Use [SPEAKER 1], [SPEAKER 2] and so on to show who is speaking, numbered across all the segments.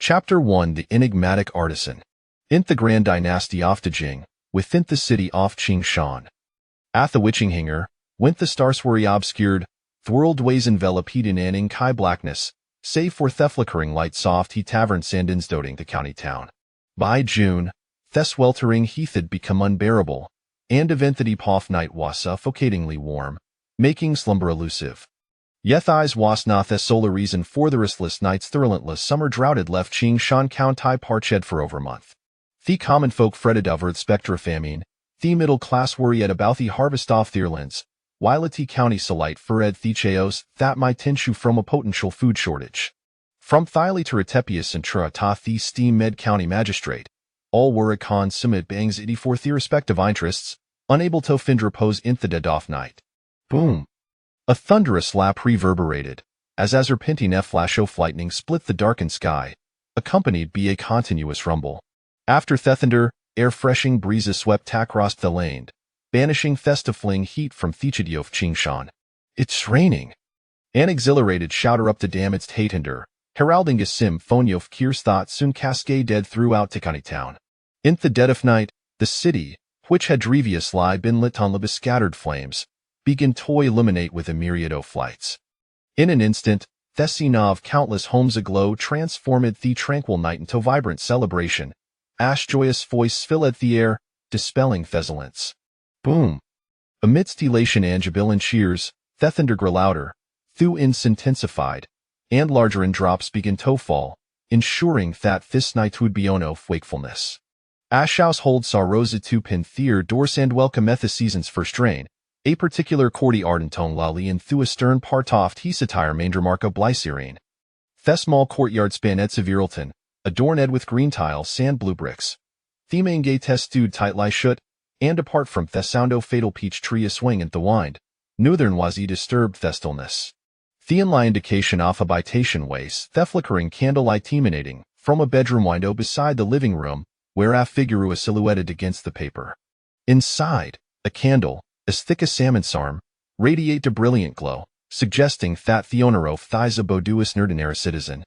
[SPEAKER 1] Chapter 1: The Enigmatic Artisan. In the Grand Dynasty of the Jing, within the city of Qingshan. At the Witchinghinger, went the stars were obscured, the world ways enveloped in an inky blackness, save for the flickering light soft he tavern sandins doting the county town. By June, the sweltering heath had become unbearable, and event that epoch night was suffocatingly warm, making slumber elusive. Yet eyes was not the sole reason for the restless nights the relentless summer drought had left Qingshan County parched for over a month. The common folk fretted over the spectre of famine, the middle class worried about the harvest off their lands, while the county solite feared the chaos that might ensue from a potential food shortage. From Thile to Retepius and Trata the steam med county magistrate, all were con summit anxiety for their respective interests, unable to find repose in the dead off night. Boom! A thunderous slap reverberated, as a serpentine flash of lightning split the darkened sky, accompanied by a continuous rumble. After the thunder, air-freshing breezes swept across the land, banishing festive-fling heat from the city of Qingshan. It's raining! An exhilarated shouter up the damaged Hatender, heralding a symphonia of Kier's thoughts soon cascaded throughout the county town. In the dead of night, the city, which had previously been lit on the scattered flames, began to illuminate with a myriad of lights. In an instant, the scene of countless homes aglow transformed the tranquil night into vibrant celebration. Ash joyous voice filled the air, dispelling fesolence. Boom! Amidst elation and jubilant cheers, the thunder grew louder, the intensified, and larger in drops began to fall, ensuring that this night would be one of wakefulness. Ash household saw Rosa to pin their doors and welcome the season's first rain. A particular cordy ardentone lolly and through a stern partoft he satire manger mark of Blycerine. The small courtyard span at Severalton, adorned with green tile sand blue bricks. The main gate stood tightly shut, and apart from the sound of fatal peach tree a swing at the wind, northern was disturbed the stillness. The inly indication of habitation ways, the flickering candlelight emanating from a bedroom window beside the living room, where a figure was silhouetted against the paper. Inside, a candle, as thick as salmon's arm, radiate a brilliant glow, suggesting that the owner of thighs a Bauduus Nerdinera citizen.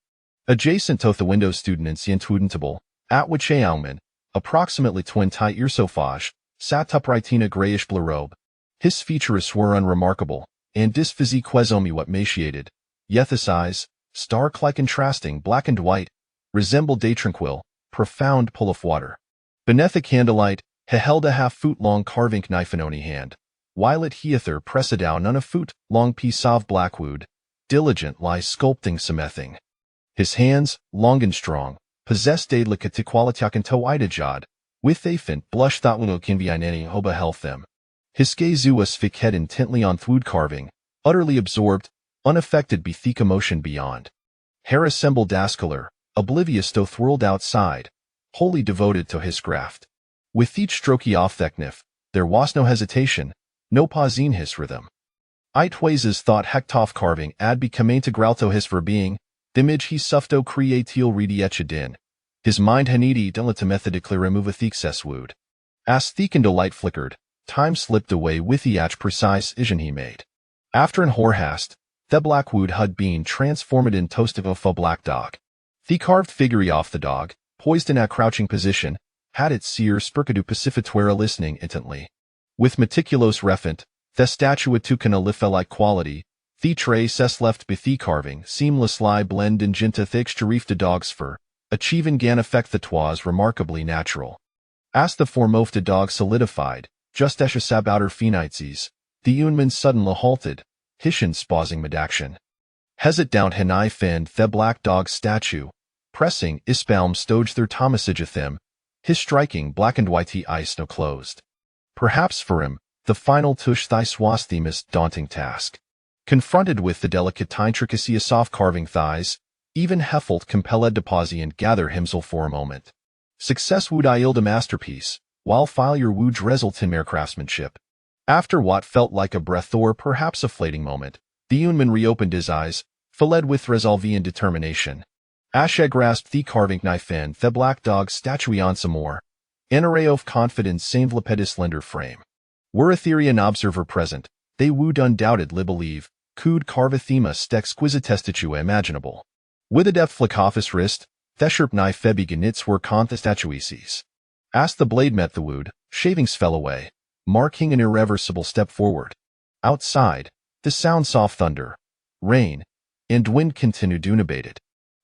[SPEAKER 1] Adjacent to the window student in Sientudentable, at which Aungman, approximately 20 years of age, sat upright in a grayish-blue robe. His features were unremarkable, and his physique was only what emaciated, yet his eyes, stark-like contrasting black and white, resembled a tranquil, profound pool of water. Beneath the candlelight, he held a half-foot-long carving knife in one hand, while at Heather pressed down on a foot-long piece of blackwood, diligently sculpting something. His hands, long and strong, possessed a delicate quality to idejad, with a faint blush that little can be any hoba health them. His gaze was fixed intently on wood carving, utterly absorbed, unaffected by the commotion beyond. Hair assembled Daskaler, oblivious to the world outside, wholly devoted to his craft. With each stroke off the knife, there was no hesitation, no pause in his rhythm. Itways thought hectoff carving ad become integral to his being, the image he sufto creatil redietcha din. His mind hanidi delita methodically removeth excess wood. As the candlelight flickered, time slipped away with the precise vision he made. After an horhast, the blackwood had been transformed in toast of a black dog. The carved figure of the dog, poised in a crouching position, had its seer spurcadu pacificatuera listening intently. With meticulous refinement, the statue took an Olitha-like quality, the traces left by the carving seamlessly blend into the exterior the dog's fur, achieving an effect that was remarkably natural. As the form of the dog solidified, just as a sab outer phenizes, the Unman suddenly halted, hishin spausing mid-action. Hesit down henai fend the black dog's statue, pressing ispalm stoge their thomasijathem, his striking black and white eyes no closed. Perhaps for him, the final tush thy swasthemist daunting task. Confronted with the delicate intricacy of soft carving thighs, even Heffelt compelled to pause and gather himself for a moment. Success would yield a masterpiece, while failure would result in mere craftsmanship. After what felt like a breath or perhaps a fleeting moment, the Unman reopened his eyes, filled with resolve and determination. Ashe grasped the carving knife and the black dog's statue on some more. An array of confidence saved Lepidus' slender frame. Were Etherean observer present, they would undoubtedly believe, could carve a themus exquisite statue imaginable. With a deft flick off his wrist, Thesherp knife febi genitz were contestatuices. As the blade met the wood, shavings fell away, marking an irreversible step forward. Outside, the sound soft thunder, rain, and wind continued unabated.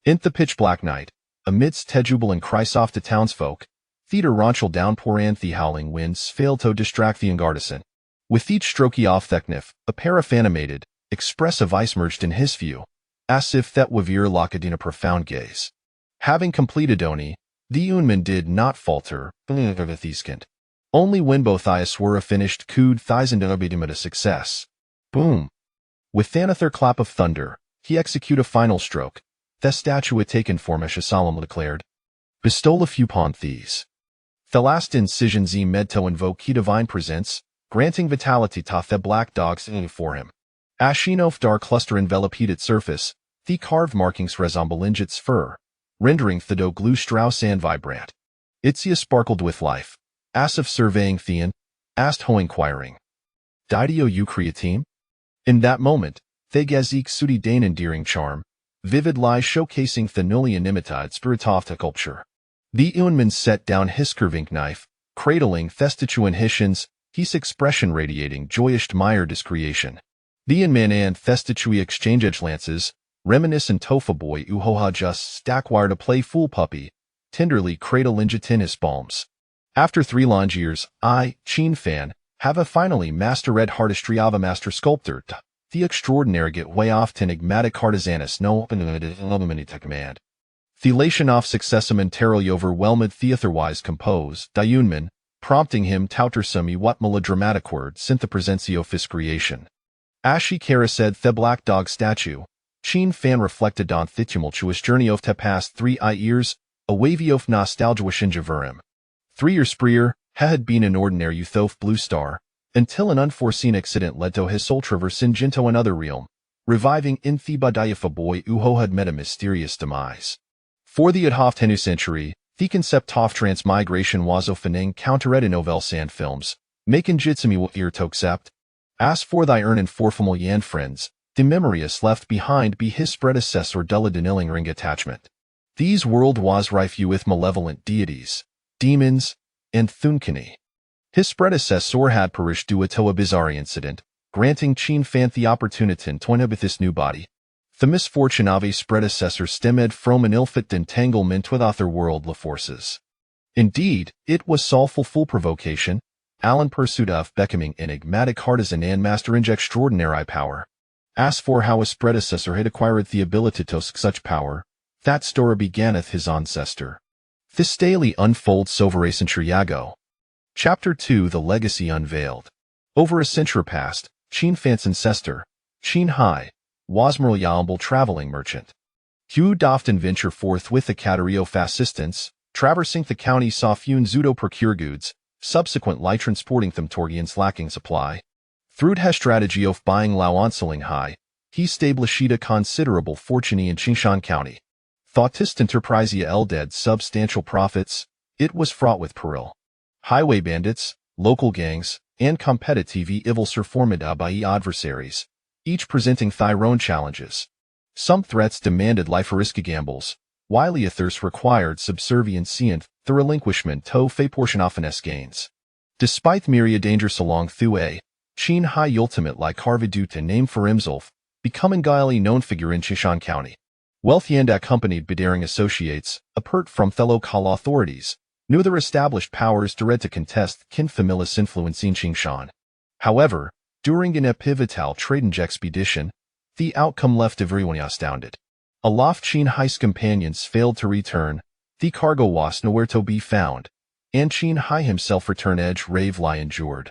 [SPEAKER 1] In the pitch-black night, amidst tejubilant cries off to townsfolk, theater ronchal downpour and the howling winds failed to distract the young artisan. With each strokey off theknif, a pair of animated, expressive eyes merged in his view, as if that wavir locked in a profound gaze. Having completed Oni, the Unman did not falter, only when both eyes were finished could thighs and a success. Boom! With another clap of thunder, he executed a final stroke. The statue had taken form as solemnly declared. Bestow a few upon these. The last incision Z Medto invoke he divine presents, granting vitality to the black dogs for him. Ashinof dark cluster enveloped its surface, the carved markings resemble its fur, rendering the dough glue strauss and vibrant. Itzia sparkled with life. As if surveying Theon, asked Ho inquiring. Didio you creatine? In that moment, the gazik sudi dane endearing charm, vivid lies showcasing the newly inimitad spiritofta sculpture. The Unman set down his curving knife, cradling Thestatuan Hishans, his expression radiating joyous mire discreation. The Unman and Thestatui exchange edge lances, reminiscent Tofa boy Uhoha just stackwire to play fool puppy, tenderly cradle injatin his palms. After 3 long years, I, Chin Fan, have a finally master-read artistry of a master sculptor, the extraordinary get way off enigmatic artisanus no command. Thelation of successum entirely overwhelmed the otherwise composed, Diunman, prompting him tautersumi what melodramatic word synth the presentio fis creation. Ashi Kara said the black dog statue, Chin Fan reflected on the tumultuous journey of the past 3 years, a wavy of nostalgia shinjaverim. 3 years prior, had been an ordinary youth of Blue Star, until an unforeseen accident led to his soul traverse in Jinto another realm, reviving in Theba Diapha boy Uho had met a mysterious demise. For the Adhoftenu century, the concept of transmigration was often countered in novel sand films, making jitsumi will ear to accept. As for thy and formal yan friends, the memorious left behind be his predecessor Della Deniling ring attachment. These world was rife with malevolent deities, demons, and Thunkini. His predecessor had perished due to a bizarre incident, granting Chin Fan the opportunity to inhabit this new body. The misfortune of his predecessor stemmed from an ill-fit entanglement with otherworldly forces. Indeed, it was soulful full provocation, Alan pursued of becoming enigmatic artisan and master in extraordinary power. As for how his predecessor had acquired the ability to such power, that story beganeth his ancestor. This daily unfolds over a century ago. Chapter 2 The Legacy Unveiled. Over a century past, Chin Fan's ancestor, Chin Hai, was merely a humble traveling merchant. He would often venture forth with the Catario assistance, traversing the county saw few zudo procure goods, subsequently transporting them Torgian's lacking supply. Through his strategy of buying Lao Onseling Hai, he established a considerable fortune in Qingshan County. Thoughtist enterprise elded substantial profits, it was fraught with peril. Highway bandits, local gangs, and competitive evils are formed by adversaries, each presenting their own challenges. Some threats demanded life-risky gambles, while others required subserviency and the relinquishment to a portion of finesse gains. Despite myriad dangers along through Chin Hai ultimately carved due to name for himself, becoming a known figure in Qingshan County. Wealthy and accompanied by daring associates, apart from the local authorities, knew their established powers to contest Kinfamilus influence in Qingshan. However, during an pivotal trading expedition, the outcome left everyone astounded. Aloft Chin Hai's companions failed to return, the cargo was nowhere to be found, and Chin Hai himself returned edge rave lie endured.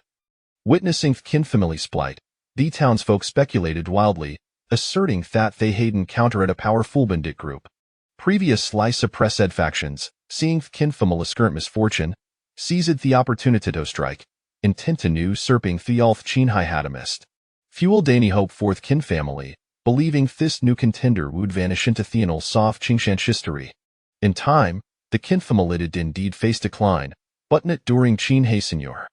[SPEAKER 1] Witnessing Kinfamily's plight, the townsfolk speculated wildly, asserting that they had encountered a powerful bandit group. Previously suppressed factions, seeing Kinfamily's current misfortune, seized the opportunity to strike, intent to usurping the Alth Chin Hai had missed. Fueled any hope for the Kin family, believing this new contender would vanish into Theonal soft Qingshan history. In time, the Kin family did indeed face decline, but not during Chin Hai Senior.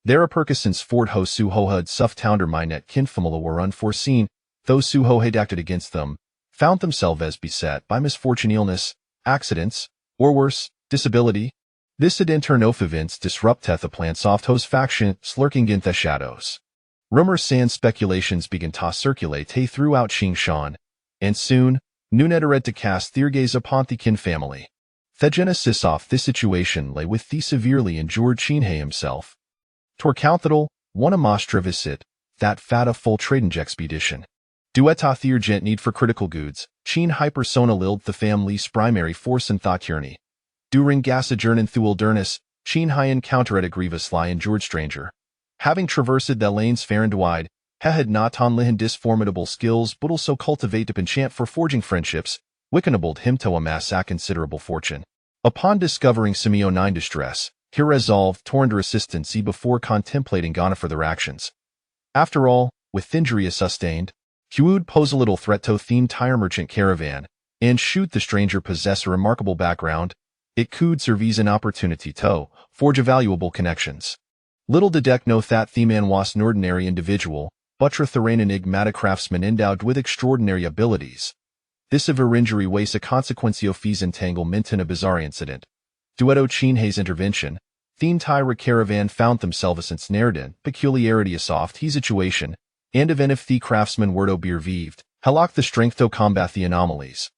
[SPEAKER 1] Their Perkison's Fort Ho Suho had suff tounder minet Kin family were unforeseen, those Suho had acted against them, found themselves as beset by misfortune illness, accidents, or worse, disability. This internofivents disrupteth the plant soft hose faction lurking in the shadows. Rumors and speculations begin to circulate throughout Qingshan, and soon, Nunetaret to cast their gaze upon the Qin family. The genesis of this situation lay with the severely injured Qinhe himself. Torcounthidal, one a visit, that fata full trading expedition. Dueta the urgent need for critical goods, Qin hypersona lilled the family's primary force and thought journey. During Gassajourn Thuel Durnus, Qin Hai encountered a grievous lie in George Stranger. Having traversed the lanes fair and wide, he had not on Lihendis formidable skills but also cultivate a penchant for forging friendships, which enabled him to amass a considerable fortune. Upon discovering Simeonine distress, he resolved to render assistance before contemplating on further actions. After all, with injury sustained, he would pose a little threat to the entire merchant caravan, and should the stranger possess a remarkable background, it could serve as an opportunity to forge valuable connections. Little did Deck know that the man was an ordinary individual, but an enigmatic craftsman endowed with extraordinary abilities. This of her injury was a consequence of his entanglement in a bizarre incident. Duetto Qinhe's intervention, the entire caravan found themselves ensnared in peculiarity soft his situation, and even if the craftsman were to be revived, he lacked the strength to combat the anomalies.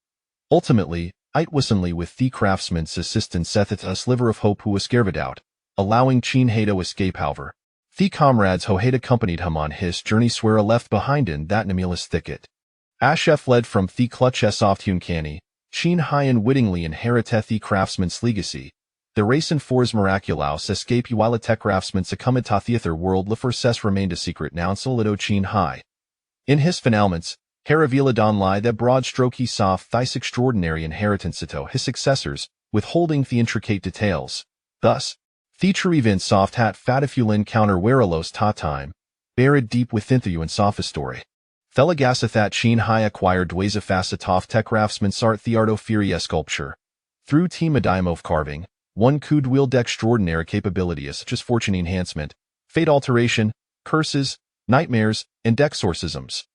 [SPEAKER 1] Ultimately, it was only with the craftsman's assistance that a sliver of hope was scarved out, allowing Qinhe to escape. However, the comrades who had accompanied him on his journey were left behind in that nebulous thicket. Ashe fled from the clutch soft hewn canny, Qin Hai unwittingly inherited the craftsman's legacy. The race and for's miraculous escape while a tech craftsman succumbed to the other world Leforces remained a secret now Solido Qin Hai. In his finalments, he revealed on lie that broad stroke he saw this extraordinary inheritance to his successors, withholding the intricate details. Thus, the true event soft hat fatiful encounter werelos ta time, buried deep within the and sophist story. Thelagasathat Qin Hai acquired Dwazafasatov tech craftsman sart the art of furia sculpture. Through team of carving, one could wield extraordinary capabilities such as fortune enhancement, fate alteration, curses, nightmares, and exorcisms.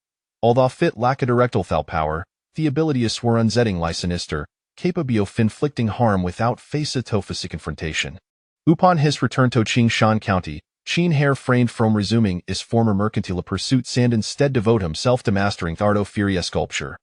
[SPEAKER 1] Although fit lack a directal thal power, the abilities were unzetting lie sinister, capable of inflicting harm without face-to-face confrontation. Upon his return to Qingshan County, Qin Hai refrained from resuming his former mercantile pursuits and instead devote himself to mastering the art of furia sculpture.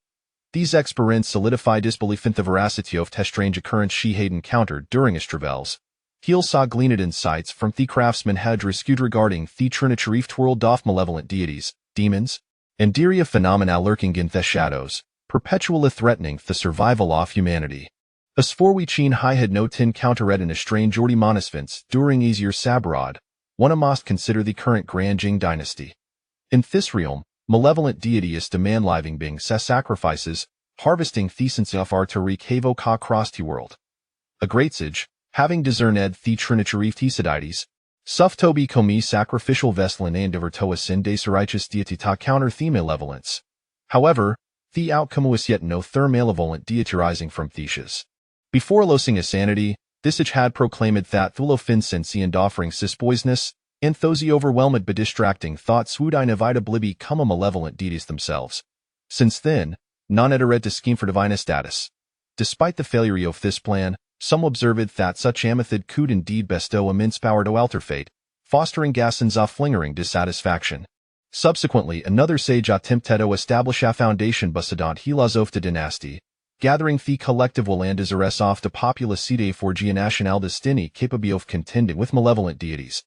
[SPEAKER 1] These experiments solidified his belief in the veracity of the strange occurrence she had encountered during his travels. He saw gleaned insights from the craftsman had rescued regarding the Trinitarift world of malevolent deities, demons, and Diria phenomena lurking in the shadows, perpetually threatening the survival of humanity. As for we Qin Hai had no encountered in a strange ordy monisvents during his year sabrod, one must consider the current Grand Jing dynasty. In this realm, malevolent deities demand living beings sacrifices, harvesting thesence of artillery cavo ka cross the world. A great sage, having discerned the Trinitarift Hesidites, Suftobi komi sacrificial vestlin and divertoa sin de serichus deity ta counter the malevolence. However, the outcome was yet no malevolent deity rising from Theseus. Before losing his sanity, Thisage had proclaimed that Thulofin sensi and offering cis poisonous, and thosi overwhelmed but distracting thoughts would inevitably become a malevolent deities themselves. Since then, none had read to scheme for divine status. Despite the failure of this plan, some observed that such amethod could indeed bestow immense power to alter fate, fostering Gassen's offlingering dissatisfaction. Subsequently, another sage attempted to establish a foundation Busadant Hilazofta dynasty, gathering the collective Walandas Ares off the populous Cide for Gia National Destiny capable of contending with malevolent deities.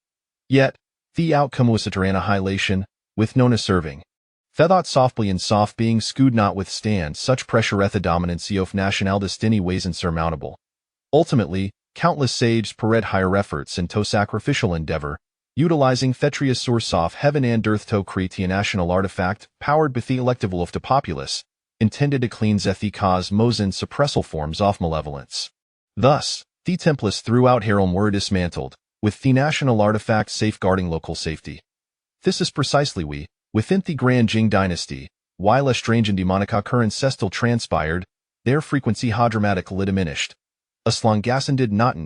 [SPEAKER 1] Yet, the outcome was a annihilation, with Nona serving. Thethought softly and soft beings could not withstand such pressure at the dominancy of National Destiny ways insurmountable. Ultimately, countless sages pared higher efforts into sacrificial endeavor, utilizing Thetria's source of heaven and earth to create a national artifact powered by the elective of the populace, intended to cleanse the cosmos and suppressal forms of malevolence. Thus, the templates throughout Harem were dismantled, with the national artifact safeguarding local safety. This is precisely within the Grand Jing dynasty, while a strange and demonic occurrence still transpired, their frequency had dramatically diminished. Aslongassen did not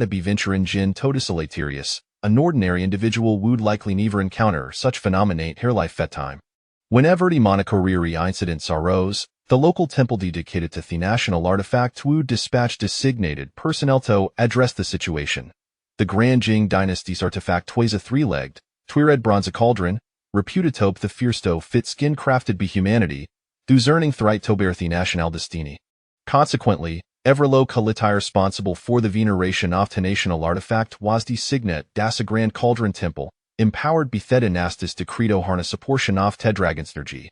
[SPEAKER 1] be venture in Jin Todisolaterius, an ordinary individual would likely never encounter such phenomena her life at time. Whenever demonic or incidents arose, The local temple dedicated to the national artifact Wu dispatched designated personnel to address the situation. The Grand Jing dynasty's artifact was a three-legged, twi-red bronze cauldron, reputed to the fiersto fit skin crafted by humanity, thus earning the right to bear the national destiny. Consequently, Everlo Kalitai responsible for the veneration of the national artifact was the signet das a Grand Cauldron Temple, empowered by the dynastis decreto harness a portion of the dragon's energy.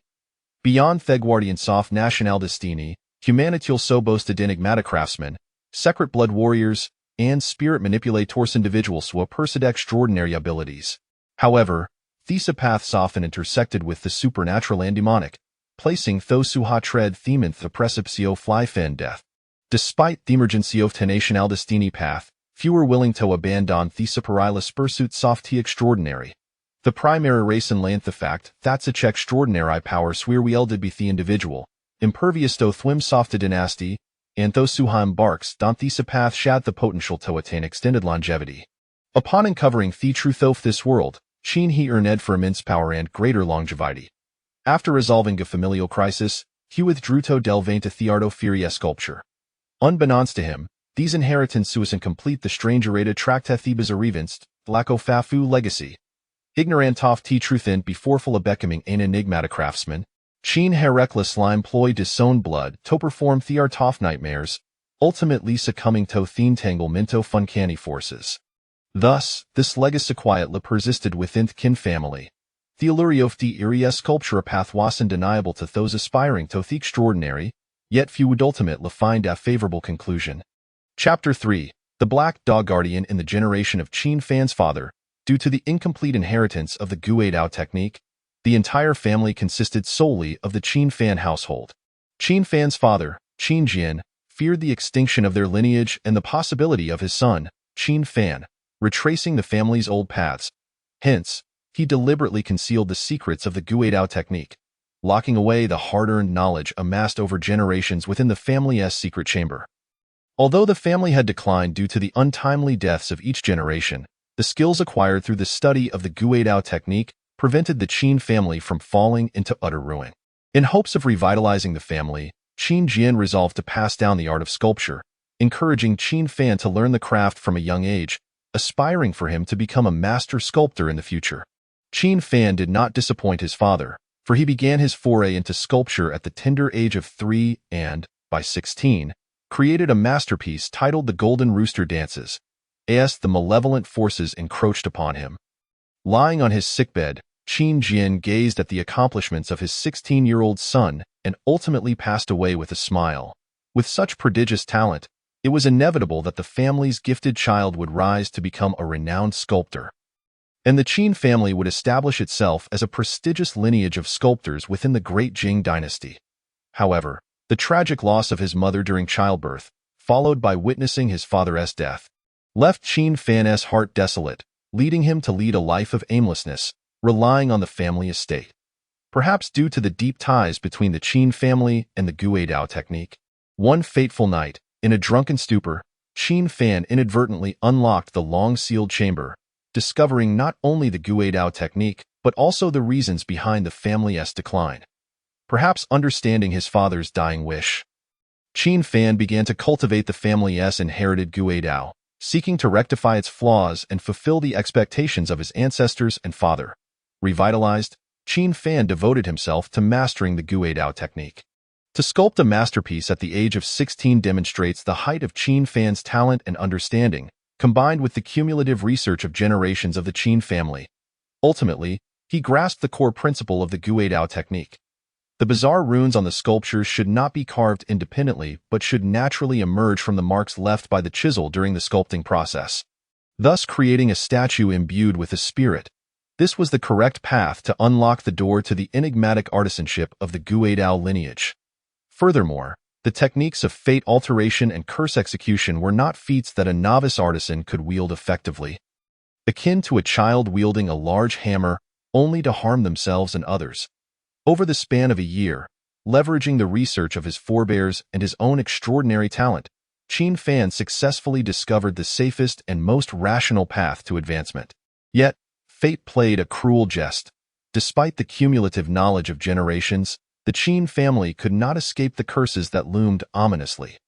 [SPEAKER 1] Beyond the guardians of national destiny, humanity also boasted enigmatic craftsmen, secret blood warriors, and spirit manipulators individuals who possessed extraordinary abilities. However, these paths often intersected with the supernatural and demonic, placing those who tread them in the precipice of life and death. Despite the emergency of the national destiny path, few were willing to abandon the perilous pursuits of the extraordinary. The primary reason lay in the fact that such extraordinary powers were wielded by the individual, impervious to whims of the dynasty, and those who embarks on this path had the potential to attain extended longevity. Upon uncovering the truth of this world, Qin he earned for immense power and greater longevity. After resolving a familial crisis, he withdrew to delve into the art of fairy sculpture. Unbeknownst to him, these inheritance sues incomplete the stranger-rated tract Thebes Arevinst, Lako Fafu legacy. Ignorant of the truth and beforeful of becoming an enigmatic craftsman, Qin Heracles employed his own blood to perform the art of nightmares, ultimately succumbing to the entanglement of uncanny forces. Thus, this legacy quietly persisted within the Qin family. The allure of the eerie sculpture path was undeniable to those aspiring to the extraordinary, yet few would ultimately find a favorable conclusion. Chapter 3. The Black Dog Guardian in the generation of Qin Fan's father. Due to the incomplete inheritance of the Gui Dao technique, the entire family consisted solely of the Qin Fan household. Qin Fan's father, Qin Jian, feared the extinction of their lineage and the possibility of his son, Qin Fan, retracing the family's old paths. Hence, he deliberately concealed the secrets of the Gui Dao technique, locking away the hard-earned knowledge amassed over generations within the family's secret chamber. Although the family had declined due to the untimely deaths of each generation, the skills acquired through the study of the Gui Dao technique prevented the Qin family from falling into utter ruin. In hopes of revitalizing the family, Qin Jian resolved to pass down the art of sculpture, encouraging Qin Fan to learn the craft from a young age, aspiring for him to become a master sculptor in the future. Qin Fan did not disappoint his father, for he began his foray into sculpture at the tender age of 3 and, by 16, created a masterpiece titled The Golden Rooster Dances, as the malevolent forces encroached upon him. Lying on his sickbed, Qin Jian gazed at the accomplishments of his 16-year-old son and ultimately passed away with a smile. With such prodigious talent, it was inevitable that the family's gifted child would rise to become a renowned sculptor. And the Qin family would establish itself as a prestigious lineage of sculptors within the great Jing dynasty. However, the tragic loss of his mother during childbirth, followed by witnessing his father's death, left Qin Fan's heart desolate, leading him to lead a life of aimlessness, relying on the family estate. Perhaps due to the deep ties between the Qin family and the Gui Dao technique. One fateful night, in a drunken stupor, Qin Fan inadvertently unlocked the long-sealed chamber, discovering not only the Gui Dao technique, but also the reasons behind the family's decline. Perhaps understanding his father's dying wish, Qin Fan began to cultivate the family's inherited Gui Dao, seeking to rectify its flaws and fulfill the expectations of his ancestors and father. Revitalized, Qin Fan devoted himself to mastering the Gui Dao technique. To sculpt a masterpiece at the age of 16 demonstrates the height of Qin Fan's talent and understanding, combined with the cumulative research of generations of the Qin family. Ultimately, he grasped the core principle of the Gui Dao technique. The bizarre runes on the sculptures should not be carved independently but should naturally emerge from the marks left by the chisel during the sculpting process, thus creating a statue imbued with a spirit. This was the correct path to unlock the door to the enigmatic artisanship of the Gui Dao lineage. Furthermore, the techniques of fate alteration and curse execution were not feats that a novice artisan could wield effectively. Akin to a child wielding a large hammer only to harm themselves and others. Over the span of a year, leveraging the research of his forebears and his own extraordinary talent, Qin Fan successfully discovered the safest and most rational path to advancement. Yet, fate played a cruel jest. Despite the cumulative knowledge of generations, The Qin family could not escape the curses that loomed ominously.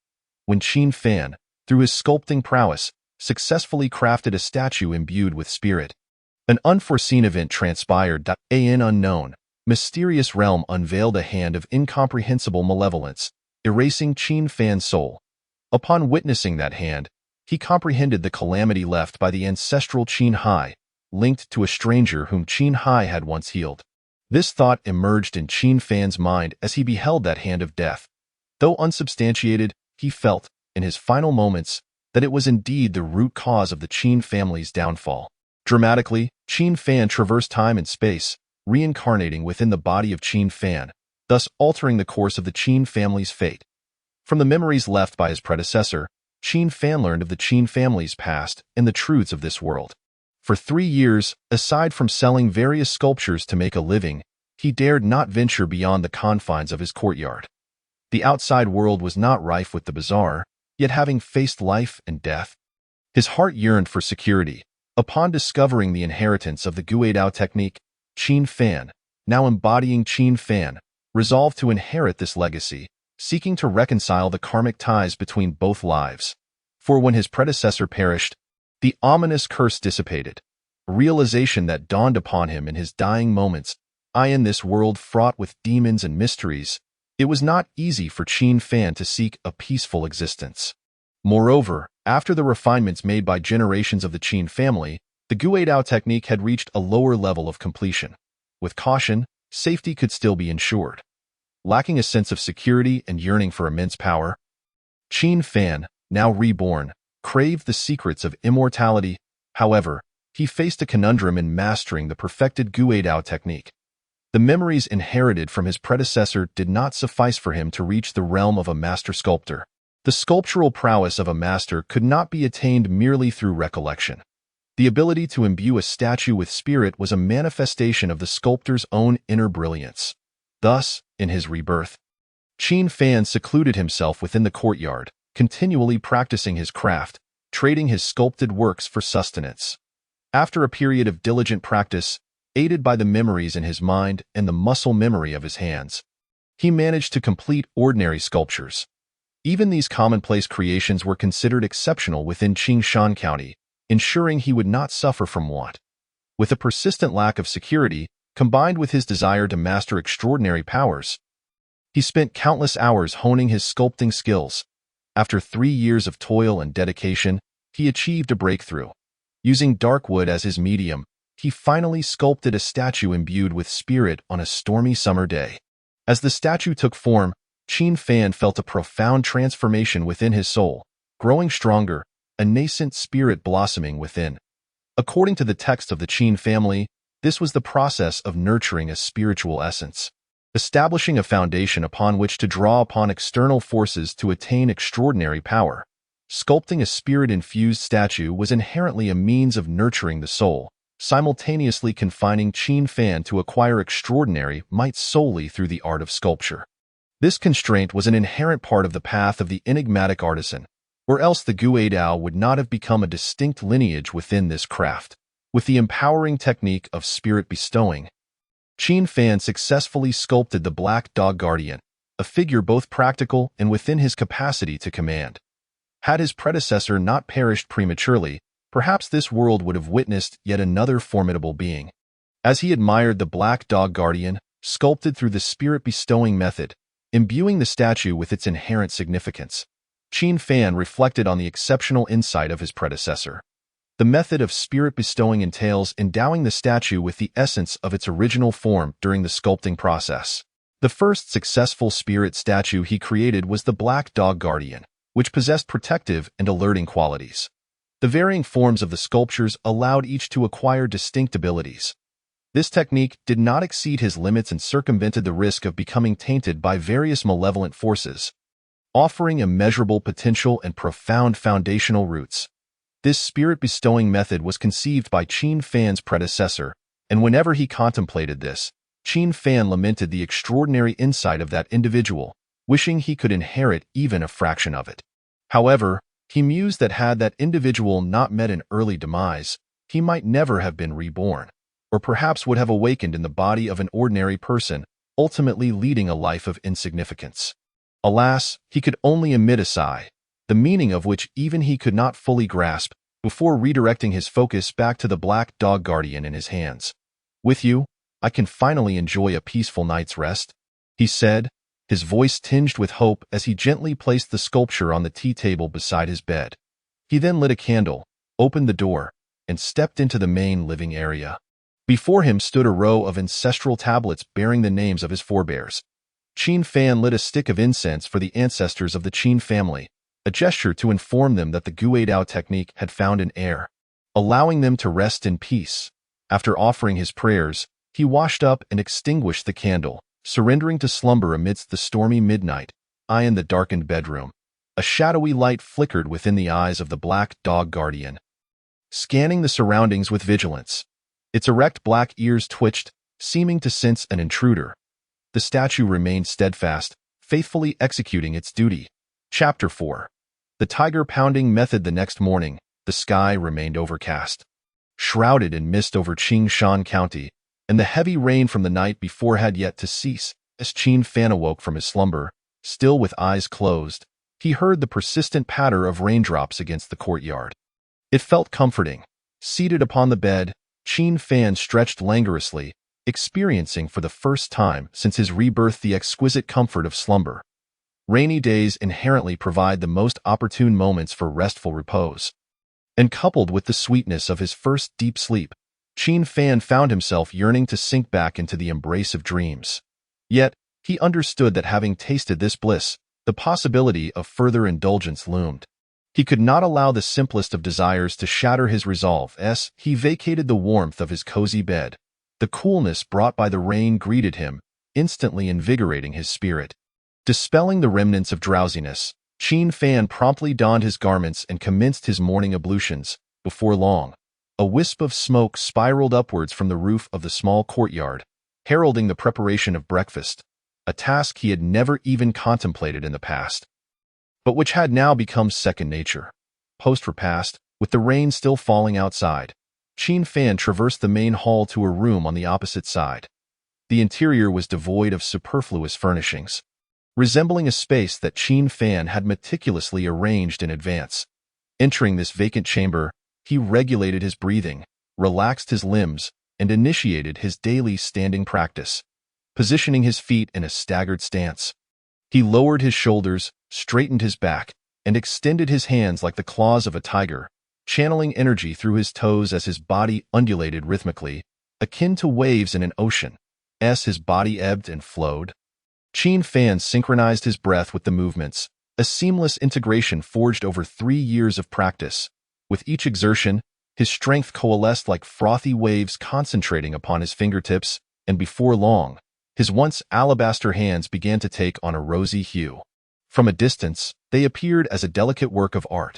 [SPEAKER 1] When Qin Fan, through his sculpting prowess, successfully crafted a statue imbued with spirit, an unforeseen event transpired. An unknown, mysterious realm unveiled a hand of incomprehensible malevolence, erasing Qin Fan's soul. Upon witnessing that hand, he comprehended the calamity left by the ancestral Qin Hai, linked to a stranger whom Qin Hai had once healed. This thought emerged in Qin Fan's mind as he beheld that hand of death. Though unsubstantiated, he felt, in his final moments, that it was indeed the root cause of the Qin family's downfall. Dramatically, Qin Fan traversed time and space, reincarnating within the body of Qin Fan, thus altering the course of the Qin family's fate. From the memories left by his predecessor, Qin Fan learned of the Qin family's past and the truths of this world. For 3 years, aside from selling various sculptures to make a living, he dared not venture beyond the confines of his courtyard. The outside world was not rife with the bizarre, yet having faced life and death, his heart yearned for security. Upon discovering the inheritance of the Guidao technique, Qin Fan, now embodying Qin Fan, resolved to inherit this legacy, seeking to reconcile the karmic ties between both lives. For when his predecessor perished, the ominous curse dissipated. A realization that dawned upon him in his dying moments, in this world fraught with demons and mysteries, it was not easy for Qin Fan to seek a peaceful existence. Moreover, after the refinements made by generations of the Qin family, the Guidao technique had reached a lower level of completion. With caution, safety could still be ensured. Lacking a sense of security and yearning for immense power, Qin Fan, now reborn, craved the secrets of immortality. However, he faced a conundrum in mastering the perfected Guidao technique. The memories inherited from his predecessor did not suffice for him to reach the realm of a master sculptor. The sculptural prowess of a master could not be attained merely through recollection. The ability to imbue a statue with spirit was a manifestation of the sculptor's own inner brilliance. Thus, in his rebirth, Qin Fan secluded himself within the courtyard, continually practicing his craft, trading his sculpted works for sustenance. After a period of diligent practice, aided by the memories in his mind and the muscle memory of his hands, he managed to complete ordinary sculptures. Even these commonplace creations were considered exceptional within Qingshan County, ensuring he would not suffer from want. With a persistent lack of security, combined with his desire to master extraordinary powers, he spent countless hours honing his sculpting skills. After 3 years of toil and dedication, he achieved a breakthrough. Using dark wood as his medium, he finally sculpted a statue imbued with spirit on a stormy summer day. As the statue took form, Qin Fan felt a profound transformation within his soul, growing stronger, a nascent spirit blossoming within. According to the text of the Qin family, this was the process of nurturing a spiritual essence, establishing a foundation upon which to draw upon external forces to attain extraordinary power. Sculpting a spirit-infused statue was inherently a means of nurturing the soul, simultaneously confining Qin Fan to acquire extraordinary might solely through the art of sculpture. This constraint was an inherent part of the path of the enigmatic artisan, or else the Guidao would not have become a distinct lineage within this craft. With the empowering technique of spirit bestowing, Qin Fan successfully sculpted the Black Dog Guardian, a figure both practical and within his capacity to command. Had his predecessor not perished prematurely, perhaps this world would have witnessed yet another formidable being. As he admired the Black Dog Guardian, sculpted through the spirit-bestowing method, imbuing the statue with its inherent significance, Qin Fan reflected on the exceptional insight of his predecessor. The method of spirit-bestowing entails endowing the statue with the essence of its original form during the sculpting process. The first successful spirit statue he created was the Black Dog Guardian, which possessed protective and alerting qualities. The varying forms of the sculptures allowed each to acquire distinct abilities. This technique did not exceed his limits and circumvented the risk of becoming tainted by various malevolent forces, offering immeasurable potential and profound foundational roots. This spirit-bestowing method was conceived by Qin Fan's predecessor, and whenever he contemplated this, Qin Fan lamented the extraordinary insight of that individual, wishing he could inherit even a fraction of it. However, he mused that had that individual not met an early demise, he might never have been reborn, or perhaps would have awakened in the body of an ordinary person, ultimately leading a life of insignificance. Alas, he could only emit a sigh, the meaning of which even he could not fully grasp, before redirecting his focus back to the black dog guardian in his hands. "With you, I can finally enjoy a peaceful night's rest," he said, his voice tinged with hope as he gently placed the sculpture on the tea table beside his bed. He then lit a candle, opened the door, and stepped into the main living area. Before him stood a row of ancestral tablets bearing the names of his forebears. Qin Fan lit a stick of incense for the ancestors of the Qin family, a gesture to inform them that the Guidao technique had found an heir, allowing them to rest in peace. After offering his prayers, he washed up and extinguished the candle, surrendering to slumber amidst the stormy midnight. In the darkened bedroom, a shadowy light flickered within the eyes of the black dog guardian, scanning the surroundings with vigilance. Its erect black ears twitched, seeming to sense an intruder. The statue remained steadfast, faithfully executing its duty. Chapter 4. The tiger pounding method. The next morning, the sky remained overcast, shrouded in mist over Qingshan County, and the heavy rain from the night before had yet to cease. As Qin Fan awoke from his slumber, still with eyes closed, he heard the persistent patter of raindrops against the courtyard. It felt comforting. Seated upon the bed, Qin Fan stretched languorously, experiencing for the first time since his rebirth the exquisite comfort of slumber. Rainy days inherently provide the most opportune moments for restful repose. And coupled with the sweetness of his first deep sleep, Qin Fan found himself yearning to sink back into the embrace of dreams. Yet, he understood that having tasted this bliss, the possibility of further indulgence loomed. He could not allow the simplest of desires to shatter his resolve. As he vacated the warmth of his cozy bed, the coolness brought by the rain greeted him, instantly invigorating his spirit. Dispelling the remnants of drowsiness, Qin Fan promptly donned his garments and commenced his morning ablutions. Before long, a wisp of smoke spiraled upwards from the roof of the small courtyard, heralding the preparation of breakfast, a task he had never even contemplated in the past, but which had now become second nature. Post-repast, with the rain still falling outside, Qin Fan traversed the main hall to a room on the opposite side. The interior was devoid of superfluous furnishings, resembling a space that Qin Fan had meticulously arranged in advance. Entering this vacant chamber, he regulated his breathing, relaxed his limbs, and initiated his daily standing practice, positioning his feet in a staggered stance. He lowered his shoulders, straightened his back, and extended his hands like the claws of a tiger, channeling energy through his toes as his body undulated rhythmically, akin to waves in an ocean. As his body ebbed and flowed, Qin Fan synchronized his breath with the movements, a seamless integration forged over 3 years of practice. With each exertion, his strength coalesced like frothy waves concentrating upon his fingertips, and before long, his once alabaster hands began to take on a rosy hue. From a distance, they appeared as a delicate work of art.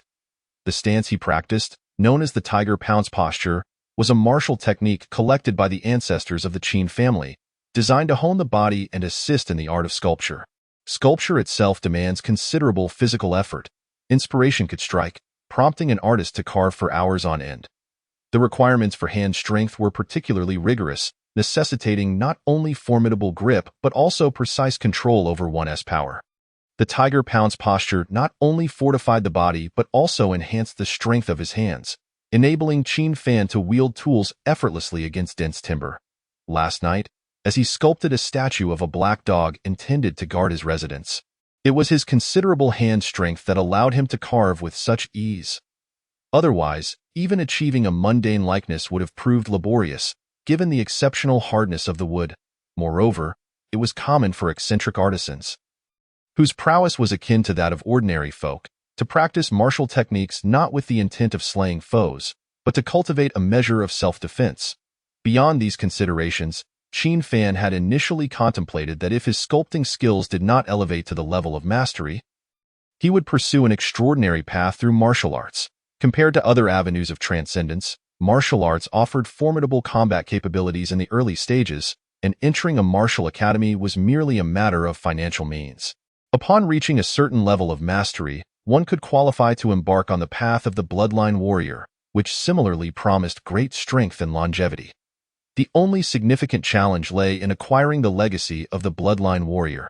[SPEAKER 1] The stance he practiced, known as the tiger pounce posture, was a martial technique collected by the ancestors of the Qin family, designed to hone the body and assist in the art of sculpture. Sculpture itself demands considerable physical effort. Inspiration could strike, prompting an artist to carve for hours on end. The requirements for hand strength were particularly rigorous, necessitating not only formidable grip but also precise control over one's power. The tiger pounce posture not only fortified the body but also enhanced the strength of his hands, enabling Qin Fan to wield tools effortlessly against dense timber. Last night, as he sculpted a statue of a black dog intended to guard his residence, it was his considerable hand strength that allowed him to carve with such ease. Otherwise, even achieving a mundane likeness would have proved laborious, given the exceptional hardness of the wood. Moreover, it was common for eccentric artisans, whose prowess was akin to that of ordinary folk, to practice martial techniques not with the intent of slaying foes, but to cultivate a measure of self-defense. Beyond these considerations, Qin Fan had initially contemplated that if his sculpting skills did not elevate to the level of mastery, he would pursue an extraordinary path through martial arts. Compared to other avenues of transcendence, martial arts offered formidable combat capabilities in the early stages, and entering a martial academy was merely a matter of financial means. Upon reaching a certain level of mastery, one could qualify to embark on the path of the bloodline warrior, which similarly promised great strength and longevity. The only significant challenge lay in acquiring the legacy of the bloodline warrior.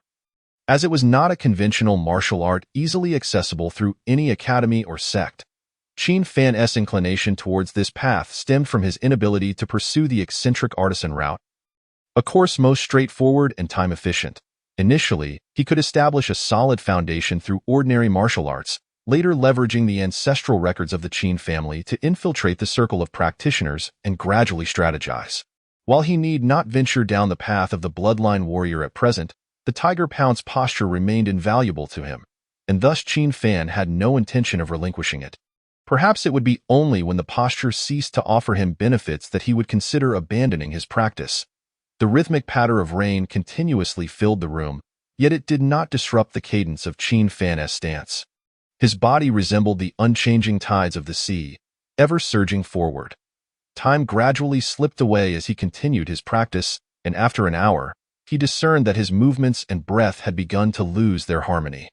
[SPEAKER 1] As it was not a conventional martial art easily accessible through any academy or sect, Qin Fan's inclination towards this path stemmed from his inability to pursue the eccentric artisan route, a course most straightforward and time-efficient. Initially, he could establish a solid foundation through ordinary martial arts, later leveraging the ancestral records of the Qin family to infiltrate the circle of practitioners and gradually strategize. While he need not venture down the path of the bloodline warrior at present, the tiger pounce posture remained invaluable to him, and thus Qin Fan had no intention of relinquishing it. Perhaps it would be only when the posture ceased to offer him benefits that he would consider abandoning his practice. The rhythmic patter of rain continuously filled the room, yet it did not disrupt the cadence of Qin Fan's stance. His body resembled the unchanging tides of the sea, ever surging forward. Time gradually slipped away as he continued his practice, and after an hour, he discerned that his movements and breath had begun to lose their harmony.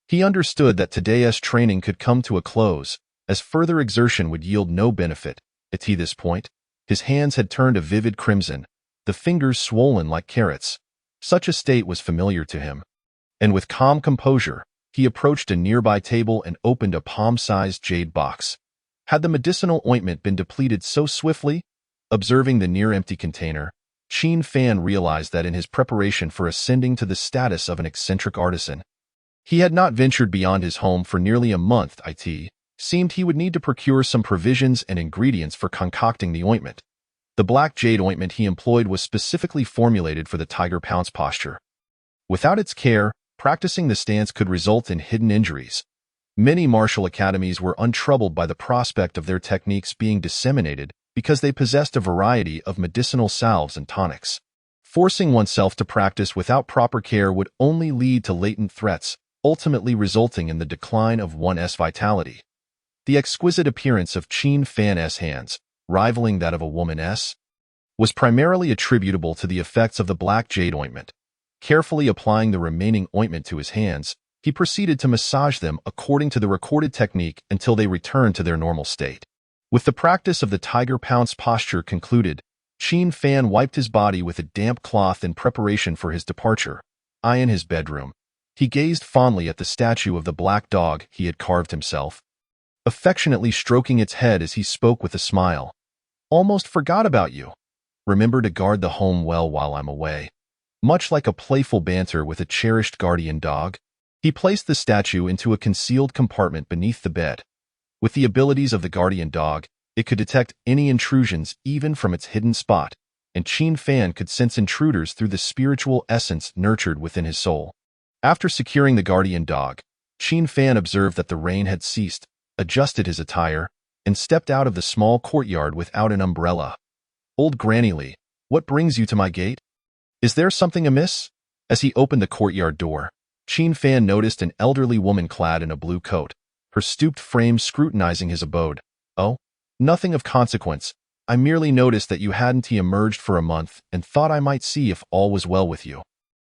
[SPEAKER 1] He understood that today's training could come to a close, as further exertion would yield no benefit. At this point, his hands had turned a vivid crimson, the fingers swollen like carrots. Such a state was familiar to him. And with calm composure, he approached a nearby table and opened a palm-sized jade box. Had the medicinal ointment been depleted so swiftly? Observing the near-empty container, Qin Fan realized that in his preparation for ascending to the status of an eccentric artisan, he had not ventured beyond his home for nearly a month. It seemed he would need to procure some provisions and ingredients for concocting the ointment. The black jade ointment he employed was specifically formulated for the tiger pounce posture. Without its care, practicing the stance could result in hidden injuries. Many martial academies were untroubled by the prospect of their techniques being disseminated because they possessed a variety of medicinal salves and tonics. Forcing oneself to practice without proper care would only lead to latent threats, ultimately resulting in the decline of one's vitality. The exquisite appearance of Qin Fan's hands, rivaling that of a woman's, was primarily attributable to the effects of the black jade ointment. Carefully applying the remaining ointment to his hands, he proceeded to massage them according to the recorded technique until they returned to their normal state. With the practice of the tiger pounce posture concluded, Qin Fan wiped his body with a damp cloth in preparation for his departure. In his bedroom, he gazed fondly at the statue of the black dog he had carved himself, affectionately stroking its head as he spoke with a smile. "Almost forgot about you. Remember to guard the home well while I'm away." Much like a playful banter with a cherished guardian dog, he placed the statue into a concealed compartment beneath the bed. With the abilities of the guardian dog, it could detect any intrusions even from its hidden spot, and Qin Fan could sense intruders through the spiritual essence nurtured within his soul. After securing the guardian dog, Qin Fan observed that the rain had ceased, adjusted his attire, and stepped out of the small courtyard without an umbrella. "Old Granny Lee, what brings you to my gate? Is there something amiss?" As he opened the courtyard door, Qin Fan noticed an elderly woman clad in a blue coat, her stooped frame scrutinizing his abode. "Oh, nothing of consequence. I merely noticed that you hadn't emerged for a month and thought I might see if all was well with you."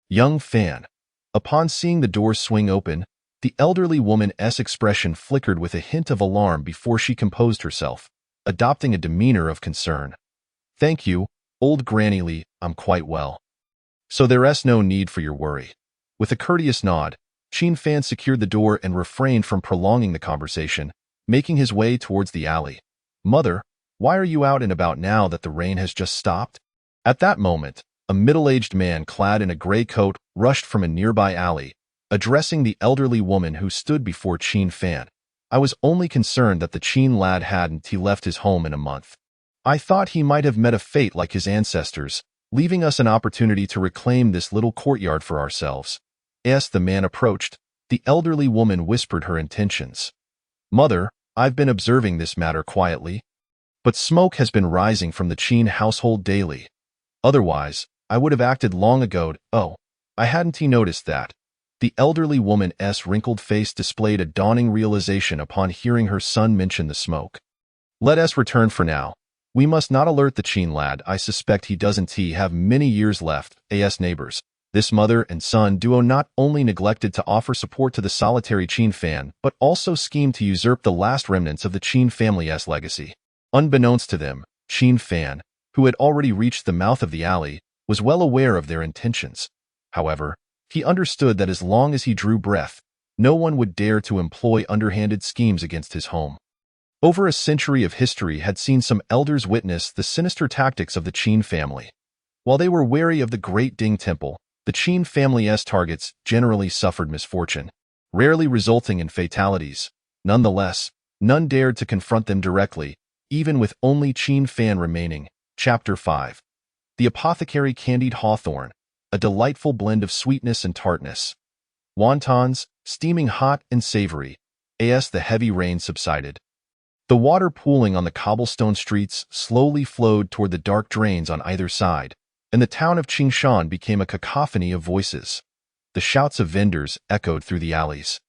[SPEAKER 1] Young Fan. Upon seeing the door swing open, the elderly woman's expression flickered with a hint of alarm before she composed herself, adopting a demeanor of concern. "Thank you, old Granny Lee, I'm quite well. So there's no need for your worry." With a courteous nod, Qin Fan secured the door and refrained from prolonging the conversation, making his way towards the alley. "Mother, why are you out and about now that the rain has just stopped?" At that moment, a middle-aged man clad in a gray coat rushed from a nearby alley, addressing the elderly woman who stood before Qin Fan. "I was only concerned that the Qin lad hadn't left his home in a month. I thought he might have met a fate like his ancestors, leaving us an opportunity to reclaim this little courtyard for ourselves." As the man approached, the elderly woman whispered her intentions. "Mother, I've been observing this matter quietly, but smoke has been rising from the Qin household daily. Otherwise, I would have acted long ago. Oh, I hadn't noticed that." The elderly woman's wrinkled face displayed a dawning realization upon hearing her son mention the smoke. "Let us return for now. We must not alert the Qin lad. I suspect he doesn't have many years left." As neighbors, this mother and son duo not only neglected to offer support to the solitary Qin Fan, but also schemed to usurp the last remnants of the Qin family's legacy. Unbeknownst to them, Qin Fan, who had already reached the mouth of the alley, was well aware of their intentions. However, he understood that as long as he drew breath, no one would dare to employ underhanded schemes against his home. Over a century of history had seen some elders witness the sinister tactics of the Qin family. While they were wary of the Great Ding Temple, the Qin family's targets generally suffered misfortune, rarely resulting in fatalities. Nonetheless, none dared to confront them directly, even with only Qin Fan remaining. Chapter 5. The Apothecary Candied Hawthorn, a delightful blend of sweetness and tartness. Wontons, steaming hot and savory, as the heavy rain subsided. The water pooling on the cobblestone streets slowly flowed toward the dark drains on either side, and the town of Qingshan became a cacophony of voices. The shouts of vendors echoed through the alleys,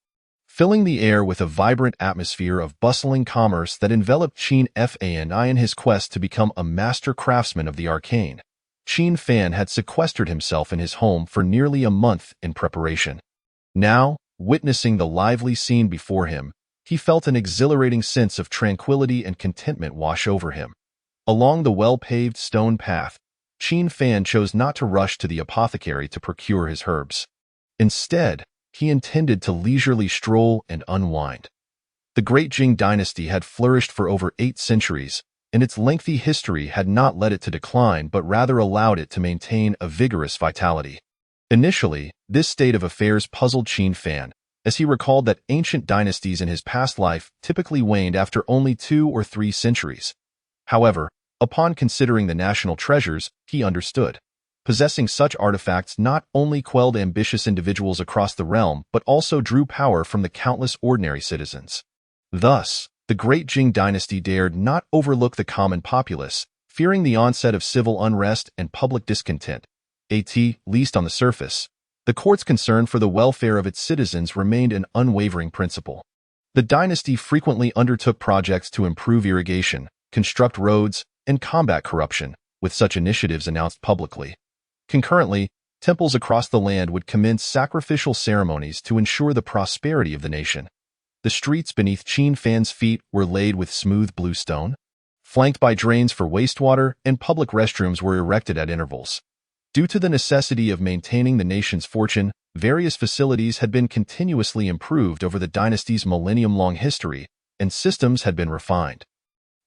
[SPEAKER 1] filling the air with a vibrant atmosphere of bustling commerce that enveloped Qin Fan in his quest to become a master craftsman of the arcane. Qin Fan had sequestered himself in his home for nearly a month in preparation. Now, witnessing the lively scene before him, he felt an exhilarating sense of tranquility and contentment wash over him. Along the well-paved stone path, Qin Fan chose not to rush to the apothecary to procure his herbs. Instead, he intended to leisurely stroll and unwind. The Great Jing dynasty had flourished for over 8 centuries, and its lengthy history had not led it to decline but rather allowed it to maintain a vigorous vitality. Initially, this state of affairs puzzled Qin Fan, as he recalled that ancient dynasties in his past life typically waned after only 2 or 3 centuries. However, upon considering the national treasures, he understood. Possessing such artifacts not only quelled ambitious individuals across the realm but also drew power from the countless ordinary citizens. Thus, the Great Jing dynasty dared not overlook the common populace, fearing the onset of civil unrest and public discontent. At least on the surface, the court's concern for the welfare of its citizens remained an unwavering principle. The dynasty frequently undertook projects to improve irrigation, construct roads, and combat corruption, with such initiatives announced publicly. Concurrently, temples across the land would commence sacrificial ceremonies to ensure the prosperity of the nation. The streets beneath Qin Fan's feet were laid with smooth blue stone, flanked by drains for wastewater, and public restrooms were erected at intervals. Due to the necessity of maintaining the nation's fortune, various facilities had been continuously improved over the dynasty's millennium-long history, and systems had been refined.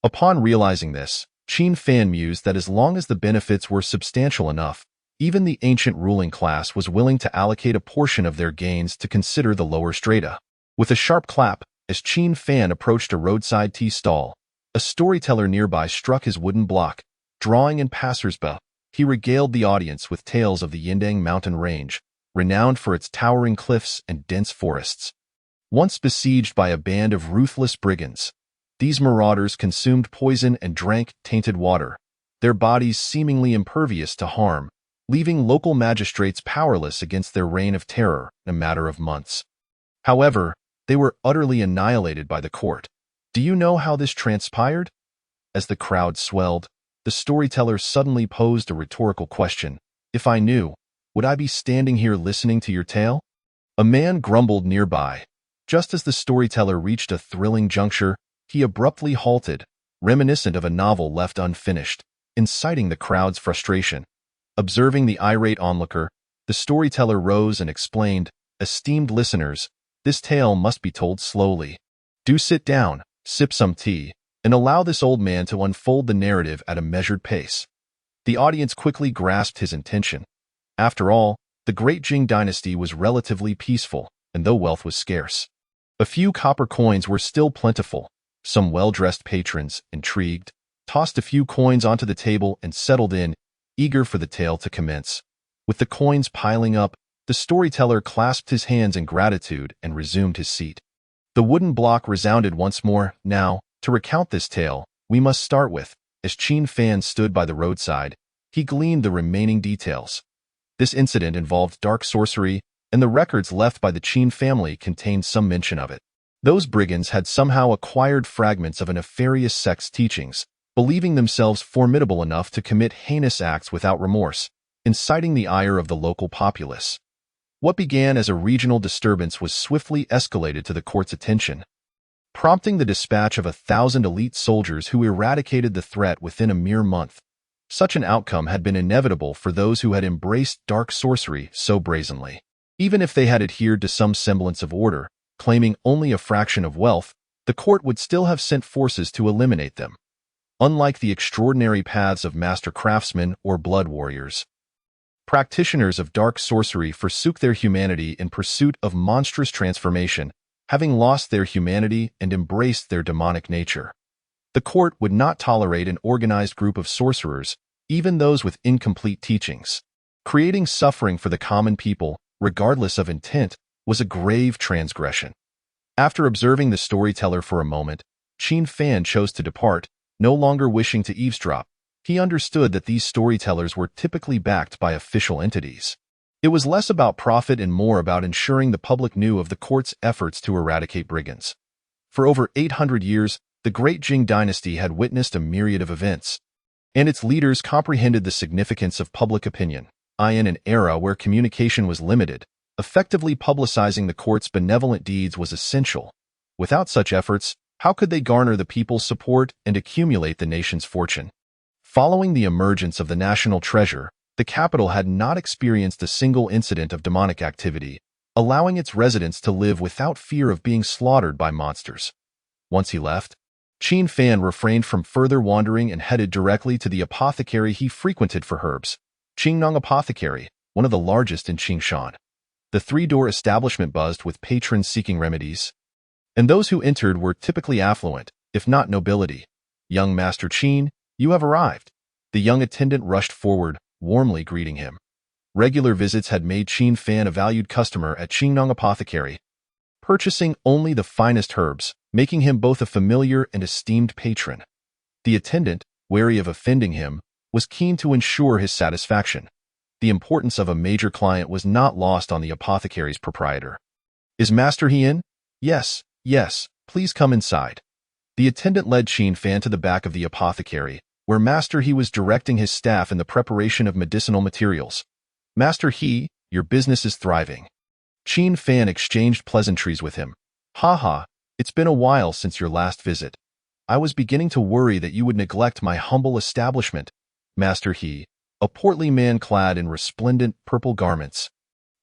[SPEAKER 1] Upon realizing this, Qin Fan mused that as long as the benefits were substantial enough, even the ancient ruling class was willing to allocate a portion of their gains to consider the lower strata. With a sharp clap, as Qin Fan approached a roadside tea stall, a storyteller nearby struck his wooden block, drawing in passers-by. He regaled the audience with tales of the Yindang mountain range, renowned for its towering cliffs and dense forests. Once besieged by a band of ruthless brigands, these marauders consumed poison and drank tainted water, their bodies seemingly impervious to harm, leaving local magistrates powerless against their reign of terror in a matter of months. However, they were utterly annihilated by the court. Do you know how this transpired? As the crowd swelled, the storyteller suddenly posed a rhetorical question. If I knew, would I be standing here listening to your tale? A man grumbled nearby. Just as the storyteller reached a thrilling juncture, he abruptly halted, reminiscent of a novel left unfinished, inciting the crowd's frustration. Observing the irate onlooker, the storyteller rose and explained, "Esteemed listeners, this tale must be told slowly. Do sit down, sip some tea, and allow this old man to unfold the narrative at a measured pace." The audience quickly grasped his intention. After all, the Great Jing dynasty was relatively peaceful, and though wealth was scarce, a few copper coins were still plentiful. Some well-dressed patrons, intrigued, tossed a few coins onto the table and settled in, eager for the tale to commence. With the coins piling up, the storyteller clasped his hands in gratitude and resumed his seat. The wooden block resounded once more. Now, to recount this tale, we must start with, as Qin Fan stood by the roadside, he gleaned the remaining details. This incident involved dark sorcery, and the records left by the Qin family contained some mention of it. Those brigands had somehow acquired fragments of a nefarious sect's teachings, believing themselves formidable enough to commit heinous acts without remorse, inciting the ire of the local populace. What began as a regional disturbance was swiftly escalated to the court's attention, prompting the dispatch of 1,000 elite soldiers who eradicated the threat within a mere month. Such an outcome had been inevitable for those who had embraced dark sorcery so brazenly. Even if they had adhered to some semblance of order, claiming only a fraction of wealth, the court would still have sent forces to eliminate them. Unlike the extraordinary paths of master craftsmen or blood warriors, practitioners of dark sorcery forsook their humanity in pursuit of monstrous transformation, having lost their humanity and embraced their demonic nature. The court would not tolerate an organized group of sorcerers, even those with incomplete teachings. Creating suffering for the common people, regardless of intent, was a grave transgression. After observing the storyteller for a moment, Qin Fan chose to depart, no longer wishing to eavesdrop. He understood that these storytellers were typically backed by official entities. It was less about profit and more about ensuring the public knew of the court's efforts to eradicate brigands. For over 800 years, the Great Jing Dynasty had witnessed a myriad of events, and its leaders comprehended the significance of public opinion. In an era where communication was limited, effectively publicizing the court's benevolent deeds was essential. Without such efforts, how could they garner the people's support and accumulate the nation's fortune? Following the emergence of the national treasure, the capital had not experienced a single incident of demonic activity, allowing its residents to live without fear of being slaughtered by monsters. Once he left, Qin Fan refrained from further wandering and headed directly to the apothecary he frequented for herbs, Qingnong Apothecary, one of the largest in Qingshan. The three-door establishment buzzed with patrons seeking remedies, and those who entered were typically affluent, if not nobility. "Young Master Qin, you have arrived." The young attendant rushed forward, warmly greeting him. Regular visits had made Qin Fan a valued customer at Qingnong Apothecary, purchasing only the finest herbs, making him both a familiar and esteemed patron. The attendant, wary of offending him, was keen to ensure his satisfaction. The importance of a major client was not lost on the apothecary's proprietor. "Is Master He in?" Yes, please come inside." The attendant led Qin Fan to the back of the apothecary, where Master He was directing his staff in the preparation of medicinal materials. "Master He, your business is thriving." Qin Fan exchanged pleasantries with him. "Ha, it's been a while since your last visit. I was beginning to worry that you would neglect my humble establishment." Master He, a portly man clad in resplendent purple garments,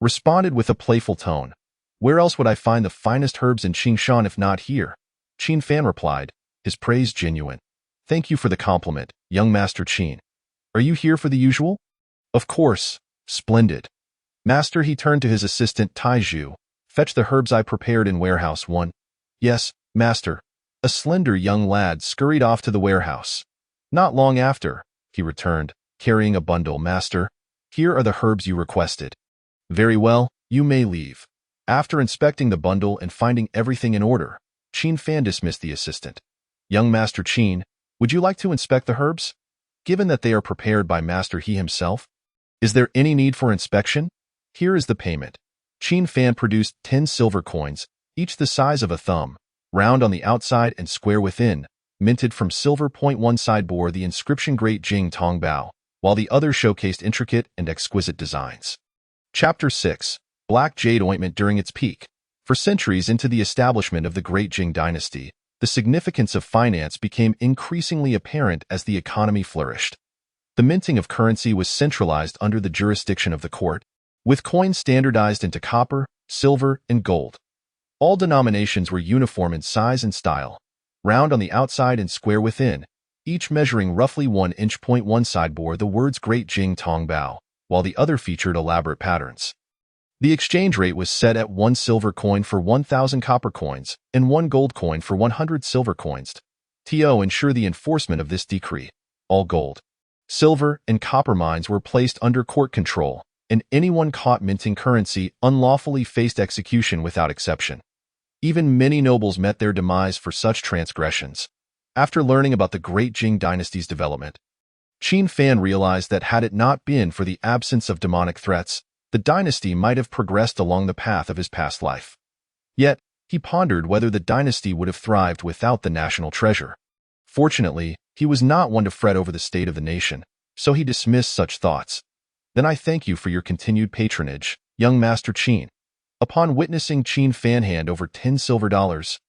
[SPEAKER 1] responded with a playful tone. "Where else would I find the finest herbs in Qingshan if not here?" Qin Fan replied, his praise genuine. "Thank you for the compliment, young Master Qin. Are you here for the usual?" "Of course. Splendid." Master He turned to his assistant Taizhu. "Fetch the herbs I prepared in warehouse 1. "Yes, Master." A slender young lad scurried off to the warehouse. Not long after, he returned, carrying a bundle. "Master, here are the herbs you requested." "Very well, you may leave." After inspecting the bundle and finding everything in order, Qin Fan dismissed the assistant. "Young Master Qin, would you like to inspect the herbs? Given that they are prepared by Master He himself, is there any need for inspection? Here is the payment." Qin Fan produced 10 silver coins, each the size of a thumb, round on the outside and square within, minted from silver. One side bore the inscription Great Jing Tong Bao, while the other showcased intricate and exquisite designs. Chapter 6. Black Jade Ointment. During its peak, for centuries into the establishment of the Great Jing Dynasty, the significance of finance became increasingly apparent as the economy flourished. The minting of currency was centralized under the jurisdiction of the court, with coins standardized into copper, silver, and gold. All denominations were uniform in size and style, round on the outside and square within, each measuring roughly 1 inch. One side bore the words Great Jing Tong Bao, while the other featured elaborate patterns. The exchange rate was set at 1 silver coin for 1,000 copper coins and 1 gold coin for 100 silver coins. To ensure the enforcement of this decree, all gold, silver, and copper mines were placed under court control, and anyone caught minting currency unlawfully faced execution without exception. Even many nobles met their demise for such transgressions. After learning about the Great Jing Dynasty's development, Qin Fan realized that had it not been for the absence of demonic threats, the dynasty might have progressed along the path of his past life. Yet, he pondered whether the dynasty would have thrived without the national treasure. Fortunately, he was not one to fret over the state of the nation, so he dismissed such thoughts. "Then I thank you for your continued patronage, young Master Qin." Upon witnessing Qin Fan hand over 10 silver dollars,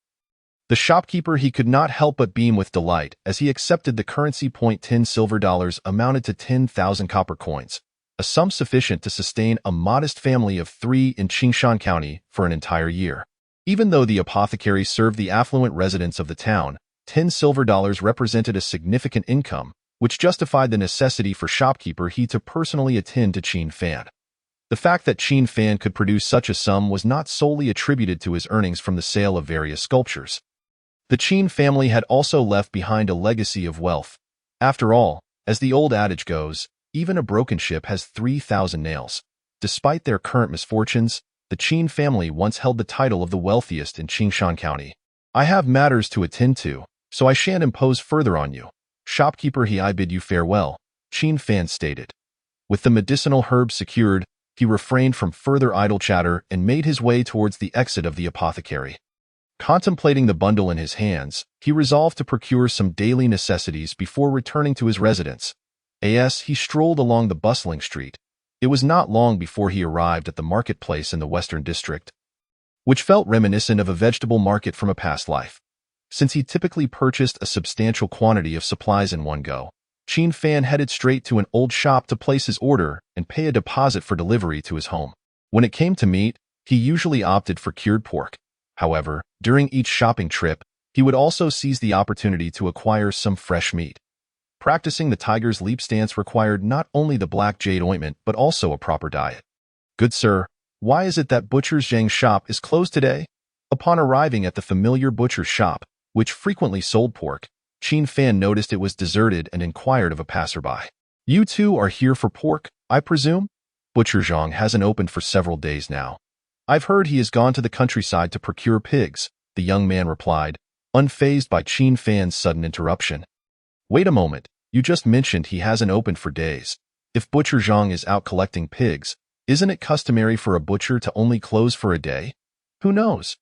[SPEAKER 1] The shopkeeper he could not help but beam with delight as he accepted the currency. 10 silver dollars amounted to 10,000 copper coins, a sum sufficient to sustain a modest family of 3 in Qingshan County for an entire year. Even though the apothecary served the affluent residents of the town, 10 silver dollars represented a significant income, which justified the necessity for shopkeeper he to personally attend to Qin Fan. The fact that Qin Fan could produce such a sum was not solely attributed to his earnings from the sale of various sculptures. The Qin family had also left behind a legacy of wealth. After all, as the old adage goes, even a broken ship has 3,000 nails. Despite their current misfortunes, the Qin family once held the title of the wealthiest in Qingshan County. I have matters to attend to, so I shan't impose further on you. Shopkeeper he, I bid you farewell, Qin Fan stated. With the medicinal herbs secured, he refrained from further idle chatter and made his way towards the exit of the apothecary. Contemplating the bundle in his hands, he resolved to procure some daily necessities before returning to his residence. As he strolled along the bustling street, it was not long before he arrived at the marketplace in the Western District, which felt reminiscent of a vegetable market from a past life. Since he typically purchased a substantial quantity of supplies in one go, Qin Fan headed straight to an old shop to place his order and pay a deposit for delivery to his home. When it came to meat, he usually opted for cured pork. However, during each shopping trip, he would also seize the opportunity to acquire some fresh meat. Practicing the tiger's leap stance required not only the black jade ointment but also a proper diet. Good sir, why is it that Butcher's Zhang shop is closed today? Upon arriving at the familiar butcher's shop, which frequently sold pork, Qin Fan noticed it was deserted and inquired of a passerby. You two are here for pork, I presume? Butcher Zhang hasn't opened for several days now. I've heard he has gone to the countryside to procure pigs, the young man replied, unfazed by Qin Fan's sudden interruption. Wait a moment, you just mentioned he hasn't opened for days. If Butcher Zhang is out collecting pigs, isn't it customary for a butcher to only close for a day? Who knows?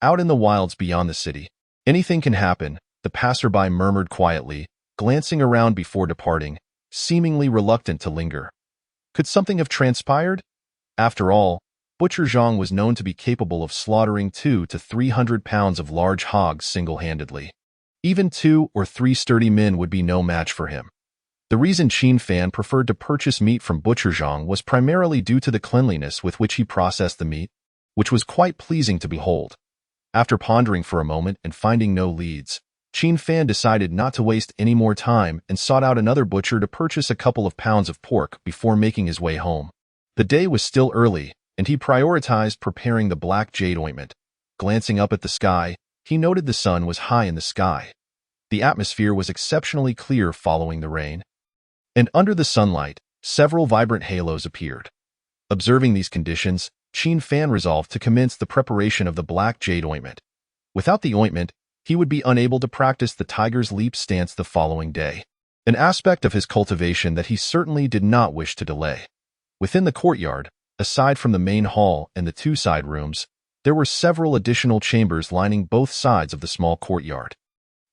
[SPEAKER 1] Out in the wilds beyond the city, anything can happen, the passerby murmured quietly, glancing around before departing, seemingly reluctant to linger. Could something have transpired? After all, Butcher Zhang was known to be capable of slaughtering 200 to 300 pounds of large hogs single-handedly. Even 2 or 3 sturdy men would be no match for him. The reason Qin Fan preferred to purchase meat from Butcher Zhang was primarily due to the cleanliness with which he processed the meat, which was quite pleasing to behold. After pondering for a moment and finding no leads, Qin Fan decided not to waste any more time and sought out another butcher to purchase a couple of pounds of pork before making his way home. The day was still early, and he prioritized preparing the black jade ointment. Glancing up at the sky, he noted the sun was high in the sky. The atmosphere was exceptionally clear following the rain, and under the sunlight, several vibrant halos appeared. Observing these conditions, Qin Fan resolved to commence the preparation of the black jade ointment. Without the ointment, he would be unable to practice the tiger's leap stance the following day, an aspect of his cultivation that he certainly did not wish to delay. Within the courtyard, aside from the main hall and the 2 side rooms, there were several additional chambers lining both sides of the small courtyard.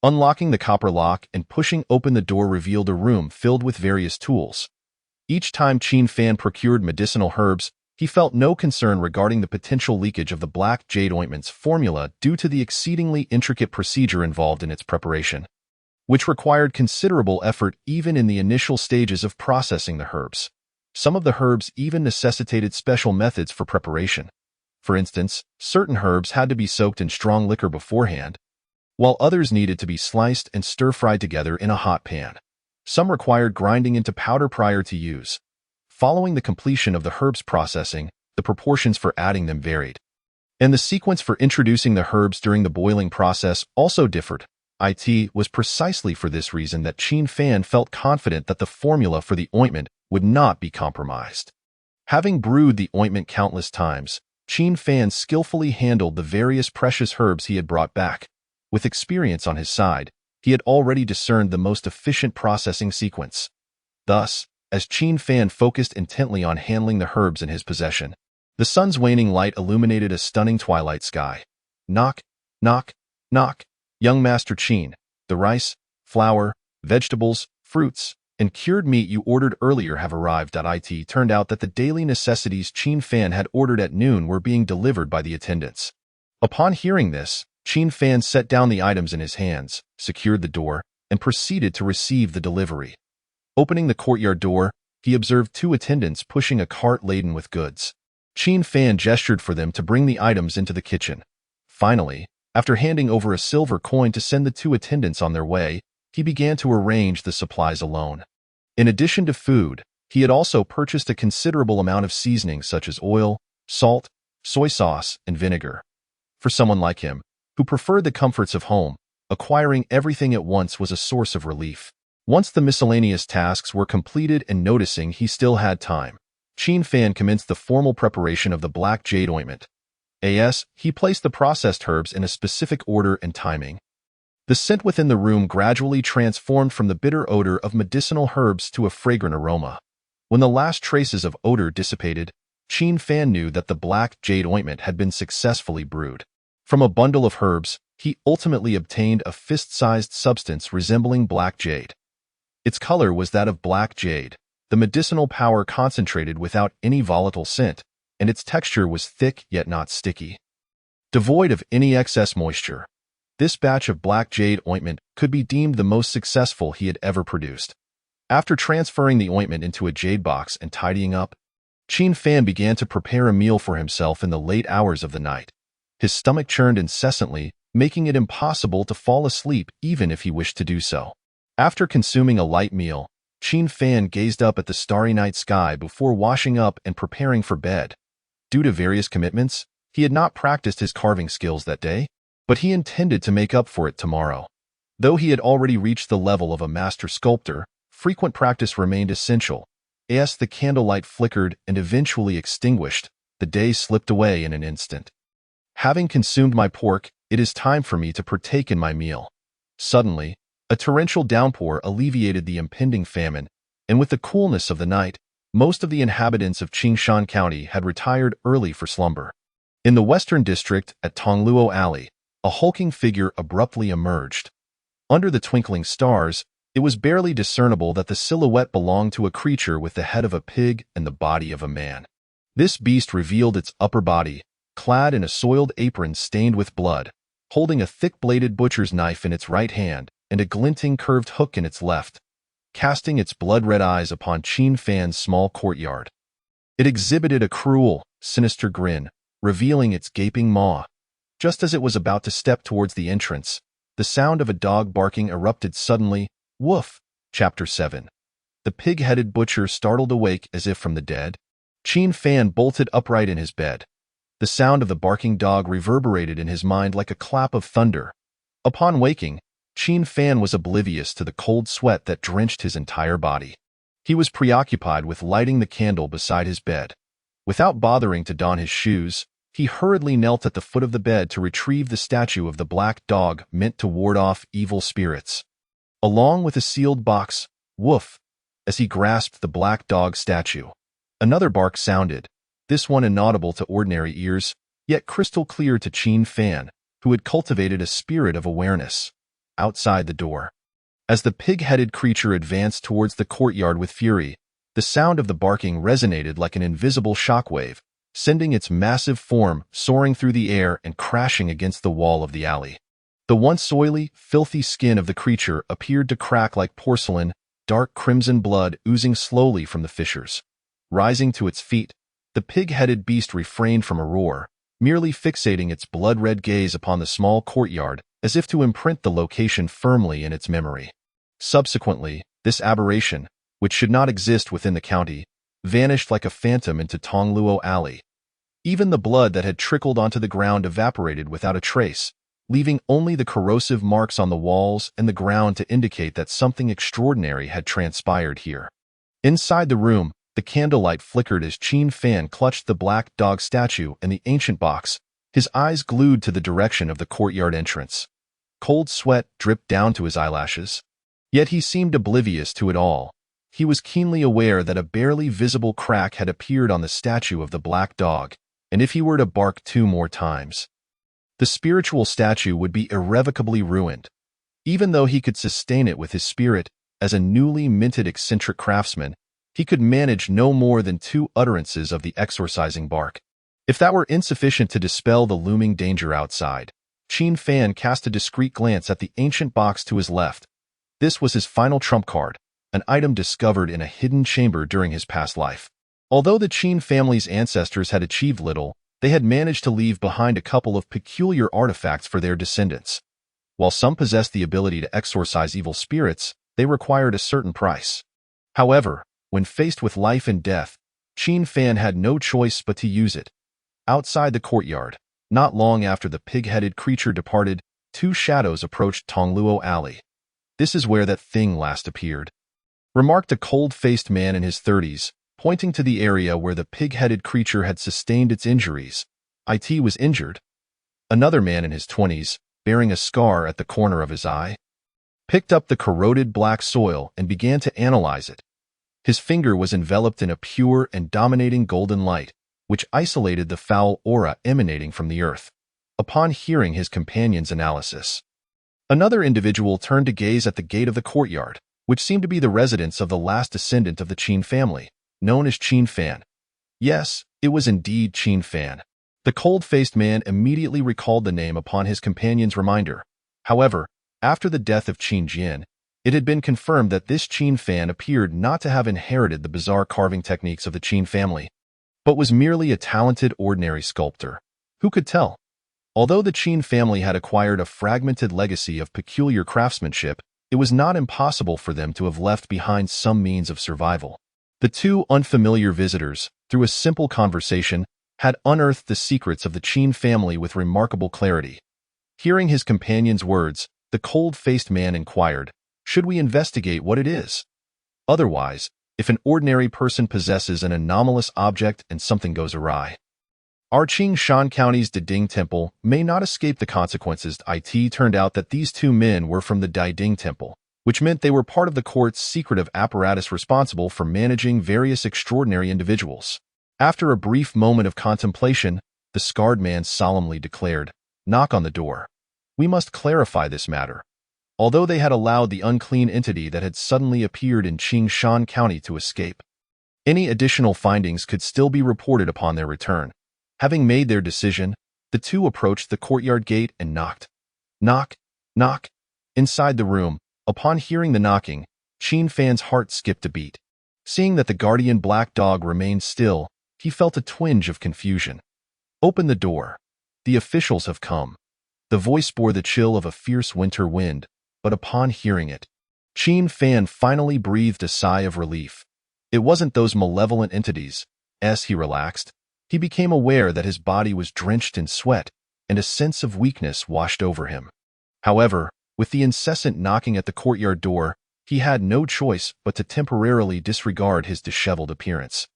[SPEAKER 1] Unlocking the copper lock and pushing open the door revealed a room filled with various tools. Each time Qin Fan procured medicinal herbs, he felt no concern regarding the potential leakage of the black jade ointment's formula due to the exceedingly intricate procedure involved in its preparation, which required considerable effort even in the initial stages of processing the herbs. Some of the herbs even necessitated special methods for preparation. For instance, certain herbs had to be soaked in strong liquor beforehand, while others needed to be sliced and stir-fried together in a hot pan. Some required grinding into powder prior to use. Following the completion of the herbs processing, the proportions for adding them varied, and the sequence for introducing the herbs during the boiling process also differed. It was precisely for this reason that Qin Fan felt confident that the formula for the ointment would not be compromised. Having brewed the ointment countless times, Qin Fan skillfully handled the various precious herbs he had brought back. With experience on his side, he had already discerned the most efficient processing sequence. Thus, as Qin Fan focused intently on handling the herbs in his possession, the sun's waning light illuminated a stunning twilight sky. Knock, knock, knock. Young Master Qin, the rice, flour, vegetables, fruits, and cured meat you ordered earlier have arrived. It turned out that the daily necessities Qin Fan had ordered at noon were being delivered by the attendants. Upon hearing this, Qin Fan set down the items in his hands, secured the door, and proceeded to receive the delivery. Opening the courtyard door, he observed 2 attendants pushing a cart laden with goods. Qin Fan gestured for them to bring the items into the kitchen. Finally, after handing over a silver coin to send the 2 attendants on their way, he began to arrange the supplies alone. In addition to food, he had also purchased a considerable amount of seasonings such as oil, salt, soy sauce, and vinegar. For someone like him, who preferred the comforts of home, acquiring everything at once was a source of relief. Once the miscellaneous tasks were completed and noticing he still had time, Qin Fan commenced the formal preparation of the black jade ointment. He placed the processed herbs in a specific order and timing. The scent within the room gradually transformed from the bitter odor of medicinal herbs to a fragrant aroma. When the last traces of odor dissipated, Qin Fan knew that the black jade ointment had been successfully brewed. From a bundle of herbs, he ultimately obtained a fist-sized substance resembling black jade. Its color was that of black jade, the medicinal power concentrated without any volatile scent, and its texture was thick yet not sticky. Devoid of any excess moisture, this batch of black jade ointment could be deemed the most successful he had ever produced. After transferring the ointment into a jade box and tidying up, Qin Fan began to prepare a meal for himself in the late hours of the night. His stomach churned incessantly, making it impossible to fall asleep even if he wished to do so. After consuming a light meal, Qin Fan gazed up at the starry night sky before washing up and preparing for bed. Due to various commitments, he had not practiced his carving skills that day, but he intended to make up for it tomorrow. Though he had already reached the level of a master sculptor, frequent practice remained essential. As the candlelight flickered and eventually extinguished, the day slipped away in an instant. Having consumed my pork, it is time for me to partake in my meal. Suddenly, a torrential downpour alleviated the impending famine, and with the coolness of the night, most of the inhabitants of Qingshan County had retired early for slumber. In the western district at Tongluo Alley, a hulking figure abruptly emerged. Under the twinkling stars, it was barely discernible that the silhouette belonged to a creature with the head of a pig and the body of a man. This beast revealed its upper body, clad in a soiled apron stained with blood, holding a thick-bladed butcher's knife in its right hand and a glinting curved hook in its left, casting its blood-red eyes upon Qin Fan's small courtyard. It exhibited a cruel, sinister grin, revealing its gaping maw. Just as it was about to step towards the entrance, the sound of a dog barking erupted suddenly. Woof! Chapter 7. The pig-headed butcher startled awake as if from the dead. Qin Fan bolted upright in his bed. The sound of the barking dog reverberated in his mind like a clap of thunder. Upon waking, Qin Fan was oblivious to the cold sweat that drenched his entire body. He was preoccupied with lighting the candle beside his bed. Without bothering to don his shoes, he hurriedly knelt at the foot of the bed to retrieve the statue of the black dog meant to ward off evil spirits. Along with a sealed box, woof, as he grasped the black dog statue. Another bark sounded, this one inaudible to ordinary ears, yet crystal clear to Qin Fan, who had cultivated a spirit of awareness. Outside the door, as the pig-headed creature advanced towards the courtyard with fury, the sound of the barking resonated like an invisible shockwave, sending its massive form soaring through the air and crashing against the wall of the alley. The once oily, filthy skin of the creature appeared to crack like porcelain, dark crimson blood oozing slowly from the fissures. Rising to its feet, the pig-headed beast refrained from a roar, merely fixating its blood-red gaze upon the small courtyard as if to imprint the location firmly in its memory. Subsequently, this aberration, which should not exist within the county, vanished like a phantom into Tongluo Alley. Even the blood that had trickled onto the ground evaporated without a trace, leaving only the corrosive marks on the walls and the ground to indicate that something extraordinary had transpired here. Inside the room, the candlelight flickered as Qin Fan clutched the black dog statue and the ancient box, his eyes glued to the direction of the courtyard entrance. Cold sweat dripped down to his eyelashes. Yet he seemed oblivious to it all. He was keenly aware that a barely visible crack had appeared on the statue of the black dog, and if he were to bark 2 more times, the spiritual statue would be irrevocably ruined. Even though he could sustain it with his spirit, as a newly minted eccentric craftsman, he could manage no more than 2 utterances of the exorcising bark. If that were insufficient to dispel the looming danger outside, Qin Fan cast a discreet glance at the ancient box to his left. This was his final trump card, an item discovered in a hidden chamber during his past life. Although the Qin family's ancestors had achieved little, they had managed to leave behind a couple of peculiar artifacts for their descendants. While some possessed the ability to exorcise evil spirits, they required a certain price. However, when faced with life and death, Qin Fan had no choice but to use it. Outside the courtyard, not long after the pig-headed creature departed, two shadows approached Tongluo Alley. "This is where that thing last appeared," remarked a cold-faced man in his 30s, pointing to the area where the pig-headed creature had sustained its injuries. "It was injured." Another man in his 20s, bearing a scar at the corner of his eye, picked up the corroded black soil and began to analyze it. His finger was enveloped in a pure and dominating golden light, which isolated the foul aura emanating from the earth. Upon hearing his companion's analysis, another individual turned to gaze at the gate of the courtyard, which seemed to be the residence of the last descendant of the Qin family, known as Qin Fan. Yes, it was indeed Qin Fan. The cold-faced man immediately recalled the name upon his companion's reminder. However, after the death of Qin Jian, it had been confirmed that this Qin Fan appeared not to have inherited the bizarre carving techniques of the Qin family, but was merely a talented ordinary sculptor. Who could tell? Although the Qin family had acquired a fragmented legacy of peculiar craftsmanship, it was not impossible for them to have left behind some means of survival. The two unfamiliar visitors, through a simple conversation, had unearthed the secrets of the Qin family with remarkable clarity. Hearing his companion's words, the cold-faced man inquired, "Should we investigate what it is? Otherwise, if an ordinary person possesses an anomalous object and something goes awry, our Qingshan County's Diding Temple may not escape the consequences." It turned out that these two men were from the Diding Temple, which meant they were part of the court's secretive apparatus responsible for managing various extraordinary individuals. After a brief moment of contemplation, the scarred man solemnly declared, "Knock on the door. We must clarify this matter." Although they had allowed the unclean entity that had suddenly appeared in Qingshan County to escape, any additional findings could still be reported upon their return. Having made their decision, the two approached the courtyard gate and knocked. Knock, knock. Inside the room, upon hearing the knocking, Qin Fan's heart skipped a beat. Seeing that the guardian black dog remained still, he felt a twinge of confusion. "Open the door. The officials have come." The voice bore the chill of a fierce winter wind, but upon hearing it, Qin Fan finally breathed a sigh of relief. It wasn't those malevolent entities. As he relaxed, he became aware that his body was drenched in sweat, and a sense of weakness washed over him. However, with the incessant knocking at the courtyard door, he had no choice but to temporarily disregard his disheveled appearance.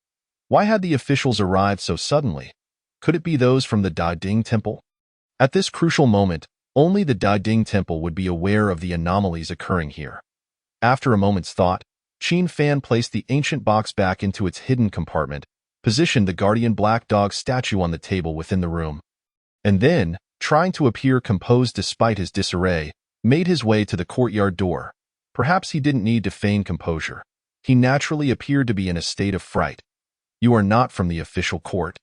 [SPEAKER 1] Why had the officials arrived so suddenly? Could it be those from the Diding Temple? At this crucial moment, only the Diding Temple would be aware of the anomalies occurring here. After a moment's thought, Qin Fan placed the ancient box back into its hidden compartment, positioned the guardian black dog statue on the table within the room, and then, trying to appear composed despite his disarray, made his way to the courtyard door. Perhaps he didn't need to feign composure. He naturally appeared to be in a state of fright. "You are not from the official court."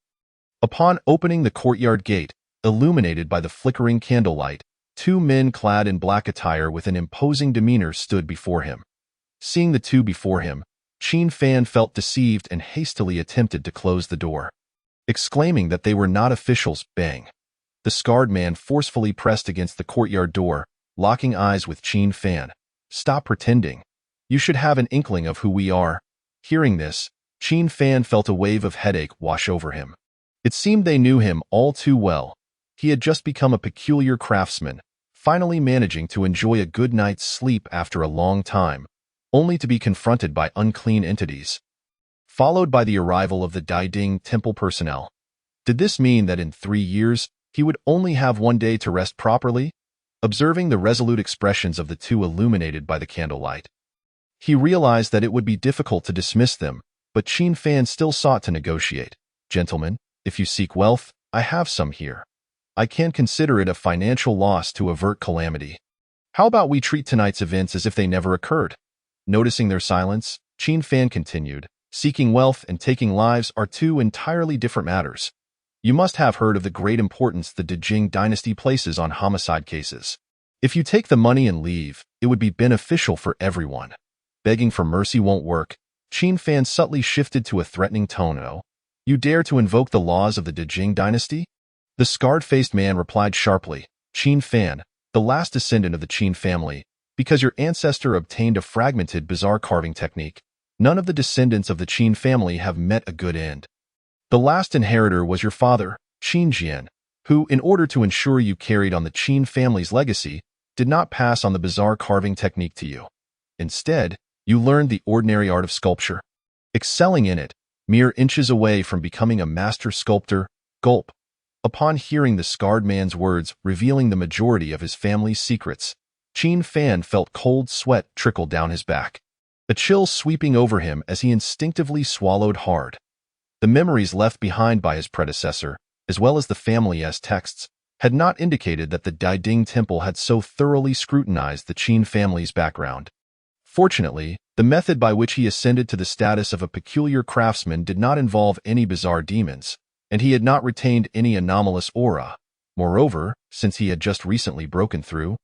[SPEAKER 1] Upon opening the courtyard gate, illuminated by the flickering candlelight, two men clad in black attire with an imposing demeanor stood before him. Seeing the two before him, Qin Fan felt deceived and hastily attempted to close the door. Exclaiming that they were not officials, bang! The scarred man forcefully pressed against the courtyard door, locking eyes with Qin Fan. "Stop pretending. You should have an inkling of who we are." Hearing this, Qin Fan felt a wave of headache wash over him. It seemed they knew him all too well. He had just become a peculiar craftsman, finally managing to enjoy a good night's sleep after a long time, only to be confronted by unclean entities, followed by the arrival of the Diding Temple personnel. Did this mean that in 3 years, he would only have one day to rest properly? Observing the resolute expressions of the two illuminated by the candlelight, he realized that it would be difficult to dismiss them, but Qin Fan still sought to negotiate. "Gentlemen, if you seek wealth, I have some here. I can consider it a financial loss to avert calamity. How about we treat tonight's events as if they never occurred?" Noticing their silence, Qin Fan continued, "Seeking wealth and taking lives are two entirely different matters. You must have heard of the great importance the Dejing dynasty places on homicide cases. If you take the money and leave, it would be beneficial for everyone. Begging for mercy won't work. Qin Fan subtly shifted to a threatening tone. Oh, you dare to invoke the laws of the Dejing dynasty? The scarred-faced man replied sharply, Qin Fan, the last descendant of the Qin family, because your ancestor obtained a fragmented bizarre carving technique, none of the descendants of the Qin family have met a good end. The last inheritor was your father, Qin Jian, who, in order to ensure you carried on the Qin family's legacy, did not pass on the bizarre carving technique to you. Instead, you learned the ordinary art of sculpture, excelling in it, mere inches away from becoming a master sculptor. Gulp. Upon hearing the scarred man's words revealing the majority of his family's secrets, Qin Fan felt cold sweat trickle down his back, a chill sweeping over him as he instinctively swallowed hard. The memories left behind by his predecessor, as well as the family's texts, had not indicated that the Daiding Temple had so thoroughly scrutinized the Qin family's background. Fortunately, the method by which he ascended to the status of a peculiar craftsman did not involve any bizarre demons, and he had not retained any anomalous aura. Moreover, since he had just recently broken through,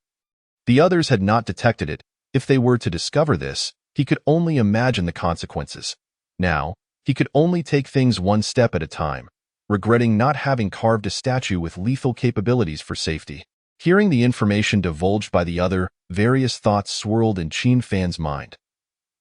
[SPEAKER 1] the others had not detected it. If they were to discover this, he could only imagine the consequences. Now, he could only take things one step at a time, regretting not having carved a statue with lethal capabilities for safety. Hearing the information divulged by the other, various thoughts swirled in Qin Fan's mind.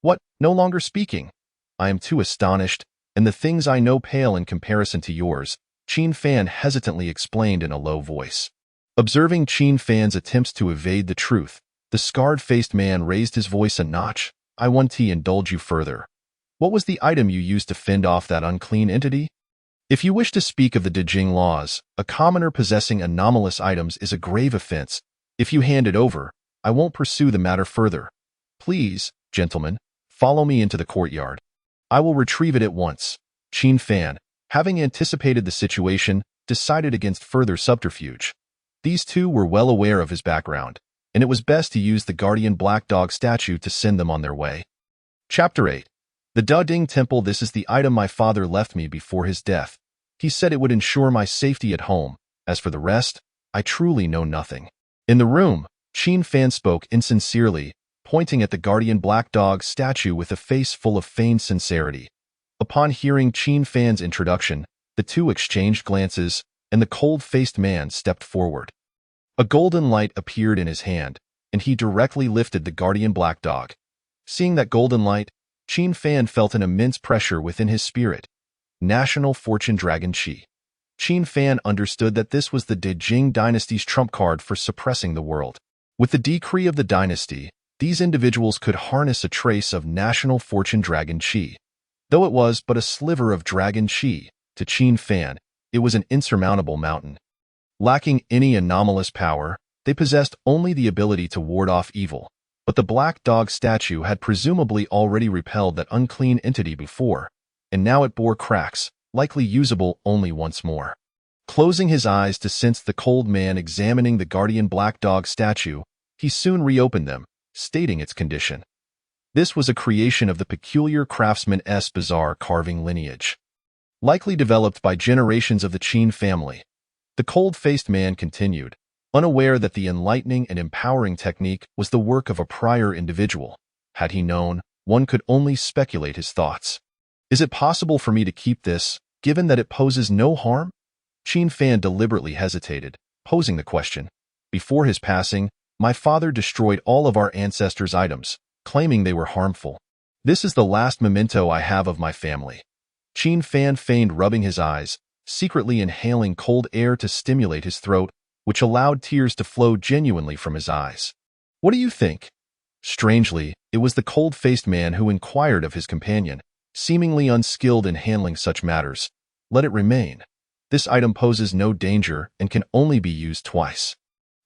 [SPEAKER 1] What? No longer speaking? I am too astonished, and the things I know pale in comparison to yours, Qin Fan hesitantly explained in a low voice. Observing Qin Fan's attempts to evade the truth, the scarred-faced man raised his voice a notch. I want to indulge you further. What was the item you used to fend off that unclean entity? If you wish to speak of the Dejing laws, a commoner possessing anomalous items is a grave offense. If you hand it over, I won't pursue the matter further. Please, gentlemen, follow me into the courtyard. I will retrieve it at once. Qin Fan, having anticipated the situation, decided against further subterfuge. These two were well aware of his background, and it was best to use the guardian black dog statue to send them on their way. Chapter 8. The Daiding Temple. This is the item my father left me before his death. He said it would ensure my safety at home. As for the rest, I truly know nothing. In the room, Qin Fan spoke insincerely, pointing at the guardian black dog statue with a face full of feigned sincerity. Upon hearing Qin Fan's introduction, the two exchanged glances, and the cold-faced man stepped forward. A golden light appeared in his hand, and he directly lifted the guardian black dog. Seeing that golden light, Qin Fan felt an immense pressure within his spirit. National Fortune Dragon Qi. Qin Fan understood that this was the Dejing dynasty's trump card for suppressing the world. With the decree of the dynasty, these individuals could harness a trace of National Fortune Dragon Qi. Though it was but a sliver of Dragon Qi, to Qin Fan, it was an insurmountable mountain. Lacking any anomalous power, they possessed only the ability to ward off evil. But the black dog statue had presumably already repelled that unclean entity before, and now it bore cracks, likely usable only once more. Closing his eyes to sense the cold man examining the guardian black dog statue, he soon reopened them, stating its condition. This was a creation of the peculiar craftsman's bizarre carving lineage, likely developed by generations of the Qin family. The cold-faced man continued, unaware that the enlightening and empowering technique was the work of a prior individual. Had he known, one could only speculate his thoughts. Is it possible for me to keep this, given that it poses no harm? Qin Fan deliberately hesitated, posing the question. Before his passing, my father destroyed all of our ancestors' items, claiming they were harmful. This is the last memento I have of my family. Qin Fan feigned rubbing his eyes, secretly inhaling cold air to stimulate his throat, which allowed tears to flow genuinely from his eyes. What do you think? Strangely, it was the cold-faced man who inquired of his companion, seemingly unskilled in handling such matters. Let it remain. This item poses no danger and can only be used twice.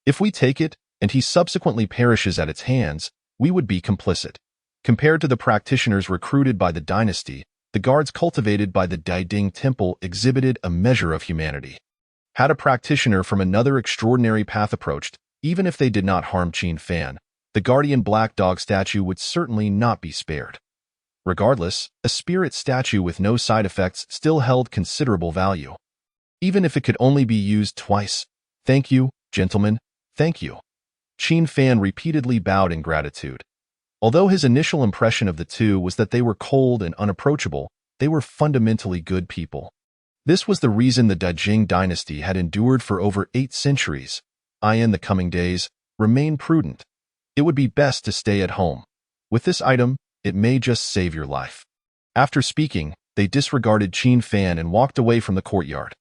[SPEAKER 1] If we take it, and he subsequently perishes at its hands, we would be complicit. Compared to the practitioners recruited by the dynasty, the guards cultivated by the Daiding Temple exhibited a measure of humanity. Had a practitioner from another extraordinary path approached, even if they did not harm Qin Fan, the guardian black dog statue would certainly not be spared. Regardless, a spirit statue with no side effects still held considerable value. even if it could only be used twice. Thank you, gentlemen, thank you. Qin Fan repeatedly bowed in gratitude. Although his initial impression of the two was that they were cold and unapproachable, they were fundamentally good people. This was the reason the Dajing dynasty had endured for over 8 centuries. In the coming days, remain prudent. It would be best to stay at home. With this item, it may just save your life. After speaking, they disregarded Qin Fan and walked away from the courtyard.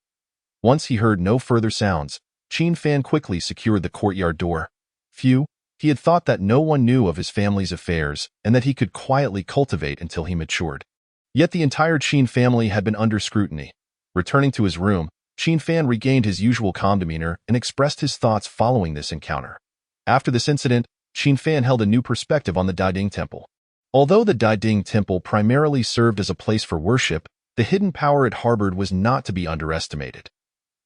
[SPEAKER 1] Once he heard no further sounds, Qin Fan quickly secured the courtyard door. He had thought that no one knew of his family's affairs and that he could quietly cultivate until he matured. Yet the entire Qin family had been under scrutiny. Returning to his room, Qin Fan regained his usual calm demeanor and expressed his thoughts following this encounter. After this incident, Qin Fan held a new perspective on the Daiding Temple. Although the Daiding Temple primarily served as a place for worship, the hidden power it harbored was not to be underestimated.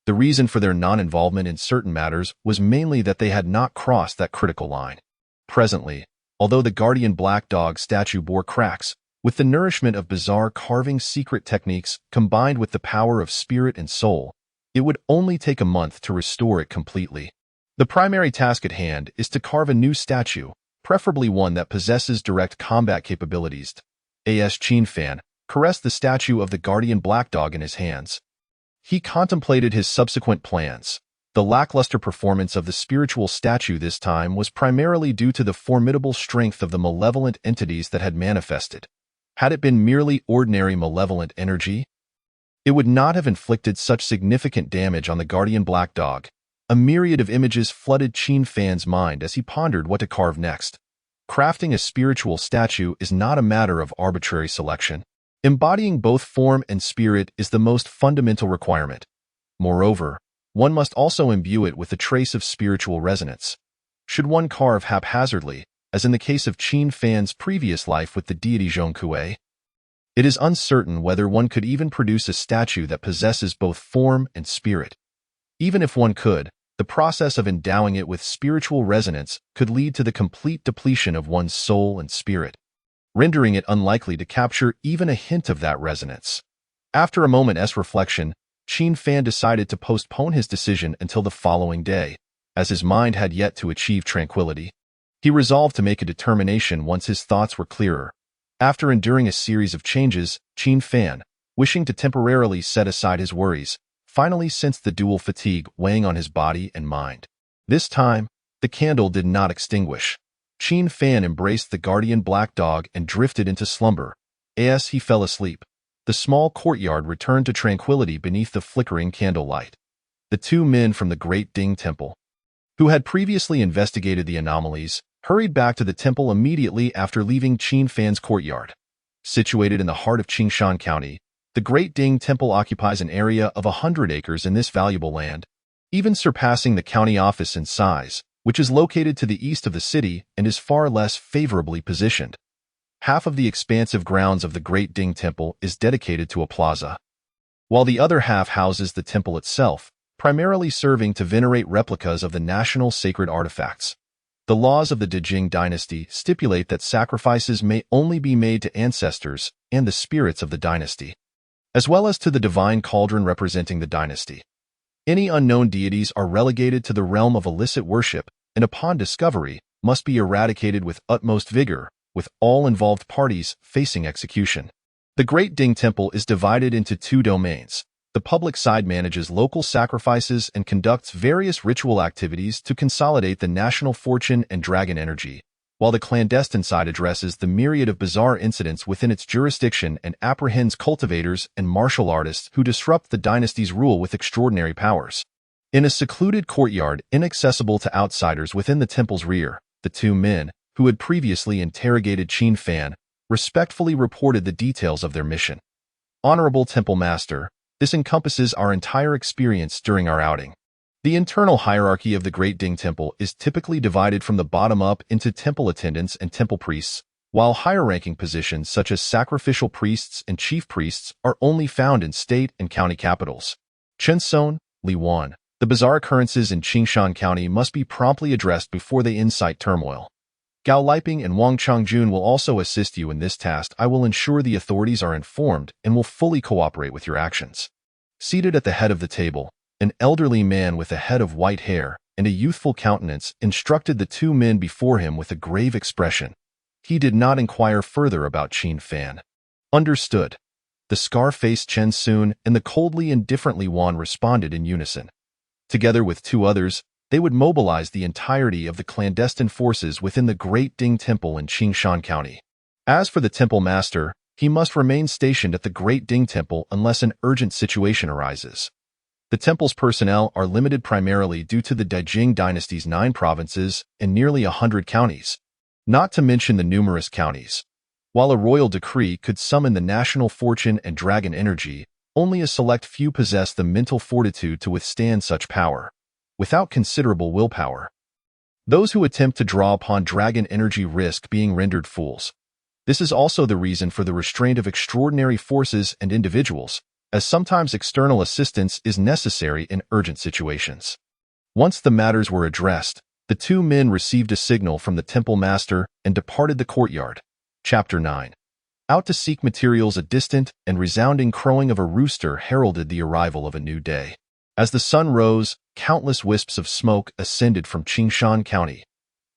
[SPEAKER 1] The reason for their non-involvement in certain matters was mainly that they had not crossed that critical line. Presently, although the Guardian Black Dog statue bore cracks, with the nourishment of bizarre carving secret techniques combined with the power of spirit and soul, it would only take a month to restore it completely. The primary task at hand is to carve a new statue, preferably one that possesses direct combat capabilities. Qin Fan caressed the statue of the Guardian Black Dog in his hands. He contemplated his subsequent plans. The lackluster performance of the spiritual statue this time was primarily due to the formidable strength of the malevolent entities that had manifested. Had it been merely ordinary malevolent energy, it would not have inflicted such significant damage on the Guardian Black Dog. A myriad of images flooded Qin Fan's mind as he pondered what to carve next. Crafting a spiritual statue is not a matter of arbitrary selection. Embodying both form and spirit is the most fundamental requirement. Moreover, one must also imbue it with a trace of spiritual resonance. Should one carve haphazardly, as in the case of Qin Fan's previous life with the deity Zhongkue, it is uncertain whether one could even produce a statue that possesses both form and spirit. Even if one could, the process of endowing it with spiritual resonance could lead to the complete depletion of one's soul and spirit, rendering it unlikely to capture even a hint of that resonance. After a moment's reflection, Qin Fan decided to postpone his decision until the following day, as his mind had yet to achieve tranquility. He resolved to make a determination once his thoughts were clearer. After enduring a series of changes, Qin Fan, wishing to temporarily set aside his worries, finally sensed the dual fatigue weighing on his body and mind. This time, the candle did not extinguish. Qin Fan embraced the Guardian Black Dog and drifted into slumber. As he fell asleep, the small courtyard returned to tranquility beneath the flickering candlelight. The 2 men from the Great Ding Temple, who had previously investigated the anomalies, hurried back to the temple immediately after leaving Qin Fan's courtyard. Situated in the heart of Qingshan County, the Great Ding Temple occupies an area of 100 acres in this valuable land, even surpassing the county office in size, which is located to the east of the city and is far less favorably positioned. Half of the expansive grounds of the Great Ding Temple is dedicated to a plaza, while the other half houses the temple itself, primarily serving to venerate replicas of the national sacred artifacts. The laws of the Dajing dynasty stipulate that sacrifices may only be made to ancestors and the spirits of the dynasty, as well as to the divine cauldron representing the dynasty. Any unknown deities are relegated to the realm of illicit worship and upon discovery must be eradicated with utmost vigor, with all involved parties facing execution. The Great Ding Temple is divided into 2 domains. The public side manages local sacrifices and conducts various ritual activities to consolidate the national fortune and dragon energy, while the clandestine side addresses the myriad of bizarre incidents within its jurisdiction and apprehends cultivators and martial artists who disrupt the dynasty's rule with extraordinary powers. In a secluded courtyard inaccessible to outsiders within the temple's rear, the 2 men, who had previously interrogated Qin Fan, respectfully reported the details of their mission. Honorable Temple Master, this encompasses our entire experience during our outing. The internal hierarchy of the Great Ding Temple is typically divided from the bottom up into temple attendants and temple priests, while higher-ranking positions such as sacrificial priests and chief priests are only found in state and county capitals. Chenson, Liwan. The bizarre occurrences in Qingshan County must be promptly addressed before they incite turmoil. Gao Liping and Wang Changjun will also assist you in this task. I will ensure the authorities are informed and will fully cooperate with your actions. Seated at the head of the table, an elderly man with a head of white hair and a youthful countenance instructed the two men before him with a grave expression. He did not inquire further about Qin Fan. Understood. The scar-faced Chen Sun and the coldly indifferently Wan responded in unison. Together with two others, they would mobilize the entirety of the clandestine forces within the Great Ding Temple in Qingshan County. As for the temple master, he must remain stationed at the Great Ding Temple unless an urgent situation arises. The temple's personnel are limited primarily due to the Daijing dynasty's 9 provinces and nearly 100 counties, not to mention the numerous counties. While a royal decree could summon the national fortune and dragon energy, only a select few possess the mental fortitude to withstand such power, without considerable willpower. Those who attempt to draw upon dragon energy risk being rendered fools. This is also the reason for the restraint of extraordinary forces and individuals, as sometimes external assistance is necessary in urgent situations. Once the matters were addressed, the two men received a signal from the temple master and departed the courtyard. Chapter 9. Out to seek materials. A distant and resounding crowing of a rooster heralded the arrival of a new day. As the sun rose, countless wisps of smoke ascended from Qingshan County.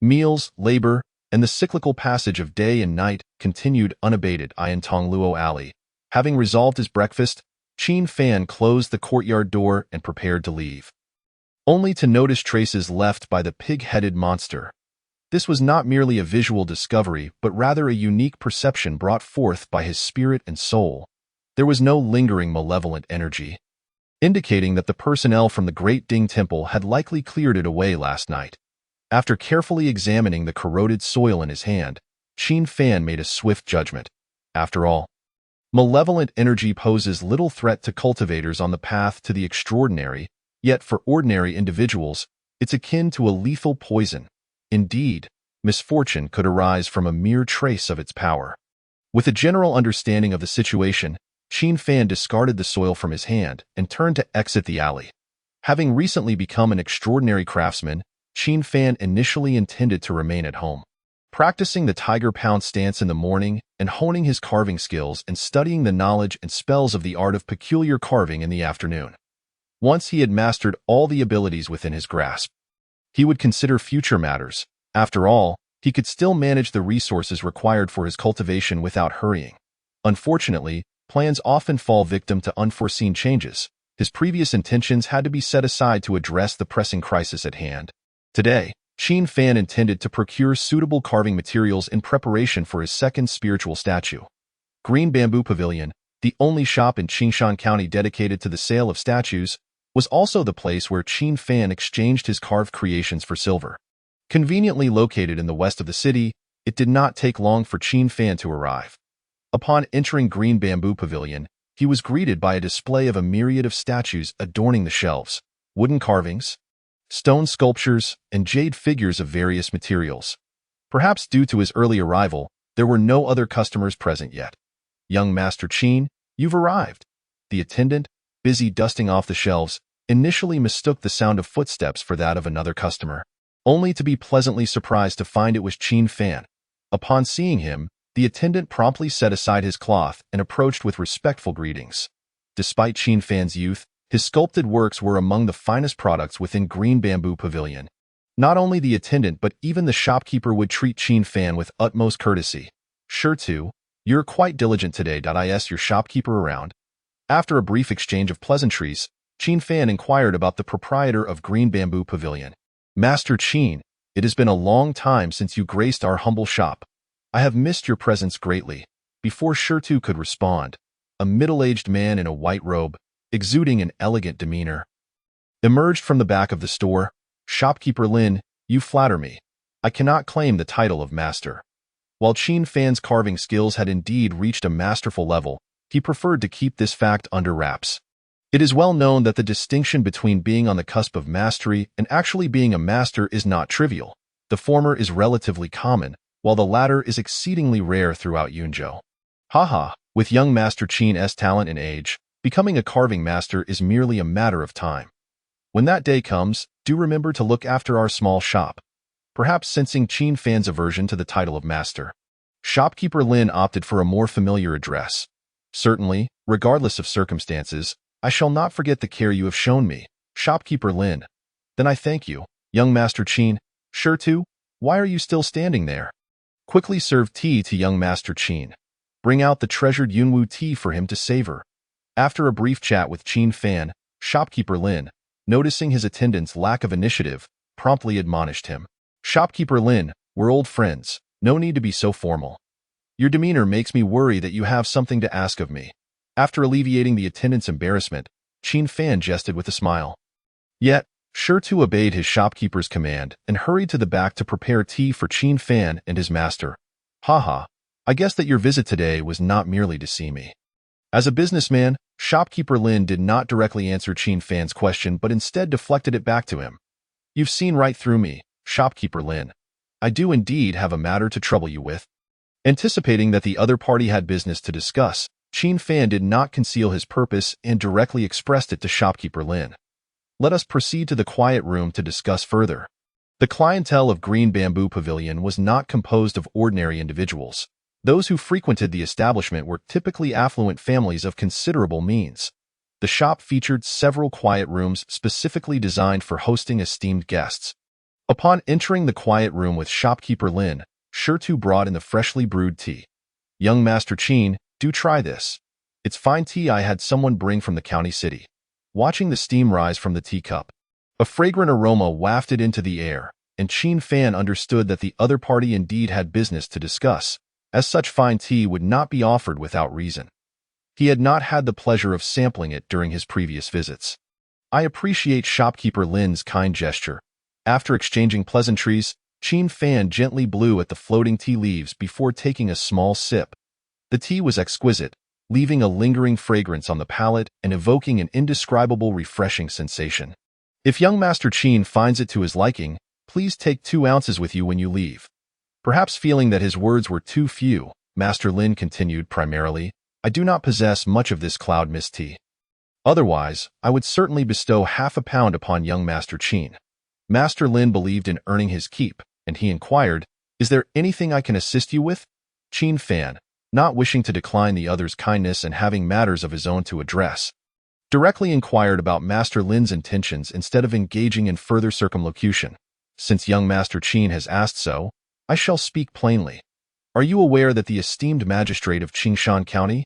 [SPEAKER 1] Meals, labor, and the cyclical passage of day and night continued unabated. In Tongluo Alley, having resolved his breakfast, Qin Fan closed the courtyard door and prepared to leave, only to notice traces left by the pig-headed monster. This was not merely a visual discovery, but rather a unique perception brought forth by his spirit and soul. There was no lingering malevolent energy, indicating that the personnel from the Great Ding Temple had likely cleared it away last night. After carefully examining the corroded soil in his hand, Qin Fan made a swift judgment. After all, malevolent energy poses little threat to cultivators on the path to the extraordinary, yet for ordinary individuals, it's akin to a lethal poison. Indeed, misfortune could arise from a mere trace of its power. With a general understanding of the situation, Qin Fan discarded the soil from his hand and turned to exit the alley. Having recently become an extraordinary craftsman, Qin Fan initially intended to remain at home, practicing the tiger pound stance in the morning and honing his carving skills and studying the knowledge and spells of the art of peculiar carving in the afternoon. Once he had mastered all the abilities within his grasp, he would consider future matters. After all, he could still manage the resources required for his cultivation without hurrying. Unfortunately, plans often fall victim to unforeseen changes. His previous intentions had to be set aside to address the pressing crisis at hand. Today, Qin Fan intended to procure suitable carving materials in preparation for his second spiritual statue. Green Bamboo Pavilion, the only shop in Qingshan County dedicated to the sale of statues, was also the place where Qin Fan exchanged his carved creations for silver. Conveniently located in the west of the city, it did not take long for Qin Fan to arrive. Upon entering Green Bamboo Pavilion, he was greeted by a display of a myriad of statues adorning the shelves, wooden carvings, stone sculptures, and jade figures of various materials. Perhaps due to his early arrival, there were no other customers present yet. "Young Master Qin, you've arrived." The attendant, busy dusting off the shelves, initially mistook the sound of footsteps for that of another customer, only to be pleasantly surprised to find it was Qin Fan. Upon seeing him, the attendant promptly set aside his cloth and approached with respectful greetings. Despite Qin Fan's youth, his sculpted works were among the finest products within Green Bamboo Pavilion. Not only the attendant but even the shopkeeper would treat Qin Fan with utmost courtesy. "Sure to, you're quite diligent today. Is your shopkeeper around?" After a brief exchange of pleasantries, Qin Fan inquired about the proprietor of Green Bamboo Pavilion. "Master Qin, it has been a long time since you graced our humble shop. I have missed your presence greatly." Before Shirtu could respond, a middle-aged man in a white robe, exuding an elegant demeanor, emerged from the back of the store. "Shopkeeper Lin, you flatter me. I cannot claim the title of master." While Qin Fan's carving skills had indeed reached a masterful level, he preferred to keep this fact under wraps. It is well known that the distinction between being on the cusp of mastery and actually being a master is not trivial. The former is relatively common, while the latter is exceedingly rare throughout Yunzhou. Haha, with young Master Qin's talent and age, becoming a carving master is merely a matter of time. When that day comes, do remember to look after our small shop. Perhaps sensing Qin Fan's aversion to the title of master, shopkeeper Lin opted for a more familiar address. Certainly, regardless of circumstances, I shall not forget the care you have shown me, shopkeeper Lin. Then I thank you, young Master Qin. Sure to? Why are you still standing there? Quickly serve tea to young Master Qin. Bring out the treasured Yunwu tea for him to savor. After a brief chat with Qin Fan, shopkeeper Lin, noticing his attendant's lack of initiative, promptly admonished him. Shopkeeper Lin, we're old friends. No need to be so formal. Your demeanor makes me worry that you have something to ask of me. After alleviating the attendant's embarrassment, Qin Fan jested with a smile. Yet, Sure Tu obeyed his shopkeeper's command and hurried to the back to prepare tea for Qin Fan and his master. Haha, I guess that your visit today was not merely to see me. As a businessman, shopkeeper Lin did not directly answer Qin Fan's question but instead deflected it back to him. You've seen right through me, shopkeeper Lin. I do indeed have a matter to trouble you with. Anticipating that the other party had business to discuss, Qin Fan did not conceal his purpose and directly expressed it to shopkeeper Lin. Let us proceed to the quiet room to discuss further. The clientele of Green Bamboo Pavilion was not composed of ordinary individuals. Those who frequented the establishment were typically affluent families of considerable means. The shop featured several quiet rooms specifically designed for hosting esteemed guests. Upon entering the quiet room with shopkeeper Lin, Sure Tu brought in the freshly brewed tea. Young Master Qin, do try this. It's fine tea I had someone bring from the county city. Watching the steam rise from the teacup, a fragrant aroma wafted into the air, and Qin Fan understood that the other party indeed had business to discuss, as such fine tea would not be offered without reason. He had not had the pleasure of sampling it during his previous visits. I appreciate shopkeeper Lin's kind gesture. After exchanging pleasantries, Qin Fan gently blew at the floating tea leaves before taking a small sip. The tea was exquisite, leaving a lingering fragrance on the palate and evoking an indescribable refreshing sensation. If young Master Qin finds it to his liking, please take 2 ounces with you when you leave. Perhaps feeling that his words were too few, Master Lin continued primarily, I do not possess much of this cloud mist tea. Otherwise, I would certainly bestow half a pound upon young Master Qin. Master Lin believed in earning his keep, and he inquired, Is there anything I can assist you with? Qin Fan, not wishing to decline the other's kindness and having matters of his own to address, directly inquired about Master Lin's intentions instead of engaging in further circumlocution. Since young Master Qin has asked so, I shall speak plainly. Are you aware that the esteemed magistrate of Qingshan County,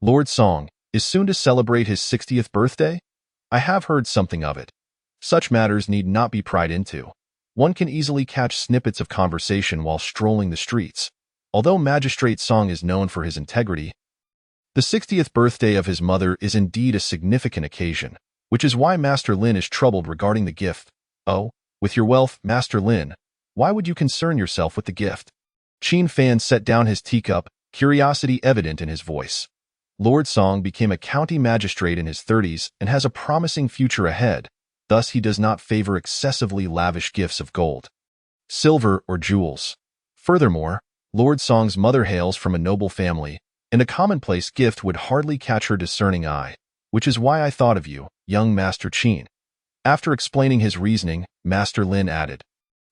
[SPEAKER 1] Lord Song, is soon to celebrate his 60th birthday? I have heard something of it. Such matters need not be pried into. One can easily catch snippets of conversation while strolling the streets. Although Magistrate Song is known for his integrity, the 60th birthday of his mother is indeed a significant occasion, which is why Master Lin is troubled regarding the gift. Oh, with your wealth, Master Lin, why would you concern yourself with the gift? Qin Fan set down his teacup, curiosity evident in his voice. Lord Song became a county magistrate in his 30s and has a promising future ahead, thus he does not favor excessively lavish gifts of gold, silver, or jewels. Furthermore, Lord Song's mother hails from a noble family, and a commonplace gift would hardly catch her discerning eye, which is why I thought of you, young Master Qin. After explaining his reasoning, Master Lin added,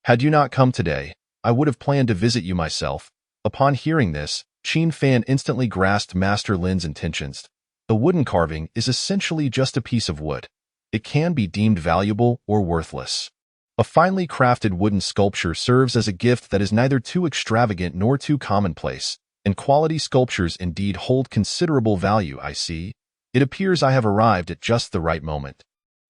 [SPEAKER 1] Had you not come today, I would have planned to visit you myself. Upon hearing this, Qin Fan instantly grasped Master Lin's intentions. The wooden carving is essentially just a piece of wood. It can be deemed valuable or worthless. A finely crafted wooden sculpture serves as a gift that is neither too extravagant nor too commonplace, and quality sculptures indeed hold considerable value, I see. It appears I have arrived at just the right moment.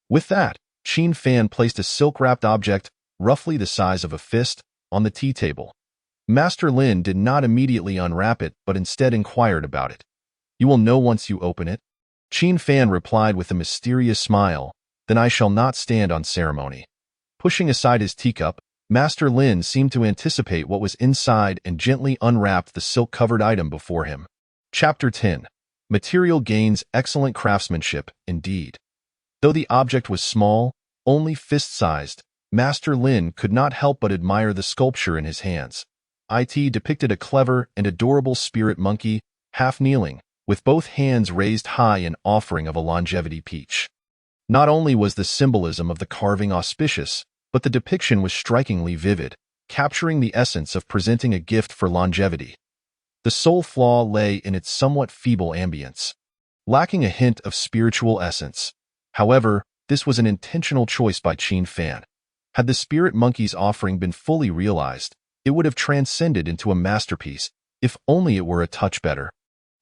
[SPEAKER 1] With that, Qin Fan placed a silk-wrapped object, roughly the size of a fist, on the tea table. Master Lin did not immediately unwrap it but instead inquired about it. You will know once you open it. Qin Fan replied with a mysterious smile, Then I shall not stand on ceremony. Pushing aside his teacup, Master Lin seemed to anticipate what was inside and gently unwrapped the silk-covered item before him. Chapter 10. Material gains excellent craftsmanship, indeed. Though the object was small, only fist-sized, Master Lin could not help but admire the sculpture in his hands. It depicted a clever and adorable spirit monkey, half-kneeling, with both hands raised high in offering of a longevity peach. Not only was the symbolism of the carving auspicious, but the depiction was strikingly vivid, capturing the essence of presenting a gift for longevity. The sole flaw lay in its somewhat feeble ambience. lacking a hint of spiritual essence. However, this was an intentional choice by Qin Fan. Had the spirit monkey's offering been fully realized, it would have transcended into a masterpiece, if only it were a touch better.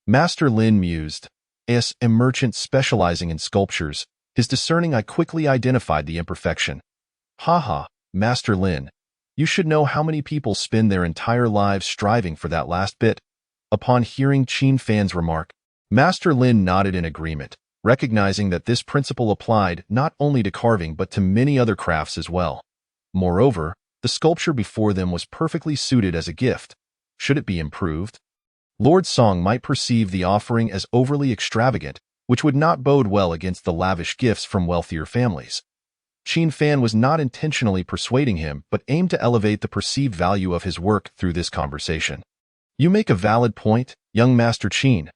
[SPEAKER 1] Master Lin mused. As a merchant specializing in sculptures, his discerning eye quickly identified the imperfection. Haha, Master Lin, you should know how many people spend their entire lives striving for that last bit. Upon hearing Qin Fan's remark, Master Lin nodded in agreement, recognizing that this principle applied not only to carving but to many other crafts as well. Moreover, the sculpture before them was perfectly suited as a gift. Should it be improved? Lord Song might perceive the offering as overly extravagant, which would not bode well against the lavish gifts from wealthier families. Qin Fan was not intentionally persuading him, but aimed to elevate the perceived value of his work through this conversation. You make a valid point, young Master Qin.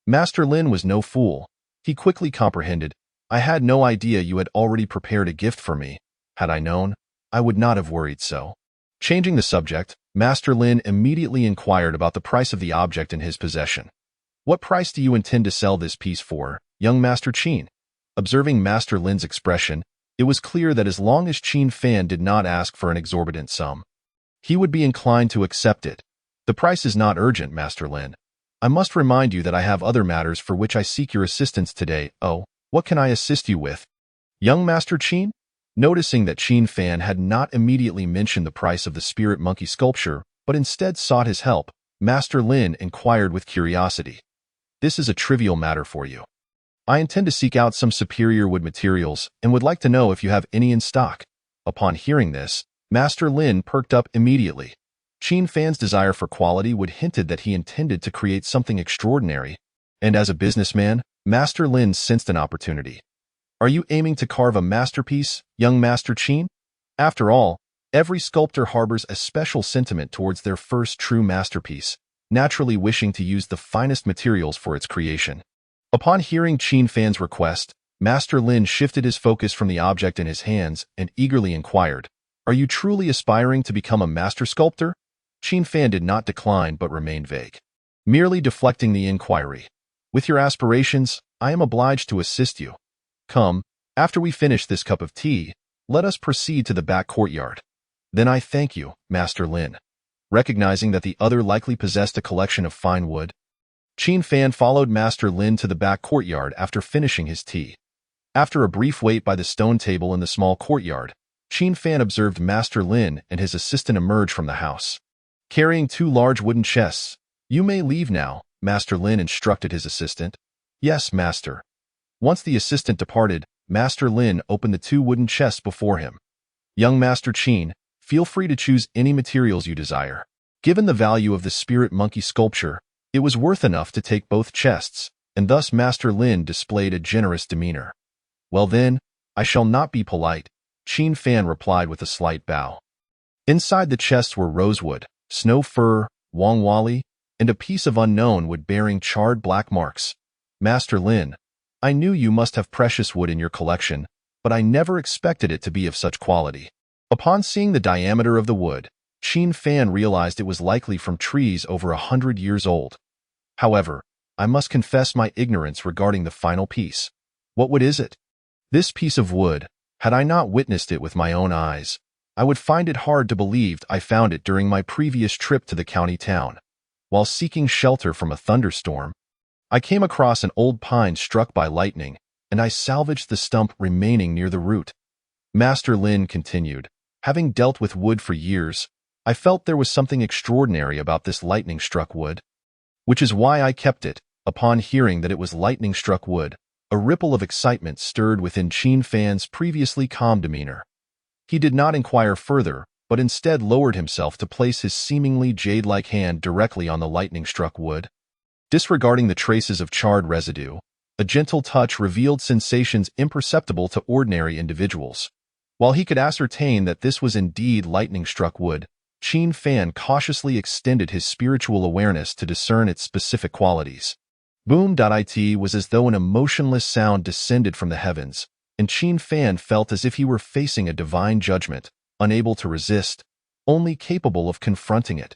[SPEAKER 1] Master Lin was no fool. He quickly comprehended. I had no idea you had already prepared a gift for me. Had I known, I would not have worried so. Changing the subject, Master Lin immediately inquired about the price of the object in his possession. What price do you intend to sell this piece for, young Master Qin? Observing Master Lin's expression, it was clear that as long as Qin Fan did not ask for an exorbitant sum, he would be inclined to accept it. The price is not urgent, Master Lin. I must remind you that I have other matters for which I seek your assistance today. Oh, what can I assist you with? Young Master Qin? Noticing that Qin Fan had not immediately mentioned the price of the spirit monkey sculpture, but instead sought his help, Master Lin inquired with curiosity. This is a trivial matter for you. I intend to seek out some superior wood materials and would like to know if you have any in stock. Upon hearing this, Master Lin perked up immediately. Qin Fan's desire for quality would hinted that he intended to create something extraordinary, and as a businessman, Master Lin sensed an opportunity. Are you aiming to carve a masterpiece, young Master Qin? After all, every sculptor harbors a special sentiment towards their first true masterpiece, naturally wishing to use the finest materials for its creation. Upon hearing Qin Fan's request, Master Lin shifted his focus from the object in his hands and eagerly inquired, Are you truly aspiring to become a master sculptor? Qin Fan did not decline but remained vague, merely deflecting the inquiry. With your aspirations, I am obliged to assist you. Come, after we finish this cup of tea, let us proceed to the back courtyard. Then I thank you, Master Lin. Recognizing that the other likely possessed a collection of fine wood, Qin Fan followed Master Lin to the back courtyard after finishing his tea. After a brief wait by the stone table in the small courtyard, Qin Fan observed Master Lin and his assistant emerge from the house, carrying 2 large wooden chests. You may leave now, Master Lin instructed his assistant. Yes, Master. Once the assistant departed, Master Lin opened the 2 wooden chests before him. Young Master Qin, feel free to choose any materials you desire. Given the value of the spirit monkey sculpture, it was worth enough to take both chests, and thus Master Lin displayed a generous demeanor. Well then, I shall not be polite, Qin Fan replied with a slight bow. Inside the chests were rosewood, snow fir, wong wali, and a piece of unknown wood bearing charred black marks. Master Lin, I knew you must have precious wood in your collection, but I never expected it to be of such quality. Upon seeing the diameter of the wood, Qin Fan realized it was likely from trees over 100 years old. However, I must confess my ignorance regarding the final piece. What wood is it? This piece of wood, had I not witnessed it with my own eyes, I would find it hard to believe I found it during my previous trip to the county town. While seeking shelter from a thunderstorm, I came across an old pine struck by lightning, and I salvaged the stump remaining near the root. Master Lin continued, having dealt with wood for years, I felt there was something extraordinary about this lightning-struck wood, which is why I kept it. Upon hearing that it was lightning-struck wood, a ripple of excitement stirred within Qin Fan's previously calm demeanor. He did not inquire further, but instead lowered himself to place his seemingly jade-like hand directly on the lightning-struck wood. Disregarding the traces of charred residue, a gentle touch revealed sensations imperceptible to ordinary individuals. While he could ascertain that this was indeed lightning-struck wood, Qin Fan cautiously extended his spiritual awareness to discern its specific qualities. Boom.it was as though an emotionless sound descended from the heavens, and Qin Fan felt as if he were facing a divine judgment, unable to resist, only capable of confronting it.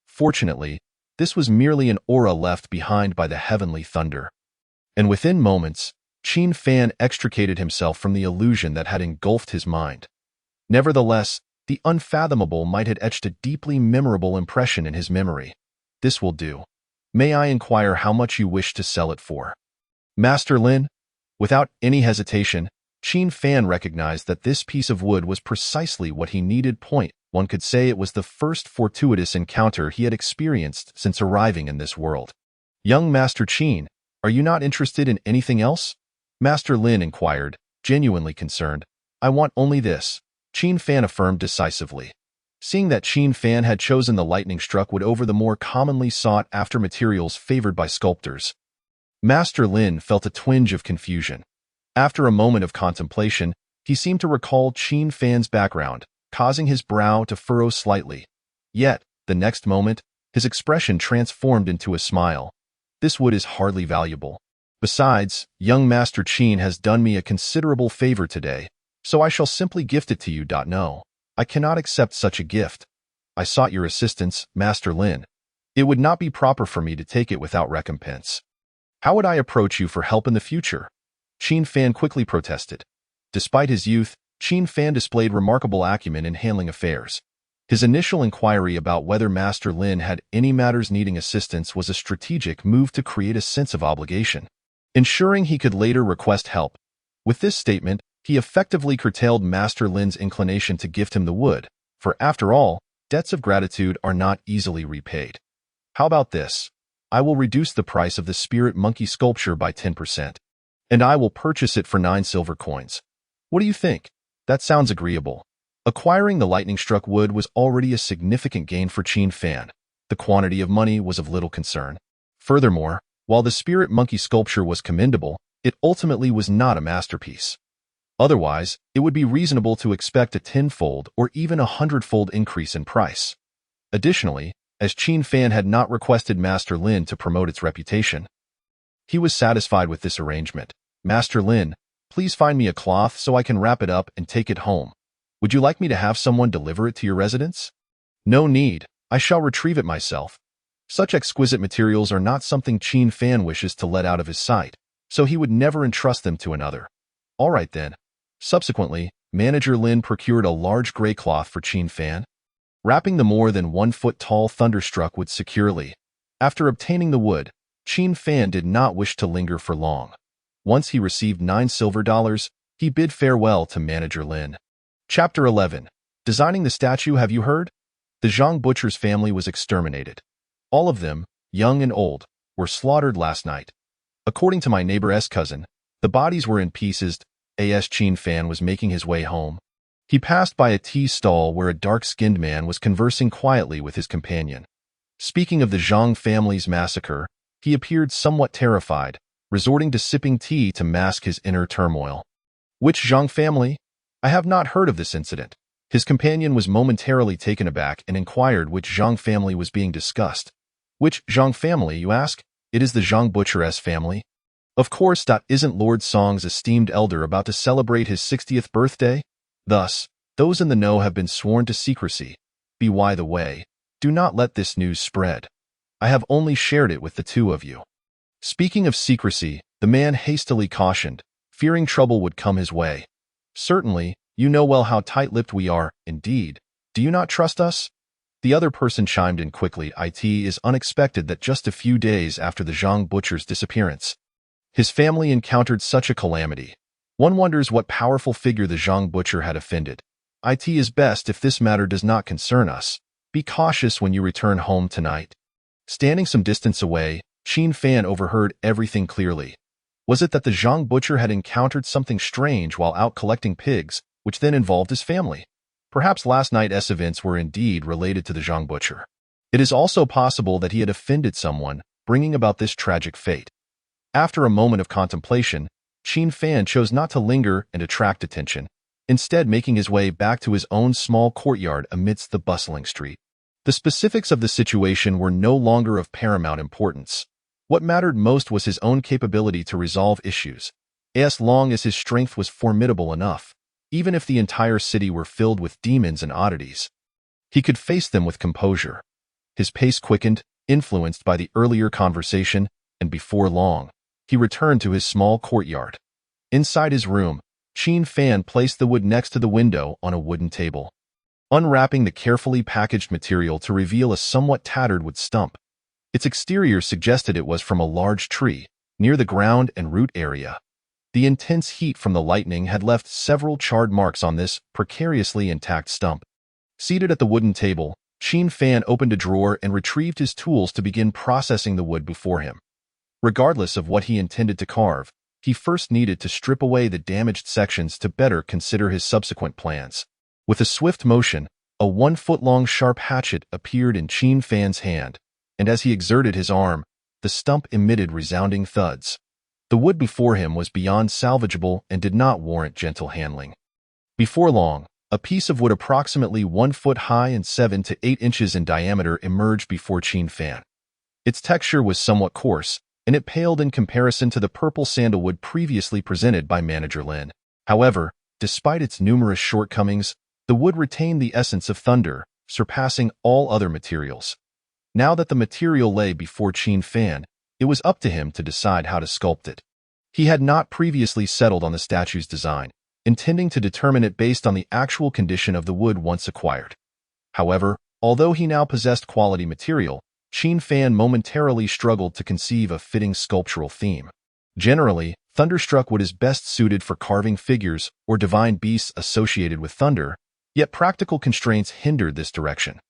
[SPEAKER 1] Fortunately, this was merely an aura left behind by the heavenly thunder. And within moments, Qin Fan extricated himself from the illusion that had engulfed his mind. Nevertheless, the unfathomable might had etched a deeply memorable impression in his memory. This will do. May I inquire how much you wish to sell it for? Master Lin? Without any hesitation, Qin Fan recognized that this piece of wood was precisely what he needed. One could say it was the first fortuitous encounter he had experienced since arriving in this world. Young Master Qin, are you not interested in anything else? Master Lin inquired, genuinely concerned. I want only this, Qin Fan affirmed decisively. Seeing that Qin Fan had chosen the lightning-struck wood over the more commonly sought-after materials favored by sculptors, Master Lin felt a twinge of confusion. After a moment of contemplation, he seemed to recall Qin Fan's background, causing his brow to furrow slightly. Yet, the next moment, his expression transformed into a smile. This wood is hardly valuable. Besides, young Master Qin has done me a considerable favor today, so I shall simply gift it to you. No, I cannot accept such a gift. I sought your assistance, Master Lin. It would not be proper for me to take it without recompense. How would I approach you for help in the future? Qin Fan quickly protested. Despite his youth, Qin Fan displayed remarkable acumen in handling affairs. His initial inquiry about whether Master Lin had any matters needing assistance was a strategic move to create a sense of obligation, ensuring he could later request help. With this statement, he effectively curtailed Master Lin's inclination to gift him the wood, for after all, debts of gratitude are not easily repaid. How about this? I will reduce the price of the spirit monkey sculpture by 10%, and I will purchase it for 9 silver coins. What do you think? That sounds agreeable. Acquiring the lightning-struck wood was already a significant gain for Qin Fan. The quantity of money was of little concern. Furthermore, while the spirit monkey sculpture was commendable, it ultimately was not a masterpiece. Otherwise, it would be reasonable to expect a 10-fold or even a 100-fold increase in price. Additionally, as Qin Fan had not requested Master Lin to promote its reputation, he was satisfied with this arrangement. Master Lin, please find me a cloth so I can wrap it up and take it home. Would you like me to have someone deliver it to your residence? No need, I shall retrieve it myself. Such exquisite materials are not something Qin Fan wishes to let out of his sight, so he would never entrust them to another. All right then. Subsequently, Manager Lin procured a large gray cloth for Qin Fan, wrapping the more than 1-foot-tall thunderstruck wood securely. After obtaining the wood, Qin Fan did not wish to linger for long. Once he received 9 silver dollars, he bid farewell to Manager Lin. Chapter 11. Designing the statue. Have you heard? The Zhang butcher's family was exterminated. All of them, young and old, were slaughtered last night. According to my neighbor's cousin, the bodies were in pieces. As Qin Fan was making his way home, he passed by a tea stall where a dark-skinned man was conversing quietly with his companion. Speaking of the Zhang family's massacre, he appeared somewhat terrified, resorting to sipping tea to mask his inner turmoil. Which Zhang family? I have not heard of this incident. His companion was momentarily taken aback and inquired which Zhang family was being discussed. Which Zhang family, you ask? It is the Zhang butcher's family. Of course, isn't Lord Song's esteemed elder about to celebrate his 60th birthday? Thus, those in the know have been sworn to secrecy. By the way, do not let this news spread. I have only shared it with the two of you. Speaking of secrecy, the man hastily cautioned, fearing trouble would come his way. Certainly, you know well how tight-lipped we are, indeed. Do you not trust us? The other person chimed in quickly. It is unexpected that just a few days after the Zhang butcher's disappearance, his family encountered such a calamity. One wonders what powerful figure the Zhang butcher had offended. It is best if this matter does not concern us. Be cautious when you return home tonight. Standing some distance away, Qin Fan overheard everything clearly. Was it that the Zhang butcher had encountered something strange while out collecting pigs, which then involved his family? Perhaps last night's events were indeed related to the Zhang butcher. It is also possible that he had offended someone, bringing about this tragic fate. After a moment of contemplation, Qin Fan chose not to linger and attract attention, instead making his way back to his own small courtyard amidst the bustling street. The specifics of the situation were no longer of paramount importance. What mattered most was his own capability to resolve issues, as long as his strength was formidable enough, even if the entire city were filled with demons and oddities. He could face them with composure. His pace quickened, influenced by the earlier conversation, and before long, he returned to his small courtyard. Inside his room, Qin Fan placed the wood next to the window on a wooden table. Unwrapping the carefully packaged material to reveal a somewhat tattered wood stump. Its exterior suggested it was from a large tree, near the ground and root area. The intense heat from the lightning had left several charred marks on this precariously intact stump. Seated at the wooden table, Qin Fan opened a drawer and retrieved his tools to begin processing the wood before him. Regardless of what he intended to carve, he first needed to strip away the damaged sections to better consider his subsequent plans. With a swift motion, a 1-foot-long sharp hatchet appeared in Qin Fan's hand, and as he exerted his arm, the stump emitted resounding thuds. The wood before him was beyond salvageable and did not warrant gentle handling. Before long, a piece of wood approximately 1 foot high and 7 to 8 inches in diameter emerged before Qin Fan. Its texture was somewhat coarse, and it paled in comparison to the purple sandalwood previously presented by Manager Lin. However, despite its numerous shortcomings, the wood retained the essence of thunder, surpassing all other materials. Now that the material lay before Qin Fan, it was up to him to decide how to sculpt it. He had not previously settled on the statue's design, intending to determine it based on the actual condition of the wood once acquired. However, although he now possessed quality material, Qin Fan momentarily struggled to conceive a fitting sculptural theme. Generally, thunderstruck wood is best suited for carving figures or divine beasts associated with thunder, yet practical constraints hindered this direction.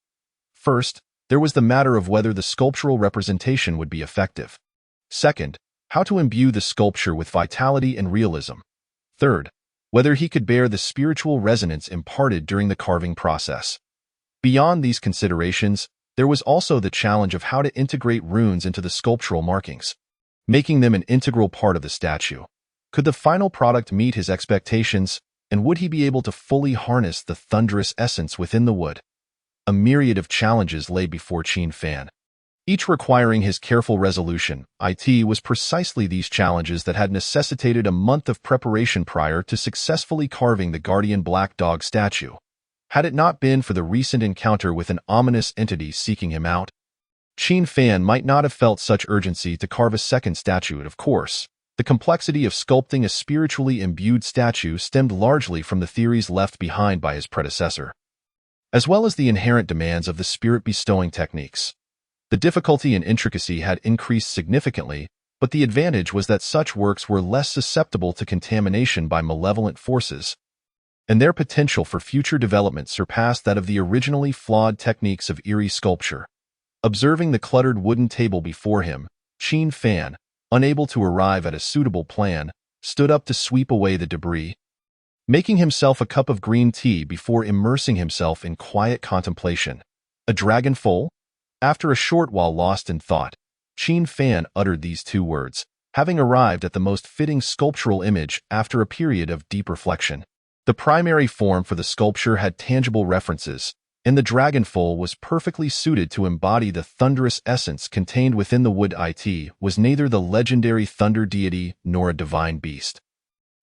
[SPEAKER 1] First, there was the matter of whether the sculptural representation would be effective. Second, how to imbue the sculpture with vitality and realism. Third, whether he could bear the spiritual resonance imparted during the carving process. Beyond these considerations, there was also the challenge of how to integrate runes into the sculptural markings, making them an integral part of the statue. Could the final product meet his expectations, and would he be able to fully harness the thunderous essence within the wood? A myriad of challenges lay before Qin Fan, each requiring his careful resolution. It was precisely these challenges that had necessitated a month of preparation prior to successfully carving the Guardian Black Dog statue. Had it not been for the recent encounter with an ominous entity seeking him out, Qin Fan might not have felt such urgency to carve a second statue. Of course, the complexity of sculpting a spiritually imbued statue stemmed largely from the theories left behind by his predecessor, as well as the inherent demands of the spirit-bestowing techniques. The difficulty and intricacy had increased significantly, but the advantage was that such works were less susceptible to contamination by malevolent forces, and their potential for future development surpassed that of the originally flawed techniques of eerie sculpture. Observing the cluttered wooden table before him, Qin Fan, unable to arrive at a suitable plan, stood up to sweep away the debris, making himself a cup of green tea before immersing himself in quiet contemplation. A dragon foal? After a short while lost in thought, Qin Fan uttered these two words, having arrived at the most fitting sculptural image after a period of deep reflection. The primary form for the sculpture had tangible references, and the dragon foal was perfectly suited to embody the thunderous essence contained within the wood. It was neither the legendary thunder deity nor a divine beast,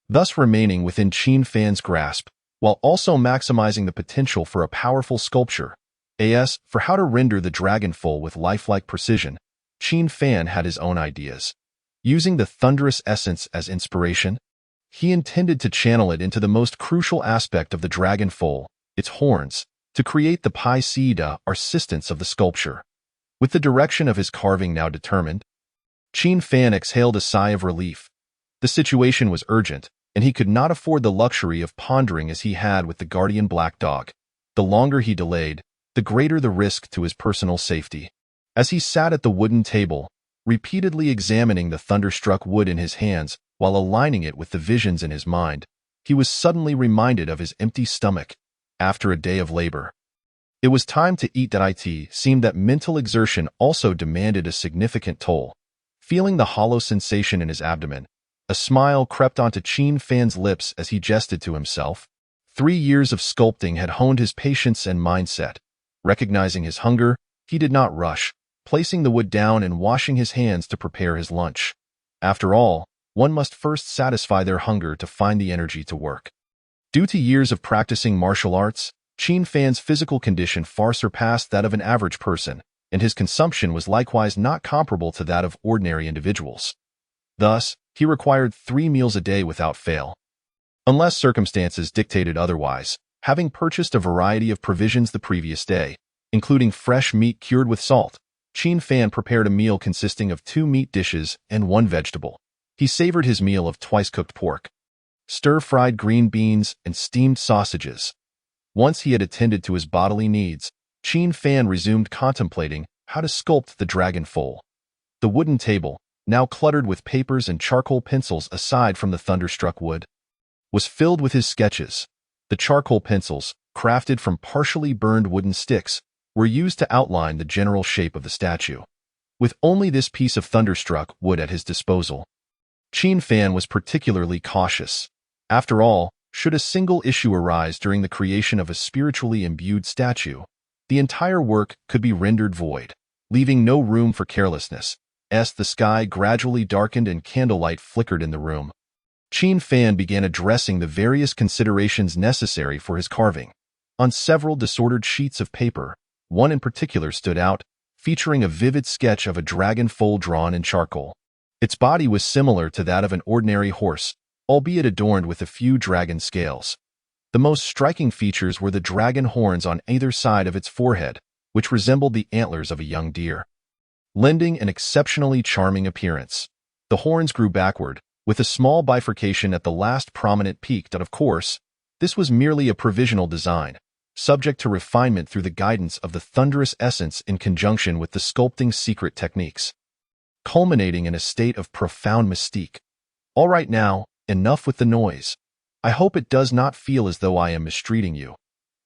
[SPEAKER 1] thus remaining within Qin Fan's grasp, while also maximizing the potential for a powerful sculpture. As for how to render the dragon foal with lifelike precision, Qin Fan had his own ideas. Using the thunderous essence as inspiration, he intended to channel it into the most crucial aspect of the dragon foal, its horns, to create the pièce d'arrestance of the sculpture. With the direction of his carving now determined, Qin Fan exhaled a sigh of relief. The situation was urgent, and he could not afford the luxury of pondering as he had with the Guardian Black Dog. The longer he delayed, the greater the risk to his personal safety. As he sat at the wooden table, repeatedly examining the thunderstruck wood in his hands while aligning it with the visions in his mind, he was suddenly reminded of his empty stomach after a day of labor. It was time to eat. It seemed that mental exertion also demanded a significant toll. Feeling the hollow sensation in his abdomen, a smile crept onto Qin Fan's lips as he jested to himself. 3 years of sculpting had honed his patience and mindset. Recognizing his hunger, he did not rush, placing the wood down and washing his hands to prepare his lunch. After all, one must first satisfy their hunger to find the energy to work. Due to years of practicing martial arts, Qin Fan's physical condition far surpassed that of an average person, and his consumption was likewise not comparable to that of ordinary individuals. Thus, he required 3 meals a day without fail. Unless circumstances dictated otherwise, having purchased a variety of provisions the previous day, including fresh meat cured with salt, Qin Fan prepared a meal consisting of 2 meat dishes and 1 vegetable. He savored his meal of twice-cooked pork, stir-fried green beans, and steamed sausages. Once he had attended to his bodily needs, Qin Fan resumed contemplating how to sculpt the dragon foal. The wooden table, now cluttered with papers and charcoal pencils aside from the thunderstruck wood, was filled with his sketches. The charcoal pencils, crafted from partially burned wooden sticks, were used to outline the general shape of the statue. With only this piece of thunderstruck wood at his disposal, Qin Fan was particularly cautious. After all, should a single issue arise during the creation of a spiritually imbued statue, the entire work could be rendered void, leaving no room for carelessness. As the sky gradually darkened and candlelight flickered in the room, Qin Fan began addressing the various considerations necessary for his carving. On several disordered sheets of paper, one in particular stood out, featuring a vivid sketch of a dragon foal drawn in charcoal. Its body was similar to that of an ordinary horse, albeit adorned with a few dragon scales. The most striking features were the dragon horns on either side of its forehead, which resembled the antlers of a young deer, lending an exceptionally charming appearance. The horns grew backward, with a small bifurcation at the last prominent peak, but of course, this was merely a provisional design, subject to refinement through the guidance of the thunderous essence in conjunction with the sculpting's secret techniques, culminating in a state of profound mystique. All right now, enough with the noise. I hope it does not feel as though I am mistreating you.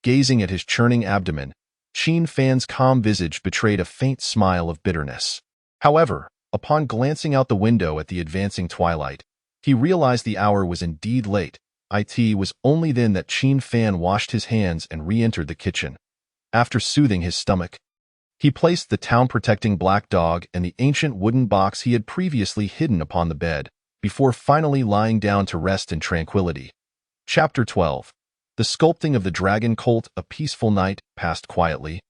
[SPEAKER 1] Gazing at his churning abdomen, Qin Fan's calm visage betrayed a faint smile of bitterness. However, upon glancing out the window at the advancing twilight, he realized the hour was indeed late. It was only then that Qin Fan washed his hands and re-entered the kitchen. After soothing his stomach, he placed the town-protecting black dog and the ancient wooden box he had previously hidden upon the bed, before finally lying down to rest in tranquility. Chapter 12. The sculpting of the dragon colt. A peaceful night passed quietly,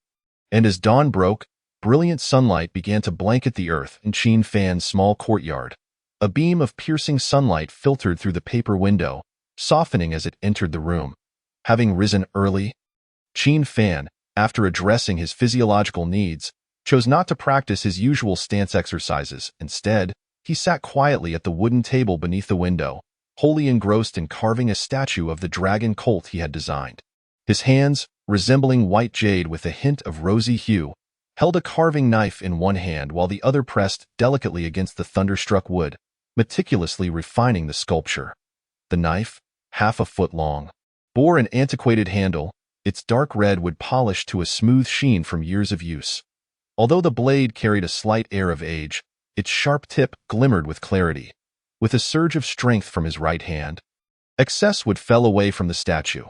[SPEAKER 1] and as dawn broke, brilliant sunlight began to blanket the earth in Qin Fan's small courtyard. A beam of piercing sunlight filtered through the paper window, softening as it entered the room. Having risen early, Qin Fan, after addressing his physiological needs, chose not to practice his usual stance exercises. Instead, he sat quietly at the wooden table beneath the window, wholly engrossed in carving a statue of the dragon colt he had designed. His hands, resembling white jade with a hint of rosy hue, held a carving knife in one hand while the other pressed delicately against the thunderstruck wood, meticulously refining the sculpture. The knife, half a foot long, bore an antiquated handle, its dark red wood polished to a smooth sheen from years of use. Although the blade carried a slight air of age, its sharp tip glimmered with clarity. With a surge of strength from his right hand, excess wood fell away from the statue.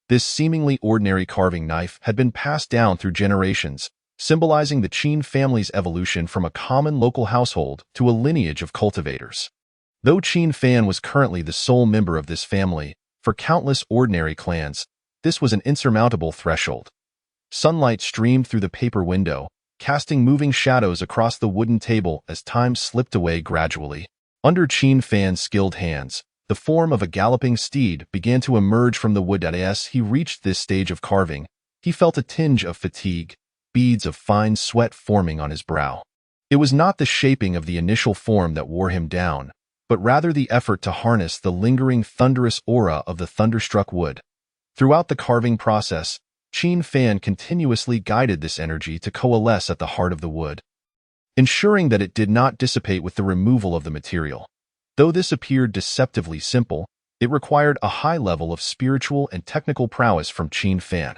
[SPEAKER 1] This seemingly ordinary carving knife had been passed down through generations, symbolizing the Qin family's evolution from a common local household to a lineage of cultivators. Though Qin Fan was currently the sole member of this family, for countless ordinary clans, this was an insurmountable threshold. Sunlight streamed through the paper window, casting moving shadows across the wooden table as time slipped away gradually. Under Qin Fan's skilled hands, the form of a galloping steed began to emerge from the wood. As he reached this stage of carving, he felt a tinge of fatigue, beads of fine sweat forming on his brow. It was not the shaping of the initial form that wore him down, but rather the effort to harness the lingering thunderous aura of the thunderstruck wood. Throughout the carving process, Qin Fan continuously guided this energy to coalesce at the heart of the wood, ensuring that it did not dissipate with the removal of the material. Though this appeared deceptively simple, it required a high level of spiritual and technical prowess from Qin Fan.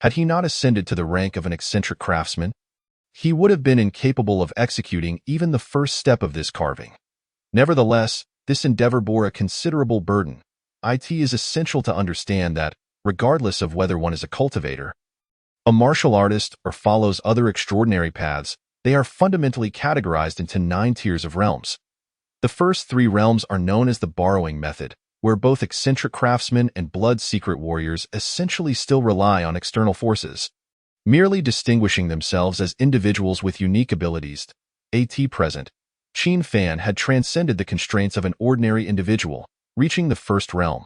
[SPEAKER 1] Had he not ascended to the rank of an eccentric craftsman, he would have been incapable of executing even the first step of this carving. Nevertheless, this endeavor bore a considerable burden. It is essential to understand that, regardless of whether one is a cultivator, a martial artist, or follows other extraordinary paths, they are fundamentally categorized into 9 tiers of realms. The first 3 realms are known as the borrowing method, where both eccentric craftsmen and blood-secret warriors essentially still rely on external forces, merely distinguishing themselves as individuals with unique abilities. At present, Qin Fan had transcended the constraints of an ordinary individual, reaching the first realm.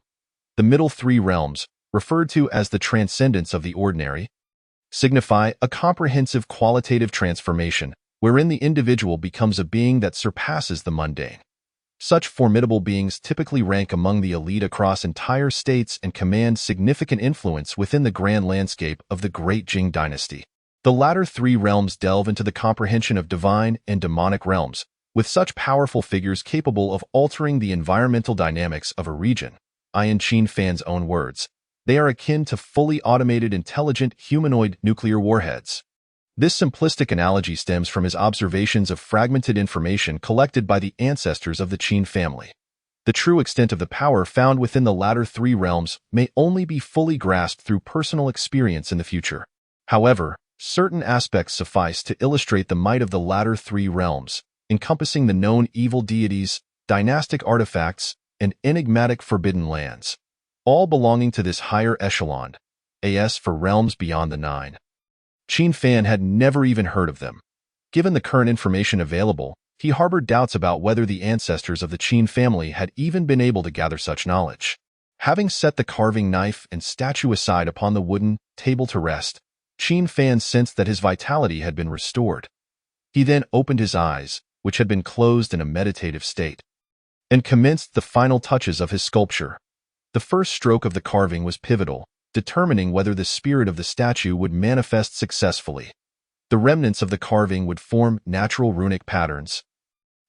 [SPEAKER 1] The middle three realms, referred to as the transcendence of the ordinary, signify a comprehensive qualitative transformation wherein the individual becomes a being that surpasses the mundane. Such formidable beings typically rank among the elite across entire states and command significant influence within the grand landscape of the Great Jing Dynasty. The latter three realms delve into the comprehension of divine and demonic realms, with such powerful figures capable of altering the environmental dynamics of a region. In Qin Fan's own words, they are akin to fully automated intelligent humanoid nuclear warheads. This simplistic analogy stems from his observations of fragmented information collected by the ancestors of the Qin family. The true extent of the power found within the latter three realms may only be fully grasped through personal experience in the future. However, certain aspects suffice to illustrate the might of the latter three realms, encompassing the known evil deities, dynastic artifacts, and enigmatic forbidden lands, all belonging to this higher echelon, as for realms beyond the nine. Qin Fan had never even heard of them. Given the current information available, he harbored doubts about whether the ancestors of the Qin family had even been able to gather such knowledge. Having set the carving knife and statue aside upon the wooden table to rest, Qin Fan sensed that his vitality had been restored. He then opened his eyes, which had been closed in a meditative state, and commenced the final touches of his sculpture. The first stroke of the carving was pivotal, determining whether the spirit of the statue would manifest successfully. The remnants of the carving would form natural runic patterns,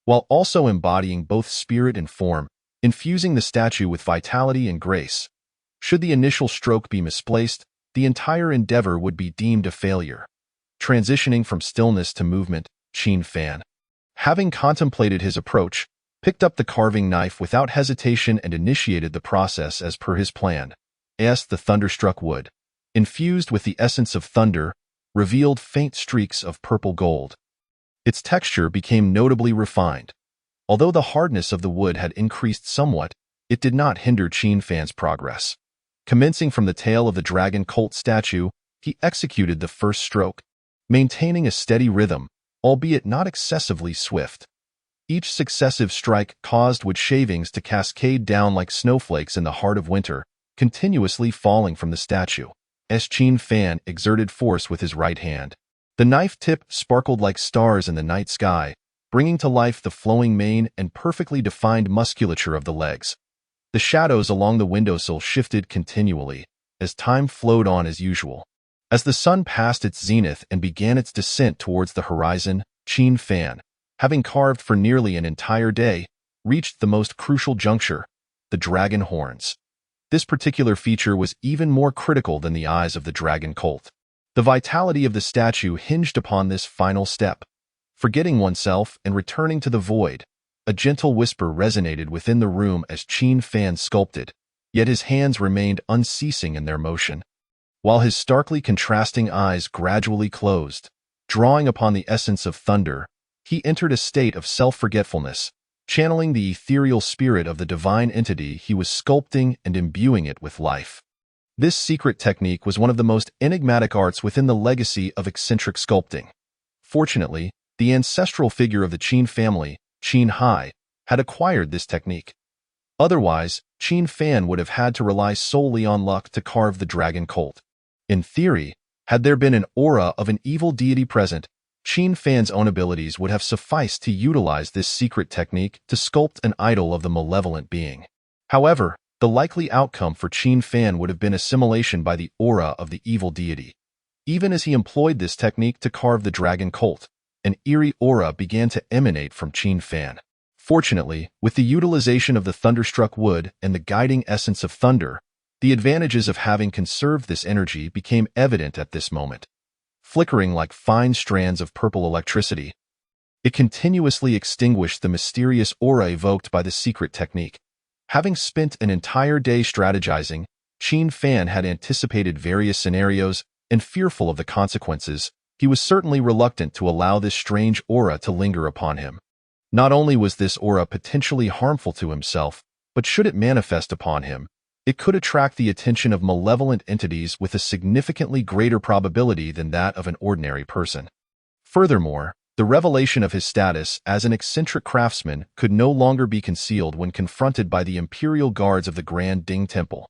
[SPEAKER 1] while also embodying both spirit and form, infusing the statue with vitality and grace. Should the initial stroke be misplaced, the entire endeavor would be deemed a failure. Transitioning from stillness to movement, Qin Fan, having contemplated his approach, picked up the carving knife without hesitation and initiated the process as per his plan. The thunderstruck wood, infused with the essence of thunder, revealed faint streaks of purple gold. Its texture became notably refined. Although the hardness of the wood had increased somewhat, it did not hinder Qin Fan's progress. Commencing from the tail of the dragon cult statue, he executed the first stroke, maintaining a steady rhythm, albeit not excessively swift. Each successive strike caused wood shavings to cascade down like snowflakes in the heart of winter, continuously falling from the statue. Qin Fan exerted force with his right hand. The knife tip sparkled like stars in the night sky, bringing to life the flowing mane and perfectly defined musculature of the legs. The shadows along the windowsill shifted continually, as time flowed on as usual. As the sun passed its zenith and began its descent towards the horizon, Qin Fan, having carved for nearly an entire day, reached the most crucial juncture, the dragon horns. This particular feature was even more critical than the eyes of the dragon cult. The vitality of the statue hinged upon this final step. Forgetting oneself and returning to the void, a gentle whisper resonated within the room as Qin Fan sculpted, yet his hands remained unceasing in their motion. While his starkly contrasting eyes gradually closed, drawing upon the essence of thunder, he entered a state of self-forgetfulness, channeling the ethereal spirit of the divine entity he was sculpting and imbuing it with life. This secret technique was one of the most enigmatic arts within the legacy of eccentric sculpting. Fortunately, the ancestral figure of the Qin family, Qin Hai, had acquired this technique. Otherwise, Qin Fan would have had to rely solely on luck to carve the dragon cult. In theory, had there been an aura of an evil deity present, Qin Fan's own abilities would have sufficed to utilize this secret technique to sculpt an idol of the malevolent being. However, the likely outcome for Qin Fan would have been assimilation by the aura of the evil deity. Even as he employed this technique to carve the dragon cult, an eerie aura began to emanate from Qin Fan. Fortunately, with the utilization of the thunderstruck wood and the guiding essence of thunder, the advantages of having conserved this energy became evident at this moment. Flickering like fine strands of purple electricity, it continuously extinguished the mysterious aura evoked by the secret technique. Having spent an entire day strategizing, Qin Fan had anticipated various scenarios, and fearful of the consequences, he was certainly reluctant to allow this strange aura to linger upon him. Not only was this aura potentially harmful to himself, but should it manifest upon him, it could attract the attention of malevolent entities with a significantly greater probability than that of an ordinary person. Furthermore, The revelation of his status as an eccentric craftsman could no longer be concealed when confronted by the imperial guards of the Grand Ding Temple.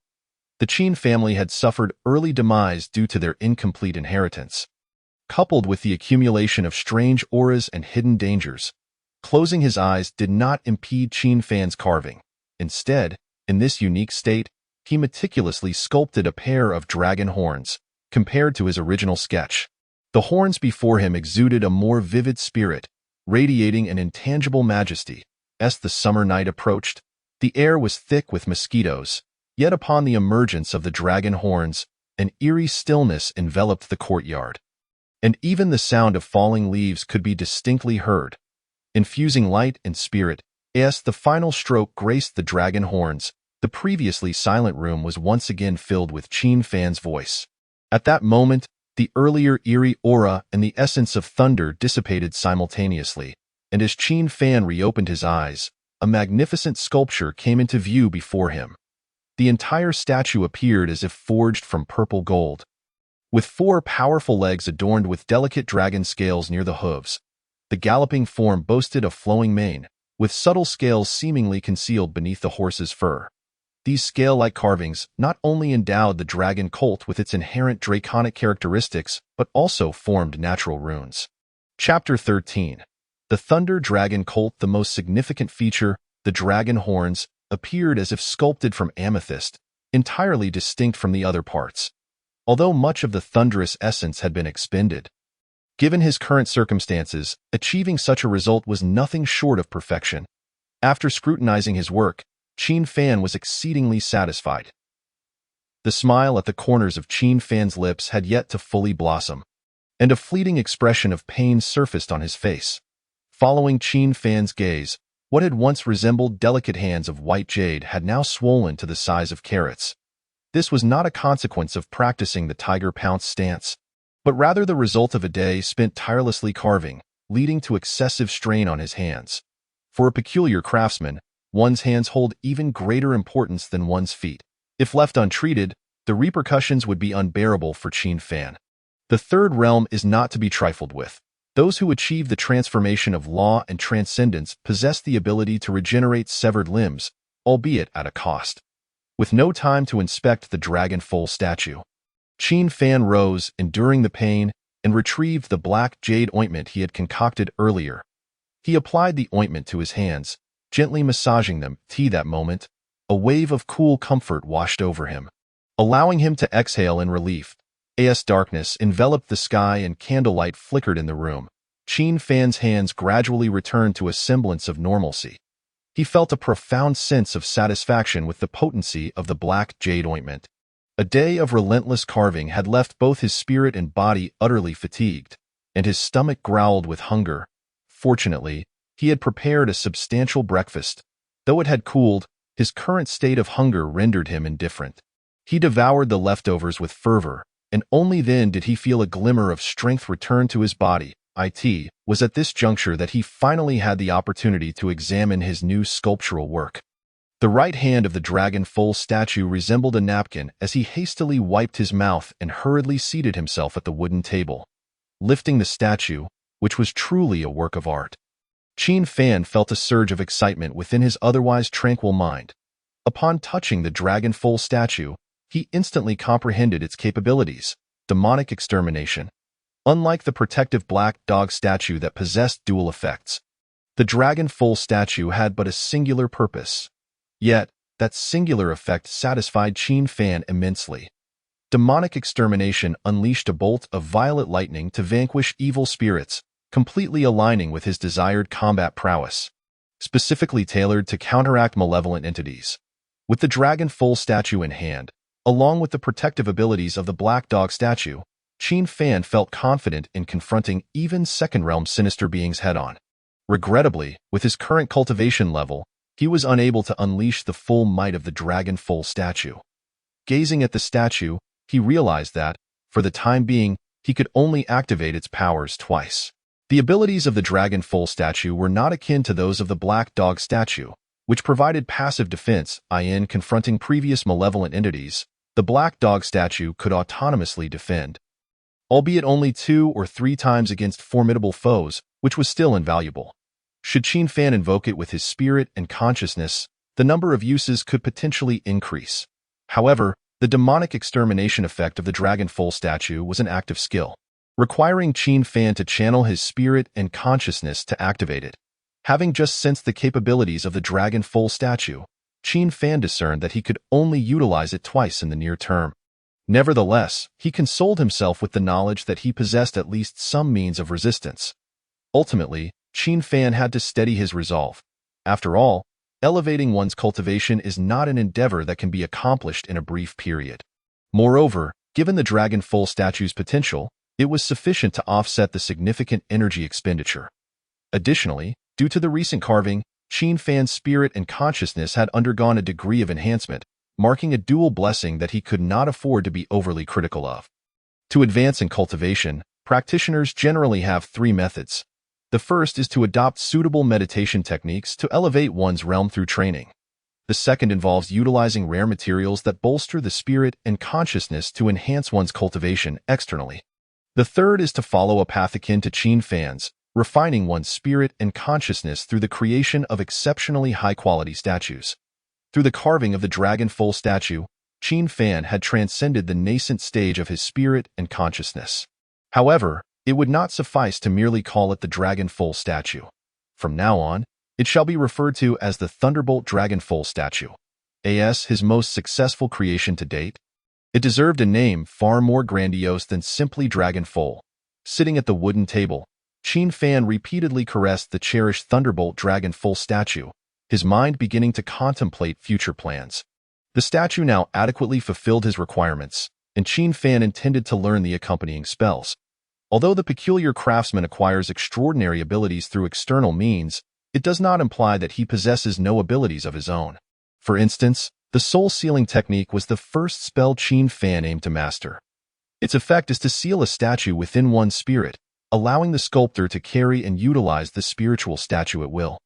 [SPEAKER 1] The Qin family had suffered early demise due to their incomplete inheritance, coupled with the accumulation of strange auras and hidden dangers. Closing his eyes did not impede Qin Fan's carving. Instead, in this unique state, he meticulously sculpted a pair of dragon horns, compared to his original sketch. The horns before him exuded a more vivid spirit, radiating an intangible majesty. As the summer night approached, the air was thick with mosquitoes, yet upon the emergence of the dragon horns, an eerie stillness enveloped the courtyard. And even the sound of falling leaves could be distinctly heard, infusing light and spirit. As the final stroke graced the dragon horns, the previously silent room was once again filled with Qin Fan's voice. At that moment, the earlier eerie aura and the essence of thunder dissipated simultaneously, and as Qin Fan reopened his eyes, a magnificent sculpture came into view before him. The entire statue appeared as if forged from purple gold, with 4 powerful legs adorned with delicate dragon scales near the hooves. The galloping form boasted a flowing mane, with subtle scales seemingly concealed beneath the horse's fur. These scale-like carvings not only endowed the dragon colt with its inherent draconic characteristics, but also formed natural runes. Chapter 13. The Thunder Dragon Colt. The most significant feature, the dragon horns, appeared as if sculpted from amethyst, entirely distinct from the other parts. Although much of the thunderous essence had been expended, given his current circumstances, achieving such a result was nothing short of perfection. After scrutinizing his work, Qin Fan was exceedingly satisfied. The smile at the corners of Qin Fan's lips had yet to fully blossom, and a fleeting expression of pain surfaced on his face. Following Qin Fan's gaze, what had once resembled delicate hands of white jade had now swollen to the size of carrots. This was not a consequence of practicing the tiger pounce stance, but rather the result of a day spent tirelessly carving, leading to excessive strain on his hands. For a peculiar craftsman, one's hands hold even greater importance than one's feet. If left untreated, the repercussions would be unbearable for Qin Fan. The third realm is not to be trifled with. Those who achieve the transformation of law and transcendence possess the ability to regenerate severed limbs, albeit at a cost. With no time to inspect the dragon foal statue, Qin Fan rose, enduring the pain, and retrieved the black jade ointment he had concocted earlier. He applied the ointment to his hands, gently massaging them. That moment, a wave of cool comfort washed over him, allowing him to exhale in relief. As darkness enveloped the sky and candlelight flickered in the room, Qin Fan's hands gradually returned to a semblance of normalcy. He felt a profound sense of satisfaction with the potency of the black jade ointment. A day of relentless carving had left both his spirit and body utterly fatigued, and his stomach growled with hunger. Fortunately, he had prepared a substantial breakfast. Though it had cooled, his current state of hunger rendered him indifferent. He devoured the leftovers with fervor, and only then did he feel a glimmer of strength return to his body. It was at this juncture that he finally had the opportunity to examine his new sculptural work. The right hand of the dragon foal statue resembled a napkin as he hastily wiped his mouth and hurriedly seated himself at the wooden table, lifting the statue, which was truly a work of art. Qin Fan felt a surge of excitement within his otherwise tranquil mind. Upon touching the dragon foal statue, he instantly comprehended its capabilities: demonic extermination. Unlike the protective black dog statue that possessed dual effects, the dragon foal statue had but a singular purpose. Yet, that singular effect satisfied Qin Fan immensely. Demonic extermination unleashed a bolt of violet lightning to vanquish evil spirits, completely aligning with his desired combat prowess, specifically tailored to counteract malevolent entities. With the dragon foal statue in hand, along with the protective abilities of the black dog statue, Qin Fan felt confident in confronting even second-realm sinister beings head-on. Regrettably, with his current cultivation level, he was unable to unleash the full might of the dragon foal statue. Gazing at the statue, he realized that, for the time being, he could only activate its powers twice. The abilities of the dragon foal statue were not akin to those of the black dog statue, which provided passive defense. In confronting previous malevolent entities, the black dog statue could autonomously defend. albeit only 2 or 3 times against formidable foes, which was still invaluable. Should Qin Fan invoke it with his spirit and consciousness, the number of uses could potentially increase. However, the demonic extermination effect of the Dragon Foal statue was an act of skill, requiring Qin Fan to channel his spirit and consciousness to activate it. Having just sensed the capabilities of the Dragon Foal statue, Qin Fan discerned that he could only utilize it twice in the near term. Nevertheless, he consoled himself with the knowledge that he possessed at least some means of resistance. Ultimately, Qin Fan had to steady his resolve. After all, elevating one's cultivation is not an endeavor that can be accomplished in a brief period. Moreover, given the Dragon Foal statue's potential, it was sufficient to offset the significant energy expenditure. Additionally, due to the recent carving, Qin Fan's spirit and consciousness had undergone a degree of enhancement, marking a dual blessing that he could not afford to be overly critical of. To advance in cultivation, practitioners generally have 3 methods. The first is to adopt suitable meditation techniques to elevate one's realm through training. The second involves utilizing rare materials that bolster the spirit and consciousness to enhance one's cultivation externally. The third is to follow a path akin to Qin Fan's, refining one's spirit and consciousness through the creation of exceptionally high-quality statues. Through the carving of the Dragon Foal statue, Qin Fan had transcended the nascent stage of his spirit and consciousness. However, it would not suffice to merely call it the Dragon Foal statue. From now on, it shall be referred to as the Thunderbolt Dragon Foal statue, as his most successful creation to date. It deserved a name far more grandiose than simply Dragon Foal. Sitting at the wooden table, Qin Fan repeatedly caressed the cherished Thunderbolt Dragon Foal statue, his mind beginning to contemplate future plans. The statue now adequately fulfilled his requirements, and Qin Fan intended to learn the accompanying spells. Although the peculiar craftsman acquires extraordinary abilities through external means, it does not imply that he possesses no abilities of his own. For instance, the soul sealing technique was the first spell Qin Fan aimed to master. Its effect is to seal a statue within one's spirit, allowing the sculptor to carry and utilize the spiritual statue at will.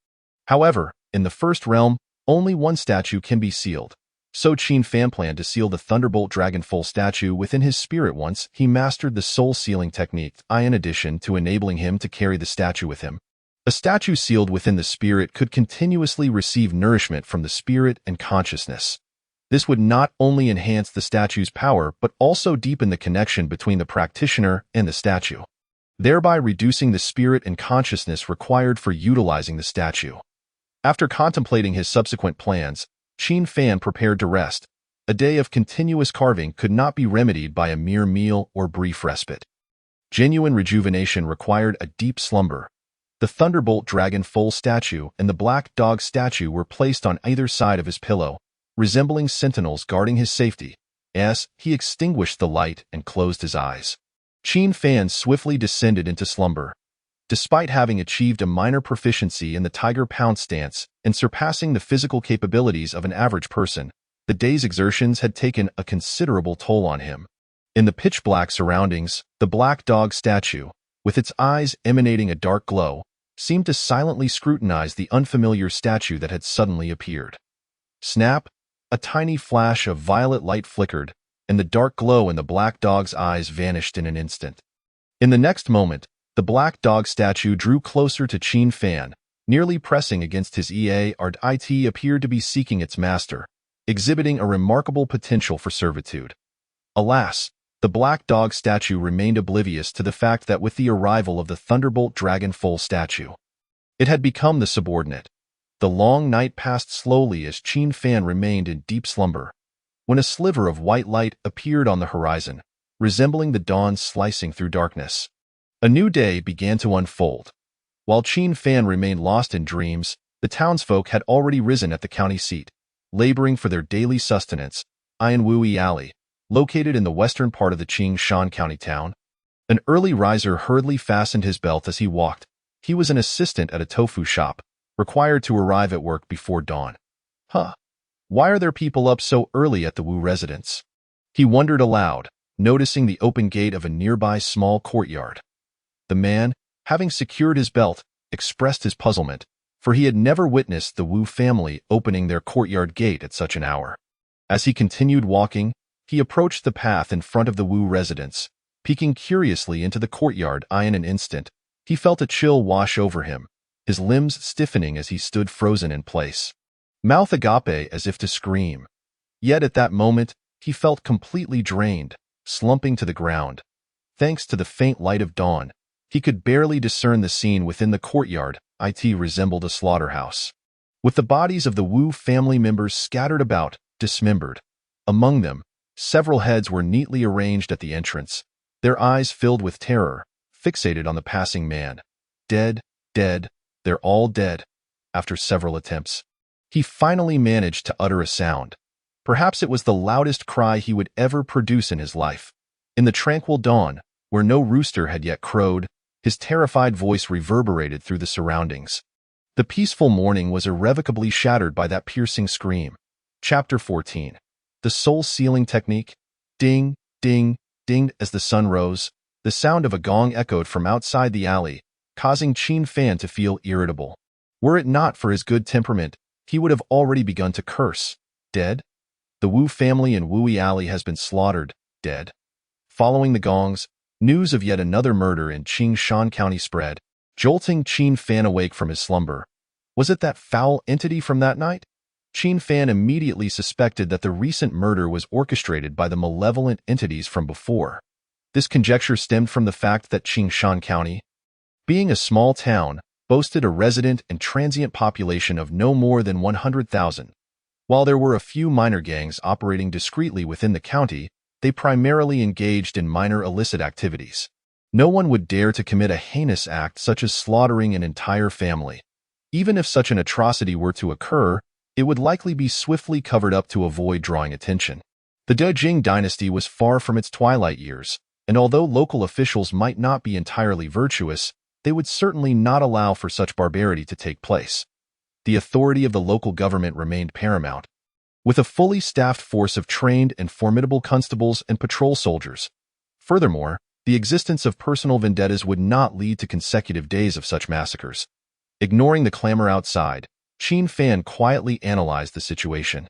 [SPEAKER 1] However, in the first realm, only one statue can be sealed. So Qin Fan planned to seal the Thunderbolt Dragon Foal statue within his spirit once he mastered the soul sealing technique, in addition to enabling him to carry the statue with him. A statue sealed within the spirit could continuously receive nourishment from the spirit and consciousness. This would not only enhance the statue's power but also deepen the connection between the practitioner and the statue, thereby reducing the spirit and consciousness required for utilizing the statue. After contemplating his subsequent plans, Qin Fan prepared to rest. A day of continuous carving could not be remedied by a mere meal or brief respite. Genuine rejuvenation required a deep slumber. The Thunderbolt Dragon Foal statue and the Black Dog statue were placed on either side of his pillow, resembling sentinels guarding his safety, as he extinguished the light and closed his eyes. Qin Fan swiftly descended into slumber. Despite having achieved a minor proficiency in the Tiger Pounce stance and surpassing the physical capabilities of an average person, the day's exertions had taken a considerable toll on him. In the pitch-black surroundings, the Black Dog statue, with its eyes emanating a dark glow, seemed to silently scrutinize the unfamiliar statue that had suddenly appeared. Snap! A tiny flash of violet light flickered, and the dark glow in the Black Dog's eyes vanished in an instant. In the next moment, the Black Dog statue drew closer to Qin Fan, nearly pressing against his it appeared to be seeking its master, exhibiting a remarkable potential for servitude. Alas, the Black Dog statue remained oblivious to the fact that with the arrival of the Thunderbolt Dragon Foal statue, it had become the subordinate. The long night passed slowly as Qin Fan remained in deep slumber, when a sliver of white light appeared on the horizon, resembling the dawn slicing through darkness. A new day began to unfold. While Qin Fan remained lost in dreams, the townsfolk had already risen at the county seat, laboring for their daily sustenance, in Wui Alley, located in the western part of the Qing Shan County town. An early riser hurriedly fastened his belt as he walked. He was an assistant at a tofu shop, required to arrive at work before dawn. Why are there people up so early at the Wu residence? He wondered aloud, noticing the open gate of a nearby small courtyard. The man, having secured his belt, expressed his puzzlement, for he had never witnessed the Wu family opening their courtyard gate at such an hour. As he continued walking, he approached the path in front of the Wu residence, Peeking curiously into the courtyard in an instant, he felt a chill wash over him, his limbs stiffening as he stood frozen in place. Mouth agape as if to scream. Yet at that moment, he felt completely drained, slumping to the ground. Thanks to the faint light of dawn, he could barely discern the scene within the courtyard. It resembled a slaughterhouse, with the bodies of the Wu family members scattered about, dismembered. Among them, several heads were neatly arranged at the entrance, their eyes filled with terror, fixated on the passing man. Dead, dead, they're all dead. After several attempts, he finally managed to utter a sound. Perhaps it was the loudest cry he would ever produce in his life. In the tranquil dawn, where no rooster had yet crowed, his terrified voice reverberated through the surroundings. The peaceful morning was irrevocably shattered by that piercing scream. Chapter 14. The soul-sealing technique. Ding, ding, ding. As the sun rose, the sound of a gong echoed from outside the alley, causing Qin Fan to feel irritable. Were it not for his good temperament, he would have already begun to curse. Dead? The Wu family in Wui Alley has been slaughtered. Dead. Following the gongs, news of yet another murder in Qingshan County spread, jolting Qin Fan awake from his slumber. Was it that foul entity from that night? Qin Fan immediately suspected that the recent murder was orchestrated by the malevolent entities from before. This conjecture stemmed from the fact that Qingshan County, being a small town, boasted a resident and transient population of no more than 100,000. While there were a few minor gangs operating discreetly within the county, they primarily engaged in minor illicit activities. No one would dare to commit a heinous act such as slaughtering an entire family. Even if such an atrocity were to occur, it would likely be swiftly covered up to avoid drawing attention. The Dejing dynasty was far from its twilight years, and although local officials might not be entirely virtuous, they would certainly not allow for such barbarity to take place. The authority of the local government remained paramount. With a fully staffed force of trained and formidable constables and patrol soldiers. Furthermore, the existence of personal vendettas would not lead to consecutive days of such massacres. Ignoring the clamor outside, Qin Fan quietly analyzed the situation.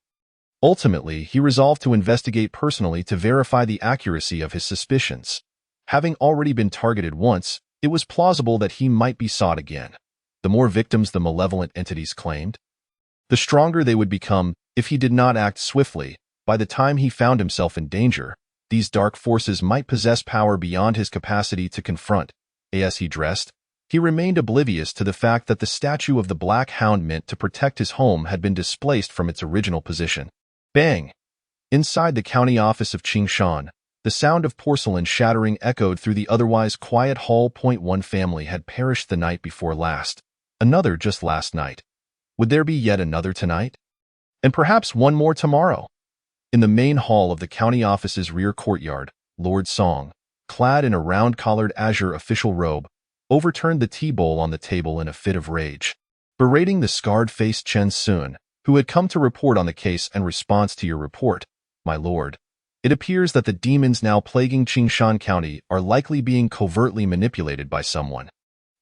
[SPEAKER 1] Ultimately, he resolved to investigate personally to verify the accuracy of his suspicions. Having already been targeted once, it was plausible that he might be sought again. The more victims the malevolent entities claimed, the stronger they would become if he did not act swiftly. By the time he found himself in danger, these dark forces might possess power beyond his capacity to confront. As he dressed, he remained oblivious to the fact that the statue of the Black Hound meant to protect his home had been displaced from its original position. Bang! Inside the county office of Qingshan, the sound of porcelain shattering echoed through the otherwise quiet hall. One family had perished the night before last. Another just last night. Would there be yet another tonight? And perhaps one more tomorrow? In the main hall of the county office's rear courtyard, Lord Song, clad in a round-collared azure official robe, overturned the tea bowl on the table in a fit of rage, berating the scarred-faced Chen Sun, who had come to report on the case in response to your report, my lord. It appears that the demons now plaguing Qingshan County are likely being covertly manipulated by someone.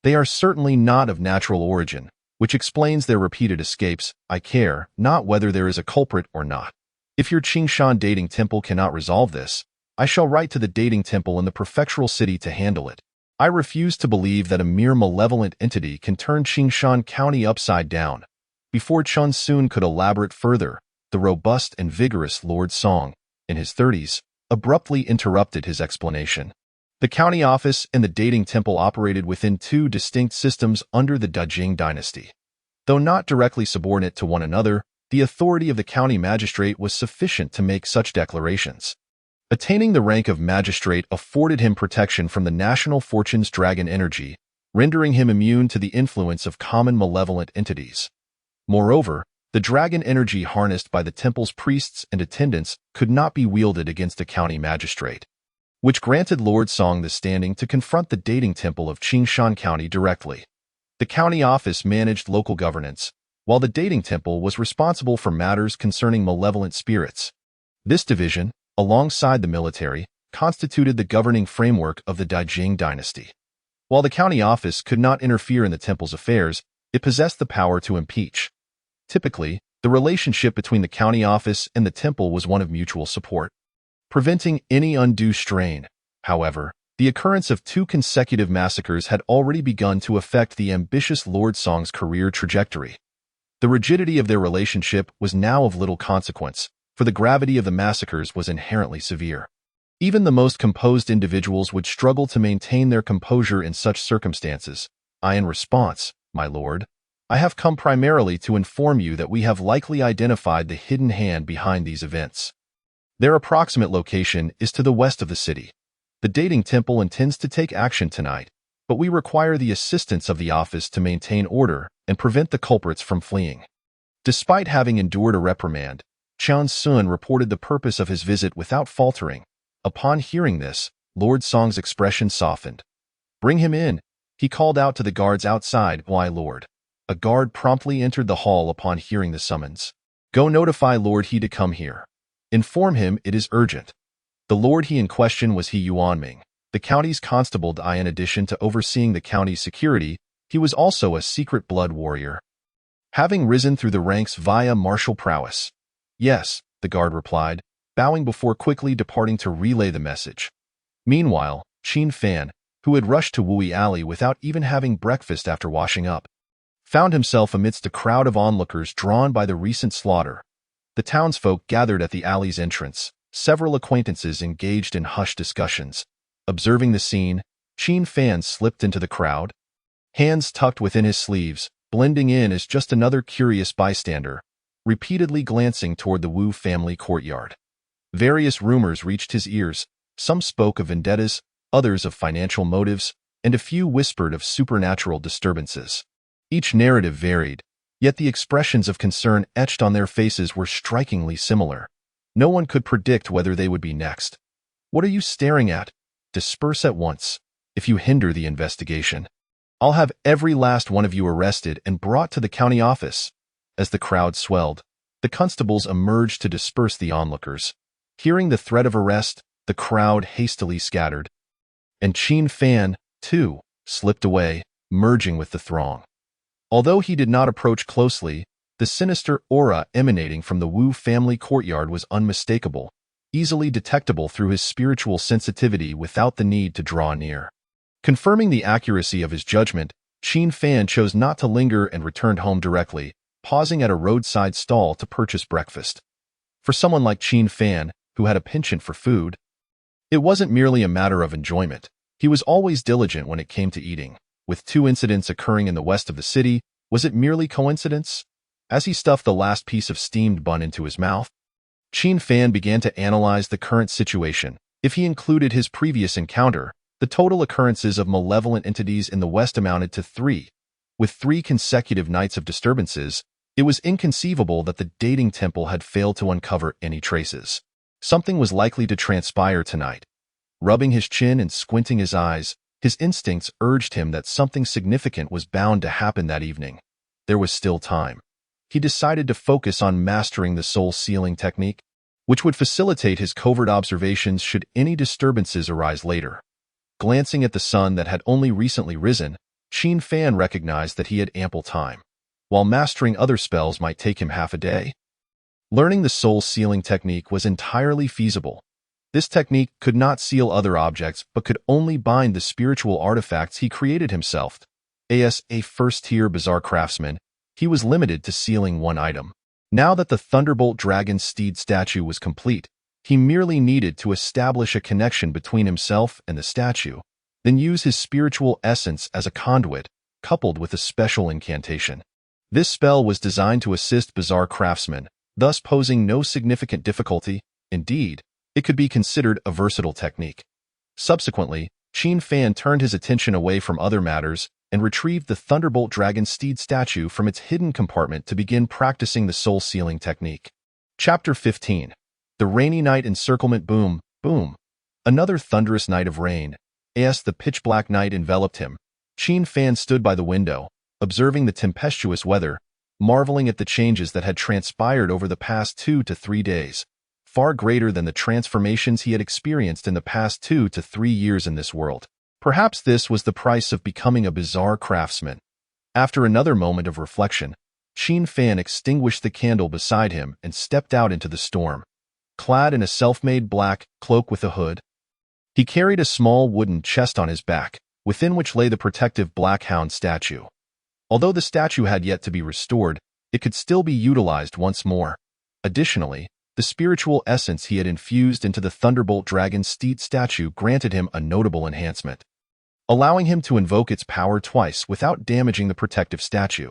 [SPEAKER 1] They are certainly not of natural origin, which explains their repeated escapes. I care not whether there is a culprit or not. If your Qingshan dating temple cannot resolve this, I shall write to the dating temple in the prefectural city to handle it. I refuse to believe that a mere malevolent entity can turn Qingshan County upside down. Before Chen Sun could elaborate further, the robust and vigorous Lord Song, in his 30s, abruptly interrupted his explanation. The county office and the dating temple operated within two distinct systems under the Dejing dynasty. Though not directly subordinate to one another, the authority of the county magistrate was sufficient to make such declarations. Attaining the rank of magistrate afforded him protection from the national fortune's dragon energy, rendering him immune to the influence of common malevolent entities. Moreover, the dragon energy harnessed by the temple's priests and attendants could not be wielded against a county magistrate, which granted Lord Song the standing to confront the dating temple of Qingshan County directly. The county office managed local governance, while the dating temple was responsible for matters concerning malevolent spirits. This division, alongside the military, constituted the governing framework of the Dejing dynasty. While the county office could not interfere in the temple's affairs, it possessed the power to impeach. Typically, the relationship between the county office and the temple was one of mutual support, preventing any undue strain. However, The occurrence of 2 consecutive massacres had already begun to affect the ambitious Lord Song's career trajectory. The rigidity of their relationship was now of little consequence, for the gravity of the massacres was inherently severe. Even the most composed individuals would struggle to maintain their composure in such circumstances. In response, my lord, I have come primarily to inform you that we have likely identified the hidden hand behind these events. Their approximate location is to the west of the city. The dating temple intends to take action tonight, but we require the assistance of the office to maintain order and prevent the culprits from fleeing. Despite having endured a reprimand, Chan Sun reported the purpose of his visit without faltering. Upon hearing this, Lord Song's expression softened. Bring him in, he called out to the guards outside. Why, Lord? A guard promptly entered the hall upon hearing the summons. Go notify Lord He to come here. Inform him it is urgent. The Lord He in question was He Yuanming, the county's constable. In addition to overseeing the county's security, he was also a secret blood warrior, having risen through the ranks via martial prowess. Yes, the guard replied, bowing before quickly departing to relay the message. Meanwhile, Qin Fan, who had rushed to Wui Alley without even having breakfast after washing up, found himself amidst a crowd of onlookers drawn by the recent slaughter. The townsfolk gathered at the alley's entrance, several acquaintances engaged in hushed discussions. Observing the scene, Qin Fan slipped into the crowd, hands tucked within his sleeves, blending in as just another curious bystander, repeatedly glancing toward the Wu family courtyard. Various rumors reached his ears. Some spoke of vendettas, others of financial motives, and a few whispered of supernatural disturbances. Each narrative varied, yet the expressions of concern etched on their faces were strikingly similar. No one could predict whether they would be next. What are you staring at? Disperse at once. If you hinder the investigation, I'll have every last one of you arrested and brought to the county office. As the crowd swelled, the constables emerged to disperse the onlookers. Hearing the threat of arrest, the crowd hastily scattered. And Qin Fan, too, slipped away, merging with the throng. Although he did not approach closely, the sinister aura emanating from the Wu family courtyard was unmistakable, easily detectable through his spiritual sensitivity without the need to draw near. Confirming the accuracy of his judgment, Qin Fan chose not to linger and returned home directly, pausing at a roadside stall to purchase breakfast. For someone like Qin Fan, who had a penchant for food, it wasn't merely a matter of enjoyment. He was always diligent when it came to eating. With 2 incidents occurring in the west of the city, was it merely coincidence? As he stuffed the last piece of steamed bun into his mouth, Qin Fan began to analyze the current situation. If he included his previous encounter, the total occurrences of malevolent entities in the west amounted to 3. With 3 consecutive nights of disturbances, it was inconceivable that the dating temple had failed to uncover any traces. Something was likely to transpire tonight. Rubbing his chin and squinting his eyes, his instincts urged him that something significant was bound to happen that evening. There was still time. He decided to focus on mastering the soul sealing technique, which would facilitate his covert observations should any disturbances arise later. Glancing at the sun that had only recently risen, Qin Fan recognized that he had ample time. While mastering other spells might take him half a day, learning the soul sealing technique was entirely feasible. This technique could not seal other objects but could only bind the spiritual artifacts he created himself. As a first-tier bizarre craftsman, he was limited to sealing 1 item. Now that the Thunderbolt Dragon Steed statue was complete, he merely needed to establish a connection between himself and the statue, then use his spiritual essence as a conduit, coupled with a special incantation. This spell was designed to assist bizarre craftsmen, thus posing no significant difficulty. Indeed, it could be considered a versatile technique. Subsequently, Qin Fan turned his attention away from other matters and retrieved the Thunderbolt Dragon Steed statue from its hidden compartment to begin practicing the soul sealing technique. Chapter 15. The Rainy Night Encirclement. Boom, boom. Another thunderous night of rain. As the pitch-black night enveloped him, Qin Fan stood by the window, observing the tempestuous weather, marveling at the changes that had transpired over the past 2 to 3 days, far greater than the transformations he had experienced in the past 2 to 3 years in this world. Perhaps this was the price of becoming a bizarre craftsman. After another moment of reflection, Qin Fan extinguished the candle beside him and stepped out into the storm. Clad in a self-made black cloak with a hood, He carried a small wooden chest on his back, within which lay the protective Black Hound statue. Although the statue had yet to be restored, it could still be utilized once more. Additionally, the spiritual essence he had infused into the Thunderbolt Dragon Steed statue granted him a notable enhancement, allowing him to invoke its power twice without damaging the protective statue.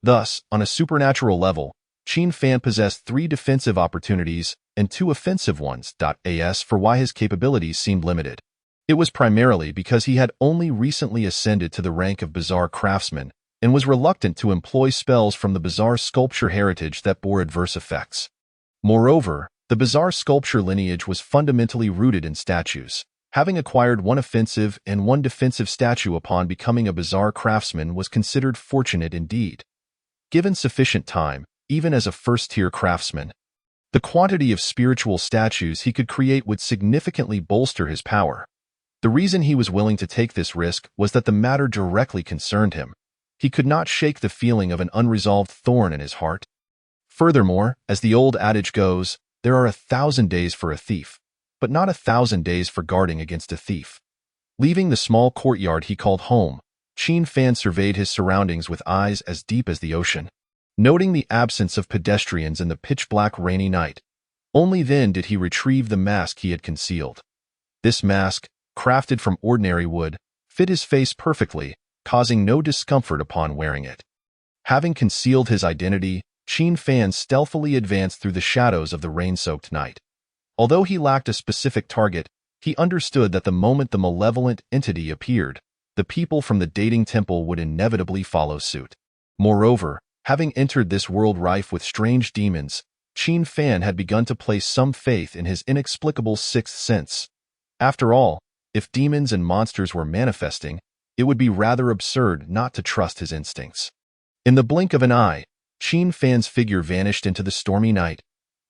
[SPEAKER 1] Thus, on a supernatural level, Qin Fan possessed 3 defensive opportunities and 2 offensive ones. As for why his capabilities seemed limited, it was primarily because he had only recently ascended to the rank of Bizarre Craftsman and was reluctant to employ spells from the Bizarre Sculpture heritage that bore adverse effects. Moreover, the Bizarre Sculpture lineage was fundamentally rooted in statues. Having acquired 1 offensive and 1 defensive statue upon becoming a Bizarre Craftsman was considered fortunate indeed. Given sufficient time, even as a first-tier craftsman, the quantity of spiritual statues he could create would significantly bolster his power. The reason he was willing to take this risk was that the matter directly concerned him. He could not shake the feeling of an unresolved thorn in his heart. Furthermore, as the old adage goes, there are 1,000 days for a thief, but not 1,000 days for guarding against a thief. Leaving the small courtyard he called home, Qin Fan surveyed his surroundings with eyes as deep as the ocean. Noting the absence of pedestrians in the pitch-black rainy night, only then did he retrieve the mask he had concealed. This mask, crafted from ordinary wood, fit his face perfectly, causing no discomfort upon wearing it. Having concealed his identity, Qin Fan stealthily advanced through the shadows of the rain-soaked night. Although he lacked a specific target, he understood that the moment the malevolent entity appeared, the people from the dating temple would inevitably follow suit. Moreover, having entered this world rife with strange demons, Qin Fan had begun to place some faith in his inexplicable sixth sense. After all, if demons and monsters were manifesting, it would be rather absurd not to trust his instincts. In the blink of an eye, Qin Fan's figure vanished into the stormy night.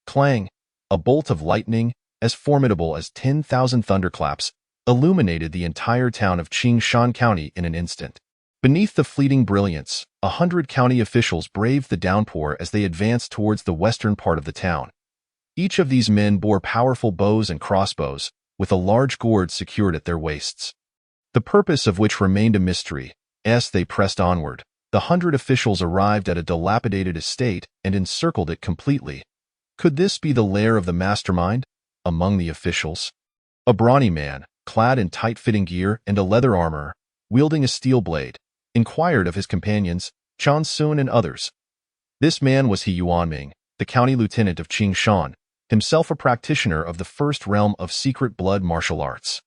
[SPEAKER 1] Clang! A bolt of lightning, as formidable as 10,000 thunderclaps, illuminated the entire town of Qingshan County in an instant. Beneath the fleeting brilliance, 100 county officials braved the downpour as they advanced towards the western part of the town. Each of these men bore powerful bows and crossbows, with a large gourd secured at their waists, the purpose of which remained a mystery. As they pressed onward, the 100 officials arrived at a dilapidated estate and encircled it completely. Could this be the lair of the mastermind? Among the officials, a brawny man, clad in tight-fitting gear and a leather armor, wielding a steel blade, inquired of his companions, Chan Sun and others. This man was He Yuanming, the county lieutenant of Qingshan, himself a practitioner of the first realm of secret blood martial arts.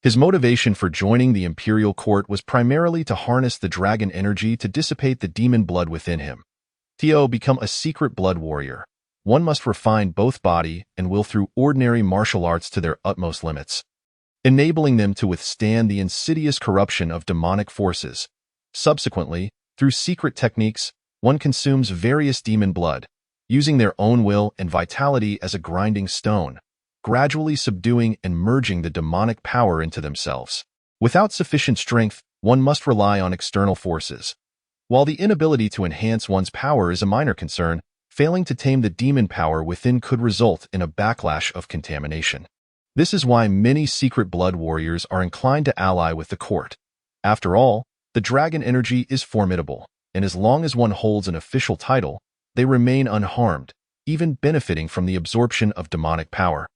[SPEAKER 1] His motivation for joining the imperial court was primarily to harness the dragon energy to dissipate the demon blood within him. To become a secret blood warrior, one must refine both body and will through ordinary martial arts to their utmost limits, enabling them to withstand the insidious corruption of demonic forces. Subsequently, through secret techniques, one consumes various demon blood, using their own will and vitality as a grinding stone, gradually subduing and merging the demonic power into themselves. Without sufficient strength, one must rely on external forces. While the inability to enhance one's power is a minor concern, failing to tame the demon power within could result in a backlash of contamination. This is why many secret blood warriors are inclined to ally with the court. After all, the dragon energy is formidable, and as long as one holds an official title, they remain unharmed, even benefiting from the absorption of demonic power.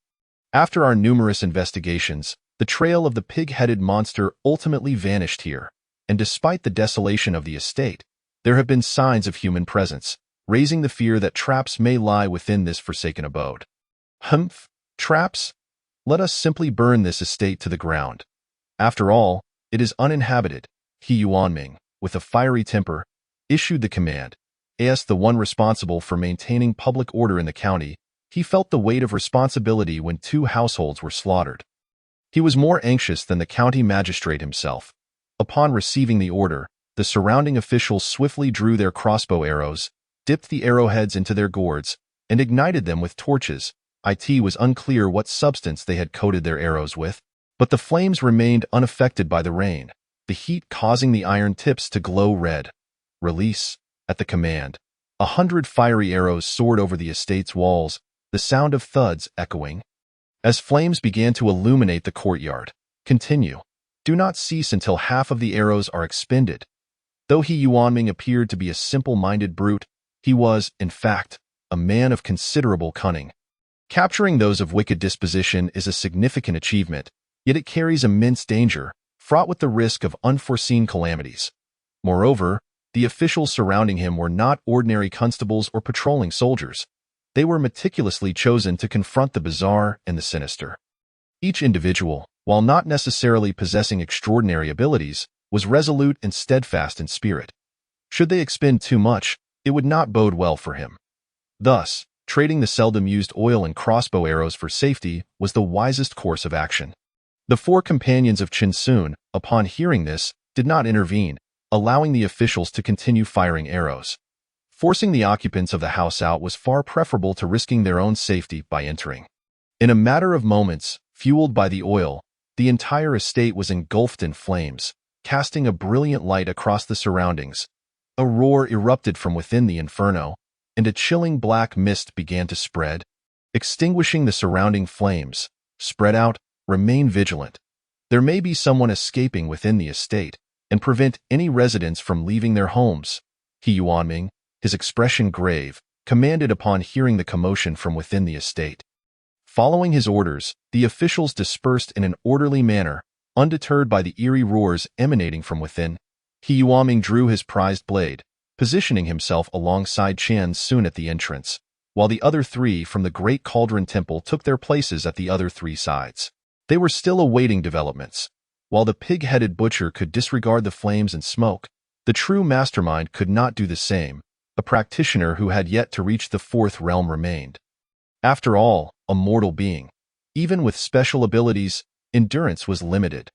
[SPEAKER 1] After our numerous investigations, the trail of the pig-headed monster ultimately vanished here, and despite the desolation of the estate, there have been signs of human presence, raising the fear that traps may lie within this forsaken abode. Humph! Traps? Let us simply burn this estate to the ground. After all, it is uninhabited. He Yuanming, with a fiery temper, issued the command. As the one responsible for maintaining public order in the county, he felt the weight of responsibility when 2 households were slaughtered. He was more anxious than the county magistrate himself. Upon receiving the order, the surrounding officials swiftly drew their crossbow arrows, dipped the arrowheads into their gourds, and ignited them with torches. It was unclear what substance they had coated their arrows with, but the flames remained unaffected by the rain, the heat causing the iron tips to glow red. Release. At the command, 100 fiery arrows soared over the estate's walls, the sound of thuds echoing. As flames began to illuminate the courtyard, Continue. Do not cease until half of the arrows are expended. Though He Yuanming appeared to be a simple-minded brute, he was, in fact, a man of considerable cunning. Capturing those of wicked disposition is a significant achievement, yet it carries immense danger, fraught with the risk of unforeseen calamities. Moreover, the officials surrounding him were not ordinary constables or patrolling soldiers. They were meticulously chosen to confront the bizarre and the sinister. Each individual, while not necessarily possessing extraordinary abilities, was resolute and steadfast in spirit. Should they expend too much, it would not bode well for him. Thus, trading the seldom used oil and crossbow arrows for safety was the wisest course of action. The 4 companions of Qin Sun, upon hearing this, did not intervene, allowing the officials to continue firing arrows. Forcing the occupants of the house out was far preferable to risking their own safety by entering. In a matter of moments, fueled by the oil, the entire estate was engulfed in flames, casting a brilliant light across the surroundings. A roar erupted from within the inferno, and a chilling black mist began to spread, extinguishing the surrounding flames. Spread out, remain vigilant. There may be someone escaping within the estate, and prevent any residents from leaving their homes. He Yuanming, his expression grave, commanded upon hearing the commotion from within the estate. Following his orders, the officials dispersed in an orderly manner, undeterred by the eerie roars emanating from within. He Yuanming drew his prized blade, positioning himself alongside Qin Sun at the entrance, while the other 3 from the Great Cauldron Temple took their places at the other 3 sides. They were still awaiting developments. While the pig-headed butcher could disregard the flames and smoke, the true mastermind could not do the same. A practitioner who had yet to reach the 4th realm remained. After all, a mortal being. Even with special abilities, endurance was limited.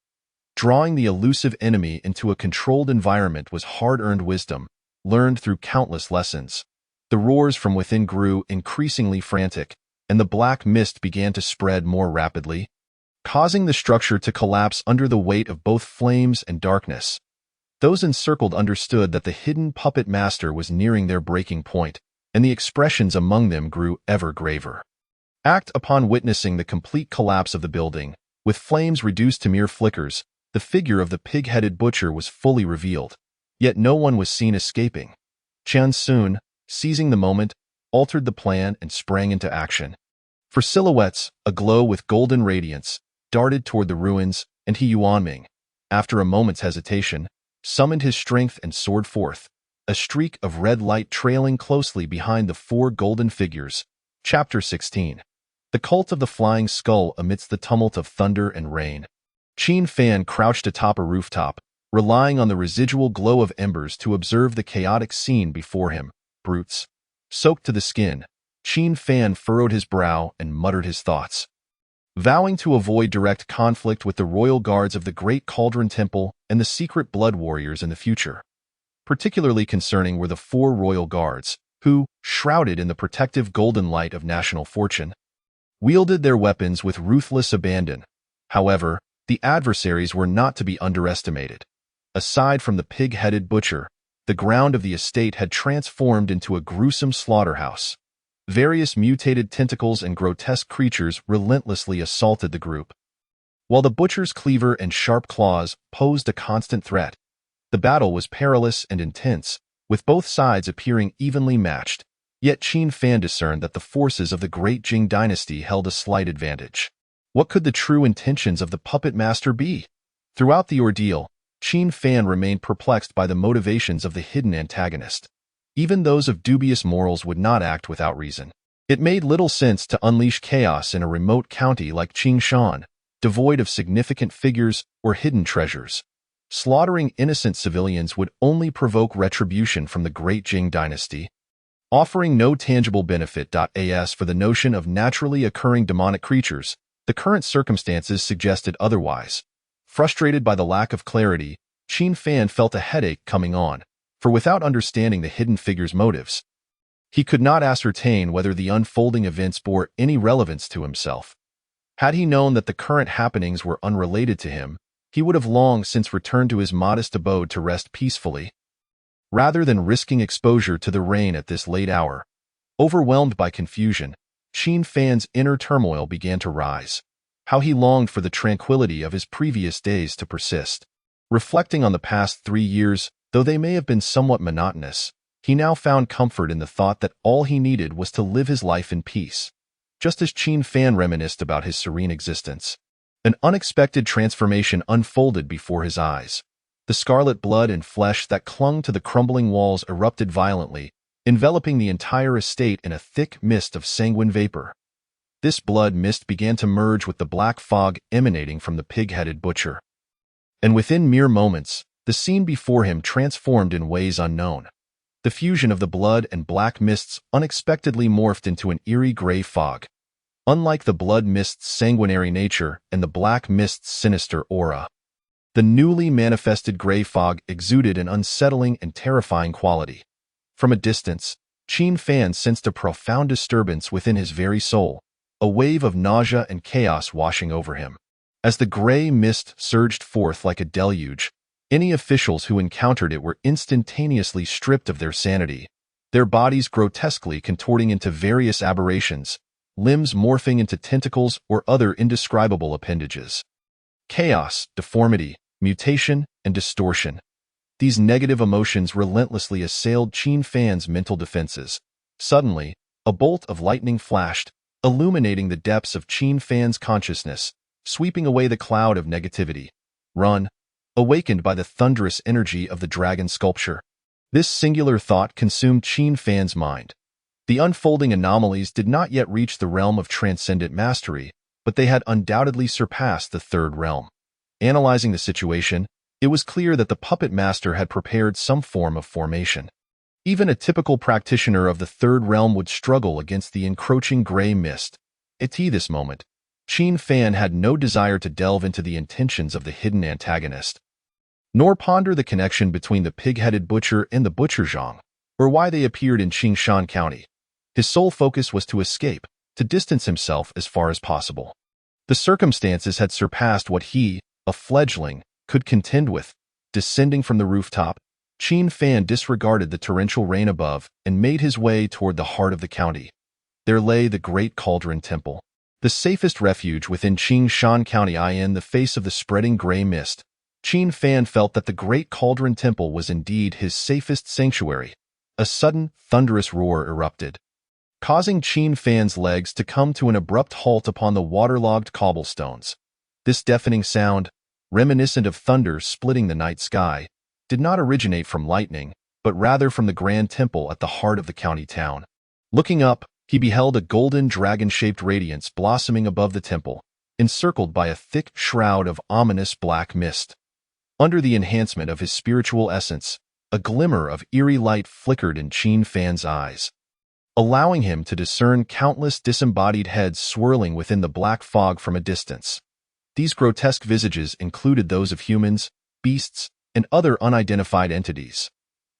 [SPEAKER 1] Drawing the elusive enemy into a controlled environment was hard-earned wisdom, learned through countless lessons. The roars from within grew increasingly frantic, and the black mist began to spread more rapidly, causing the structure to collapse under the weight of both flames and darkness. Those encircled understood that the hidden puppet master was nearing their breaking point, and the expressions among them grew ever graver. Upon witnessing the complete collapse of the building, with flames reduced to mere flickers, the figure of the pig-headed butcher was fully revealed, yet no one was seen escaping. Qin Sun, seizing the moment, altered the plan and sprang into action. For silhouettes, aglow with golden radiance, darted toward the ruins, and He Yuanming, after a moment's hesitation, summoned his strength and soared forth, a streak of red light trailing closely behind the 4 golden figures. Chapter 16. The Cult of the Flying Skull. Amidst the tumult of thunder and rain, Qin Fan crouched atop a rooftop, relying on the residual glow of embers to observe the chaotic scene before him. Brutes. Soaked to the skin, Qin Fan furrowed his brow and muttered his thoughts. Vowing to avoid direct conflict with the royal guards of the Great Cauldron Temple and the secret blood warriors in the future. Particularly concerning were the 4 royal guards, who, shrouded in the protective golden light of national fortune, wielded their weapons with ruthless abandon. However, the adversaries were not to be underestimated. Aside from the pig-headed butcher, the ground of the estate had transformed into a gruesome slaughterhouse. Various mutated tentacles and grotesque creatures relentlessly assaulted the group. While the butcher's cleaver and sharp claws posed a constant threat, the battle was perilous and intense, with both sides appearing evenly matched. Yet Qin Fan discerned that the forces of the Great Jing dynasty held a slight advantage. What could the true intentions of the puppet master be? Throughout the ordeal, Qin Fan remained perplexed by the motivations of the hidden antagonist. Even those of dubious morals would not act without reason. It made little sense to unleash chaos in a remote county like Qingshan, devoid of significant figures or hidden treasures. Slaughtering innocent civilians would only provoke retribution from the Great Jing dynasty, offering no tangible benefit. As for the notion of naturally occurring demonic creatures, the current circumstances suggested otherwise. Frustrated by the lack of clarity, Qin Fan felt a headache coming on, for without understanding the hidden figure's motives, he could not ascertain whether the unfolding events bore any relevance to himself. Had he known that the current happenings were unrelated to him, he would have long since returned to his modest abode to rest peacefully. Rather than risking exposure to the rain at this late hour, overwhelmed by confusion, Qin Fan's inner turmoil began to rise. How he longed for the tranquility of his previous days to persist. Reflecting on the past 3 years, though they may have been somewhat monotonous, he now found comfort in the thought that all he needed was to live his life in peace. Just as Qin Fan reminisced about his serene existence, an unexpected transformation unfolded before his eyes. The scarlet blood and flesh that clung to the crumbling walls erupted violently, enveloping the entire estate in a thick mist of sanguine vapor. This blood mist began to merge with the black fog emanating from the pig-headed butcher. And within mere moments, the scene before him transformed in ways unknown. The fusion of the blood and black mists unexpectedly morphed into an eerie gray fog. Unlike the blood mist's sanguinary nature and the black mist's sinister aura, the newly manifested gray fog exuded an unsettling and terrifying quality. From a distance, Qin Fan sensed a profound disturbance within his very soul, a wave of nausea and chaos washing over him. As the gray mist surged forth like a deluge, any officials who encountered it were instantaneously stripped of their sanity, their bodies grotesquely contorting into various aberrations, limbs morphing into tentacles or other indescribable appendages. Chaos, deformity, mutation, and distortion. These negative emotions relentlessly assailed Qin Fan's mental defenses. Suddenly, a bolt of lightning flashed, illuminating the depths of Qin Fan's consciousness, sweeping away the cloud of negativity. Run, awakened by the thunderous energy of the dragon sculpture. This singular thought consumed Qin Fan's mind. The unfolding anomalies did not yet reach the realm of transcendent mastery, but they had undoubtedly surpassed the third realm. Analyzing the situation, it was clear that the puppet master had prepared some form of formation. Even a typical practitioner of the third realm would struggle against the encroaching gray mist. At this moment, Qin Fan had no desire to delve into the intentions of the hidden antagonist, nor ponder the connection between the pig-headed butcher and the butcher Zhang, or why they appeared in Qingshan County. His sole focus was to escape, to distance himself as far as possible. The circumstances had surpassed what he, a fledgling, could contend with. Descending from the rooftop, Qin Fan disregarded the torrential rain above and made his way toward the heart of the county. There lay the Great Cauldron Temple, the safest refuge within Qingshan County. In the face of the spreading gray mist, Qin Fan felt that the Great Cauldron Temple was indeed his safest sanctuary. A sudden, thunderous roar erupted, causing Qin Fan's legs to come to an abrupt halt upon the waterlogged cobblestones. This deafening sound, reminiscent of thunder splitting the night sky, did not originate from lightning, but rather from the grand temple at the heart of the county town. Looking up, he beheld a golden dragon-shaped radiance blossoming above the temple, encircled by a thick shroud of ominous black mist. Under the enhancement of his spiritual essence, a glimmer of eerie light flickered in Qin Fan's eyes, allowing him to discern countless disembodied heads swirling within the black fog from a distance. These grotesque visages included those of humans, beasts, and other unidentified entities.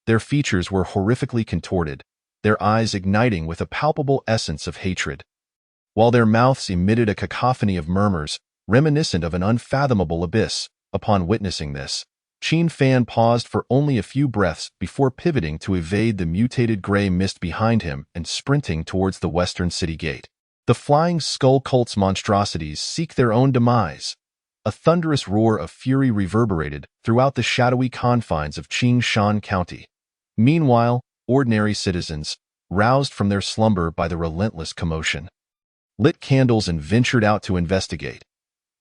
[SPEAKER 1] Their features were horrifically contorted, their eyes igniting with a palpable essence of hatred, while their mouths emitted a cacophony of murmurs, reminiscent of an unfathomable abyss. Upon witnessing this, Qin Fan paused for only a few breaths before pivoting to evade the mutated gray mist behind him and sprinting towards the western city gate. The flying skull cult's monstrosities seek their own demise. A thunderous roar of fury reverberated throughout the shadowy confines of Qingshan County. Meanwhile, ordinary citizens, roused from their slumber by the relentless commotion, lit candles and ventured out to investigate.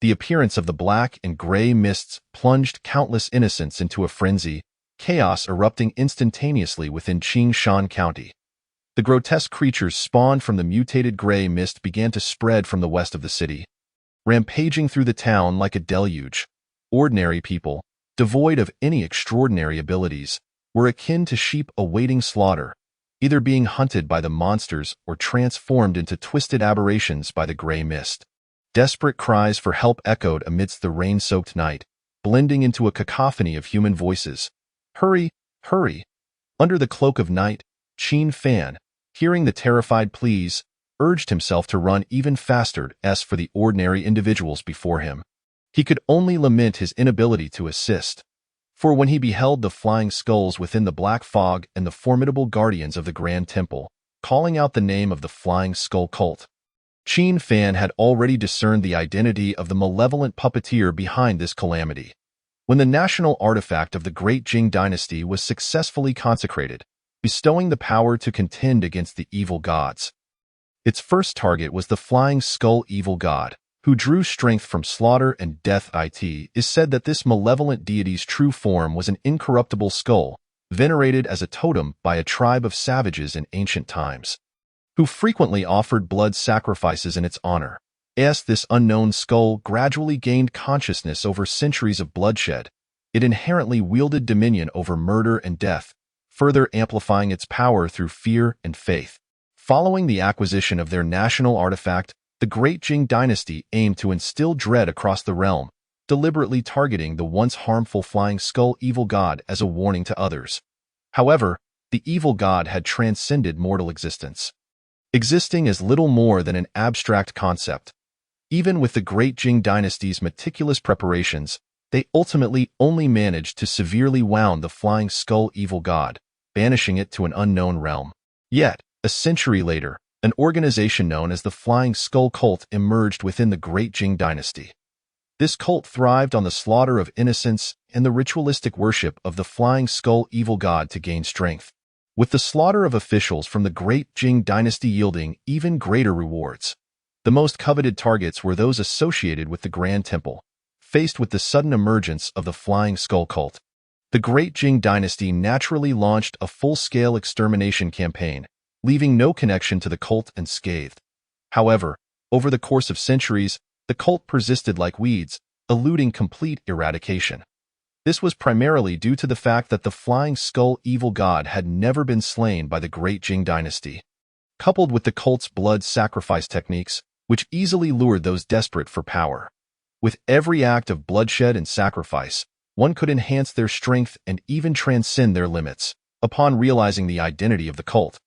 [SPEAKER 1] The appearance of the black and gray mists plunged countless innocents into a frenzy, chaos erupting instantaneously within Qingshan County. The grotesque creatures spawned from the mutated gray mist began to spread from the west of the city, rampaging through the town like a deluge. Ordinary people, devoid of any extraordinary abilities, were akin to sheep awaiting slaughter, either being hunted by the monsters or transformed into twisted aberrations by the gray mist. Desperate cries for help echoed amidst the rain-soaked night, blending into a cacophony of human voices. "Hurry, hurry!" Under the cloak of night, Qin Fan, hearing the terrified pleas, urged himself to run even faster as for the ordinary individuals before him. He could only lament his inability to assist, for when he beheld the flying skulls within the black fog and the formidable guardians of the Grand Temple, calling out the name of the Flying Skull cult, Qin Fan had already discerned the identity of the malevolent puppeteer behind this calamity. When the national artifact of the Great Jing Dynasty was successfully consecrated, bestowing the power to contend against the evil gods. Its first target was the Flying Skull Evil God, who drew strength from slaughter and death. It is said that this malevolent deity's true form was an incorruptible skull, venerated as a totem by a tribe of savages in ancient times, who frequently offered blood sacrifices in its honor. As this unknown skull gradually gained consciousness over centuries of bloodshed, it inherently wielded dominion over murder and death, further amplifying its power through fear and faith. Following the acquisition of their national artifact, the Great Jing Dynasty aimed to instill dread across the realm, deliberately targeting the once harmful Flying Skull Evil God as a warning to others. However, the evil god had transcended mortal existence, existing as little more than an abstract concept. Even with the Great Jing Dynasty's meticulous preparations, they ultimately only managed to severely wound the Flying Skull Evil God, banishing it to an unknown realm. Yet, a century later, an organization known as the Flying Skull Cult emerged within the Great Jing Dynasty. This cult thrived on the slaughter of innocents and the ritualistic worship of the Flying Skull Evil God to gain strength, with the slaughter of officials from the Great Jing Dynasty yielding even greater rewards. The most coveted targets were those associated with the Grand Temple. Faced with the sudden emergence of the Flying Skull Cult, the Great Jing Dynasty naturally launched a full-scale extermination campaign, leaving no connection to the cult unscathed. However, over the course of centuries, the cult persisted like weeds, eluding complete eradication. This was primarily due to the fact that the Flying Skull Evil God had never been slain by the Great Jing Dynasty. Coupled with the cult's blood sacrifice techniques, which easily lured those desperate for power. With every act of bloodshed and sacrifice, one could enhance their strength and even transcend their limits. Upon realizing the identity of the cult,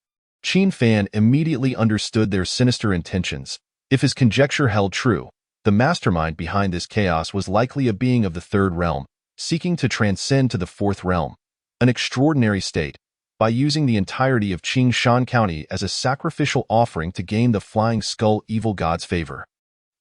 [SPEAKER 1] Qin Fan immediately understood their sinister intentions. If his conjecture held true, the mastermind behind this chaos was likely a being of the third realm, seeking to transcend to the fourth realm, an extraordinary state, by using the entirety of Qingshan County as a sacrificial offering to gain the Flying Skull Evil God's favor.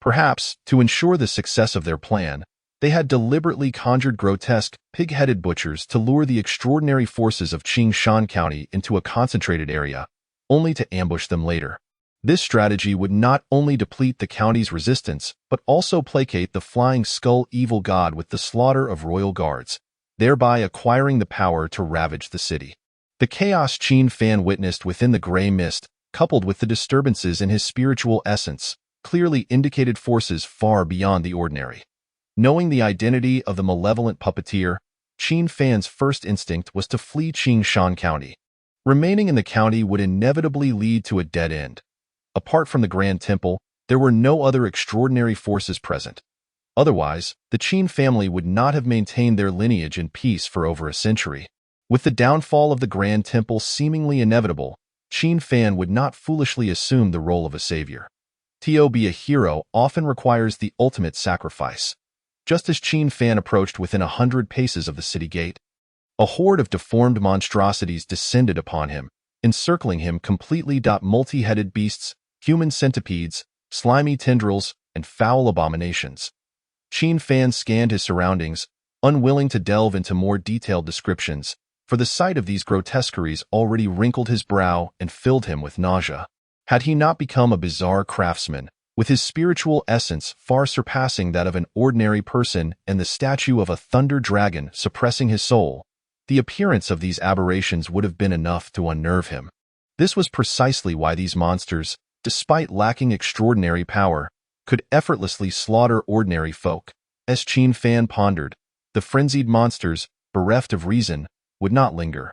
[SPEAKER 1] Perhaps, to ensure the success of their plan, they had deliberately conjured grotesque, pig-headed butchers to lure the extraordinary forces of Qingshan County into a concentrated area, only to ambush them later. This strategy would not only deplete the county's resistance, but also placate the Flying Skull Evil God with the slaughter of royal guards, thereby acquiring the power to ravage the city. The chaos Qin Fan witnessed within the gray mist, coupled with the disturbances in his spiritual essence, clearly indicated forces far beyond the ordinary. Knowing the identity of the malevolent puppeteer, Qin Fan's first instinct was to flee Qingshan County. Remaining in the county would inevitably lead to a dead end. Apart from the Grand Temple, there were no other extraordinary forces present. Otherwise, the Qin family would not have maintained their lineage in peace for over a century. With the downfall of the Grand Temple seemingly inevitable, Qin Fan would not foolishly assume the role of a savior. To be a hero often requires the ultimate sacrifice. Just as Qin Fan approached within 100 paces of the city gate, a horde of deformed monstrosities descended upon him, encircling him completely. Multi-headed beasts, human centipedes, slimy tendrils, and foul abominations. Qin Fan scanned his surroundings, unwilling to delve into more detailed descriptions, for the sight of these grotesqueries already wrinkled his brow and filled him with nausea. Had he not become a bizarre craftsman, with his spiritual essence far surpassing that of an ordinary person and the statue of a thunder dragon suppressing his soul, the appearance of these aberrations would have been enough to unnerve him. This was precisely why these monsters, despite lacking extraordinary power, could effortlessly slaughter ordinary folk. As Qin Fan pondered, the frenzied monsters, bereft of reason, would not linger.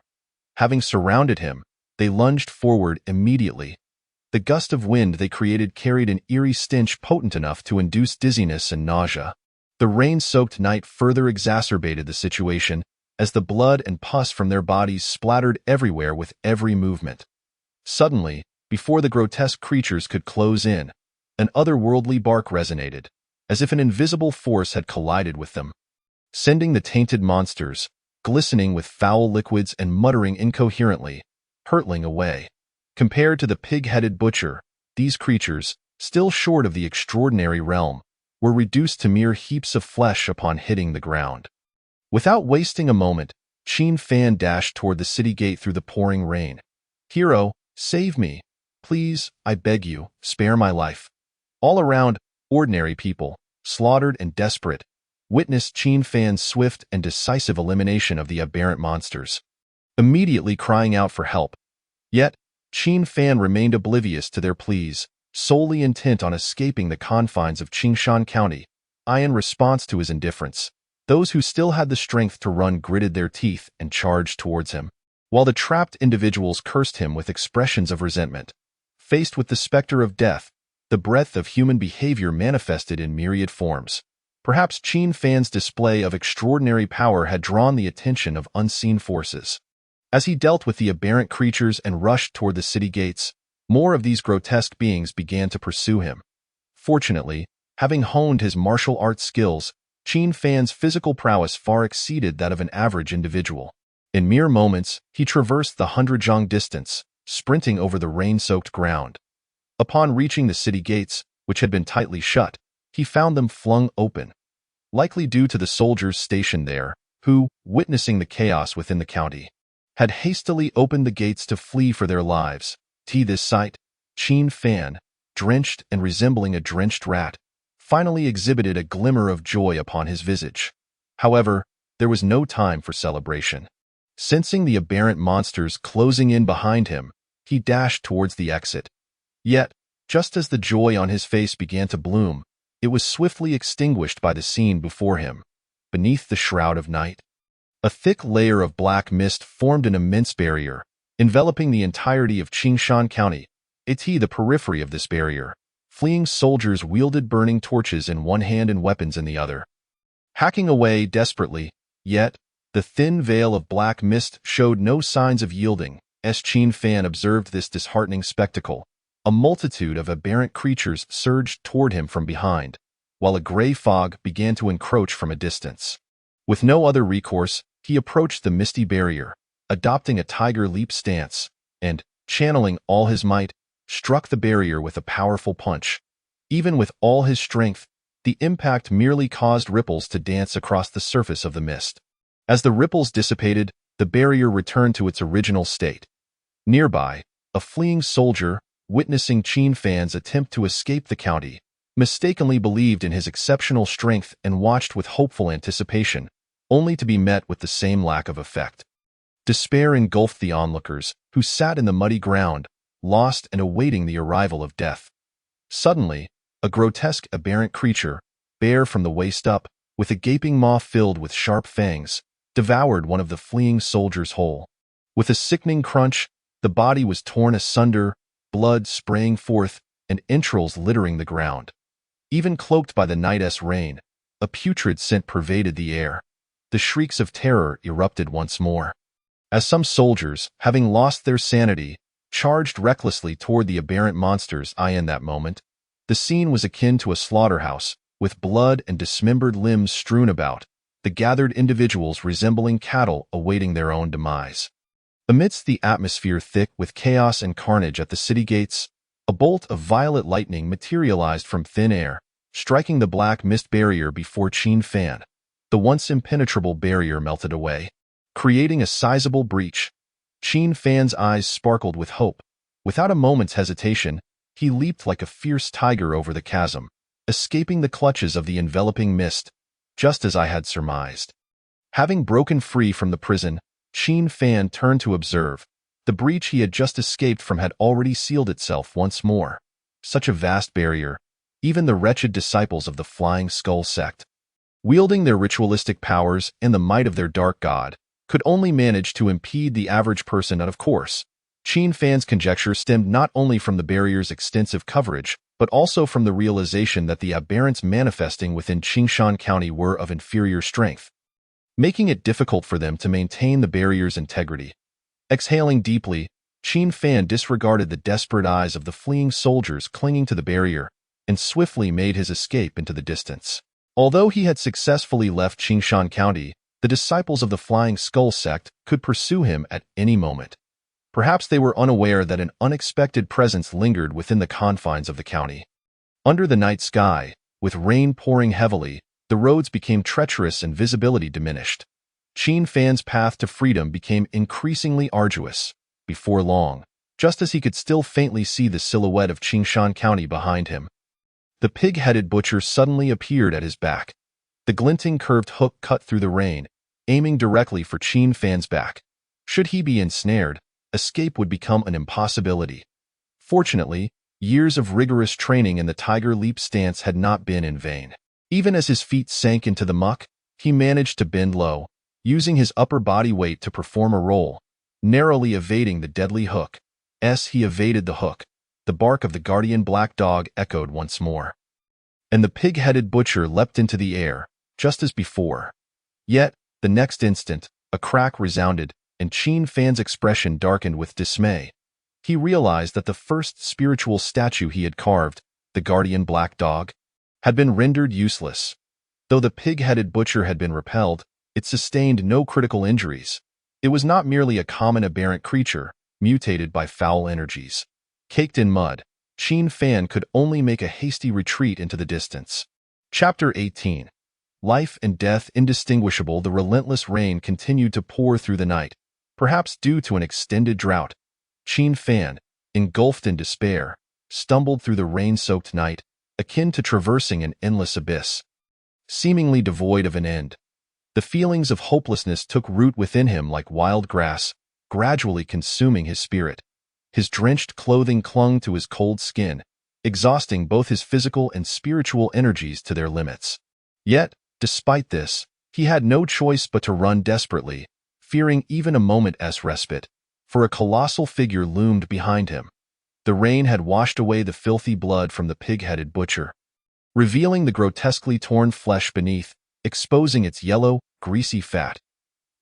[SPEAKER 1] Having surrounded him, they lunged forward immediately. The gust of wind they created carried an eerie stench potent enough to induce dizziness and nausea. The rain-soaked night further exacerbated the situation, as the blood and pus from their bodies splattered everywhere with every movement. Suddenly, before the grotesque creatures could close in, an otherworldly bark resonated, as if an invisible force had collided with them, sending the tainted monsters, glistening with foul liquids and muttering incoherently, hurtling away. Compared to the pig-headed butcher, these creatures, still short of the extraordinary realm, were reduced to mere heaps of flesh upon hitting the ground. Without wasting a moment, Qin Fan dashed toward the city gate through the pouring rain. "Hero, save me. Please, I beg you, spare my life." All around, ordinary people, slaughtered and desperate, witnessed Qin Fan's swift and decisive elimination of the aberrant monsters, immediately crying out for help. Yet, Qin Fan remained oblivious to their pleas, solely intent on escaping the confines of Qingshan County. In response to his indifference, those who still had the strength to run gritted their teeth and charged towards him, while the trapped individuals cursed him with expressions of resentment. Faced with the specter of death, the breadth of human behavior manifested in myriad forms. Perhaps Qin Fan's display of extraordinary power had drawn the attention of unseen forces. As he dealt with the aberrant creatures and rushed toward the city gates, more of these grotesque beings began to pursue him. Fortunately, having honed his martial arts skills, Qin Fan's physical prowess far exceeded that of an average individual. In mere moments, he traversed the 100-zhang distance, sprinting over the rain-soaked ground. Upon reaching the city gates, which had been tightly shut, he found them flung open, likely due to the soldiers stationed there, who, witnessing the chaos within the county, had hastily opened the gates to flee for their lives. To this sight, Qin Fan, drenched and resembling a drenched rat, finally exhibited a glimmer of joy upon his visage. However, there was no time for celebration. Sensing the aberrant monsters closing in behind him, he dashed towards the exit. Yet, just as the joy on his face began to bloom, it was swiftly extinguished by the scene before him. Beneath the shroud of night, a thick layer of black mist formed an immense barrier, enveloping the entirety of Qingshan County. The periphery of this barrier, fleeing soldiers wielded burning torches in one hand and weapons in the other, hacking away desperately. Yet, the thin veil of black mist showed no signs of yielding. As Qin Fan observed this disheartening spectacle, a multitude of aberrant creatures surged toward him from behind, while a gray fog began to encroach from a distance. With no other recourse, he approached the misty barrier, adopting a tiger leap stance, and, channeling all his might, struck the barrier with a powerful punch. Even with all his strength, the impact merely caused ripples to dance across the surface of the mist. As the ripples dissipated, the barrier returned to its original state. Nearby, a fleeing soldier, witnessing Qin Fan's attempt to escape the county, mistakenly believed in his exceptional strength and watched with hopeful anticipation, only to be met with the same lack of effect. Despair engulfed the onlookers, who sat in the muddy ground, lost and awaiting the arrival of death. Suddenly, a grotesque aberrant creature, bare from the waist up, with a gaping maw filled with sharp fangs, devoured one of the fleeing soldiers whole. With a sickening crunch, the body was torn asunder, blood spraying forth, and entrails littering the ground. Even cloaked by the night's rain, a putrid scent pervaded the air. The shrieks of terror erupted once more, as some soldiers, having lost their sanity, charged recklessly toward the aberrant monsters. In that moment, the scene was akin to a slaughterhouse, with blood and dismembered limbs strewn about, the gathered individuals resembling cattle awaiting their own demise. Amidst the atmosphere thick with chaos and carnage at the city gates, a bolt of violet lightning materialized from thin air, striking the black mist barrier before Qin Fan. The once impenetrable barrier melted away, creating a sizable breach. Qin Fan's eyes sparkled with hope. Without a moment's hesitation, he leaped like a fierce tiger over the chasm, escaping the clutches of the enveloping mist, just as I had surmised. Having broken free from the prison, Qin Fan turned to observe. The breach he had just escaped from had already sealed itself once more. Such a vast barrier, even the wretched disciples of the Flying Skull sect, wielding their ritualistic powers and the might of their dark god, could only manage to impede the average person. And of course, Qin Fan's conjecture stemmed not only from the barrier's extensive coverage, but also from the realization that the aberrants manifesting within Qingshan County were of inferior strength, making it difficult for them to maintain the barrier's integrity. Exhaling deeply, Qin Fan disregarded the desperate eyes of the fleeing soldiers clinging to the barrier, and swiftly made his escape into the distance. Although he had successfully left Qingshan County, the disciples of the Flying Skull sect could pursue him at any moment. Perhaps they were unaware that an unexpected presence lingered within the confines of the county. Under the night sky, with rain pouring heavily, the roads became treacherous and visibility diminished. Qin Fan's path to freedom became increasingly arduous. Before long, just as he could still faintly see the silhouette of Qingshan County behind him, the pig-headed butcher suddenly appeared at his back. The glinting curved hook cut through the rain, aiming directly for Qin Fan's back. Should he be ensnared, escape would become an impossibility. Fortunately, years of rigorous training in the tiger leap stance had not been in vain. Even as his feet sank into the muck, he managed to bend low, using his upper body weight to perform a roll, narrowly evading the deadly hook. As he evaded the hook, the bark of the guardian black dog echoed once more, and the pig-headed butcher leapt into the air, just as before. Yet, the next instant, a crack resounded, and Qin Fan's expression darkened with dismay. He realized that the first spiritual statue he had carved, the guardian black dog, had been rendered useless. Though the pig-headed butcher had been repelled, it sustained no critical injuries. It was not merely a common aberrant creature, mutated by foul energies. Caked in mud, Qin Fan could only make a hasty retreat into the distance. Chapter 18. Life and death indistinguishable. The relentless rain continued to pour through the night, perhaps due to an extended drought. Qin Fan, engulfed in despair, stumbled through the rain-soaked night, akin to traversing an endless abyss, seemingly devoid of an end. The feelings of hopelessness took root within him like wild grass, gradually consuming his spirit. His drenched clothing clung to his cold skin, exhausting both his physical and spiritual energies to their limits. Yet, despite this, he had no choice but to run desperately, fearing even a moment's respite, for a colossal figure loomed behind him. The rain had washed away the filthy blood from the pig-headed butcher, revealing the grotesquely torn flesh beneath, exposing its yellow, greasy fat.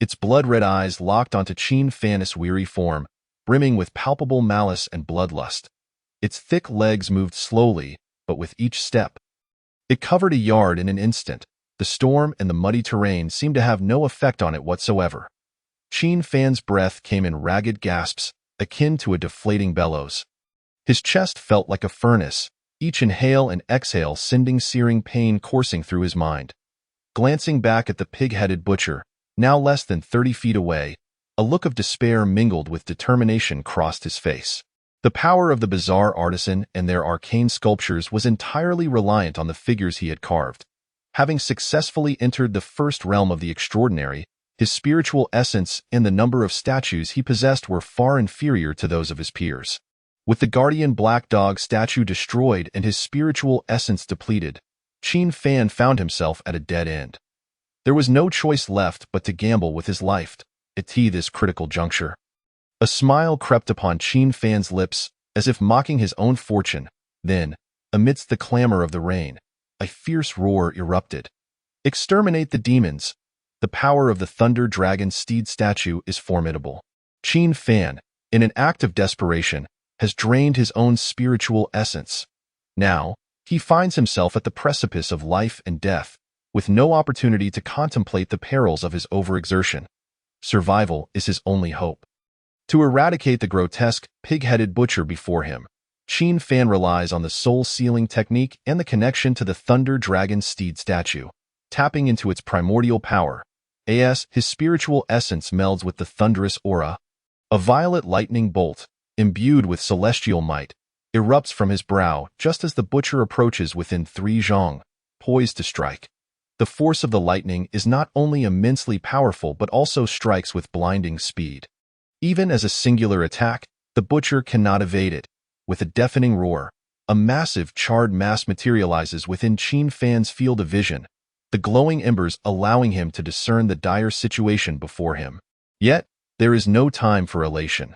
[SPEAKER 1] Its blood-red eyes locked onto Qin Fan's weary form, brimming with palpable malice and bloodlust. Its thick legs moved slowly, but with each step, it covered a yard in an instant. The storm and the muddy terrain seemed to have no effect on it whatsoever. Qin Fan's breath came in ragged gasps, akin to a deflating bellows. His chest felt like a furnace, each inhale and exhale sending searing pain coursing through his mind. Glancing back at the pig-headed butcher, now less than 30 feet away, a look of despair mingled with determination crossed his face. The power of the bizarre artisan and their arcane sculptures was entirely reliant on the figures he had carved. Having successfully entered the first realm of the extraordinary, his spiritual essence and the number of statues he possessed were far inferior to those of his peers. With the guardian black dog statue destroyed and his spiritual essence depleted, Qin Fan found himself at a dead end. There was no choice left but to gamble with his life at this critical juncture. A smile crept upon Qin Fan's lips, as if mocking his own fortune. Then, amidst the clamor of the rain, a fierce roar erupted. Exterminate the demons! The power of the Thunder Dragon Steed statue is formidable. Qin Fan, in an act of desperation, has drained his own spiritual essence. Now, he finds himself at the precipice of life and death, with no opportunity to contemplate the perils of his overexertion. Survival is his only hope. To eradicate the grotesque, pig-headed butcher before him, Qin Fan relies on the soul-sealing technique and the connection to the Thunder Dragon Steed statue. Tapping into its primordial power, his spiritual essence melds with the thunderous aura. A violet lightning bolt, imbued with celestial might, erupts from his brow just as the butcher approaches within 3 zhong, poised to strike. The force of the lightning is not only immensely powerful but also strikes with blinding speed. Even as a singular attack, the butcher cannot evade it. With a deafening roar, a massive charred mass materializes within Qin Fan's field of vision, the glowing embers allowing him to discern the dire situation before him. Yet, there is no time for elation.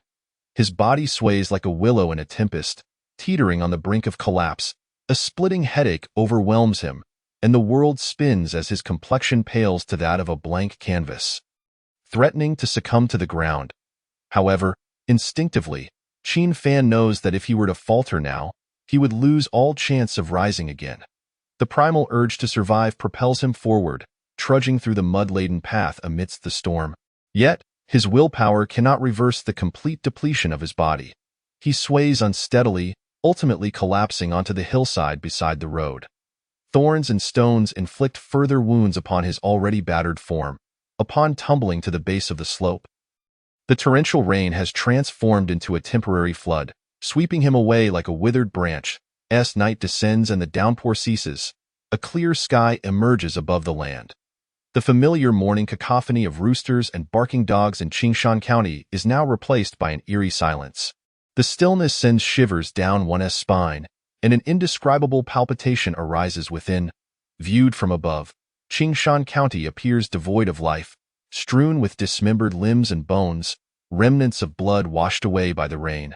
[SPEAKER 1] His body sways like a willow in a tempest, teetering on the brink of collapse. A splitting headache overwhelms him, and the world spins as his complexion pales to that of a blank canvas, threatening to succumb to the ground. However, instinctively, Qin Fan knows that if he were to falter now, he would lose all chance of rising again. The primal urge to survive propels him forward, trudging through the mud-laden path amidst the storm. Yet, his willpower cannot reverse the complete depletion of his body. He sways unsteadily, ultimately collapsing onto the hillside beside the road. Thorns and stones inflict further wounds upon his already battered form, upon tumbling to the base of the slope. The torrential rain has transformed into a temporary flood, sweeping him away like a withered branch. As night descends and the downpour ceases, a clear sky emerges above the land. The familiar morning cacophony of roosters and barking dogs in Qingshan County is now replaced by an eerie silence. The stillness sends shivers down one's spine, and an indescribable palpitation arises within. Viewed from above, Qingshan County appears devoid of life, strewn with dismembered limbs and bones, remnants of blood washed away by the rain.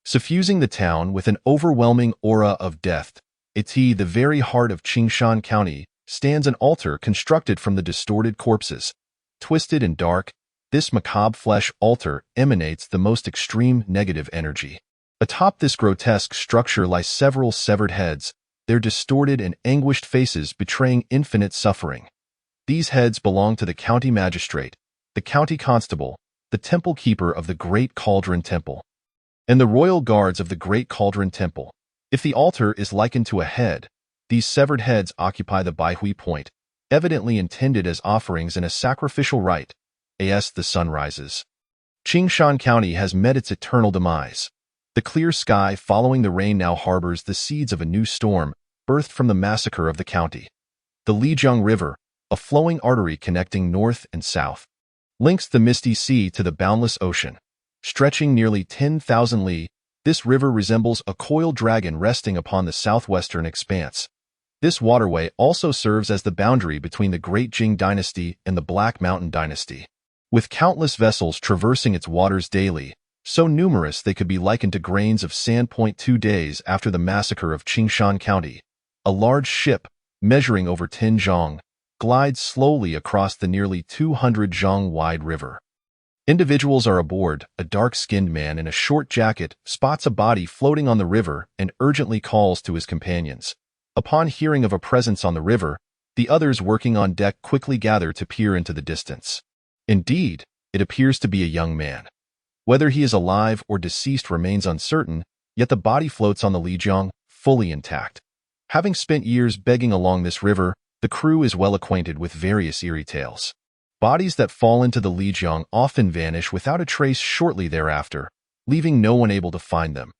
[SPEAKER 1] Suffusing the town with an overwhelming aura of death, the very heart of Qingshan County, stands an altar constructed from the distorted corpses. Twisted and dark, this macabre flesh altar emanates the most extreme negative energy. Atop this grotesque structure lie several severed heads, their distorted and anguished faces betraying infinite suffering. These heads belong to the county magistrate, the county constable, the temple keeper of the Great Cauldron Temple, and the royal guards of the Great Cauldron Temple. If the altar is likened to a head, these severed heads occupy the Baihui Point, evidently intended as offerings in a sacrificial rite. As the sun rises, Qingshan County has met its eternal demise. The clear sky following the rain now harbors the seeds of a new storm, birthed from the massacre of the county. The Lijiang River, a flowing artery connecting north and south, links the misty sea to the boundless ocean. Stretching nearly 10,000 li, this river resembles a coiled dragon resting upon the southwestern expanse. This waterway also serves as the boundary between the Great Jing Dynasty and the Black Mountain Dynasty. With countless vessels traversing its waters daily, so numerous they could be likened to grains of sand. 2 days after the massacre of Qingshan County, a large ship, measuring over 10 zhang, glides slowly across the nearly 200 zhang wide river. Individuals are aboard. A dark-skinned man in a short jacket spots a body floating on the river and urgently calls to his companions. Upon hearing of a presence on the river, the others working on deck quickly gather to peer into the distance. Indeed, it appears to be a young man. Whether he is alive or deceased remains uncertain, yet the body floats on the Lijiang, fully intact. Having spent years begging along this river, the crew is well acquainted with various eerie tales. Bodies that fall into the Lijiang often vanish without a trace shortly thereafter, leaving no one able to find them.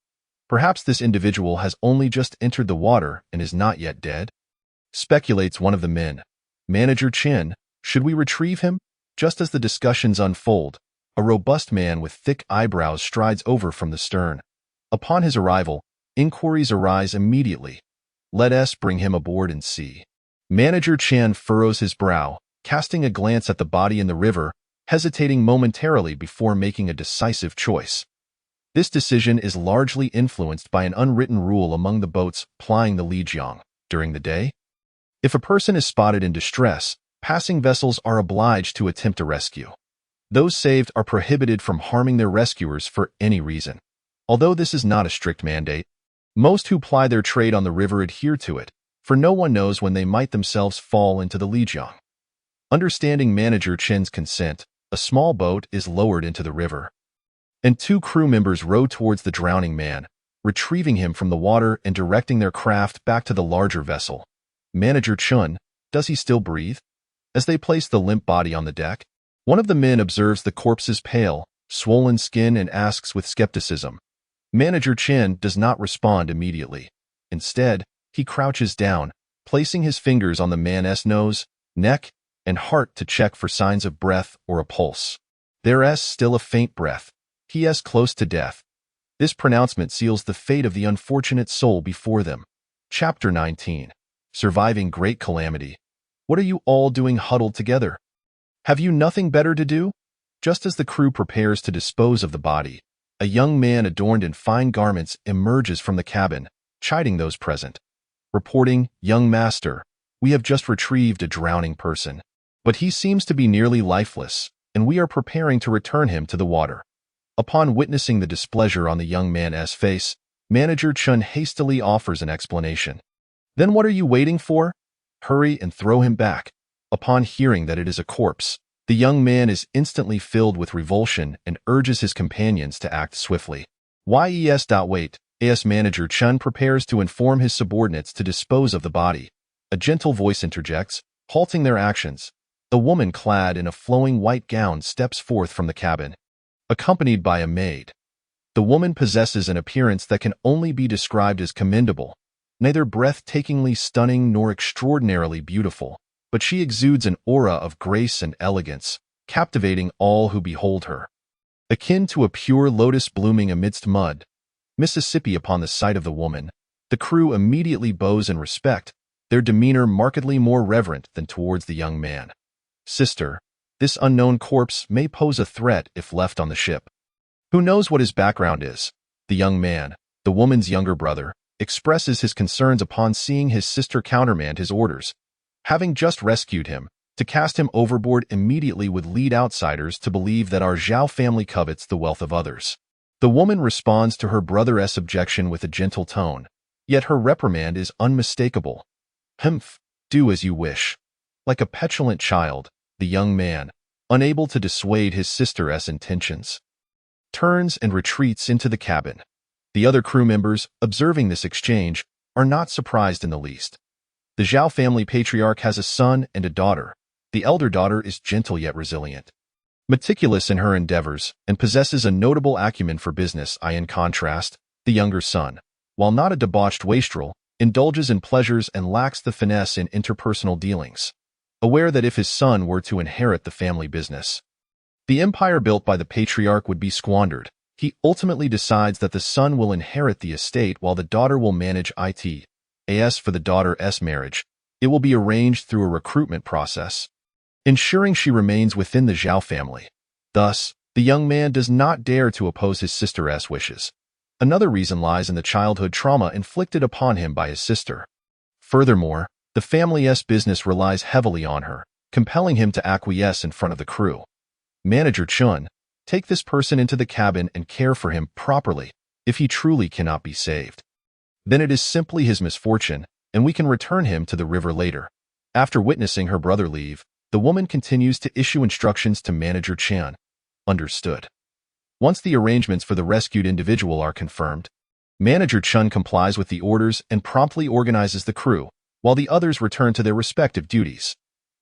[SPEAKER 1] Perhaps this individual has only just entered the water and is not yet dead? Speculates one of the men. Manager Chen, should we retrieve him? Just as the discussions unfold, a robust man with thick eyebrows strides over from the stern. Upon his arrival, inquiries arise immediately. Let us bring him aboard and see. Manager Chen furrows his brow, casting a glance at the body in the river, hesitating momentarily before making a decisive choice. This decision is largely influenced by an unwritten rule among the boats plying the Lijiang during the day. If a person is spotted in distress, passing vessels are obliged to attempt a rescue. Those saved are prohibited from harming their rescuers for any reason. Although this is not a strict mandate, most who ply their trade on the river adhere to it, for no one knows when they might themselves fall into the Lijiang. Understanding Manager Chen's consent, a small boat is lowered into the river, and 2 crew members row towards the drowning man, retrieving him from the water and directing their craft back to the larger vessel. Manager Chen, does he still breathe? As they place the limp body on the deck, one of the men observes the corpse's pale, swollen skin and asks with skepticism. Manager Chen does not respond immediately. Instead, he crouches down, placing his fingers on the man's nose, neck, and heart to check for signs of breath or a pulse. There's still a faint breath. He is close to death. This pronouncement seals the fate of the unfortunate soul before them. Chapter 19. Surviving Great Calamity. What are you all doing huddled together? Have you nothing better to do? Just as the crew prepares to dispose of the body, a young man adorned in fine garments emerges from the cabin, chiding those present. Reporting, "Young master, we have just retrieved a drowning person, but he seems to be nearly lifeless, and we are preparing to return him to the water." Upon witnessing the displeasure on the young man's face, Manager Chen hastily offers an explanation. "Then what are you waiting for? Hurry and throw him back." Upon hearing that it is a corpse, the young man is instantly filled with revulsion and urges his companions to act swiftly. Wait, AS manager Chun prepares to inform his subordinates to dispose of the body. A gentle voice interjects, halting their actions. A woman clad in a flowing white gown steps forth from the cabin, accompanied by a maid. The woman possesses an appearance that can only be described as commendable, neither breathtakingly stunning nor extraordinarily beautiful, but she exudes an aura of grace and elegance, captivating all who behold her. Akin to a pure lotus blooming amidst mud, Mississippi upon the sight of the woman, the crew immediately bows in respect, their demeanor markedly more reverent than towards the young man. Sister, this unknown corpse may pose a threat if left on the ship. Who knows what his background is? The young man, the woman's younger brother, expresses his concerns upon seeing his sister countermand his orders. Having just rescued him, to cast him overboard immediately would lead outsiders to believe that our Zhao family covets the wealth of others. The woman responds to her brother's objection with a gentle tone, yet her reprimand is unmistakable. Humph, do as you wish. Like a petulant child, the young man, unable to dissuade his sister's intentions, turns and retreats into the cabin. The other crew members, observing this exchange, are not surprised in the least. The Zhao family patriarch has a son and a daughter. The elder daughter is gentle yet resilient, meticulous in her endeavors, and possesses a notable acumen for business. In contrast, the younger son, while not a debauched wastrel, indulges in pleasures and lacks the finesse in interpersonal dealings. Aware that if his son were to inherit the family business, the empire built by the patriarch would be squandered, he ultimately decides that the son will inherit the estate while the daughter will manage it. As for the daughter's marriage, it will be arranged through a recruitment process, ensuring she remains within the Zhao family. Thus, the young man does not dare to oppose his sister's wishes. Another reason lies in the childhood trauma inflicted upon him by his sister. Furthermore, the family's business relies heavily on her, compelling him to acquiesce in front of the crew. Manager Chun, take this person into the cabin and care for him properly, if he truly cannot be saved. Then it is simply his misfortune, and we can return him to the river later. After witnessing her brother leave, the woman continues to issue instructions to Manager Chan. Understood. Once the arrangements for the rescued individual are confirmed, Manager Chun complies with the orders and promptly organizes the crew, while the others return to their respective duties.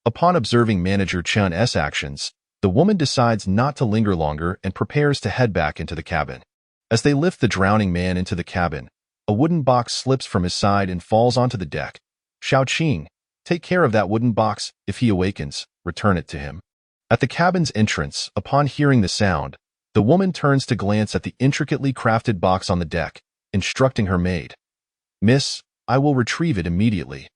[SPEAKER 1] Upon observing Manager Chun's actions, the woman decides not to linger longer and prepares to head back into the cabin. As they lift the drowning man into the cabin, a wooden box slips from his side and falls onto the deck. Xiao Qing, take care of that wooden box. If he awakens, return it to him. At the cabin's entrance, upon hearing the sound, the woman turns to glance at the intricately crafted box on the deck, instructing her maid. Miss, I will retrieve it immediately.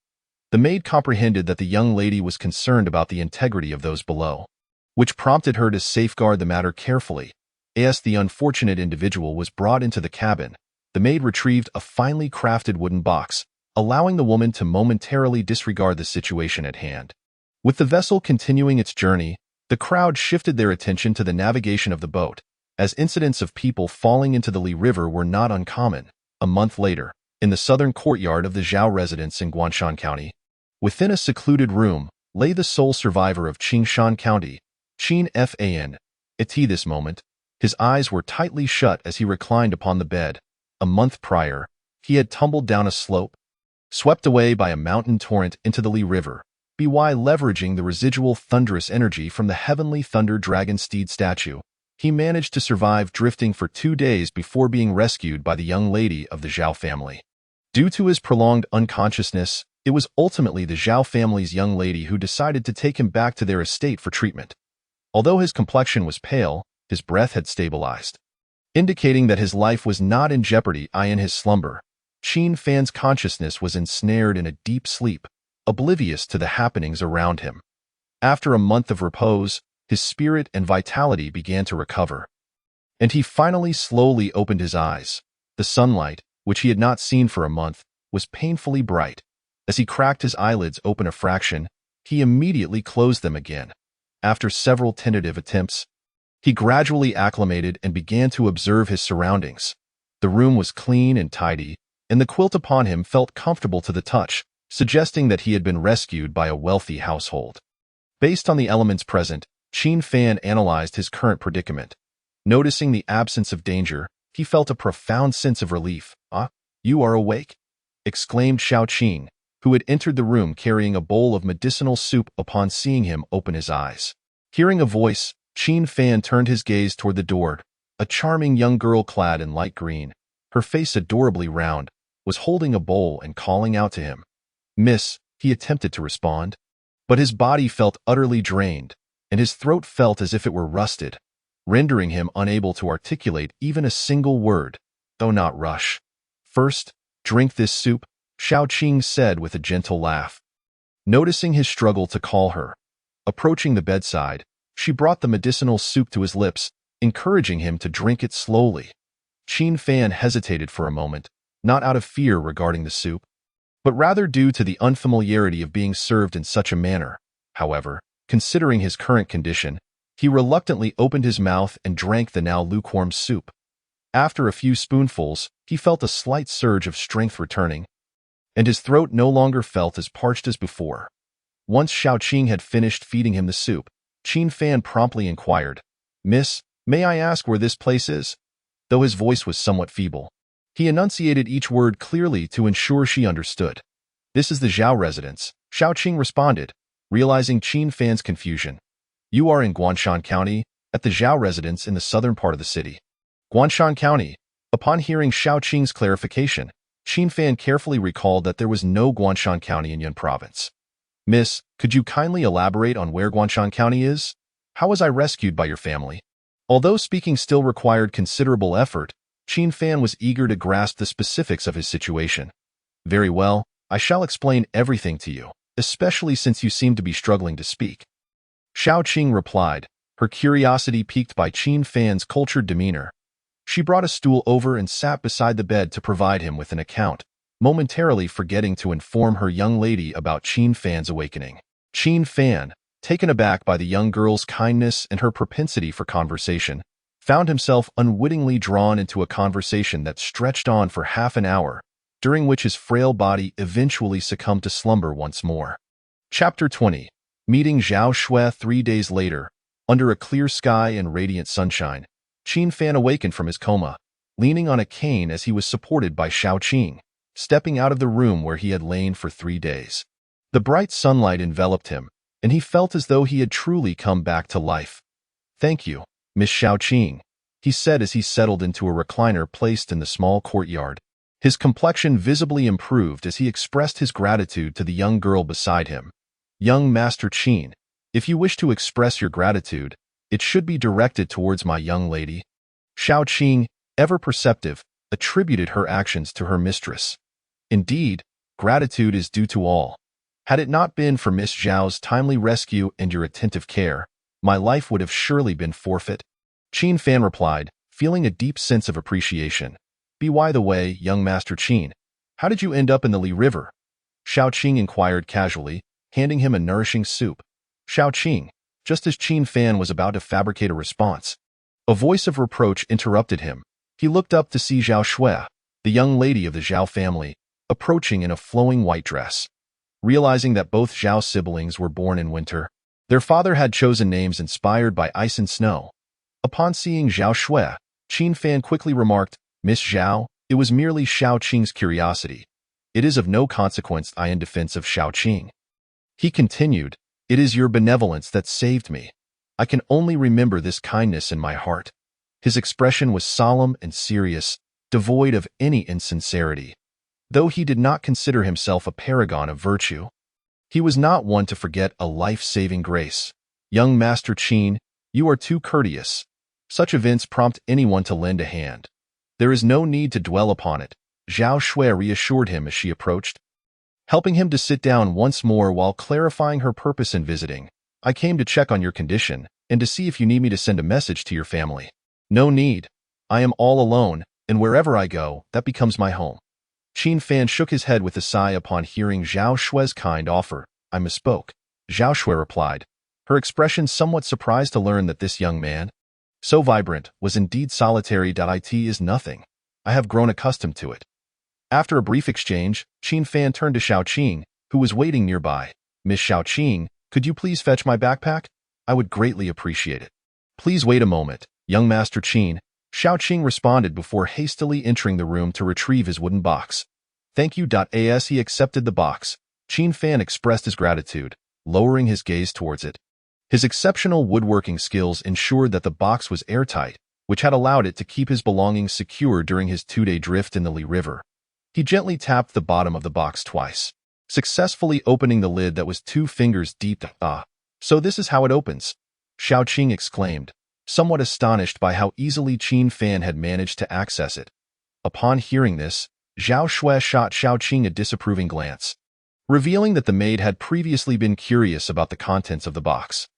[SPEAKER 1] The maid comprehended that the young lady was concerned about the integrity of those below, which prompted her to safeguard the matter carefully. As the unfortunate individual was brought into the cabin, the maid retrieved a finely crafted wooden box, allowing the woman to momentarily disregard the situation at hand. With the vessel continuing its journey, the crowd shifted their attention to the navigation of the boat, as incidents of people falling into the Li River were not uncommon. A month later, in the southern courtyard of the Zhao residence in Guanshan County, within a secluded room, lay the sole survivor of Qingshan County, Qin Fan. At this moment, his eyes were tightly shut as he reclined upon the bed. A month prior, he had tumbled down a slope, swept away by a mountain torrent into the Li River, by leveraging the residual thunderous energy from the heavenly thunder dragon steed statue. He managed to survive drifting for 2 days before being rescued by the young lady of the Zhao family. Due to his prolonged unconsciousness, it was ultimately the Zhao family's young lady who decided to take him back to their estate for treatment. Although his complexion was pale, his breath had stabilized, indicating that his life was not in jeopardy. In his slumber, Qin Fan's consciousness was ensnared in a deep sleep, oblivious to the happenings around him. After a month of repose, his spirit and vitality began to recover, and he finally slowly opened his eyes. The sunlight, which he had not seen for a month, was painfully bright. As he cracked his eyelids open a fraction, he immediately closed them again. After several tentative attempts, he gradually acclimated and began to observe his surroundings. The room was clean and tidy, and the quilt upon him felt comfortable to the touch, suggesting that he had been rescued by a wealthy household. Based on the elements present, Qin Fan analyzed his current predicament. Noticing the absence of danger, he felt a profound sense of relief. "Ah, you are awake?" exclaimed Xiao Qing, who had entered the room carrying a bowl of medicinal soup upon seeing him open his eyes. Hearing a voice, Qin Fan turned his gaze toward the door. A charming young girl clad in light green, her face adorably round, was holding a bowl and calling out to him. "Miss," he attempted to respond, but his body felt utterly drained, and his throat felt as if it were rusted, rendering him unable to articulate even a single word, though not rush. "First, drink this soup," Xiao Qing said with a gentle laugh. Noticing his struggle to call her, approaching the bedside, she brought the medicinal soup to his lips, encouraging him to drink it slowly. Qin Fan hesitated for a moment, not out of fear regarding the soup, but rather due to the unfamiliarity of being served in such a manner. However, considering his current condition, he reluctantly opened his mouth and drank the now lukewarm soup. After a few spoonfuls, he felt a slight surge of strength returning, and his throat no longer felt as parched as before. Once Xiao Qing had finished feeding him the soup, Qin Fan promptly inquired, "Miss, may I ask where this place is?" Though his voice was somewhat feeble, he enunciated each word clearly to ensure she understood. "This is the Zhao residence," Xiao Qing responded, realizing Qin Fan's confusion. "You are in Guanshan County, at the Zhao residence in the southern part of the city." Guanshan County. Upon hearing Xiao Qing's clarification, Qin Fan carefully recalled that there was no Guanshan County in Yun Province. "Miss, could you kindly elaborate on where Guanshan County is? How was I rescued by your family?" Although speaking still required considerable effort, Qin Fan was eager to grasp the specifics of his situation. "Very well, I shall explain everything to you, especially since you seem to be struggling to speak." Xiao Qing replied, her curiosity piqued by Qin Fan's cultured demeanor. She brought a stool over and sat beside the bed to provide him with an account, momentarily forgetting to inform her young lady about Qin Fan's awakening. Qin Fan, taken aback by the young girl's kindness and her propensity for conversation, found himself unwittingly drawn into a conversation that stretched on for half an hour, during which his frail body eventually succumbed to slumber once more. Chapter 20. Meeting Zhao Shui 3 days later, under a clear sky and radiant sunshine, Qin Fan awakened from his coma, leaning on a cane as he was supported by Xiao Qing, stepping out of the room where he had lain for 3 days. The bright sunlight enveloped him, and he felt as though he had truly come back to life. "Thank you, Miss Xiao Qing," he said as he settled into a recliner placed in the small courtyard. His complexion visibly improved as he expressed his gratitude to the young girl beside him. "Young Master Qin, if you wish to express your gratitude, it should be directed towards my young lady." Xiao Qing, ever perceptive, attributed her actions to her mistress. "Indeed, gratitude is due to all. Had it not been for Miss Zhao's timely rescue and your attentive care, my life would have surely been forfeit." Qin Fan replied, feeling a deep sense of appreciation. "By the way, young Master Qin, how did you end up in the Li River?" Xiao Qing inquired casually, handing him a nourishing soup. "Xiao Qing," just as Qin Fan was about to fabricate a response, a voice of reproach interrupted him. He looked up to see Zhao Shui, the young lady of the Zhao family, approaching in a flowing white dress. Realizing that both Zhao siblings were born in winter, their father had chosen names inspired by ice and snow. Upon seeing Zhao Shui, Qin Fan quickly remarked, "Miss Zhao, it was merely Xiao Qing's curiosity. It is of no consequence." I in defense of Xiao Qing. He continued, "It is your benevolence that saved me. I can only remember this kindness in my heart." His expression was solemn and serious, devoid of any insincerity. Though he did not consider himself a paragon of virtue, he was not one to forget a life-saving grace. "Young Master Qin, you are too courteous. Such events prompt anyone to lend a hand. There is no need to dwell upon it," Zhao Shui reassured him as she approached, helping him to sit down once more while clarifying her purpose in visiting. "I came to check on your condition and to see if you need me to send a message to your family." "No need. I am all alone, and wherever I go, that becomes my home." Qin Fan shook his head with a sigh upon hearing Zhao Shui's kind offer. "I misspoke," Zhao Shui replied, her expression somewhat surprised to learn that this young man, so vibrant, was indeed solitary. "It is nothing. I have grown accustomed to it." After a brief exchange, Qin Fan turned to Xiao Qing, who was waiting nearby. "Miss Xiao Qing, could you please fetch my backpack? I would greatly appreciate it." "Please wait a moment, young Master Qin," Xiaoqing responded before hastily entering the room to retrieve his wooden box. Thank you. As he accepted the box, Qin Fan expressed his gratitude, lowering his gaze towards it. His exceptional woodworking skills ensured that the box was airtight, which had allowed it to keep his belongings secure during his 2-day drift in the Li River. He gently tapped the bottom of the box twice, successfully opening the lid that was 2 fingers deep. Ah, so this is how it opens, Xiaoqing exclaimed, somewhat astonished by how easily Qin Fan had managed to access it. Upon hearing this, Zhao Shui shot Xiaoqing a disapproving glance, revealing that the maid had previously been curious about the contents of the box.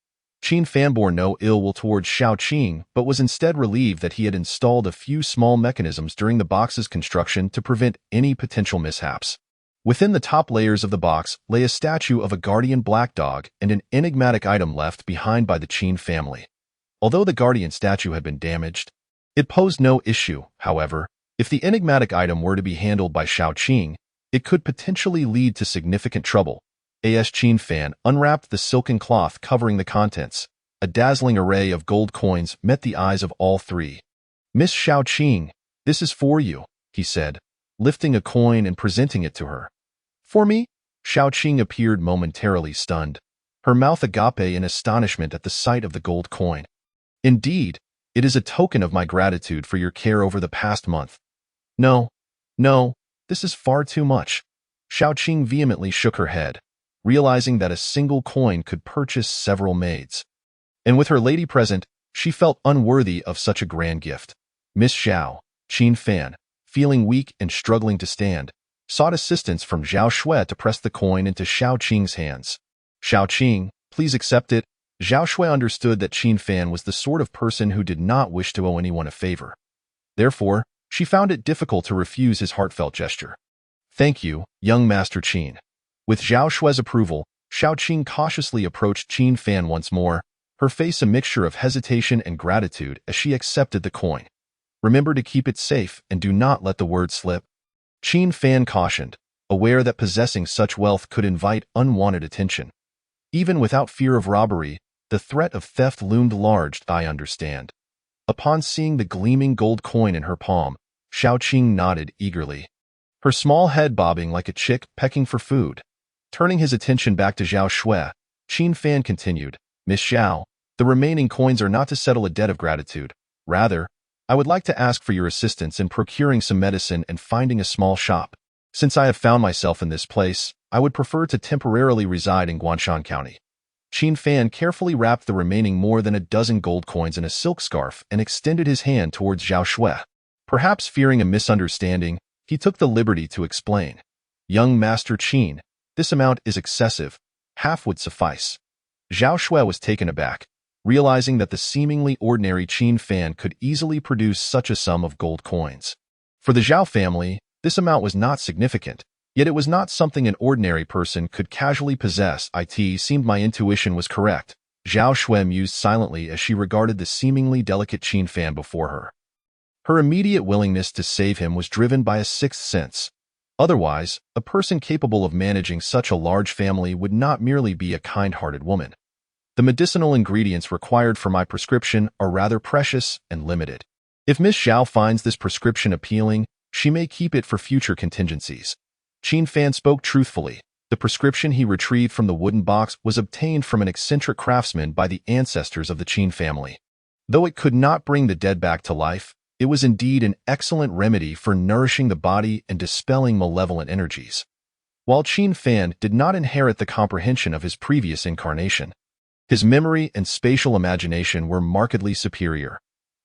[SPEAKER 1] Qin Fan bore no ill will towards Xiaoqing, but was instead relieved that he had installed a few small mechanisms during the box's construction to prevent any potential mishaps. Within the top layers of the box lay a statue of a guardian black dog and an enigmatic item left behind by the Qin family. Although the guardian statue had been damaged, it posed no issue. However, if the enigmatic item were to be handled by Xiaoqing, it could potentially lead to significant trouble. As Qin Fan unwrapped the silken cloth covering the contents, a dazzling array of gold coins met the eyes of all three. Miss Xiaoqing, this is for you, he said, lifting a coin and presenting it to her. For me? Xiaoqing appeared momentarily stunned, her mouth agape in astonishment at the sight of the gold coin. Indeed, it is a token of my gratitude for your care over the past month. No, this is far too much. Xiaoqing vehemently shook her head, realizing that a single coin could purchase several maids. And with her lady present, she felt unworthy of such a grand gift. Miss Zhao, Qin Fan, feeling weak and struggling to stand, sought assistance from Zhao Shui to press the coin into Xiaoqing's hands. Xiaoqing, please accept it. Zhao Shui understood that Qin Fan was the sort of person who did not wish to owe anyone a favor. Therefore, she found it difficult to refuse his heartfelt gesture. Thank you, young Master Qin. With Zhao Shui's approval, Xiaoqing cautiously approached Qin Fan once more, her face a mixture of hesitation and gratitude as she accepted the coin. Remember to keep it safe and do not let the word slip. Qin Fan cautioned, aware that possessing such wealth could invite unwanted attention. Even without fear of robbery, the threat of theft loomed large. I understand. Upon seeing the gleaming gold coin in her palm, Xiaoqing nodded eagerly, her small head bobbing like a chick pecking for food. Turning his attention back to Zhao Shui, Qin Fan continued, Miss Zhao, the remaining coins are not to settle a debt of gratitude. Rather, I would like to ask for your assistance in procuring some medicine and finding a small shop. Since I have found myself in this place, I would prefer to temporarily reside in Guanshan County. Qin Fan carefully wrapped the remaining more than a dozen gold coins in a silk scarf and extended his hand towards Zhao Shui. Perhaps fearing a misunderstanding, he took the liberty to explain. Young Master Qin, this amount is excessive. Half would suffice. Zhao Shui was taken aback, realizing that the seemingly ordinary Qin Fan could easily produce such a sum of gold coins. For the Zhao family, this amount was not significant, yet it was not something an ordinary person could casually possess. It seemed my intuition was correct. Zhao Shui mused silently as she regarded the seemingly delicate Qin Fan before her. Her immediate willingness to save him was driven by a sixth sense. Otherwise, a person capable of managing such a large family would not merely be a kind-hearted woman. The medicinal ingredients required for my prescription are rather precious and limited. If Miss Zhao finds this prescription appealing, she may keep it for future contingencies. Qin Fan spoke truthfully. The prescription he retrieved from the wooden box was obtained from an eccentric craftsman by the ancestors of the Qin family. Though it could not bring the dead back to life, it was indeed an excellent remedy for nourishing the body and dispelling malevolent energies. While Qin Fan did not inherit the comprehension of his previous incarnation, his memory and spatial imagination were markedly superior.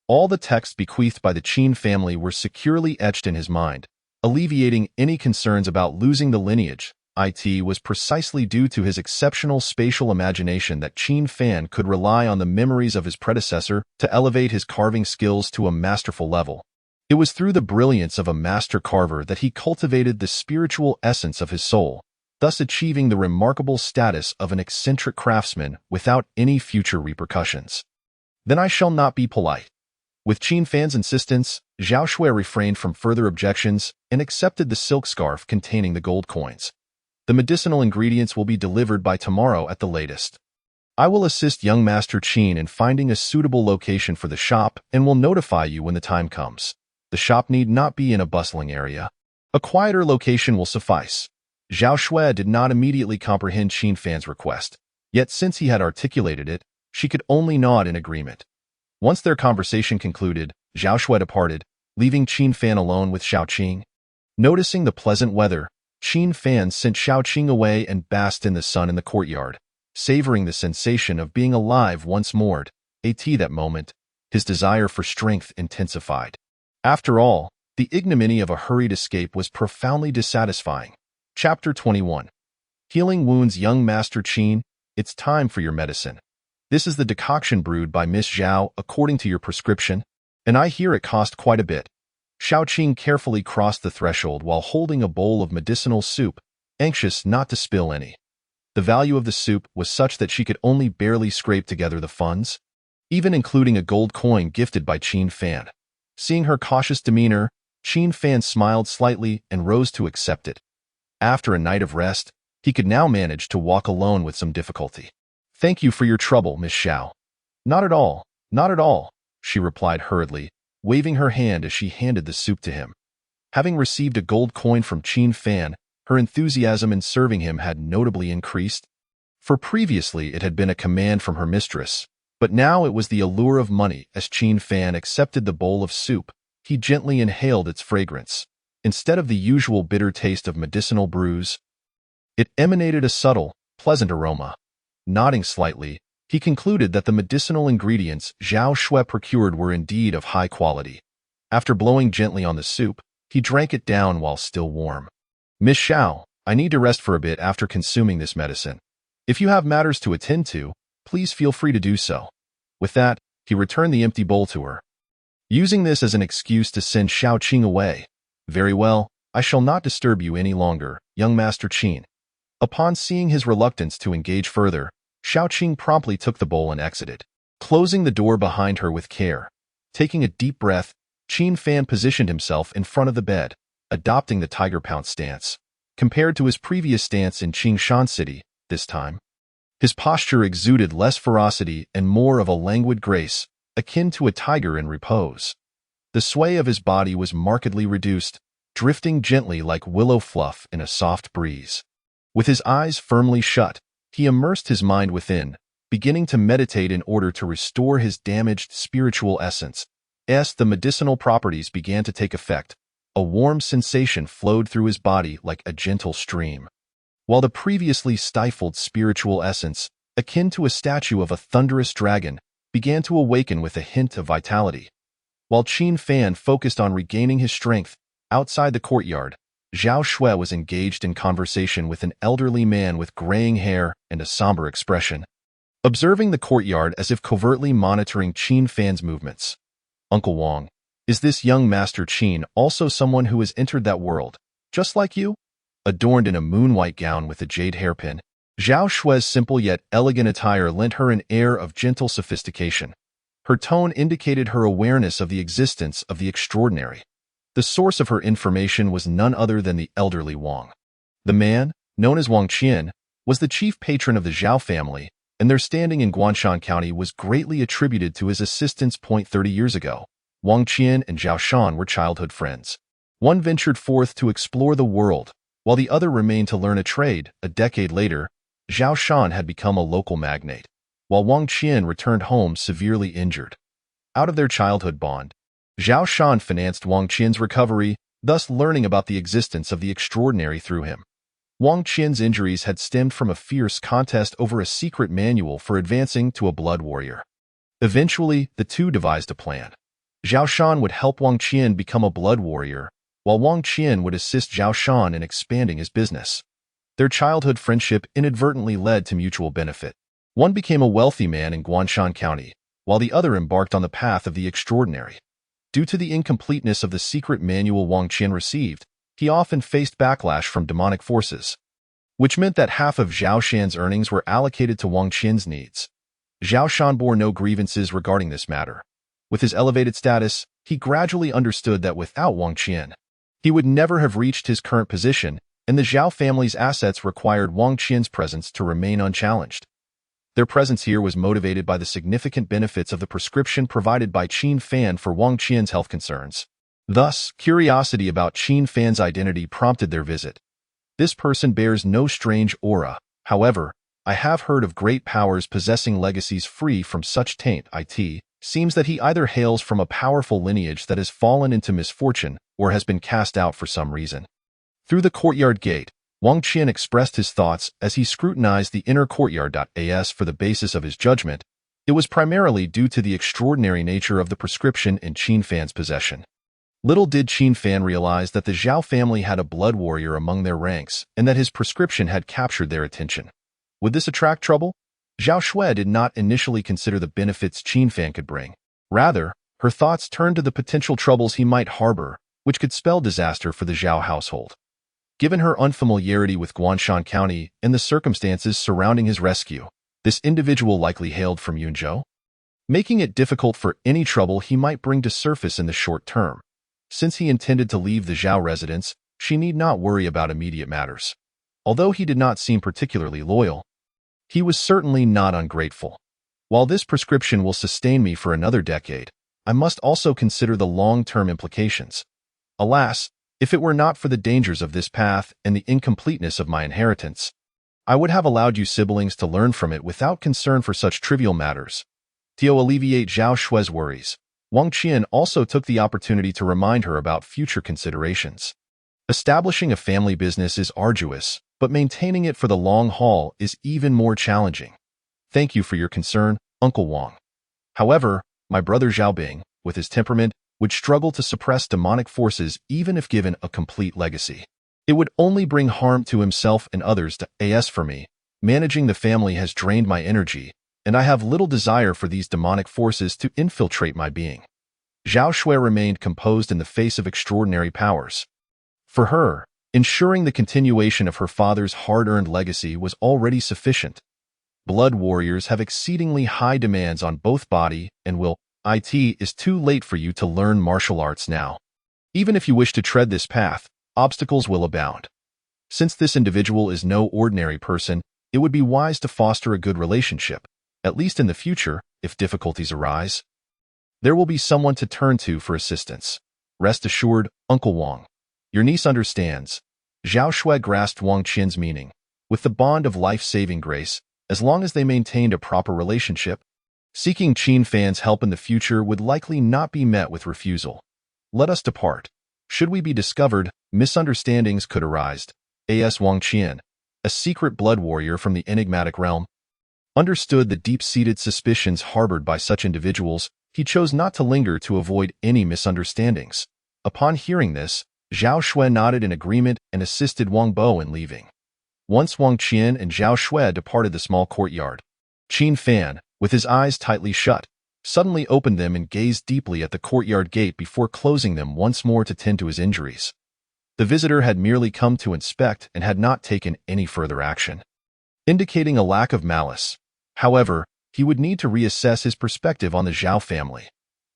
[SPEAKER 1] All the texts bequeathed by the Qin family were securely etched in his mind, alleviating any concerns about losing the lineage. It was precisely due to his exceptional spatial imagination that Qin Fan could rely on the memories of his predecessor to elevate his carving skills to a masterful level. It was through the brilliance of a master carver that he cultivated the spiritual essence of his soul, thus achieving the remarkable status of an eccentric craftsman without any future repercussions. Then I shall not be polite. With Qin Fan's insistence, Zhao Shui refrained from further objections and accepted the silk scarf containing the gold coins. The medicinal ingredients will be delivered by tomorrow at the latest. I will assist young Master Qin in finding a suitable location for the shop and will notify you when the time comes. The shop need not be in a bustling area. A quieter location will suffice. Zhao Shui did not immediately comprehend Qin Fan's request, yet since he had articulated it, she could only nod in agreement. Once their conversation concluded, Zhao Shui departed, leaving Qin Fan alone with Xiaoqing. Noticing the pleasant weather, Qin Fan sent Xiaoqing away and basked in the sun in the courtyard, savoring the sensation of being alive once more. That moment, his desire for strength intensified. After all, the ignominy of a hurried escape was profoundly dissatisfying. Chapter 21. Healing Wounds. Young Master Qin, it's time for your medicine. This is the decoction brewed by Miss Zhao according to your prescription, and I hear it cost quite a bit. Xiaoqing carefully crossed the threshold while holding a bowl of medicinal soup, anxious not to spill any. The value of the soup was such that she could only barely scrape together the funds, even including a gold coin gifted by Qin Fan. Seeing her cautious demeanor, Qin Fan smiled slightly and rose to accept it. After a night of rest, he could now manage to walk alone with some difficulty. Thank you for your trouble, Miss Xiao. Not at all, not at all, she replied hurriedly, waving her hand as she handed the soup to him. Having received a gold coin from Qin Fan, her enthusiasm in serving him had notably increased. For previously it had been a command from her mistress, but now it was the allure of money. As Qin Fan accepted the bowl of soup, he gently inhaled its fragrance. Instead of the usual bitter taste of medicinal brews, it emanated a subtle, pleasant aroma. Nodding slightly, he concluded that the medicinal ingredients Zhao Shui procured were indeed of high quality. After blowing gently on the soup, he drank it down while still warm. Miss Xiao, I need to rest for a bit after consuming this medicine. If you have matters to attend to, please feel free to do so. With that, he returned the empty bowl to her, using this as an excuse to send Xiaoqing away. Very well, I shall not disturb you any longer, young Master Qin. Upon seeing his reluctance to engage further, Xiaoqing promptly took the bowl and exited, closing the door behind her with care. Taking a deep breath, Qin Fan positioned himself in front of the bed, adopting the tiger pounce stance. Compared to his previous stance in Qingshan City, this time, his posture exuded less ferocity and more of a languid grace, akin to a tiger in repose. The sway of his body was markedly reduced, drifting gently like willow fluff in a soft breeze. With his eyes firmly shut, he immersed his mind within, beginning to meditate in order to restore his damaged spiritual essence. As the medicinal properties began to take effect, a warm sensation flowed through his body like a gentle stream. While the previously stifled spiritual essence, akin to a statue of a thunderous dragon, began to awaken with a hint of vitality. While Qin Fan focused on regaining his strength, outside the courtyard, Zhao Shui was engaged in conversation with an elderly man with graying hair and a somber expression, observing the courtyard as if covertly monitoring Qin Fan's movements. Uncle Wang, is this young Master Qin also someone who has entered that world, just like you? Adorned in a moon-white gown with a jade hairpin, Zhao Shui's simple yet elegant attire lent her an air of gentle sophistication. Her tone indicated her awareness of the existence of the extraordinary. The source of her information was none other than the elderly Wang. The man, known as Wang Qian, was the chief patron of the Zhao family, and their standing in Guanshan County was greatly attributed to his assistance. 30 years ago, Wang Qian and Zhao Shan were childhood friends. One ventured forth to explore the world, while the other remained to learn a trade. A decade later, Zhao Shan had become a local magnate, while Wang Qian returned home severely injured. Out of their childhood bond, Zhao Shan financed Wang Qian's recovery, thus learning about the existence of the extraordinary through him. Wang Qian's injuries had stemmed from a fierce contest over a secret manual for advancing to a blood warrior. Eventually, the two devised a plan. Zhao Shan would help Wang Qian become a blood warrior, while Wang Qian would assist Zhao Shan in expanding his business. Their childhood friendship inadvertently led to mutual benefit. One became a wealthy man in Guanshan County, while the other embarked on the path of the extraordinary. Due to the incompleteness of the secret manual Wang Qian received, he often faced backlash from demonic forces, which meant that half of Zhao Shan's earnings were allocated to Wang Qian's needs. Zhao Shan bore no grievances regarding this matter. With his elevated status, he gradually understood that without Wang Qian, he would never have reached his current position, and the Zhao family's assets required Wang Qian's presence to remain unchallenged. Their presence here was motivated by the significant benefits of the prescription provided by Qin Fan for Wang Qian's health concerns. Thus, curiosity about Qin Fan's identity prompted their visit. This person bears no strange aura. However, I have heard of great powers possessing legacies free from such taint. It seems that he either hails from a powerful lineage that has fallen into misfortune or has been cast out for some reason. Through the courtyard gate, Wang Qian expressed his thoughts as he scrutinized the inner courtyard. For the basis of his judgment, it was primarily due to the extraordinary nature of the prescription in Qin Fan's possession. Little did Qin Fan realize that the Zhao family had a blood warrior among their ranks and that his prescription had captured their attention. Would this attract trouble? Zhao Shui did not initially consider the benefits Qin Fan could bring. Rather, her thoughts turned to the potential troubles he might harbor, which could spell disaster for the Zhao household. Given her unfamiliarity with Guanshan County and the circumstances surrounding his rescue, this individual likely hailed from Yunzhou, making it difficult for any trouble he might bring to surface in the short term. Since he intended to leave the Zhao residence, she need not worry about immediate matters. Although he did not seem particularly loyal, he was certainly not ungrateful. While this prescription will sustain me for another decade, I must also consider the long-term implications. Alas, if it were not for the dangers of this path and the incompleteness of my inheritance, I would have allowed you siblings to learn from it without concern for such trivial matters. To alleviate Zhao Shui's worries, Wang Qian also took the opportunity to remind her about future considerations. Establishing a family business is arduous, but maintaining it for the long haul is even more challenging. Thank you for your concern, Uncle Wang. However, my brother Zhao Bing, with his temperament, would struggle to suppress demonic forces even if given a complete legacy. It would only bring harm to himself and others. As for me, managing the family has drained my energy, and I have little desire for these demonic forces to infiltrate my being. Zhao Shui remained composed in the face of extraordinary powers. For her, ensuring the continuation of her father's hard-earned legacy was already sufficient. Blood warriors have exceedingly high demands on both body and will. It is too late for you to learn martial arts now. Even if you wish to tread this path, obstacles will abound. Since this individual is no ordinary person, it would be wise to foster a good relationship, at least in the future, if difficulties arise. There will be someone to turn to for assistance. Rest assured, Uncle Wang. Your niece understands. Zhao Shui grasped Wang Qian's meaning. With the bond of life-saving grace, as long as they maintained a proper relationship, seeking Qin Fan's help in the future would likely not be met with refusal. Let us depart. Should we be discovered, misunderstandings could arise. As Wang Qian, a secret blood warrior from the enigmatic realm, understood the deep-seated suspicions harbored by such individuals, he chose not to linger to avoid any misunderstandings. Upon hearing this, Zhao Shui nodded in agreement and assisted Wang Bo in leaving. Once Wang Qian and Zhao Shui departed the small courtyard, Qin Fan, with his eyes tightly shut, suddenly opened them and gazed deeply at the courtyard gate before closing them once more to tend to his injuries. The visitor had merely come to inspect and had not taken any further action, indicating a lack of malice. However, he would need to reassess his perspective on the Zhao family.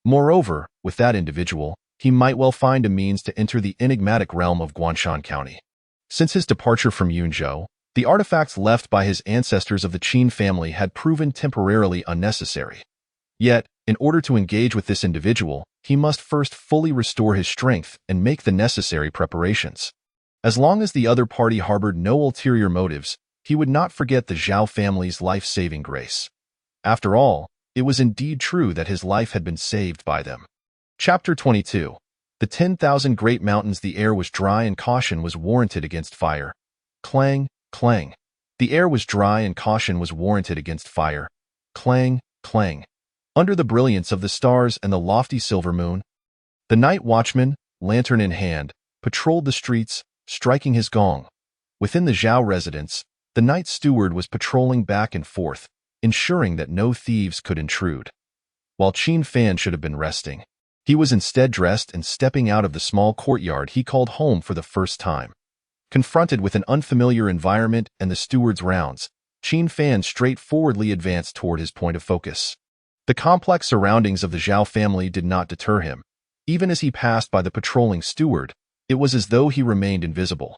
[SPEAKER 1] Moreover, with that individual, he might well find a means to enter the enigmatic realm of Guanshan County. Since his departure from Yunzhou, the artifacts left by his ancestors of the Qin family had proven temporarily unnecessary. Yet, in order to engage with this individual, he must first fully restore his strength and make the necessary preparations. As long as the other party harbored no ulterior motives, he would not forget the Zhao family's life-saving grace. After all, it was indeed true that his life had been saved by them. Chapter 22. The 10,000 Great Mountains. The air was dry and caution was warranted against fire. Clang, clang. The air was dry and caution was warranted against fire. Clang, clang. Under the brilliance of the stars and the lofty silver moon, the night watchman, lantern in hand, patrolled the streets, striking his gong. Within the Zhao residence, the night steward was patrolling back and forth, ensuring that no thieves could intrude. While Qin Fan should have been resting, he was instead dressed and stepping out of the small courtyard he called home for the first time. Confronted with an unfamiliar environment and the steward's rounds, Qin Fan straightforwardly advanced toward his point of focus. The complex surroundings of the Zhao family did not deter him. Even as he passed by the patrolling steward, it was as though he remained invisible.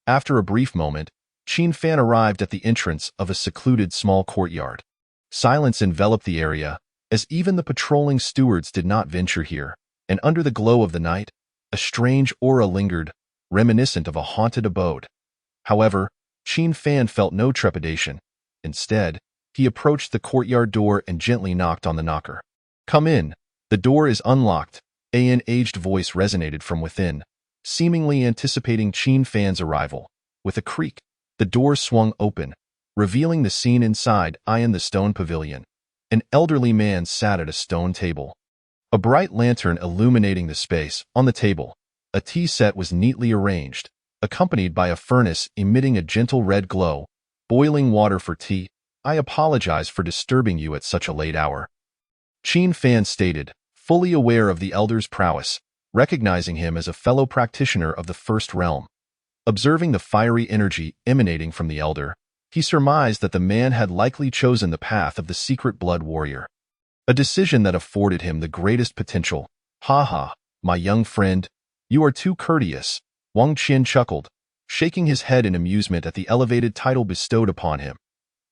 [SPEAKER 1] After a brief moment, Qin Fan arrived at the entrance of a secluded small courtyard. Silence enveloped the area, as even the patrolling stewards did not venture here, and under the glow of the night, a strange aura lingered, reminiscent of a haunted abode. However, Qin Fan felt no trepidation. Instead, he approached the courtyard door and gently knocked on the knocker. "Come in. The door is unlocked," an aged voice resonated from within, seemingly anticipating Qin Fan's arrival. With a creak, the door swung open, revealing the scene inside the stone pavilion. An elderly man sat at a stone table. A bright lantern illuminating the space. On the table, a tea set was neatly arranged, accompanied by a furnace emitting a gentle red glow. "Boiling water for tea. I apologize for disturbing you at such a late hour," Qin Fan stated, fully aware of the elder's prowess, recognizing him as a fellow practitioner of the First Realm. Observing the fiery energy emanating from the elder, he surmised that the man had likely chosen the path of the secret blood warrior, a decision that afforded him the greatest potential. "Ha ha, my young friend, you are too courteous," Wang Qian chuckled, shaking his head in amusement at the elevated title bestowed upon him.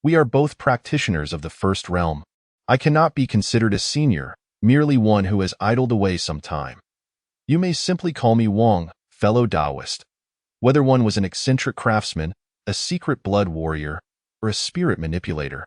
[SPEAKER 1] "We are both practitioners of the First Realm. I cannot be considered a senior, merely one who has idled away some time. You may simply call me Wang, fellow Taoist." Whether one was an eccentric craftsman, a secret blood warrior, or a spirit manipulator,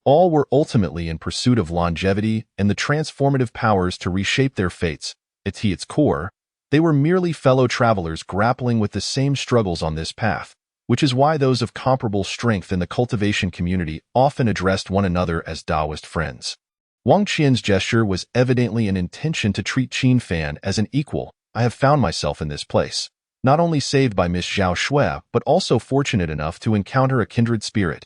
[SPEAKER 1] all were ultimately in pursuit of longevity and the transformative powers to reshape their fates. At its core, they were merely fellow travelers grappling with the same struggles on this path, which is why those of comparable strength in the cultivation community often addressed one another as Taoist friends. Wang Qian's gesture was evidently an intention to treat Qin Fan as an equal. "I have found myself in this place, not only saved by Miss Zhao Shui, but also fortunate enough to encounter a kindred spirit.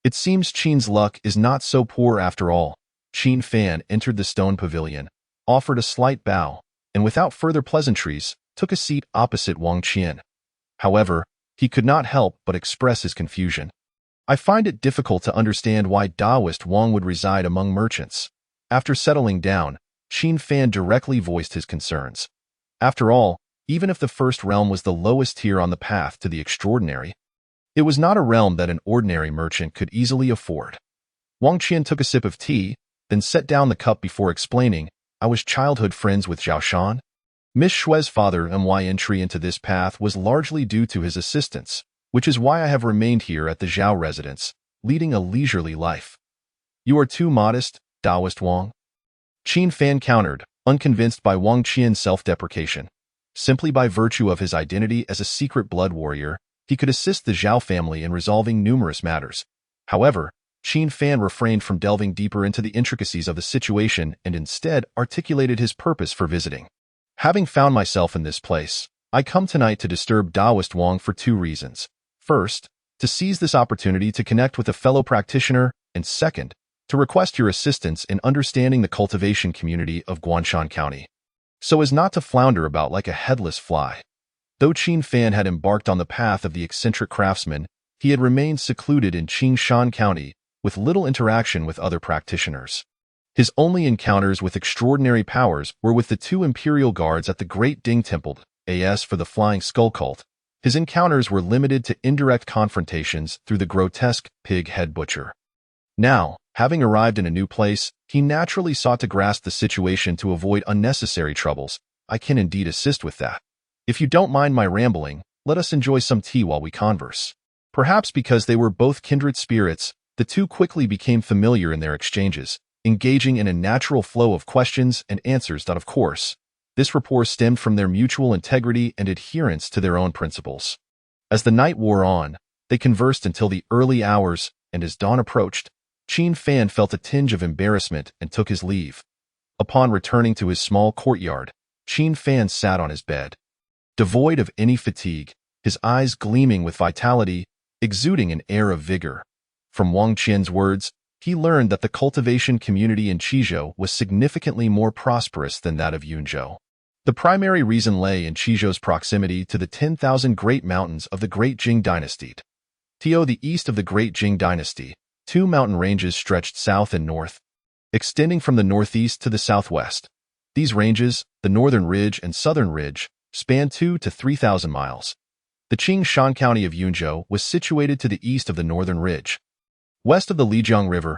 [SPEAKER 1] It seems Qin's luck is not so poor after all." Qin Fan entered the stone pavilion, offered a slight bow, and without further pleasantries, took a seat opposite Wang Qian. However, he could not help but express his confusion. "I find it difficult to understand why Taoist Wang would reside among merchants." After settling down, Qin Fan directly voiced his concerns. After all, even if the First Realm was the lowest tier on the path to the extraordinary, it was not a realm that an ordinary merchant could easily afford. Wang Qian took a sip of tea, then set down the cup before explaining, "I was childhood friends with Zhao Shan. Miss Shui's father and my entry into this path was largely due to his assistance, which is why I have remained here at the Zhao residence, leading a leisurely life." "You are too modest, Taoist Wang," Qin Fan countered, unconvinced by Wang Qian's self-deprecation. Simply by virtue of his identity as a secret blood warrior, he could assist the Zhao family in resolving numerous matters. However, Qin Fan refrained from delving deeper into the intricacies of the situation and instead articulated his purpose for visiting. "Having found myself in this place, I come tonight to disturb Taoist Wang for two reasons. First, to seize this opportunity to connect with a fellow practitioner, and second, to request your assistance in understanding the cultivation community of Guanshan County, so as not to flounder about like a headless fly." Though Qin Fan had embarked on the path of the eccentric craftsman, he had remained secluded in Qingshan County, with little interaction with other practitioners. His only encounters with extraordinary powers were with the two imperial guards at the Great Ding Temple. As for the Flying Skull Cult, his encounters were limited to indirect confrontations through the grotesque pig-head butcher. Now, having arrived in a new place, he naturally sought to grasp the situation to avoid unnecessary troubles. "I can indeed assist with that. If you don't mind my rambling, let us enjoy some tea while we converse." Perhaps because they were both kindred spirits, the two quickly became familiar in their exchanges, engaging in a natural flow of questions and answers that, of course, this rapport stemmed from their mutual integrity and adherence to their own principles. As the night wore on, they conversed until the early hours, and as dawn approached, Qin Fan felt a tinge of embarrassment and took his leave. Upon returning to his small courtyard, Qin Fan sat on his bed, devoid of any fatigue, his eyes gleaming with vitality, exuding an air of vigor. From Wang Qian's words, he learned that the cultivation community in Qizhou was significantly more prosperous than that of Yunzhou. The primary reason lay in Qizhou's proximity to the 10,000 Great Mountains of the Great Jing Dynasty. To the east of the Great Jing Dynasty, two mountain ranges stretched south and north, extending from the northeast to the southwest. These ranges, the Northern Ridge and Southern Ridge, spanned 2,000 to 3,000 miles. The Qingshan County of Yunzhou was situated to the east of the Northern Ridge, west of the Lijiang River,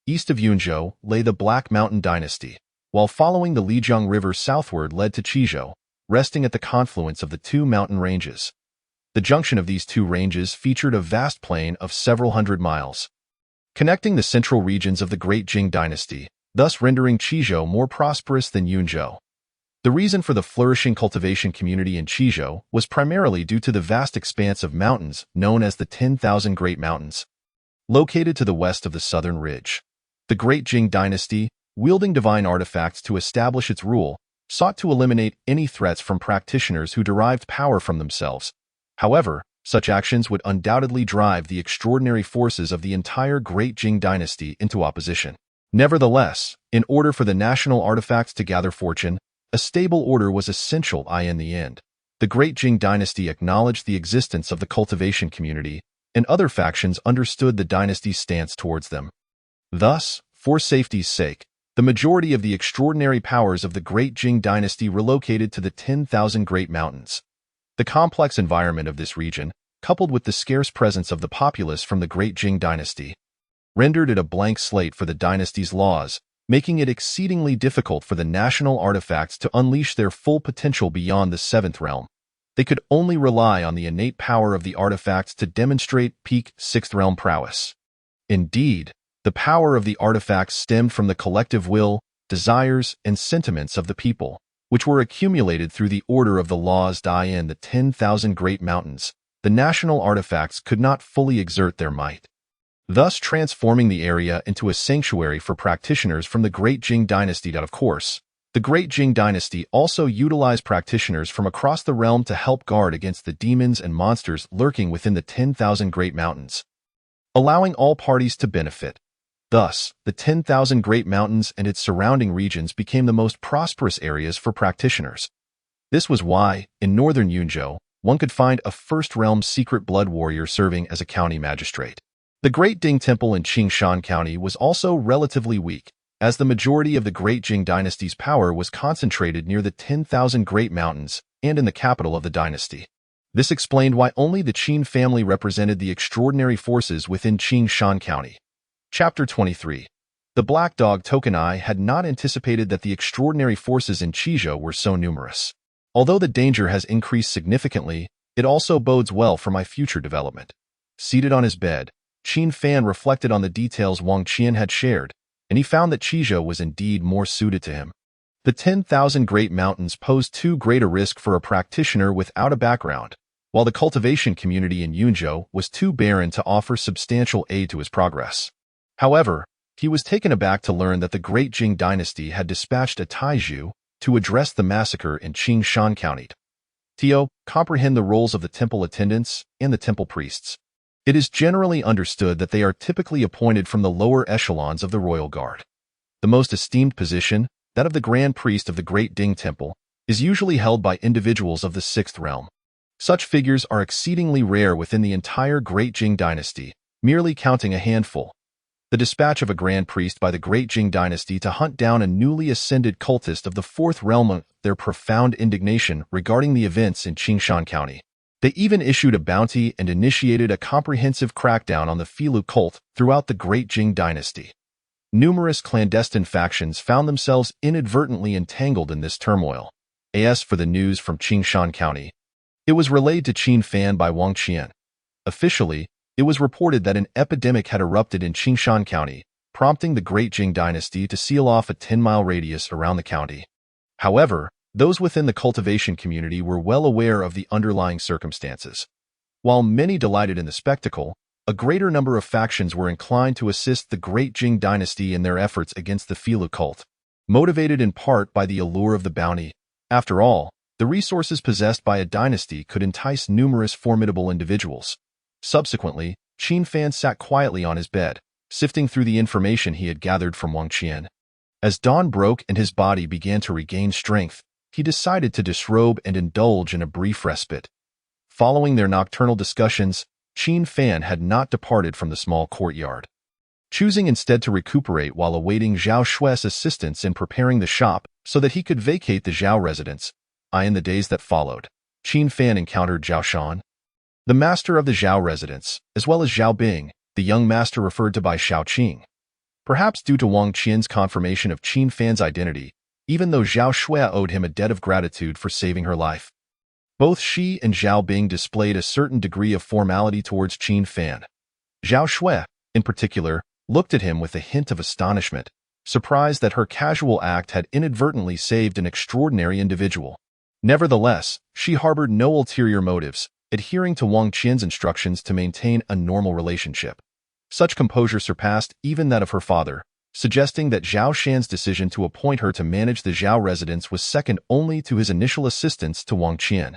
[SPEAKER 1] east of Yunzhou, lay the Black Mountain Dynasty, while following the Lijiang River southward led to Qizhou, resting at the confluence of the two mountain ranges. The junction of these two ranges featured a vast plain of several hundred miles, connecting the central regions of the Great Jing Dynasty, thus rendering Qizhou more prosperous than Yunzhou. The reason for the flourishing cultivation community in Qizhou was primarily due to the vast expanse of mountains known as the 10,000 Great Mountains, located to the west of the southern ridge. The Great Jing Dynasty, wielding divine artifacts to establish its rule, sought to eliminate any threats from practitioners who derived power from themselves. However, such actions would undoubtedly drive the extraordinary forces of the entire Great Jing Dynasty into opposition. Nevertheless, in order for the national artifacts to gather fortune, a stable order was essential. In the end, the Great Jing Dynasty acknowledged the existence of the cultivation community, and other factions understood the dynasty's stance towards them. Thus, for safety's sake, the majority of the extraordinary powers of the Great Jing Dynasty relocated to the 10,000 Great Mountains. The complex environment of this region, coupled with the scarce presence of the populace from the Great Jing Dynasty, rendered it a blank slate for the dynasty's laws, making it exceedingly difficult for the national artifacts to unleash their full potential beyond the seventh realm. They could only rely on the innate power of the artifacts to demonstrate peak sixth realm prowess. Indeed, the power of the artifacts stemmed from the collective will, desires, and sentiments of the people, which were accumulated through the order of the laws. In the 10,000 Great Mountains, the national artifacts could not fully exert their might, thus transforming the area into a sanctuary for practitioners from the Great Jing Dynasty. Of course, the Great Jing Dynasty also utilized practitioners from across the realm to help guard against the demons and monsters lurking within the 10,000 Great Mountains, allowing all parties to benefit. Thus, the 10,000 Great Mountains and its surrounding regions became the most prosperous areas for practitioners. This was why, in northern Yunzhou, one could find a first-realm secret blood warrior serving as a county magistrate. The Great Ding Temple in Qingshan County was also relatively weak, as the majority of the Great Jing Dynasty's power was concentrated near the 10,000 Great Mountains and in the capital of the dynasty. This explained why only the Qin family represented the extraordinary forces within Qingshan County. Chapter 23. The Black Dog Tokenai had not anticipated that the extraordinary forces in Qizhou were so numerous. Although the danger has increased significantly, it also bodes well for my future development. Seated on his bed, Qin Fan reflected on the details Wang Qian had shared, and he found that Qizhou was indeed more suited to him. The 10,000 Great Mountains posed too great a risk for a practitioner without a background, while the cultivation community in Yunzhou was too barren to offer substantial aid to his progress. However, he was taken aback to learn that the Great Jing Dynasty had dispatched a Taizhu to address the massacre in Qingshan County. Tio, comprehend the roles of the temple attendants and the temple priests. It is generally understood that they are typically appointed from the lower echelons of the royal guard. The most esteemed position, that of the Grand Priest of the Great Ding Temple, is usually held by individuals of the sixth realm. Such figures are exceedingly rare within the entire Great Jing Dynasty, merely counting a handful. The dispatch of a Grand Priest by the Great Jing Dynasty to hunt down a newly ascended cultist of the fourth realm, their profound indignation regarding the events in Qingshan County. They even issued a bounty and initiated a comprehensive crackdown on the Filu cult throughout the Great Jing Dynasty. Numerous clandestine factions found themselves inadvertently entangled in this turmoil. As for the news from Qingshan County, it was relayed to Qin Fan by Wang Qian. Officially, it was reported that an epidemic had erupted in Qingshan County, prompting the Great Jing Dynasty to seal off a 10-mile radius around the county. However, those within the cultivation community were well aware of the underlying circumstances. While many delighted in the spectacle, a greater number of factions were inclined to assist the Great Jing Dynasty in their efforts against the Filu cult, motivated in part by the allure of the bounty. After all, the resources possessed by a dynasty could entice numerous formidable individuals. Subsequently, Qin Fan sat quietly on his bed, sifting through the information he had gathered from Wang Qian. As dawn broke and his body began to regain strength, he decided to disrobe and indulge in a brief respite. Following their nocturnal discussions, Qin Fan had not departed from the small courtyard. Choosing instead to recuperate while awaiting Zhao Shui's assistance in preparing the shop so that he could vacate the Zhao residence, in the days that followed, Qin Fan encountered Zhao Shan, the master of the Zhao residence, as well as Zhao Bing, the young master referred to by Shao Qing. Perhaps due to Wang Qian's confirmation of Qin Fan's identity, even though Zhao Shui owed him a debt of gratitude for saving her life. Both she and Zhao Bing displayed a certain degree of formality towards Qin Fan. Zhao Shui, in particular, looked at him with a hint of astonishment, surprised that her casual act had inadvertently saved an extraordinary individual. Nevertheless, she harbored no ulterior motives, adhering to Wang Qian's instructions to maintain a normal relationship. Such composure surpassed even that of her father, suggesting that Zhao Shan's decision to appoint her to manage the Zhao residence was second only to his initial assistance to Wang Qian.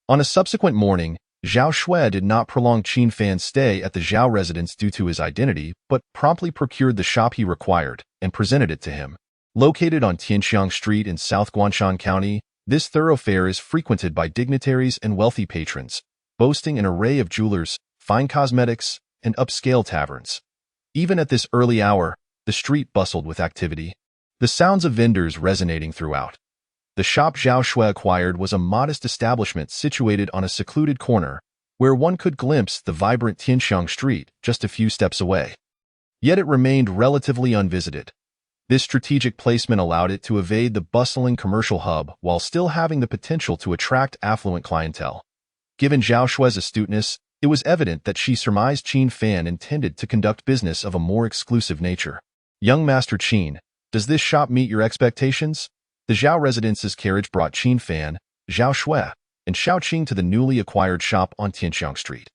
[SPEAKER 1] On a subsequent morning, Zhao Shui did not prolong Qin Fan's stay at the Zhao residence due to his identity, but promptly procured the shop he required and presented it to him. Located on Tianxiang Street in South Guanshan County, this thoroughfare is frequented by dignitaries and wealthy patrons, boasting an array of jewelers, fine cosmetics, and upscale taverns. Even at this early hour, the street bustled with activity, the sounds of vendors resonating throughout. The shop Zhao Shui acquired was a modest establishment situated on a secluded corner, where one could glimpse the vibrant Tianxiang Street just a few steps away. Yet it remained relatively unvisited. This strategic placement allowed it to evade the bustling commercial hub while still having the potential to attract affluent clientele. Given Zhao Shui's astuteness, it was evident that she surmised Qin Fan intended to conduct business of a more exclusive nature. Young Master Qin, does this shop meet your expectations? The Zhao residence's carriage brought Qin Fan, Zhao Shui, and Xiao Qing to the newly acquired shop on Tianxiang Street.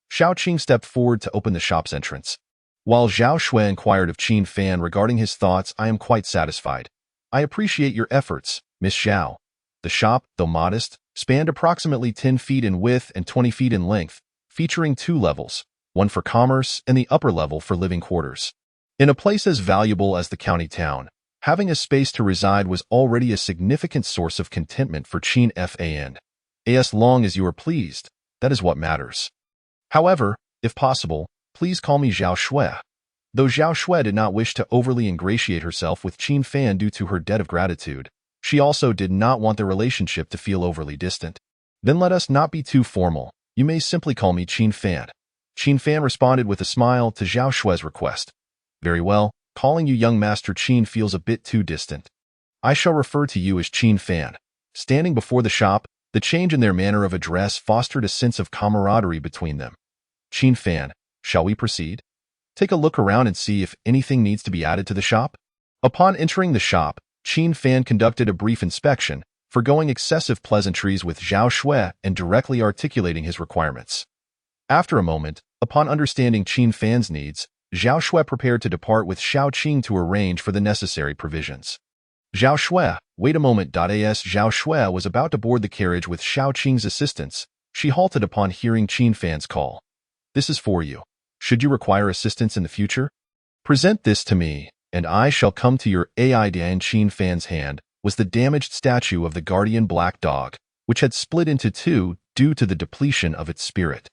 [SPEAKER 1] Xiao Qing stepped forward to open the shop's entrance. While Zhao Shui inquired of Qin Fan regarding his thoughts, I am quite satisfied. I appreciate your efforts, Miss Zhao. The shop, though modest, spanned approximately 10 feet in width and 20 feet in length, featuring 2 levels, one for commerce and the upper level for living quarters. In a place as valuable as the county town, having a space to reside was already a significant source of contentment for Qin Fan. As long as you are pleased, that is what matters. However, if possible, please call me Zhao Shui. Though Zhao Shui did not wish to overly ingratiate herself with Qin Fan due to her debt of gratitude, she also did not want the relationship to feel overly distant. Then let us not be too formal. You may simply call me Qin Fan. Qin Fan responded with a smile to Zhao Shui's request. Very well, calling you young Master Qin feels a bit too distant. I shall refer to you as Qin Fan. Standing before the shop, the change in their manner of address fostered a sense of camaraderie between them. Qin Fan, shall we proceed? Take a look around and see if anything needs to be added to the shop. Upon entering the shop, Qin Fan conducted a brief inspection, forgoing excessive pleasantries with Zhao Shui and directly articulating his requirements. After a moment, upon understanding Qin Fan's needs, Zhao Shui prepared to depart with Xiao Qing to arrange for the necessary provisions. Zhao Shui, wait a moment. As Zhao Shui was about to board the carriage with Xiao Qing's assistance, she halted upon hearing Qin Fan's call. This is for you. Should you require assistance in the future, present this to me, and I shall come to your aid. In Qin Fan's hand was the damaged statue of the guardian black dog, which had split into 2 due to the depletion of its spirit.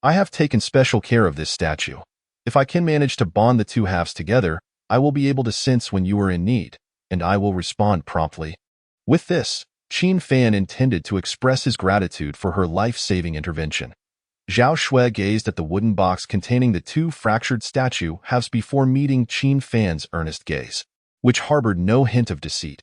[SPEAKER 1] I have taken special care of this statue. If I can manage to bond the 2 halves together, I will be able to sense when you are in need, and I will respond promptly. With this, Qin Fan intended to express his gratitude for her life-saving intervention. Zhao Shui gazed at the wooden box containing the 2 fractured statue halves before meeting Qin Fan's earnest gaze, which harbored no hint of deceit.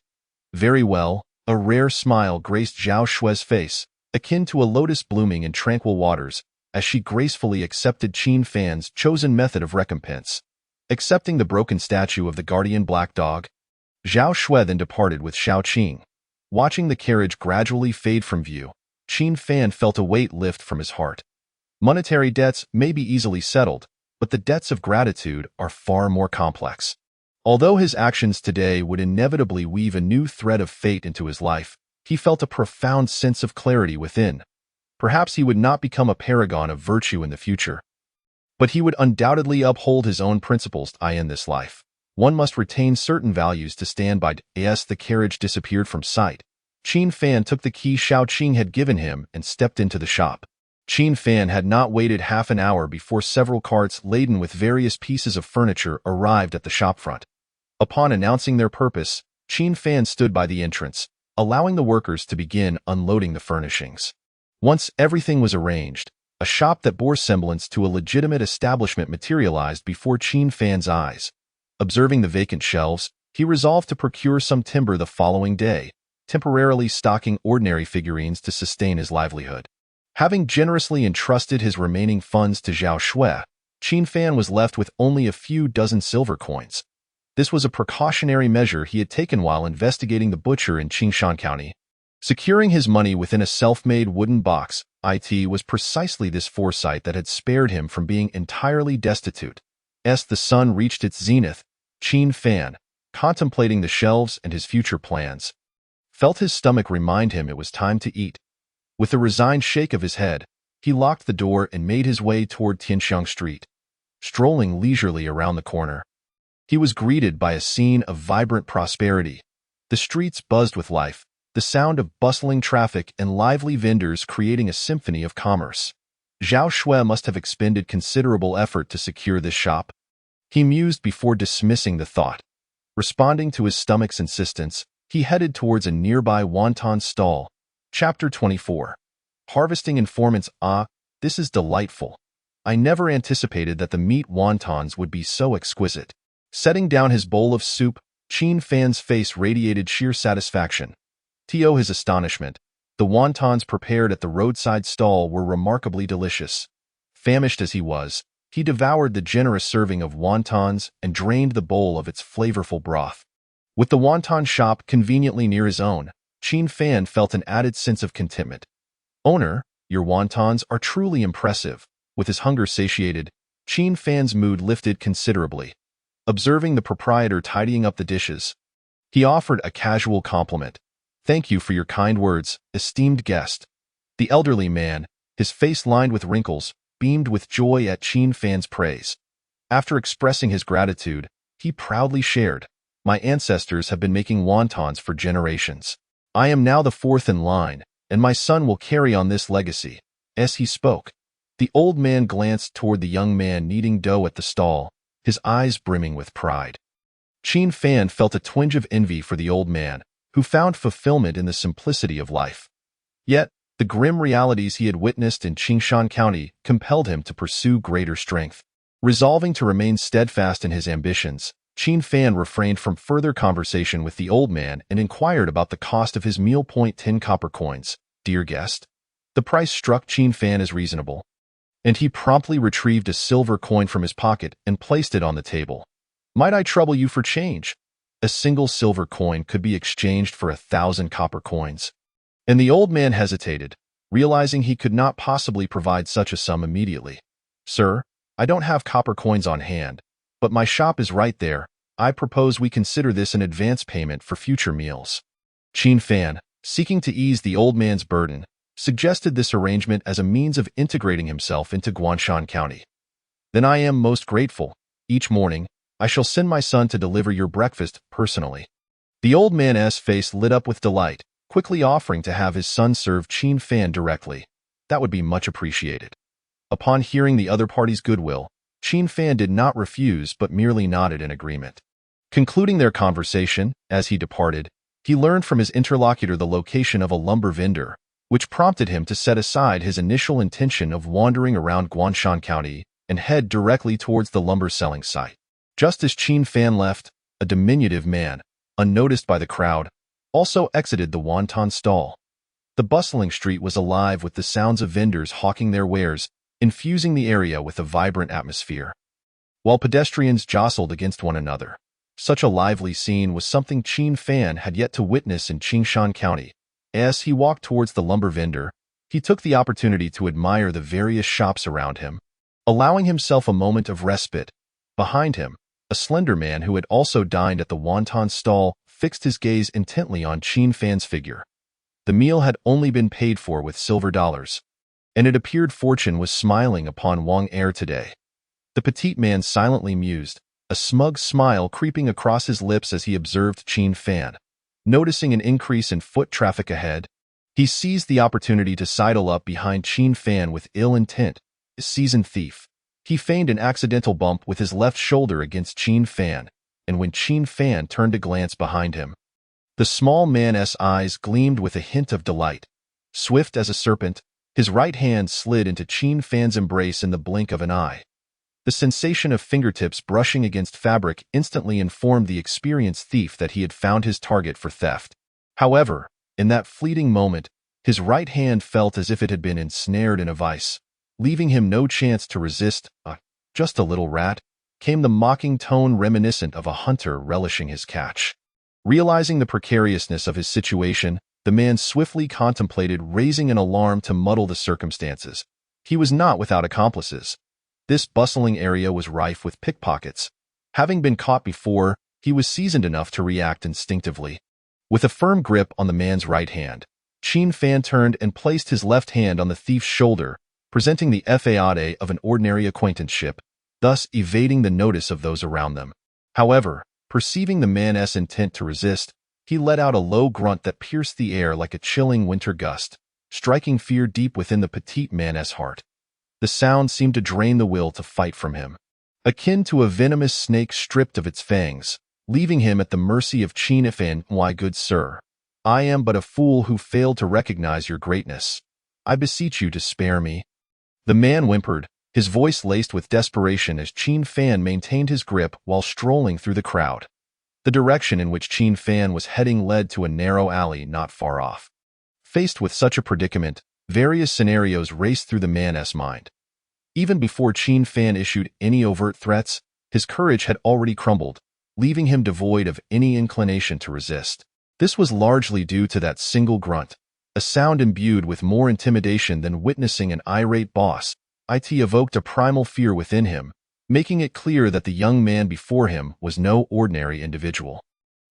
[SPEAKER 1] Very well, a rare smile graced Zhao Shui's face, akin to a lotus blooming in tranquil waters, as she gracefully accepted Qin Fan's chosen method of recompense. Accepting the broken statue of the guardian black dog, Zhao Shui then departed with Xiao Qing. Watching the carriage gradually fade from view, Qin Fan felt a weight lift from his heart. Monetary debts may be easily settled, but the debts of gratitude are far more complex. Although his actions today would inevitably weave a new thread of fate into his life, he felt a profound sense of clarity within. Perhaps he would not become a paragon of virtue in the future, but he would undoubtedly uphold his own principles in this life. One must retain certain values to stand by. As the carriage disappeared from sight, Qin Fan took the key Xiao Qing had given him and stepped into the shop. Qin Fan had not waited half an hour before several carts laden with various pieces of furniture arrived at the shopfront. Upon announcing their purpose, Qin Fan stood by the entrance, allowing the workers to begin unloading the furnishings. Once everything was arranged, a shop that bore semblance to a legitimate establishment materialized before Qin Fan's eyes. Observing the vacant shelves, he resolved to procure some timber the following day, temporarily stocking ordinary figurines to sustain his livelihood. Having generously entrusted his remaining funds to Zhao Shui, Qin Fan was left with only a few dozen silver coins. This was a precautionary measure he had taken while investigating the butcher in Qingshan County. Securing his money within a self-made wooden box, it was precisely this foresight that had spared him from being entirely destitute. As the sun reached its zenith, Qin Fan, contemplating the shelves and his future plans, felt his stomach remind him it was time to eat. With a resigned shake of his head, he locked the door and made his way toward Tianxiang Street. Strolling leisurely around the corner, he was greeted by a scene of vibrant prosperity. The streets buzzed with life, the sound of bustling traffic and lively vendors creating a symphony of commerce. Zhao Shui must have expended considerable effort to secure this shop. He mused before dismissing the thought. Responding to his stomach's insistence, he headed towards a nearby wonton stall. Chapter 24. Harvesting informants. Ah, this is delightful. I never anticipated that the meat wontons would be so exquisite. Setting down his bowl of soup, Qin Fan's face radiated sheer satisfaction. To his astonishment, the wontons prepared at the roadside stall were remarkably delicious. Famished as he was, he devoured the generous serving of wontons and drained the bowl of its flavorful broth. With the wonton shop conveniently near his own, Qin Fan felt an added sense of contentment. Owner, your wontons are truly impressive. With his hunger satiated, Qin Fan's mood lifted considerably. Observing the proprietor tidying up the dishes, he offered a casual compliment. Thank you for your kind words, esteemed guest. The elderly man, his face lined with wrinkles, beamed with joy at Qin Fan's praise. After expressing his gratitude, he proudly shared, my ancestors have been making wontons for generations. I am now the fourth in line, and my son will carry on this legacy. As he spoke, the old man glanced toward the young man kneading dough at the stall, his eyes brimming with pride. Qin Fan felt a twinge of envy for the old man, who found fulfillment in the simplicity of life. Yet, the grim realities he had witnessed in Qingshan County compelled him to pursue greater strength. Resolving to remain steadfast in his ambitions, Qin Fan refrained from further conversation with the old man and inquired about the cost of his meal. 10 copper coins, dear guest. The price struck Qin Fan as reasonable, and he promptly retrieved a silver coin from his pocket and placed it on the table. Might I trouble you for change? A single silver coin could be exchanged for 1,000 copper coins. And the old man hesitated, realizing he could not possibly provide such a sum immediately. Sir, I don't have copper coins on hand, but my shop is right there. I propose we consider this an advance payment for future meals. Qin Fan, seeking to ease the old man's burden, suggested this arrangement as a means of integrating himself into Guanshan County. Then I am most grateful. Each morning, I shall send my son to deliver your breakfast personally. The old man's face lit up with delight, quickly offering to have his son serve Qin Fan directly. That would be much appreciated. Upon hearing the other party's goodwill, Qin Fan did not refuse but merely nodded in agreement. Concluding their conversation, as he departed, he learned from his interlocutor the location of a lumber vendor, which prompted him to set aside his initial intention of wandering around Guanshan County and head directly towards the lumber selling site. Just as Qin Fan left, a diminutive man, unnoticed by the crowd, also exited the wonton stall. The bustling street was alive with the sounds of vendors hawking their wares, infusing the area with a vibrant atmosphere. While pedestrians jostled against one another, such a lively scene was something Qin Fan had yet to witness in Qingshan County. As he walked towards the lumber vendor, he took the opportunity to admire the various shops around him, allowing himself a moment of respite. Behind him, a slender man who had also dined at the wonton stall fixed his gaze intently on Qin Fan's figure. The meal had only been paid for with silver dollars, and it appeared fortune was smiling upon Wang Er today. The petite man silently mused, a smug smile creeping across his lips as he observed Qin Fan. Noticing an increase in foot traffic ahead, he seized the opportunity to sidle up behind Qin Fan with ill intent. A seasoned thief, he feigned an accidental bump with his left shoulder against Qin Fan, and when Qin Fan turned to glance behind him, the small man's eyes gleamed with a hint of delight. Swift as a serpent, his right hand slid into Qin Fan's embrace in the blink of an eye. The sensation of fingertips brushing against fabric instantly informed the experienced thief that he had found his target for theft. However, in that fleeting moment, his right hand felt as if it had been ensnared in a vice, leaving him no chance to resist. Just a little rat, came the mocking tone reminiscent of a hunter relishing his catch. Realizing the precariousness of his situation, the man swiftly contemplated raising an alarm to muddle the circumstances. He was not without accomplices. This bustling area was rife with pickpockets. Having been caught before, he was seasoned enough to react instinctively. With a firm grip on the man's right hand, Chin Fan turned and placed his left hand on the thief's shoulder, presenting the facade of an ordinary acquaintanceship, thus evading the notice of those around them. However, perceiving the man's intent to resist, he let out a low grunt that pierced the air like a chilling winter gust, striking fear deep within the petite man's heart. The sound seemed to drain the will to fight from him, akin to a venomous snake stripped of its fangs, leaving him at the mercy of Chin Fan. "Why, good sir, I am but a fool who failed to recognize your greatness. I beseech you to spare me." The man whimpered, his voice laced with desperation as Chin Fan maintained his grip while strolling through the crowd. The direction in which Chin Fan was heading led to a narrow alley not far off. Faced with such a predicament, various scenarios raced through the man's mind. Even before Chin Fan issued any overt threats, his courage had already crumbled, leaving him devoid of any inclination to resist. This was largely due to that single grunt, a sound imbued with more intimidation than witnessing an irate boss. It evoked a primal fear within him, making it clear that the young man before him was no ordinary individual.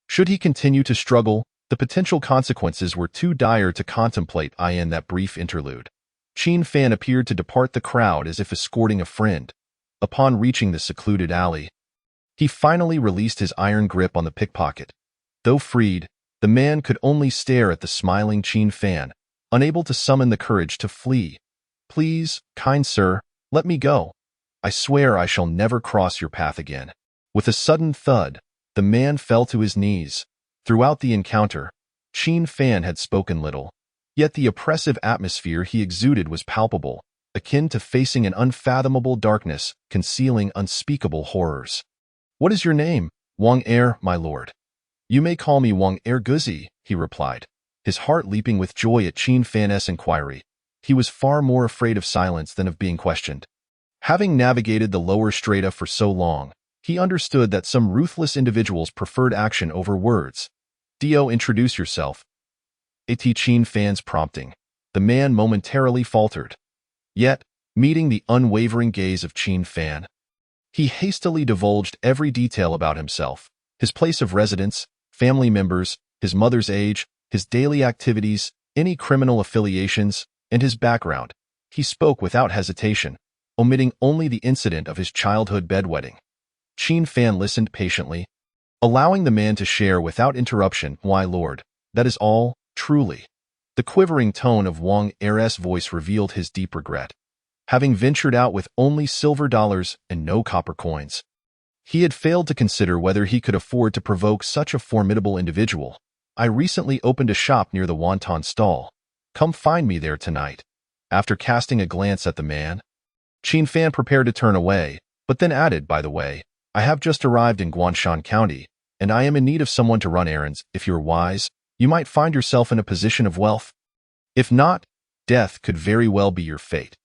[SPEAKER 1] Should he continue to struggle, the potential consequences were too dire to contemplate in that brief interlude. Chin Fan appeared to depart the crowd as if escorting a friend. Upon reaching the secluded alley, he finally released his iron grip on the pickpocket. Though freed, the man could only stare at the smiling Chin Fan, unable to summon the courage to flee. "Please, kind sir, let me go. I swear I shall never cross your path again." With a sudden thud, the man fell to his knees. Throughout the encounter, Chin Fan had spoken little, yet the oppressive atmosphere he exuded was palpable, akin to facing an unfathomable darkness concealing unspeakable horrors. "What is your name?" "Wang Er, my lord." "You may call me Wang Er Guzi," he replied, his heart leaping with joy at Chin Fan's inquiry. He was far more afraid of silence than of being questioned. Having navigated the lower strata for so long, he understood that some ruthless individuals preferred action over words. "Dio, introduce yourself." At Chin Fan's prompting, the man momentarily faltered. Yet, meeting the unwavering gaze of Chin Fan, he hastily divulged every detail about himself: his place of residence, family members, his mother's age, his daily activities, any criminal affiliations, and his background. He spoke without hesitation, omitting only the incident of his childhood bedwetting. Chin Fan listened patiently, allowing the man to share without interruption. "Why, lord, that is all, truly." The quivering tone of Wang Er's voice revealed his deep regret. Having ventured out with only silver dollars and no copper coins, he had failed to consider whether he could afford to provoke such a formidable individual. "I recently opened a shop near the wonton stall. Come find me there tonight." After casting a glance at the man, Chin Fan prepared to turn away, but then added, "By the way, I have just arrived in Guanshan County, and I am in need of someone to run errands. If you're wise, you might find yourself in a position of wealth. If not, death could very well be your fate."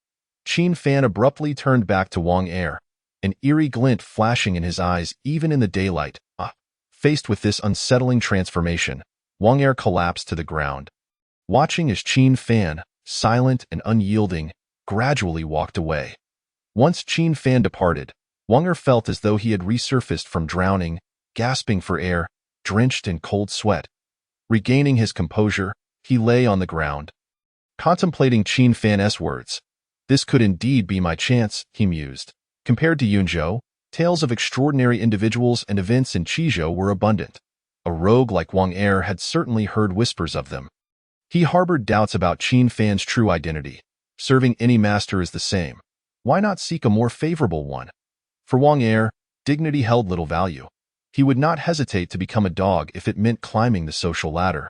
[SPEAKER 1] Chin Fan abruptly turned back to Wang Er, an eerie glint flashing in his eyes even in the daylight. Faced with this unsettling transformation, Wang Er collapsed to the ground, watching as Chin Fan, silent and unyielding, gradually walked away. Once Chin Fan departed, Wang Er felt as though he had resurfaced from drowning, gasping for air, drenched in cold sweat. Regaining his composure, he lay on the ground, contemplating Chin Fan's words. "This could indeed be my chance," he mused. Compared to Yunzhou, tales of extraordinary individuals and events in Qizhou were abundant. A rogue like Wang Er had certainly heard whispers of them. He harbored doubts about Chin Fan's true identity. Serving any master is the same. Why not seek a more favorable one? For Wang Er, dignity held little value. He would not hesitate to become a dog if it meant climbing the social ladder.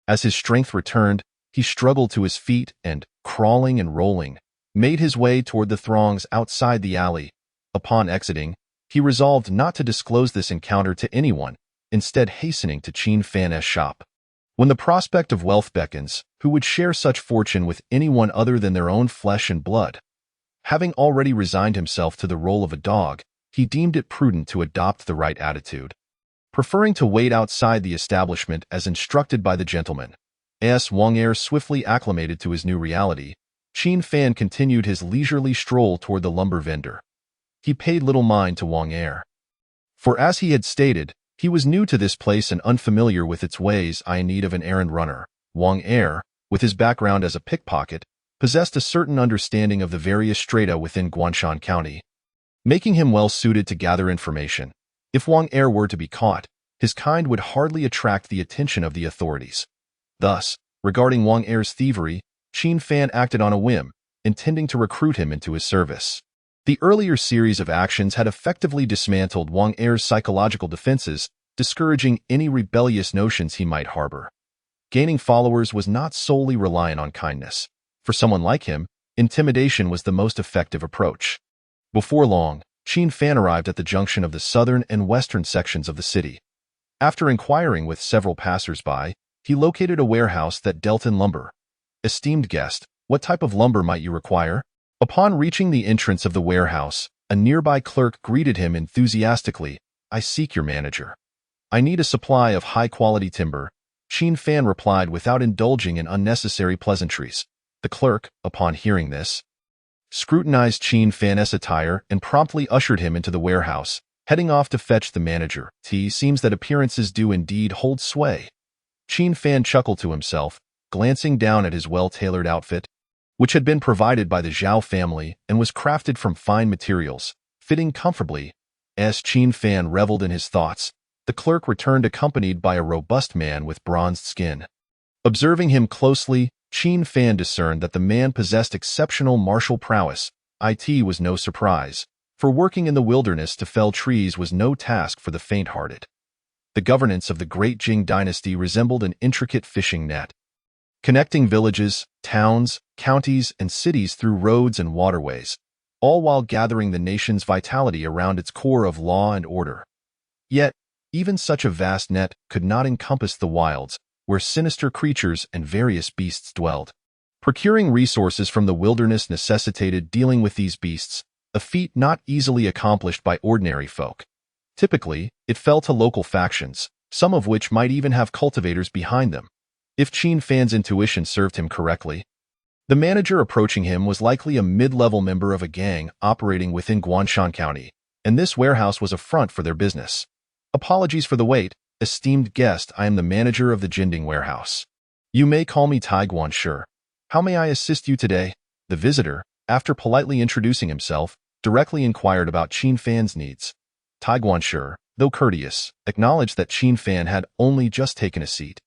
[SPEAKER 1] As his strength returned, he struggled to his feet and, crawling and rolling, made his way toward the throngs outside the alley, Upon exiting, he resolved not to disclose this encounter to anyone, instead hastening to Qin Fan's shop. When the prospect of wealth beckons, who would share such fortune with anyone other than their own flesh and blood? Having already resigned himself to the role of a dog, he deemed it prudent to adopt the right attitude. Preferring to wait outside the establishment as instructed by the gentleman, Wang Er swiftly acclimated to his new reality, Qin Fan continued his leisurely stroll toward the lumber vendor. He paid little mind to Wang Er. For as he had stated, he was new to this place and unfamiliar with its ways. In need of an errand runner, Wang Er, with his background as a pickpocket, possessed a certain understanding of the various strata within Guanshan County, making him well suited to gather information. If Wang Er were to be caught, his kind would hardly attract the attention of the authorities. Thus, regarding Wang Er's thievery, Qin Fan acted on a whim, intending to recruit him into his service. The earlier series of actions had effectively dismantled Wang Er's psychological defenses, discouraging any rebellious notions he might harbor. Gaining followers was not solely reliant on kindness. For someone like him, intimidation was the most effective approach. Before long, Qin Fan arrived at the junction of the southern and western sections of the city. After inquiring with several passers-by, he located a warehouse that dealt in lumber. "Esteemed guest, what type of lumber might you require?" Upon reaching the entrance of the warehouse, a nearby clerk greeted him enthusiastically. "I seek your manager. I need a supply of high-quality timber," Qin Fan replied without indulging in unnecessary pleasantries. The clerk, upon hearing this, scrutinized Qin Fan's attire and promptly ushered him into the warehouse, heading off to fetch the manager. Seems that appearances do indeed hold sway. Qin Fan chuckled to himself, glancing down at his well-tailored outfit, which had been provided by the Zhao family and was crafted from fine materials, fitting comfortably. As Qin Fan reveled in his thoughts, the clerk returned accompanied by a robust man with bronzed skin. Observing him closely, Qin Fan discerned that the man possessed exceptional martial prowess. It was no surprise, for working in the wilderness to fell trees was no task for the faint-hearted. The governance of the great Jing dynasty resembled an intricate fishing net, connecting villages, towns, counties, and cities through roads and waterways, all while gathering the nation's vitality around its core of law and order. Yet, even such a vast net could not encompass the wilds, where sinister creatures and various beasts dwelled. Procuring resources from the wilderness necessitated dealing with these beasts, a feat not easily accomplished by ordinary folk. Typically, it fell to local factions, some of which might even have cultivators behind them. If Qin Fan's intuition served him correctly, the manager approaching him was likely a mid-level member of a gang operating within Guanshan County, and this warehouse was a front for their business. "Apologies for the wait, esteemed guest. I am the manager of the Jinding warehouse. You may call me Tai Guanshi. How may I assist you today?" The visitor, after politely introducing himself, directly inquired about Qin Fan's needs. Tai Guanshi, though courteous, acknowledged that Qin Fan had only just taken a seat.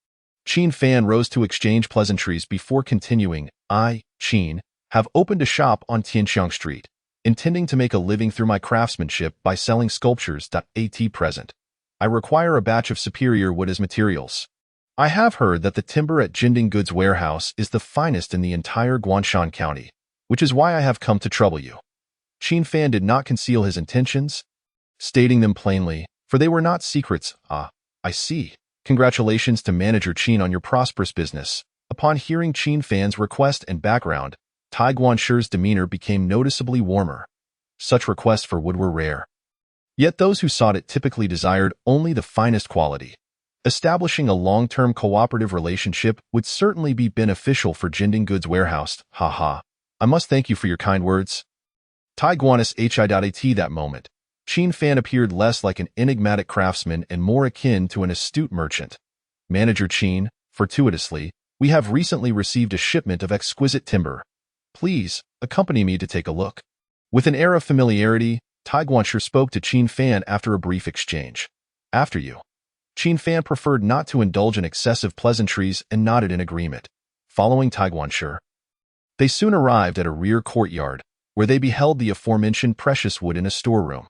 [SPEAKER 1] Qin Fan rose to exchange pleasantries before continuing. "I, Qin, have opened a shop on Tianxiang Street, intending to make a living through my craftsmanship by selling sculptures. At present, I require a batch of superior wood as materials. I have heard that the timber at Jinding Goods Warehouse is the finest in the entire Guanshan County, which is why I have come to trouble you." Qin Fan did not conceal his intentions, stating them plainly, for they were not secrets. "Ah, I see. Congratulations to Manager Qin on your prosperous business." Upon hearing Qin Fan's request and background, Tai Guanshi's demeanor became noticeably warmer. Such requests for wood were rare. Yet those who sought it typically desired only the finest quality. Establishing a long-term cooperative relationship would certainly be beneficial for Jinding Goods Warehouse. "Haha. I must thank you for your kind words." Tai Guanis At that moment, Qin Fan appeared less like an enigmatic craftsman and more akin to an astute merchant. "Manager Qin, fortuitously, we have recently received a shipment of exquisite timber. Please, accompany me to take a look." With an air of familiarity, Tai Guanshi spoke to Qin Fan after a brief exchange. "After you." Qin Fan preferred not to indulge in excessive pleasantries and nodded in agreement. Following Tai Guanshi, they soon arrived at a rear courtyard, where they beheld the aforementioned precious wood in a storeroom.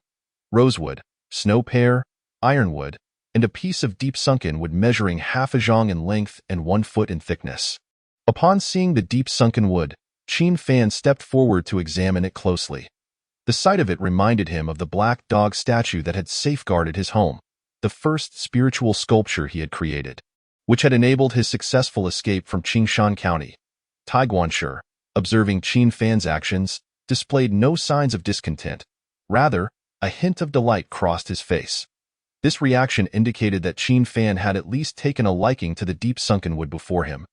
[SPEAKER 1] Rosewood, snow pear, ironwood, and a piece of deep-sunken wood measuring half a zhang in length and 1 foot in thickness. Upon seeing the deep-sunken wood, Qin Fan stepped forward to examine it closely. The sight of it reminded him of the black dog statue that had safeguarded his home, the first spiritual sculpture he had created, which had enabled his successful escape from Qingshan County. Tai Guanshi, observing Qin Fan's actions, displayed no signs of discontent. Rather, a hint of delight crossed his face. This reaction indicated that Qin Fan had at least taken a liking to the deep-sunken wood before him.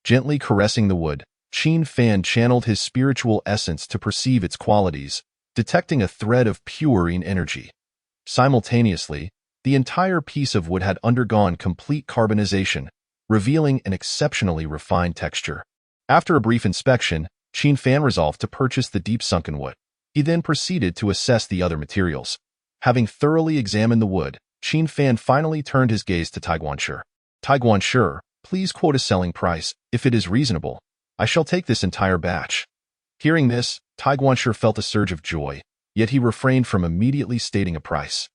[SPEAKER 1] Gently caressing the wood, Qin Fan channeled his spiritual essence to perceive its qualities, detecting a thread of purine energy. Simultaneously, the entire piece of wood had undergone complete carbonization, revealing an exceptionally refined texture. After a brief inspection, Qin Fan resolved to purchase the deep-sunken wood. He then proceeded to assess the other materials. Having thoroughly examined the wood, Qin Fan finally turned his gaze to Tai Guanshi. Tai Guanshi, please quote a selling price. If it is reasonable, I shall take this entire batch. Hearing this, Tai Guanshi felt a surge of joy, yet he refrained from immediately stating a price.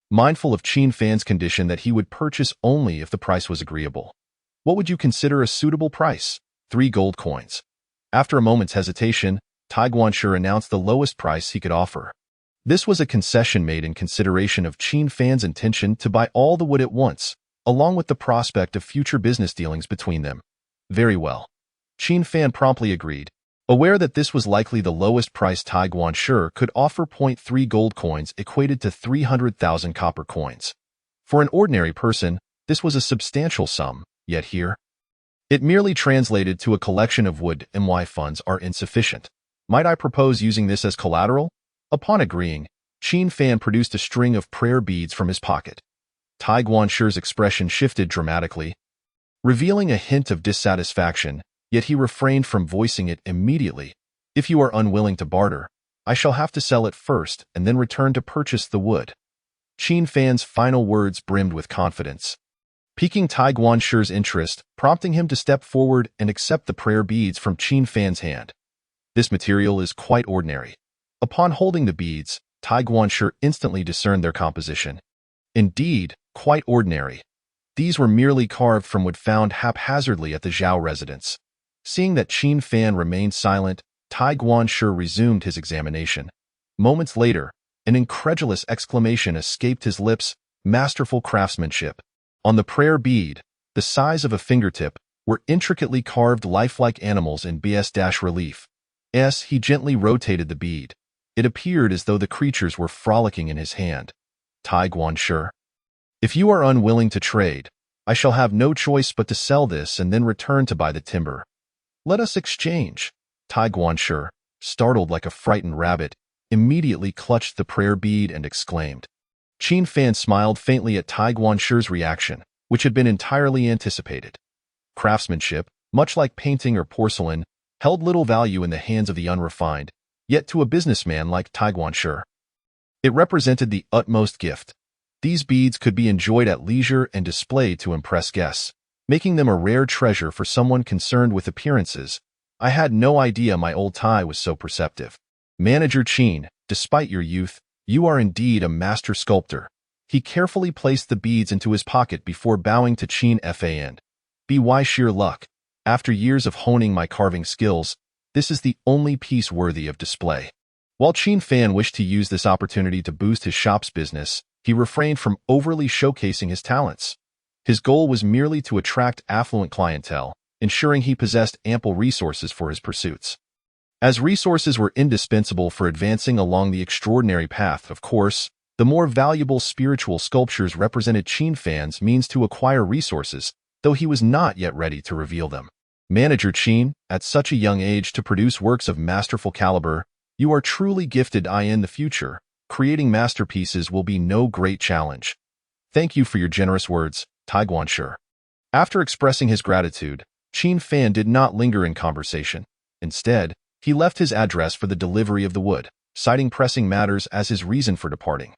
[SPEAKER 1] Mindful of Qin Fan's condition that he would purchase only if the price was agreeable. What would you consider a suitable price? 3 gold coins. After a moment's hesitation, Tai Guanshi announced the lowest price he could offer. This was a concession made in consideration of Qin Fan's intention to buy all the wood at once, along with the prospect of future business dealings between them. Very well. Qin Fan promptly agreed, aware that this was likely the lowest price Tai Guanshi could offer. 3 gold coins equated to 300,000 copper coins. For an ordinary person, this was a substantial sum, yet here, it merely translated to a collection of wood. My funds are insufficient. Might I propose using this as collateral? Upon agreeing, Qin Fan produced a string of prayer beads from his pocket. Tai Guanshi's expression shifted dramatically, revealing a hint of dissatisfaction, yet he refrained from voicing it immediately. If you are unwilling to barter, I shall have to sell it first and then return to purchase the wood. Qin Fan's final words brimmed with confidence, piquing Tai Guanshi's interest, prompting him to step forward and accept the prayer beads from Qin Fan's hand. This material is quite ordinary. Upon holding the beads, Tai Guanshi instantly discerned their composition. Indeed, quite ordinary. These were merely carved from wood found haphazardly at the Zhao residence. Seeing that Qin Fan remained silent, Tai Guanshi resumed his examination. Moments later, an incredulous exclamation escaped his lips. Masterful craftsmanship. On the prayer bead, the size of a fingertip, were intricately carved lifelike animals in bas-relief. He gently rotated the bead. It appeared as though the creatures were frolicking in his hand. Tai Guanshi, if you are unwilling to trade, I shall have no choice but to sell this and then return to buy the timber. Let us exchange. Tai Guanshi, startled like a frightened rabbit, immediately clutched the prayer bead and exclaimed. Qin Fan smiled faintly at Tai Guanshi's reaction, which had been entirely anticipated. Craftsmanship, much like painting or porcelain, held little value in the hands of the unrefined, yet to a businessman like Tai Guanshi, it represented the utmost gift. These beads could be enjoyed at leisure and displayed to impress guests, making them a rare treasure for someone concerned with appearances. I had no idea my old Tai was so perceptive. Manager Qin, despite your youth, you are indeed a master sculptor. He carefully placed the beads into his pocket before bowing to Qin Fan. By sheer luck, after years of honing my carving skills, this is the only piece worthy of display. While Qin Fan wished to use this opportunity to boost his shop's business, he refrained from overly showcasing his talents. His goal was merely to attract affluent clientele, ensuring he possessed ample resources for his pursuits. As resources were indispensable for advancing along the extraordinary path, of course, the more valuable spiritual sculptures represented Qin Fan's means to acquire resources, though he was not yet ready to reveal them. Manager Qin, at such a young age to produce works of masterful caliber, you are truly gifted. In the future, creating masterpieces will be no great challenge. Thank you for your generous words, Tai Guanshi. After expressing his gratitude, Qin Fan did not linger in conversation. Instead, he left his address for the delivery of the wood, citing pressing matters as his reason for departing.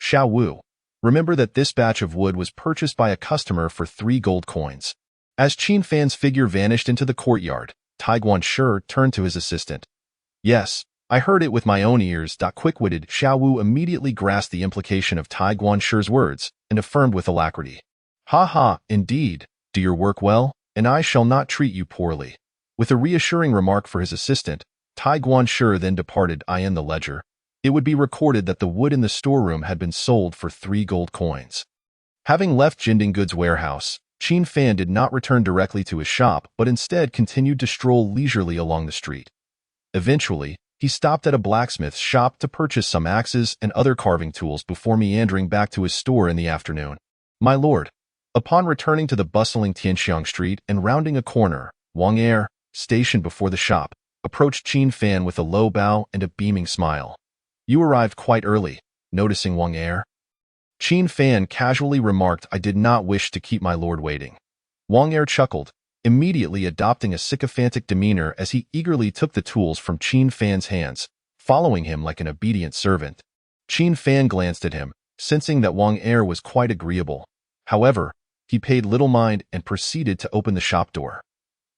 [SPEAKER 1] Xiao Wu, remember that this batch of wood was purchased by a customer for 3 gold coins. As Qin Fan's figure vanished into the courtyard, Tai Guanshi turned to his assistant. Yes, I heard it with my own ears. Quick-witted Xiao Wu immediately grasped the implication of Tai Guanshi's words and affirmed with alacrity. Ha ha, indeed, do your work well, and I shall not treat you poorly. With a reassuring remark for his assistant, Tai Guanshi then departed. The ledger. it would be recorded that the wood in the storeroom had been sold for 3 gold coins. Having left Jinding Good's warehouse, Qin Fan did not return directly to his shop but instead continued to stroll leisurely along the street. Eventually, he stopped at a blacksmith's shop to purchase some axes and other carving tools before meandering back to his store in the afternoon. My lord. Upon returning to the bustling Tianxiang Street and rounding a corner, Wang Er, stationed before the shop, approached Qin Fan with a low bow and a beaming smile. You arrived quite early, noticing Wang Er. Qin Fan casually remarked I did not wish to keep my lord waiting. Wang Er chuckled, immediately adopting a sycophantic demeanor as he eagerly took the tools from Qin Fan's hands, following him like an obedient servant. Qin Fan glanced at him, sensing that Wang Er was quite agreeable. However, he paid little mind and proceeded to open the shop door.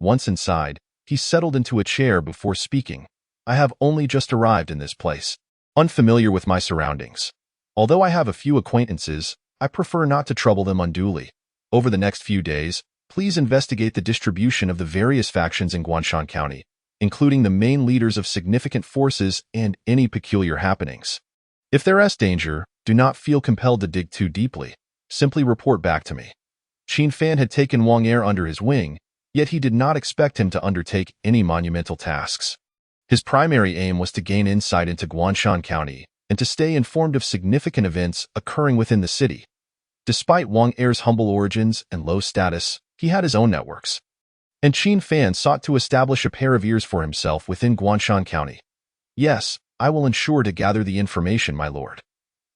[SPEAKER 1] Once inside, he settled into a chair before speaking. I have only just arrived in this place, unfamiliar with my surroundings. Although I have a few acquaintances, I prefer not to trouble them unduly. Over the next few days, please investigate the distribution of the various factions in Guanshan County, including the main leaders of significant forces and any peculiar happenings. If there is danger, do not feel compelled to dig too deeply. Simply report back to me. Qin Fan had taken Wang Er under his wing, yet he did not expect him to undertake any monumental tasks. His primary aim was to gain insight into Guanshan County and to stay informed of significant events occurring within the city. Despite Wang Er's humble origins and low status, he had his own networks. And Qin Fan sought to establish a pair of ears for himself within Guanshan County. Yes, I will ensure to gather the information, my lord.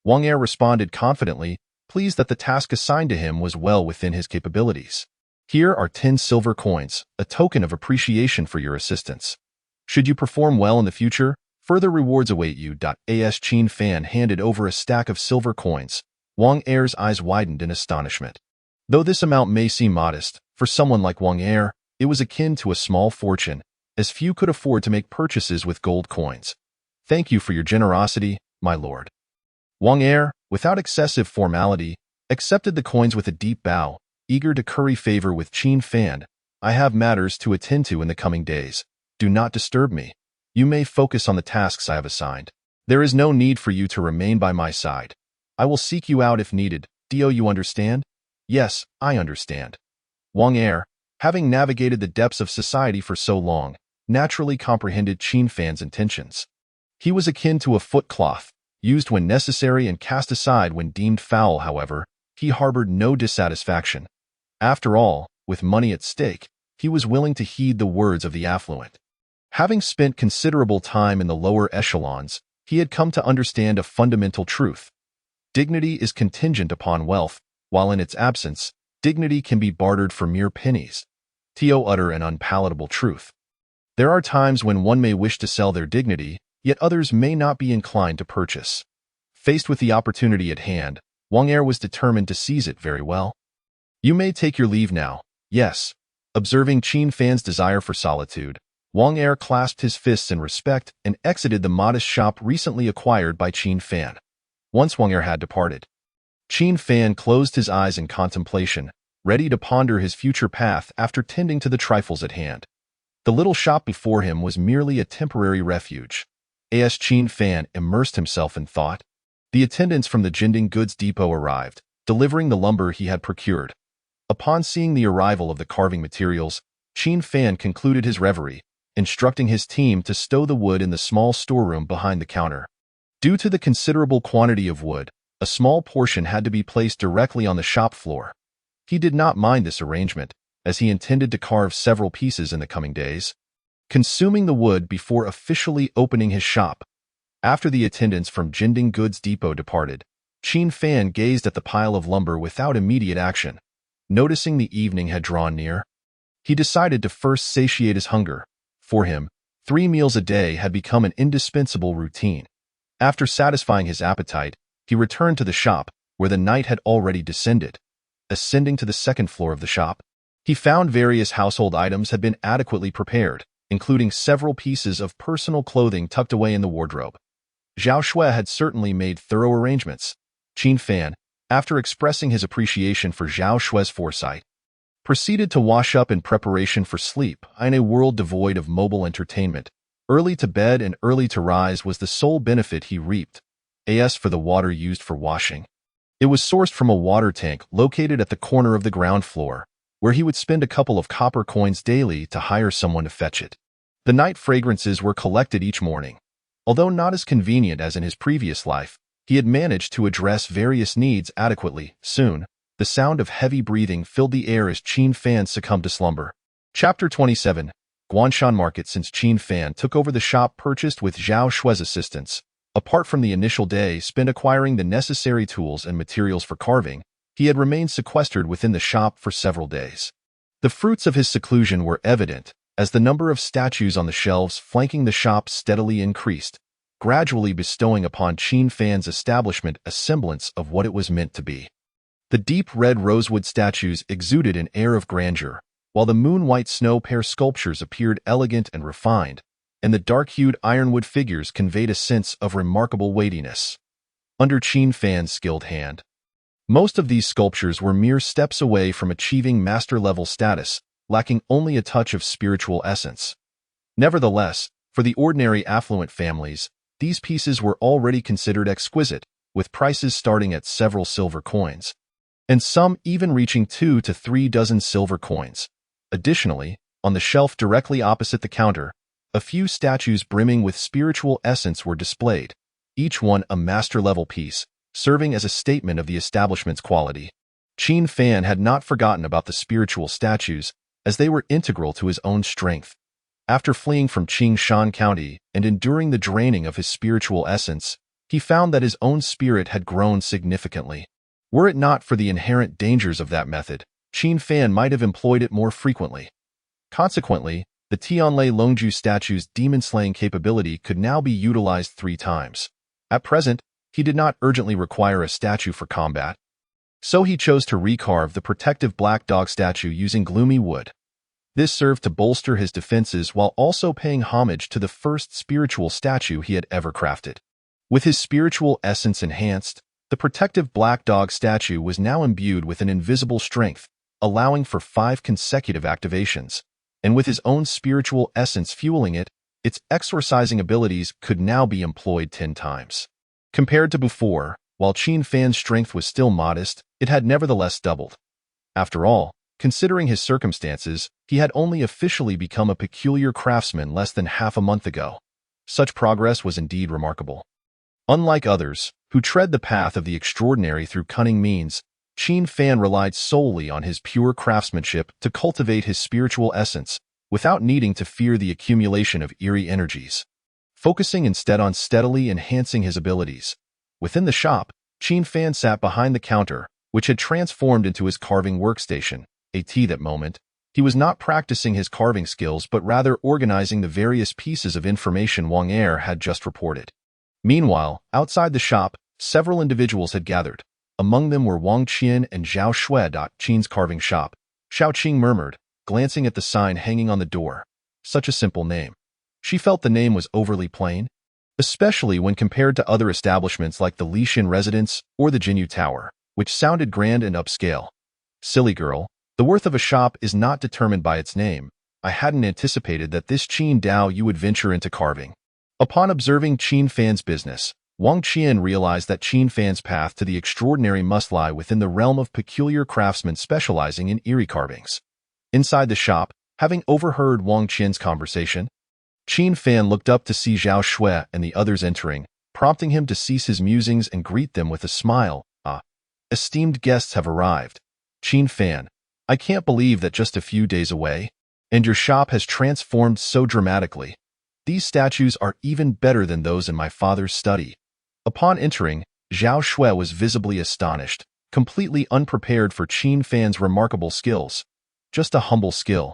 [SPEAKER 1] Wang Er responded confidently, pleased that the task assigned to him was well within his capabilities. Here are 10 silver coins, a token of appreciation for your assistance. Should you perform well in the future, further rewards await you. As Qin Fan handed over a stack of silver coins, Wang Er's eyes widened in astonishment. Though this amount may seem modest, for someone like Wang Er, it was akin to a small fortune, as few could afford to make purchases with gold coins. Thank you for your generosity, my lord. Wang Er, without excessive formality, accepted the coins with a deep bow, eager to curry favor with Qin Fan. I have matters to attend to in the coming days. Do not disturb me. You may focus on the tasks I have assigned. There is no need for you to remain by my side. I will seek you out if needed. Do you understand? Yes, I understand. Wang Er, having navigated the depths of society for so long, naturally comprehended Qin Fan's intentions. He was akin to a foot cloth, used when necessary and cast aside when deemed foul. However, he harbored no dissatisfaction. After all, with money at stake, he was willing to heed the words of the affluent. Having spent considerable time in the lower echelons, he had come to understand a fundamental truth. Dignity is contingent upon wealth, while in its absence, dignity can be bartered for mere pennies. To utter an unpalatable truth. There are times when one may wish to sell their dignity, yet others may not be inclined to purchase. Faced with the opportunity at hand, Wang Er was determined to seize it very well. You may take your leave now. Yes. Observing Qin Fan's desire for solitude, Wang Er clasped his fists in respect and exited the modest shop recently acquired by Qin Fan. Once Wang Er had departed, Qin Fan closed his eyes in contemplation, ready to ponder his future path after tending to the trifles at hand. The little shop before him was merely a temporary refuge. As Qin Fan immersed himself in thought, the attendants from the Jinding Goods Depot arrived, delivering the lumber he had procured. Upon seeing the arrival of the carving materials, Qin Fan concluded his reverie, instructing his team to stow the wood in the small storeroom behind the counter. Due to the considerable quantity of wood, a small portion had to be placed directly on the shop floor. He did not mind this arrangement, as he intended to carve several pieces in the coming days, consuming the wood before officially opening his shop. After the attendants from Jinding Goods Depot departed, Qin Fan gazed at the pile of lumber without immediate action. Noticing the evening had drawn near, he decided to first satiate his hunger. For him, 3 meals a day had become an indispensable routine. After satisfying his appetite, he returned to the shop, where the night had already descended. Ascending to the second floor of the shop, he found various household items had been adequately prepared, including several pieces of personal clothing tucked away in the wardrobe. Zhao Shui had certainly made thorough arrangements. Qin Fan, after expressing his appreciation for Zhao Shui's foresight, proceeded to wash up in preparation for sleep in a world devoid of mobile entertainment. Early to bed and early to rise was the sole benefit he reaped. As for the water used for washing, it was sourced from a water tank located at the corner of the ground floor, where he would spend a couple of copper coins daily to hire someone to fetch it. The night fragrances were collected each morning. Although not as convenient as in his previous life, he had managed to address various needs adequately. Soon, the sound of heavy breathing filled the air as Qin Fan succumbed to slumber. Chapter 27. Guanshan Market. Since Qin Fan took over the shop purchased with Zhao Shue's assistance, apart from the initial day spent acquiring the necessary tools and materials for carving, he had remained sequestered within the shop for several days. The fruits of his seclusion were evident, as the number of statues on the shelves flanking the shop steadily increased, gradually bestowing upon Qin Fan's establishment a semblance of what it was meant to be. The deep red rosewood statues exuded an air of grandeur, while the moon-white snow pear sculptures appeared elegant and refined, and the dark-hued ironwood figures conveyed a sense of remarkable weightiness. Under Qin Fan's skilled hand, most of these sculptures were mere steps away from achieving master-level status, lacking only a touch of spiritual essence. Nevertheless, for the ordinary affluent families, these pieces were already considered exquisite, with prices starting at several silver coins, and some even reaching 2 to 3 dozen silver coins. Additionally, on the shelf directly opposite the counter, a few statues brimming with spiritual essence were displayed, each one a master-level piece, serving as a statement of the establishment's quality. Qin Fan had not forgotten about the spiritual statues, as they were integral to his own strength. After fleeing from Qingshan County and enduring the draining of his spiritual essence, he found that his own spirit had grown significantly. Were it not for the inherent dangers of that method, Qin Fan might have employed it more frequently. Consequently, the Tianlai Longju statue's demon-slaying capability could now be utilized 3 times. At present, he did not urgently require a statue for combat, so he chose to recarve the protective black dog statue using gloomy wood. This served to bolster his defenses while also paying homage to the first spiritual statue he had ever crafted. With his spiritual essence enhanced, the protective black dog statue was now imbued with an invisible strength, allowing for 5 consecutive activations, and with his own spiritual essence fueling it, its exorcising abilities could now be employed 10 times. Compared to before, while Qin Fan's strength was still modest, it had nevertheless doubled. After all, considering his circumstances, he had only officially become a peculiar craftsman less than half a month ago. Such progress was indeed remarkable. Unlike others, who tread the path of the extraordinary through cunning means, Qin Fan relied solely on his pure craftsmanship to cultivate his spiritual essence, without needing to fear the accumulation of eerie energies. Focusing instead on steadily enhancing his abilities. Within the shop, Qin Fan sat behind the counter, which had transformed into his carving workstation. That moment, he was not practicing his carving skills but rather organizing the various pieces of information Wang Er had just reported. Meanwhile, outside the shop, several individuals had gathered. Among them were Wang Qian and Zhao Shue. Qin's carving shop, Xiao Qing murmured, glancing at the sign hanging on the door. Such a simple name. She felt the name was overly plain, especially when compared to other establishments like the Lixin Residence or the Jinyu Tower, which sounded grand and upscale. Silly girl, the worth of a shop is not determined by its name. I hadn't anticipated that this Qin Dao you would venture into carving. Upon observing Qin Fan's business, Wang Qian realized that Qin Fan's path to the extraordinary must lie within the realm of peculiar craftsmen specializing in eerie carvings. Inside the shop, having overheard Wang Qian's conversation, Qin Fan looked up to see Zhao Shue and the others entering, prompting him to cease his musings and greet them with a smile. Esteemed guests have arrived. Qin Fan, I can't believe that just a few days away, and your shop has transformed so dramatically. These statues are even better than those in my father's study. Upon entering, Zhao Shue was visibly astonished, completely unprepared for Qin Fan's remarkable skills. Just a humble skill.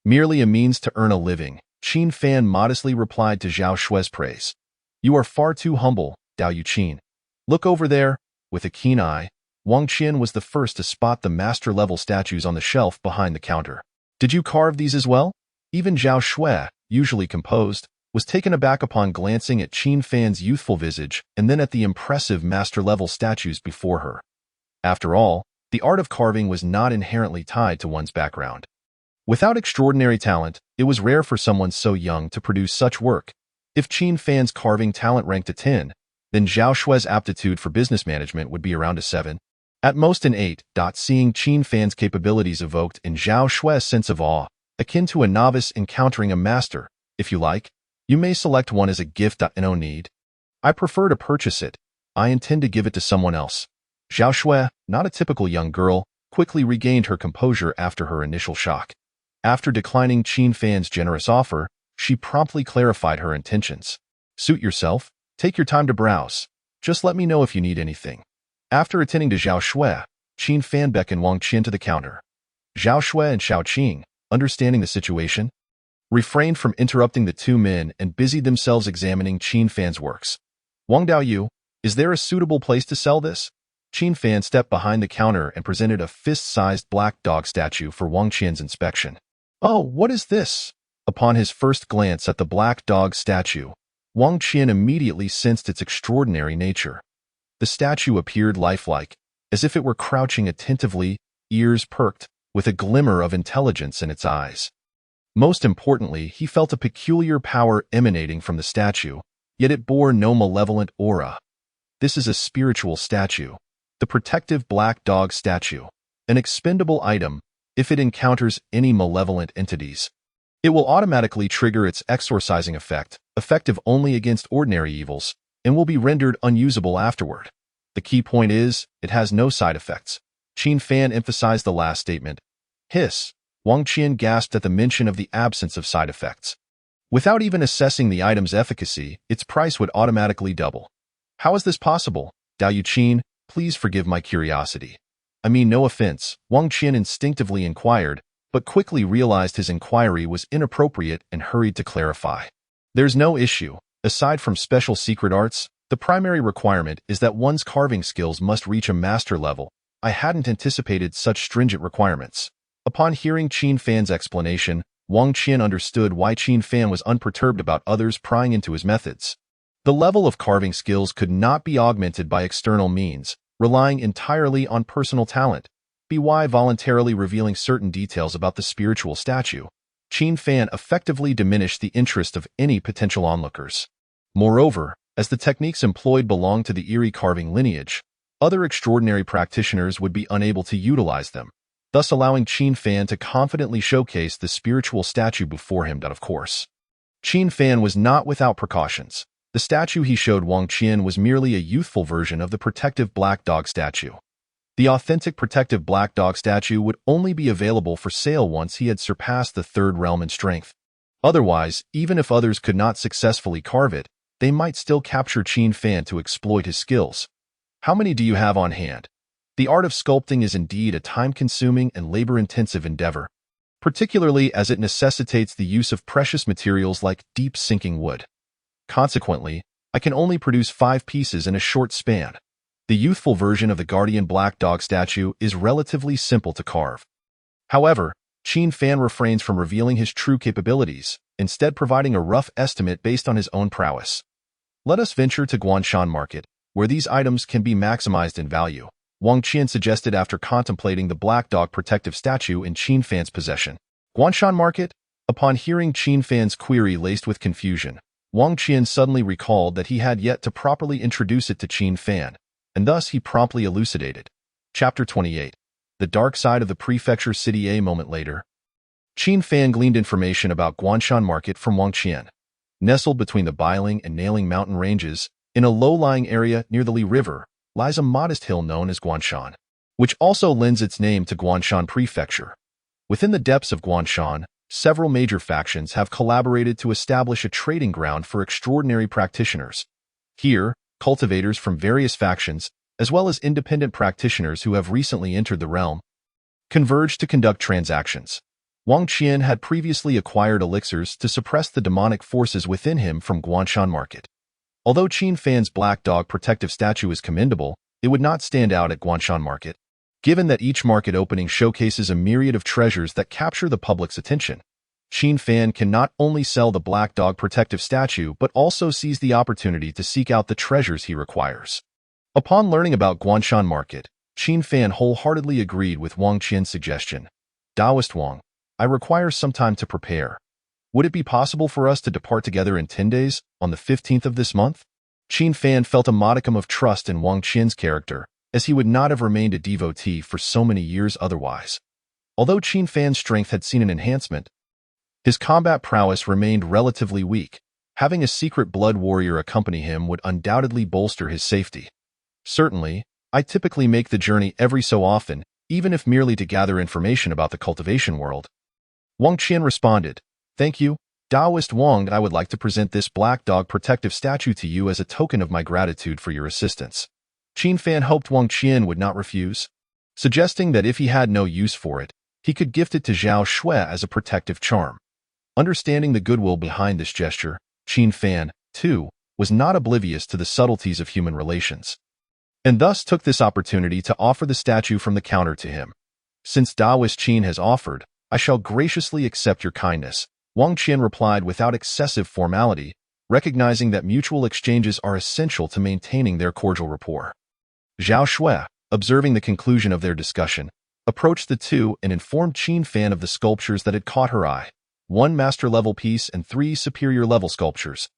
[SPEAKER 1] Merely a means to earn a living, Qin Fan modestly replied to Zhao Shue's praise. You are far too humble, Dao Yu Qin. Look over there. With a keen eye, Wang Qian was the first to spot the master-level statues on the shelf behind the counter. Did you carve these as well? Even Zhao Shue, usually composed, was taken aback upon glancing at Qin Fan's youthful visage and then at the impressive master-level statues before her. After all, the art of carving was not inherently tied to one's background. Without extraordinary talent, it was rare for someone so young to produce such work. If Qin Fan's carving talent ranked a 10, then Zhao Shue's aptitude for business management would be around a 7. At most an 8. Seeing Qin Fan's capabilities evoked in Zhao Shue's sense of awe, akin to a novice encountering a master. If you like, you may select one as a gift. No need. I prefer to purchase it. I intend to give it to someone else. Zhao Shue, not a typical young girl, quickly regained her composure after her initial shock. After declining Qin Fan's generous offer, she promptly clarified her intentions. Suit yourself. Take your time to browse. Just let me know if you need anything. After attending to Zhao Shue, Qin Fan beckoned Wang Qian to the counter. Zhao Shue and Xiao Qing, understanding the situation, refrained from interrupting the two men and busied themselves examining Qin Fan's works. Wang Daoyu, is there a suitable place to sell this? Qin Fan stepped behind the counter and presented a fist-sized black dog statue for Wang Qian's inspection. Oh, what is this? Upon his first glance at the black dog statue, Wang Qian immediately sensed its extraordinary nature. The statue appeared lifelike, as if it were crouching attentively, ears perked, with a glimmer of intelligence in its eyes. Most importantly, he felt a peculiar power emanating from the statue, yet it bore no malevolent aura. This is a spiritual statue, the protective black dog statue, an expendable item. If it encounters any malevolent entities, it will automatically trigger its exorcising effect, effective only against ordinary evils, and will be rendered unusable afterward. The key point is, it has no side effects. Qin Fan emphasized the last statement. Hiss. Wang Qian gasped at the mention of the absence of side effects. Without even assessing the item's efficacy, its price would automatically double. How is this possible? Daoyu Qin, please forgive my curiosity. I mean no offense, Wang Qian instinctively inquired, but quickly realized his inquiry was inappropriate and hurried to clarify. There's no issue. Aside from special secret arts, the primary requirement is that one's carving skills must reach a master level. I hadn't anticipated such stringent requirements. Upon hearing Qin Fan's explanation, Wang Qian understood why Qin Fan was unperturbed about others prying into his methods. The level of carving skills could not be augmented by external means, relying entirely on personal talent. By voluntarily revealing certain details about the spiritual statue, Qin Fan effectively diminished the interest of any potential onlookers. Moreover, as the techniques employed belong to the Eerie carving lineage, other extraordinary practitioners would be unable to utilize them, thus allowing Qin Fan to confidently showcase the spiritual statue before him. Of course, Qin Fan was not without precautions. The statue he showed Wang Qian was merely a youthful version of the protective black dog statue. The authentic protective black dog statue would only be available for sale once he had surpassed the third realm in strength. Otherwise, even if others could not successfully carve it, they might still capture Qin Fan to exploit his skills. How many do you have on hand? The art of sculpting is indeed a time-consuming and labor-intensive endeavor, particularly as it necessitates the use of precious materials like deep-sinking wood. Consequently, I can only produce 5 pieces in a short span. The youthful version of the Guardian Black Dog statue is relatively simple to carve. However, Qin Fan refrains from revealing his true capabilities, instead providing a rough estimate based on his own prowess. Let us venture to Guanshan Market, where these items can be maximized in value, Wang Qian suggested after contemplating the black dog protective statue in Qin Fan's possession. Guanshan Market? Upon hearing Qin Fan's query laced with confusion, Wang Qian suddenly recalled that he had yet to properly introduce it to Qin Fan, and thus he promptly elucidated. Chapter 28. The Dark Side of the Prefecture City. A moment later, Qin Fan gleaned information about Guanshan Market from Wang Qian. Nestled between the Bailing and Nailing mountain ranges, in a low-lying area near the Li River, lies a modest hill known as Guanshan, which also lends its name to Guanshan Prefecture. Within the depths of Guanshan, several major factions have collaborated to establish a trading ground for extraordinary practitioners. Here, cultivators from various factions, as well as independent practitioners who have recently entered the realm, converge to conduct transactions. Wang Qian had previously acquired elixirs to suppress the demonic forces within him from Guanshan Market. Although Qin Fan's black dog protective statue is commendable, it would not stand out at Guanshan Market, given that each market opening showcases a myriad of treasures that capture the public's attention. Qin Fan can not only sell the black dog protective statue but also seize the opportunity to seek out the treasures he requires. Upon learning about Guanshan Market, Qin Fan wholeheartedly agreed with Wang Qian's suggestion. Taoist Wang, I require some time to prepare. Would it be possible for us to depart together in 10 days, on the 15th of this month? Qin Fan felt a modicum of trust in Wang Qian's character, as he would not have remained a devotee for so many years otherwise. Although Qin Fan's strength had seen an enhancement, his combat prowess remained relatively weak. Having a secret blood warrior accompany him would undoubtedly bolster his safety. Certainly, I typically make the journey every so often, even if merely to gather information about the cultivation world. Wang Qian responded, "Thank you, Taoist Wang. I would like to present this black dog protective statue to you as a token of my gratitude for your assistance." Qin Fan hoped Wang Qian would not refuse, suggesting that if he had no use for it, he could gift it to Zhao Shui as a protective charm. Understanding the goodwill behind this gesture, Qin Fan, too, was not oblivious to the subtleties of human relations, and thus took this opportunity to offer the statue from the counter to him. "Since Taoist Qin has offered, I shall graciously accept your kindness," Wang Qian replied without excessive formality, recognizing that mutual exchanges are essential to maintaining their cordial rapport. Zhao Shui, observing the conclusion of their discussion, approached the two and informed Qin Fan of the sculptures that had caught her eye: 1 master-level piece and 3 superior-level sculptures.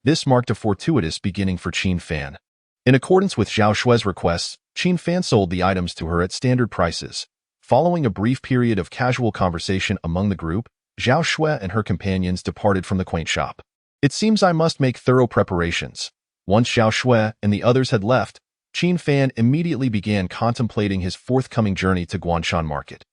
[SPEAKER 1] This marked a fortuitous beginning for Qin Fan. In accordance with Zhao Shui's requests, Qin Fan sold the items to her at standard prices. Following a brief period of casual conversation among the group, Zhao Shui and her companions departed from the quaint shop. "It seems I must make thorough preparations." Once Zhao Shui and the others had left, Qin Fan immediately began contemplating his forthcoming journey to Guanshan Market.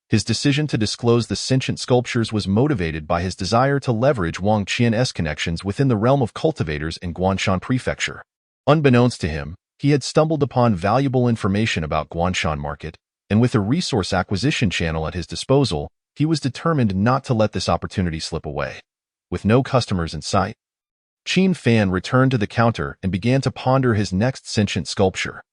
[SPEAKER 1] His decision to disclose the sentient sculptures was motivated by his desire to leverage Wang Qian's connections within the realm of cultivators in Guanshan Prefecture. Unbeknownst to him, he had stumbled upon valuable information about Guanshan Market, and with a resource acquisition channel at his disposal, he was determined not to let this opportunity slip away. With no customers in sight, Qin Fan returned to the counter and began to ponder his next sentient sculpture.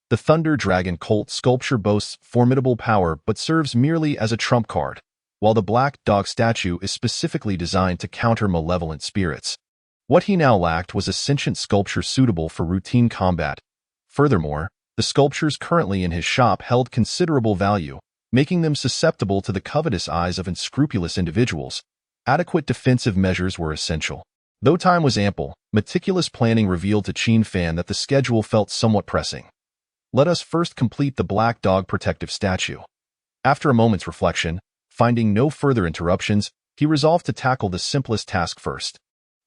[SPEAKER 1] The Thunder Dragon Colt sculpture boasts formidable power but serves merely as a trump card, while the Black Dog statue is specifically designed to counter malevolent spirits. What he now lacked was a sentient sculpture suitable for routine combat. Furthermore, the sculptures currently in his shop held considerable value, making them susceptible to the covetous eyes of unscrupulous individuals. Adequate defensive measures were essential. Though time was ample, meticulous planning revealed to Qin Fan that the schedule felt somewhat pressing. "Let us first complete the Black Dog protective statue." After a moment's reflection, finding no further interruptions, he resolved to tackle the simplest task first.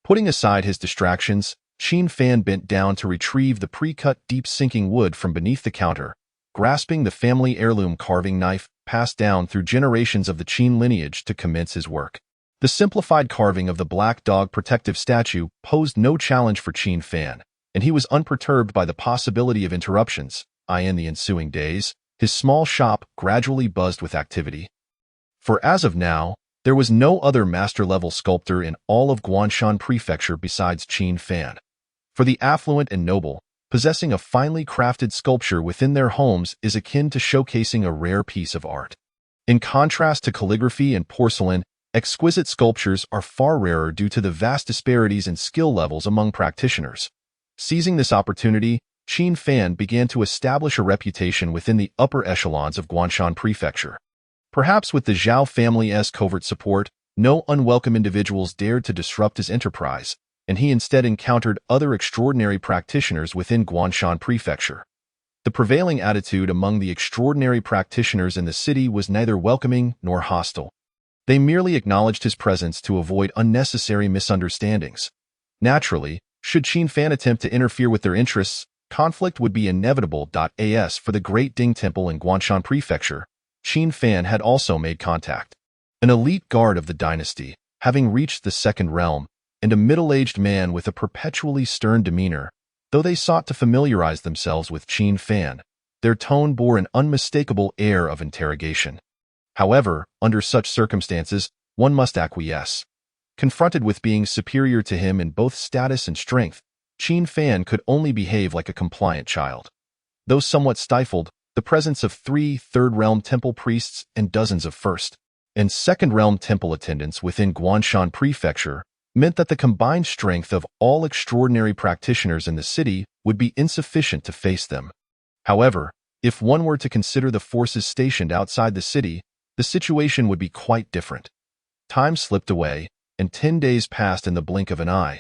[SPEAKER 1] Putting aside his distractions, Qin Fan bent down to retrieve the pre-cut deep-sinking wood from beneath the counter, grasping the family heirloom carving knife passed down through generations of the Qin lineage to commence his work. The simplified carving of the Black Dog protective statue posed no challenge for Qin Fan, and he was unperturbed by the possibility of interruptions. In the ensuing days, his small shop gradually buzzed with activity. For as of now, there was no other master-level sculptor in all of Guanshan Prefecture besides Qin Fan. For the affluent and noble, possessing a finely crafted sculpture within their homes is akin to showcasing a rare piece of art. In contrast to calligraphy and porcelain, exquisite sculptures are far rarer due to the vast disparities in skill levels among practitioners. Seizing this opportunity, Qin Fan began to establish a reputation within the upper echelons of Guanshan Prefecture. Perhaps with the Zhao family's covert support, no unwelcome individuals dared to disrupt his enterprise, and he instead encountered other extraordinary practitioners within Guanshan Prefecture. The prevailing attitude among the extraordinary practitioners in the city was neither welcoming nor hostile. They merely acknowledged his presence to avoid unnecessary misunderstandings. Naturally, should Qin Fan attempt to interfere with their interests, conflict would be inevitable. As for the Great Ding Temple in Guanshan Prefecture, Qin Fan had also made contact. An elite guard of the dynasty, having reached the second realm, and a middle-aged man with a perpetually stern demeanor, though they sought to familiarize themselves with Qin Fan, their tone bore an unmistakable air of interrogation. However, under such circumstances, one must acquiesce. Confronted with being superior to him in both status and strength, Qin Fan could only behave like a compliant child. Though somewhat stifled, the presence of 3 third-realm temple priests and dozens of first- and second-realm temple attendants within Guanshan Prefecture meant that the combined strength of all extraordinary practitioners in the city would be insufficient to face them. However, if one were to consider the forces stationed outside the city, the situation would be quite different. Time slipped away, and 10 days passed in the blink of an eye.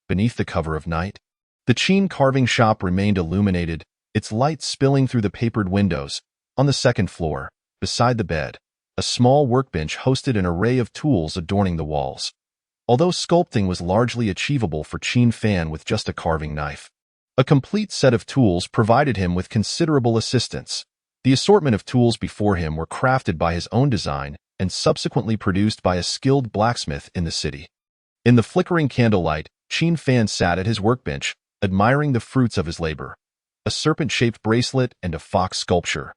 [SPEAKER 1] Beneath the cover of night, the Qin carving shop remained illuminated, its light spilling through the papered windows. On the second floor, beside the bed, a small workbench hosted an array of tools adorning the walls. Although sculpting was largely achievable for Qin Fan with just a carving knife, a complete set of tools provided him with considerable assistance. The assortment of tools before him were crafted by his own design and subsequently produced by a skilled blacksmith in the city. In the flickering candlelight, Qin Fan sat at his workbench, admiring the fruits of his labor, a serpent-shaped bracelet and a fox sculpture.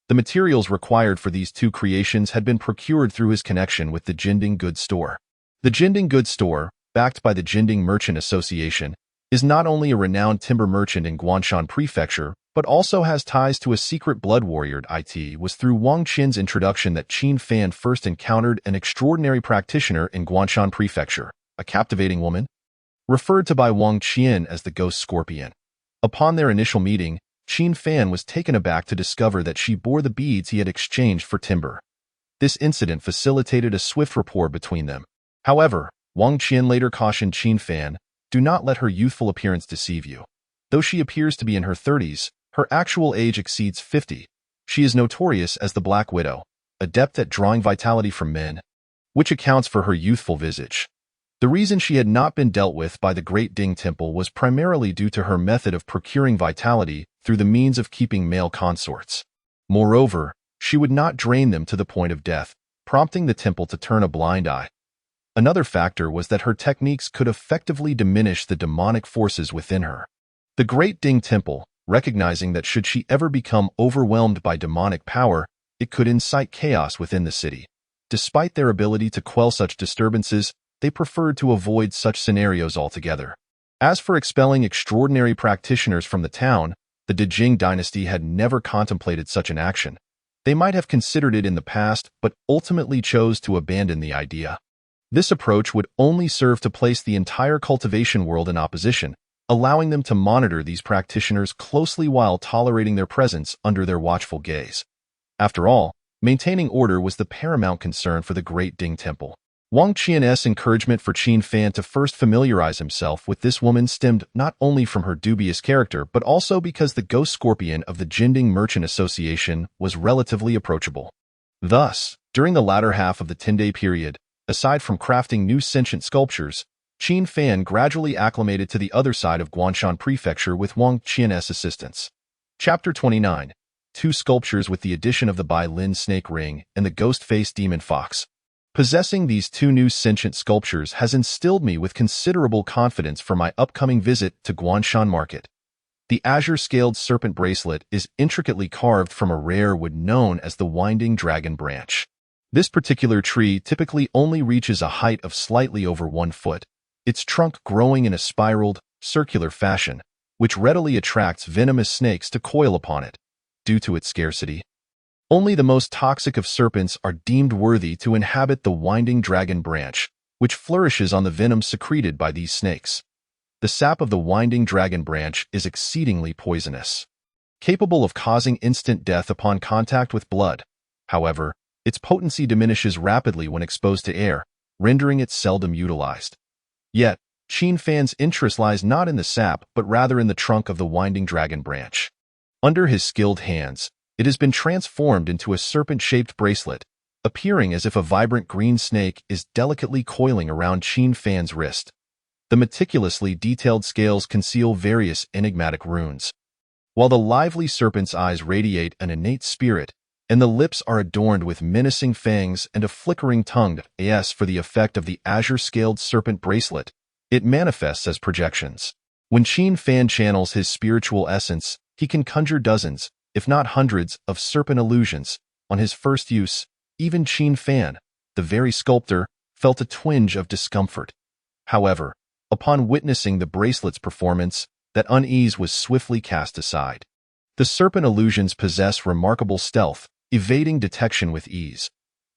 [SPEAKER 1] The materials required for these two creations had been procured through his connection with the Jinding Goods Store. The Jinding Goods Store, backed by the Jinding Merchant Association, is not only a renowned timber merchant in Guanshan Prefecture, but also has ties to a secret blood warrior. It was through Wang Qian's introduction that Qin Fan first encountered an extraordinary practitioner in Guanshan Prefecture, a captivating woman, referred to by Wang Qian as the Ghost Scorpion. Upon their initial meeting, Qin Fan was taken aback to discover that she bore the beads he had exchanged for timber. This incident facilitated a swift rapport between them. However, Wang Qian later cautioned Qin Fan, "Do not let her youthful appearance deceive you. Though she appears to be in her 30s, her actual age exceeds 50. She is notorious as the Black Widow, adept at drawing vitality from men, which accounts for her youthful visage." The reason she had not been dealt with by the Great Ding Temple was primarily due to her method of procuring vitality through the means of keeping male consorts. Moreover, she would not drain them to the point of death, prompting the temple to turn a blind eye. Another factor was that her techniques could effectively diminish the demonic forces within her. The Great Ding Temple, recognizing that should she ever become overwhelmed by demonic power, it could incite chaos within the city. Despite their ability to quell such disturbances, they preferred to avoid such scenarios altogether. As for expelling extraordinary practitioners from the town, the Dejing dynasty had never contemplated such an action. They might have considered it in the past, but ultimately chose to abandon the idea. This approach would only serve to place the entire cultivation world in opposition, allowing them to monitor these practitioners closely while tolerating their presence under their watchful gaze. After all, maintaining order was the paramount concern for the Great Ding Temple. Wang Qian's encouragement for Qin Fan to first familiarize himself with this woman stemmed not only from her dubious character but also because the Ghost Scorpion of the Jinding Merchant Association was relatively approachable. Thus, during the latter half of the 10-day period, aside from crafting new sentient sculptures, Qin Fan gradually acclimated to the other side of Guanshan Prefecture with Wang Qian's assistance. Chapter 29. Two sculptures with the addition of the Bai Lin snake ring and the ghost-faced demon fox. Possessing these two new sentient sculptures has instilled me with considerable confidence for my upcoming visit to Guanshan Market. The azure-scaled serpent bracelet is intricately carved from a rare wood known as the Winding Dragon branch. This particular tree typically only reaches a height of slightly over 1 foot, its trunk growing in a spiraled, circular fashion, which readily attracts venomous snakes to coil upon it. Due to its scarcity, only the most toxic of serpents are deemed worthy to inhabit the Winding Dragon branch, which flourishes on the venom secreted by these snakes. The sap of the Winding Dragon branch is exceedingly poisonous, capable of causing instant death upon contact with blood. However, its potency diminishes rapidly when exposed to air, rendering it seldom utilized. Yet, Qin Fan's interest lies not in the sap but rather in the trunk of the Winding Dragon branch. Under his skilled hands, it has been transformed into a serpent-shaped bracelet, appearing as if a vibrant green snake is delicately coiling around Qin Fan's wrist. The meticulously detailed scales conceal various enigmatic runes, while the lively serpent's eyes radiate an innate spirit, and the lips are adorned with menacing fangs and a flickering tongue. As for the effect of the azure-scaled serpent bracelet, it manifests as projections. When Qin Fan channels his spiritual essence, he can conjure dozens, if not hundreds, of serpent illusions. On his first use, even Qin Fan, the very sculptor, felt a twinge of discomfort. However, upon witnessing the bracelet's performance, that unease was swiftly cast aside. The serpent illusions possess remarkable stealth, evading detection with ease.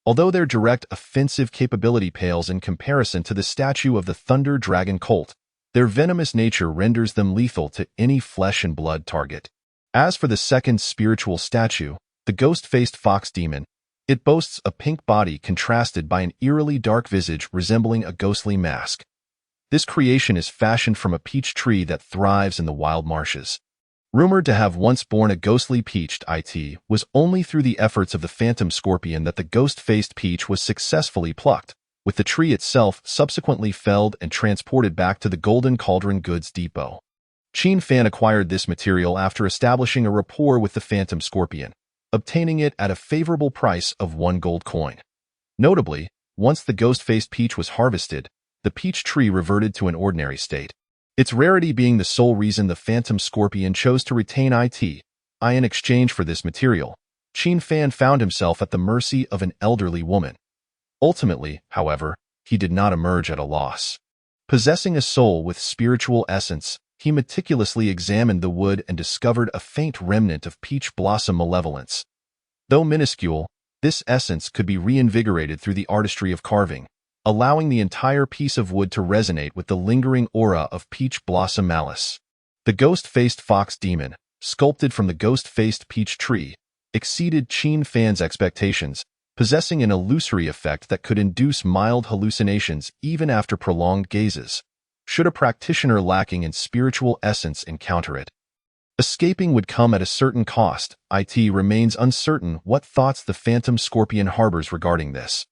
[SPEAKER 1] Although their direct offensive capability pales in comparison to the statue of the Thunder Dragon cult, their venomous nature renders them lethal to any flesh and blood target. As for the second spiritual statue, the ghost-faced fox demon, It boasts a pink body contrasted by an eerily dark visage resembling a ghostly mask. This creation is fashioned from a peach tree that thrives in the wild marshes. Rumored to have once borne a ghostly peach, it was only through the efforts of the phantom scorpion that the ghost-faced peach was successfully plucked, with the tree itself subsequently felled and transported back to the Golden Cauldron Goods Depot. Qin Fan acquired this material after establishing a rapport with the phantom scorpion, obtaining it at a favorable price of 1 gold coin. Notably, once the ghost-faced peach was harvested, the peach tree reverted to an ordinary state, its rarity being the sole reason the phantom scorpion chose to retain it. In exchange for this material, Qin Fan found himself at the mercy of an elderly woman. Ultimately, however, he did not emerge at a loss. Possessing a soul with spiritual essence, he meticulously examined the wood and discovered a faint remnant of peach blossom malevolence. Though minuscule, this essence could be reinvigorated through the artistry of carving, allowing the entire piece of wood to resonate with the lingering aura of peach blossom malice. The ghost-faced fox demon, sculpted from the ghost-faced peach tree, exceeded Qin Fan's expectations, possessing an illusory effect that could induce mild hallucinations even after prolonged gazes, should a practitioner lacking in spiritual essence encounter it. Escaping would come at a certain cost. It remains uncertain what thoughts the phantom scorpion harbors regarding this.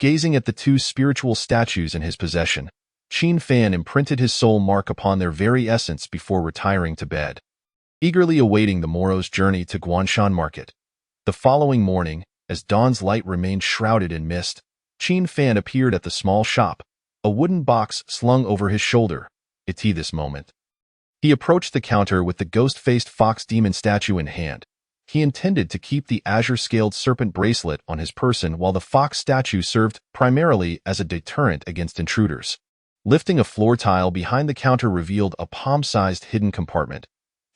[SPEAKER 1] Gazing at the 2 spiritual statues in his possession, Qin Fan imprinted his soul mark upon their very essence before retiring to bed, eagerly awaiting the morrow's journey to Guanshan Market. The following morning, as dawn's light remained shrouded in mist, Qin Fan appeared at the small shop, a wooden box slung over his shoulder. This moment, he approached the counter with the ghost-faced fox demon statue in hand. He intended to keep the azure-scaled serpent bracelet on his person while the fox statue served primarily as a deterrent against intruders. Lifting a floor tile behind the counter revealed a palm-sized hidden compartment.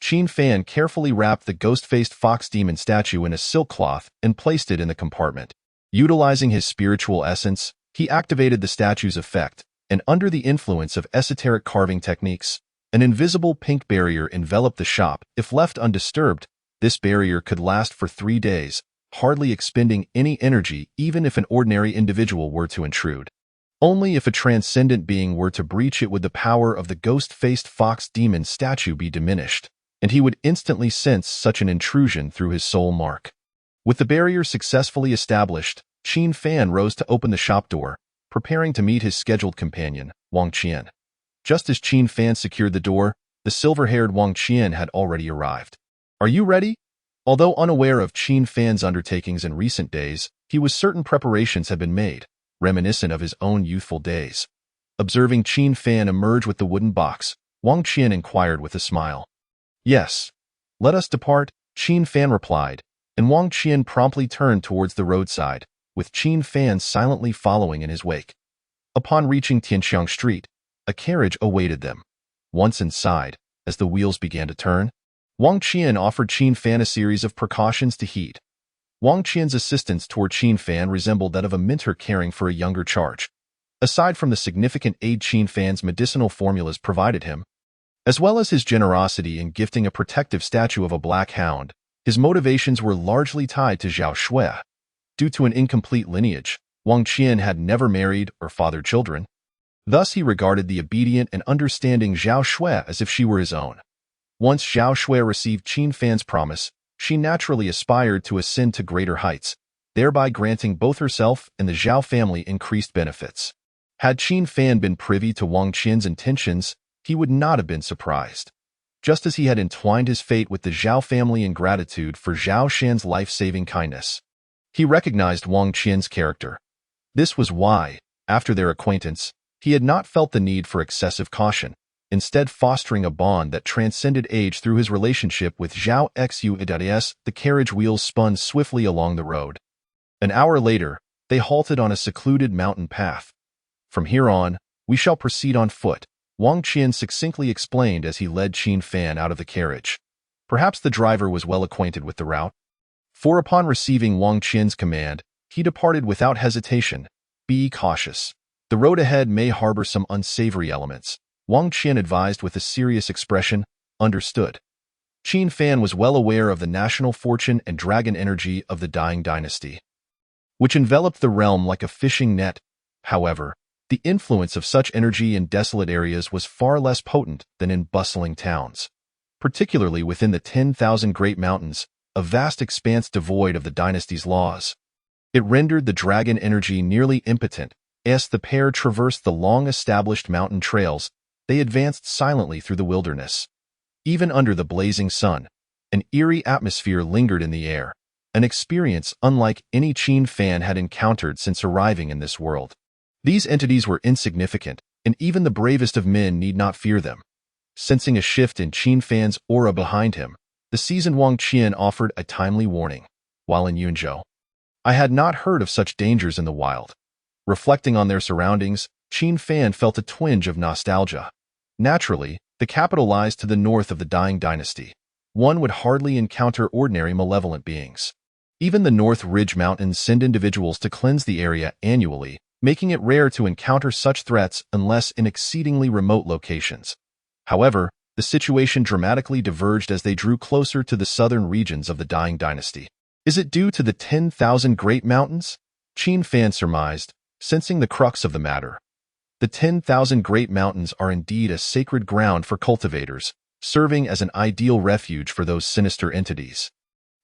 [SPEAKER 1] Qin Fan carefully wrapped the ghost-faced fox demon statue in a silk cloth and placed it in the compartment. Utilizing his spiritual essence, he activated the statue's effect, and under the influence of esoteric carving techniques, an invisible pink barrier enveloped the shop. If left undisturbed, this barrier could last for 3 days, hardly expending any energy even if an ordinary individual were to intrude. Only if a transcendent being were to breach it would the power of the ghost-faced fox demon statue be diminished, and he would instantly sense such an intrusion through his soul mark. With the barrier successfully established, Qin Fan rose to open the shop door, preparing to meet his scheduled companion, Wang Qian. Just as Qin Fan secured the door, the silver-haired Wang Qian had already arrived. "Are you ready?" Although unaware of Qin Fan's undertakings in recent days, he was certain preparations had been made, reminiscent of his own youthful days. Observing Qin Fan emerge with the wooden box, Wang Qian inquired with a smile. "Yes. Let us depart," Qin Fan replied, and Wang Qian promptly turned towards the roadside, with Qin Fan silently following in his wake. Upon reaching Tianxiang Street, a carriage awaited them. Once inside, as the wheels began to turn, Wang Qian offered Qin Fan a series of precautions to heed. Wang Qian's assistance toward Qin Fan resembled that of a mentor caring for a younger charge. Aside from the significant aid Qin Fan's medicinal formulas provided him, as well as his generosity in gifting a protective statue of a black hound, his motivations were largely tied to Zhao Shui. Due to an incomplete lineage, Wang Qian had never married or fathered children. Thus he regarded the obedient and understanding Zhao Shui as if she were his own. Once Zhao Shui received Qin Fan's promise, she naturally aspired to ascend to greater heights, thereby granting both herself and the Zhao family increased benefits. Had Qin Fan been privy to Wang Qian's intentions, he would not have been surprised. Just as he had entwined his fate with the Zhao family in gratitude for Zhao Shan's life-saving kindness, he recognized Wang Qian's character. This was why, after their acquaintance, he had not felt the need for excessive caution, instead fostering a bond that transcended age through his relationship with Zhao Xu. The carriage wheels spun swiftly along the road. An hour later, they halted on a secluded mountain path. "From here on, we shall proceed on foot," Wang Qian succinctly explained as he led Qin Fan out of the carriage. Perhaps the driver was well acquainted with the route, for upon receiving Wang Qian's command, he departed without hesitation. "Be cautious. The road ahead may harbor some unsavory elements," Wang Qian advised with a serious expression. "Understood." Qin Fan was well aware of the national fortune and dragon energy of the dying dynasty. which enveloped the realm like a fishing net. However, the influence of such energy in desolate areas was far less potent than in bustling towns, particularly within the 10,000 Great Mountains, a vast expanse devoid of the dynasty's laws. It rendered the dragon energy nearly impotent. As the pair traversed the long-established mountain trails, they advanced silently through the wilderness. Even under the blazing sun, an eerie atmosphere lingered in the air, an experience unlike any Qin fan had encountered since arriving in this world. These entities were insignificant, and even the bravest of men need not fear them. Sensing a shift in Qin Fan's aura behind him, the seasoned Wang Qian offered a timely warning. While in Yunzhou, I had not heard of such dangers in the wild. Reflecting on their surroundings, Qin Fan felt a twinge of nostalgia. Naturally, the capital lies to the north of the dying dynasty. One would hardly encounter ordinary malevolent beings. Even the North Ridge Mountains send individuals to cleanse the area annually, making it rare to encounter such threats unless in exceedingly remote locations. However, the situation dramatically diverged as they drew closer to the southern regions of the dying dynasty. Is it due to the 10,000 Great Mountains? Qin Fan surmised, sensing the crux of the matter. The 10,000 Great Mountains are indeed a sacred ground for cultivators, serving as an ideal refuge for those sinister entities.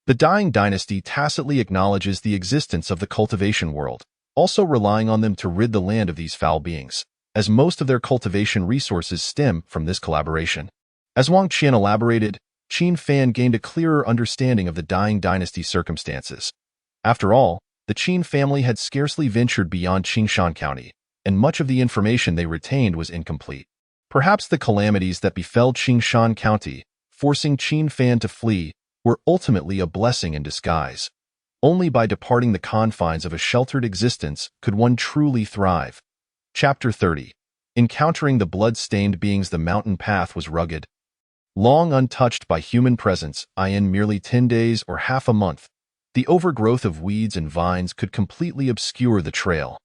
[SPEAKER 1] The dying dynasty tacitly acknowledges the existence of the cultivation world, also relying on them to rid the land of these foul beings, as most of their cultivation resources stem from this collaboration. As Wang Qian elaborated, Qin Fan gained a clearer understanding of the dying dynasty's circumstances. After all, the Qin family had scarcely ventured beyond Qingshan County, and much of the information they retained was incomplete. Perhaps the calamities that befell Qingshan County, forcing Qin Fan to flee, were ultimately a blessing in disguise. Only by departing the confines of a sheltered existence could one truly thrive. Chapter 30. Encountering the blood-stained beings. The mountain path was rugged, long untouched by human presence. In merely 10 days or half a month, the overgrowth of weeds and vines could completely obscure the trail.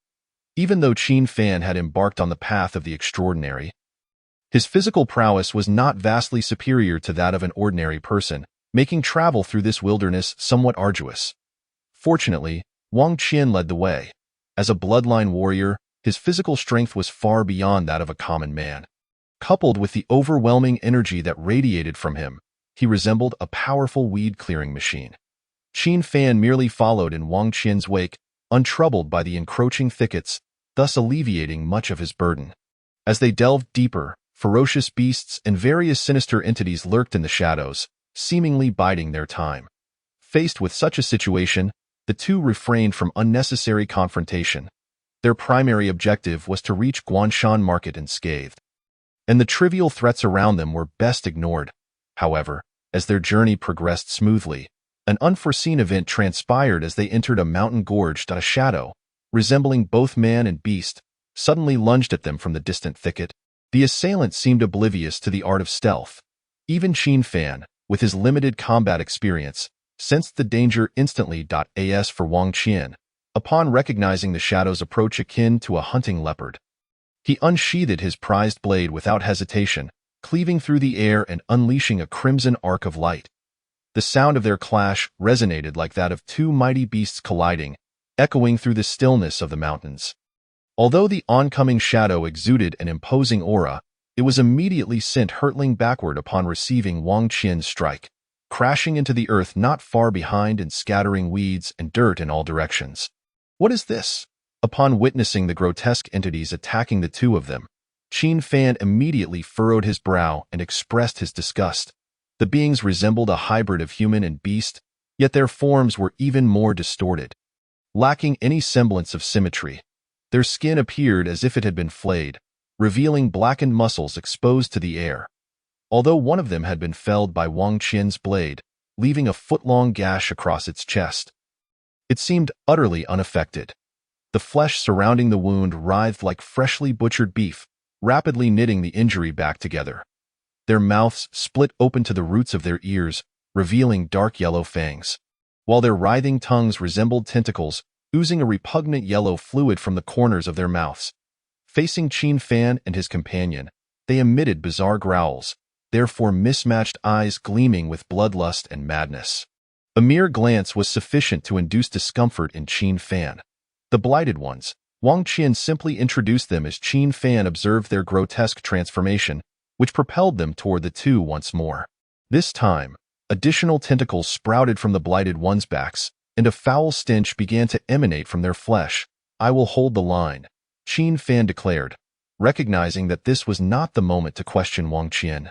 [SPEAKER 1] Even though Qin Fan had embarked on the path of the extraordinary, his physical prowess was not vastly superior to that of an ordinary person, making travel through this wilderness somewhat arduous. Fortunately, Wang Qian led the way. As a bloodline warrior, his physical strength was far beyond that of a common man. Coupled with the overwhelming energy that radiated from him, he resembled a powerful weed-clearing machine. Qin Fan merely followed in Wang Qian's wake, untroubled by the encroaching thickets, thus alleviating much of his burden. As they delved deeper, ferocious beasts and various sinister entities lurked in the shadows, seemingly biding their time. Faced with such a situation, the two refrained from unnecessary confrontation. Their primary objective was to reach Guanshan Market unscathed, and the trivial threats around them were best ignored. However, as their journey progressed smoothly, an unforeseen event transpired as they entered a mountain gorge. A shadow, resembling both man and beast, suddenly lunged at them from the distant thicket. The assailant seemed oblivious to the art of stealth. Even Qin Fan, with his limited combat experience, sensed the danger instantly. As for Wang Qian, upon recognizing the shadow's approach akin to a hunting leopard, he unsheathed his prized blade without hesitation, cleaving through the air and unleashing a crimson arc of light. The sound of their clash resonated like that of two mighty beasts colliding, echoing through the stillness of the mountains. Although the oncoming shadow exuded an imposing aura, it was immediately sent hurtling backward upon receiving Wang Qian's strike, crashing into the earth not far behind and scattering weeds and dirt in all directions. What is this? Upon witnessing the grotesque entities attacking the two of them, Qin Fan immediately furrowed his brow and expressed his disgust. The beings resembled a hybrid of human and beast, yet their forms were even more distorted. Lacking any semblance of symmetry, their skin appeared as if it had been flayed, revealing blackened muscles exposed to the air. Although one of them had been felled by Wang Qian's blade, leaving a foot-long gash across its chest, it seemed utterly unaffected. The flesh surrounding the wound writhed like freshly butchered beef, rapidly knitting the injury back together. Their mouths split open to the roots of their ears, revealing dark yellow fangs, while their writhing tongues resembled tentacles, oozing a repugnant yellow fluid from the corners of their mouths. Facing Qin Fan and his companion, they emitted bizarre growls, their mismatched eyes gleaming with bloodlust and madness. A mere glance was sufficient to induce discomfort in Qin Fan. The Blighted Ones. Wang Qian simply introduced them as Qin Fan observed their grotesque transformation, which propelled them toward the two once more. This time, additional tentacles sprouted from the Blighted Ones' backs, and a foul stench began to emanate from their flesh. "I will hold the line," Qin Fan declared, recognizing that this was not the moment to question Wang Qian.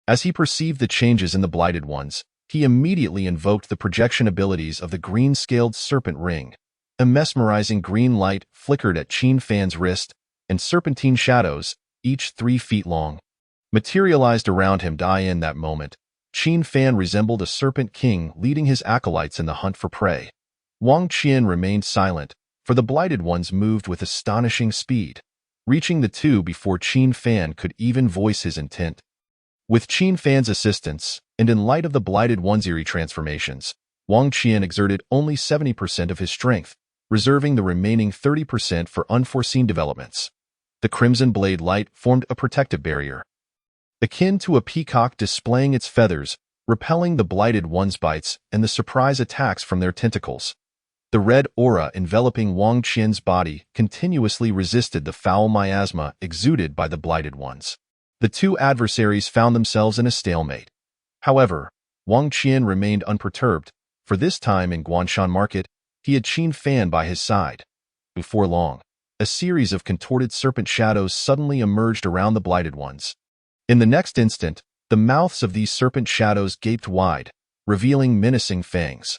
[SPEAKER 1] As he perceived the changes in the Blighted Ones, he immediately invoked the projection abilities of the green-scaled serpent ring. A mesmerizing green light flickered at Qin Fan's wrist, and serpentine shadows, each 3 feet long, materialized around him. In that moment, Qin Fan resembled a serpent king leading his acolytes in the hunt for prey. Wang Qian remained silent, for the Blighted Ones moved with astonishing speed, reaching the two before Qin Fan could even voice his intent. With Qin Fan's assistance, and in light of the Blighted Ones' eerie transformations, Wang Qian exerted only 70% of his strength, reserving the remaining 30% for unforeseen developments. The crimson blade light formed a protective barrier, akin to a peacock displaying its feathers, repelling the Blighted Ones' bites and the surprise attacks from their tentacles. The red aura enveloping Wang Qian's body continuously resisted the foul miasma exuded by the Blighted Ones. The two adversaries found themselves in a stalemate. However, Wang Qian remained unperturbed, for this time in Guanshan Market, he had Qin Fan by his side. Before long, a series of contorted serpent shadows suddenly emerged around the Blighted Ones. In the next instant, the mouths of these serpent shadows gaped wide, revealing menacing fangs.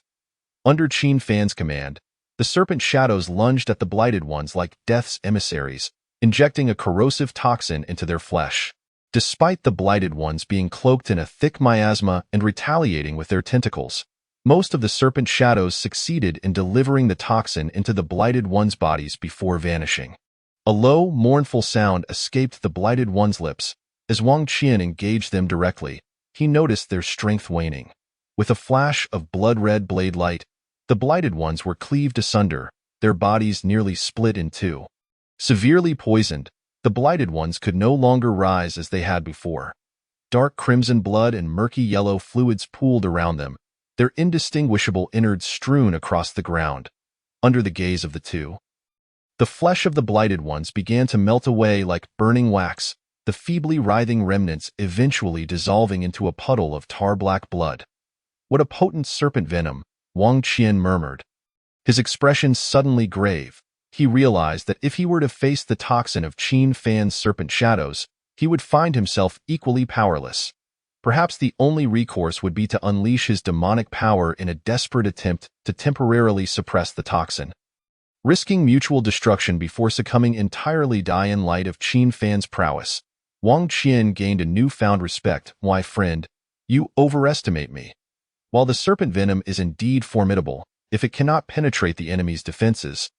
[SPEAKER 1] Under Qin Fan's command, the serpent shadows lunged at the Blighted Ones like death's emissaries, injecting a corrosive toxin into their flesh. Despite the Blighted Ones being cloaked in a thick miasma and retaliating with their tentacles, most of the serpent shadows succeeded in delivering the toxin into the Blighted Ones' bodies before vanishing. A low, mournful sound escaped the Blighted Ones' lips. As Wang Qian engaged them directly, he noticed their strength waning. With a flash of blood-red blade light, the Blighted Ones were cleaved asunder, their bodies nearly split in two. Severely poisoned, the Blighted Ones could no longer rise as they had before. Dark crimson blood and murky yellow fluids pooled around them, their indistinguishable innards strewn across the ground. Under the gaze of the two, the flesh of the Blighted Ones began to melt away like burning wax, the feebly writhing remnants eventually dissolving into a puddle of tar-black blood. "What a potent serpent venom," Wang Qian murmured. His expression suddenly grave. He realized that if he were to face the toxin of Qin Fan's serpent shadows, he would find himself equally powerless. Perhaps the only recourse would be to unleash his demonic power in a desperate attempt to temporarily suppress the toxin. Risking mutual destruction before succumbing entirely in light of Qin Fan's prowess, Wang Qian gained a newfound respect. "Why, friend, you overestimate me. While the serpent venom is indeed formidable, if it cannot penetrate the enemy's defenses,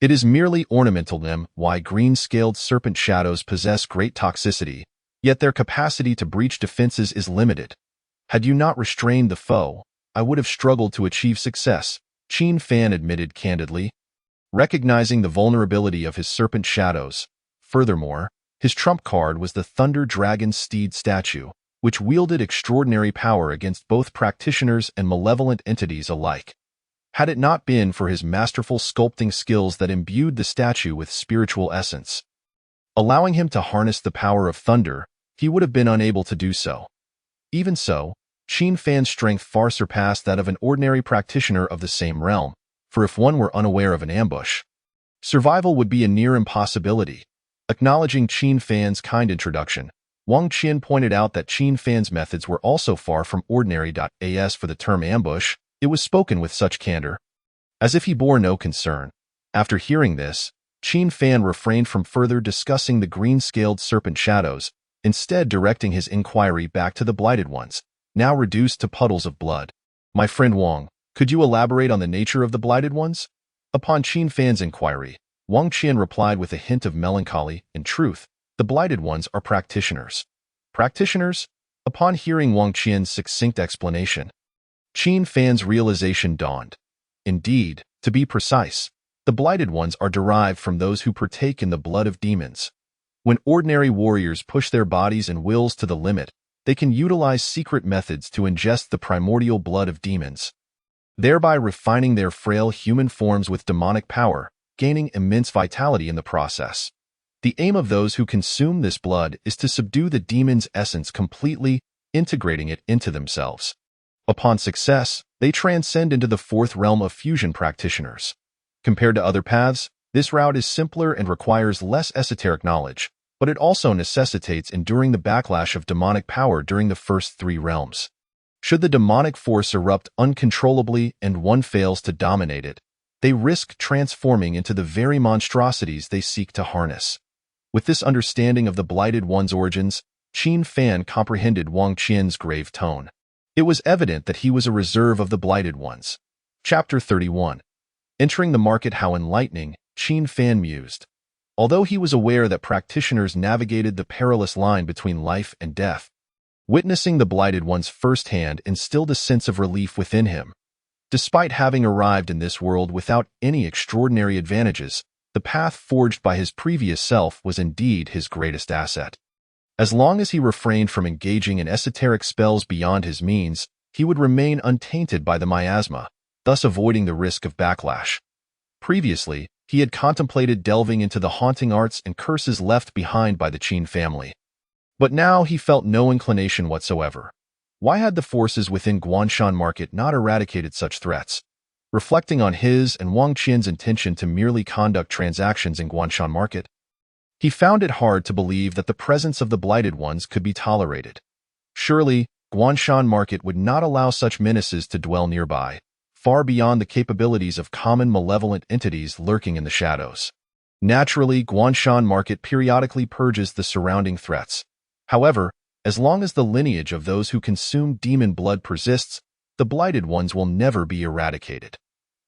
[SPEAKER 1] it is merely ornamental. Why, green-scaled serpent shadows possess great toxicity, yet their capacity to breach defenses is limited. Had you not restrained the foe, I would have struggled to achieve success," Qin Fan admitted candidly, recognizing the vulnerability of his serpent shadows. Furthermore, his trump card was the Thunder Dragon Steed statue, which wielded extraordinary power against both practitioners and malevolent entities alike. Had it not been for his masterful sculpting skills that imbued the statue with spiritual essence, allowing him to harness the power of thunder, he would have been unable to do so. Even so, Qin Fan's strength far surpassed that of an ordinary practitioner of the same realm, for if one were unaware of an ambush, survival would be a near impossibility. Acknowledging Qin Fan's kind introduction, Wang Qian pointed out that Qin Fan's methods were also far from ordinary. As for the term ambush, it was spoken with such candor, as if he bore no concern. After hearing this, Qin Fan refrained from further discussing the green-scaled serpent shadows, instead directing his inquiry back to the Blighted Ones, now reduced to puddles of blood. "My friend Wang, could you elaborate on the nature of the Blighted Ones?" Upon Qin Fan's inquiry, Wang Qian replied with a hint of melancholy. "In truth, the Blighted Ones are practitioners." "Practitioners?" Upon hearing Wang Qian's succinct explanation, Qin Fan's realization dawned. Indeed, to be precise, the Blighted Ones are derived from those who partake in the blood of demons. When ordinary warriors push their bodies and wills to the limit, they can utilize secret methods to ingest the primordial blood of demons. thereby refining their frail human forms with demonic power, gaining immense vitality in the process. The aim of those who consume this blood is to subdue the demon's essence completely, integrating it into themselves. Upon success, they transcend into the fourth realm of fusion practitioners. Compared to other paths, this route is simpler and requires less esoteric knowledge, but it also necessitates enduring the backlash of demonic power during the first three realms. Should the demonic force erupt uncontrollably and one fails to dominate it, they risk transforming into the very monstrosities they seek to harness. With this understanding of the Blighted One's origins, Qin Fan comprehended Wang Qian's grave tone. It was evident that he was a reserve of the Blighted Ones. Chapter 31. Entering the market, how enlightening, Qin Fan mused. Although he was aware that practitioners navigated the perilous line between life and death, witnessing the Blighted Ones firsthand instilled a sense of relief within him. Despite having arrived in this world without any extraordinary advantages, the path forged by his previous self was indeed his greatest asset. As long as he refrained from engaging in esoteric spells beyond his means, he would remain untainted by the miasma, thus avoiding the risk of backlash. Previously, he had contemplated delving into the haunting arts and curses left behind by the Qin family. But now he felt no inclination whatsoever. Why had the forces within Guanshan Market not eradicated such threats? Reflecting on his and Wang Qian's intention to merely conduct transactions in Guanshan Market, he found it hard to believe that the presence of the Blighted Ones could be tolerated. Surely, Guanshan Market would not allow such menaces to dwell nearby, far beyond the capabilities of common malevolent entities lurking in the shadows. Naturally, Guanshan Market periodically purges the surrounding threats. However, as long as the lineage of those who consume demon blood persists, the Blighted Ones will never be eradicated.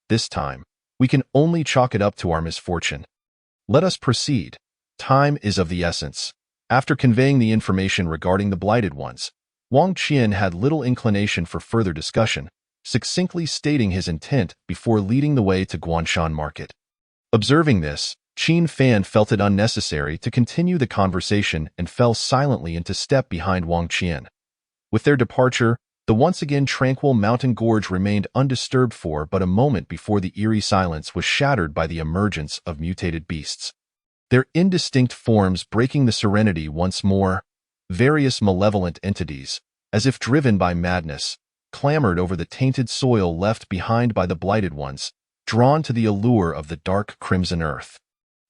[SPEAKER 1] This time, we can only chalk it up to our misfortune. Let us proceed. Time is of the essence. After conveying the information regarding the Blighted Ones, Wang Qian had little inclination for further discussion, succinctly stating his intent before leading the way to Guanshan Market. Observing this, Qin Fan felt it unnecessary to continue the conversation and fell silently into step behind Wang Qian. With their departure, the once again tranquil mountain gorge remained undisturbed for but a moment before the eerie silence was shattered by the emergence of mutated beasts. Their indistinct forms breaking the serenity once more, various malevolent entities, as if driven by madness, clamored over the tainted soil left behind by the Blighted Ones, drawn to the allure of the dark crimson earth.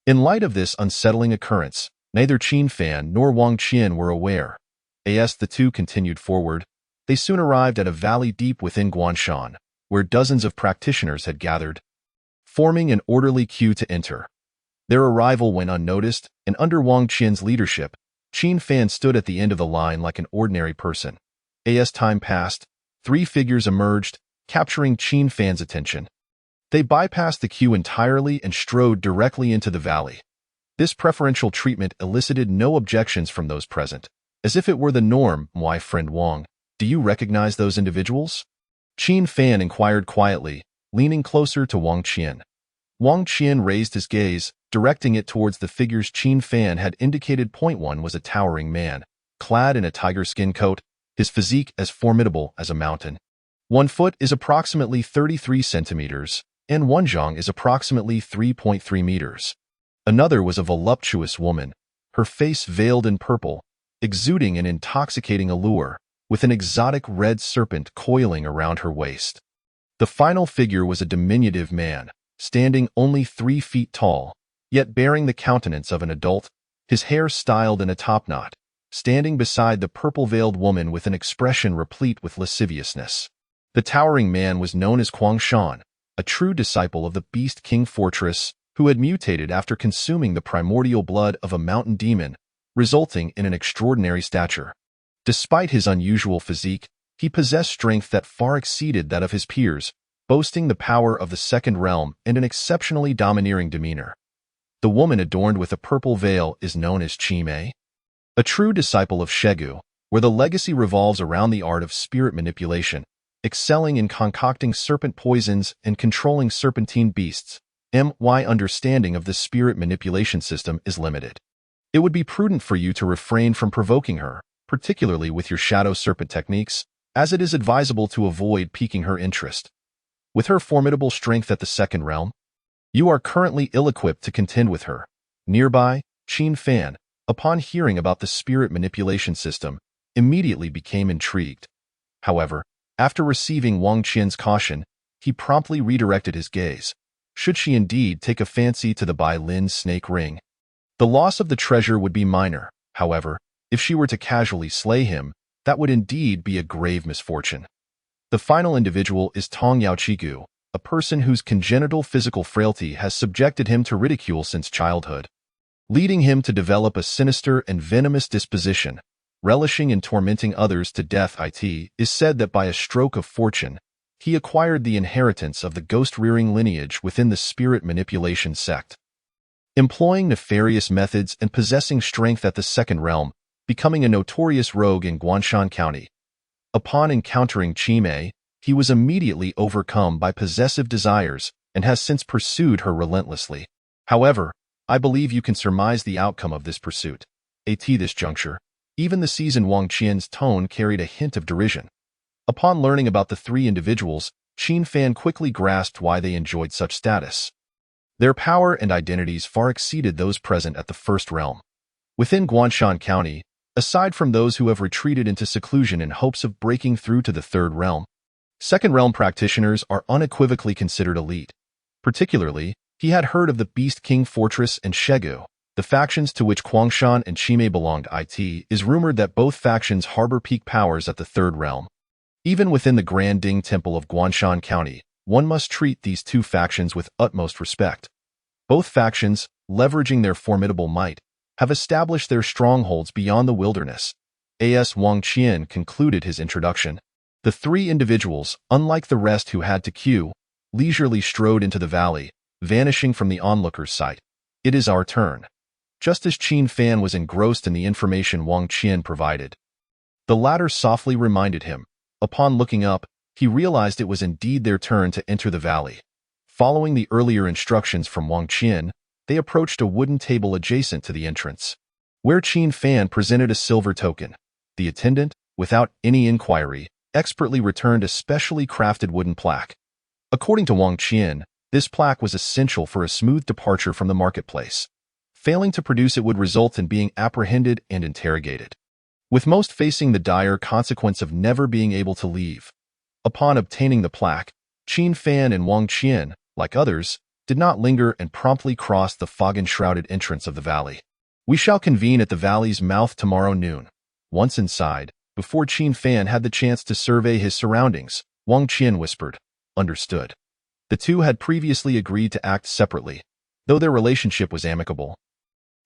[SPEAKER 1] In light of this unsettling occurrence, neither Qin Fan nor Wang Qian were aware. As the two continued forward, they soon arrived at a valley deep within Guanshan, where dozens of practitioners had gathered, forming an orderly queue to enter. Their arrival went unnoticed, and under Wang Qian's leadership, Qin Fan stood at the end of the line like an ordinary person. As time passed, three figures emerged, capturing Qin Fan's attention. They bypassed the queue entirely and strode directly into the valley. This preferential treatment elicited no objections from those present, as if it were the norm. "My friend Wang, do you recognize those individuals?" Qin Fan inquired quietly, leaning closer to Wang Qian. Wang Qian raised his gaze, directing it towards the figures Qin Fan had indicated. One was a towering man, clad in a tiger skin coat, his physique as formidable as a mountain. 1 foot is approximately 33 centimeters, and 1 zhang is approximately 3.3 meters. Another was a voluptuous woman, her face veiled in purple, exuding an intoxicating allure, with an exotic red serpent coiling around her waist. The final figure was a diminutive man, standing only 3 feet tall, yet bearing the countenance of an adult, his hair styled in a topknot, standing beside the purple-veiled woman with an expression replete with lasciviousness. The towering man was known as Kuang Shan, a true disciple of the Beast King Fortress, who had mutated after consuming the primordial blood of a mountain demon, resulting in an extraordinary stature. Despite his unusual physique, he possessed strength that far exceeded that of his peers, boasting the power of the second realm and an exceptionally domineering demeanor. The woman adorned with a purple veil is known as Qi Mei, a true disciple of Shegu, where the legacy revolves around the art of spirit manipulation, excelling in concocting serpent poisons and controlling serpentine beasts. My understanding of the spirit manipulation system is limited. It would be prudent for you to refrain from provoking her, particularly with your shadow serpent techniques, as it is advisable to avoid piquing her interest. With her formidable strength at the second realm, you are currently ill-equipped to contend with her. Nearby, Qin Fan, upon hearing about the spirit manipulation system, immediately became intrigued. However, after receiving Wang Qian's caution, he promptly redirected his gaze. Should she indeed take a fancy to the Bai Lin snake ring, the loss of the treasure would be minor. However, if she were to casually slay him, that would indeed be a grave misfortune. The final individual is Tong Yaoqigu, a person whose congenital physical frailty has subjected him to ridicule since childhood, leading him to develop a sinister and venomous disposition, relishing in tormenting others to death. It is said that by a stroke of fortune, he acquired the inheritance of the ghost-rearing lineage within the spirit manipulation sect. Employing nefarious methods and possessing strength at the second realm, becoming a notorious rogue in Guanshan County. Upon encountering Qimei, he was immediately overcome by possessive desires and has since pursued her relentlessly. However, I believe you can surmise the outcome of this pursuit. At this juncture, even the seasoned Wang Qian's tone carried a hint of derision. Upon learning about the three individuals, Qin Fan quickly grasped why they enjoyed such status. Their power and identities far exceeded those present at the first realm. Within Guanshan County, aside from those who have retreated into seclusion in hopes of breaking through to the third realm, second realm practitioners are unequivocally considered elite. Particularly, he had heard of the Beast King Fortress and Shegu, the factions to which Guangshan and Qimei belonged. It is rumored that both factions harbor peak powers at the third realm. Even within the Grand Ding Temple of Guanshan County, one must treat these two factions with utmost respect. Both factions, leveraging their formidable might, have established their strongholds beyond the wilderness. As Wang Qian concluded his introduction, the three individuals, unlike the rest who had to queue, leisurely strode into the valley, vanishing from the onlooker's sight. It is our turn. Just as Qin Fan was engrossed in the information Wang Qian provided, the latter softly reminded him. Upon looking up, he realized it was indeed their turn to enter the valley. Following the earlier instructions from Wang Qian, they approached a wooden table adjacent to the entrance, where Qin Fan presented a silver token. The attendant, without any inquiry, expertly returned a specially crafted wooden plaque. According to Wang Qian, this plaque was essential for a smooth departure from the marketplace. Failing to produce it would result in being apprehended and interrogated, with most facing the dire consequence of never being able to leave. Upon obtaining the plaque, Qin Fan and Wang Qian, like others, did not linger and promptly crossed the fog-enshrouded entrance of the valley. We shall convene at the valley's mouth tomorrow noon. Once inside, before Qin Fan had the chance to survey his surroundings, Wang Qian whispered, "Understood." The two had previously agreed to act separately, though their relationship was amicable.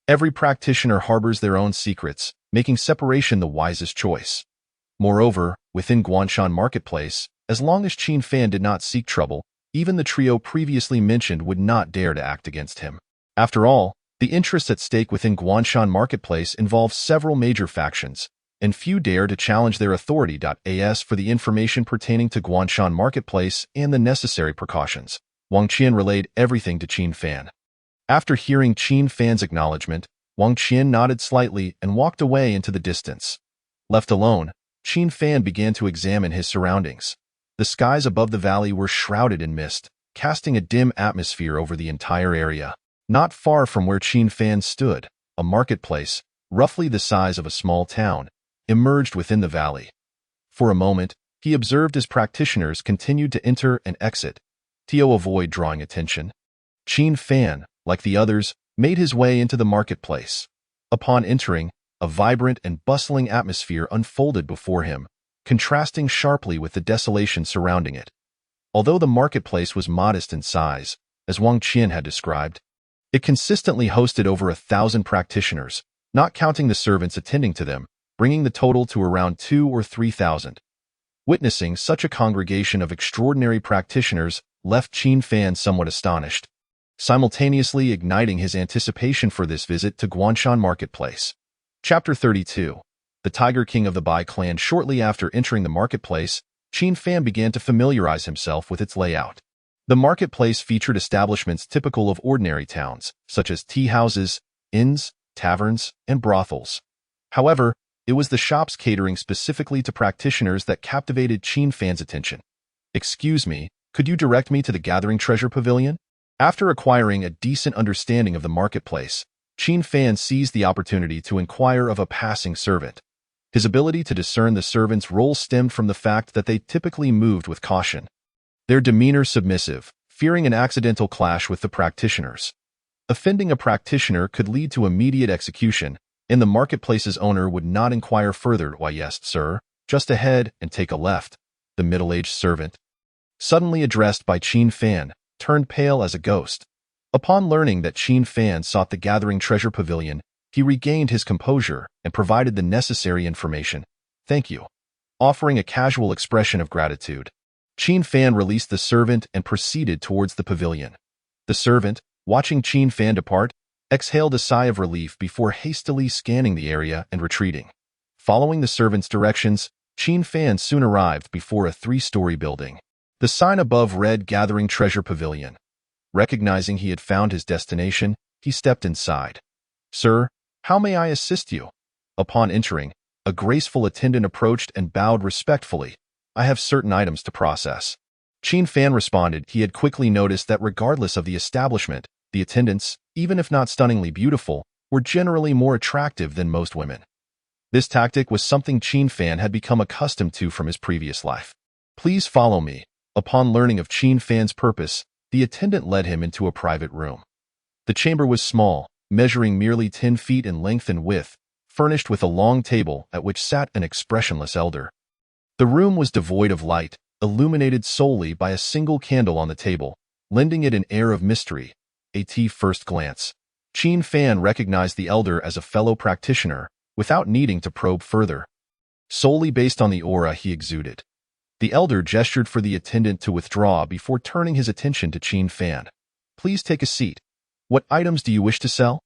[SPEAKER 1] Every practitioner harbors their own secrets, making separation the wisest choice. Moreover, within Guanshan Marketplace, as long as Qin Fan did not seek trouble, even the trio previously mentioned would not dare to act against him. After all, the interests at stake within Guanshan Marketplace involve several major factions, and few dare to challenge their authority. As for the information pertaining to Guanshan Marketplace and the necessary precautions, Wang Qian relayed everything to Qin Fan. After hearing Qin Fan's acknowledgement, Wang Qian nodded slightly and walked away into the distance. Left alone, Qin Fan began to examine his surroundings. The skies above the valley were shrouded in mist, casting a dim atmosphere over the entire area. Not far from where Qin Fan stood, a marketplace, roughly the size of a small town, emerged within the valley. For a moment, he observed as practitioners continued to enter and exit, to avoid drawing attention. Qin Fan, like the others, made his way into the marketplace. Upon entering, a vibrant and bustling atmosphere unfolded before him, contrasting sharply with the desolation surrounding it. Although the marketplace was modest in size, as Wang Qian had described, it consistently hosted over 1,000 practitioners, not counting the servants attending to them, bringing the total to around 2,000 or 3,000. Witnessing such a congregation of extraordinary practitioners left Qin Fan somewhat astonished, simultaneously igniting his anticipation for this visit to Guanshan Marketplace. Chapter 32. The Tiger King of the Bai clan. Shortly after entering the marketplace, Qin Fan began to familiarize himself with its layout. The marketplace featured establishments typical of ordinary towns, such as tea houses, inns, taverns, and brothels. However, it was the shops catering specifically to practitioners that captivated Qin Fan's attention. "Excuse me," Could you direct me to the Gathering Treasure Pavilion? After acquiring a decent understanding of the marketplace, Qin Fan seized the opportunity to inquire of a passing servant. His ability to discern the servants' role stemmed from the fact that they typically moved with caution. Their demeanor submissive, fearing an accidental clash with the practitioners. Offending a practitioner could lead to immediate execution, and the marketplace's owner would not inquire further. Why, yes, sir, just ahead and take a left. The middle-aged servant, suddenly addressed by Qin Fan, turned pale as a ghost. Upon learning that Qin Fan sought the Gathering Treasure Pavilion, he regained his composure and provided the necessary information. Thank you. Offering a casual expression of gratitude, Qin Fan released the servant and proceeded towards the pavilion. The servant, watching Qin Fan depart, exhaled a sigh of relief before hastily scanning the area and retreating. Following the servant's directions, Qin Fan soon arrived before a 3-story building. The sign above read Gathering Treasure Pavilion. Recognizing he had found his destination, he stepped inside. Sir, how may I assist you? Upon entering, a graceful attendant approached and bowed respectfully. I have certain items to process. Qin Fan responded he had quickly noticed that regardless of the establishment, the attendants, even if not stunningly beautiful, were generally more attractive than most women. This tactic was something Qin Fan had become accustomed to from his previous life. Please follow me. Upon learning of Qin Fan's purpose, the attendant led him into a private room. The chamber was small, measuring merely 10 feet in length and width, furnished with a long table at which sat an expressionless elder. The room was devoid of light, illuminated solely by a single candle on the table, lending it an air of mystery. At first glance, Qin Fan recognized the elder as a fellow practitioner, without needing to probe further. Solely based on the aura he exuded. The elder gestured for the attendant to withdraw before turning his attention to Qin Fan. Please take a seat. What items do you wish to sell?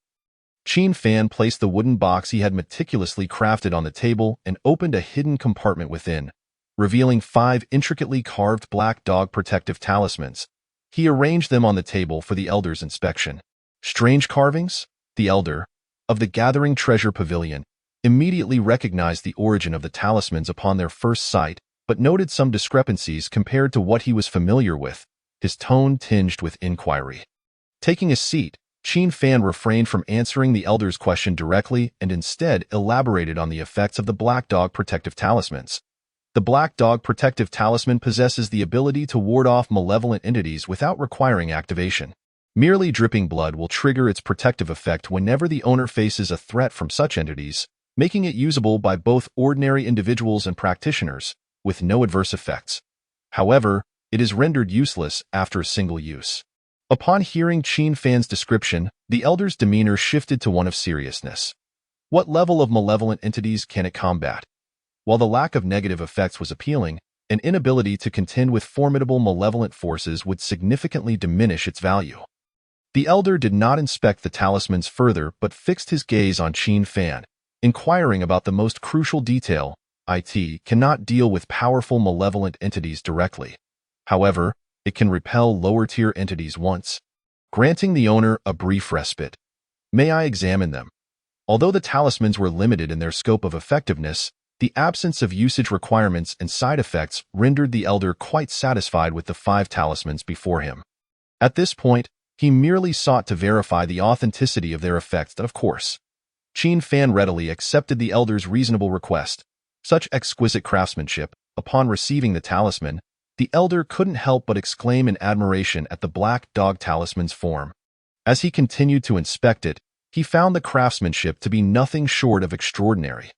[SPEAKER 1] Qin Fan placed the wooden box he had meticulously crafted on the table and opened a hidden compartment within, revealing 5 intricately carved black dog protective talismans. He arranged them on the table for the elder's inspection. Strange carvings? The elder, of the Gathering Treasure Pavilion, immediately recognized the origin of the talismans upon their first sight, but noted some discrepancies compared to what he was familiar with, his tone tinged with inquiry. Taking a seat, Qin Fan refrained from answering the elder's question directly and instead elaborated on the effects of the Black Dog Protective Talismans. The Black Dog Protective Talisman possesses the ability to ward off malevolent entities without requiring activation. Merely dripping blood will trigger its protective effect whenever the owner faces a threat from such entities, making it usable by both ordinary individuals and practitioners, with no adverse effects. However, it is rendered useless after a single use. Upon hearing Qin Fan's description, the elder's demeanor shifted to one of seriousness. What level of malevolent entities can it combat? While the lack of negative effects was appealing, an inability to contend with formidable malevolent forces would significantly diminish its value. The elder did not inspect the talismans further but fixed his gaze on Qin Fan, inquiring about the most crucial detail. It cannot deal with powerful malevolent entities directly. However, it can repel lower-tier entities once, granting the owner a brief respite. May I examine them? Although the talismans were limited in their scope of effectiveness, the absence of usage requirements and side effects rendered the elder quite satisfied with the 5 talismans before him. At this point, he merely sought to verify the authenticity of their effects, of course. Qin Fan readily accepted the elder's reasonable request. Such exquisite craftsmanship. Upon receiving the talisman, the elder couldn't help but exclaim in admiration at the black dog talisman's form. As he continued to inspect it, he found the craftsmanship to be nothing short of extraordinary.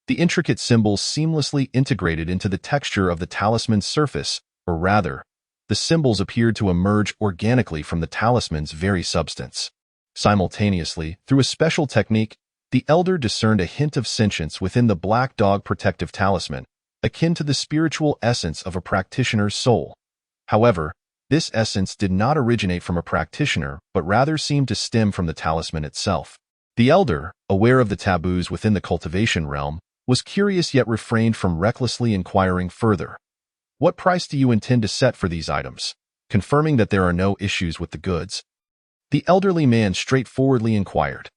[SPEAKER 1] The intricate symbols seamlessly integrated into the texture of the talisman's surface, or rather, the symbols appeared to emerge organically from the talisman's very substance. Simultaneously, through a special technique, the elder discerned a hint of sentience within the black dog protective talisman, akin to the spiritual essence of a practitioner's soul. However, this essence did not originate from a practitioner, but rather seemed to stem from the talisman itself. The elder, aware of the taboos within the cultivation realm, was curious yet refrained from recklessly inquiring further. What price do you intend to set for these items? Confirming that there are no issues with the goods, the elderly man straightforwardly inquired.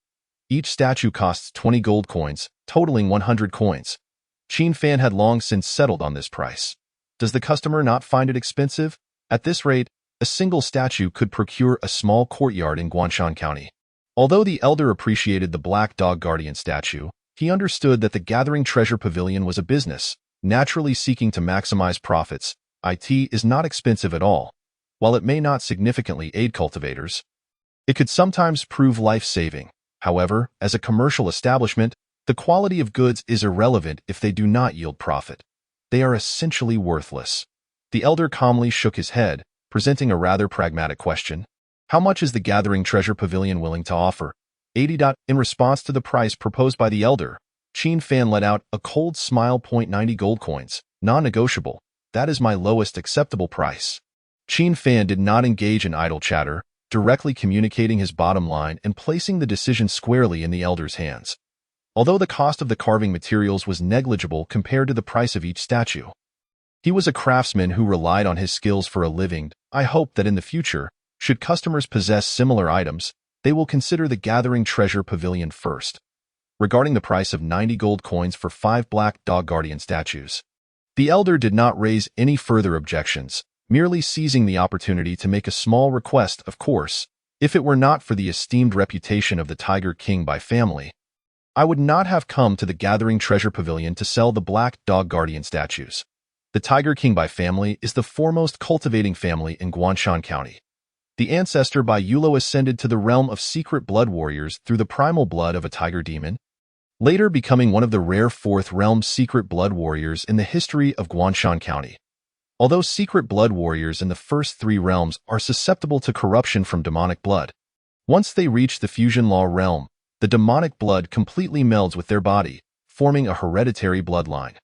[SPEAKER 1] Each statue costs 20 gold coins, totaling 100 coins. Qin Fan had long since settled on this price. Does the customer not find it expensive? At this rate, a single statue could procure a small courtyard in Guanshan County. Although the elder appreciated the Black Dog Guardian statue, he understood that the Gathering Treasure Pavilion was a business, naturally seeking to maximize profits. IT is not expensive at all. While it may not significantly aid cultivators, it could sometimes prove life-saving. However, as a commercial establishment, the quality of goods is irrelevant if they do not yield profit. They are essentially worthless. The elder calmly shook his head, presenting a rather pragmatic question. How much is the Gathering Treasure Pavilion willing to offer? 80. In response to the price proposed by the elder, Qin Fan let out a cold smile. 90 gold coins, non-negotiable. That is my lowest acceptable price. Qin Fan did not engage in idle chatter, directly communicating his bottom line and placing the decision squarely in the elder's hands. Although the cost of the carving materials was negligible compared to the price of each statue, he was a craftsman who relied on his skills for a living. I hope that in the future, should customers possess similar items, they will consider the Gathering Treasure Pavilion first. Regarding the price of 90 gold coins for 5 Black Dog Guardian statues, the elder did not raise any further objections, merely seizing the opportunity to make a small request. Of course, if it were not for the esteemed reputation of the Tiger King by family, I would not have come to the Gathering Treasure Pavilion to sell the Black Dog Guardian statues. The Tiger King by family is the foremost cultivating family in Guanshan County. The ancestor Bai Yulo ascended to the realm of secret blood warriors through the primal blood of a tiger demon, later becoming one of the rare fourth realm secret blood warriors in the history of Guanshan County. Although secret blood warriors in the first 3 realms are susceptible to corruption from demonic blood, once they reach the fusion law realm, the demonic blood completely melds with their body, forming a hereditary bloodline.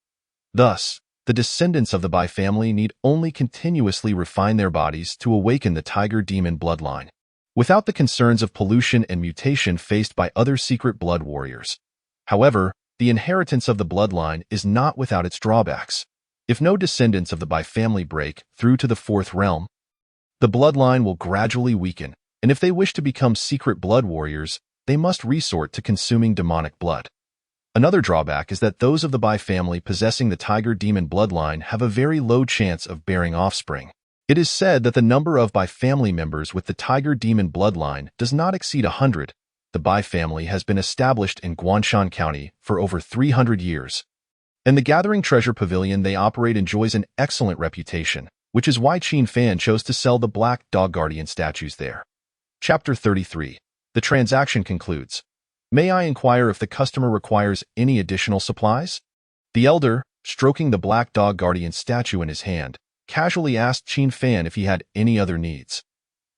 [SPEAKER 1] Thus, the descendants of the Bai family need only continuously refine their bodies to awaken the tiger demon bloodline, without the concerns of pollution and mutation faced by other secret blood warriors. However, the inheritance of the bloodline is not without its drawbacks. If no descendants of the Bai family break through to the 4th realm, the bloodline will gradually weaken, and if they wish to become secret blood warriors, they must resort to consuming demonic blood. Another drawback is that those of the Bai family possessing the tiger demon bloodline have a very low chance of bearing offspring. It is said that the number of Bai family members with the tiger demon bloodline does not exceed 100. The Bai family has been established in Guanshan County for over 300 years. And the Gathering Treasure Pavilion they operate enjoys an excellent reputation, which is why Qin Fan chose to sell the Black Dog Guardian statues there. Chapter 33. The transaction concludes. May I inquire if the customer requires any additional supplies? The elder, stroking the Black Dog Guardian statue in his hand, casually asked Qin Fan if he had any other needs.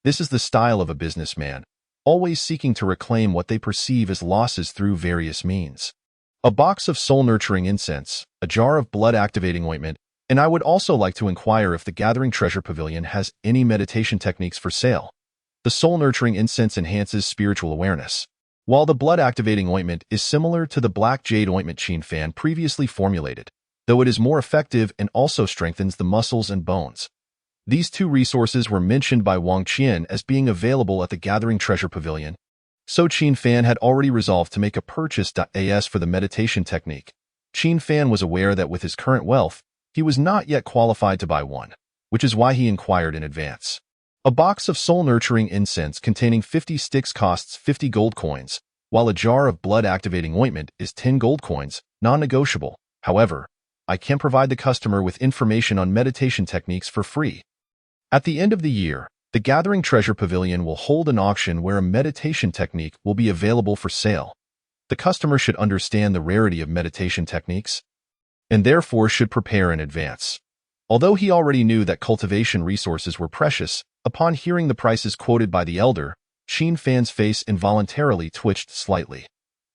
[SPEAKER 1] This is the style of a businessman, always seeking to reclaim what they perceive as losses through various means. A box of soul-nurturing incense, a jar of blood-activating ointment, and I would also like to inquire if the Gathering Treasure Pavilion has any meditation techniques for sale. The soul-nurturing incense enhances spiritual awareness, while the blood-activating ointment is similar to the Black Jade ointment Qin Fan previously formulated, though it is more effective and also strengthens the muscles and bones. These 2 resources were mentioned by Wang Qian as being available at the Gathering Treasure Pavilion, so Qin Fan had already resolved to make a purchase. As for the meditation technique, Qin Fan was aware that with his current wealth, he was not yet qualified to buy one, which is why he inquired in advance. A box of soul-nurturing incense containing 50 sticks costs 50 gold coins, while a jar of blood-activating ointment is 10 gold coins, non-negotiable. However, I can provide the customer with information on meditation techniques for free. At the end of the year, the Gathering Treasure Pavilion will hold an auction where a meditation technique will be available for sale. The customer should understand the rarity of meditation techniques, and therefore should prepare in advance. Although he already knew that cultivation resources were precious, upon hearing the prices quoted by the elder, Qin Fan's face involuntarily twitched slightly.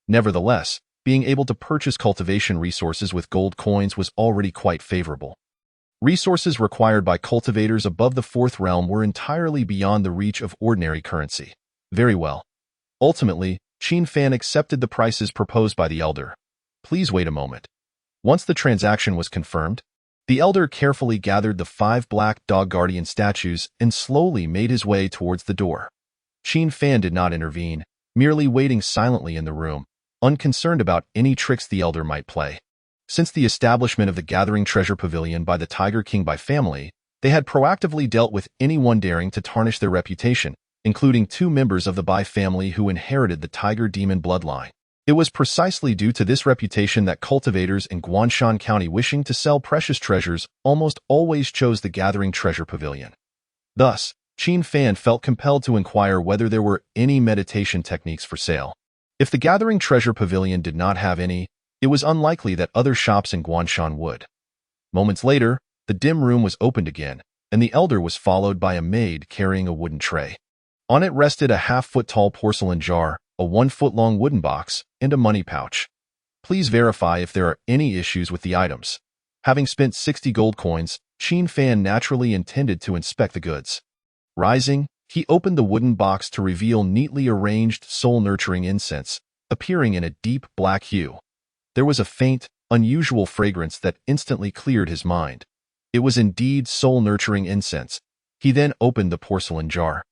[SPEAKER 1] Nevertheless, being able to purchase cultivation resources with gold coins was already quite favorable. Resources required by cultivators above the 4th realm were entirely beyond the reach of ordinary currency. Very well. Ultimately, Qin Fan accepted the prices proposed by the elder. Please wait a moment. Once the transaction was confirmed, the elder carefully gathered the 5 Black Dog Guardian statues and slowly made his way towards the door. Qin Fan did not intervene, merely waiting silently in the room, unconcerned about any tricks the elder might play. Since the establishment of the Gathering Treasure Pavilion by the Tiger King by family, They had proactively dealt with anyone daring to tarnish their reputation, including 2 members of the Bai family who inherited the Tiger Demon bloodline. It was precisely due to this reputation that cultivators in Guanshan County wishing to sell precious treasures almost always chose the Gathering Treasure Pavilion. Thus, Qin Fan felt compelled to inquire whether there were any meditation techniques for sale. If the Gathering Treasure Pavilion did not have any, it was unlikely that other shops in Guanshan would. Moments later, the dim room was opened again, and the elder was followed by a maid carrying a wooden tray. On it rested a half-foot-tall porcelain jar, a 1-foot-long wooden box, and a money pouch. Please verify if there are any issues with the items. Having spent 60 gold coins, Qin Fan naturally intended to inspect the goods. Rising, he opened the wooden box to reveal neatly arranged soul-nurturing incense, appearing in a deep black hue. There was a faint, unusual fragrance that instantly cleared his mind. It was indeed soul-nurturing incense. He then opened the porcelain jar,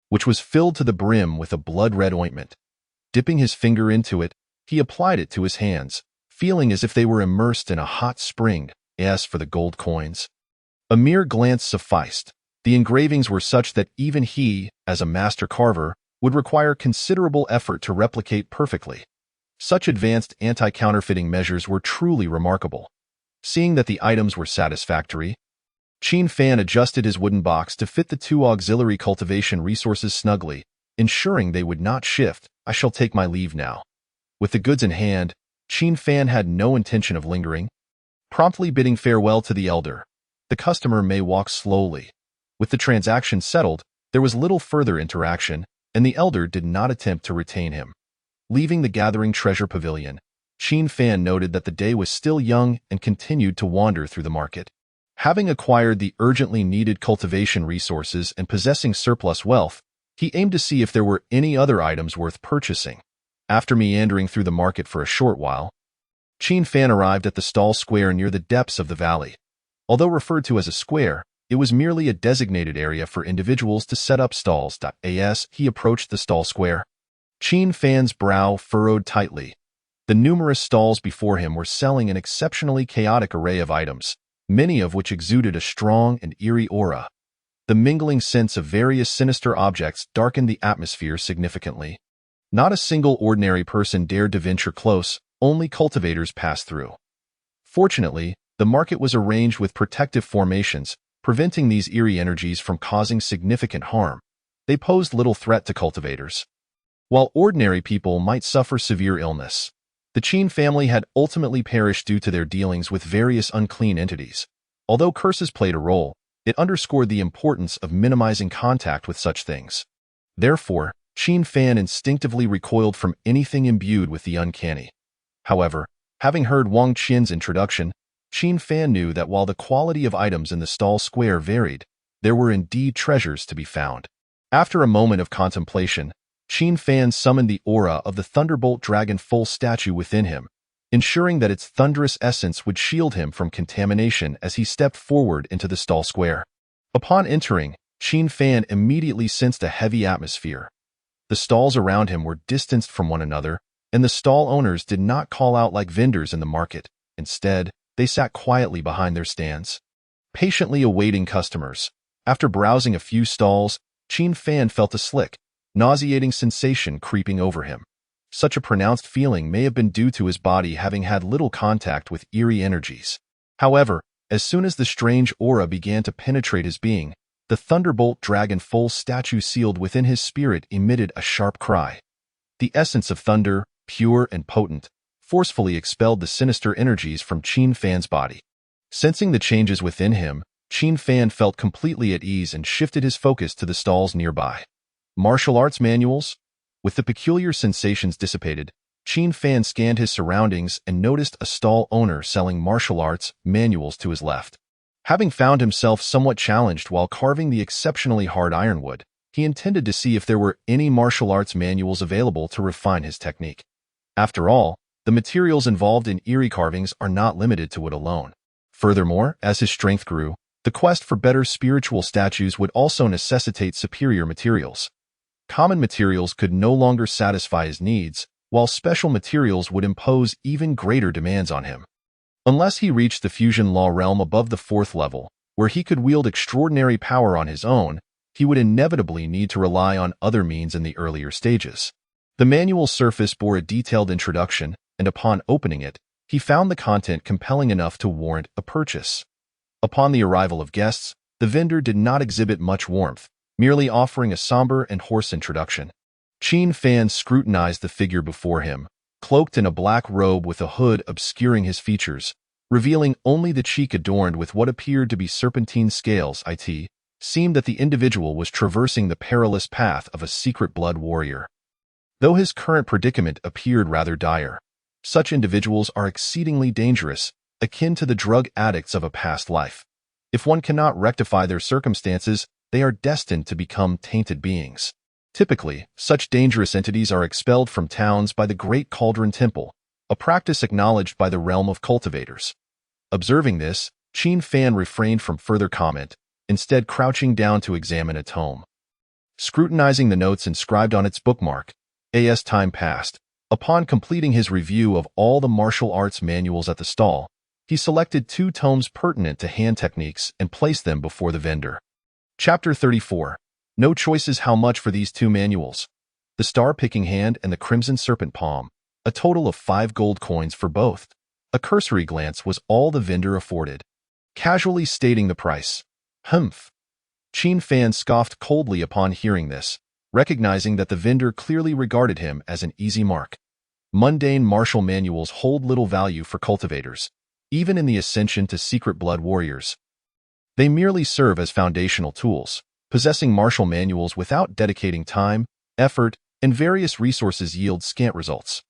[SPEAKER 1] which was filled to the brim with a blood-red ointment. Dipping his finger into it, he applied it to his hands, feeling as if they were immersed in a hot spring. As for the gold coins, a mere glance sufficed. The engravings were such that even he, as a master carver, would require considerable effort to replicate perfectly. Such advanced anti-counterfeiting measures were truly remarkable. Seeing that the items were satisfactory, Qin Fan adjusted his wooden box to fit the 2 auxiliary cultivation resources snugly, ensuring they would not shift. I shall take my leave now. With the goods in hand, Qin Fan had no intention of lingering. Promptly bidding farewell to the elder, the customer may walk slowly. With the transaction settled, there was little further interaction, and the elder did not attempt to retain him. Leaving the Gathering Treasure Pavilion, Qin Fan noted that the day was still young and continued to wander through the market. Having acquired the urgently needed cultivation resources and possessing surplus wealth, he aimed to see if there were any other items worth purchasing. After meandering through the market for a short while, Qin Fan arrived at the stall square near the depths of the valley. Although referred to as a square, it was merely a designated area for individuals to set up stalls. As he approached the stall square, Qin Fan's brow furrowed tightly. The numerous stalls before him were selling an exceptionally chaotic array of items, many of which exuded a strong and eerie aura. The mingling scents of various sinister objects darkened the atmosphere significantly. Not a single ordinary person dared to venture close, only cultivators passed through. Fortunately, the market was arranged with protective formations, preventing these eerie energies from causing significant harm. They posed little threat to cultivators. While ordinary people might suffer severe illness, the Qin family had ultimately perished due to their dealings with various unclean entities. Although curses played a role, it underscored the importance of minimizing contact with such things. Therefore, Qin Fan instinctively recoiled from anything imbued with the uncanny. However, having heard Wang Qian's introduction, Qin Fan knew that while the quality of items in the stall square varied, there were indeed treasures to be found. After a moment of contemplation, Qin Fan summoned the aura of the Thunderbolt Dragon Full statue within him, ensuring that its thunderous essence would shield him from contamination as he stepped forward into the stall square. Upon entering, Qin Fan immediately sensed a heavy atmosphere. The stalls around him were distanced from one another, and the stall owners did not call out like vendors in the market. Instead, they sat quietly behind their stands, patiently awaiting customers. After browsing a few stalls, Qin Fan felt a slick, nauseating sensation creeping over him. Such a pronounced feeling may have been due to his body having had little contact with eerie energies. However, as soon as the strange aura began to penetrate his being, the Thunderbolt Dragon Full statue sealed within his spirit emitted a sharp cry. The essence of thunder, pure and potent, forcefully expelled the sinister energies from Qin Fan's body. Sensing the changes within him, Qin Fan felt completely at ease and shifted his focus to the stalls nearby. Martial arts manuals? With the peculiar sensations dissipated, Qin Fan scanned his surroundings and noticed a stall owner selling martial arts manuals to his left. Having found himself somewhat challenged while carving the exceptionally hard ironwood, he intended to see if there were any martial arts manuals available to refine his technique. After all, the materials involved in eerie carvings are not limited to wood alone. Furthermore, as his strength grew, the quest for better spiritual statues would also necessitate superior materials. Common materials could no longer satisfy his needs, while special materials would impose even greater demands on him. Unless he reached the fusion law realm above the 4th level, Where he could wield extraordinary power on his own, he would inevitably need to rely on other means in the earlier stages. The manual surface bore a detailed introduction, and upon opening it, he found the content compelling enough to warrant a purchase. Upon the arrival of guests, the vendor did not exhibit much warmth, merely offering a somber and hoarse introduction. Qin Fan scrutinized the figure before him, cloaked in a black robe with a hood obscuring his features, revealing only the cheek adorned with what appeared to be serpentine scales. It seemed that the individual was traversing the perilous path of a secret blood warrior. Though his current predicament appeared rather dire, such individuals are exceedingly dangerous, akin to the drug addicts of a past life. If one cannot rectify their circumstances, they are destined to become tainted beings. Typically, such dangerous entities are expelled from towns by the Great Cauldron Temple, a practice acknowledged by the realm of cultivators. Observing this, Qin Fan refrained from further comment, instead crouching down to examine a tome. Scrutinizing the notes inscribed on its bookmark, as time passed, upon completing his review of all the martial arts manuals at the stall, he selected 2 tomes pertinent to hand techniques and placed them before the vendor. Chapter 34. No choices. How much for these 2 manuals? The Star-Picking Hand and the Crimson Serpent Palm, a total of 5 gold coins for both. A cursory glance was all the vendor afforded. Casually stating the price. Humph. Qin Fan scoffed coldly upon hearing this, recognizing that the vendor clearly regarded him as an easy mark. Mundane martial manuals hold little value for cultivators, even in the ascension to secret blood warriors. They merely serve as foundational tools. Possessing martial manuals without dedicating time, effort, and various resources yields scant results.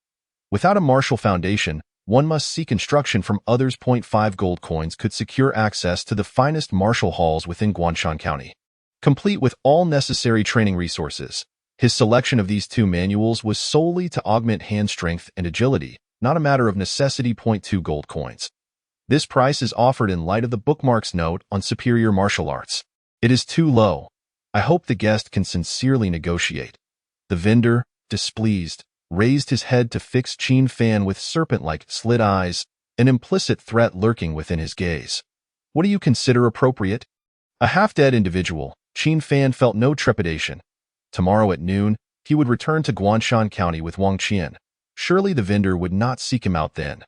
[SPEAKER 1] Without a martial foundation, one must seek instruction from others. 5 gold coins could secure access to the finest martial halls within Guanshan County. Complete with all necessary training resources, his selection of these 2 manuals was solely to augment hand strength and agility, not a matter of necessity. 2 gold coins. This price is offered in light of the bookmark's note on superior martial arts. It is too low. I hope the guest can sincerely negotiate. The vendor, displeased, raised his head to fix Qin Fan with serpent-like slit eyes, an implicit threat lurking within his gaze. What do you consider appropriate? A half-dead individual, Qin Fan felt no trepidation. Tomorrow at noon, he would return to Guanshan County with Wang Qian. Surely the vendor would not seek him out then.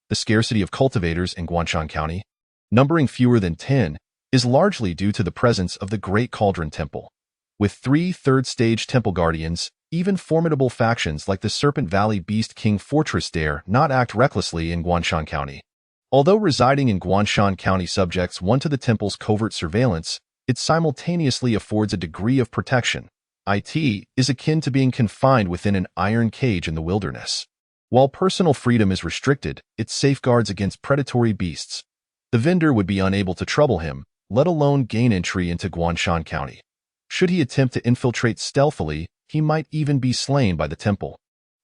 [SPEAKER 1] The scarcity of cultivators in Guanshan County, numbering fewer than 10, is largely due to the presence of the Great Cauldron Temple. With 3 third-stage temple guardians, even formidable factions like the Serpent Valley Beast King Fortress dare not act recklessly in Guanshan County. Although residing in Guanshan County subjects one to the temple's covert surveillance, it simultaneously affords a degree of protection. It is akin to being confined within an iron cage in the wilderness. While personal freedom is restricted, it safeguards against predatory beasts. The vendor would be unable to trouble him, let alone gain entry into Guanshan County. Should he attempt to infiltrate stealthily, he might even be slain by the temple.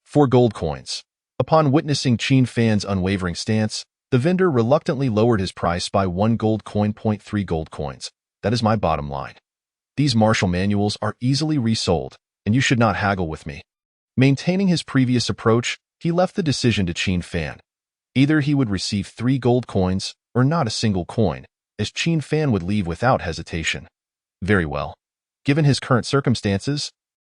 [SPEAKER 1] 4 gold coins. Upon witnessing Qin Fan's unwavering stance, the vendor reluctantly lowered his price by 1 gold coin. 3 gold coins. That is my bottom line. These martial manuals are easily resold, and you should not haggle with me. Maintaining his previous approach, he left the decision to Qin Fan. Either he would receive 3 gold coins, or not a single coin, as Qin Fan would leave without hesitation. Very well. Given his current circumstances,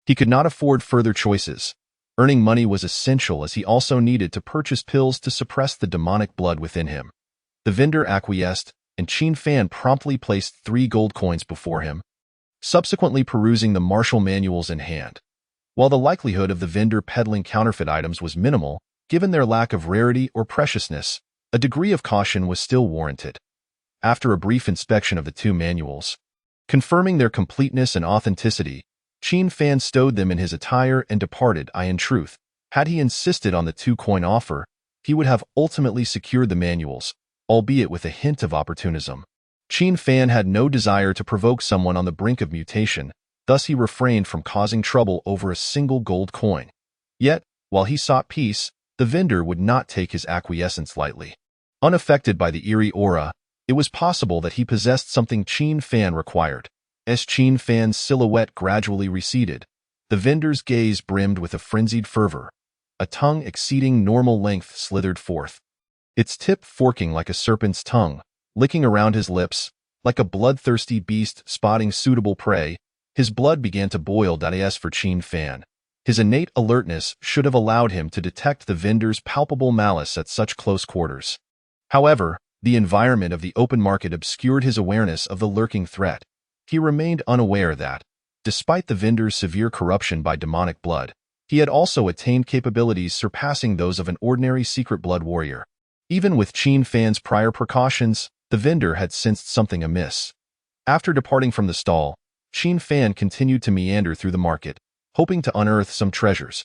[SPEAKER 1] he could not afford further choices. Earning money was essential as he also needed to purchase pills to suppress the demonic blood within him. The vendor acquiesced, and Qin Fan promptly placed 3 gold coins before him, subsequently perusing the martial manuals in hand. While the likelihood of the vendor peddling counterfeit items was minimal, given their lack of rarity or preciousness, a degree of caution was still warranted. After a brief inspection of the 2 manuals, confirming their completeness and authenticity, Qin Fan stowed them in his attire and departed. In truth, had he insisted on the 2-coin offer, he would have ultimately secured the manuals, albeit with a hint of opportunism. Qin Fan had no desire to provoke someone on the brink of mutation, thus he refrained from causing trouble over a single gold coin. Yet, while he sought peace, the vendor would not take his acquiescence lightly. Unaffected by the eerie aura, it was possible that he possessed something Qin Fan required. As Qin Fan's silhouette gradually receded, the vendor's gaze brimmed with a frenzied fervor. A tongue exceeding normal length slithered forth, its tip forking like a serpent's tongue, licking around his lips. Like a bloodthirsty beast spotting suitable prey, his blood began to boil. As for Qin Fan, his innate alertness should have allowed him to detect the vendor's palpable malice at such close quarters. However, the environment of the open market obscured his awareness of the lurking threat. He remained unaware that, despite the vendor's severe corruption by demonic blood, he had also attained capabilities surpassing those of an ordinary secret blood warrior. Even with Qin Fan's prior precautions, the vendor had sensed something amiss. After departing from the stall, Qin Fan continued to meander through the market, hoping to unearth some treasures.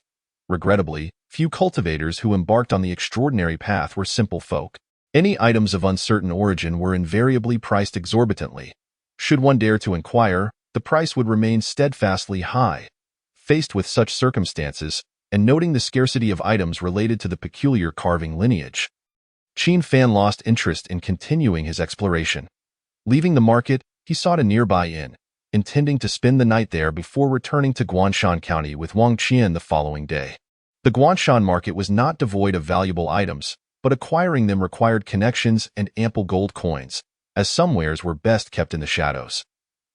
[SPEAKER 1] Regrettably, few cultivators who embarked on the extraordinary path were simple folk. Any items of uncertain origin were invariably priced exorbitantly. Should one dare to inquire, the price would remain steadfastly high. Faced with such circumstances, and noting the scarcity of items related to the peculiar carving lineage, Qin Fan lost interest in continuing his exploration. Leaving the market, he sought a nearby inn, intending to spend the night there before returning to Guanshan County with Wang Qian the following day. The Guanshan market was not devoid of valuable items, but acquiring them required connections and ample gold coins, as some wares were best kept in the shadows.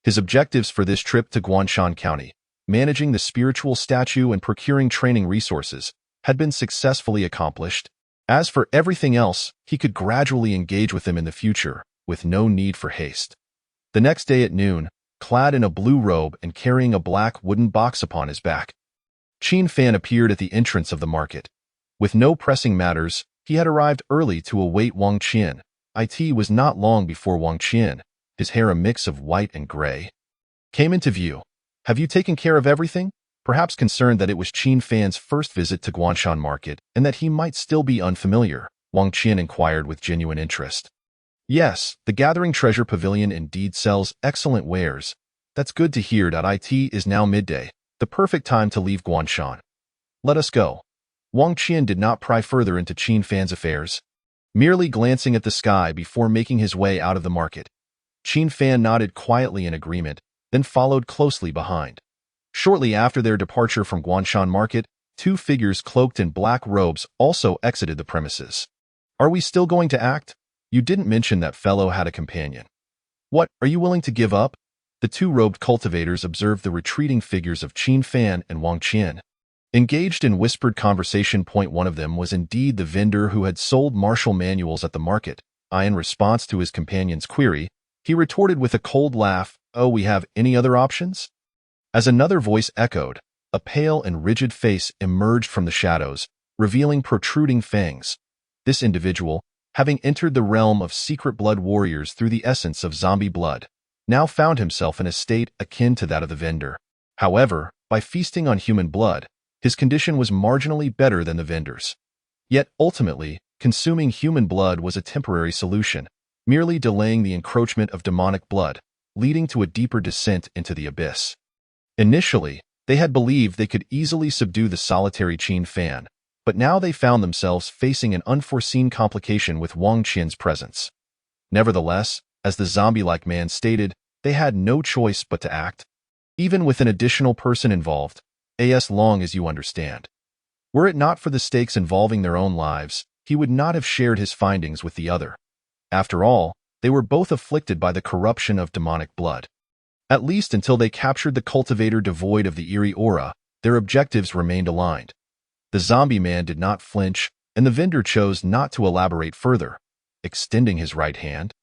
[SPEAKER 1] His objectives for this trip to Guanshan County, managing the spiritual statue and procuring training resources, had been successfully accomplished. As for everything else, he could gradually engage with them in the future, with no need for haste. The next day at noon, clad in a blue robe and carrying a black wooden box upon his back, Qin Fan appeared at the entrance of the market. With no pressing matters, he had arrived early to await Wang Qian. It was not long before Wang Qian, his hair a mix of white and gray, came into view. "Have you taken care of everything?" Perhaps concerned that it was Qin Fan's first visit to Guanshan Market and that he might still be unfamiliar, Wang Qian inquired with genuine interest. "Yes, the Gathering Treasure Pavilion indeed sells excellent wares. That's good to hear. It is now midday, the perfect time to leave Guanshan. Let us go." Wang Qian did not pry further into Qin Fan's affairs, merely glancing at the sky before making his way out of the market. Qin Fan nodded quietly in agreement, then followed closely behind. Shortly after their departure from Guanshan Market, two figures cloaked in black robes also exited the premises. "Are we still going to act? You didn't mention that fellow had a companion. What, are you willing to give up?" The two robed cultivators observed the retreating figures of Qin Fan and Wang Qian. Engaged in whispered conversation. One of them was indeed the vendor who had sold martial manuals at the market. In response to his companion's query, he retorted with a cold laugh, "Oh, we have any other options?" As another voice echoed, a pale and rigid face emerged from the shadows, revealing protruding fangs. This individual, having entered the realm of secret blood warriors through the essence of zombie blood, now found himself in a state akin to that of the vendor. However, by feasting on human blood, his condition was marginally better than the vendor's. Yet, ultimately, consuming human blood was a temporary solution, merely delaying the encroachment of demonic blood, leading to a deeper descent into the abyss. Initially, they had believed they could easily subdue the solitary Qin Fan, but now they found themselves facing an unforeseen complication with Wang Qian's presence. Nevertheless, as the zombie-like man stated, they had no choice but to act. Even with an additional person involved, as long as you understand. Were it not for the stakes involving their own lives, he would not have shared his findings with the other. After all, they were both afflicted by the corruption of demonic blood. At least until they captured the cultivator devoid of the eerie aura, their objectives remained aligned. The zombie man did not flinch, and the vendor chose not to elaborate further. Extending his right hand,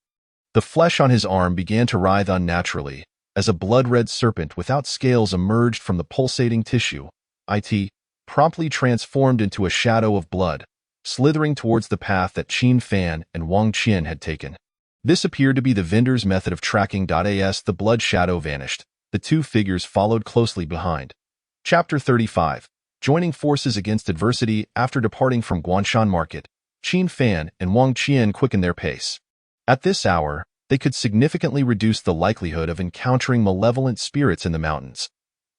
[SPEAKER 1] the flesh on his arm began to writhe unnaturally, as a blood-red serpent without scales emerged from the pulsating tissue. It promptly transformed into a shadow of blood, slithering towards the path that Qin Fan and Wang Qian had taken. This appeared to be the vendor's method of tracking. As the blood shadow vanished, the two figures followed closely behind. Chapter 35. Joining forces against adversity. After departing from Guanshan Market, Qin Fan and Wang Qian quickened their pace. At this hour, they could significantly reduce the likelihood of encountering malevolent spirits in the mountains.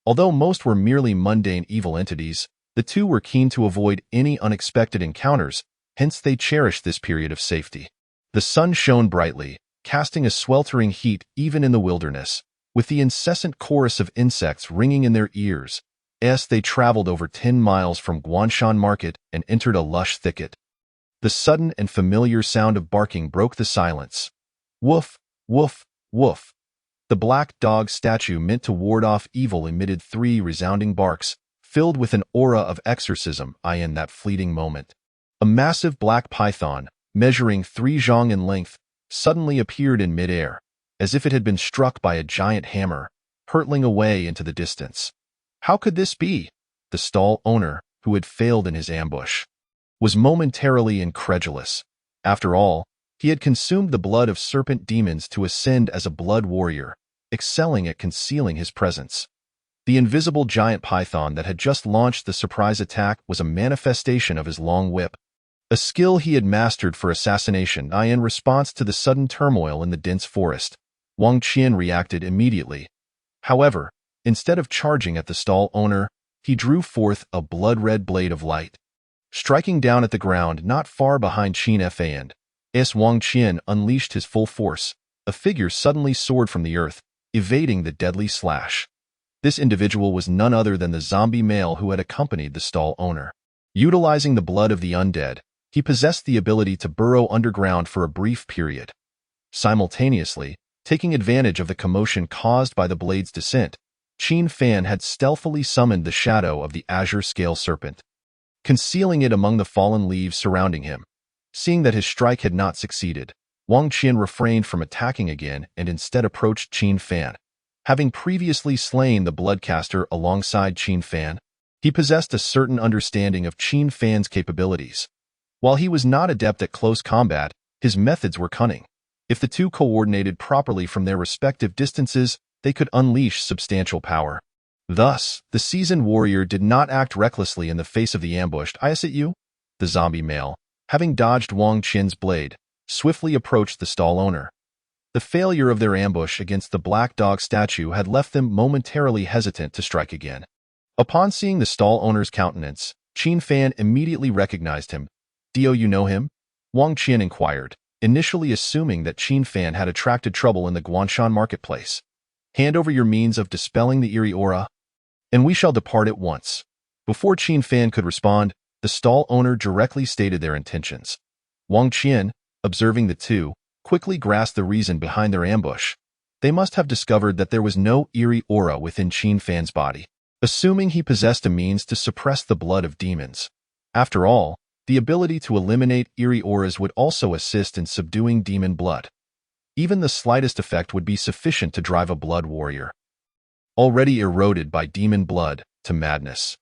[SPEAKER 1] Although most were merely mundane evil entities, the two were keen to avoid any unexpected encounters, hence they cherished this period of safety. The sun shone brightly, casting a sweltering heat even in the wilderness, with the incessant chorus of insects ringing in their ears. They traveled over 10 miles from Guanshan Market and entered a lush thicket. The sudden and familiar sound of barking broke the silence. Woof, woof, Woof! The black dog statue meant to ward off evil emitted 3 resounding barks, filled with an aura of exorcism in that fleeting moment. A massive black python, measuring 3 zhang in length, suddenly appeared in midair, as if it had been struck by a giant hammer, hurtling away into the distance. How could this be? The stall owner, who had failed in his ambush, was momentarily incredulous. After all, he had consumed the blood of serpent demons to ascend as a blood warrior, excelling at concealing his presence. The invisible giant python that had just launched the surprise attack was a manifestation of his long whip, a skill he had mastered for assassination. In response to the sudden turmoil in the dense forest, Wang Qian reacted immediately. However, instead of charging at the stall owner, he drew forth a blood-red blade of light. Striking down at the ground not far behind Qin Fan, as Wang Qian unleashed his full force, a figure suddenly soared from the earth, evading the deadly slash. This individual was none other than the zombie male who had accompanied the stall owner. Utilizing the blood of the undead, he possessed the ability to burrow underground for a brief period. Simultaneously, taking advantage of the commotion caused by the blade's descent, Qin Fan had stealthily summoned the shadow of the azure scale serpent, concealing it among the fallen leaves surrounding him. Seeing that his strike had not succeeded, Wang Qian refrained from attacking again and instead approached Qin Fan. Having previously slain the bloodcaster alongside Qin Fan, he possessed a certain understanding of Qin Fan's capabilities. While he was not adept at close combat, his methods were cunning. If the two coordinated properly from their respective distances, they could unleash substantial power. Thus, the seasoned warrior did not act recklessly in the face of the ambushed. The zombie male, having dodged Wang Qian's blade, swiftly approached the stall owner. The failure of their ambush against the black dog statue had left them momentarily hesitant to strike again. Upon seeing the stall owner's countenance, Qin Fan immediately recognized him. "Do you know him?" Wang Qian inquired, initially assuming that Qin Fan had attracted trouble in the Guanshan marketplace. "Hand over your means of dispelling the eerie aura, and we shall depart at once." Before Qin Fan could respond, the stall owner directly stated their intentions. Wang Qian, observing the two, quickly grasped the reason behind their ambush. They must have discovered that there was no eerie aura within Qin Fan's body, assuming he possessed a means to suppress the blood of demons. After all, the ability to eliminate eerie auras would also assist in subduing demon blood. Even the slightest effect would be sufficient to drive a blood warrior, already eroded by demon blood, to madness.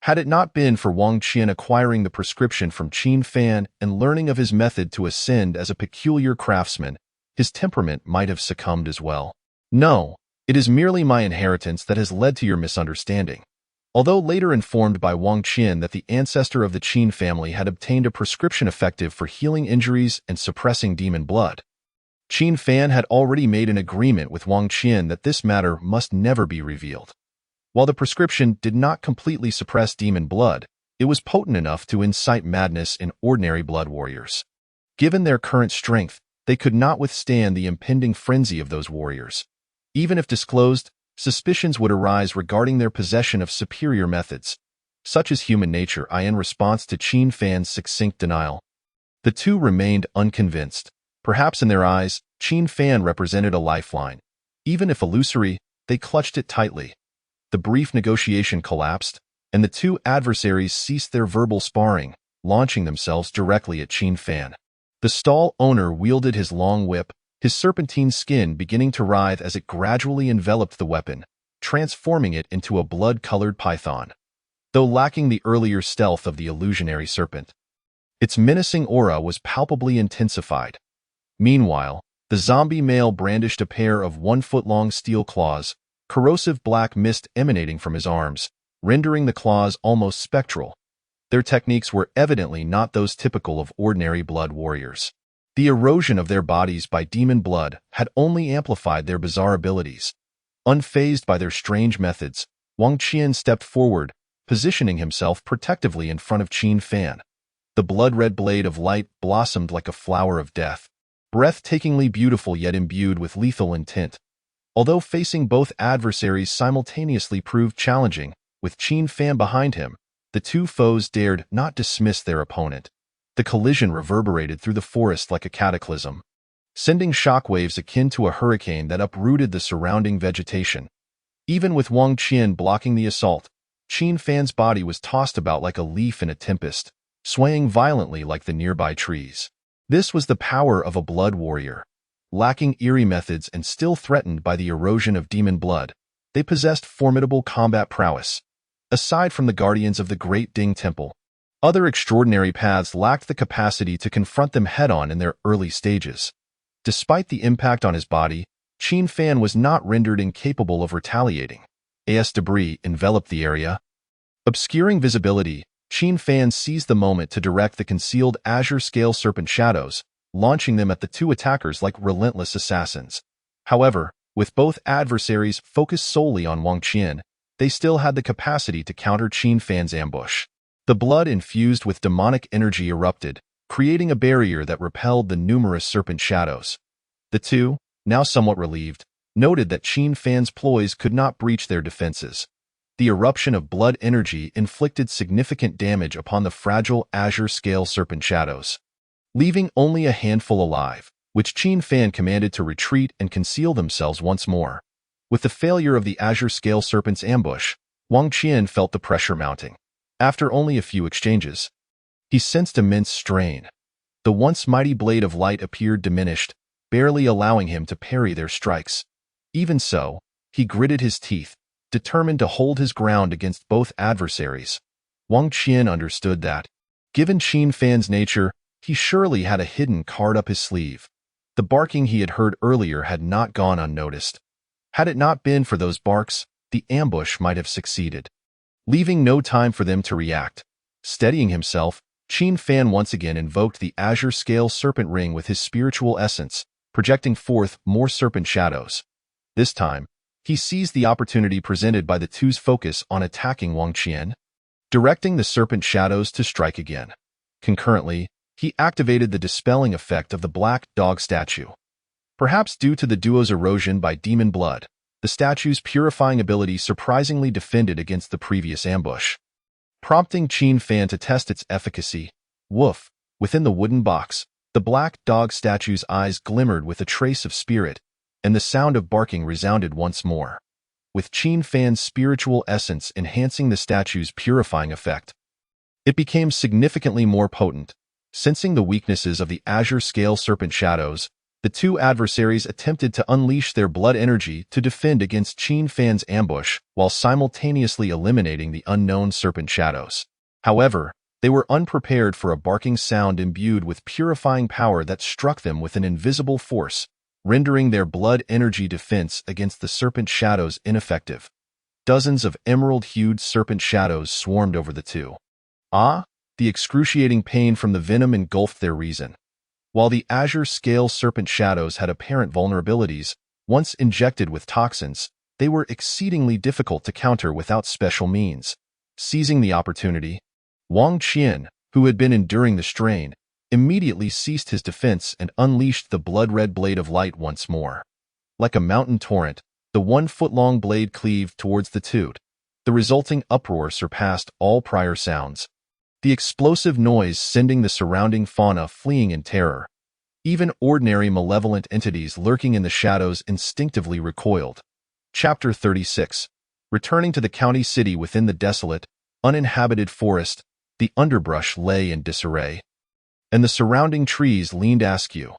[SPEAKER 1] Had it not been for Wang Qian acquiring the prescription from Qin Fan and learning of his method to ascend as a peculiar craftsman, his temperament might have succumbed as well. "No, it is merely my inheritance that has led to your misunderstanding." Although later informed by Wang Qian that the ancestor of the Qin family had obtained a prescription effective for healing injuries and suppressing demon blood, Qin Fan had already made an agreement with Wang Qian that this matter must never be revealed. While the prescription did not completely suppress demon blood, it was potent enough to incite madness in ordinary blood warriors. Given their current strength, they could not withstand the impending frenzy of those warriors. Even if disclosed, suspicions would arise regarding their possession of superior methods. Such is human nature. In response to Qin Fan's succinct denial, the two remained unconvinced. Perhaps in their eyes, Qin Fan represented a lifeline. Even if illusory, they clutched it tightly. The brief negotiation collapsed, and the two adversaries ceased their verbal sparring, launching themselves directly at Qin Fan. The stall owner wielded his long whip, his serpentine skin beginning to writhe as it gradually enveloped the weapon, transforming it into a blood-colored python. Though lacking the earlier stealth of the illusionary serpent, its menacing aura was palpably intensified. Meanwhile, the zombie male brandished a pair of 1-foot-long steel claws, corrosive black mist emanating from his arms, rendering the claws almost spectral. Their techniques were evidently not those typical of ordinary blood warriors. The erosion of their bodies by demon blood had only amplified their bizarre abilities. Unfazed by their strange methods, Wang Qian stepped forward, positioning himself protectively in front of Qin Fan. The blood-red blade of light blossomed like a flower of death, breathtakingly beautiful yet imbued with lethal intent. Although facing both adversaries simultaneously proved challenging, with Qin Fan behind him, the two foes dared not dismiss their opponent. The collision reverberated through the forest like a cataclysm. sending shockwaves akin to a hurricane that uprooted the surrounding vegetation. Even with Wang Qian blocking the assault, Qin Fan's body was tossed about like a leaf in a tempest, swaying violently like the nearby trees. This was the power of a blood warrior. Lacking eerie methods and still threatened by the erosion of demon blood, they possessed formidable combat prowess. Aside from the guardians of the Great Ding Temple, other extraordinary paths lacked the capacity to confront them head-on in their early stages. Despite the impact on his body, Qin Fan was not rendered incapable of retaliating. As debris enveloped the area, obscuring visibility, Qin Fan seized the moment to direct the concealed azure scale serpent shadows, launching them at the two attackers like relentless assassins. However, with both adversaries focused solely on Wang Qian, they still had the capacity to counter Qin Fan's ambush. The blood infused with demonic energy erupted, creating a barrier that repelled the numerous serpent shadows. The two, now somewhat relieved, noted that Qin Fan's ploys could not breach their defenses. The eruption of blood energy inflicted significant damage upon the fragile azure scale serpent shadows, leaving only a handful alive, which Qin Fan commanded to retreat and conceal themselves once more. With the failure of the azure scale serpent's ambush, Wang Qian felt the pressure mounting. After only a few exchanges, he sensed immense strain. The once mighty blade of light appeared diminished, barely allowing him to parry their strikes. Even so, he gritted his teeth, determined to hold his ground against both adversaries. Wang Qian understood that, given Qin Fan's nature, he surely had a hidden card up his sleeve. The barking he had heard earlier had not gone unnoticed. Had it not been for those barks, the ambush might have succeeded. Leaving no time for them to react, steadying himself, Qin Fan once again invoked the azure scale serpent ring with his spiritual essence, projecting forth more serpent shadows. This time, he seized the opportunity presented by the two's focus on attacking Wang Qian, directing the serpent shadows to strike again. Concurrently, he activated the dispelling effect of the black dog statue. Perhaps due to the duo's erosion by demon blood, the statue's purifying ability surprisingly defended against the previous ambush. Prompting Qin Fan to test its efficacy, woof, within the wooden box, the black dog statue's eyes glimmered with a trace of spirit, and the sound of barking resounded once more. With Qin Fan's spiritual essence enhancing the statue's purifying effect, it became significantly more potent. Sensing the weaknesses of the azure scale serpent shadows, the two adversaries attempted to unleash their blood energy to defend against Qin Fan's ambush while simultaneously eliminating the unknown serpent shadows. However, they were unprepared for a barking sound imbued with purifying power that struck them with an invisible force, rendering their blood energy defense against the serpent shadows ineffective. Dozens of emerald-hued serpent shadows swarmed over the two. The excruciating pain from the venom engulfed their reason. While the azure scale serpent shadows had apparent vulnerabilities, once injected with toxins, they were exceedingly difficult to counter without special means. Seizing the opportunity, Wang Qian, who had been enduring the strain, immediately ceased his defense and unleashed the blood-red blade of light once more. Like a mountain torrent, the 1-foot-long blade cleaved towards the two. The resulting uproar surpassed all prior sounds, the explosive noise sending the surrounding fauna fleeing in terror. Even ordinary malevolent entities lurking in the shadows instinctively recoiled. Chapter 36. Returning to the county city within the desolate, uninhabited forest, the underbrush lay in disarray, and the surrounding trees leaned askew.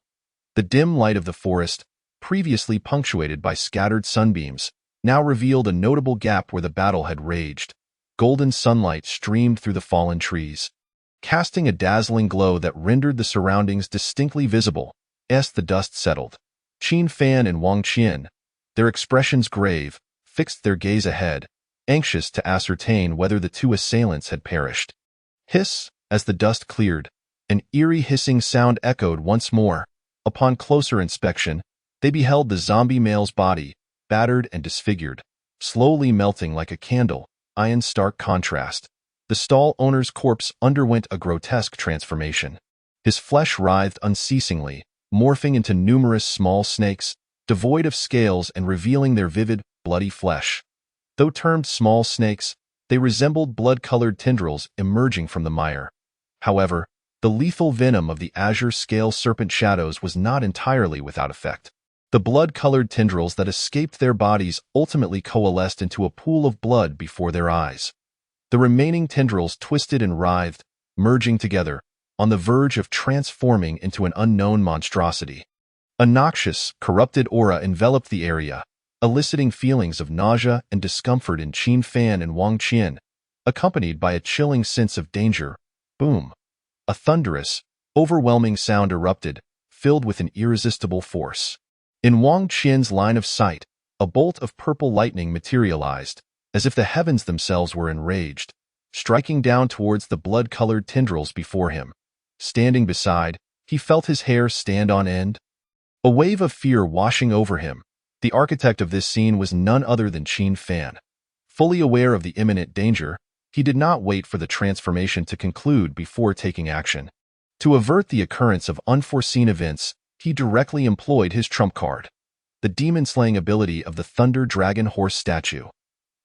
[SPEAKER 1] The dim light of the forest, previously punctuated by scattered sunbeams, now revealed a notable gap where the battle had raged. Golden sunlight streamed through the fallen trees, casting a dazzling glow that rendered the surroundings distinctly visible. As the dust settled, Qin Fan and Wang Qian, their expressions grave, fixed their gaze ahead, anxious to ascertain whether the two assailants had perished. Hiss, as the dust cleared, an eerie hissing sound echoed once more. Upon closer inspection, they beheld the zombie male's body, battered and disfigured, slowly melting like a candle. In stark contrast, the stall owner's corpse underwent a grotesque transformation. His flesh writhed unceasingly, morphing into numerous small snakes, devoid of scales and revealing their vivid, bloody flesh. Though termed small snakes, they resembled blood-colored tendrils emerging from the mire. However, the lethal venom of the azure scale serpent shadows was not entirely without effect. The blood-colored tendrils that escaped their bodies ultimately coalesced into a pool of blood before their eyes. The remaining tendrils twisted and writhed, merging together, on the verge of transforming into an unknown monstrosity. A noxious, corrupted aura enveloped the area, eliciting feelings of nausea and discomfort in Qin Fan and Wang Qian, accompanied by a chilling sense of danger. Boom! A thunderous, overwhelming sound erupted, filled with an irresistible force. In Wang Qian's line of sight, a bolt of purple lightning materialized, as if the heavens themselves were enraged, striking down towards the blood-colored tendrils before him. Standing beside, he felt his hair stand on end. A wave of fear washing over him. The architect of this scene was none other than Qin Fan. Fully aware of the imminent danger, he did not wait for the transformation to conclude before taking action. To avert the occurrence of unforeseen events, he directly employed his trump card, the demon-slaying ability of the Thunder Dragon Horse statue.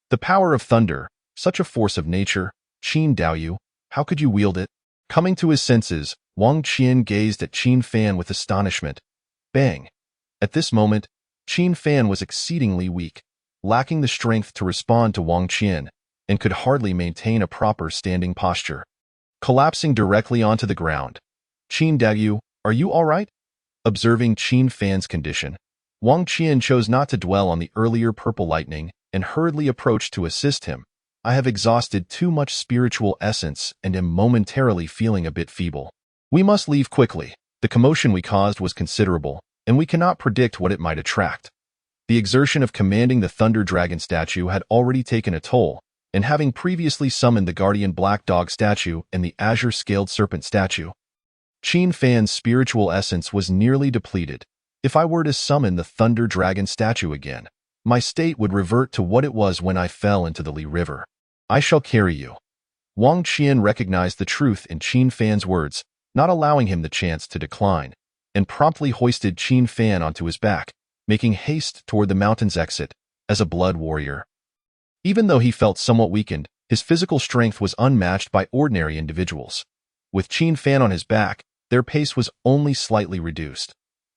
[SPEAKER 1] The power of thunder, such a force of nature, Qin Daoyu, how could you wield it? Coming to his senses, Wang Qian gazed at Qin Fan with astonishment. Bang! At this moment, Qin Fan was exceedingly weak, lacking the strength to respond to Wang Qian, and could hardly maintain a proper standing posture. Collapsing directly onto the ground. Qin Daoyu, are you all right? Observing Qin Fan's condition, Wang Qian chose not to dwell on the earlier purple lightning and hurriedly approached to assist him. I have exhausted too much spiritual essence and am momentarily feeling a bit feeble. We must leave quickly. The commotion we caused was considerable, and we cannot predict what it might attract. The exertion of commanding the Thunder Dragon statue had already taken a toll, and having previously summoned the Guardian Black Dog statue and the Azure-Scaled Serpent statue, Qin Fan's spiritual essence was nearly depleted. If I were to summon the Thunder Dragon statue again, my state would revert to what it was when I fell into the Li River. I shall carry you. Wang Qian recognized the truth in Qin Fan's words, not allowing him the chance to decline, and promptly hoisted Qin Fan onto his back, making haste toward the mountain's exit, as a blood warrior. Even though he felt somewhat weakened, his physical strength was unmatched by ordinary individuals. With Qin Fan on his back, their pace was only slightly reduced,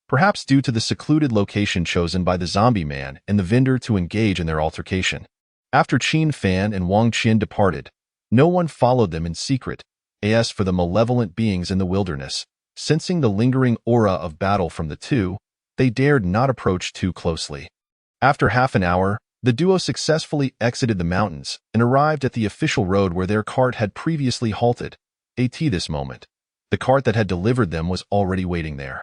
[SPEAKER 1] perhaps due to the secluded location chosen by the zombie man and the vendor to engage in their altercation. After Qin Fan and Wang Qian departed, no one followed them in secret, as for the malevolent beings in the wilderness. Sensing the lingering aura of battle from the two, they dared not approach too closely. After half an hour, the duo successfully exited the mountains and arrived at the official road where their cart had previously halted. At this moment, the cart that had delivered them was already waiting there.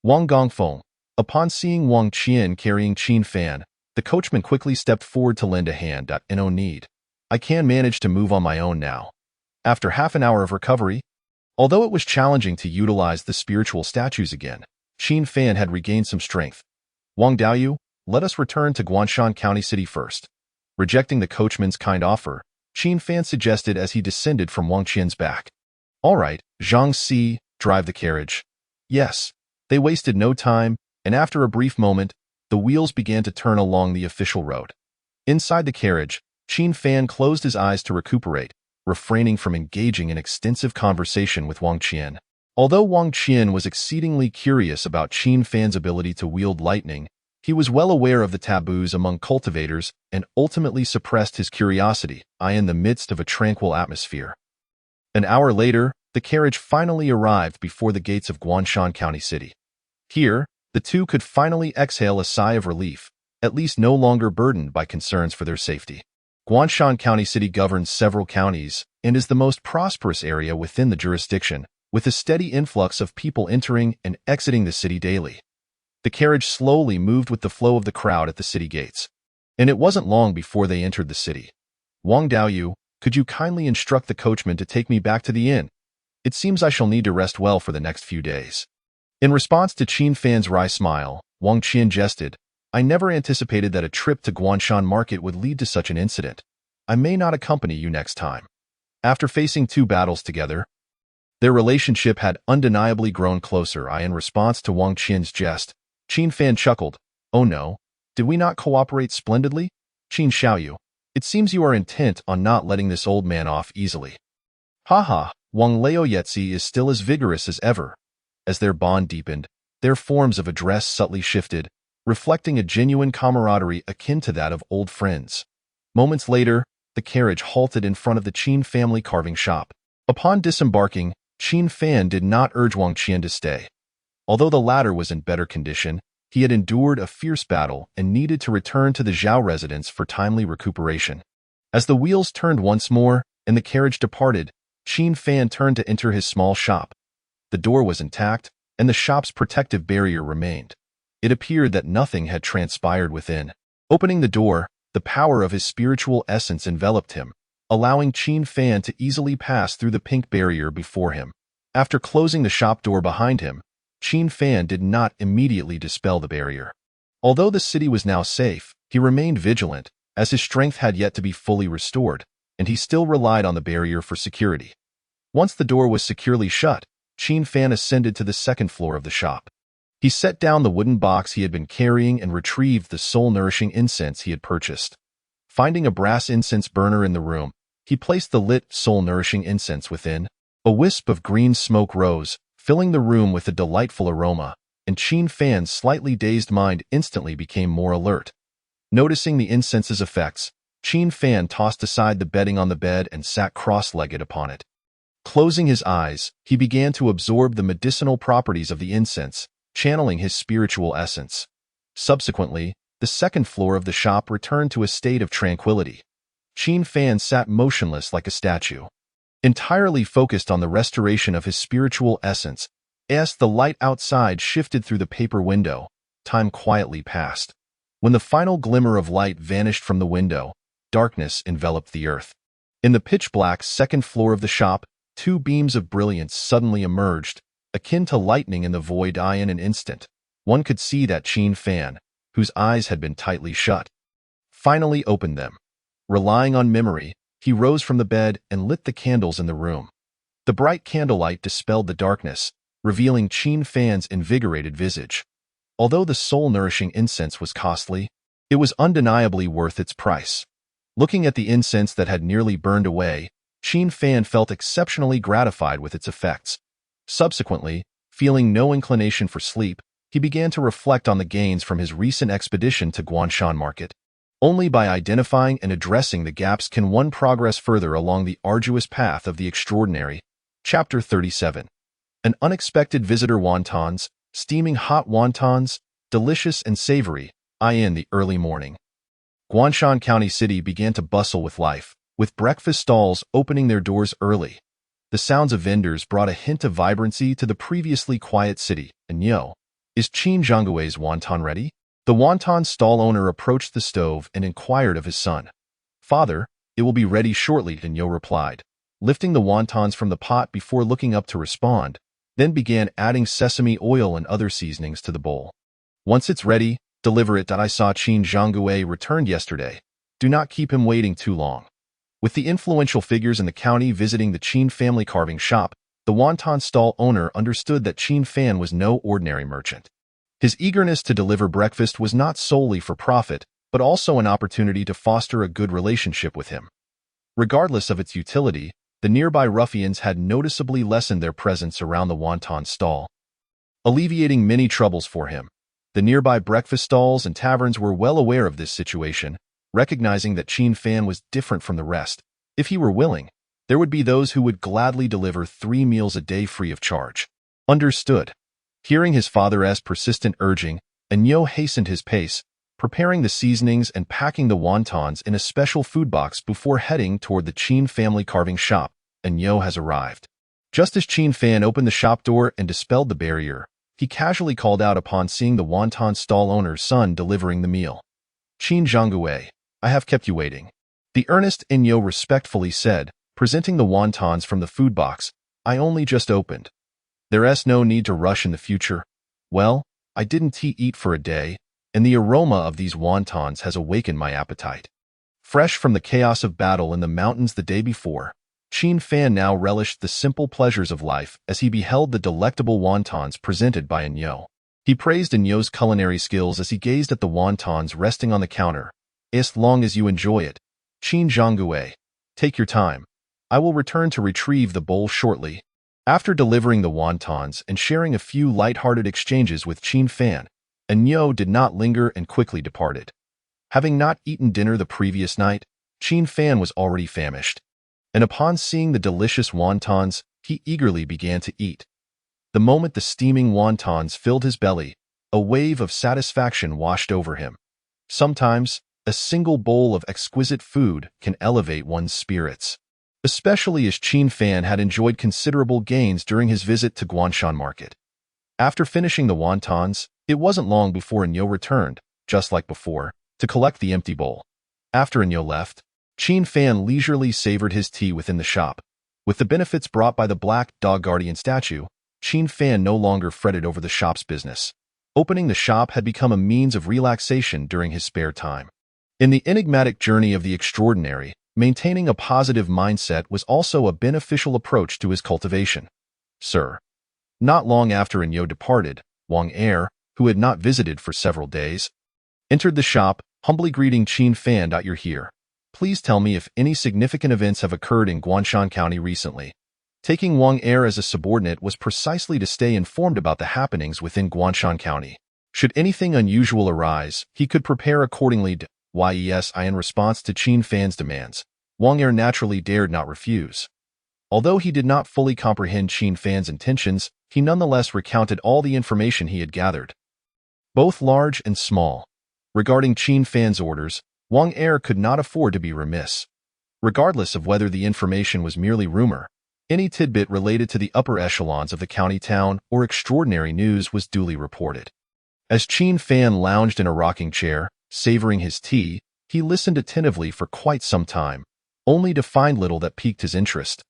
[SPEAKER 1] Wang Gongfeng, upon seeing Wang Qian carrying Qin Fan, the coachman quickly stepped forward to lend a hand. No need. I can manage to move on my own now. After half an hour of recovery, although it was challenging to utilize the spiritual statues again, Qin Fan had regained some strength. Wang Daoyu, let us return to Guanshan County City first. Rejecting the coachman's kind offer, Qin Fan suggested as he descended from Wang Qian's back. All right, Zhang Si, drive the carriage. Yes. They wasted no time, and after a brief moment, the wheels began to turn along the official road. Inside the carriage, Qin Fan closed his eyes to recuperate, refraining from engaging in extensive conversation with Wang Qian. Although Wang Qian was exceedingly curious about Qin Fan's ability to wield lightning, he was well aware of the taboos among cultivators and ultimately suppressed his curiosity in the midst of a tranquil atmosphere. An hour later, the carriage finally arrived before the gates of Guanshan County City. Here, the two could finally exhale a sigh of relief, at least no longer burdened by concerns for their safety. Guanshan County City governs several counties and is the most prosperous area within the jurisdiction, with a steady influx of people entering and exiting the city daily. The carriage slowly moved with the flow of the crowd at the city gates, and it wasn't long before they entered the city. Wang Daoyu, could you kindly instruct the coachman to take me back to the inn? It seems I shall need to rest well for the next few days. In response to Qin Fan's wry smile, Wang Qian jested, I never anticipated that a trip to Guanshan Market would lead to such an incident. I may not accompany you next time. After facing two battles together, their relationship had undeniably grown closer. In response to Wang Qian's jest, Qin Fan chuckled, oh no, did we not cooperate splendidly? Qin Xiaoyu, it seems you are intent on not letting this old man off easily. Ha ha, Wang Laoyetsi is still as vigorous as ever. As their bond deepened, their forms of address subtly shifted, reflecting a genuine camaraderie akin to that of old friends. Moments later, the carriage halted in front of the Qin family carving shop. Upon disembarking, Qin Fan did not urge Wang Qian to stay. Although the latter was in better condition, he had endured a fierce battle and needed to return to the Zhao residence for timely recuperation. As the wheels turned once more and the carriage departed, Qin Fan turned to enter his small shop. The door was intact, and the shop's protective barrier remained. It appeared that nothing had transpired within. Opening the door, the power of his spiritual essence enveloped him, allowing Qin Fan to easily pass through the pink barrier before him. After closing the shop door behind him, Qin Fan did not immediately dispel the barrier. Although the city was now safe, he remained vigilant, as his strength had yet to be fully restored, and he still relied on the barrier for security. Once the door was securely shut, Qin Fan ascended to the second floor of the shop. He set down the wooden box he had been carrying and retrieved the soul-nourishing incense he had purchased. Finding a brass incense burner in the room, he placed the lit, soul-nourishing incense within. A wisp of green smoke rose, filling the room with a delightful aroma, and Qin Fan's slightly dazed mind instantly became more alert. Noticing the incense's effects, Qin Fan tossed aside the bedding on the bed and sat cross-legged upon it. Closing his eyes, he began to absorb the medicinal properties of the incense, channeling his spiritual essence. Subsequently, the second floor of the shop returned to a state of tranquility. Qin Fan sat motionless like a statue, entirely focused on the restoration of his spiritual essence. As the light outside shifted through the paper window, time quietly passed. When the final glimmer of light vanished from the window, darkness enveloped the earth. In the pitch-black second floor of the shop, two beams of brilliance suddenly emerged, akin to lightning in the void. In an instant, one could see that Qin Fan, whose eyes had been tightly shut, finally opened them. Relying on memory, he rose from the bed and lit the candles in the room. The bright candlelight dispelled the darkness, revealing Qin Fan's invigorated visage. Although the soul-nourishing incense was costly, it was undeniably worth its price. Looking at the incense that had nearly burned away, Qin Fan felt exceptionally gratified with its effects. Subsequently, feeling no inclination for sleep, he began to reflect on the gains from his recent expedition to Guanshan Market. Only by identifying and addressing the gaps can one progress further along the arduous path of the extraordinary. Chapter 37. An unexpected visitor. Wontons, steaming hot wontons, delicious and savory, in the early morning. Guanshan County City began to bustle with life, with breakfast stalls opening their doors early. The sounds of vendors brought a hint of vibrancy to the previously quiet city. And yo, is Qin Zhanggui's wonton ready? The wonton stall owner approached the stove and inquired of his son. Father, it will be ready shortly, Danyo replied, lifting the wontons from the pot before looking up to respond, then began adding sesame oil and other seasonings to the bowl. Once it's ready, deliver it. I saw Qin Zhanggui returned yesterday. Do not keep him waiting too long. With the influential figures in the county visiting the Qin family carving shop, the wonton stall owner understood that Qin Fan was no ordinary merchant. His eagerness to deliver breakfast was not solely for profit, but also an opportunity to foster a good relationship with him. Regardless of its utility, the nearby ruffians had noticeably lessened their presence around the wonton stall, alleviating many troubles for him. The nearby breakfast stalls and taverns were well aware of this situation, recognizing that Qin Fan was different from the rest. If he were willing, there would be those who would gladly deliver 3 meals a day free of charge. Understood. Hearing his father's persistent urging, Anyo hastened his pace, preparing the seasonings and packing the wontons in a special food box before heading toward the Qin family carving shop. Anyo has arrived. Just as Qin Fan opened the shop door and dispelled the barrier, he casually called out upon seeing the wonton stall owner's son delivering the meal. Qin Zhanggui, I have kept you waiting. The earnest Anyo respectfully said, presenting the wontons from the food box. I only just opened. There's no need to rush in the future. Well, I didn't eat for a day, and the aroma of these wontons has awakened my appetite. Fresh from the chaos of battle in the mountains the day before, Qin Fan now relished the simple pleasures of life as he beheld the delectable wontons presented by Anyo. He praised Anyo's culinary skills as he gazed at the wontons resting on the counter. As long as you enjoy it, Qin Zhanggui, take your time. I will return to retrieve the bowl shortly. After delivering the wontons and sharing a few light-hearted exchanges with Qin Fan, Enyo did not linger and quickly departed. Having not eaten dinner the previous night, Qin Fan was already famished, and upon seeing the delicious wontons, he eagerly began to eat. The moment the steaming wontons filled his belly, a wave of satisfaction washed over him. Sometimes, a single bowl of exquisite food can elevate one's spirits, especially as Qin Fan had enjoyed considerable gains during his visit to Guanshan Market. After finishing the wontons, it wasn't long before Enyo returned, just like before, to collect the empty bowl. After Enyo left, Qin Fan leisurely savored his tea within the shop. With the benefits brought by the Black Dog Guardian statue, Qin Fan no longer fretted over the shop's business. Opening the shop had become a means of relaxation during his spare time. In the enigmatic journey of the extraordinary, maintaining a positive mindset was also a beneficial approach to his cultivation. Sir. Not long after Enyo departed, Wang Er, who had not visited for several days, entered the shop, humbly greeting Qin Fan. You're here. Please tell me if any significant events have occurred in Guanshan County recently. Taking Wang Er as a subordinate was precisely to stay informed about the happenings within Guanshan County. Should anything unusual arise, he could prepare accordingly. Yes, in response to Qin Fan's demands, Wang Er naturally dared not refuse. Although he did not fully comprehend Qin Fan's intentions, he nonetheless recounted all the information he had gathered, both large and small. Regarding Qin Fan's orders, Wang Er could not afford to be remiss. Regardless of whether the information was merely rumor, any tidbit related to the upper echelons of the county town or extraordinary news was duly reported. As Qin Fan lounged in a rocking chair, savoring his tea, he listened attentively for quite some time, only to find little that piqued his interest.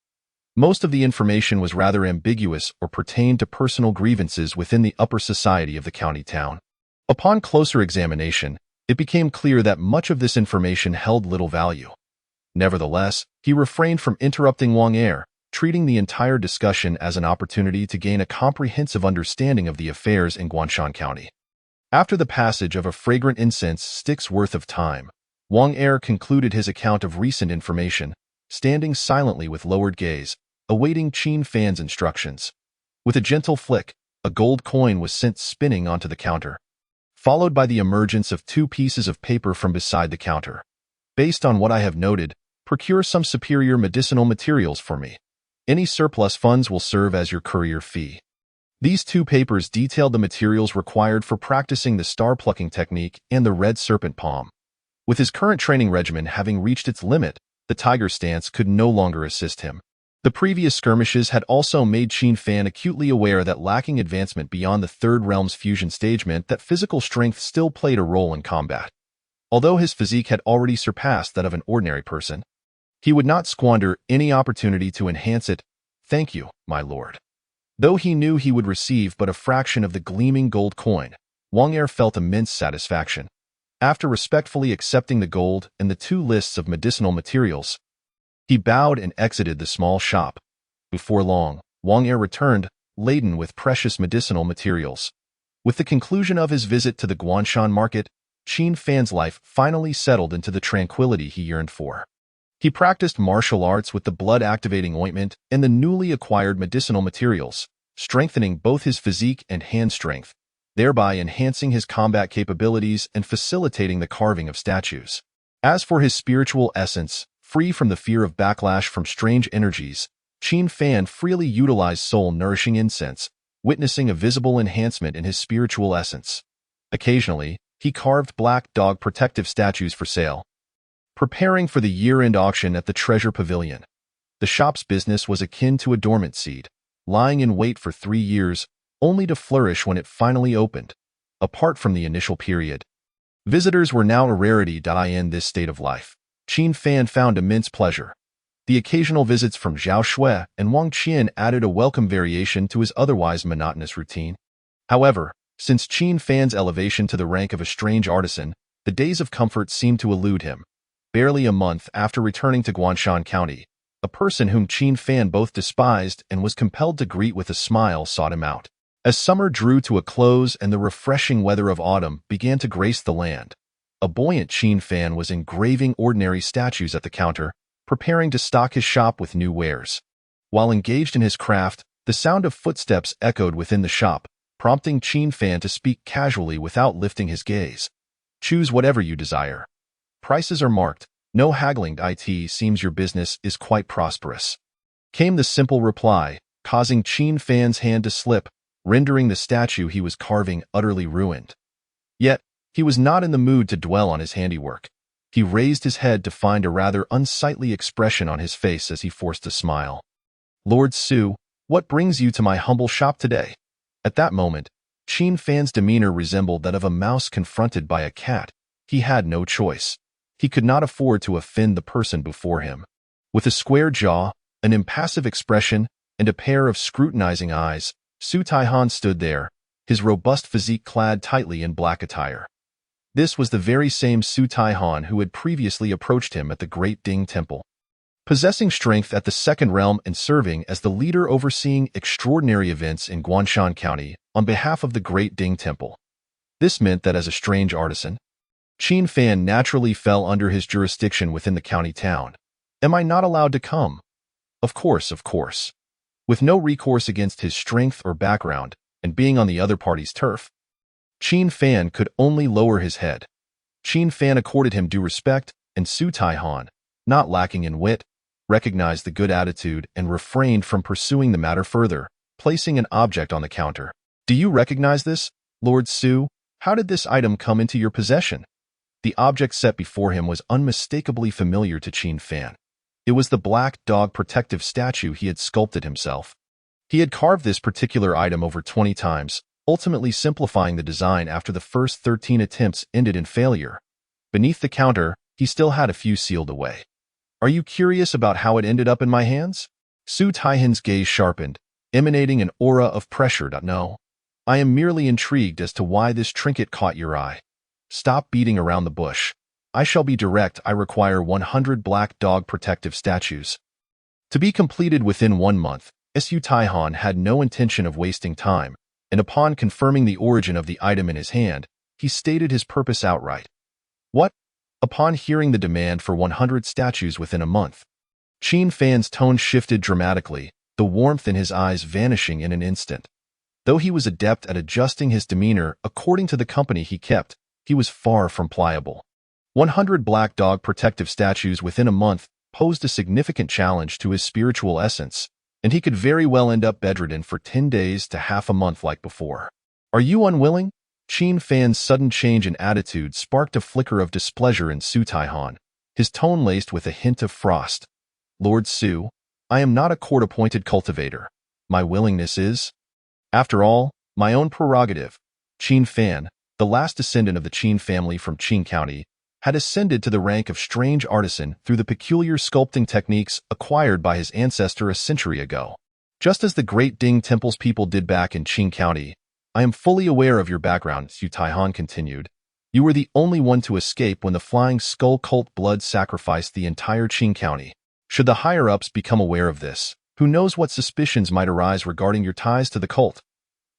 [SPEAKER 1] Most of the information was rather ambiguous or pertained to personal grievances within the upper society of the county town. Upon closer examination, it became clear that much of this information held little value. Nevertheless, he refrained from interrupting Wang Er, treating the entire discussion as an opportunity to gain a comprehensive understanding of the affairs in Guanshan County. After the passage of a fragrant incense stick's worth of time, Wang Er concluded his account of recent information, standing silently with lowered gaze, awaiting Qin Fan's instructions. With a gentle flick, a gold coin was sent spinning onto the counter, followed by the emergence of 2 pieces of paper from beside the counter. Based on what I have noted, procure some superior medicinal materials for me. Any surplus funds will serve as your courier fee. These 2 papers detailed the materials required for practicing the star-plucking technique and the red serpent palm. With his current training regimen having reached its limit, the tiger stance could no longer assist him. The previous skirmishes had also made Qin Fan acutely aware that lacking advancement beyond the Third Realm's fusion stage meant that physical strength still played a role in combat. Although his physique had already surpassed that of an ordinary person, he would not squander any opportunity to enhance it. Thank you, my lord. Though he knew he would receive but a fraction of the gleaming gold coin, Wang Er felt immense satisfaction. After respectfully accepting the gold and the 2 lists of medicinal materials, he bowed and exited the small shop. Before long, Wang Er returned, laden with precious medicinal materials. With the conclusion of his visit to the Guanshan market, Qin Fan's life finally settled into the tranquility he yearned for. He practiced martial arts with the blood-activating ointment and the newly acquired medicinal materials, strengthening both his physique and hand strength, thereby enhancing his combat capabilities and facilitating the carving of statues. As for his spiritual essence, free from the fear of backlash from strange energies, Qin Fan freely utilized soul-nourishing incense, witnessing a visible enhancement in his spiritual essence. Occasionally, he carved black dog protective statues for sale, preparing for the year-end auction at the Treasure Pavilion. The shop's business was akin to a dormant seed, lying in wait for 3 years, only to flourish when it finally opened. Apart from the initial period, visitors were now a rarity. In this state of life, Qin Fan found immense pleasure. The occasional visits from Zhao Shui and Wang Qian added a welcome variation to his otherwise monotonous routine. However, since Qin Fan's elevation to the rank of a strange artisan, the days of comfort seemed to elude him. Barely a month after returning to Guanshan County, a person whom Qin Fan both despised and was compelled to greet with a smile sought him out. As summer drew to a close and the refreshing weather of autumn began to grace the land, a buoyant Qin Fan was engraving ordinary statues at the counter, preparing to stock his shop with new wares. While engaged in his craft, the sound of footsteps echoed within the shop, prompting Qin Fan to speak casually without lifting his gaze. Choose whatever you desire. Prices are marked. No haggling. It seems your business is quite prosperous. Came the simple reply, causing Qin Fan's hand to slip, rendering the statue he was carving utterly ruined. Yet, he was not in the mood to dwell on his handiwork. He raised his head to find a rather unsightly expression on his face as he forced a smile. Lord Su, what brings you to my humble shop today? At that moment, Qin Fan's demeanor resembled that of a mouse confronted by a cat. He had no choice. He could not afford to offend the person before him. With a square jaw, an impassive expression, and a pair of scrutinizing eyes, Su Taihan stood there, his robust physique clad tightly in black attire. This was the very same Su Taihan who had previously approached him at the Great Ding Temple. Possessing strength at the Second Realm and serving as the leader overseeing extraordinary events in Guanshan County on behalf of the Great Ding Temple. This meant that as a strange artisan, Qin Fan naturally fell under his jurisdiction within the county town. Am I not allowed to come? Of course, of course. With no recourse against his strength or background, and being on the other party's turf, Qin Fan could only lower his head. Qin Fan accorded him due respect, and Su Taihan, not lacking in wit, recognized the good attitude and refrained from pursuing the matter further, placing an object on the counter. Do you recognize this, Lord Su? How did this item come into your possession? The object set before him was unmistakably familiar to Qin Fan. It was the black dog protective statue he had sculpted himself. He had carved this particular item over 20 times, ultimately simplifying the design after the first 13 attempts ended in failure. Beneath the counter, he still had a few sealed away. Are you curious about how it ended up in my hands? Su Taihan's gaze sharpened, emanating an aura of pressure. No, I am merely intrigued as to why this trinket caught your eye. Stop beating around the bush. I shall be direct. I require 100 black dog protective statues. To be completed within 1 month, Su Taihan had no intention of wasting time, and upon confirming the origin of the item in his hand, he stated his purpose outright. What? Upon hearing the demand for 100 statues within a month, Qin Fan's tone shifted dramatically, the warmth in his eyes vanishing in an instant. Though he was adept at adjusting his demeanor according to the company he kept, he was far from pliable. 100 black dog protective statues within a month posed a significant challenge to his spiritual essence, and he could very well end up bedridden for 10 days to half a month like before. Are you unwilling? Qin Fan's sudden change in attitude sparked a flicker of displeasure in Su Taihan, his tone laced with a hint of frost. Lord Su, I am not a court-appointed cultivator. My willingness is, after all, my own prerogative. Qin Fan, the last descendant of the Qin family from Qing County, had ascended to the rank of strange artisan through the peculiar sculpting techniques acquired by his ancestor a century ago. Just as the Great Ding Temple's people did back in Qing County, I am fully aware of your background, Su Taihan continued. You were the only one to escape when the Flying Skull cult blood sacrificed the entire Qing County. Should the higher-ups become aware of this, who knows what suspicions might arise regarding your ties to the cult?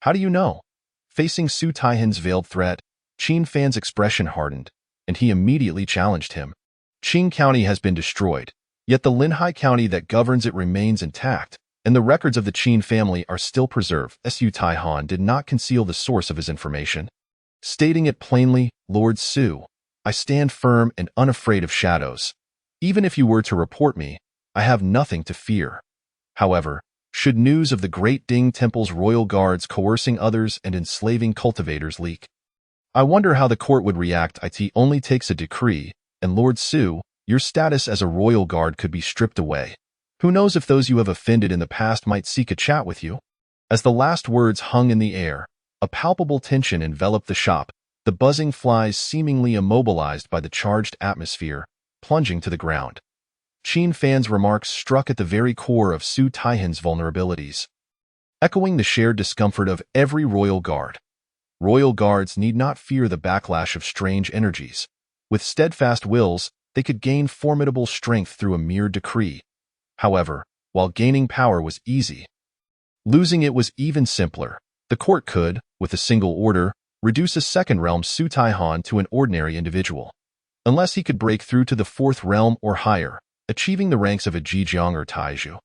[SPEAKER 1] How do you know? Facing Su Taihan's veiled threat, Qin Fan's expression hardened, and he immediately challenged him. Qing County has been destroyed, yet the Linhai County that governs it remains intact, and the records of the Qin family are still preserved. Su Taihan did not conceal the source of his information. Stating it plainly, Lord Su, I stand firm and unafraid of shadows. Even if you were to report me, I have nothing to fear. However, should news of the Great Ding Temple's royal guards coercing others and enslaving cultivators leak, I wonder how the court would react. It only takes a decree, and Lord Su, your status as a royal guard could be stripped away. Who knows if those you have offended in the past might seek a chat with you? As the last words hung in the air, a palpable tension enveloped the shop, the buzzing flies seemingly immobilized by the charged atmosphere, plunging to the ground. Qin Fan's remarks struck at the very core of Su Taihan's vulnerabilities, echoing the shared discomfort of every royal guard. Royal guards need not fear the backlash of strange energies. With steadfast wills, they could gain formidable strength through a mere decree. However, while gaining power was easy, losing it was even simpler. The court could, with a single order, reduce a second realm Su Taihan to an ordinary individual. Unless he could break through to the fourth realm or higher, achieving the ranks of a Zhejiang or Taizhou.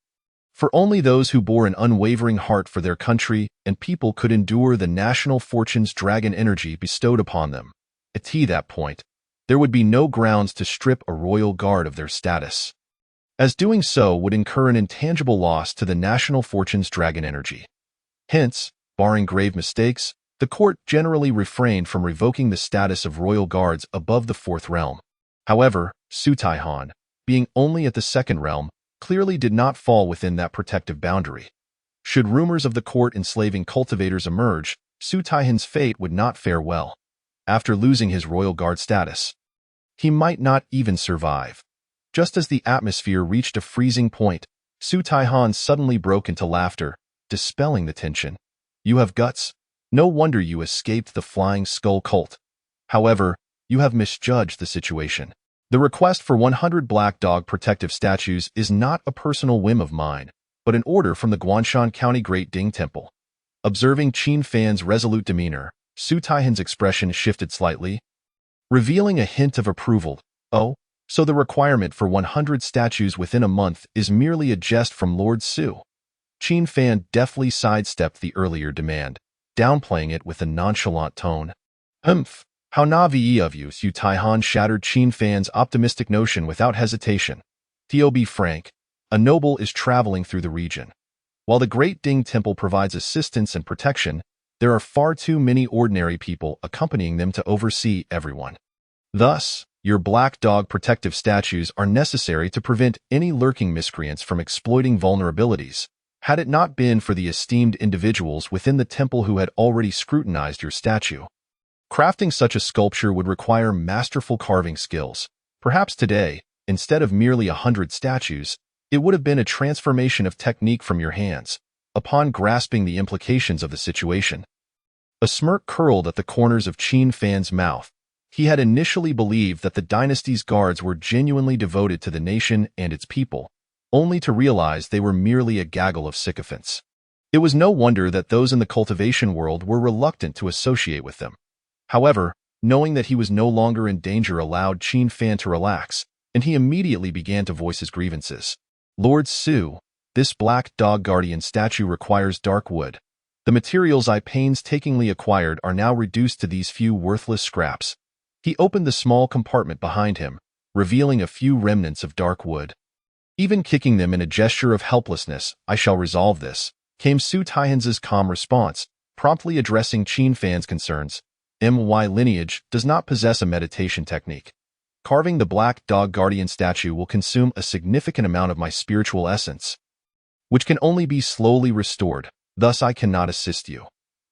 [SPEAKER 1] For only those who bore an unwavering heart for their country and people could endure the national fortune's dragon energy bestowed upon them. At that point, there would be no grounds to strip a royal guard of their status, as doing so would incur an intangible loss to the national fortune's dragon energy. Hence, barring grave mistakes, the court generally refrained from revoking the status of royal guards above the fourth realm. However, Su Taihan, being only at the second realm, clearly did not fall within that protective boundary. Should rumors of the court enslaving cultivators emerge, Su Taihan's fate would not fare well. After losing his royal guard status, he might not even survive. Just as the atmosphere reached a freezing point, Su Taihan suddenly broke into laughter, dispelling the tension. You have guts. No wonder you escaped the Flying Skull cult. However, you have misjudged the situation. The request for 100 Black Dog protective statues is not a personal whim of mine, but an order from the Guanshan County Great Ding Temple. Observing Qin Fan's resolute demeanor, Su Taihan's expression shifted slightly, revealing a hint of approval. Oh, so the requirement for 100 statues within a month is merely a jest from Lord Su. Qin Fan deftly sidestepped the earlier demand, downplaying it with a nonchalant tone. How naive of you, Su Taihan shattered Qin Fan's optimistic notion without hesitation. To be frank, a noble is traveling through the region. While the Great Ding Temple provides assistance and protection, there are far too many ordinary people accompanying them to oversee everyone. Thus, your Black Dog protective statues are necessary to prevent any lurking miscreants from exploiting vulnerabilities. Had it not been for the esteemed individuals within the temple who had already scrutinized your statue, crafting such a sculpture would require masterful carving skills. Perhaps today, instead of merely 100 statues, it would have been a transformation of technique from your hands. Upon grasping the implications of the situation, a smirk curled at the corners of Qin Fan's mouth. He had initially believed that the dynasty's guards were genuinely devoted to the nation and its people, only to realize they were merely a gaggle of sycophants. It was no wonder that those in the cultivation world were reluctant to associate with them. However, knowing that he was no longer in danger allowed Qin Fan to relax, and he immediately began to voice his grievances. Lord Su, this Black Dog Guardian statue requires dark wood. The materials I painstakingly acquired are now reduced to these few worthless scraps. He opened the small compartment behind him, revealing a few remnants of dark wood. Even kicking them in a gesture of helplessness, I shall resolve this, came Su Taihan's calm response, promptly addressing Qin Fan's concerns. My lineage does not possess a meditation technique. Carving the Black Dog Guardian statue will consume a significant amount of my spiritual essence, which can only be slowly restored. Thus I cannot assist you.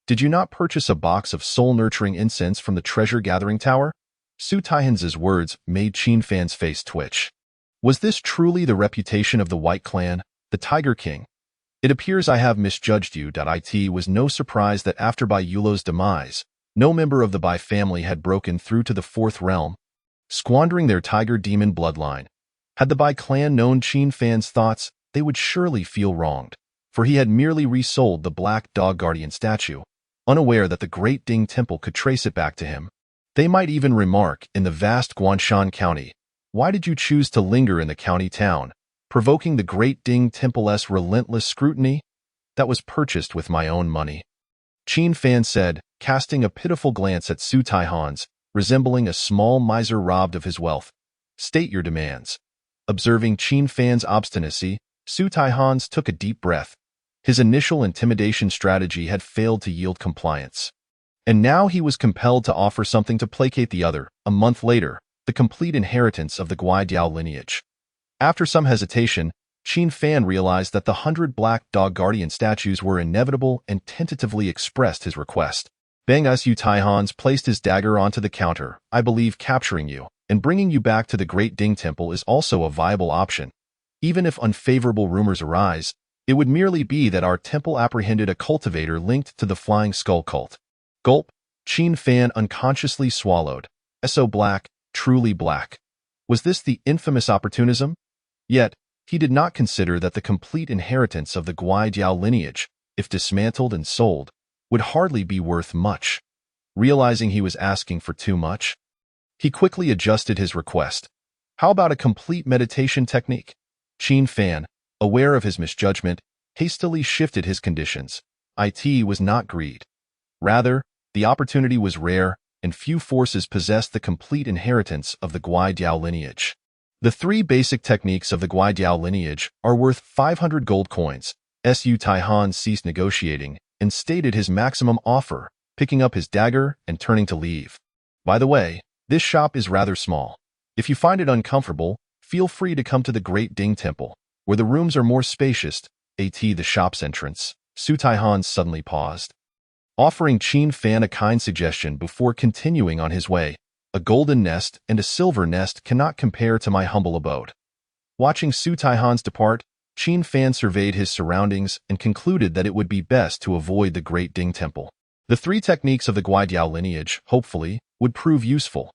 [SPEAKER 1] Did you not purchase a box of soul-nurturing incense from the treasure-gathering tower? Su Taihan's words made Qin Fan's face twitch. Was this truly the reputation of the White Clan, the Tiger King? It appears I have misjudged you. It was no surprise that after Bai Yulo's demise, no member of the Bai family had broken through to the fourth realm, squandering their tiger demon bloodline. Had the Bai clan known Qin Fan's thoughts, they would surely feel wronged, for he had merely resold the Black Dog Guardian statue, unaware that the Great Ding Temple could trace it back to him. They might even remark, in the vast Guanshan County, why did you choose to linger in the county town, provoking the Great Ding Temple's relentless scrutiny? That was purchased with my own money. Qin Fan said, casting a pitiful glance at Su Taihan's, resembling a small miser robbed of his wealth. State your demands. Observing Qin Fan's obstinacy, Su Taihan's took a deep breath. His initial intimidation strategy had failed to yield compliance, and now he was compelled to offer something to placate the other. A month later, the complete inheritance of the Guaidiao lineage. After some hesitation, Qin Fan realized that the 100 Black Dog Guardian statues were inevitable and tentatively expressed his request. Bang Su Taihan's placed his dagger onto the counter. I believe capturing you and bringing you back to the Great Ding Temple is also a viable option. Even if unfavorable rumors arise, it would merely be that our temple apprehended a cultivator linked to the Flying Skull cult. Gulp, Qin Fan unconsciously swallowed. So black, truly black. Was this the infamous opportunism? Yet, he did not consider that the complete inheritance of the Guaidiao lineage, if dismantled and sold, would hardly be worth much. Realizing he was asking for too much, he quickly adjusted his request. How about a complete meditation technique? Qin Fan, aware of his misjudgment, hastily shifted his conditions. It was not greed. Rather, the opportunity was rare, and few forces possessed the complete inheritance of the Guidiao lineage. The three basic techniques of the Guidiao lineage are worth 500 gold coins. Su Taihan ceased negotiating and stated his maximum offer, picking up his dagger and turning to leave. By the way, this shop is rather small. If you find it uncomfortable, feel free to come to the Great Ding Temple, where the rooms are more spacious. The shop's entrance. Su Taihan suddenly paused, offering Qin Fan a kind suggestion before continuing on his way. A golden nest and a silver nest cannot compare to my humble abode. Watching Su Taihan's depart, Qin Fan surveyed his surroundings and concluded that it would be best to avoid the Great Ding Temple. The three techniques of the Guidiao lineage, hopefully, would prove useful.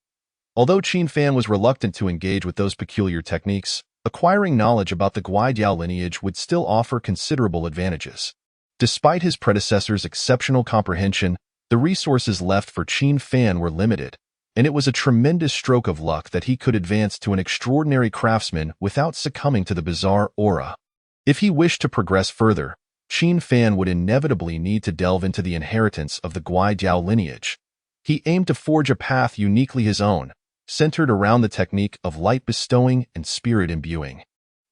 [SPEAKER 1] Although Qin Fan was reluctant to engage with those peculiar techniques, acquiring knowledge about the Guidiao lineage would still offer considerable advantages. Despite his predecessor's exceptional comprehension, the resources left for Qin Fan were limited, and it was a tremendous stroke of luck that he could advance to an extraordinary craftsman without succumbing to the bizarre aura. If he wished to progress further, Qin Fan would inevitably need to delve into the inheritance of the Guidiao lineage. He aimed to forge a path uniquely his own, centered around the technique of light bestowing and spirit imbuing.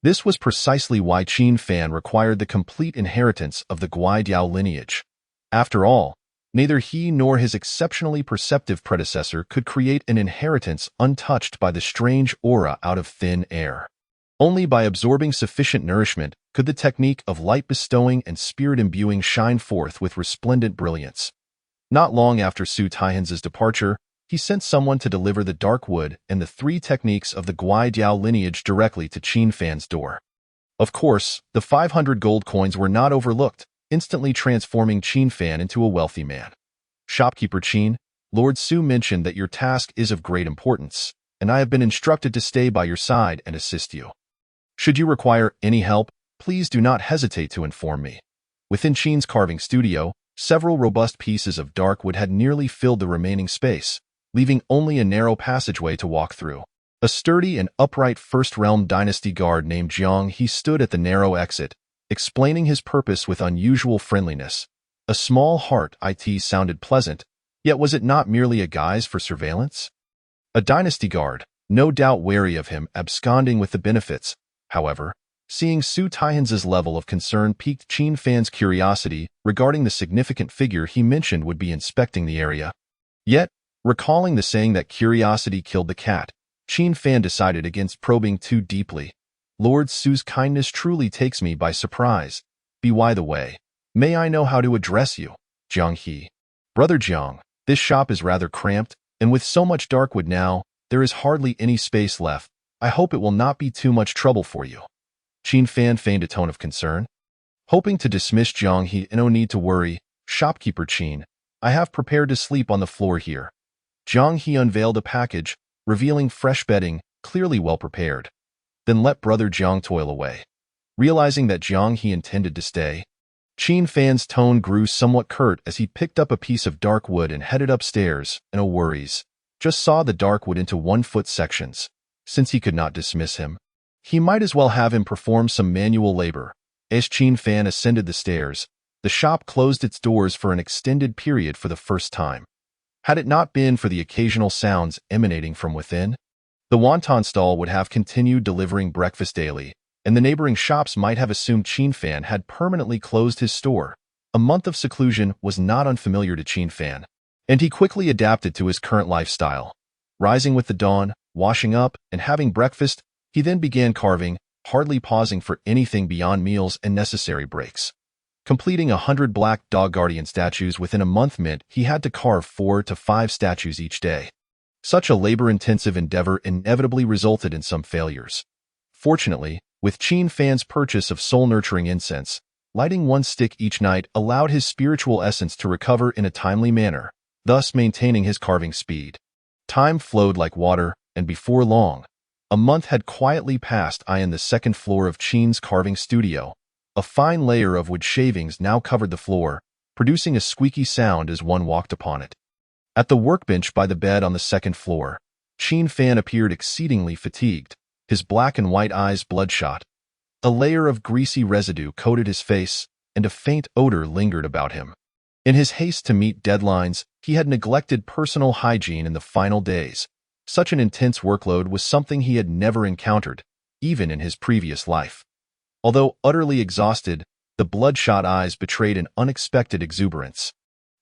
[SPEAKER 1] This was precisely why Qin Fan required the complete inheritance of the Guidiao lineage. After all, neither he nor his exceptionally perceptive predecessor could create an inheritance untouched by the strange aura out of thin air. Only by absorbing sufficient nourishment could the technique of light bestowing and spirit imbuing shine forth with resplendent brilliance. Not long after Su Taihan's departure, he sent someone to deliver the dark wood and the three techniques of the Guidiao lineage directly to Qin Fan's door. Of course, the 500 gold coins were not overlooked, instantly transforming Qin Fan into a wealthy man. Shopkeeper Qin, Lord Su mentioned that your task is of great importance, and I have been instructed to stay by your side and assist you. Should you require any help, please do not hesitate to inform me. Within Qin's carving studio, several robust pieces of dark wood had nearly filled the remaining space, leaving only a narrow passageway to walk through. A sturdy and upright First Realm Dynasty guard named Jiang He stood at the narrow exit, explaining his purpose with unusual friendliness. A small heart it sounded pleasant, yet was it not merely a guise for surveillance? A dynasty guard, no doubt wary of him absconding with the benefits. However, seeing Su Taihan's level of concern piqued Qin Fan's curiosity regarding the significant figure he mentioned would be inspecting the area. Yet, recalling the saying that curiosity killed the cat, Qin Fan decided against probing too deeply. Lord Su's kindness truly takes me by surprise. By the way, may I know how to address you? Jiang He. Brother Jiang, this shop is rather cramped, and with so much dark wood now, there is hardly any space left. I hope it will not be too much trouble for you. Qin Fan feigned a tone of concern. Hoping to dismiss Jiang He, no need to worry, shopkeeper Qin. I have prepared to sleep on the floor here. Jiang He unveiled a package, revealing fresh bedding, clearly well prepared. Then let brother Jiang toil away. Realizing that Jiang He intended to stay, Qin Fan's tone grew somewhat curt as he picked up a piece of dark wood and headed upstairs. No worries. Just saw the dark wood into 1-foot sections. Since he could not dismiss him, he might as well have him perform some manual labor. As Qin Fan ascended the stairs, the shop closed its doors for an extended period for the first time. Had it not been for the occasional sounds emanating from within, the wonton stall would have continued delivering breakfast daily, and the neighboring shops might have assumed Qin Fan had permanently closed his store. A month of seclusion was not unfamiliar to Qin Fan, and he quickly adapted to his current lifestyle. Rising with the dawn, washing up, and having breakfast, he then began carving, hardly pausing for anything beyond meals and necessary breaks. Completing 100 black dog guardian statues within a month meant he had to carve 4 to 5 statues each day. Such a labor-intensive endeavor inevitably resulted in some failures. Fortunately, with Qin Fan's purchase of soul-nurturing incense, lighting 1 stick each night allowed his spiritual essence to recover in a timely manner, thus maintaining his carving speed. Time flowed like water, and before long, a month had quietly passed. On the second floor of Qin's carving studio, a fine layer of wood shavings now covered the floor, producing a squeaky sound as one walked upon it. At the workbench by the bed on the second floor, Qin Fan appeared exceedingly fatigued, his black and white eyes bloodshot. A layer of greasy residue coated his face, and a faint odor lingered about him. In his haste to meet deadlines, he had neglected personal hygiene in the final days. Such an intense workload was something he had never encountered, even in his previous life. Although utterly exhausted, the bloodshot eyes betrayed an unexpected exuberance.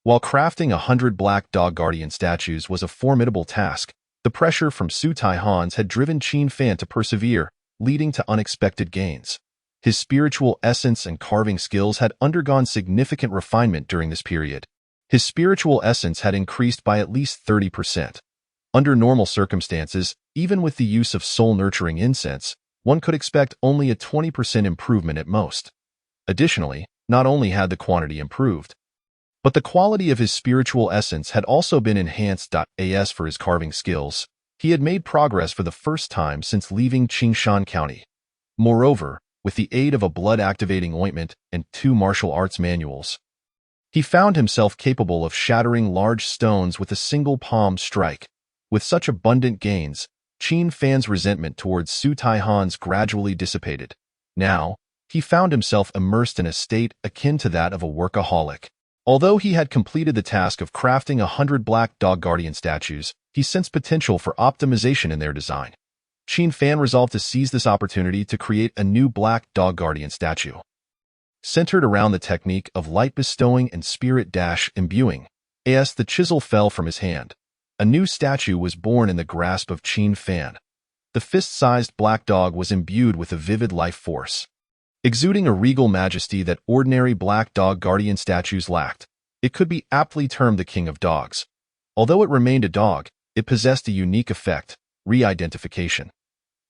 [SPEAKER 1] While crafting 100 Black Dog Guardian statues was a formidable task, the pressure from Su Taihans had driven Qin Fan to persevere, leading to unexpected gains. His spiritual essence and carving skills had undergone significant refinement during this period. His spiritual essence had increased by at least 30%. Under normal circumstances, even with the use of soul-nurturing incense, one could expect only a 20% improvement at most. Additionally, not only had the quantity improved, but the quality of his spiritual essence had also been enhanced. As for his carving skills, he had made progress for the first time since leaving Qingshan County. Moreover, with the aid of a blood-activating ointment and 2 martial arts manuals, he found himself capable of shattering large stones with a single palm strike. With such abundant gains, Qin Fan's resentment towards Su Taihans gradually dissipated. Now, he found himself immersed in a state akin to that of a workaholic. Although he had completed the task of crafting 100 Black Dog Guardian statues, he sensed potential for optimization in their design. Qin Fan resolved to seize this opportunity to create a new Black Dog Guardian statue. Centered around the technique of light bestowing and spirit imbuing, as the chisel fell from his hand, a new statue was born in the grasp of Qin Fan. The fist-sized black dog was imbued with a vivid life force. Exuding a regal majesty that ordinary Black Dog Guardian statues lacked, it could be aptly termed the king of dogs. Although it remained a dog, it possessed a unique effect: re-identification.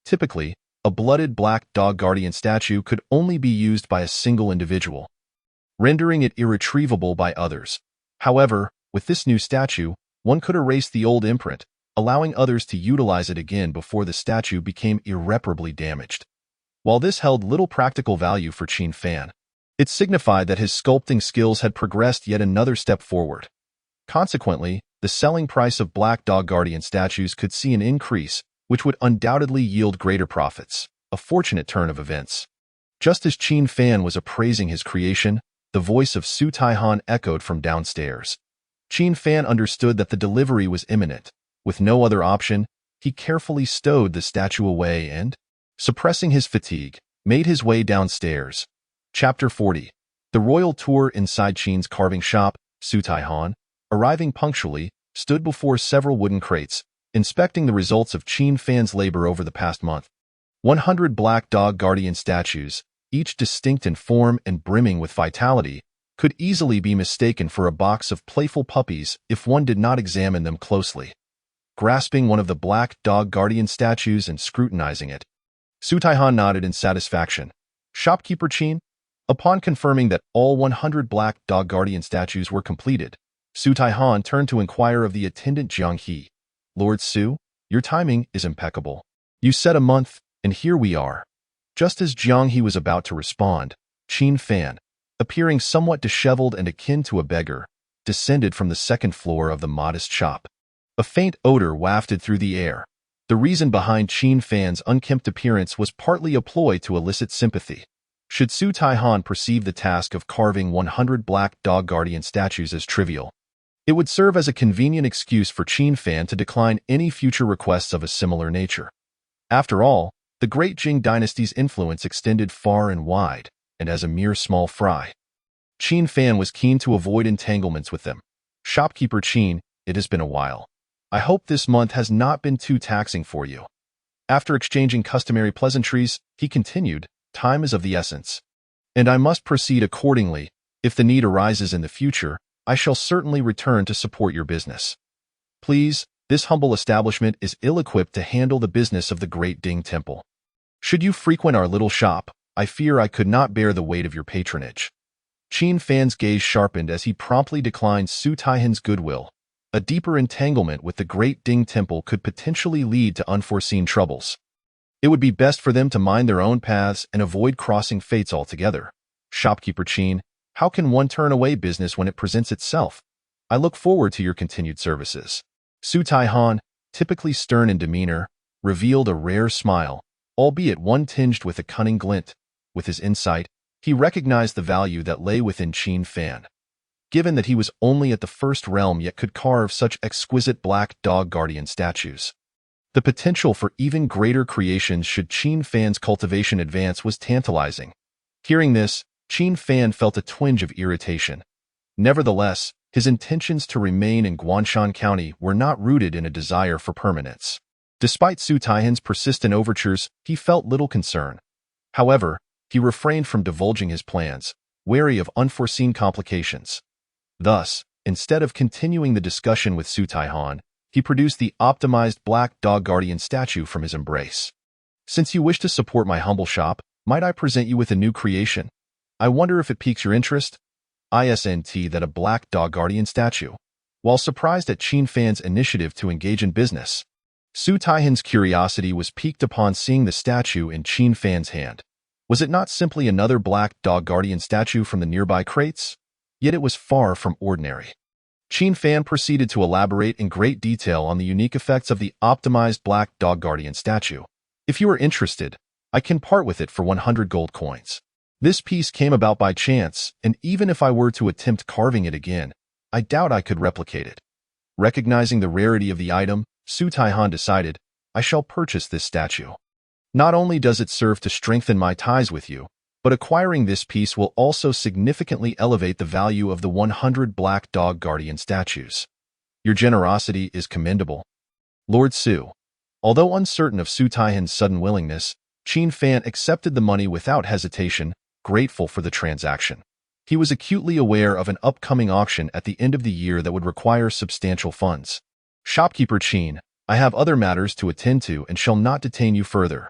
[SPEAKER 1] Typically, a blooded Black Dog Guardian statue could only be used by a single individual, rendering it irretrievable by others. However, with this new statue, one could erase the old imprint, allowing others to utilize it again before the statue became irreparably damaged. While this held little practical value for Qin Fan, it signified that his sculpting skills had progressed yet another step forward. Consequently, the selling price of Black Dog Guardian statues could see an increase, which would undoubtedly yield greater profits. A fortunate turn of events. Just as Qin Fan was appraising his creation, the voice of Su Taihan echoed from downstairs. Qin Fan understood that the delivery was imminent. With no other option, he carefully stowed the statue away and, suppressing his fatigue, made his way downstairs. Chapter 40. The royal tour inside Qin's carving shop. Su Taihan, arriving punctually, stood before several wooden crates, inspecting the results of Qin Fan's labor over the past month. 100 Black Dog Guardian statues, each distinct in form and brimming with vitality, could easily be mistaken for a box of playful puppies if one did not examine them closely. Grasping one of the Black Dog Guardian statues and scrutinizing it, Su Taihan nodded in satisfaction. Shopkeeper Qin? Upon confirming that all 100 Black Dog Guardian statues were completed, Su Taihan turned to inquire of the attendant Jiang He. Lord Su, your timing is impeccable. You said a month, and here we are. Just as Jiang He was about to respond, Qin Fan, appearing somewhat disheveled and akin to a beggar, descended from the second floor of the modest shop. A faint odor wafted through the air. The reason behind Qin Fan's unkempt appearance was partly a ploy to elicit sympathy. Should Su Taihan perceive the task of carving 100 Black Dog Guardian statues as trivial, it would serve as a convenient excuse for Qin Fan to decline any future requests of a similar nature. After all, the Great Jing dynasty's influence extended far and wide, and as a mere small fry, Qin Fan was keen to avoid entanglements with them. Shopkeeper Qin, it has been a while. I hope this month has not been too taxing for you. After exchanging customary pleasantries, he continued, time is of the essence, and I must proceed accordingly. If the need arises in the future, I shall certainly return to support your business. Please, this humble establishment is ill-equipped to handle the business of the Great Ding Temple. Should you frequent our little shop, I fear I could not bear the weight of your patronage. Qin Fan's gaze sharpened as he promptly declined Su Taihan's goodwill. A deeper entanglement with the Great Ding Temple could potentially lead to unforeseen troubles. It would be best for them to mind their own paths and avoid crossing fates altogether. Shopkeeper Qin, how can one turn away business when it presents itself? I look forward to your continued services. Su Taihan, typically stern in demeanor, revealed a rare smile, albeit one tinged with a cunning glint. With his insight, he recognized the value that lay within Qin Fan. Given that he was only at the first realm yet could carve such exquisite black dog guardian statues, the potential for even greater creations should Qin Fan's cultivation advance was tantalizing. Hearing this, Qin Fan felt a twinge of irritation. Nevertheless, his intentions to remain in Guanshan County were not rooted in a desire for permanence. Despite Su Taihan's persistent overtures, he felt little concern. However, he refrained from divulging his plans, wary of unforeseen complications. Thus, instead of continuing the discussion with Su Taihan, he produced the optimized black dog guardian statue from his embrace. Since you wish to support my humble shop, might I present you with a new creation? I wonder if it piques your interest? ISNT that a black dog guardian statue. While surprised at Qin Fan's initiative to engage in business, Su Taihan's curiosity was piqued upon seeing the statue in Qin Fan's hand. Was it not simply another black dog guardian statue from the nearby crates? Yet it was far from ordinary. Qin Fan proceeded to elaborate in great detail on the unique effects of the optimized black dog guardian statue. If you are interested, I can part with it for 100 gold coins. This piece came about by chance, and even if I were to attempt carving it again, I doubt I could replicate it. Recognizing the rarity of the item, Su Taihan decided, I shall purchase this statue. Not only does it serve to strengthen my ties with you, but acquiring this piece will also significantly elevate the value of the 100 black dog guardian statues. Your generosity is commendable. Lord Su. Although uncertain of Su Taihan's sudden willingness, Qin Fan accepted the money without hesitation, grateful for the transaction. He was acutely aware of an upcoming auction at the end of the year that would require substantial funds. Shopkeeper Qin, I have other matters to attend to and shall not detain you further.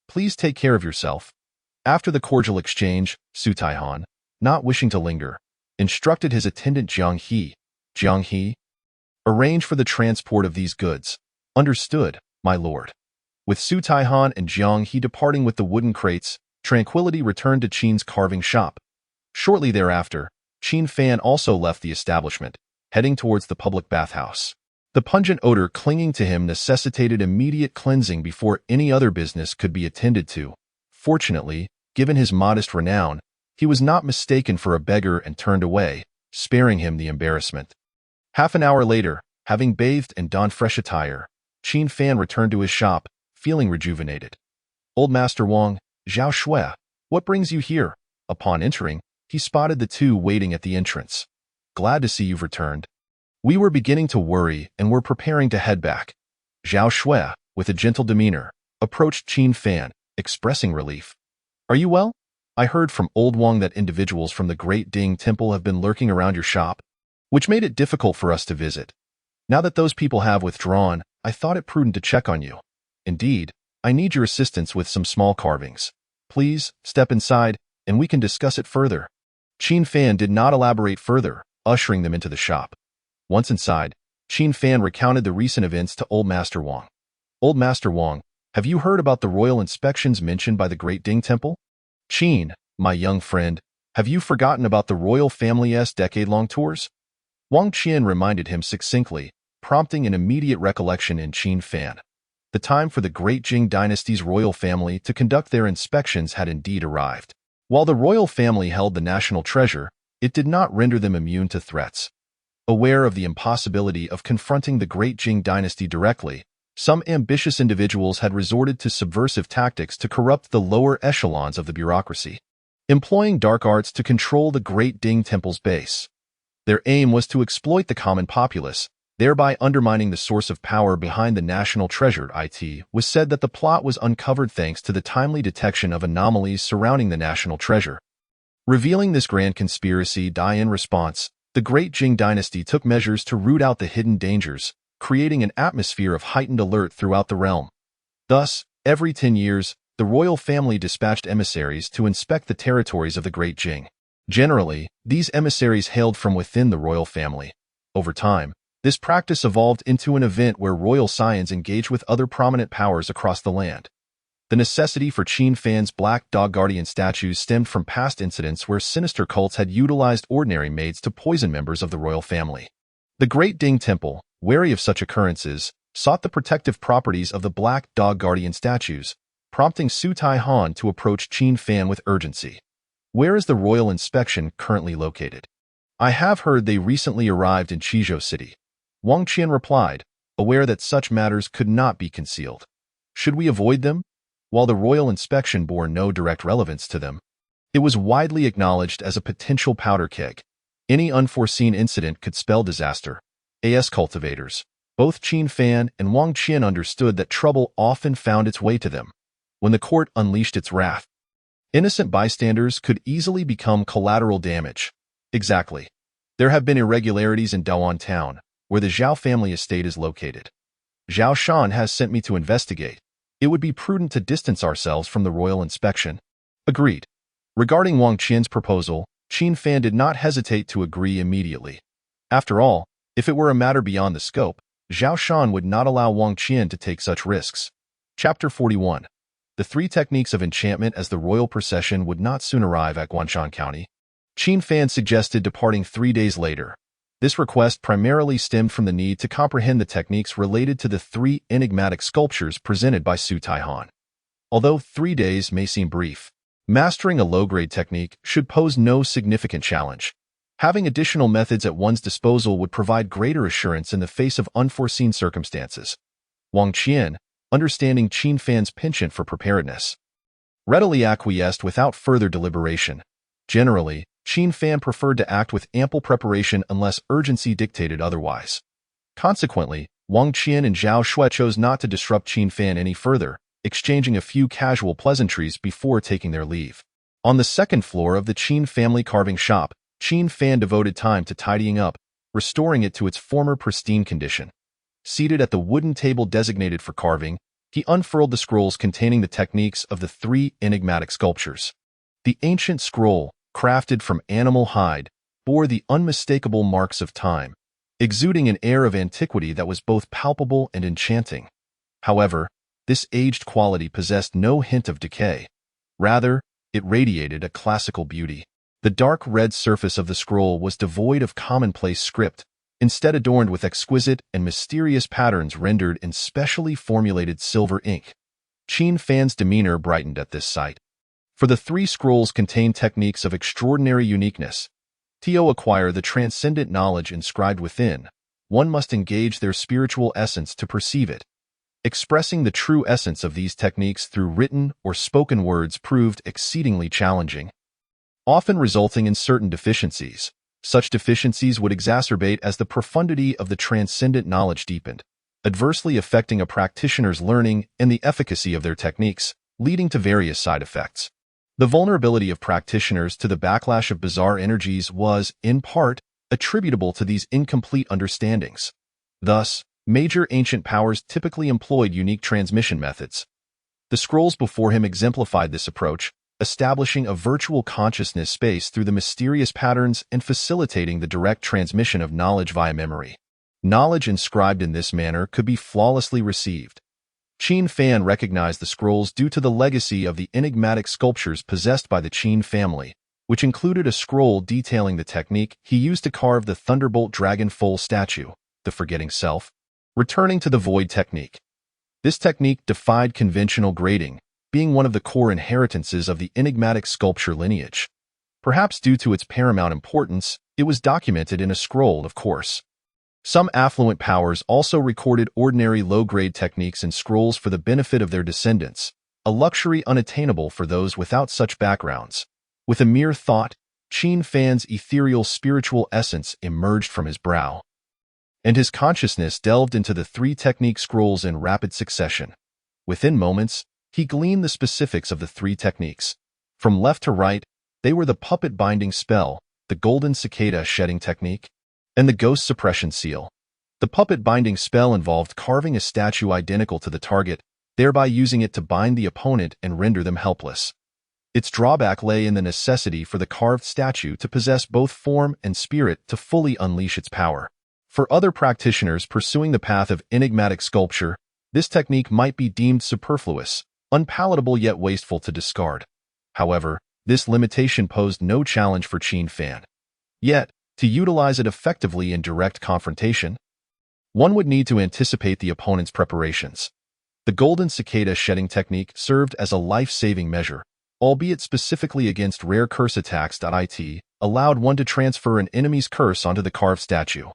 [SPEAKER 1] Please take care of yourself. After the cordial exchange, Su Taihan, not wishing to linger, instructed his attendant Jiang He. Jiang He, arrange for the transport of these goods. Understood, my lord. With Su Taihan and Jiang He departing with the wooden crates, tranquility returned to Qin's carving shop. Shortly thereafter, Qin Fan also left the establishment, heading towards the public bathhouse. The pungent odor clinging to him necessitated immediate cleansing before any other business could be attended to. Fortunately, given his modest renown, he was not mistaken for a beggar and turned away, sparing him the embarrassment. Half an hour later, having bathed and donned fresh attire, Qin Fan returned to his shop, feeling rejuvenated. Old Master Wang, Zhao Shui, what brings you here? Upon entering, he spotted the two waiting at the entrance. Glad to see you've returned. We were beginning to worry and were preparing to head back. Zhao Shui, with a gentle demeanor, approached Qin Fan, expressing relief. Are you well? I heard from old Wang that individuals from the Great Ding Temple have been lurking around your shop, which made it difficult for us to visit. Now that those people have withdrawn, I thought it prudent to check on you. Indeed, I need your assistance with some small carvings. Please, step inside, and we can discuss it further. Qin Fan did not elaborate further, ushering them into the shop. Once inside, Qin Fan recounted the recent events to Old Master Wang. Old Master Wang, have you heard about the royal inspections mentioned by the Great Ding Temple? Qin, my young friend, have you forgotten about the royal family's decade-long tours? Wang Qian reminded him succinctly, prompting an immediate recollection in Qin Fan. The time for the Great Jing dynasty's royal family to conduct their inspections had indeed arrived. While the royal family held the national treasure, it did not render them immune to threats. Aware of the impossibility of confronting the Great Jing dynasty directly, some ambitious individuals had resorted to subversive tactics to corrupt the lower echelons of the bureaucracy, employing dark arts to control the Great Ding Temple's base. Their aim was to exploit the common populace, thereby undermining the source of power behind the national treasure. It was said that the plot was uncovered thanks to the timely detection of anomalies surrounding the national treasure. Revealing this grand conspiracy, in response, the Great Jing dynasty took measures to root out the hidden dangers, creating an atmosphere of heightened alert throughout the realm. Thus, every 10 years, the royal family dispatched emissaries to inspect the territories of the Great Jing. Generally, these emissaries hailed from within the royal family. Over time, this practice evolved into an event where royal scions engaged with other prominent powers across the land. The necessity for Qin Fan's black dog guardian statues stemmed from past incidents where sinister cults had utilized ordinary maids to poison members of the royal family. The Great Ding Temple, wary of such occurrences, sought the protective properties of the Black Dog Guardian statues, prompting Su Tai-han to approach Qin Fan with urgency. Where is the royal inspection currently located? I have heard they recently arrived in Qizhou City. Wang Qian replied, aware that such matters could not be concealed. Should we avoid them? While the royal inspection bore no direct relevance to them, it was widely acknowledged as a potential powder keg. Any unforeseen incident could spell disaster. As cultivators, both Qin Fan and Wang Qian understood that trouble often found its way to them when the court unleashed its wrath. Innocent bystanders could easily become collateral damage. Exactly. There have been irregularities in Dawan Town, where the Zhao family estate is located. Zhao Shan has sent me to investigate. It would be prudent to distance ourselves from the royal inspection. Agreed. Regarding Wang Qian's proposal, Qin Fan did not hesitate to agree immediately. After all, if it were a matter beyond the scope, Zhao Shan would not allow Wang Qian to take such risks. Chapter 41. The 3 techniques of enchantment. As the royal procession would not soon arrive at Guanshan County, Qin Fan suggested departing 3 days later. This request primarily stemmed from the need to comprehend the techniques related to the 3 enigmatic sculptures presented by Su Tai-han. Although 3 days may seem brief, mastering a low-grade technique should pose no significant challenge. Having additional methods at one's disposal would provide greater assurance in the face of unforeseen circumstances. Wang Qian, understanding Qin Fan's penchant for preparedness, readily acquiesced without further deliberation. Generally, Qin Fan preferred to act with ample preparation unless urgency dictated otherwise. Consequently, Wang Qian and Zhao Shui chose not to disrupt Qin Fan any further, exchanging a few casual pleasantries before taking their leave. On the second floor of the Qin family carving shop, Qin Fan devoted time to tidying up, restoring it to its former pristine condition. Seated at the wooden table designated for carving, he unfurled the scrolls containing the techniques of the 3 enigmatic sculptures. The ancient scroll, crafted from animal hide, bore the unmistakable marks of time, exuding an air of antiquity that was both palpable and enchanting. However, this aged quality possessed no hint of decay. Rather, it radiated a classical beauty. The dark red surface of the scroll was devoid of commonplace script, instead adorned with exquisite and mysterious patterns rendered in specially formulated silver ink. Qin Fan's demeanor brightened at this sight. For the 3 scrolls contain techniques of extraordinary uniqueness. To acquire the transcendent knowledge inscribed within, one must engage their spiritual essence to perceive it. Expressing the true essence of these techniques through written or spoken words proved exceedingly challenging, often resulting in certain deficiencies. Such deficiencies would exacerbate as the profundity of the transcendent knowledge deepened, adversely affecting a practitioner's learning and the efficacy of their techniques, leading to various side effects. The vulnerability of practitioners to the backlash of bizarre energies was, in part, attributable to these incomplete understandings. Thus, major ancient powers typically employed unique transmission methods. The scrolls before him exemplified this approach, establishing a virtual consciousness space through the mysterious patterns and facilitating the direct transmission of knowledge via memory. Knowledge inscribed in this manner could be flawlessly received. Qin Fan recognized the scrolls due to the legacy of the enigmatic sculptures possessed by the Qin family, which included a scroll detailing the technique he used to carve the Thunderbolt Dragon Foal statue, the Forgetting Self. Returning to the Void technique. This technique defied conventional grading, being one of the core inheritances of the enigmatic sculpture lineage. Perhaps due to its paramount importance, it was documented in a scroll, of course. Some affluent powers also recorded ordinary low-grade techniques in scrolls for the benefit of their descendants, a luxury unattainable for those without such backgrounds. With a mere thought, Qin Fan's ethereal spiritual essence emerged from his brow, and his consciousness delved into the 3 technique scrolls in rapid succession. Within moments, he gleaned the specifics of the 3 techniques. From left to right, they were the puppet binding spell, the golden cicada shedding technique, and the ghost suppression seal. The puppet binding spell involved carving a statue identical to the target, thereby using it to bind the opponent and render them helpless. Its drawback lay in the necessity for the carved statue to possess both form and spirit to fully unleash its power. For other practitioners pursuing the path of enigmatic sculpture, this technique might be deemed superfluous, unpalatable yet wasteful to discard. However, this limitation posed no challenge for Qin Fan. Yet, to utilize it effectively in direct confrontation, One would need to anticipate the opponent's preparations. The golden cicada shedding technique served as a life-saving measure, albeit specifically against rare curse attacks. It allowed one to transfer an enemy's curse onto the carved statue,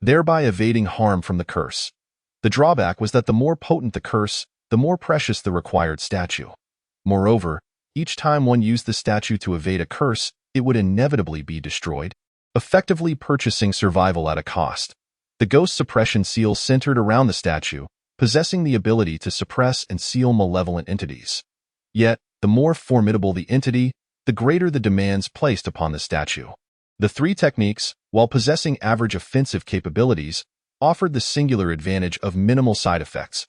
[SPEAKER 1] thereby evading harm from the curse. The drawback was that the more potent the curse, the more precious the required statue. Moreover, each time one used the statue to evade a curse, it would inevitably be destroyed, effectively purchasing survival at a cost. The ghost suppression seal centered around the statue, possessing the ability to suppress and seal malevolent entities. Yet, the more formidable the entity, the greater the demands placed upon the statue. The three techniques, while possessing average offensive capabilities, offered the singular advantage of minimal side effects.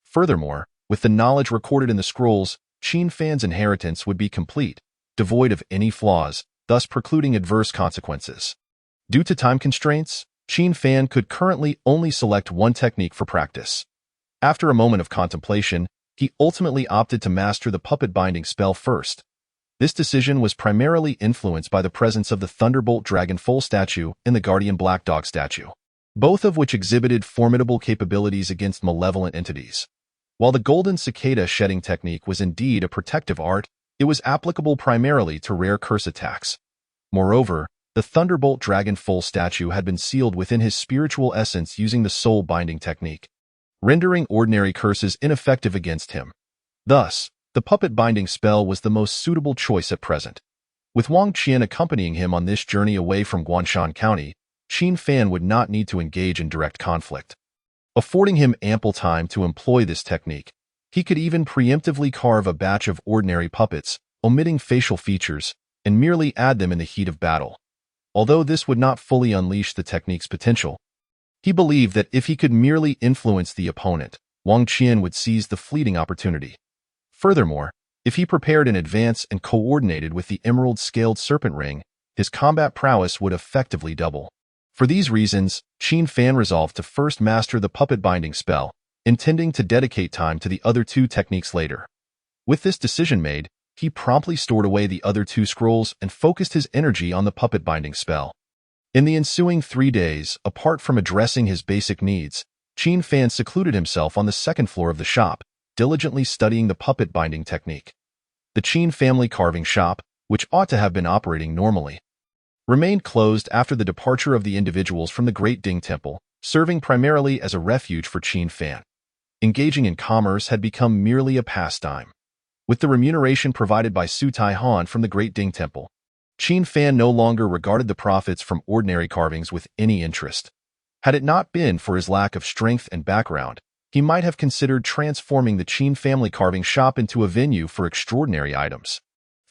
[SPEAKER 1] Furthermore, with the knowledge recorded in the scrolls, Qin Fan's inheritance would be complete, devoid of any flaws, thus precluding adverse consequences. Due to time constraints, Qin Fan could currently only select one technique for practice. After a moment of contemplation, he ultimately opted to master the puppet binding spell first. This decision was primarily influenced by the presence of the Thunderbolt Dragonfoal statue and the Guardian Black Dog statue, both of which exhibited formidable capabilities against malevolent entities. While the Golden Cicada shedding technique was indeed a protective art, it was applicable primarily to rare curse attacks. Moreover, the Thunderbolt Dragonfoal statue had been sealed within his spiritual essence using the soul binding technique, rendering ordinary curses ineffective against him. Thus, the puppet binding spell was the most suitable choice at present. With Wang Qian accompanying him on this journey away from Guanshan County, Qin Fan would not need to engage in direct conflict. Affording him ample time to employ this technique, he could even preemptively carve a batch of ordinary puppets, omitting facial features, and merely add them in the heat of battle. Although this would not fully unleash the technique's potential, he believed that if he could merely influence the opponent, Wang Qian would seize the fleeting opportunity. Furthermore, if he prepared in advance and coordinated with the emerald-scaled serpent ring, his combat prowess would effectively double. For these reasons, Qin Fan resolved to first master the puppet binding spell, intending to dedicate time to the other two techniques later. With this decision made, he promptly stored away the other two scrolls and focused his energy on the puppet binding spell. In the ensuing 3 days, apart from addressing his basic needs, Qin Fan secluded himself on the second floor of the shop, diligently studying the puppet binding technique. The Qin family carving shop, which ought to have been operating normally, remained closed after the departure of the individuals from the Great Ding Temple, serving primarily as a refuge for Qin Fan. Engaging in commerce had become merely a pastime. With the remuneration provided by Su Tai Han from the Great Ding Temple, Qin Fan no longer regarded the profits from ordinary carvings with any interest. Had it not been for his lack of strength and background, he might have considered transforming the Qin family carving shop into a venue for extraordinary items.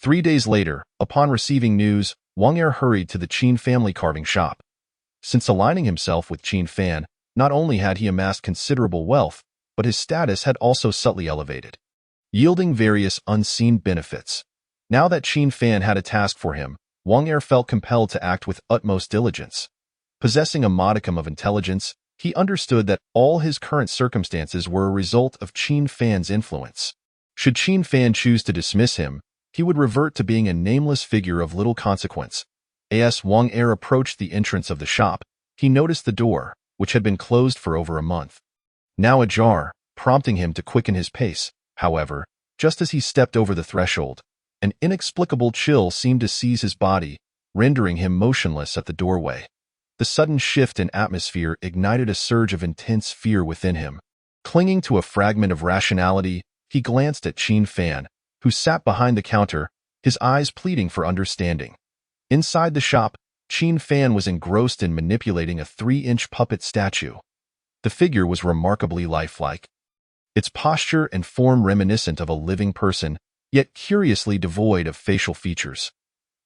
[SPEAKER 1] 3 days later, upon receiving news, Wang Er hurried to the Qin family carving shop. Since aligning himself with Qin Fan, not only had he amassed considerable wealth, but his status had also subtly elevated, yielding various unseen benefits. Now that Qin Fan had a task for him, Wang Er felt compelled to act with utmost diligence. Possessing a modicum of intelligence, he understood that all his current circumstances were a result of Qin Fan's influence. Should Qin Fan choose to dismiss him, he would revert to being a nameless figure of little consequence. As Wang Er approached the entrance of the shop, he noticed the door, which had been closed for over a month, now ajar, prompting him to quicken his pace. However, just as he stepped over the threshold, an inexplicable chill seemed to seize his body, rendering him motionless at the doorway. The sudden shift in atmosphere ignited a surge of intense fear within him. Clinging to a fragment of rationality, he glanced at Qin Fan, who sat behind the counter, his eyes pleading for understanding. Inside the shop, Qin Fan was engrossed in manipulating a 3-inch puppet statue. The figure was remarkably lifelike, its posture and form reminiscent of a living person, yet curiously devoid of facial features.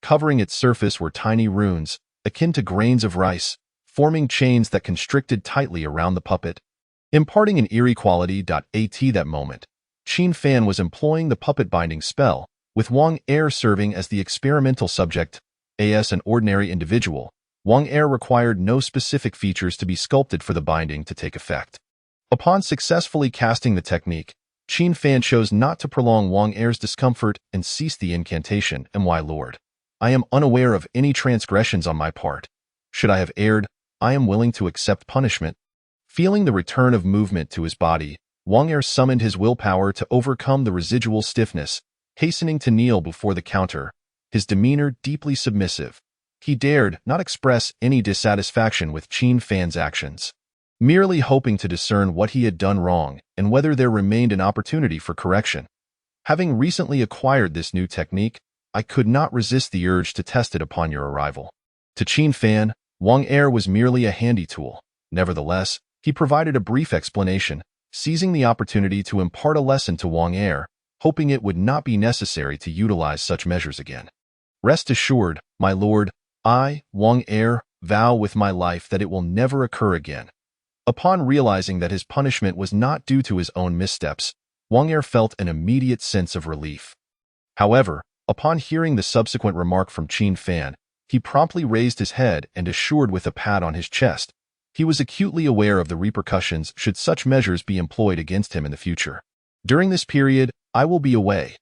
[SPEAKER 1] Covering its surface were tiny runes, akin to grains of rice, forming chains that constricted tightly around the puppet, imparting an eerie quality. At that moment, Qin Fan was employing the puppet binding spell, with Wang Er serving as the experimental subject. As an ordinary individual, Wang Er required no specific features to be sculpted for the binding to take effect. Upon successfully casting the technique, Qin Fan chose not to prolong Wang Er's discomfort and ceased the incantation. My lord, I am unaware of any transgressions on my part. Should I have erred, I am willing to accept punishment. Feeling the return of movement to his body, Wang Er summoned his willpower to overcome the residual stiffness, hastening to kneel before the counter, his demeanor deeply submissive. He dared not express any dissatisfaction with Qin Fan's actions, merely hoping to discern what he had done wrong and whether there remained an opportunity for correction. Having recently acquired this new technique, I could not resist the urge to test it upon your arrival. To Qin Fan, Wang Er was merely a handy tool. Nevertheless, he provided a brief explanation, seizing the opportunity to impart a lesson to Wang Er, hoping it would not be necessary to utilize such measures again. Rest assured, my lord, I, Wang Er, vow with my life that it will never occur again. Upon realizing that his punishment was not due to his own missteps, Wang Er felt an immediate sense of relief. However, upon hearing the subsequent remark from Qin Fan, he promptly raised his head and assured with a pat on his chest. He was acutely aware of the repercussions should such measures be employed against him in the future. During this period, I will be away.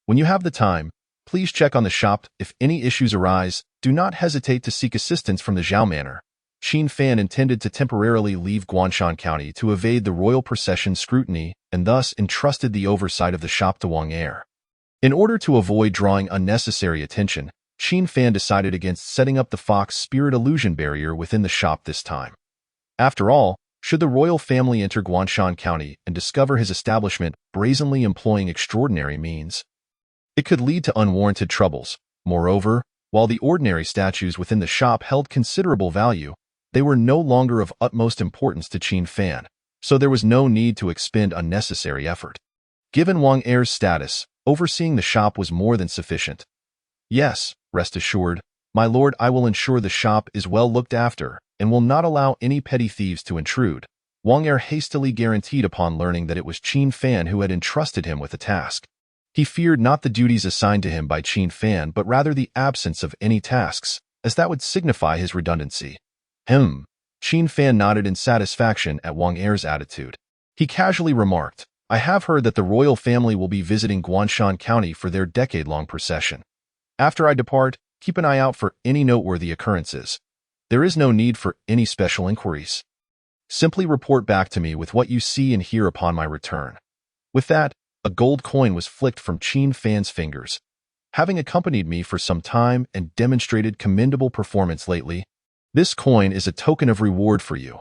[SPEAKER 1] When you have the time, please check on the shop. If any issues arise, do not hesitate to seek assistance from the Zhao Manor. Qin Fan intended to temporarily leave Guanshan County to evade the royal procession scrutiny and thus entrusted the oversight of the shop to Wang Er. In order to avoid drawing unnecessary attention, Qin Fan decided against setting up the Fox Spirit illusion barrier within the shop this time. After all, should the royal family enter Guanshan County and discover his establishment brazenly employing extraordinary means, it could lead to unwarranted troubles. Moreover, while the ordinary statues within the shop held considerable value, they were no longer of utmost importance to Qin Fan, so there was no need to expend unnecessary effort. Given Wang Er's status, overseeing the shop was more than sufficient. Yes, rest assured, my lord, I will ensure the shop is well looked after and will not allow any petty thieves to intrude, Wang Er hastily guaranteed upon learning that it was Qin Fan who had entrusted him with the task. He feared not the duties assigned to him by Qin Fan but rather the absence of any tasks, as that would signify his redundancy. Qin Fan nodded in satisfaction at Wang Er's attitude. He casually remarked, I have heard that the royal family will be visiting Guanshan County for their decade-long procession. After I depart, keep an eye out for any noteworthy occurrences. There is no need for any special inquiries. Simply report back to me with what you see and hear upon my return. With that, a gold coin was flicked from Qin Fan's fingers. Having accompanied me for some time and demonstrated commendable performance lately, this coin is a token of reward for you.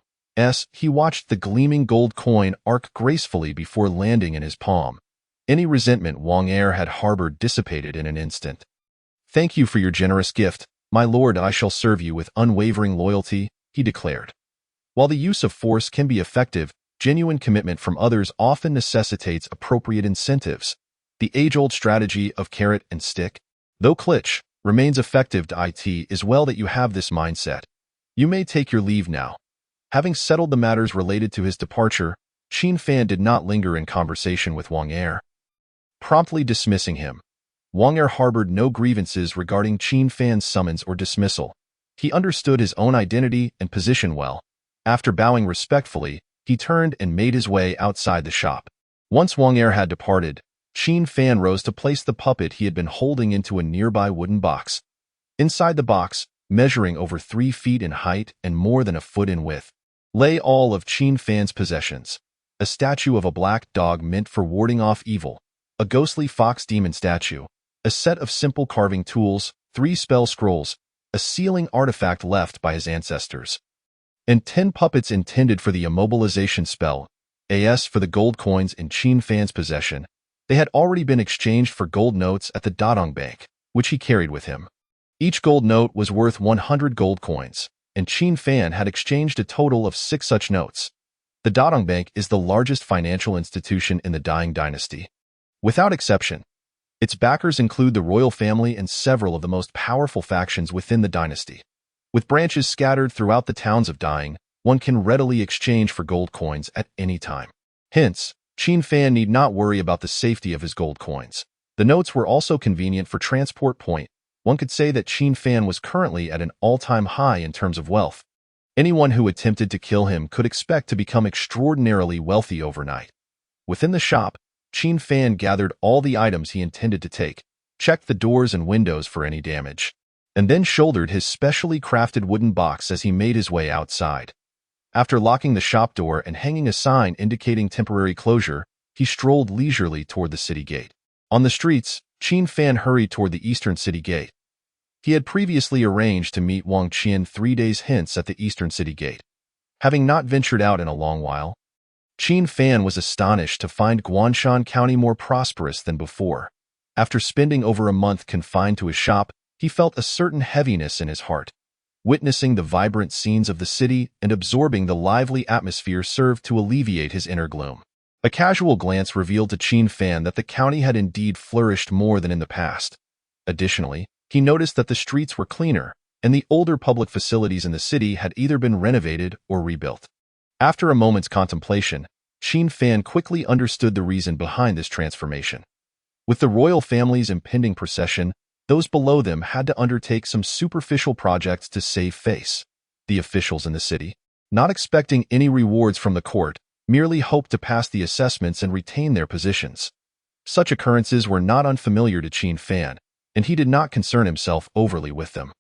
[SPEAKER 1] He watched the gleaming gold coin arc gracefully before landing in his palm. Any resentment Wang Er had harbored dissipated in an instant. Thank you for your generous gift, my lord. I shall serve you with unwavering loyalty, he declared. While the use of force can be effective, genuine commitment from others often necessitates appropriate incentives. The age-old strategy of carrot and stick, though clutch, remains effective to it is well that you have this mindset. You may take your leave now. Having settled the matters related to his departure, Qin Fan did not linger in conversation with Wang Er. Promptly dismissing him, Wang Er harbored no grievances regarding Qin Fan's summons or dismissal. He understood his own identity and position well. After bowing respectfully, he turned and made his way outside the shop. Once Wang Er had departed, Qin Fan rose to place the puppet he had been holding into a nearby wooden box. Inside the box, measuring over 3 feet in height and more than a foot in width, lay all of Qin Fan's possessions. A statue of a black dog meant for warding off evil, a ghostly fox demon statue, a set of simple carving tools, 3 spell scrolls, a sealing artifact left by his ancestors, and 10 puppets intended for the immobilization spell. As for the gold coins in Qin Fan's possession, they had already been exchanged for gold notes at the Dadong Bank, which he carried with him. Each gold note was worth 100 gold coins, and Qin Fan had exchanged a total of 6 such notes. The Dadong Bank is the largest financial institution in the Ding dynasty. Without exception, its backers include the royal family and several of the most powerful factions within the dynasty. With branches scattered throughout the towns of Ding, one can readily exchange for gold coins at any time. Hence, Qin Fan need not worry about the safety of his gold coins. The notes were also convenient for transport point. One could say that Qin Fan was currently at an all-time high in terms of wealth. Anyone who attempted to kill him could expect to become extraordinarily wealthy overnight. Within the shop, Qin Fan gathered all the items he intended to take, checked the doors and windows for any damage, and then shouldered his specially crafted wooden box as he made his way outside. After locking the shop door and hanging a sign indicating temporary closure, he strolled leisurely toward the city gate. On the streets, Qin Fan hurried toward the eastern city gate. He had previously arranged to meet Wang Qian 3 days hence at the eastern city gate. Having not ventured out in a long while, Qin Fan was astonished to find Guanshan County more prosperous than before. After spending over a month confined to his shop, he felt a certain heaviness in his heart. Witnessing the vibrant scenes of the city and absorbing the lively atmosphere served to alleviate his inner gloom. A casual glance revealed to Qin Fan that the county had indeed flourished more than in the past. Additionally, he noticed that the streets were cleaner, and the older public facilities in the city had either been renovated or rebuilt. After a moment's contemplation, Qin Fan quickly understood the reason behind this transformation. With the royal family's impending procession, those below them had to undertake some superficial projects to save face. The officials in the city, not expecting any rewards from the court, merely hoped to pass the assessments and retain their positions. Such occurrences were not unfamiliar to Qin Fan, and he did not concern himself overly with them.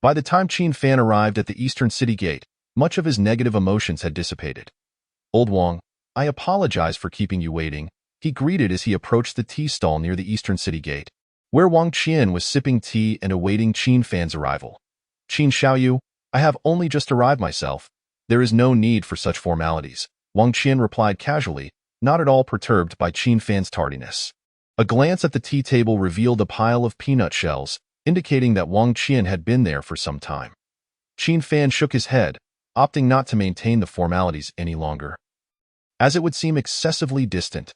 [SPEAKER 1] By the time Qin Fan arrived at the eastern city gate, much of his negative emotions had dissipated. "Old Wang, I apologize for keeping you waiting," he greeted as he approached the tea stall near the eastern city gate, where Wang Qian was sipping tea and awaiting Qin Fan's arrival. "Qin Xiaoyu, I have only just arrived myself. There is no need for such formalities," Wang Qian replied casually, not at all perturbed by Qin Fan's tardiness. A glance at the tea table revealed a pile of peanut shells, indicating that Wang Qian had been there for some time. Qin Fan shook his head, opting not to maintain the formalities any longer, as it would seem excessively distant.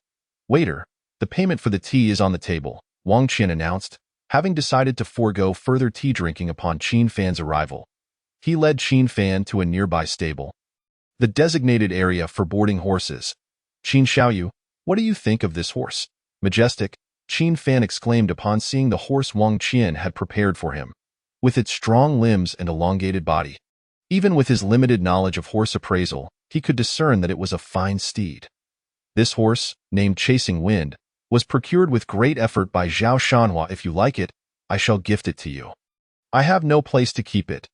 [SPEAKER 1] "Waiter, the payment for the tea is on the table," Wang Qian announced, having decided to forego further tea drinking upon Qin Fan's arrival. He led Qin Fan to a nearby stable, the designated area for boarding horses. "Qin Xiaoyu, what do you think of this horse? Majestic," Qin Fan exclaimed upon seeing the horse Wang Qian had prepared for him. With its strong limbs and elongated body, even with his limited knowledge of horse appraisal, he could discern that it was a fine steed. This horse, named Chasing Wind, was procured with great effort by Zhao Shanhua. "If you like it, I shall gift it to you. I have no place to keep it.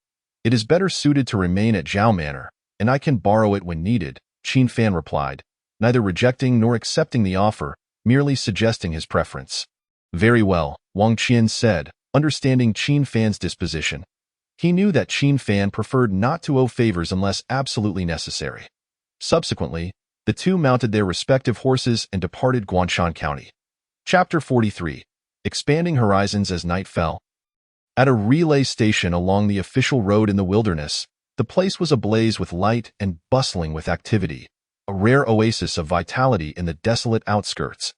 [SPEAKER 1] It is better suited to remain at Zhao Manor, and I can borrow it when needed," Qin Fan replied, neither rejecting nor accepting the offer, merely suggesting his preference. "Very well," Wang Qian said, understanding Qin Fan's disposition. He knew that Qin Fan preferred not to owe favors unless absolutely necessary. Subsequently, the two mounted their respective horses and departed Guanshan County. Chapter 43. Expanding Horizons as Night Fell. At a relay station along the official road in the wilderness, the place was ablaze with light and bustling with activity, a rare oasis of vitality in the desolate outskirts.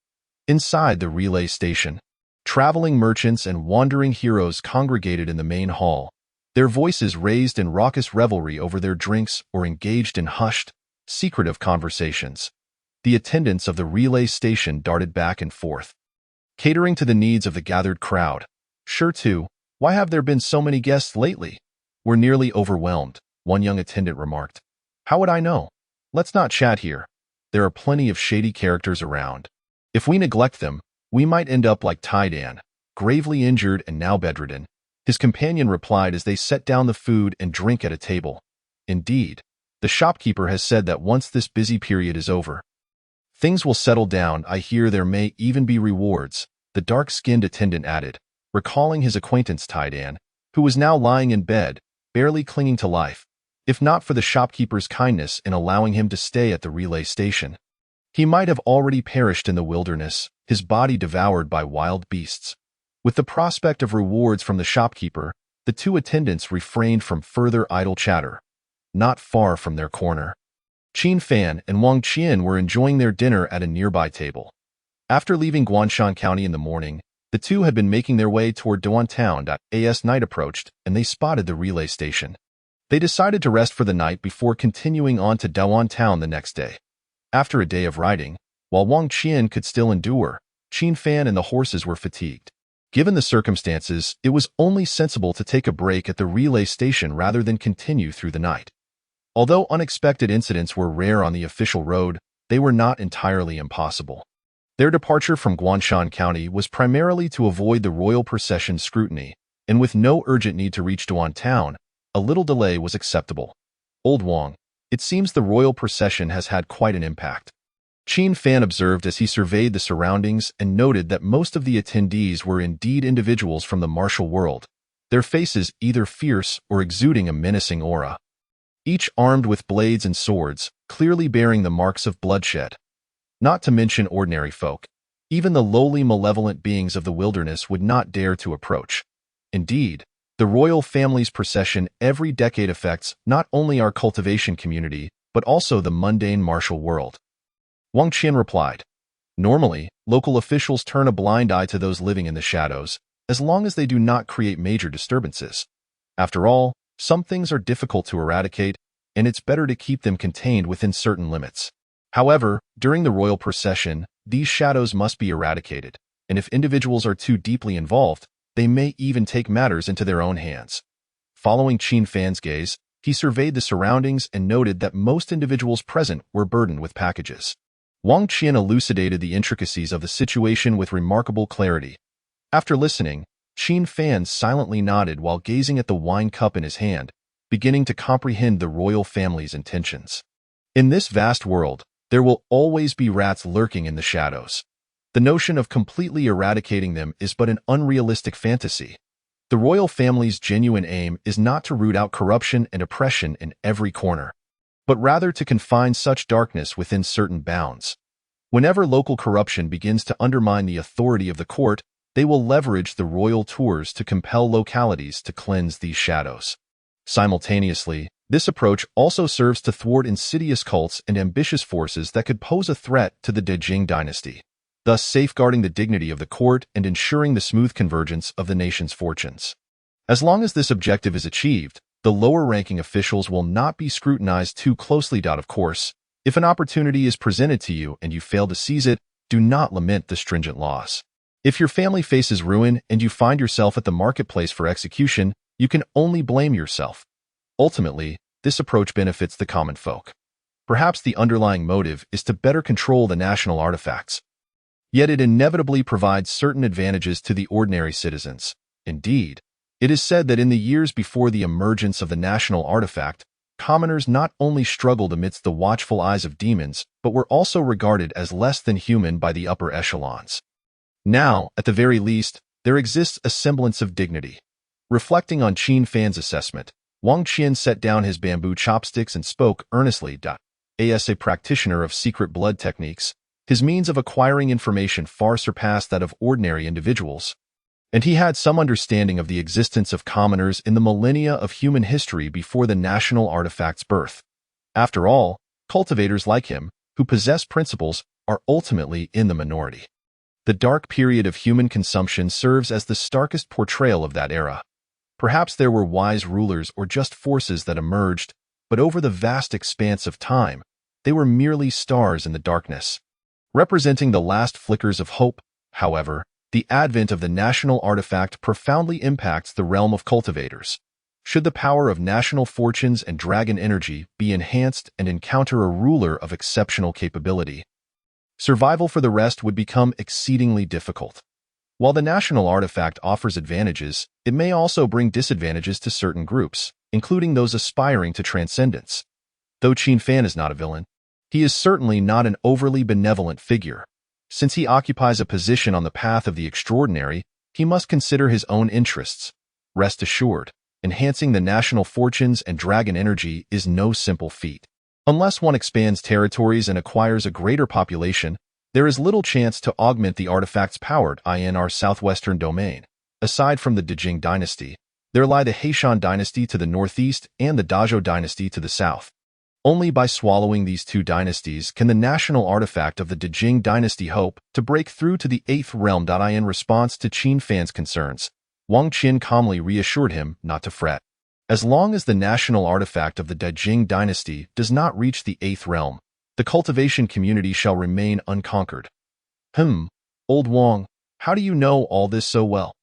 [SPEAKER 1] Inside the relay station, traveling merchants and wandering heroes congregated in the main hall, their voices raised in raucous revelry over their drinks or engaged in hushed, secretive conversations. The attendants of the relay station darted back and forth, catering to the needs of the gathered crowd. "Sure too, why have there been so many guests lately? We're nearly overwhelmed," one young attendant remarked. "How would I know? Let's not chat here. There are plenty of shady characters around. If we neglect them, we might end up like Taidan, gravely injured and now bedridden," his companion replied as they set down the food and drink at a table. "Indeed, the shopkeeper has said that once this busy period is over, things will settle down. I hear there may even be rewards," the dark-skinned attendant added, recalling his acquaintance Taidan, who was now lying in bed, barely clinging to life, if not for the shopkeeper's kindness in allowing him to stay at the relay station. He might have already perished in the wilderness, his body devoured by wild beasts. With the prospect of rewards from the shopkeeper, the two attendants refrained from further idle chatter. Not far from their corner, Qin Fan and Wang Qian were enjoying their dinner at a nearby table. After leaving Guanshan County in the morning, the two had been making their way toward Dawan Town. As night approached, and they spotted the relay station. They decided to rest for the night before continuing on to Dawan Town the next day. After a day of riding, while Wang Qian could still endure, Qin Fan and the horses were fatigued. Given the circumstances, it was only sensible to take a break at the relay station rather than continue through the night. Although unexpected incidents were rare on the official road, they were not entirely impossible. Their departure from Guanshan County was primarily to avoid the royal procession scrutiny, and with no urgent need to reach Dawan Town, a little delay was acceptable. "Old Wang, It seems the royal procession has had quite an impact. Qin Fan observed as he surveyed the surroundings and noted that most of the attendees were indeed individuals from the martial world, their faces either fierce or exuding a menacing aura. Each armed with blades and swords, clearly bearing the marks of bloodshed. Not to mention ordinary folk. Even the lowly malevolent beings of the wilderness would not dare to approach. Indeed, the royal family's procession every decade affects not only our cultivation community, but also the mundane martial world. Wang Qian replied, "Normally, local officials turn a blind eye to those living in the shadows, as long as they do not create major disturbances. After all, some things are difficult to eradicate, and it's better to keep them contained within certain limits. However, during the royal procession, these shadows must be eradicated, and if individuals are too deeply involved, they may even take matters into their own hands." Following Qin Fan's gaze, he surveyed the surroundings and noted that most individuals present were burdened with packages. Wang Qian elucidated the intricacies of the situation with remarkable clarity. After listening, Qin Fan silently nodded while gazing at the wine cup in his hand, beginning to comprehend the royal family's intentions. In this vast world, there will always be rats lurking in the shadows. The notion of completely eradicating them is but an unrealistic fantasy. The royal family's genuine aim is not to root out corruption and oppression in every corner, but rather to confine such darkness within certain bounds. Whenever local corruption begins to undermine the authority of the court, they will leverage the royal tours to compel localities to cleanse these shadows. Simultaneously, this approach also serves to thwart insidious cults and ambitious forces that could pose a threat to the Dejing dynasty, thus safeguarding the dignity of the court and ensuring the smooth convergence of the nation's fortunes. As long as this objective is achieved, the lower-ranking officials will not be scrutinized too closely. Of course, if an opportunity is presented to you and you fail to seize it, do not lament the stringent laws. If your family faces ruin and you find yourself at the marketplace for execution, you can only blame yourself. Ultimately, this approach benefits the common folk. Perhaps the underlying motive is to better control the national artifacts. Yet it inevitably provides certain advantages to the ordinary citizens. Indeed, it is said that in the years before the emergence of the national artifact, commoners not only struggled amidst the watchful eyes of demons, but were also regarded as less than human by the upper echelons. Now, at the very least, there exists a semblance of dignity. Reflecting on Qin Fan's assessment, Wang Qian set down his bamboo chopsticks and spoke earnestly. As a practitioner of secret blood techniques, his means of acquiring information far surpassed that of ordinary individuals, and he had some understanding of the existence of commoners in the millennia of human history before the national artifact's birth. After all, cultivators like him, who possess principles, are ultimately in the minority. The dark period of human consumption serves as the starkest portrayal of that era. Perhaps there were wise rulers or just forces that emerged, but over the vast expanse of time, they were merely stars in the darkness. Representing the last flickers of hope, however, the advent of the national artifact profoundly impacts the realm of cultivators. Should the power of national fortunes and dragon energy be enhanced and encounter a ruler of exceptional capability, survival for the rest would become exceedingly difficult. While the national artifact offers advantages, it may also bring disadvantages to certain groups, including those aspiring to transcendence. Though Qin Fan is not a villain, he is certainly not an overly benevolent figure. Since he occupies a position on the path of the extraordinary, he must consider his own interests. Rest assured, enhancing the national fortunes and dragon energy is no simple feat. Unless one expands territories and acquires a greater population, there is little chance to augment the artifact's power in our southwestern domain. Aside from the Dejing dynasty, there lie the Heishan dynasty to the northeast and the Dazhou dynasty to the south. Only by swallowing these two dynasties can the national artifact of the Dejing dynasty hope to break through to the 8th realm. In response to Qin Fan's concerns, Wang Qian calmly reassured him not to fret. As long as the national artifact of the Dejing dynasty does not reach the 8th realm, the cultivation community shall remain unconquered. Old Wang, how do you know all this so well?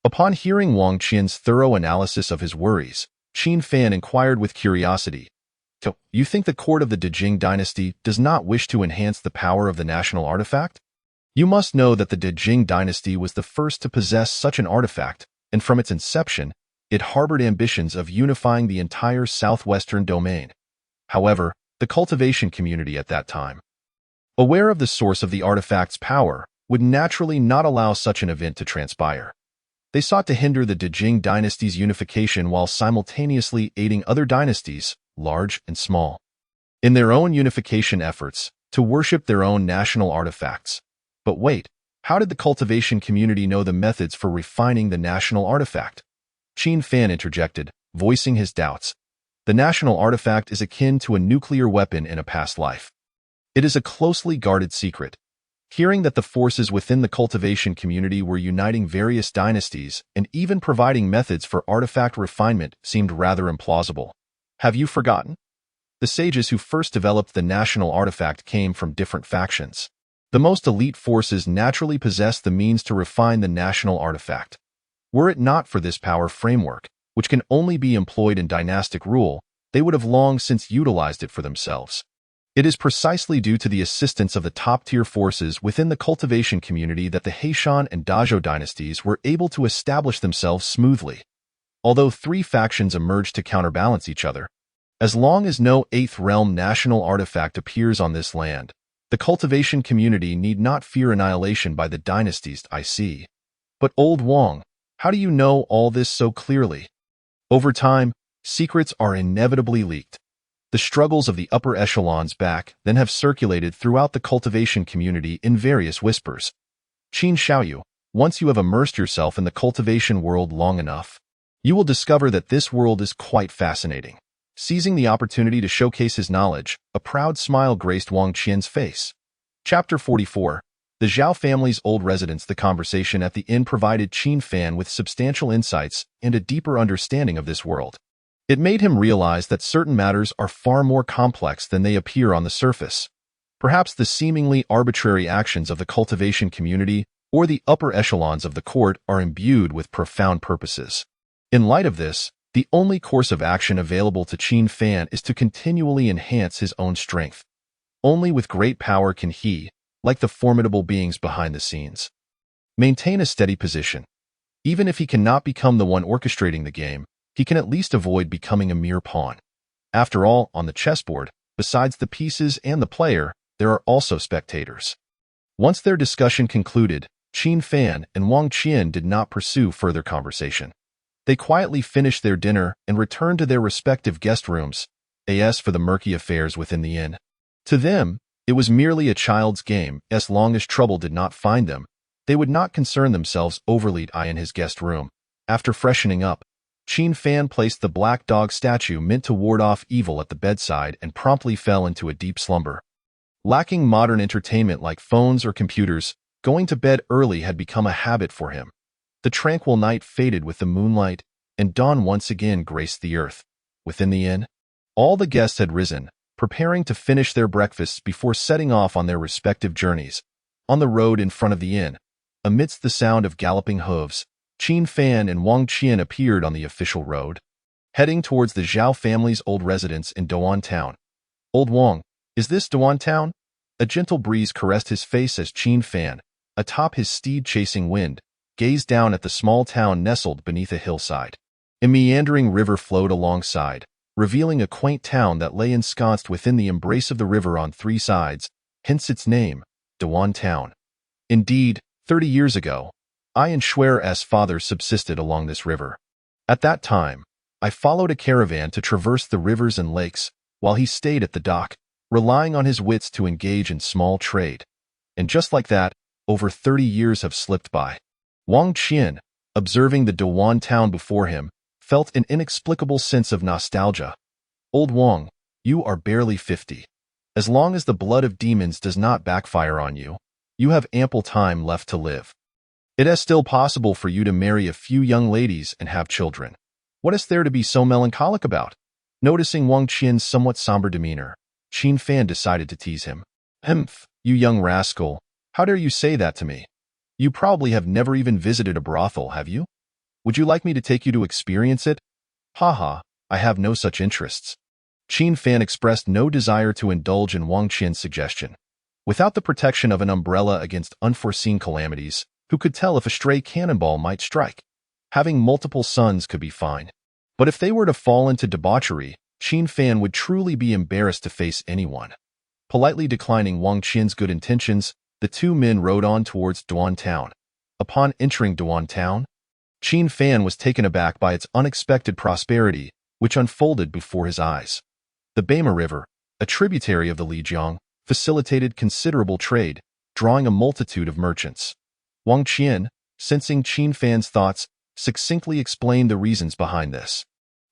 [SPEAKER 1] Upon hearing Wang Qian's thorough analysis of his worries, Qin Fan inquired with curiosity, "So, you think the court of the Dejing dynasty does not wish to enhance the power of the national artifact? You must know that the Dejing dynasty was the first to possess such an artifact, and from its inception, it harbored ambitions of unifying the entire southwestern domain. however, the cultivation community at that time, aware of the source of the artifact's power, would naturally not allow such an event to transpire. They sought to hinder the Dejing dynasty's unification while simultaneously aiding other dynasties, large and small, in their own unification efforts to worship their own national artifacts. But wait, how did the cultivation community know the methods for refining the national artifact? Qin Fan interjected, voicing his doubts. The national artifact is akin to a nuclear weapon in a past life. It is a closely guarded secret. Hearing that the forces within the cultivation community were uniting various dynasties and even providing methods for artifact refinement seemed rather implausible. Have you forgotten? The sages who first developed the national artifact came from different factions. The most elite forces naturally possessed the means to refine the national artifact. Were it not for this power framework, which can only be employed in dynastic rule, they would have long since utilized it for themselves. It is precisely due to the assistance of the top-tier forces within the cultivation community that the Heishan and Dazhou dynasties were able to establish themselves smoothly. Although three factions emerged to counterbalance each other, as long as no Eighth Realm national artifact appears on this land, the cultivation community need not fear annihilation by the dynasties. I see. But Old Wang, how do you know all this so clearly? Over time, secrets are inevitably leaked. The struggles of the upper echelons back then have circulated throughout the cultivation community in various whispers. Qin Xiaoyu, once you have immersed yourself in the cultivation world long enough, you will discover that this world is quite fascinating. Seizing the opportunity to showcase his knowledge, a proud smile graced Wang Qian's face. Chapter 44. The Zhao family's old residence. The conversation at the inn provided Qin Fan with substantial insights and a deeper understanding of this world. It made him realize that certain matters are far more complex than they appear on the surface. Perhaps the seemingly arbitrary actions of the cultivation community or the upper echelons of the court are imbued with profound purposes. In light of this, the only course of action available to Qin Fan is to continually enhance his own strength. Only with great power can he, like the formidable beings behind the scenes, maintain a steady position. Even if he cannot become the one orchestrating the game, he can at least avoid becoming a mere pawn. After all, on the chessboard, besides the pieces and the player, there are also spectators. Once their discussion concluded, Qin Fan and Wang Qian did not pursue further conversation. They quietly finished their dinner and returned to their respective guest rooms, as for the murky affairs within the inn. To them, it was merely a child's game. As long as trouble did not find them, they would not concern themselves overly in his guest room. After freshening up, Qin Fan placed the black dog statue meant to ward off evil at the bedside and promptly fell into a deep slumber. Lacking modern entertainment like phones or computers, going to bed early had become a habit for him. The tranquil night faded with the moonlight, and dawn once again graced the earth. Within the inn, all the guests had risen, preparing to finish their breakfasts before setting off on their respective journeys. On the road in front of the inn, amidst the sound of galloping hooves, Qin Fan and Wang Qian appeared on the official road, heading towards the Zhao family's old residence in Douan Town. Old Wang, is this Douan Town? A gentle breeze caressed his face as Qin Fan, atop his steed-chasing wind, gazed down at the small town nestled beneath a hillside. A meandering river flowed alongside, revealing a quaint town that lay ensconced within the embrace of the river on three sides, hence its name, Douan Town. Indeed, 30 years ago, I and Shuer's father subsisted along this river. At that time, I followed a caravan to traverse the rivers and lakes, while he stayed at the dock, relying on his wits to engage in small trade. And just like that, over 30 years have slipped by. Wang Qian, observing the Douan Town before him, felt an inexplicable sense of nostalgia. Old Wang, you are barely 50. As long as the blood of demons does not backfire on you, you have ample time left to live. It is still possible for you to marry a few young ladies and have children. What is there to be so melancholic about? Noticing Wang Qian's somewhat somber demeanor, Qin Fan decided to tease him. Humph, you young rascal, how dare you say that to me? You probably have never even visited a brothel, have you? Would you like me to take you to experience it? Haha, I have no such interests. Qin Fan expressed no desire to indulge in Wang Qian's suggestion. Without the protection of an umbrella against unforeseen calamities, who could tell if a stray cannonball might strike? Having multiple sons could be fine. But if they were to fall into debauchery, Qin Fan would truly be embarrassed to face anyone. Politely declining Wang Qian's good intentions, the two men rode on towards Duan Town. Upon entering Duan Town, Qin Fan was taken aback by its unexpected prosperity, which unfolded before his eyes. The Beima River, a tributary of the Lijiang, facilitated considerable trade, drawing a multitude of merchants. Wang Qian, sensing Qin Fan's thoughts, succinctly explained the reasons behind this.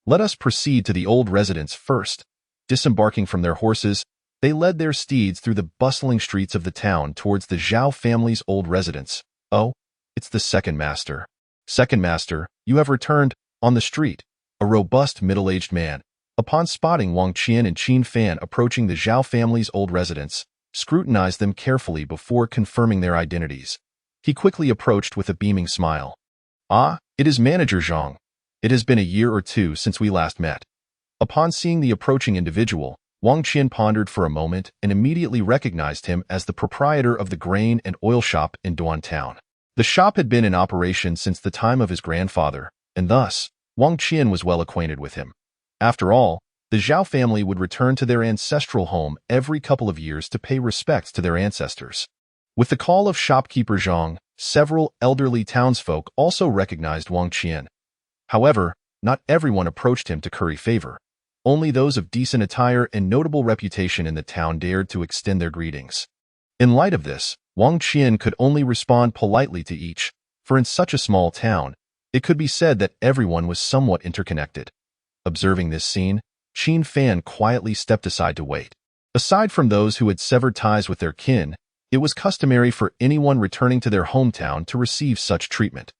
[SPEAKER 1] Let us proceed to the old residence first. Disembarking from their horses, they led their steeds through the bustling streets of the town towards the Zhao family's old residence. Oh, it's the second master. Second master, you have returned. On the street, a robust middle-aged man, upon spotting Wang Qian and Qin Fan approaching the Zhao family's old residence, scrutinized them carefully before confirming their identities. He quickly approached with a beaming smile. Ah, it is Manager Zhang. It has been a year or two since we last met. Upon seeing the approaching individual, Wang Qian pondered for a moment and immediately recognized him as the proprietor of the grain and oil shop in Duan Town. The shop had been in operation since the time of his grandfather, and thus, Wang Qian was well acquainted with him. After all, the Zhao family would return to their ancestral home every couple of years to pay respects to their ancestors. With the call of shopkeeper Zhang, several elderly townsfolk also recognized Wang Qian. However, not everyone approached him to curry favor. Only those of decent attire and notable reputation in the town dared to extend their greetings. In light of this, Wang Qian could only respond politely to each, for in such a small town, it could be said that everyone was somewhat interconnected. Observing this scene, Qin Fan quietly stepped aside to wait. Aside from those who had severed ties with their kin, it was customary for anyone returning to their hometown to receive such treatment.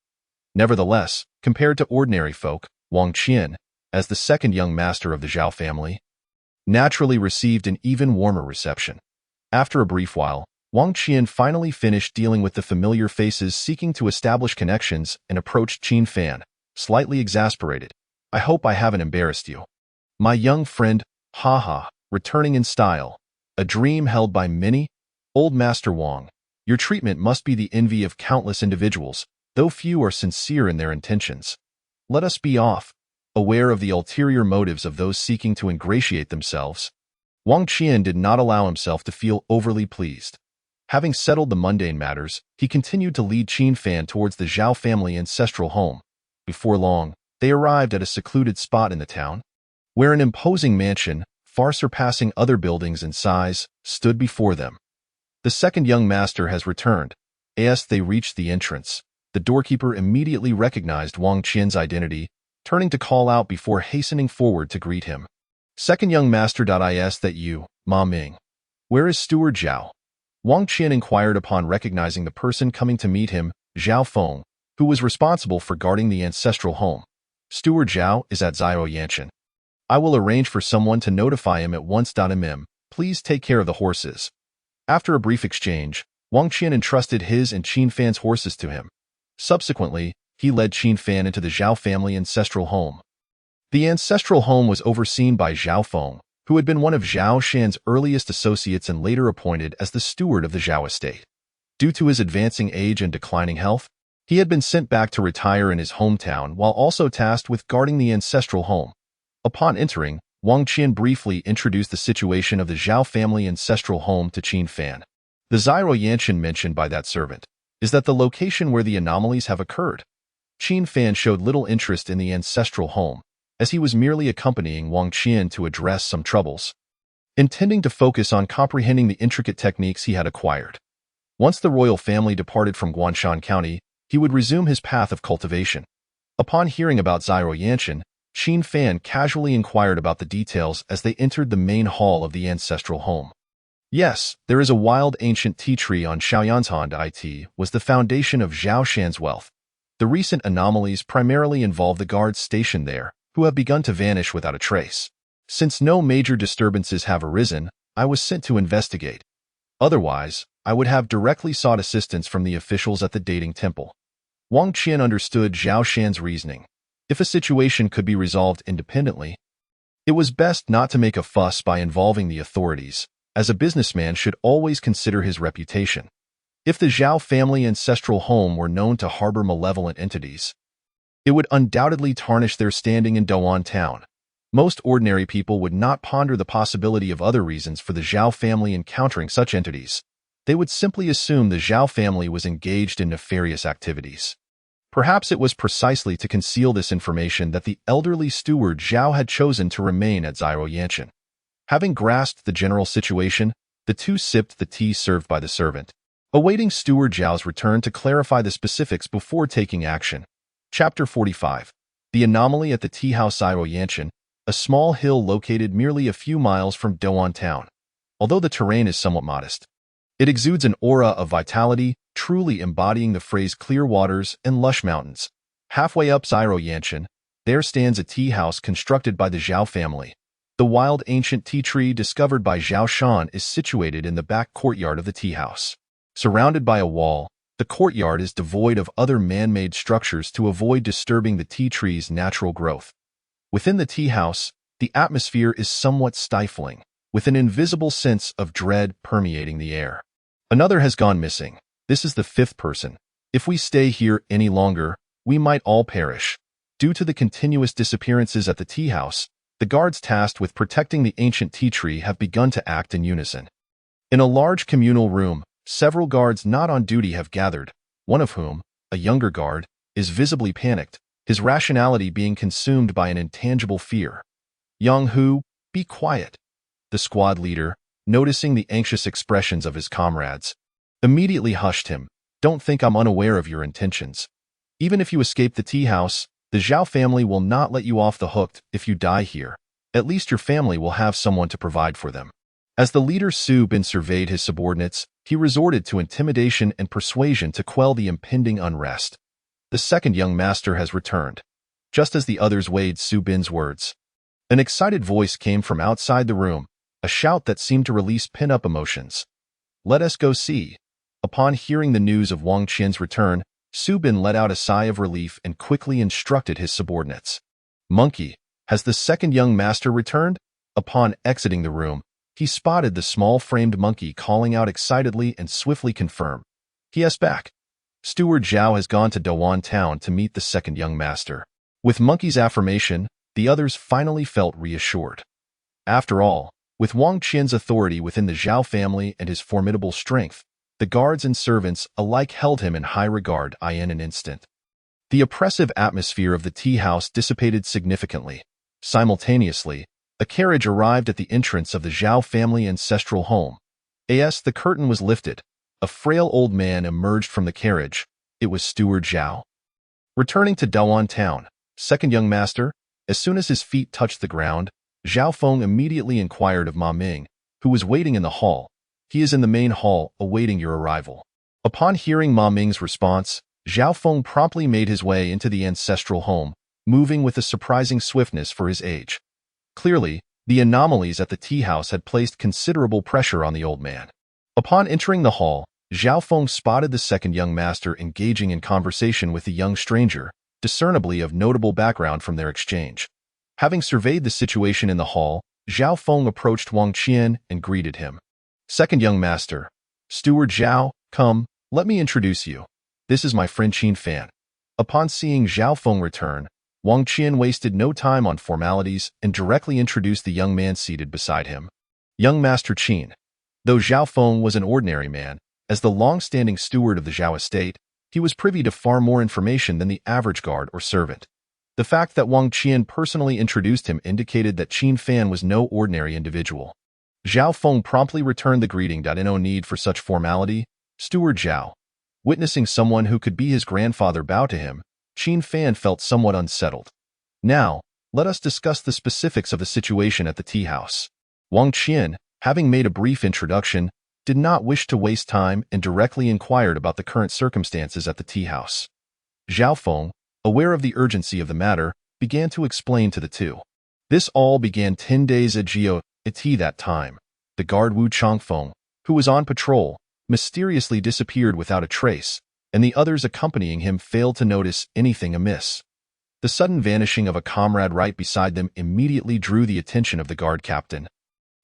[SPEAKER 1] Nevertheless, compared to ordinary folk, Wang Qian, as the second young master of the Zhao family, naturally received an even warmer reception. After a brief while, Wang Qian finally finished dealing with the familiar faces seeking to establish connections and approached Qin Fan, slightly exasperated. I hope I haven't embarrassed you. My young friend, haha, returning in style. A dream held by many? Old Master Wang, your treatment must be the envy of countless individuals, though few are sincere in their intentions. Let us be off. Aware of the ulterior motives of those seeking to ingratiate themselves, Wang Qian did not allow himself to feel overly pleased. Having settled the mundane matters, he continued to lead Qin Fan towards the Zhao family ancestral home. Before long, they arrived at a secluded spot in the town, where an imposing mansion, far surpassing other buildings in size, stood before them. The second young master has returned. As they reached the entrance, the doorkeeper immediately recognized Wang Qian's identity, turning to call out before hastening forward to greet him. Second young master. Is that you, Ma Ming? Where is Steward Zhao? Wang Qian inquired upon recognizing the person coming to meet him, Zhao Feng, who was responsible for guarding the ancestral home. Steward Zhao is at Zhao Yanshan. I will arrange for someone to notify him at once. Please take care of the horses. After a brief exchange, Wang Qian entrusted his and Qin Fan's horses to him. Subsequently, he led Qin Fan into the Zhao family ancestral home. The ancestral home was overseen by Zhao Feng, who had been one of Zhao Shan's earliest associates and later appointed as the steward of the Zhao estate. Due to his advancing age and declining health, he had been sent back to retire in his hometown while also tasked with guarding the ancestral home. Upon entering, Wang Qian briefly introduced the situation of the Zhao family ancestral home to Qin Fan. The Zhao Yanshan mentioned by that servant is that the location where the anomalies have occurred. Qin Fan showed little interest in the ancestral home, as he was merely accompanying Wang Qian to address some troubles, intending to focus on comprehending the intricate techniques he had acquired. Once the royal family departed from Guanshan County, he would resume his path of cultivation. Upon hearing about Zhao Yanshan, Qin Fan casually inquired about the details as they entered the main hall of the ancestral home. Yes, there is a wild ancient tea tree on Shaoyanshan. It was the foundation of Zhao Shan's wealth. The recent anomalies primarily involve the guards stationed there, who have begun to vanish without a trace. Since no major disturbances have arisen, I was sent to investigate. Otherwise, I would have directly sought assistance from the officials at the dating temple. Wang Qian understood Zhao Shan's reasoning. If a situation could be resolved independently, it was best not to make a fuss by involving the authorities, as a businessman should always consider his reputation. If the Zhao family ancestral home were known to harbor malevolent entities, it would undoubtedly tarnish their standing in Duan Town. Most ordinary people would not ponder the possibility of other reasons for the Zhao family encountering such entities. They would simply assume the Zhao family was engaged in nefarious activities. Perhaps it was precisely to conceal this information that the elderly steward Zhao had chosen to remain at Zhao Yanchen. Having grasped the general situation, the two sipped the tea served by the servant, awaiting Steward Zhao's return to clarify the specifics before taking action. Chapter 45. The Anomaly at the Tea House. Zhao Yanchen, a small hill located merely a few miles from Douan town. Although the terrain is somewhat modest, it exudes an aura of vitality, truly embodying the phrase clear waters and lush mountains. Halfway up Zhao Yanchen, there stands a tea house constructed by the Zhao family. The wild ancient tea tree discovered by Zhao Shan is situated in the back courtyard of the tea house. Surrounded by a wall, the courtyard is devoid of other man-made structures to avoid disturbing the tea tree's natural growth. Within the tea house, the atmosphere is somewhat stifling, with an invisible sense of dread permeating the air. Another has gone missing. This is the fifth person. If we stay here any longer, we might all perish. Due to the continuous disappearances at the tea house, the guards tasked with protecting the ancient tea tree have begun to act in unison. In a large communal room, several guards not on duty have gathered, one of whom, a younger guard, is visibly panicked, his rationality being consumed by an intangible fear. Yang Hu, be quiet. The squad leader, noticing the anxious expressions of his comrades, immediately hushed him. Don't think I'm unaware of your intentions. Even if you escape the tea house, the Zhao family will not let you off the hook if you die here. At least your family will have someone to provide for them. As the leader Su Bin surveyed his subordinates, he resorted to intimidation and persuasion to quell the impending unrest. The second young master has returned. Just as the others weighed Su Bin's words, an excited voice came from outside the room, a shout that seemed to release pent-up emotions. Let us go see. Upon hearing the news of Wang Qian's return, Su Bin let out a sigh of relief and quickly instructed his subordinates. Monkey, has the second young master returned? Upon exiting the room, he spotted the small-framed monkey calling out excitedly and swiftly confirmed. He is back. Steward Zhao has gone to Douan town to meet the second young master. With Monkey's affirmation, the others finally felt reassured. After all, with Wang Qian's authority within the Zhao family and his formidable strength, the guards and servants alike held him in high regard in an instant. The oppressive atmosphere of the tea house dissipated significantly. Simultaneously, a carriage arrived at the entrance of the Zhao family ancestral home. As the curtain was lifted, a frail old man emerged from the carriage. It was Steward Zhao. Returning to Douan town, second young master, as soon as his feet touched the ground, Zhao Feng immediately inquired of Ma Ming, who was waiting in the hall. He is in the main hall, awaiting your arrival. Upon hearing Ma Ming's response, Zhao Feng promptly made his way into the ancestral home, moving with a surprising swiftness for his age. Clearly, the anomalies at the tea house had placed considerable pressure on the old man. Upon entering the hall, Zhao Feng spotted the second young master engaging in conversation with the young stranger, discernibly of notable background from their exchange. Having surveyed the situation in the hall, Zhao Feng approached Wang Qian and greeted him. Second young master, Steward Zhao, come, let me introduce you. This is my friend Qin Fan. Upon seeing Zhao Feng return, Wang Qian wasted no time on formalities and directly introduced the young man seated beside him. Young Master Qin. Though Zhao Feng was an ordinary man, as the long-standing steward of the Zhao estate, he was privy to far more information than the average guard or servant. The fact that Wang Qian personally introduced him indicated that Qin Fan was no ordinary individual. Zhao Feng promptly returned the greeting. No need for such formality, Steward Zhao. Witnessing someone who could be his grandfather bow to him, Qin Fan felt somewhat unsettled. Now, let us discuss the specifics of the situation at the tea house. Wang Qian, having made a brief introduction, did not wish to waste time and directly inquired about the current circumstances at the tea house. Zhao Feng, aware of the urgency of the matter, began to explain to the two. This all began 10 days ago. At that time, the guard Wu Changfeng, who was on patrol, mysteriously disappeared without a trace, and the others accompanying him failed to notice anything amiss. The sudden vanishing of a comrade right beside them immediately drew the attention of the guard captain,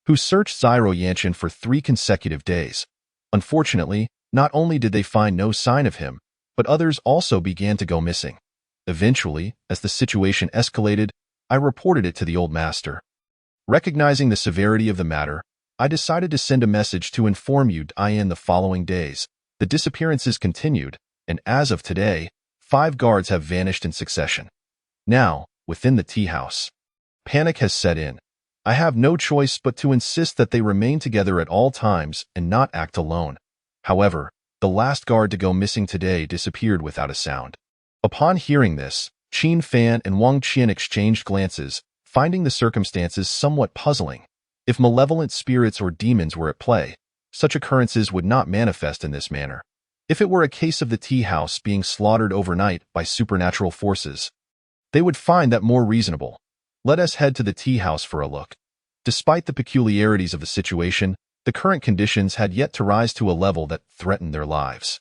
[SPEAKER 1] who searched Zhao Yanchen for 3 consecutive days. Unfortunately, not only did they find no sign of him, but others also began to go missing. Eventually, as the situation escalated, the guard captain, who searched Zhao Yanchen for 3 consecutive days, unfortunately, not only did they find no sign of him, but others also began to go missing. Eventually, as the situation escalated, the guard captain, who searched Zhao Yanchen for 3 consecutive days, unfortunately, not only did they find no sign of him, but others also began to go missing. I reported it to the old master. Recognizing the severity of the matter, I decided to send a message to inform you. In the following days, the disappearances continued, and as of today, 5 guards have vanished in succession. Now, within the tea house, panic has set in. I have no choice but to insist that they remain together at all times and not act alone. However, the last guard to go missing today disappeared without a sound. Upon hearing this, Qin Fan and Wang Qian exchanged glances, finding the circumstances somewhat puzzling. If malevolent spirits or demons were at play, such occurrences would not manifest in this manner. If it were a case of the tea house being slaughtered overnight by supernatural forces, they would find that more reasonable. Let us head to the tea house for a look. Despite the peculiarities of the situation, the current conditions had yet to rise to a level that threatened their lives.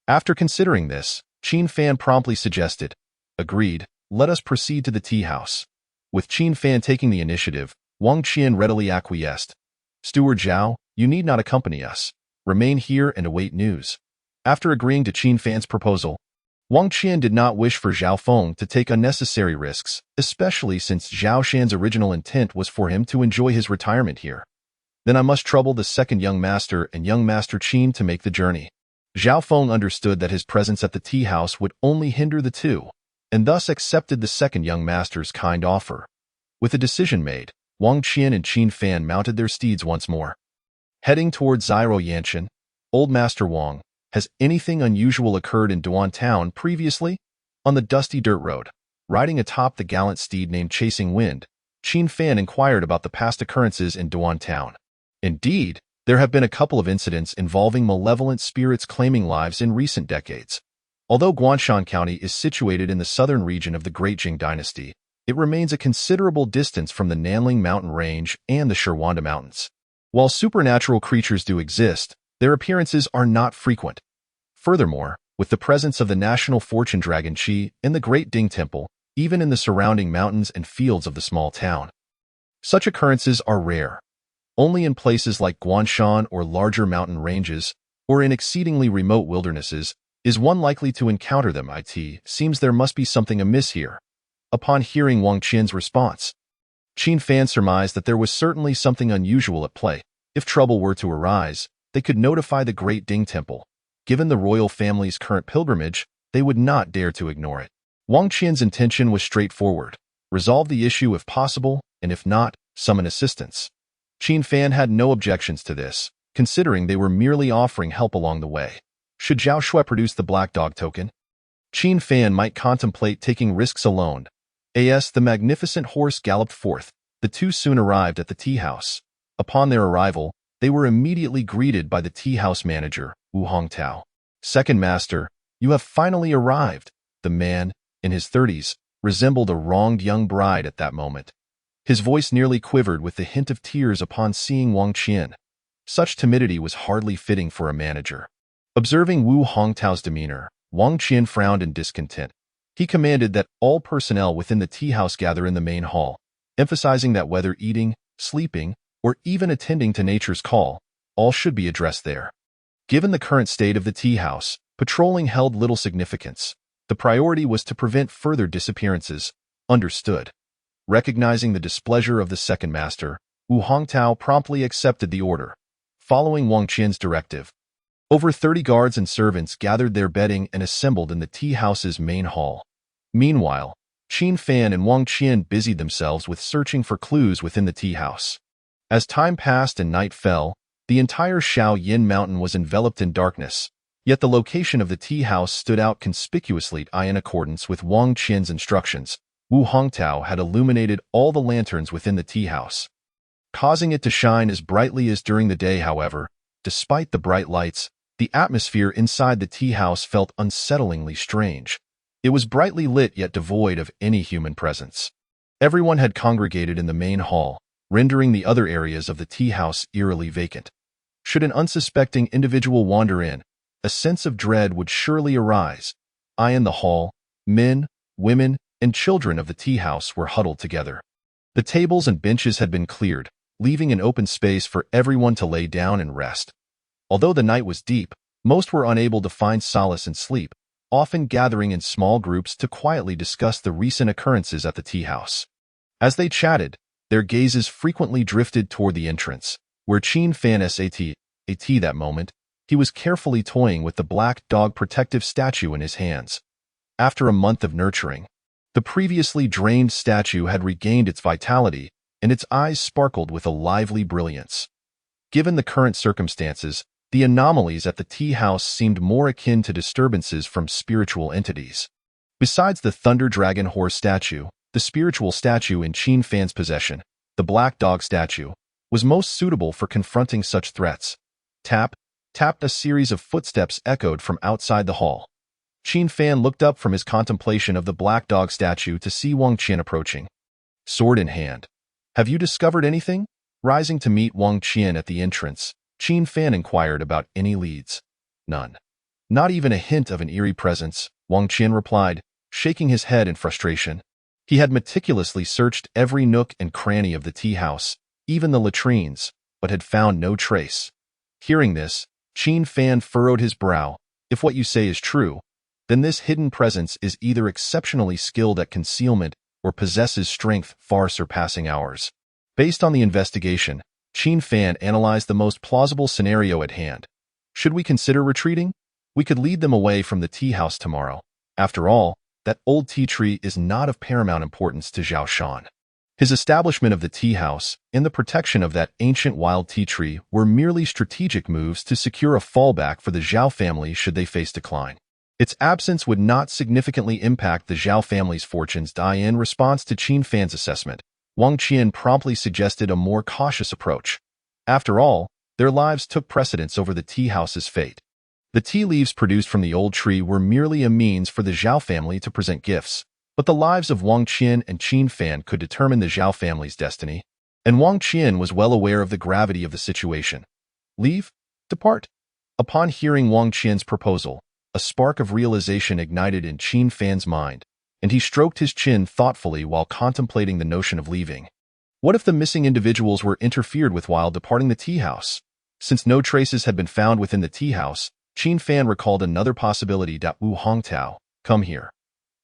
[SPEAKER 1] After considering this, Qin Fan promptly suggested, "Agreed, let us proceed to the tea house." With Qin Fan taking the initiative, Wang Qian readily acquiesced. "Steward Zhao, you need not accompany us. Remain here and await news." After agreeing to Qin Fan's proposal, Wang Qian did not wish for Zhao Feng to take unnecessary risks, especially since Zhao Shan's original intent was for him to enjoy his retirement here. Then I must trouble the second young master and young master Qin to make the journey. Zhao Feng understood that his presence at the tea house would only hinder the two, and thus accepted the second young master's kind offer. With a decision made, Wang Qian and Qin Fan mounted their steeds once more. Heading towards Zairo Yanshan, Old Master Wang, has anything unusual occurred in Duan Town previously? On the dusty dirt road, riding atop the gallant steed named Chasing Wind, Qin Fan inquired about the past occurrences in Duan Town. Indeed, there have been a couple of incidents involving malevolent spirits claiming lives in recent decades. Although Guanshan County is situated in the southern region of the Great Jing Dynasty, it remains a considerable distance from the Nanling Mountain Range and the Shirwanda Mountains. While supernatural creatures do exist, their appearances are not frequent. Furthermore, with the presence of the national fortune dragon Qi in the Great Ding Temple, even in the surrounding mountains and fields of the small town, such occurrences are rare. Only in places like Guanshan or larger mountain ranges, or in exceedingly remote wildernesses, is one likely to encounter them. It seems there must be something amiss here. Upon hearing Wang Qian's response, Qin Fan surmised that there was certainly something unusual at play. If trouble were to arise, they could notify the Great Ding Temple. Given the royal family's current pilgrimage, they would not dare to ignore it. Wang Qian's intention was straightforward: resolve the issue if possible, and if not, summon assistance. Qin Fan had no objections to this, considering they were merely offering help along the way. Should Zhao Shui produce the Black Dog token, Qin Fan might contemplate taking risks alone. As the magnificent horse galloped forth, the two soon arrived at the tea house. Upon their arrival, they were immediately greeted by the tea house manager, Wu Hongtao. "Second master, you have finally arrived." The man, in his 30s, resembled a wronged young bride at that moment. His voice nearly quivered with the hint of tears upon seeing Wang Qian. Such timidity was hardly fitting for a manager. Observing Wu Hongtao's demeanor, Wang Qian frowned in discontent. He commanded that all personnel within the tea house gather in the main hall, emphasizing that whether eating, sleeping, or even attending to nature's call, all should be addressed there. Given the current state of the tea house, patrolling held little significance. The priority was to prevent further disappearances. Understood. Recognizing the displeasure of the second master, Wu Hongtao promptly accepted the order. Following Wang Qian's directive, over 30 guards and servants gathered their bedding and assembled in the tea house's main hall. Meanwhile, Qin Fan and Wang Qian busied themselves with searching for clues within the tea house. As time passed and night fell, the entire Shao Yin Mountain was enveloped in darkness, yet the location of the tea house stood out conspicuously. In accordance with Wang Qian's instructions, Wu Hongtao had illuminated all the lanterns within the tea house, causing it to shine as brightly as during the day. However, despite the bright lights, the atmosphere inside the tea house felt unsettlingly strange. It was brightly lit yet devoid of any human presence. Everyone had congregated in the main hall, rendering the other areas of the tea house eerily vacant. Should an unsuspecting individual wander in, a sense of dread would surely arise. In the hall, men, women, and children of the tea house were huddled together. The tables and benches had been cleared, leaving an open space for everyone to lay down and rest. Although the night was deep, most were unable to find solace in sleep, often gathering in small groups to quietly discuss the recent occurrences at the tea house. As they chatted, their gazes frequently drifted toward the entrance, where Qin Fan sat that moment. He was carefully toying with the black dog protective statue in his hands. After a month of nurturing, the previously drained statue had regained its vitality, and its eyes sparkled with a lively brilliance. Given the current circumstances, the anomalies at the tea house seemed more akin to disturbances from spiritual entities. Besides the Thunder Dragon Horse statue, the spiritual statue in Qin Fan's possession, the black dog statue, was most suitable for confronting such threats. Tap, tap, a series of footsteps echoed from outside the hall. Qin Fan looked up from his contemplation of the black dog statue to see Wang Qian approaching, sword in hand. Have you discovered anything? Rising to meet Wang Qian at the entrance, Qin Fan inquired about any leads. None. Not even a hint of an eerie presence, Wang Qian replied, shaking his head in frustration. He had meticulously searched every nook and cranny of the tea house, even the latrines, but had found no trace. Hearing this, Qin Fan furrowed his brow. If what you say is true, then this hidden presence is either exceptionally skilled at concealment or possesses strength far surpassing ours. Based on the investigation, Qin Fan analyzed the most plausible scenario at hand. Should we consider retreating? We could lead them away from the tea house tomorrow. After all, that old tea tree is not of paramount importance to Zhao Shan. His establishment of the tea house and the protection of that ancient wild tea tree were merely strategic moves to secure a fallback for the Zhao family should they face decline. Its absence would not significantly impact the Zhao family's fortunes. In response to Qin Fan's assessment, Wang Qian promptly suggested a more cautious approach. After all, their lives took precedence over the tea house's fate. The tea leaves produced from the old tree were merely a means for the Zhao family to present gifts, but the lives of Wang Qian and Qin Fan could determine the Zhao family's destiny, and Wang Qian was well aware of the gravity of the situation. Leave? Depart? Upon hearing Wang Qian's proposal, a spark of realization ignited in Qin Fan's mind, and he stroked his chin thoughtfully while contemplating the notion of leaving. What if the missing individuals were interfered with while departing the tea house? Since no traces had been found within the tea house, Qin Fan recalled another possibility. Wu Hongtao, come here.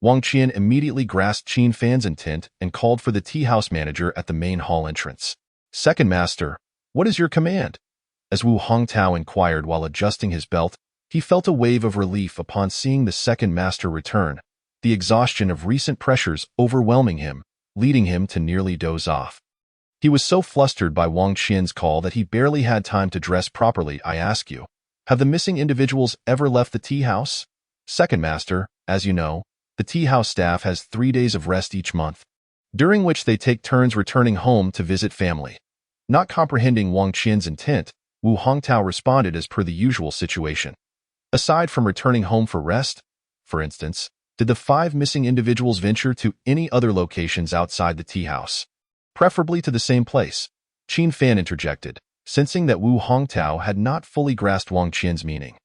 [SPEAKER 1] Wang Qian immediately grasped Qin Fan's intent and called for the tea house manager at the main hall entrance. Second Master, what is your command? As Wu Hongtao inquired while adjusting his belt, he felt a wave of relief upon seeing the second master return, the exhaustion of recent pressures overwhelming him, leading him to nearly doze off. He was so flustered by Wang Qian's call that he barely had time to dress properly. I ask you, have the missing individuals ever left the tea house? Second Master, as you know, the tea house staff has 3 days of rest each month, during which they take turns returning home to visit family. Not comprehending Wang Qian's intent, Wu Hongtao responded as per the usual situation. Aside from returning home for rest, for instance, did the 5 missing individuals venture to any other locations outside the tea house? Preferably to the same place, Qin Fan interjected, sensing that Wu Hongtao had not fully grasped Wang Qian's meaning.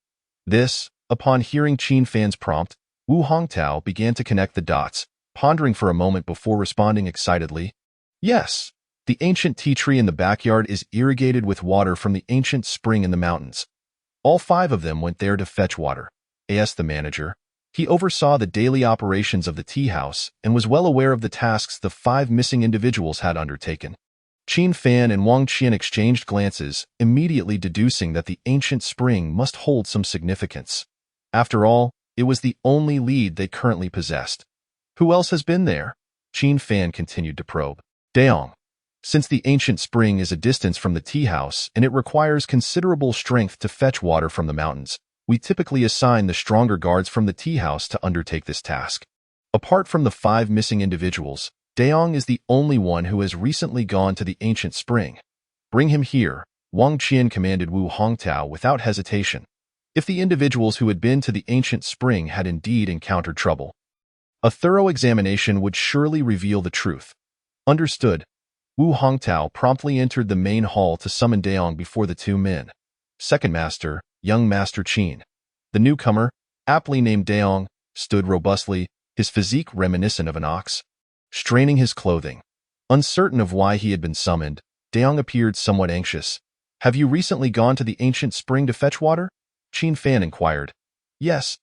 [SPEAKER 1] This, upon hearing Qin Fan's prompt, Wu Hongtao began to connect the dots, pondering for a moment before responding excitedly. Yes, the ancient tea tree in the backyard is irrigated with water from the ancient spring in the mountains. All 5 of them went there to fetch water. Asked the manager. He oversaw the daily operations of the tea house and was well aware of the tasks the 5 missing individuals had undertaken. Qin Fan and Wang Qian exchanged glances, immediately deducing that the ancient spring must hold some significance. After all, it was the only lead they currently possessed. Who else has been there? Qin Fan continued to probe. Daong. Since the ancient spring is a distance from the tea house and it requires considerable strength to fetch water from the mountains, we typically assign the stronger guards from the tea house to undertake this task. Apart from the 5 missing individuals, Daong is the only one who has recently gone to the ancient spring. Bring him here, Wang Qian commanded Wu Hongtao without hesitation. If the individuals who had been to the ancient spring had indeed encountered trouble, a thorough examination would surely reveal the truth. Understood. Wu Hongtao promptly entered the main hall to summon Daong before the 2 men. Second Master, young Master Qin. The newcomer, aptly named Daong, stood robustly, his physique reminiscent of an ox, straining his clothing. Uncertain of why he had been summoned, Daong appeared somewhat anxious. Have you recently gone to the ancient spring to fetch water? Qin Fan inquired. Yes,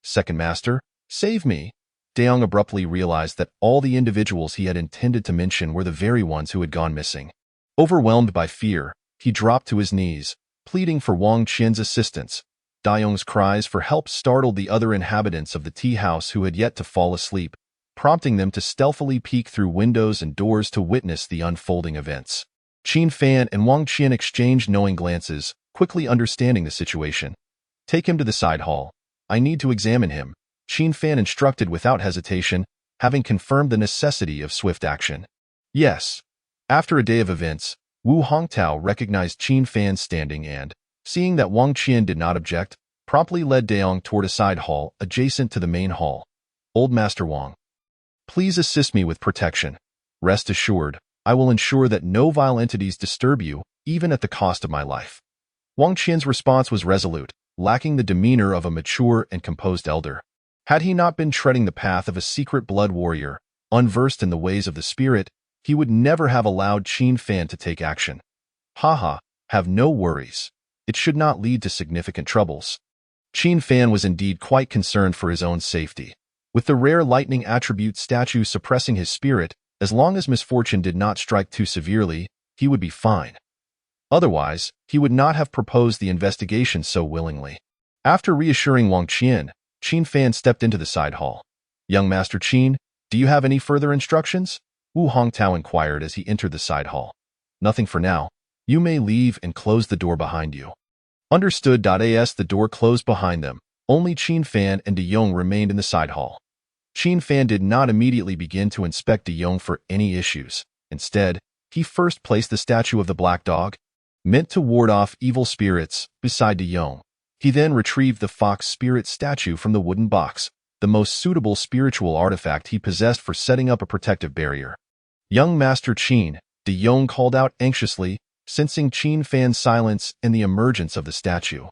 [SPEAKER 1] Second Master, save me. De Jong abruptly realized that all the individuals he had intended to mention were the very ones who had gone missing. Overwhelmed by fear, he dropped to his knees, pleading for Wang Qian's assistance. De Jong's cries for help startled the other inhabitants of the tea house who had yet to fall asleep, prompting them to stealthily peek through windows and doors to witness the unfolding events. Qin Fan and Wang Qian exchanged knowing glances, quickly understanding the situation. "Take him to the side hall. I need to examine him," Qin Fan instructed without hesitation, having confirmed the necessity of swift action. Yes. After a day of events, Wu Hongtao recognized Qin Fan's standing and, seeing that Wang Qian did not object, promptly led De Jong toward a side hall adjacent to the main hall. "Old Master Wang, please assist me with protection. Rest assured, I will ensure that no vile entities disturb you, even at the cost of my life." Wang Qian's response was resolute, lacking the demeanor of a mature and composed elder. Had he not been treading the path of a secret blood warrior, unversed in the ways of the spirit, he would never have allowed Qin Fan to take action. "Haha, have no worries. It should not lead to significant troubles." Qin Fan was indeed quite concerned for his own safety. With the rare lightning attribute statue suppressing his spirit, as long as misfortune did not strike too severely, he would be fine. Otherwise, he would not have proposed the investigation so willingly. After reassuring Wang Qian, Qin Fan stepped into the side hall. "Young Master Qin, do you have any further instructions?" Wu Hongtao inquired as he entered the side hall. "Nothing for now. You may leave and close the door behind you." Understood. As the door closed behind them, only Qin Fan and De Jong remained in the side hall. Qin Fan did not immediately begin to inspect De Jong for any issues. Instead, he first placed the statue of the black dog, meant to ward off evil spirits, beside De Jong. He then retrieved the fox spirit statue from the wooden box, the most suitable spiritual artifact he possessed for setting up a protective barrier. "Young Master Qin," De Jong called out anxiously, sensing Qin Fan's silence and the emergence of the statue.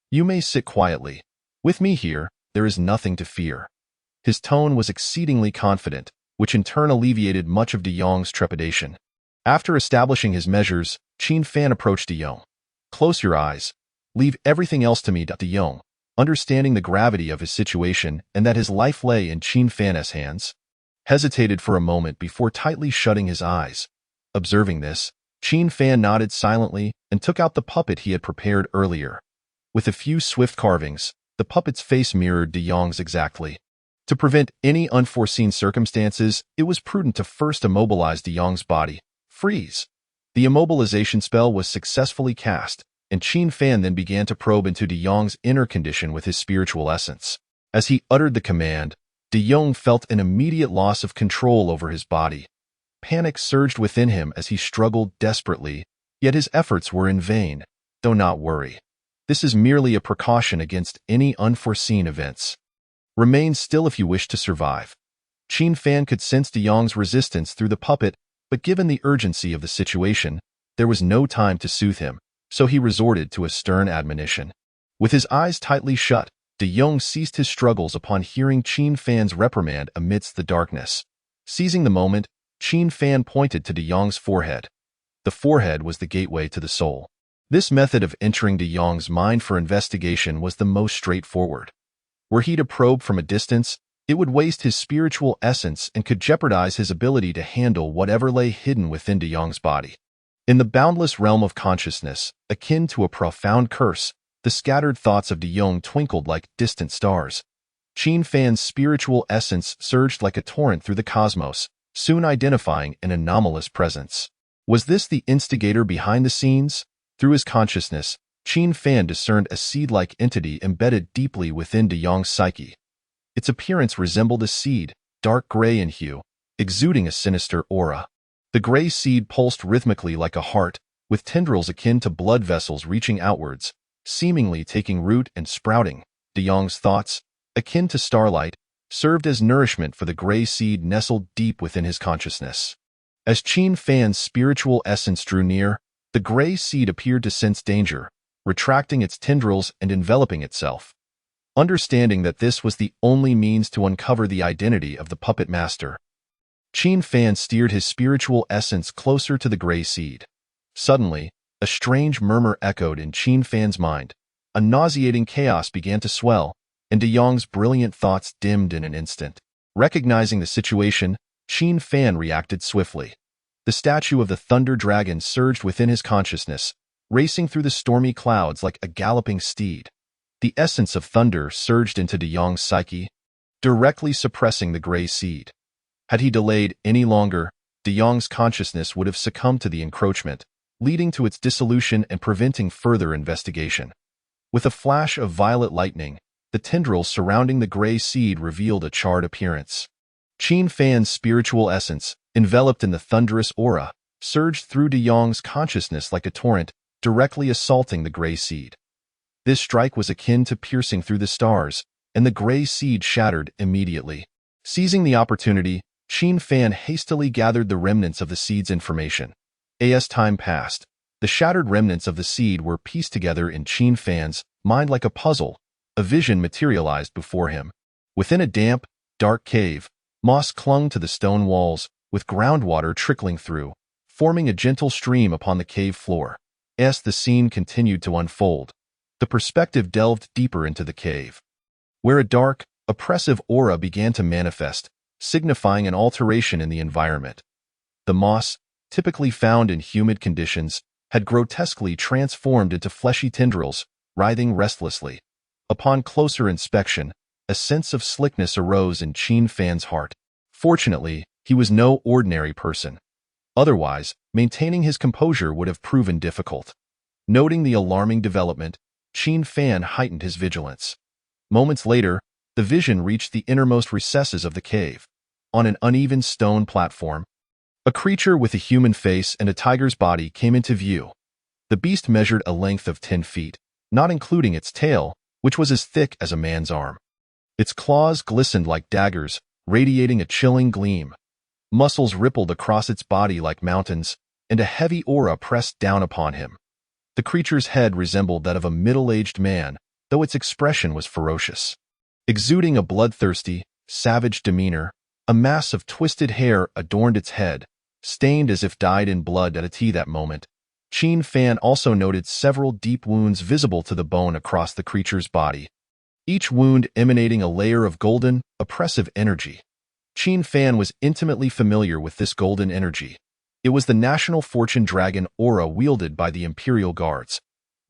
[SPEAKER 1] "You may sit quietly. With me here, there is nothing to fear." His tone was exceedingly confident, which in turn alleviated much of De Jong's trepidation. After establishing his measures, Qin Fan approached De Jong. "Close your eyes. Leave everything else to me." De Jong, understanding the gravity of his situation and that his life lay in Qin Fan's hands, hesitated for a moment before tightly shutting his eyes. Observing this, Qin Fan nodded silently and took out the puppet he had prepared earlier. With a few swift carvings, the puppet's face mirrored De Jong's exactly. To prevent any unforeseen circumstances, it was prudent to first immobilize De Jong's body. Freeze! The immobilization spell was successfully cast, and Qin Fan then began to probe into De Jong's inner condition with his spiritual essence. As he uttered the command, De Jong felt an immediate loss of control over his body. Panic surged within him as he struggled desperately, yet his efforts were in vain. "Do not worry. This is merely a precaution against any unforeseen events. Remain still if you wish to survive." Qin Fan could sense De Jong's resistance through the puppet, but given the urgency of the situation, there was no time to soothe him, so he resorted to a stern admonition. With his eyes tightly shut, De Jong ceased his struggles upon hearing Qin Fan's reprimand amidst the darkness. Seizing the moment, Qin Fan pointed to De Jong's forehead. The forehead was the gateway to the soul. This method of entering De Jong's mind for investigation was the most straightforward. Were he to probe from a distance, it would waste his spiritual essence and could jeopardize his ability to handle whatever lay hidden within De Jong's body. In the boundless realm of consciousness, akin to a profound curse, the scattered thoughts of De Jong twinkled like distant stars. Qin Fan's spiritual essence surged like a torrent through the cosmos, soon identifying an anomalous presence. Was this the instigator behind the scenes? Through his consciousness, Qin Fan discerned a seed-like entity embedded deeply within De Jong's psyche. Its appearance resembled a seed, dark gray in hue, exuding a sinister aura. The gray seed pulsed rhythmically like a heart, with tendrils akin to blood vessels reaching outwards, seemingly taking root and sprouting. De Jong's thoughts, akin to starlight, served as nourishment for the gray seed nestled deep within his consciousness. As Qin Fan's spiritual essence drew near, the gray seed appeared to sense danger, retracting its tendrils and enveloping itself. Understanding that this was the only means to uncover the identity of the puppet master, Qin Fan steered his spiritual essence closer to the gray seed. Suddenly, a strange murmur echoed in Qin Fan's mind. A nauseating chaos began to swell, and De Jong's brilliant thoughts dimmed in an instant. Recognizing the situation, Qin Fan reacted swiftly. The statue of the Thunder Dragon surged within his consciousness, racing through the stormy clouds like a galloping steed. The essence of thunder surged into De Yong's psyche, directly suppressing the gray seed. Had he delayed any longer, De Yong's consciousness would have succumbed to the encroachment, leading to its dissolution and preventing further investigation. With a flash of violet lightning, the tendrils surrounding the gray seed revealed a charred appearance. Qin Fan's spiritual essence, enveloped in the thunderous aura, surged through De Yong's consciousness like a torrent, directly assaulting the gray seed. This strike was akin to piercing through the stars, and the gray seed shattered immediately. Seizing the opportunity, Qin Fan hastily gathered the remnants of the seed's information. As time passed, the shattered remnants of the seed were pieced together in Qin Fan's mind like a puzzle. A vision materialized before him. Within a damp, dark cave, moss clung to the stone walls, with groundwater trickling through, forming a gentle stream upon the cave floor. As the scene continued to unfold, the perspective delved deeper into the cave, where a dark, oppressive aura began to manifest, signifying an alteration in the environment. The moss, typically found in humid conditions, had grotesquely transformed into fleshy tendrils, writhing restlessly. Upon closer inspection, a sense of slickness arose in Qin Fan's heart. Fortunately, he was no ordinary person. Otherwise, maintaining his composure would have proven difficult. Noting the alarming development, Qin Fan heightened his vigilance. Moments later, the vision reached the innermost recesses of the cave. On an uneven stone platform, a creature with a human face and a tiger's body came into view. The beast measured a length of 10 feet, not including its tail, which was as thick as a man's arm. Its claws glistened like daggers, radiating a chilling gleam. Muscles rippled across its body like mountains, and a heavy aura pressed down upon him. The creature's head resembled that of a middle-aged man, though its expression was ferocious. Exuding a bloodthirsty, savage demeanor, a mass of twisted hair adorned its head, stained as if dyed in blood at that moment. Qin Fan also noted several deep wounds visible to the bone across the creature's body, each wound emanating a layer of golden, oppressive energy. Qin Fan was intimately familiar with this golden energy. It was the national fortune dragon aura wielded by the Imperial Guards.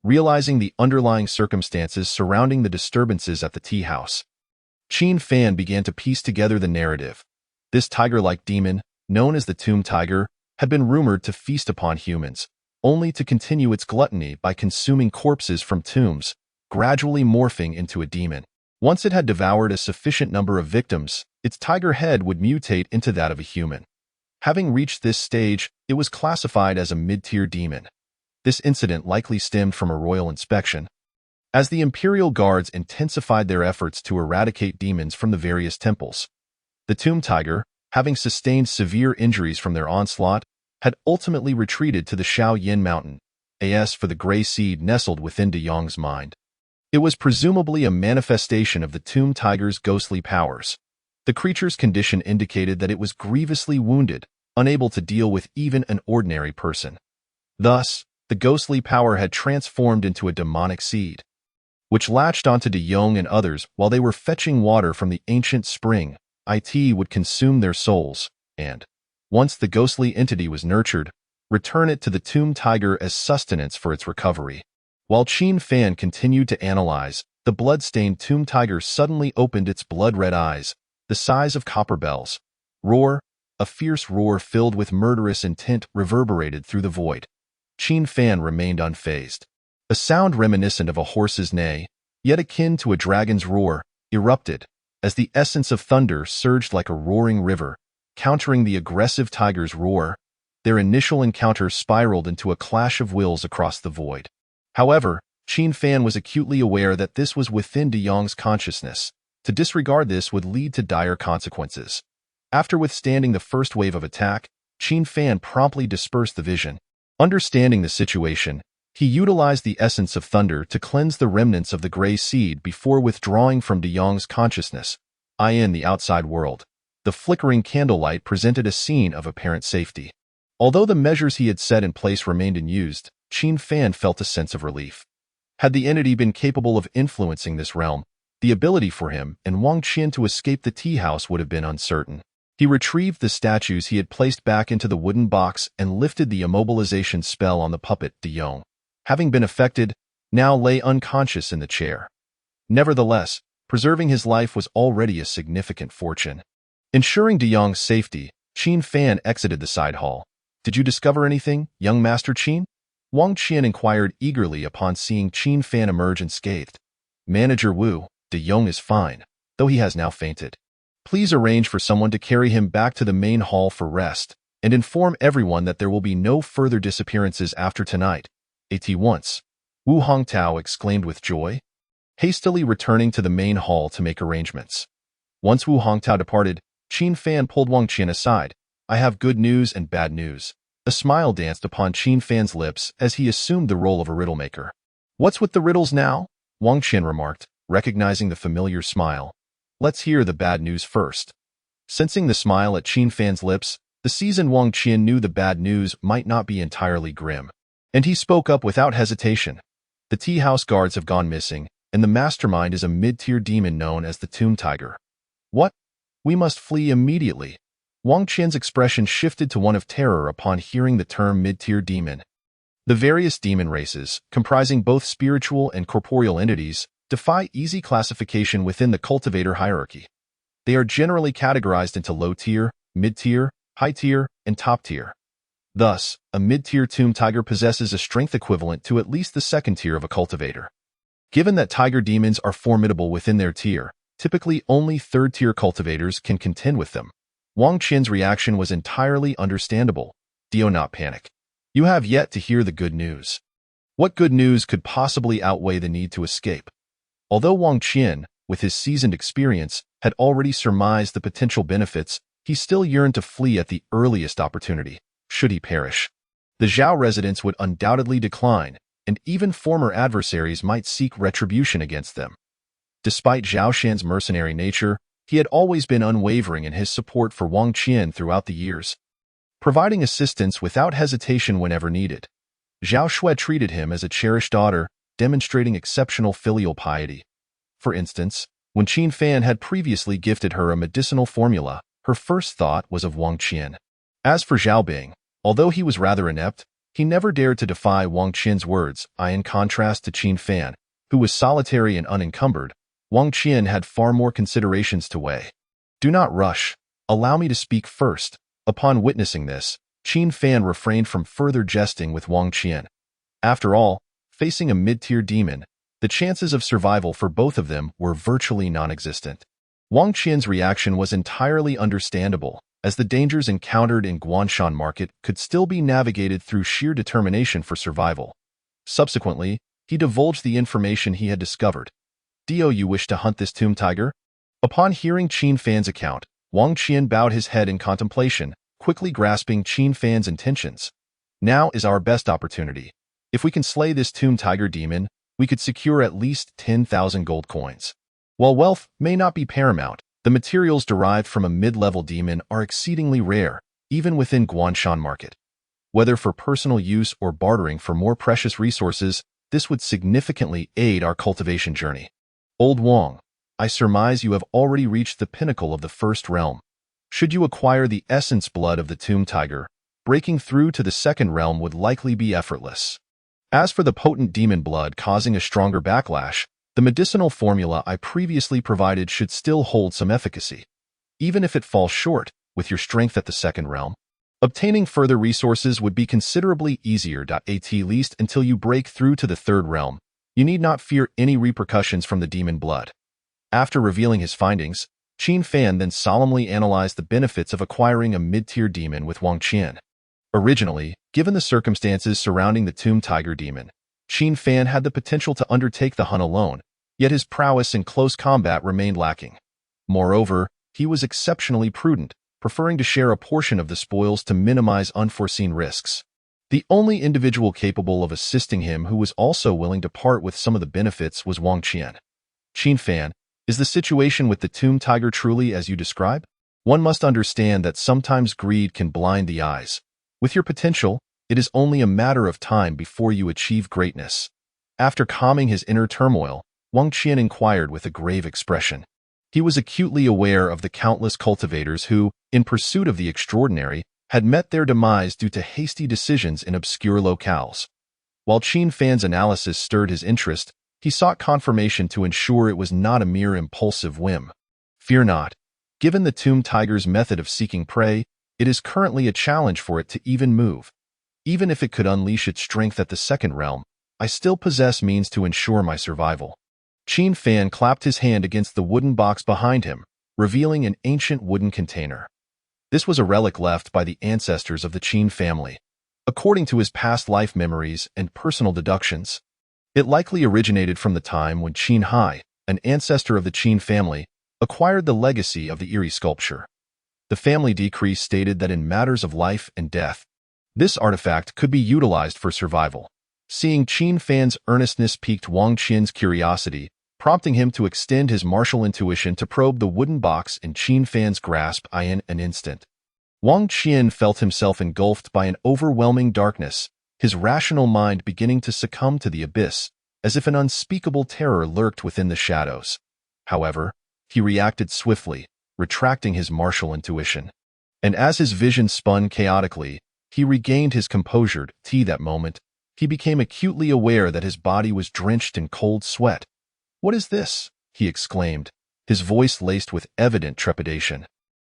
[SPEAKER 1] Realizing the underlying circumstances surrounding the disturbances at the tea house, Qin Fan began to piece together the narrative. This tiger-like demon, known as the Tomb Tiger, had been rumored to feast upon humans, only to continue its gluttony by consuming corpses from tombs, gradually morphing into a demon. Once it had devoured a sufficient number of victims, its tiger head would mutate into that of a human. Having reached this stage, it was classified as a mid-tier demon. This incident likely stemmed from a royal inspection. As the Imperial Guards intensified their efforts to eradicate demons from the various temples, the Tomb Tiger, having sustained severe injuries from their onslaught, had ultimately retreated to the Shaoyin Mountain. As for the gray seed nestled within De Yong's mind, it was presumably a manifestation of the Tomb Tiger's ghostly powers. The creature's condition indicated that it was grievously wounded, unable to deal with even an ordinary person. Thus, the ghostly power had transformed into a demonic seed, which latched onto De Yong and others while they were fetching water from the ancient spring. It would consume their souls, and, once the ghostly entity was nurtured, return it to the Tomb Tiger as sustenance for its recovery. While Qin Fan continued to analyze, the blood-stained Tomb Tiger suddenly opened its blood-red eyes, the size of copper bells. Roar, a fierce roar filled with murderous intent reverberated through the void. Qin Fan remained unfazed. A sound reminiscent of a horse's neigh, yet akin to a dragon's roar, erupted, as the essence of thunder surged like a roaring river, countering the aggressive tiger's roar. Their initial encounter spiraled into a clash of wills across the void. However, Qin Fan was acutely aware that this was within De Yong's consciousness. To disregard this would lead to dire consequences. After withstanding the first wave of attack, Qin Fan promptly dispersed the vision. Understanding the situation, he utilized the essence of thunder to cleanse the remnants of the gray seed before withdrawing from De Yong's consciousness. In the outside world, the flickering candlelight presented a scene of apparent safety. Although the measures he had set in place remained unused, Qin Fan felt a sense of relief. Had the entity been capable of influencing this realm, The ability for him and Wang Qian to escape the tea house would have been uncertain. He retrieved the statues he had placed back into the wooden box and lifted the immobilization spell on the puppet De Yong. Having been affected, now lay unconscious in the chair. Nevertheless, preserving his life was already a significant fortune. Ensuring De Yong's safety, Qin Fan exited the side hall. "Did you discover anything, young Master Qin?" Wang Qian inquired eagerly upon seeing Qin Fan emerge unscathed. "Manager Wu, De Yong is fine, though he has now fainted. Please arrange for someone to carry him back to the main hall for rest, and inform everyone that there will be no further disappearances after tonight. At once." Wu Hongtao exclaimed with joy, hastily returning to the main hall to make arrangements. Once Wu Hongtao departed, Qin Fan pulled Wang Qian aside. "I have good news and bad news." A smile danced upon Qin Fan's lips as he assumed the role of a riddle maker. "What's with the riddles now?" Wang Qian remarked, recognizing the familiar smile. "Let's hear the bad news first." Sensing the smile at Qin Fan's lips, the seasoned Wang Qian knew the bad news might not be entirely grim. And he spoke up without hesitation. "The tea house guards have gone missing, and the mastermind is a mid-tier demon known as the Tomb Tiger." "What? We must flee immediately." Wang Qian's expression shifted to one of terror upon hearing the term mid-tier demon. The various demon races, comprising both spiritual and corporeal entities, defy easy classification within the cultivator hierarchy. They are generally categorized into low-tier, mid-tier, high-tier, and top-tier. Thus, a mid-tier Tomb Tiger possesses a strength equivalent to at least the second tier of a cultivator. Given that tiger demons are formidable within their tier, typically only third-tier cultivators can contend with them. Wang Qian's reaction was entirely understandable. "Do not panic. You have yet to hear the good news." What good news could possibly outweigh the need to escape? Although Wang Qian, with his seasoned experience, had already surmised the potential benefits, he still yearned to flee at the earliest opportunity, should he perish. The Zhao residents would undoubtedly decline, and even former adversaries might seek retribution against them. Despite Zhao Shan's mercenary nature, he had always been unwavering in his support for Wang Qian throughout the years, providing assistance without hesitation whenever needed. Zhao Shui treated him as a cherished daughter, demonstrating exceptional filial piety. For instance, when Qin Fan had previously gifted her a medicinal formula, her first thought was of Wang Qian. As for Zhao Bing, although he was rather inept, he never dared to defy Wang Qian's words. In contrast to Qin Fan, who was solitary and unencumbered, Wang Qian had far more considerations to weigh. "Do not rush. Allow me to speak first." Upon witnessing this, Qin Fan refrained from further jesting with Wang Qian. After all, facing a mid-tier demon, the chances of survival for both of them were virtually non-existent. Wang Qian's reaction was entirely understandable, as the dangers encountered in Guanshan Market could still be navigated through sheer determination for survival. Subsequently, he divulged the information he had discovered. "Do you wish to hunt this Tomb Tiger?" Upon hearing Qin Fan's account, Wang Qian bowed his head in contemplation, quickly grasping Qin Fan's intentions. "Now is our best opportunity. If we can slay this Tomb Tiger demon, we could secure at least 10,000 gold coins. While wealth may not be paramount, the materials derived from a mid-level demon are exceedingly rare, even within Guanshan Market. Whether for personal use or bartering for more precious resources, this would significantly aid our cultivation journey. Old Wang, I surmise you have already reached the pinnacle of the first realm. Should you acquire the essence blood of the Tomb Tiger, breaking through to the second realm would likely be effortless. As for the potent demon blood causing a stronger backlash, the medicinal formula I previously provided should still hold some efficacy. Even if it falls short, with your strength at the second realm, obtaining further resources would be considerably easier. At least until you break through to the third realm, you need not fear any repercussions from the demon blood." After revealing his findings, Qin Fan then solemnly analyzed the benefits of acquiring a mid-tier demon with Wang Qian. Originally, given the circumstances surrounding the Tomb Tiger demon, Qin Fan had the potential to undertake the hunt alone, yet his prowess in close combat remained lacking. Moreover, he was exceptionally prudent, preferring to share a portion of the spoils to minimize unforeseen risks. The only individual capable of assisting him who was also willing to part with some of the benefits was Wang Qian. "Qin Fan, is the situation with the Tomb Tiger truly as you describe? One must understand that sometimes greed can blind the eyes. With your potential, it is only a matter of time before you achieve greatness." After calming his inner turmoil, Wang Qian inquired with a grave expression. He was acutely aware of the countless cultivators who, in pursuit of the extraordinary, had met their demise due to hasty decisions in obscure locales. While Qin Fan's analysis stirred his interest, he sought confirmation to ensure it was not a mere impulsive whim. Fear not. Given the tomb tiger's method of seeking prey, it is currently a challenge for it to even move. Even if it could unleash its strength at the second realm, I still possess means to ensure my survival. Qin Fan clapped his hand against the wooden box behind him, revealing an ancient wooden container. This was a relic left by the ancestors of the Qin family. According to his past life memories and personal deductions, it likely originated from the time when Qin Hai, an ancestor of the Qin family, acquired the legacy of the eerie sculpture. The family decree stated that in matters of life and death, this artifact could be utilized for survival. Seeing Qin Fan's earnestness piqued Wang Qian's curiosity, prompting him to extend his martial intuition to probe the wooden box in Qin Fan's grasp. In an instant, Wang Qian felt himself engulfed by an overwhelming darkness, his rational mind beginning to succumb to the abyss, as if an unspeakable terror lurked within the shadows. However, he reacted swiftly, retracting his martial intuition. And as his vision spun chaotically, he regained his composure. That moment, he became acutely aware that his body was drenched in cold sweat. "What is this?" he exclaimed, his voice laced with evident trepidation.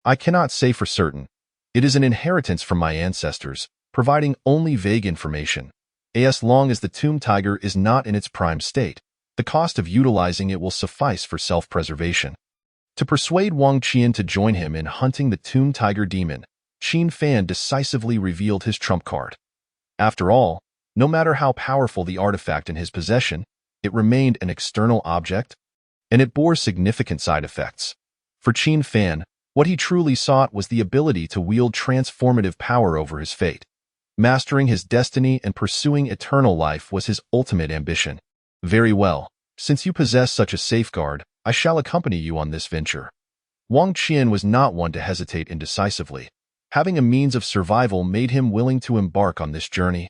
[SPEAKER 1] "I cannot say for certain. It is an inheritance from my ancestors, providing only vague information. As long as the tomb tiger is not in its prime state, the cost of utilizing it will suffice for self-preservation." To persuade Wang Qian to join him in hunting the tomb tiger demon, Qin Fan decisively revealed his trump card. After all, no matter how powerful the artifact in his possession, it remained an external object, and it bore significant side effects. For Qin Fan, what he truly sought was the ability to wield transformative power over his fate. Mastering his destiny and pursuing eternal life was his ultimate ambition. "Very well. Since you possess such a safeguard, I shall accompany you on this venture." Wang Qian was not one to hesitate indecisively. Having a means of survival made him willing to embark on this journey.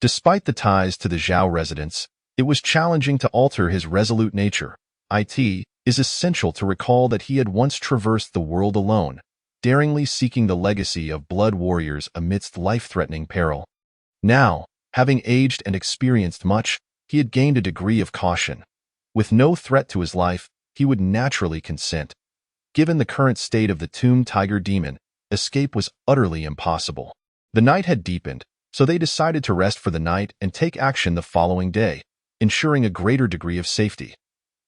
[SPEAKER 1] Despite the ties to the Zhao residence, it was challenging to alter his resolute nature. It is essential to recall that he had once traversed the world alone, daringly seeking the legacy of blood warriors amidst life-threatening peril. Now, having aged and experienced much, he had gained a degree of caution. With no threat to his life, he would naturally consent. Given the current state of the tomb tiger demon, escape was utterly impossible. The night had deepened, so they decided to rest for the night and take action the following day, ensuring a greater degree of safety.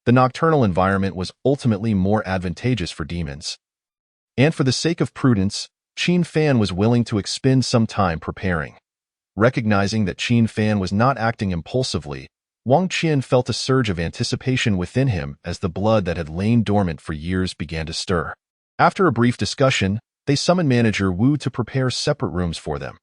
[SPEAKER 1] The nocturnal environment was ultimately more advantageous for demons. And for the sake of prudence, Qin Fan was willing to expend some time preparing. Recognizing that Qin Fan was not acting impulsively, Wang Qian felt a surge of anticipation within him as the blood that had lain dormant for years began to stir. After a brief discussion, they summoned Manager Wu to prepare separate rooms for them.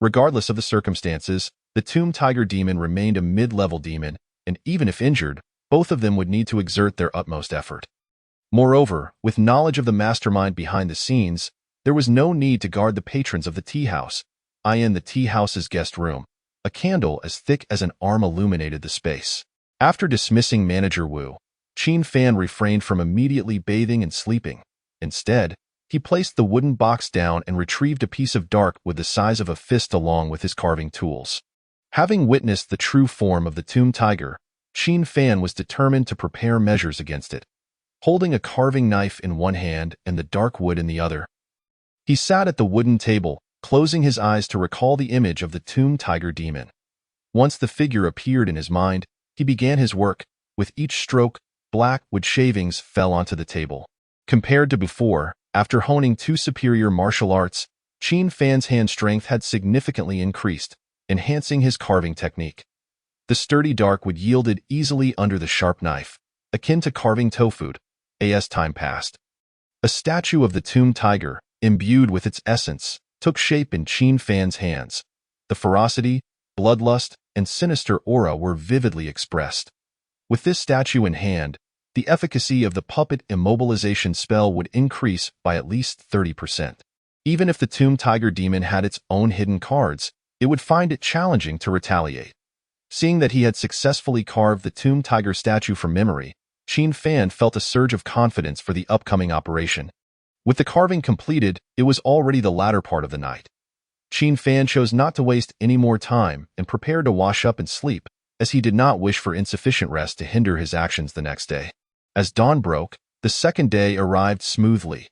[SPEAKER 1] Regardless of the circumstances, the tomb tiger demon remained a mid-level demon, and even if injured, both of them would need to exert their utmost effort. Moreover, with knowledge of the mastermind behind the scenes, there was no need to guard the patrons of the tea house. The tea house's guest room. A candle as thick as an arm illuminated the space. After dismissing Manager Wu, Qin Fan refrained from immediately bathing and sleeping. Instead, he placed the wooden box down and retrieved a piece of dark wood the size of a fist along with his carving tools. Having witnessed the true form of the tomb tiger, Qin Fan was determined to prepare measures against it. Holding a carving knife in one hand and the dark wood in the other, he sat at the wooden table, closing his eyes to recall the image of the tomb tiger demon. Once the figure appeared in his mind, he began his work. With each stroke, black wood shavings fell onto the table. Compared to before, after honing two superior martial arts, Qin Fan's hand strength had significantly increased, enhancing his carving technique. The sturdy dark wood yielded easily under the sharp knife, akin to carving tofu. As time passed, a statue of the tomb tiger, imbued with its essence, took shape in Qin Fan's hands. The ferocity, bloodlust, and sinister aura were vividly expressed. With this statue in hand, the efficacy of the puppet immobilization spell would increase by at least 30%. Even if the tomb tiger demon had its own hidden cards, it would find it challenging to retaliate. Seeing that he had successfully carved the Tomb Tiger statue from memory, Qin Fan felt a surge of confidence for the upcoming operation. With the carving completed, it was already the latter part of the night. Qin Fan chose not to waste any more time and prepared to wash up and sleep, as he did not wish for insufficient rest to hinder his actions the next day. As dawn broke, the second day arrived smoothly.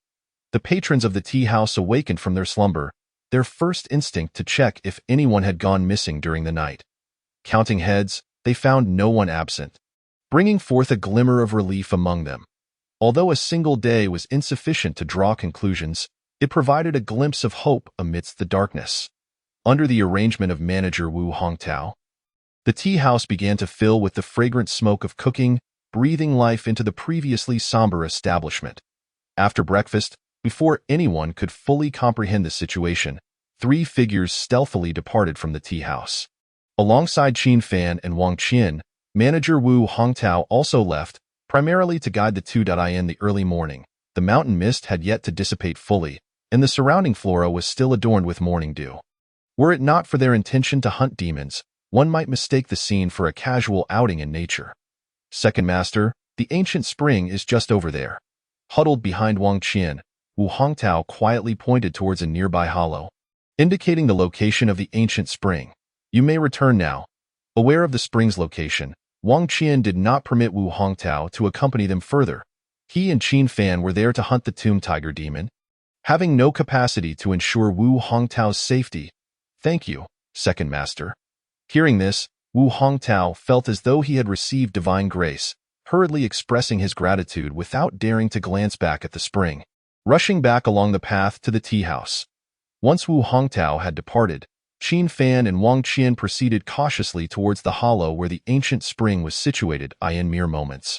[SPEAKER 1] The patrons of the tea house awakened from their slumber, their first instinct to check if anyone had gone missing during the night. Counting heads, they found no one absent, bringing forth a glimmer of relief among them. Although a single day was insufficient to draw conclusions, it provided a glimpse of hope amidst the darkness. Under the arrangement of manager Wu Hongtao, the tea house began to fill with the fragrant smoke of cooking, breathing life into the previously somber establishment. After breakfast, before anyone could fully comprehend the situation, 3 figures stealthily departed from the tea house. Alongside Qin Fan and Wang Qian, manager Wu Hongtao also left, primarily to guide the two. In the early morning, the mountain mist had yet to dissipate fully, and the surrounding flora was still adorned with morning dew. Were it not for their intention to hunt demons, one might mistake the scene for a casual outing in nature. Second Master, the ancient spring is just over there. Huddled behind Wang Qian, Wu Hongtao quietly pointed towards a nearby hollow, indicating the location of the ancient spring. You may return now. Aware of the spring's location, Wang Qian did not permit Wu Hongtao to accompany them further. He and Qin Fan were there to hunt the Tomb Tiger demon, having no capacity to ensure Wu Hongtao's safety. Thank you, Second Master. Hearing this, Wu Hongtao felt as though he had received divine grace, hurriedly expressing his gratitude without daring to glance back at the spring. Rushing back along the path to the tea house. Once Wu Hongtao had departed, Qin Fan and Wang Qian proceeded cautiously towards the hollow where the ancient spring was situated. In mere moments,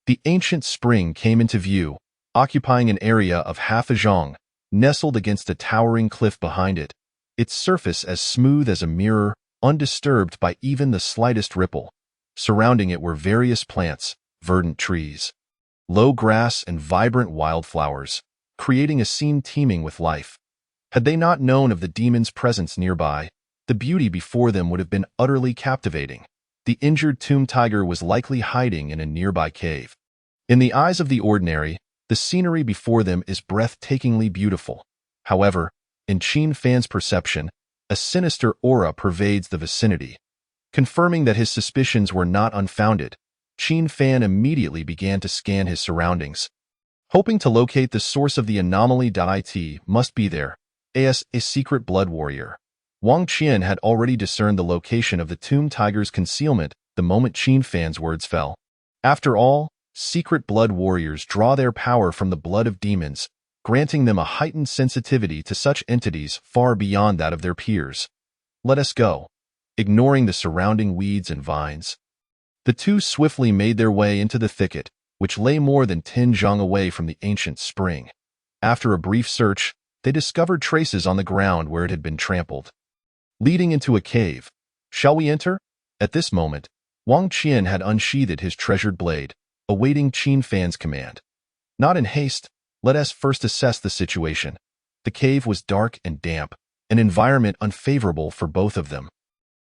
[SPEAKER 1] the ancient spring came into view, occupying an area of half a zhang, nestled against a towering cliff behind it, its surface as smooth as a mirror, undisturbed by even the slightest ripple. Surrounding it were various plants, verdant trees, low grass, and vibrant wildflowers, creating a scene teeming with life. Had they not known of the demon's presence nearby, the beauty before them would have been utterly captivating. The injured Tomb Tiger was likely hiding in a nearby cave. In the eyes of the ordinary, the scenery before them is breathtakingly beautiful. However, in Qin Fan's perception, a sinister aura pervades the vicinity. Confirming that his suspicions were not unfounded, Qin Fan immediately began to scan his surroundings, hoping to locate the source of the anomaly. It must be there. As a secret blood warrior, Wang Qian had already discerned the location of the Tomb Tiger's concealment the moment Qin Fan's words fell. After all, secret blood warriors draw their power from the blood of demons, granting them a heightened sensitivity to such entities far beyond that of their peers. Let us go. Ignoring the surrounding weeds and vines, the two swiftly made their way into the thicket, which lay more than 10 zhang away from the ancient spring. After a brief search, they discovered traces on the ground where it had been trampled, leading into a cave. Shall we enter? At this moment, Wang Qian had unsheathed his treasured blade, awaiting Qin Fan's command. Not in haste, let us first assess the situation. The cave was dark and damp, an environment unfavorable for both of them.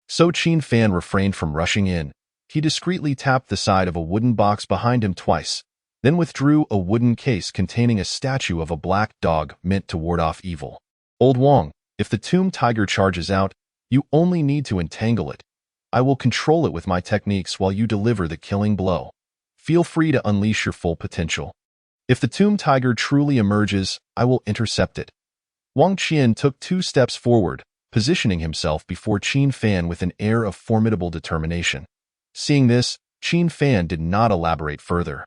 [SPEAKER 1] So Qin Fan refrained from rushing in. He discreetly tapped the side of a wooden box behind him twice, then withdrew a wooden case containing a statue of a black dog meant to ward off evil. Old Wang, if the Tomb Tiger charges out, you only need to entangle it. I will control it with my techniques while you deliver the killing blow. Feel free to unleash your full potential. If the Tomb Tiger truly emerges, I will intercept it. Wang Qian took 2 steps forward, positioning himself before Qin Fan with an air of formidable determination. Seeing this, Qin Fan did not elaborate further.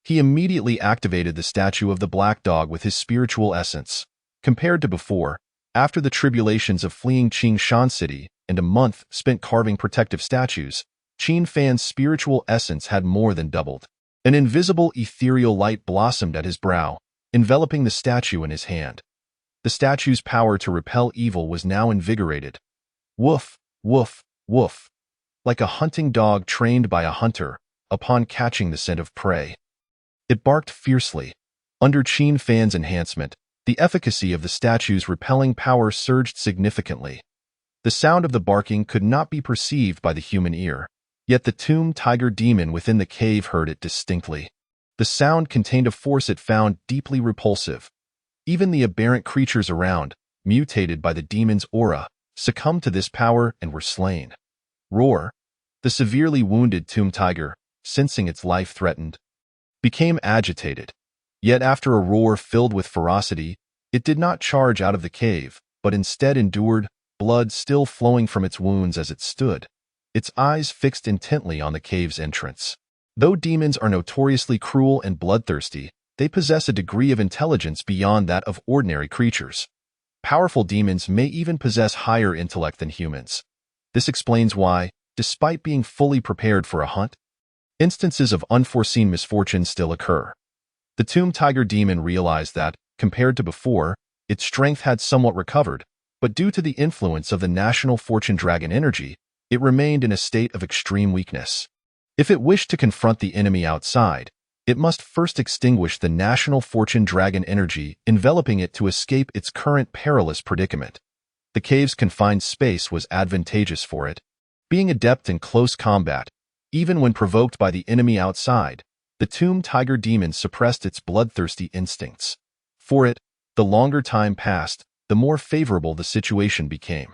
[SPEAKER 1] He immediately activated the statue of the black dog with his spiritual essence. Compared to before, after the tribulations of fleeing Qingshan City and a month spent carving protective statues, Qin Fan's spiritual essence had more than doubled. An invisible ethereal light blossomed at his brow, enveloping the statue in his hand. The statue's power to repel evil was now invigorated. Woof, woof, woof. Like a hunting dog trained by a hunter, upon catching the scent of prey, it barked fiercely. Under Qin Fan's enhancement, the efficacy of the statue's repelling power surged significantly. The sound of the barking could not be perceived by the human ear, yet the tomb tiger demon within the cave heard it distinctly. The sound contained a force it found deeply repulsive. Even the aberrant creatures around, mutated by the demon's aura, succumbed to this power and were slain. Roar. The severely wounded tomb tiger, sensing its life threatened, became agitated. Yet after a roar filled with ferocity, it did not charge out of the cave, but instead endured, blood still flowing from its wounds as it stood, its eyes fixed intently on the cave's entrance. Though demons are notoriously cruel and bloodthirsty, they possess a degree of intelligence beyond that of ordinary creatures. Powerful demons may even possess higher intellect than humans. This explains why, despite being fully prepared for a hunt, instances of unforeseen misfortune still occur. The tomb tiger demon realized that, compared to before, its strength had somewhat recovered, but due to the influence of the national fortune dragon energy, it remained in a state of extreme weakness. If it wished to confront the enemy outside, it must first extinguish the national fortune dragon energy enveloping it to escape its current perilous predicament. The cave's confined space was advantageous for it. Being adept in close combat, even when provoked by the enemy outside, the tomb tiger demon suppressed its bloodthirsty instincts. For it, the longer time passed, the more favorable the situation became.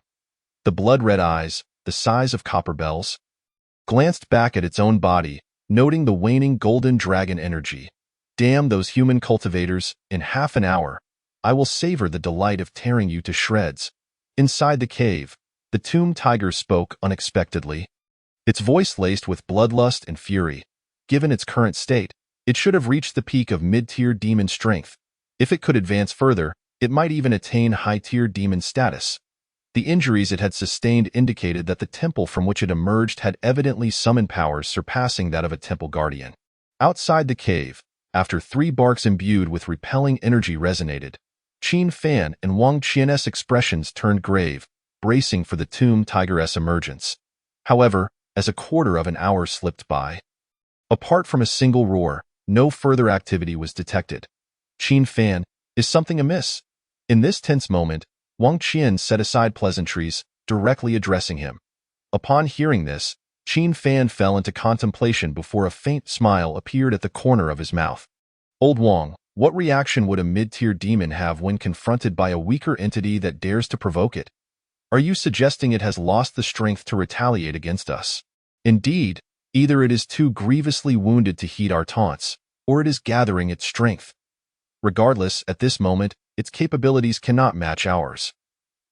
[SPEAKER 1] The blood-red eyes, the size of copper bells, glanced back at its own body, noting the waning golden dragon energy. Damn those human cultivators, in half an hour, I will savor the delight of tearing you to shreds. Inside the cave, the tomb tiger spoke unexpectedly, its voice laced with bloodlust and fury. Given its current state, it should have reached the peak of mid-tier demon strength. If it could advance further, it might even attain high-tier demon status. The injuries it had sustained indicated that the temple from which it emerged had evidently summoned powers surpassing that of a temple guardian. Outside the cave, after 3 barks imbued with repelling energy resonated, Qin Fan and Wang Qian's expressions turned grave, bracing for the tomb tiger's emergence. However, as a quarter of an hour slipped by, apart from a single roar, no further activity was detected. Qin Fan, is something amiss? In this tense moment, Wang Qian set aside pleasantries, directly addressing him. Upon hearing this, Qin Fan fell into contemplation before a faint smile appeared at the corner of his mouth. Old Wang, what reaction would a mid-tier demon have when confronted by a weaker entity that dares to provoke it? Are you suggesting it has lost the strength to retaliate against us? Indeed, either it is too grievously wounded to heed our taunts, or it is gathering its strength. Regardless, at this moment, its capabilities cannot match ours.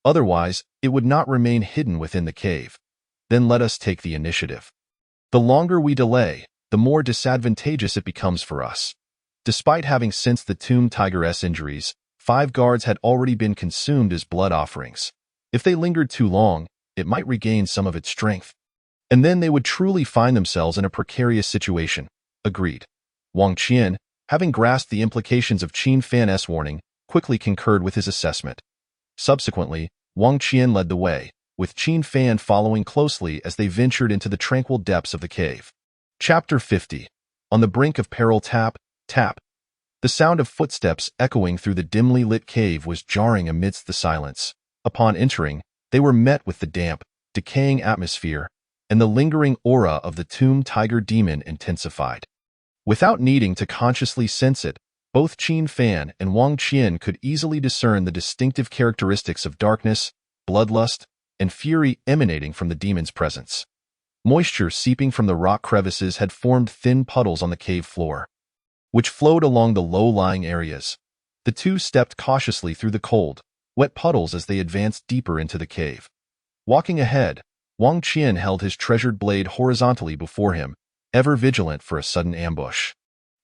[SPEAKER 1] Otherwise, it would not remain hidden within the cave. Then let us take the initiative. The longer we delay, the more disadvantageous it becomes for us. Despite having sensed the tomb tiger's injuries, 5 guards had already been consumed as blood offerings. If they lingered too long, it might regain some of its strength. And then they would truly find themselves in a precarious situation. Agreed. Wang Qian, having grasped the implications of Qin Fan's warning, quickly concurred with his assessment. Subsequently, Wang Qian led the way, with Qin Fan following closely as they ventured into the tranquil depths of the cave. Chapter 50. On the brink of peril. Tap, tap. The sound of footsteps echoing through the dimly lit cave was jarring amidst the silence. Upon entering, they were met with the damp, decaying atmosphere, and the lingering aura of the tomb tiger demon intensified. Without needing to consciously sense it, both Qin Fan and Wang Qian could easily discern the distinctive characteristics of darkness, bloodlust, and fury emanating from the demon's presence. Moisture seeping from the rock crevices had formed thin puddles on the cave floor, which flowed along the low-lying areas. The two stepped cautiously through the cold, wet puddles as they advanced deeper into the cave. Walking ahead, Wang Qian held his treasured blade horizontally before him, ever vigilant for a sudden ambush.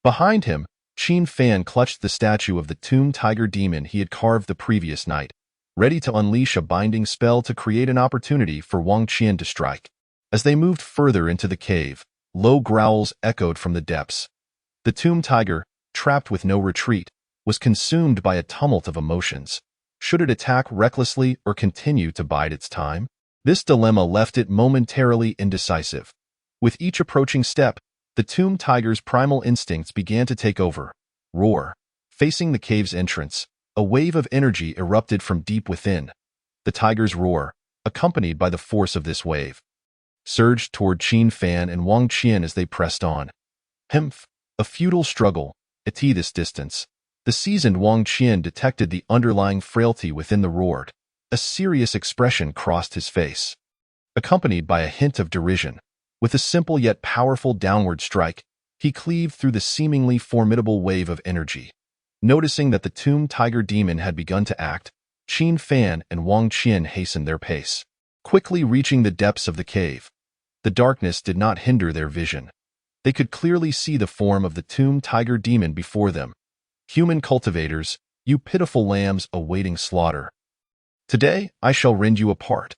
[SPEAKER 1] Behind him, Qin Fan clutched the statue of the tomb tiger demon he had carved the previous night, ready to unleash a binding spell to create an opportunity for Wang Qian to strike. As they moved further into the cave, low growls echoed from the depths. The tomb tiger, trapped with no retreat, was consumed by a tumult of emotions. Should it attack recklessly or continue to bide its time? This dilemma left it momentarily indecisive. With each approaching step, the tomb tiger's primal instincts began to take over. Roar. Facing the cave's entrance, a wave of energy erupted from deep within. The tiger's roar, accompanied by the force of this wave, surged toward Qin Fan and Wang Qian as they pressed on. Humph! A futile struggle. At this distance, the seasoned Wang Qian detected the underlying frailty within the roar. A serious expression crossed his face, accompanied by a hint of derision. With a simple yet powerful downward strike, he cleaved through the seemingly formidable wave of energy. Noticing that the Tomb Tiger Demon had begun to act, Qin Fan and Wang Qian hastened their pace, quickly reaching the depths of the cave. The darkness did not hinder their vision. They could clearly see the form of the Tomb Tiger Demon before them. Human cultivators, you pitiful lambs awaiting slaughter. Today, I shall rend you apart.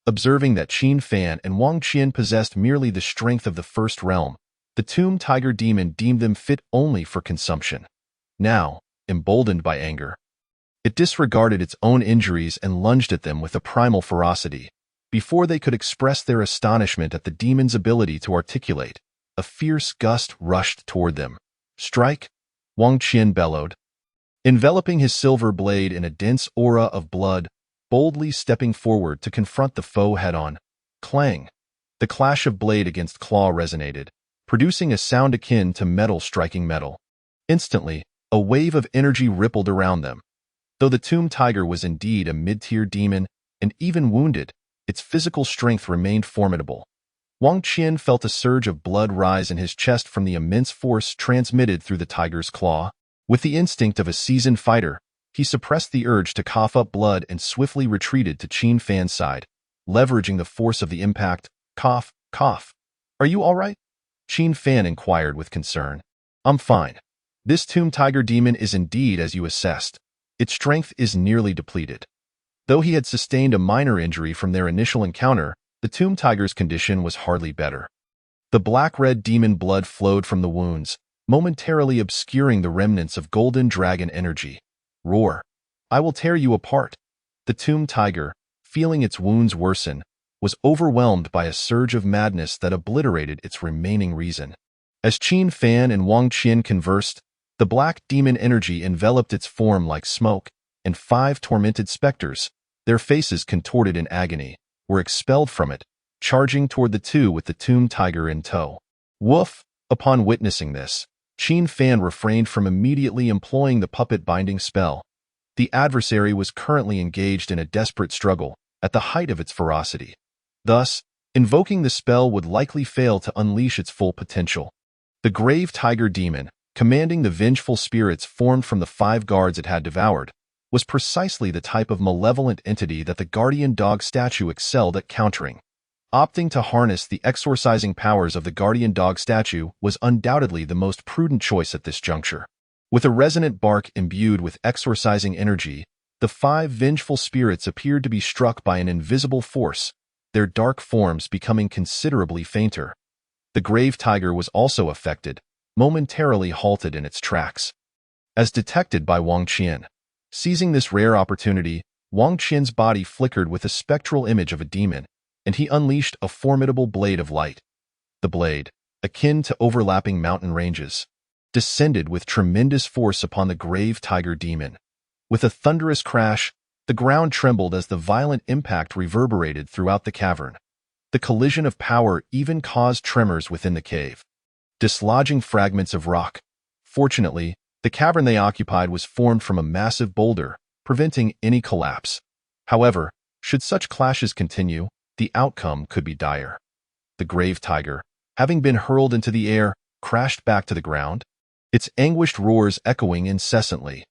[SPEAKER 1] Observing that Qin Fan and Wang Qian possessed merely the strength of the first realm, the Tomb Tiger Demon deemed them fit only for consumption. Now, emboldened by anger, it disregarded its own injuries and lunged at them with a primal ferocity. Before they could express their astonishment at the demon's ability to articulate, a fierce gust rushed toward them. Strike! Wang Qian bellowed, enveloping his silver blade in a dense aura of blood, boldly stepping forward to confront the foe head-on. Clang! The clash of blade against claw resonated, producing a sound akin to metal striking metal. Instantly, a wave of energy rippled around them. Though the Tomb Tiger was indeed a mid-tier demon, and even wounded, its physical strength remained formidable. Wang Qian felt a surge of blood rise in his chest from the immense force transmitted through the tiger's claw. With the instinct of a seasoned fighter, he suppressed the urge to cough up blood and swiftly retreated to Qin Fan's side, leveraging the force of the impact. Cough, cough. Are you all right? Qin Fan inquired with concern. I'm fine. This Tomb Tiger Demon is indeed as you assessed. Its strength is nearly depleted. Though he had sustained a minor injury from their initial encounter, the Tomb Tiger's condition was hardly better. The black-red demon blood flowed from the wounds, momentarily obscuring the remnants of golden dragon energy. Roar! I will tear you apart. The Tomb Tiger, feeling its wounds worsen, was overwhelmed by a surge of madness that obliterated its remaining reason. As Qin Fan and Wang Qian conversed, the black demon energy enveloped its form like smoke, and 5 tormented specters, their faces contorted in agony, were expelled from it, charging toward the two with the Tomb Tiger in tow. Woof! Upon witnessing this, Qin Fan refrained from immediately employing the puppet binding spell. The adversary was currently engaged in a desperate struggle, at the height of its ferocity. Thus, invoking the spell would likely fail to unleash its full potential. The Grave Tiger Demon, commanding the vengeful spirits formed from the 5 guards it had devoured, was precisely the type of malevolent entity that the guardian dog statue excelled at countering. Opting to harness the exorcising powers of the guardian dog statue was undoubtedly the most prudent choice at this juncture. With a resonant bark imbued with exorcising energy, the 5 vengeful spirits appeared to be struck by an invisible force, their dark forms becoming considerably fainter. The Grave Tiger was also affected, momentarily halted in its tracks. As detected by Wang Qian, seizing this rare opportunity, Wang Qian's body flickered with a spectral image of a demon, and he unleashed a formidable blade of light. The blade, akin to overlapping mountain ranges, descended with tremendous force upon the Grave Tiger Demon. With a thunderous crash, the ground trembled as the violent impact reverberated throughout the cavern. The collision of power even caused tremors within the cave, dislodging fragments of rock. Fortunately, the cavern they occupied was formed from a massive boulder, preventing any collapse. However, should such clashes continue, the outcome could be dire. The Grave Tiger, having been hurled into the air, crashed back to the ground, its anguished roars echoing incessantly.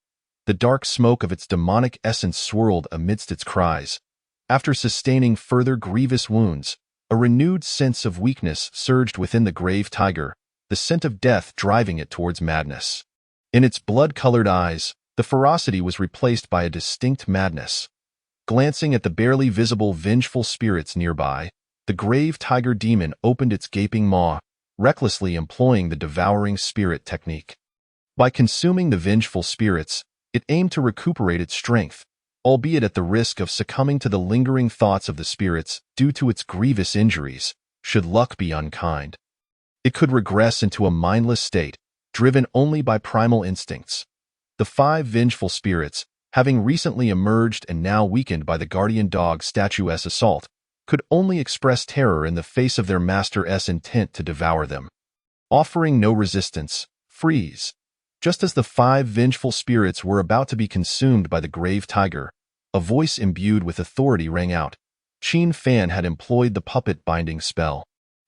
[SPEAKER 1] The dark smoke of its demonic essence swirled amidst its cries. After sustaining further grievous wounds, a renewed sense of weakness surged within the Grave Tiger, the scent of death driving it towards madness. In its blood-colored eyes, the ferocity was replaced by a distinct madness. Glancing at the barely visible vengeful spirits nearby, the Grave Tiger Demon opened its gaping maw, recklessly employing the devouring spirit technique. By consuming the vengeful spirits, it aimed to recuperate its strength, albeit at the risk of succumbing to the lingering thoughts of the spirits due to its grievous injuries, should luck be unkind. It could regress into a mindless state, driven only by primal instincts. The 5 vengeful spirits, having recently emerged and now weakened by the guardian dog statue's assault, could only express terror in the face of their master's intent to devour them. Offering no resistance, freeze. Just as the 5 vengeful spirits were about to be consumed by the grave tiger, a voice imbued with authority rang out. Qin Fan had employed the puppet binding spell.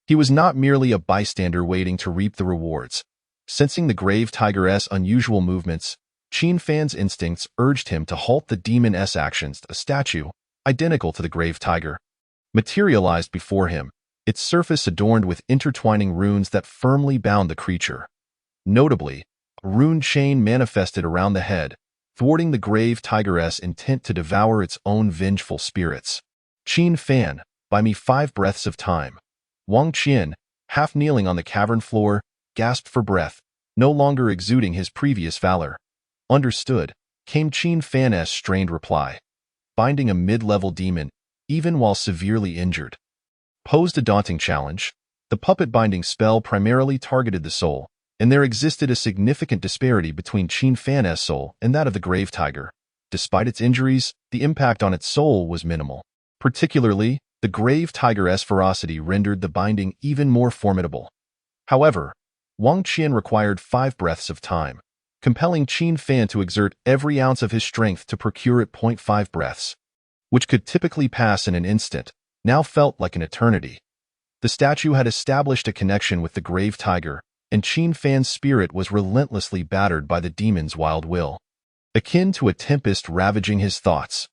[SPEAKER 1] He was not merely a bystander waiting to reap the rewards. Sensing the grave tiger's unusual movements, Qin Fan's instincts urged him to halt the demon's actions. A statue, identical to the grave tiger, materialized before him, its surface adorned with intertwining runes that firmly bound the creature. Notably, a rune chain manifested around the head, thwarting the grave tiger's intent to devour its own vengeful spirits. Qin Fan, buy me 5 breaths of time. Wang Qian, half kneeling on the cavern floor, gasped for breath, no longer exuding his previous valor. Understood, came Qin Fan's strained reply. Binding a mid-level demon, even while severely injured, posed a daunting challenge. The puppet binding spell primarily targeted the soul, and there existed a significant disparity between Qin Fan's soul and that of the grave tiger. Despite its injuries, the impact on its soul was minimal. Particularly, the grave tiger's ferocity rendered the binding even more formidable. However, Wang Qian required 5 breaths of time, compelling Qin Fan to exert every ounce of his strength to procure it. 0.5 breaths, which could typically pass in an instant, now felt like an eternity. The statue had established a connection with the grave tiger, and Qin Fan's spirit was relentlessly battered by the demon's wild will. Akin to a tempest ravaging his thoughts,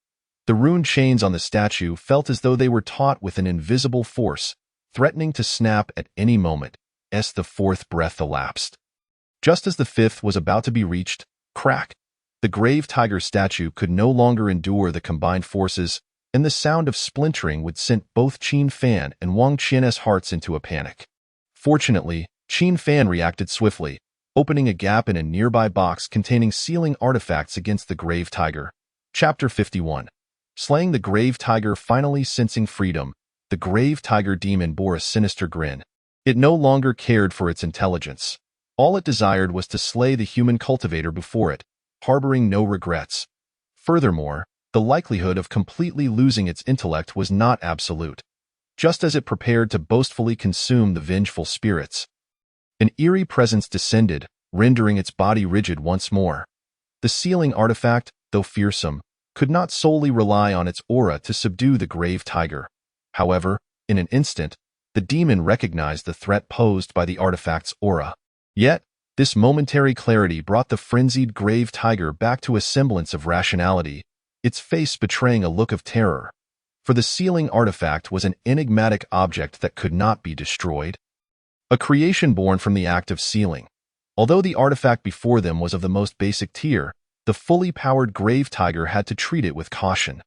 [SPEAKER 1] the rune chains on the statue felt as though they were taut with an invisible force, threatening to snap at any moment, as the 4th breath elapsed. Just as the 5th was about to be reached, crack! The grave tiger statue could no longer endure the combined forces, and the sound of splintering would send both Qin Fan and Wang Qian's hearts into a panic. Fortunately, Qin Fan reacted swiftly, opening a gap in a nearby box containing sealing artifacts against the grave tiger. Chapter 51. Slaying the grave tiger. Finally sensing freedom, the grave tiger demon bore a sinister grin. It no longer cared for its intelligence. All it desired was to slay the human cultivator before it, harboring no regrets. Furthermore, the likelihood of completely losing its intellect was not absolute. Just as it prepared to boastfully consume the vengeful spirits, an eerie presence descended, rendering its body rigid once more. The sealing artifact, though fearsome, could not solely rely on its aura to subdue the grave tiger. However, in an instant, the demon recognized the threat posed by the artifact's aura. Yet, this momentary clarity brought the frenzied grave tiger back to a semblance of rationality, its face betraying a look of terror. For the sealing artifact was an enigmatic object that could not be destroyed. A creation born from the act of sealing. Although the artifact before them was of the most basic tier, the fully powered grave tiger had to treat it with caution.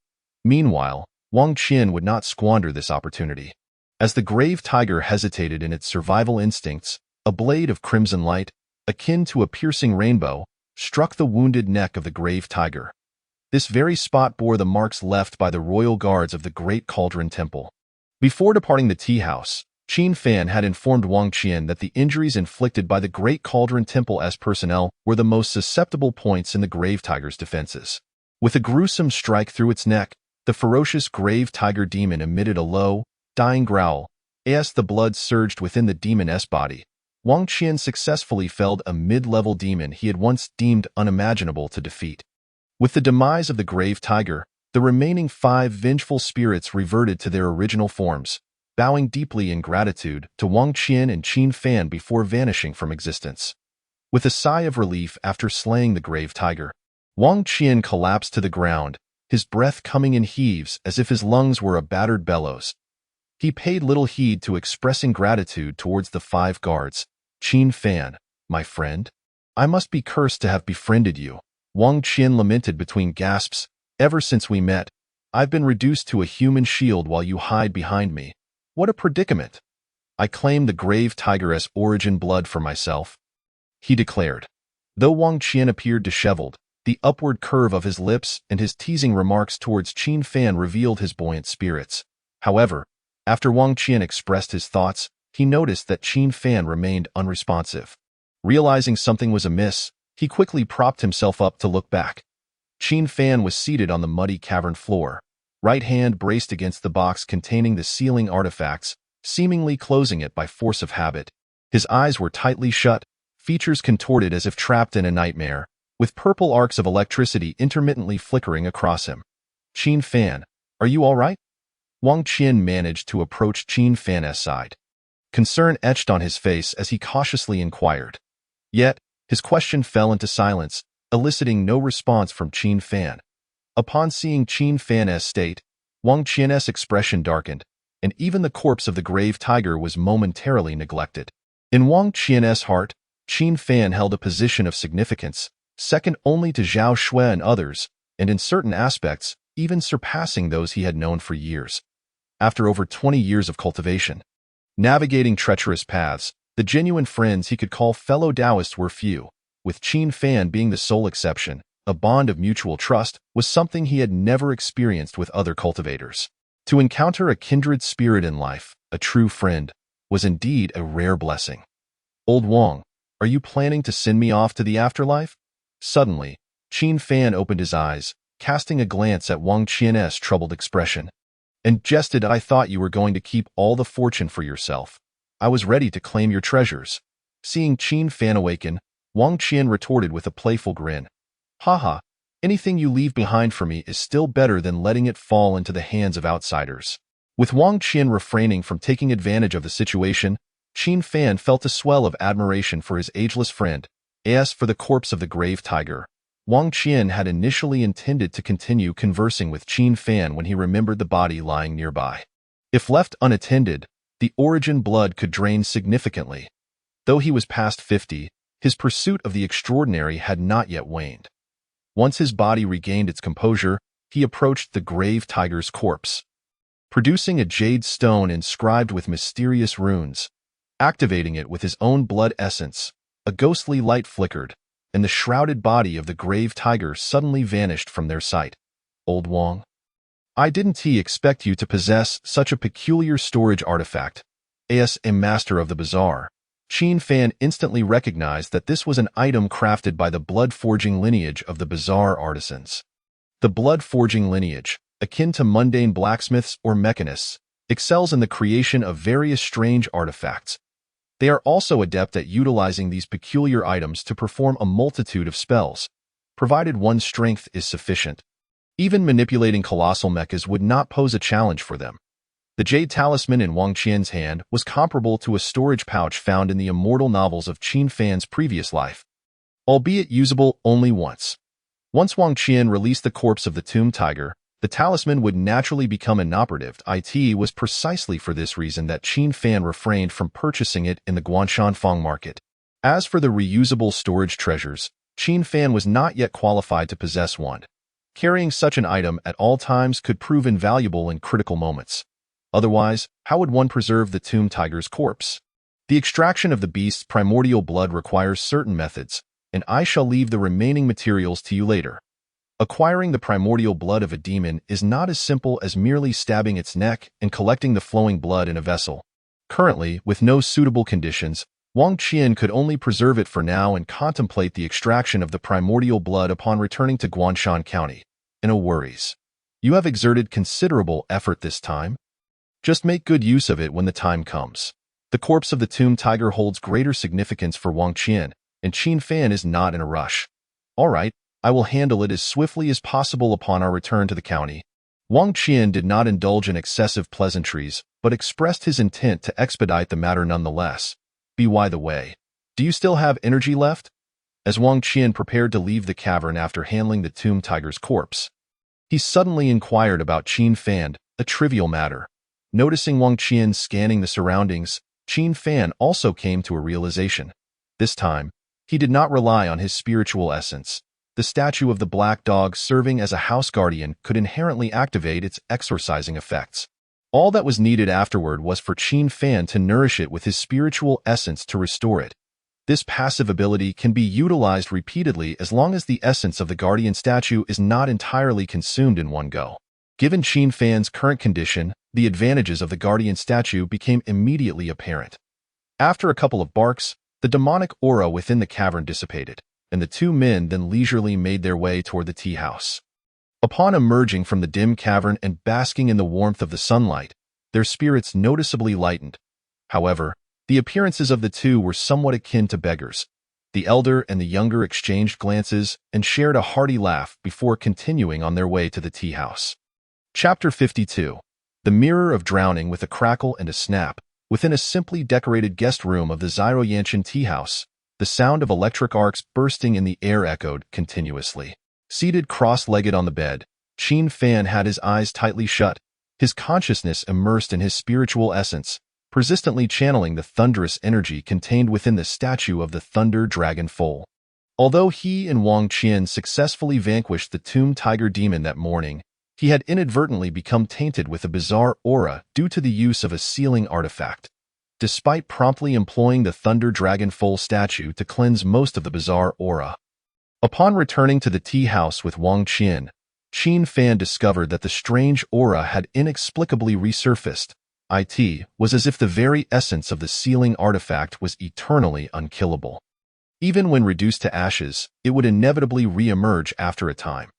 [SPEAKER 1] Meanwhile, Wang Qian would not squander this opportunity. As the grave tiger hesitated in its survival instincts, a blade of crimson light, akin to a piercing rainbow, struck the wounded neck of the grave tiger. This very spot bore the marks left by the royal guards of the Great Cauldron Temple. Before departing the tea house, Qin Fan had informed Wang Qian that the injuries inflicted by the Great Cauldron Temple as personnel were the most susceptible points in the grave tiger's defenses. With a gruesome strike through its neck, the ferocious grave tiger demon emitted a low, dying growl. As the blood surged within the demon's body, Wang Qian successfully felled a mid-level demon he had once deemed unimaginable to defeat. With the demise of the grave tiger, the remaining 5 vengeful spirits reverted to their original forms, bowing deeply in gratitude to Wang Qian and Qin Fan before vanishing from existence. With a sigh of relief after slaying the grave tiger, Wang Qian collapsed to the ground, his breath coming in heaves as if his lungs were a battered bellows. He paid little heed to expressing gratitude towards the 5 guards. Qin Fan, my friend, I must be cursed to have befriended you. Wang Qian lamented between gasps. Ever since we met, I've been reduced to a human shield while you hide behind me. What a predicament! I claim the grave tiger's origin blood for myself, he declared. Though Wang Qian appeared disheveled, the upward curve of his lips and his teasing remarks towards Qin Fan revealed his buoyant spirits. However, after Wang Qian expressed his thoughts, he noticed that Qin Fan remained unresponsive. Realizing something was amiss, he quickly propped himself up to look back. Qin Fan was seated on the muddy cavern floor, right hand braced against the box containing the sealing artifacts, seemingly closing it by force of habit. His eyes were tightly shut, features contorted as if trapped in a nightmare, with purple arcs of electricity intermittently flickering across him. Qin Fan, are you all right? Wang Qian managed to approach Qin Fan's side. Concern etched on his face as he cautiously inquired. Yet, his question fell into silence, eliciting no response from Qin Fan. Upon seeing Qin Fan's state, Wang Qian's expression darkened, and even the corpse of the grave tiger was momentarily neglected. In Wang Qian's heart, Qin Fan held a position of significance, second only to Zhao Shui and others, and in certain aspects, even surpassing those he had known for years. After over 20 years of cultivation, navigating treacherous paths, the genuine friends he could call fellow Taoists were few, with Qin Fan being the sole exception. A bond of mutual trust was something he had never experienced with other cultivators. To encounter a kindred spirit in life, a true friend, was indeed a rare blessing. Old Wang, are you planning to send me off to the afterlife? Suddenly, Qin Fan opened his eyes, casting a glance at Wang Qian's troubled expression, and jested, I thought you were going to keep all the fortune for yourself. I was ready to claim your treasures. Seeing Qin Fan awaken, Wang Qian retorted with a playful grin. Haha, anything you leave behind for me is still better than letting it fall into the hands of outsiders. With Wang Qian refraining from taking advantage of the situation, Qin Fan felt a swell of admiration for his ageless friend. As for the corpse of the grave tiger, Wang Qian had initially intended to continue conversing with Qin Fan when he remembered the body lying nearby. If left unattended, the origin blood could drain significantly. Though he was past 50, his pursuit of the extraordinary had not yet waned. Once his body regained its composure, he approached the grave tiger's corpse. Producing a jade stone inscribed with mysterious runes, activating it with his own blood essence, a ghostly light flickered, and the shrouded body of the grave tiger suddenly vanished from their sight. Old Wang, I didn't expect you to possess such a peculiar storage artifact. As a master of the bazaar, Qin Fan instantly recognized that this was an item crafted by the blood-forging lineage of the bazaar artisans. The blood-forging lineage, akin to mundane blacksmiths or mechanists, excels in the creation of various strange artifacts. They are also adept at utilizing these peculiar items to perform a multitude of spells, provided one's strength is sufficient. Even manipulating colossal mechas would not pose a challenge for them. The jade talisman in Wang Qian's hand was comparable to a storage pouch found in the immortal novels of Qin Fan's previous life, albeit usable only once. Once Wang Qian released the corpse of the tomb tiger, the talisman would naturally become inoperative. It was precisely for this reason that Qin Fan refrained from purchasing it in the Guanshanfang market. As for the reusable storage treasures, Qin Fan was not yet qualified to possess one. Carrying such an item at all times could prove invaluable in critical moments. Otherwise, how would one preserve the tomb tiger's corpse? The extraction of the beast's primordial blood requires certain methods, and I shall leave the remaining materials to you later. Acquiring the primordial blood of a demon is not as simple as merely stabbing its neck and collecting the flowing blood in a vessel. Currently, with no suitable conditions, Wang Qian could only preserve it for now and contemplate the extraction of the primordial blood upon returning to Guanshan County. No worries. You have exerted considerable effort this time. Just make good use of it when the time comes. The corpse of the tomb tiger holds greater significance for Wang Qian, and Qin Fan is not in a rush. All right, I will handle it as swiftly as possible upon our return to the county. Wang Qian did not indulge in excessive pleasantries, but expressed his intent to expedite the matter nonetheless. By the way, do you still have energy left? As Wang Qian prepared to leave the cavern after handling the tomb tiger's corpse, he suddenly inquired about Qin Fan, a trivial matter. Noticing Wang Qian scanning the surroundings, Qin Fan also came to a realization. This time, he did not rely on his spiritual essence. The statue of the black dog serving as a house guardian could inherently activate its exorcising effects. All that was needed afterward was for Qin Fan to nourish it with his spiritual essence to restore it. This passive ability can be utilized repeatedly as long as the essence of the guardian statue is not entirely consumed in one go. Given Qin Fan's current condition, the advantages of the guardian statue became immediately apparent. After a couple of barks, the demonic aura within the cavern dissipated, and the two men then leisurely made their way toward the tea house. Upon emerging from the dim cavern and basking in the warmth of the sunlight, their spirits noticeably lightened. However, the appearances of the two were somewhat akin to beggars. The elder and the younger exchanged glances and shared a hearty laugh before continuing on their way to the tea house. Chapter 52. The Mirror of Drowning. With a crackle and a snap, within a simply decorated guest room of the Zhiro Tea House, the sound of electric arcs bursting in the air echoed continuously. Seated cross-legged on the bed, Qin Fan had his eyes tightly shut, his consciousness immersed in his spiritual essence, persistently channeling the thunderous energy contained within the statue of the Thunder Dragon Foal. Although he and Wang Qian successfully vanquished the Tomb Tiger Demon that morning, he had inadvertently become tainted with a bizarre aura due to the use of a sealing artifact. Despite promptly employing the Thunder Dragon Foal statue to cleanse most of the bizarre aura. Upon returning to the tea house with Wang Qian, Qin Fan discovered that the strange aura had inexplicably resurfaced. It was as if the very essence of the sealing artifact was eternally unkillable. Even when reduced to ashes, it would inevitably re-emerge after a time.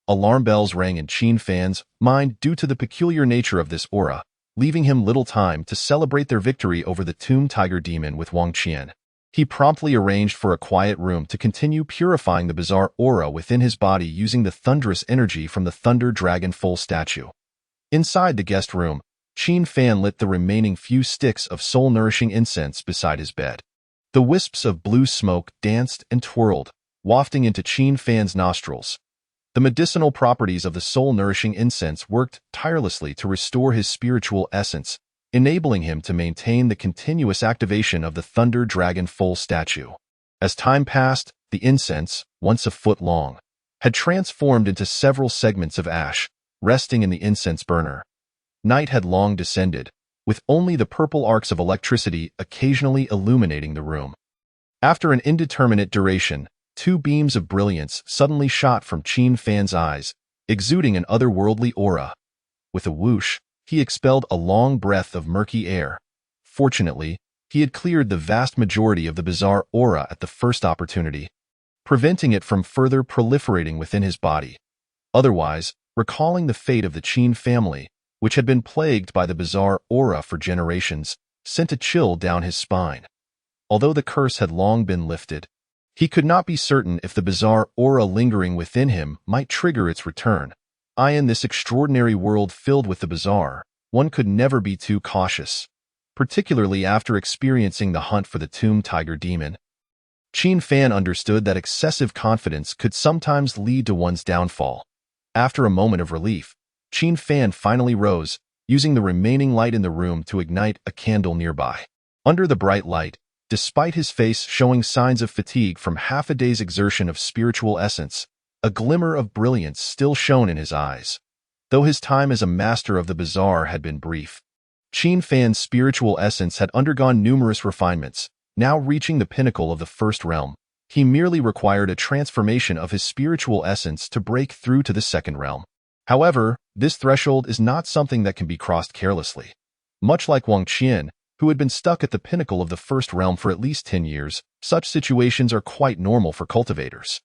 [SPEAKER 1] Alarm bells rang in Qin Fan's mind due to the peculiar nature of this aura, leaving him little time to celebrate their victory over the Tomb Tiger Demon with Wang Qian. He promptly arranged for a quiet room to continue purifying the bizarre aura within his body using the thunderous energy from the Thunder Dragon Foal statue. Inside the guest room, Qin Fan lit the remaining few sticks of soul-nourishing incense beside his bed. The wisps of blue smoke danced and twirled, wafting into Qin Fan's nostrils. The medicinal properties of the soul-nourishing incense worked tirelessly to restore his spiritual essence, enabling him to maintain the continuous activation of the Thunder Dragon Foal statue. As time passed, the incense, once a foot long, had transformed into several segments of ash, resting in the incense burner. Night had long descended, with only the purple arcs of electricity occasionally illuminating the room. After an indeterminate duration, two beams of brilliance suddenly shot from Qin Fan's eyes, exuding an otherworldly aura. With a whoosh, he expelled a long breath of murky air. Fortunately, he had cleared the vast majority of the bizarre aura at the first opportunity, preventing it from further proliferating within his body. Otherwise, recalling the fate of the Qin family, which had been plagued by the bizarre aura for generations, sent a chill down his spine. Although the curse had long been lifted, he could not be certain if the bizarre aura lingering within him might trigger its return. In this extraordinary world filled with the bizarre, one could never be too cautious, particularly after experiencing the hunt for the Tomb Tiger Demon. Qin Fan understood that excessive confidence could sometimes lead to one's downfall. After a moment of relief, Qin Fan finally rose, using the remaining light in the room to ignite a candle nearby. Under the bright light, despite his face showing signs of fatigue from half a day's exertion of spiritual essence, a glimmer of brilliance still shone in his eyes. Though his time as a master of the bizarre had been brief, Qin Fan's spiritual essence had undergone numerous refinements. Now reaching the pinnacle of the first realm, he merely required a transformation of his spiritual essence to break through to the second realm. However, this threshold is not something that can be crossed carelessly. Much like Wang Qian, who had been stuck at the pinnacle of the first realm for at least 10 years, such situations are quite normal for cultivators.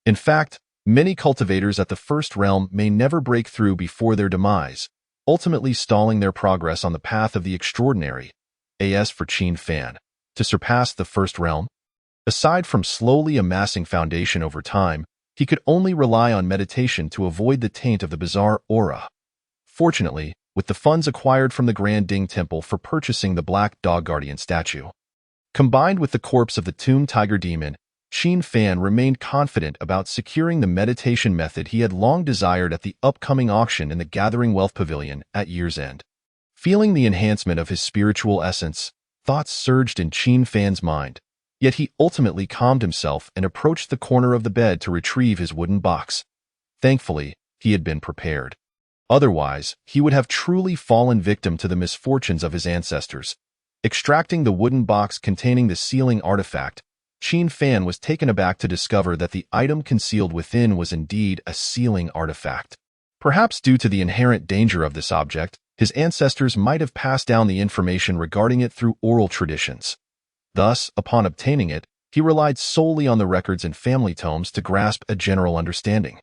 [SPEAKER 1] In fact, many cultivators at the first realm may never break through before their demise, ultimately stalling their progress on the path of the extraordinary. As for Qin Fan, to surpass the first realm, aside from slowly amassing foundation over time, he could only rely on meditation to avoid the taint of the bizarre aura. Fortunately, with the funds acquired from the Grand Ding Temple for purchasing the Black Dog Guardian statue, combined with the corpse of the Tomb Tiger Demon, Qin Fan remained confident about securing the meditation method he had long desired at the upcoming auction in the Gathering Wealth Pavilion at year's end. Feeling the enhancement of his spiritual essence, thoughts surged in Qin Fan's mind, yet he ultimately calmed himself and approached the corner of the bed to retrieve his wooden box. Thankfully, he had been prepared. Otherwise, he would have truly fallen victim to the misfortunes of his ancestors. Extracting the wooden box containing the sealing artifact, Qin Fan was taken aback to discover that the item concealed within was indeed a sealing artifact. Perhaps due to the inherent danger of this object, his ancestors might have passed down the information regarding it through oral traditions. Thus, upon obtaining it, He relied solely on the records and family tomes to grasp a general understanding.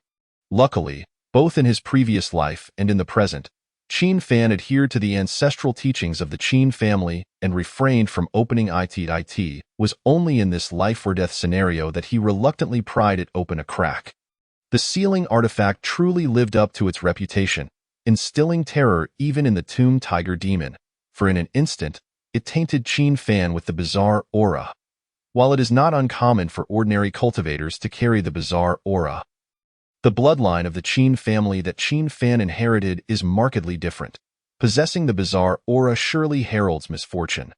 [SPEAKER 1] Luckily, both in his previous life and in the present, Qin Fan adhered to the ancestral teachings of the Qin family and refrained from opening it was only in this life-or-death scenario that he reluctantly pried it open a crack. The sealing artifact truly lived up to its reputation, instilling terror even in the Tomb Tiger demon, for in an instant, it tainted Qin Fan with the bizarre aura. While it is not uncommon for ordinary cultivators to carry the bizarre aura, the bloodline of the Qin family that Qin Fan inherited is markedly different. Possessing the bizarre aura surely heralds misfortune.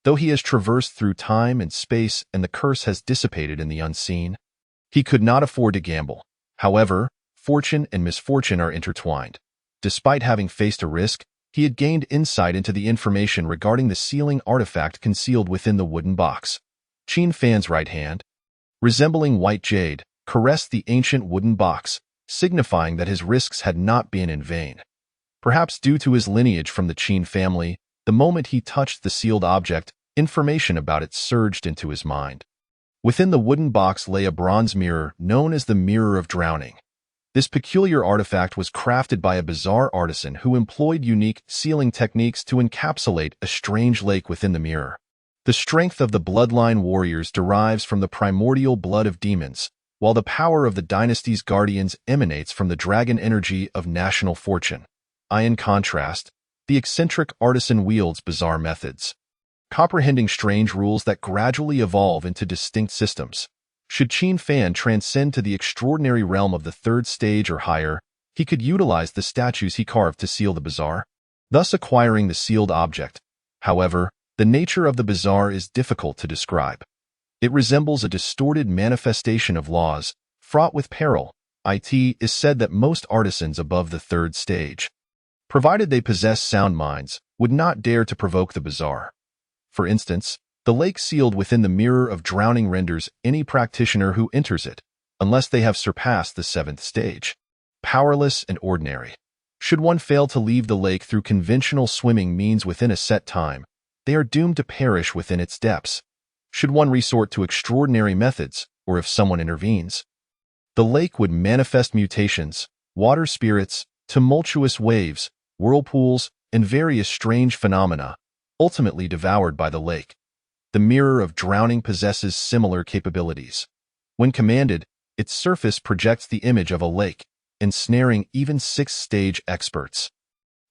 [SPEAKER 1] Though he has traversed through time and space and the curse has dissipated in the unseen, he could not afford to gamble. However, fortune and misfortune are intertwined. Despite having faced a risk, he had gained insight into the information regarding the sealing artifact concealed within the wooden box. Qin Fan's right hand, resembling white jade, caressed the ancient wooden box, signifying that his risks had not been in vain. Perhaps due to his lineage from the Qin family, the moment he touched the sealed object, information about it surged into his mind. Within the wooden box lay a bronze mirror known as the Mirror of Drowning. This peculiar artifact was crafted by a bizarre artisan who employed unique sealing techniques to encapsulate a strange lake within the mirror. The strength of the bloodline warriors derives from the primordial blood of demons, while the power of the dynasty's guardians emanates from the dragon energy of national fortune. In contrast, the eccentric artisan wields bizarre methods, comprehending strange rules that gradually evolve into distinct systems. Should Qin Fan transcend to the extraordinary realm of the third stage or higher, he could utilize the statues he carved to seal the bizarre, thus acquiring the sealed object. However, the nature of the bizarre is difficult to describe. It resembles a distorted manifestation of laws, fraught with peril. It is said that most artisans above the third stage, provided they possess sound minds, would not dare to provoke the bizarre. For instance, the lake sealed within the Mirror of Drowning renders any practitioner who enters it, unless they have surpassed the 7th stage, powerless and ordinary. Should one fail to leave the lake through conventional swimming means within a set time, they are doomed to perish within its depths. Should one resort to extraordinary methods, or if someone intervenes, the lake would manifest mutations, water spirits, tumultuous waves, whirlpools, and various strange phenomena, ultimately devoured by the lake. The Mirror of Drowning possesses similar capabilities. When commanded, its surface projects the image of a lake, ensnaring even 6th-stage experts,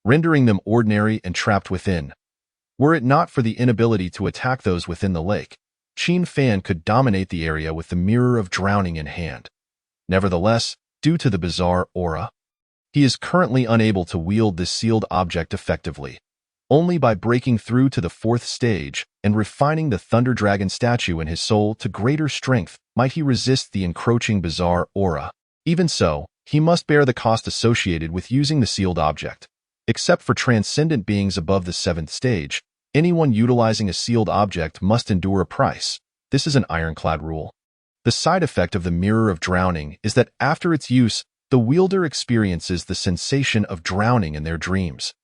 [SPEAKER 1] rendering them ordinary and trapped within. Were it not for the inability to attack those within the lake, Qin Fan could dominate the area with the Mirror of Drowning in hand. Nevertheless, due to the bizarre aura, he is currently unable to wield this sealed object effectively. Only by breaking through to the 4th stage and refining the Thunder Dragon statue in his soul to greater strength might he resist the encroaching bizarre aura. Even so, he must bear the cost associated with using the sealed object. Except for transcendent beings above the 7th stage, anyone utilizing a sealed object must endure a price. This is an ironclad rule. The side effect of the Mirror of Drowning is that after its use, the wielder experiences the sensation of drowning in their dreams.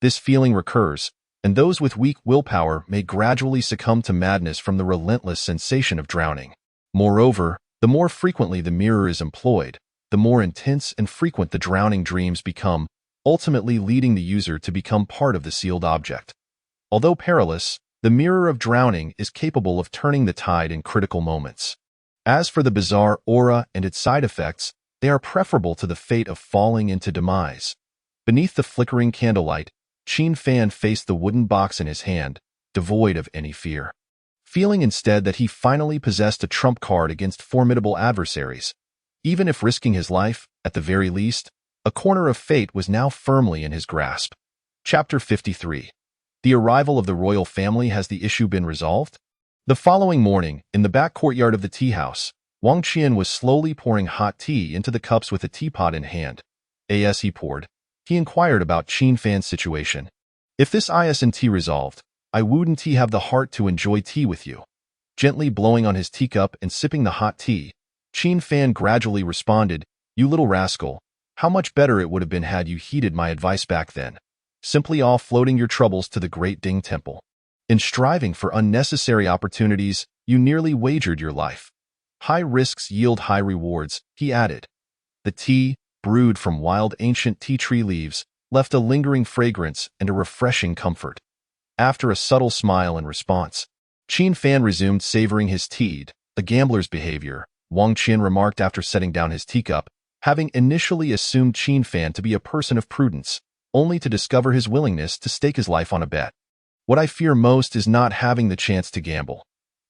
[SPEAKER 1] This feeling recurs, and those with weak willpower may gradually succumb to madness from the relentless sensation of drowning. Moreover, the more frequently the mirror is employed, the more intense and frequent the drowning dreams become, ultimately leading the user to become part of the sealed object. Although perilous, the Mirror of Drowning is capable of turning the tide in critical moments. As for the bizarre aura and its side effects, they are preferable to the fate of falling into demise. Beneath the flickering candlelight, Qin Fan faced the wooden box in his hand, devoid of any fear. Feeling instead that he finally possessed a trump card against formidable adversaries. Even if risking his life, at the very least, a corner of fate was now firmly in his grasp. Chapter 53. The arrival of the royal family. Has the issue been resolved? The following morning, in the back courtyard of the tea house, Wang Qian was slowly pouring hot tea into the cups with a teapot in hand. As he poured, he inquired about Qin Fan's situation. If this isn't resolved, I wouldn't have the heart to enjoy tea with you. Gently blowing on his teacup and sipping the hot tea, Qin Fan gradually responded, "You little rascal, how much better it would have been had you heeded my advice back then. Simply offloading your troubles to the Great Ding Temple. In striving for unnecessary opportunities, you nearly wagered your life. High risks yield high rewards, he added. The tea, brewed from wild ancient tea tree leaves, left a lingering fragrance and a refreshing comfort. After a subtle smile in response, Qin Fan resumed savoring his tea. A gambler's behavior, Wang Qin remarked after setting down his teacup, having initially assumed Qin Fan to be a person of prudence, only to discover his willingness to stake his life on a bet. What I fear most is not having the chance to gamble.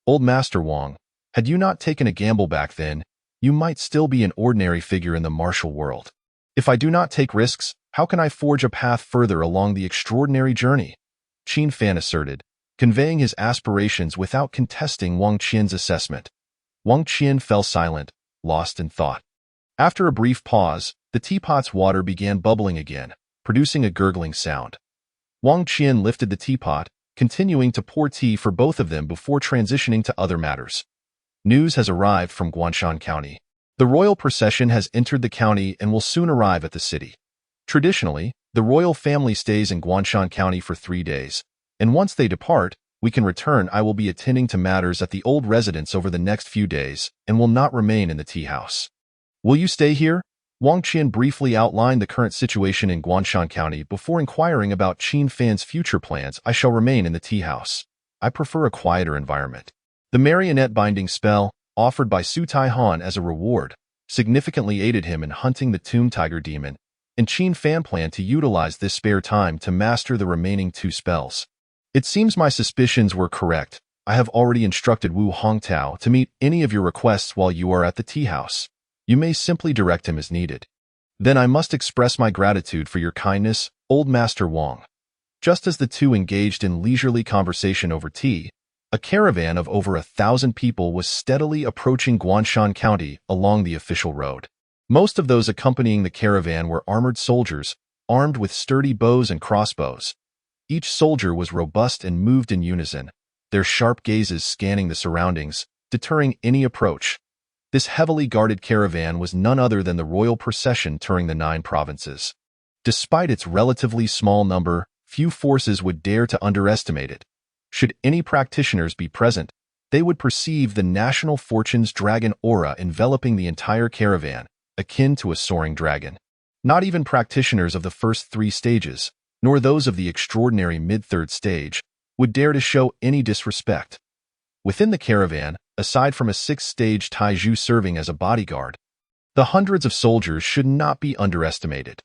[SPEAKER 1] Old Master Wang, had you not taken a gamble back then, you might still be an ordinary figure in the martial world. If I do not take risks, how can I forge a path further along the extraordinary journey? Qin Fan asserted, conveying his aspirations without contesting Wang Qin's assessment. Wang Qin fell silent, lost in thought. After a brief pause, the teapot's water began bubbling again, producing a gurgling sound. Wang Qin lifted the teapot, continuing to pour tea for both of them before transitioning to other matters. News has arrived from Guanshan County. The royal procession has entered the county and will soon arrive at the city. Traditionally, the royal family stays in Guanshan County for 3 days, and once they depart, we can return. I will be attending to matters at the old residence over the next few days and will not remain in the tea house. Will you stay here? Wang Qin briefly outlined the current situation in Guanshan County before inquiring about Qin Fan's future plans. I shall remain in the tea house. I prefer a quieter environment. The marionette binding spell, offered by Su Taihan as a reward, significantly aided him in hunting the Tomb Tiger Demon, and Qin Fan planned to utilize this spare time to master the remaining 2 spells. It seems my suspicions were correct. I have already instructed Wu Hongtao to meet any of your requests while you are at the tea house. You may simply direct him as needed. Then I must express my gratitude for your kindness, Old Master Wang. Just as the two engaged in leisurely conversation over tea, a caravan of over 1,000 people was steadily approaching Guanshan County along the official road. Most of those accompanying the caravan were armored soldiers, armed with sturdy bows and crossbows. Each soldier was robust and moved in unison, their sharp gazes scanning the surroundings, deterring any approach. This heavily guarded caravan was none other than the royal procession touring the 9 provinces. Despite its relatively small number, few forces would dare to underestimate it. Should any practitioners be present, they would perceive the national fortune's dragon aura enveloping the entire caravan, akin to a soaring dragon. Not even practitioners of the first 3 stages, nor those of the extraordinary mid-3rd stage, would dare to show any disrespect. Within the caravan, aside from a 6th-stage Taiju serving as a bodyguard, the hundreds of soldiers should not be underestimated.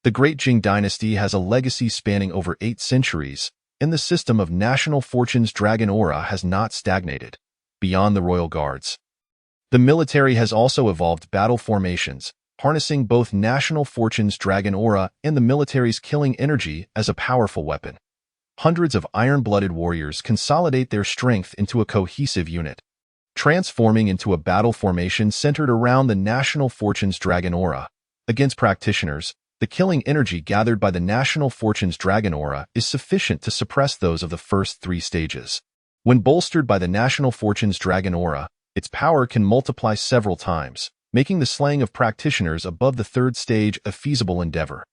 [SPEAKER 1] The Great Jing Dynasty has a legacy spanning over 8 centuries, and the system of national fortune's dragon aura has not stagnated. Beyond the royal guards, the military has also evolved battle formations, harnessing both national fortune's dragon aura and the military's killing energy as a powerful weapon. Hundreds of iron-blooded warriors consolidate their strength into a cohesive unit, transforming into a battle formation centered around the national fortune's dragon aura. Against practitioners, the killing energy gathered by the national fortune's dragon aura is sufficient to suppress those of the first 3 stages. When bolstered by the national fortune's dragon aura, its power can multiply several times, making the slaying of practitioners above the 3rd stage a feasible endeavor.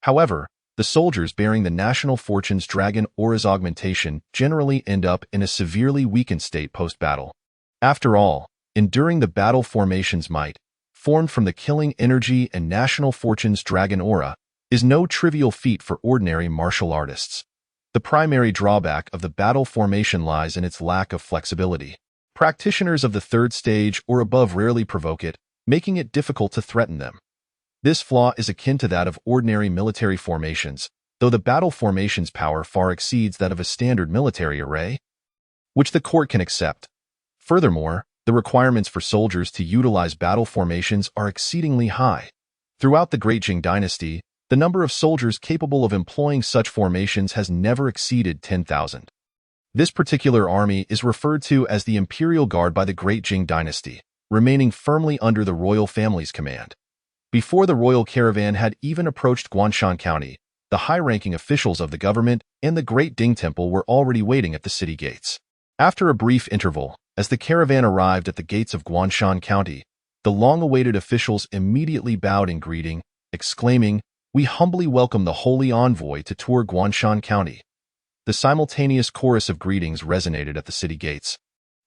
[SPEAKER 1] However, the soldiers bearing the national fortune's dragon aura's augmentation generally end up in a severely weakened state post-battle. After all, enduring the battle formation's might, formed from the killing energy and national fortune's dragon aura, is no trivial feat for ordinary martial artists. The primary drawback of the battle formation lies in its lack of flexibility. Practitioners of the 3rd stage or above rarely provoke it, making it difficult to threaten them. This flaw is akin to that of ordinary military formations, though the battle formation's power far exceeds that of a standard military array, which the court can accept. Furthermore, the requirements for soldiers to utilize battle formations are exceedingly high. Throughout the Great Jing Dynasty, the number of soldiers capable of employing such formations has never exceeded 10,000. This particular army is referred to as the Imperial Guard by the Great Jing Dynasty, remaining firmly under the royal family's command. Before the royal caravan had even approached Guanshan County, the high-ranking officials of the government and the Great Ding Temple were already waiting at the city gates. After a brief interval, as the caravan arrived at the gates of Guanshan County, the long-awaited officials immediately bowed in greeting, exclaiming, "We humbly welcome the Holy Envoy to tour Guanshan County." The simultaneous chorus of greetings resonated at the city gates.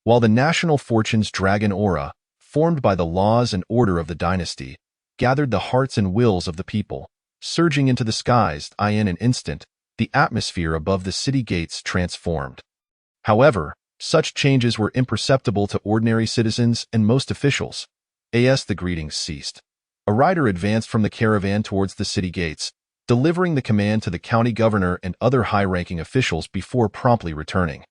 [SPEAKER 1] while the national fortune's dragon aura, formed by the laws and order of the dynasty, gathered the hearts and wills of the people, surging into the skies. In an instant, the atmosphere above the city gates transformed. However, such changes were imperceptible to ordinary citizens and most officials. As the greetings ceased, a rider advanced from the caravan towards the city gates, delivering the command to the county governor and other high-ranking officials before promptly returning.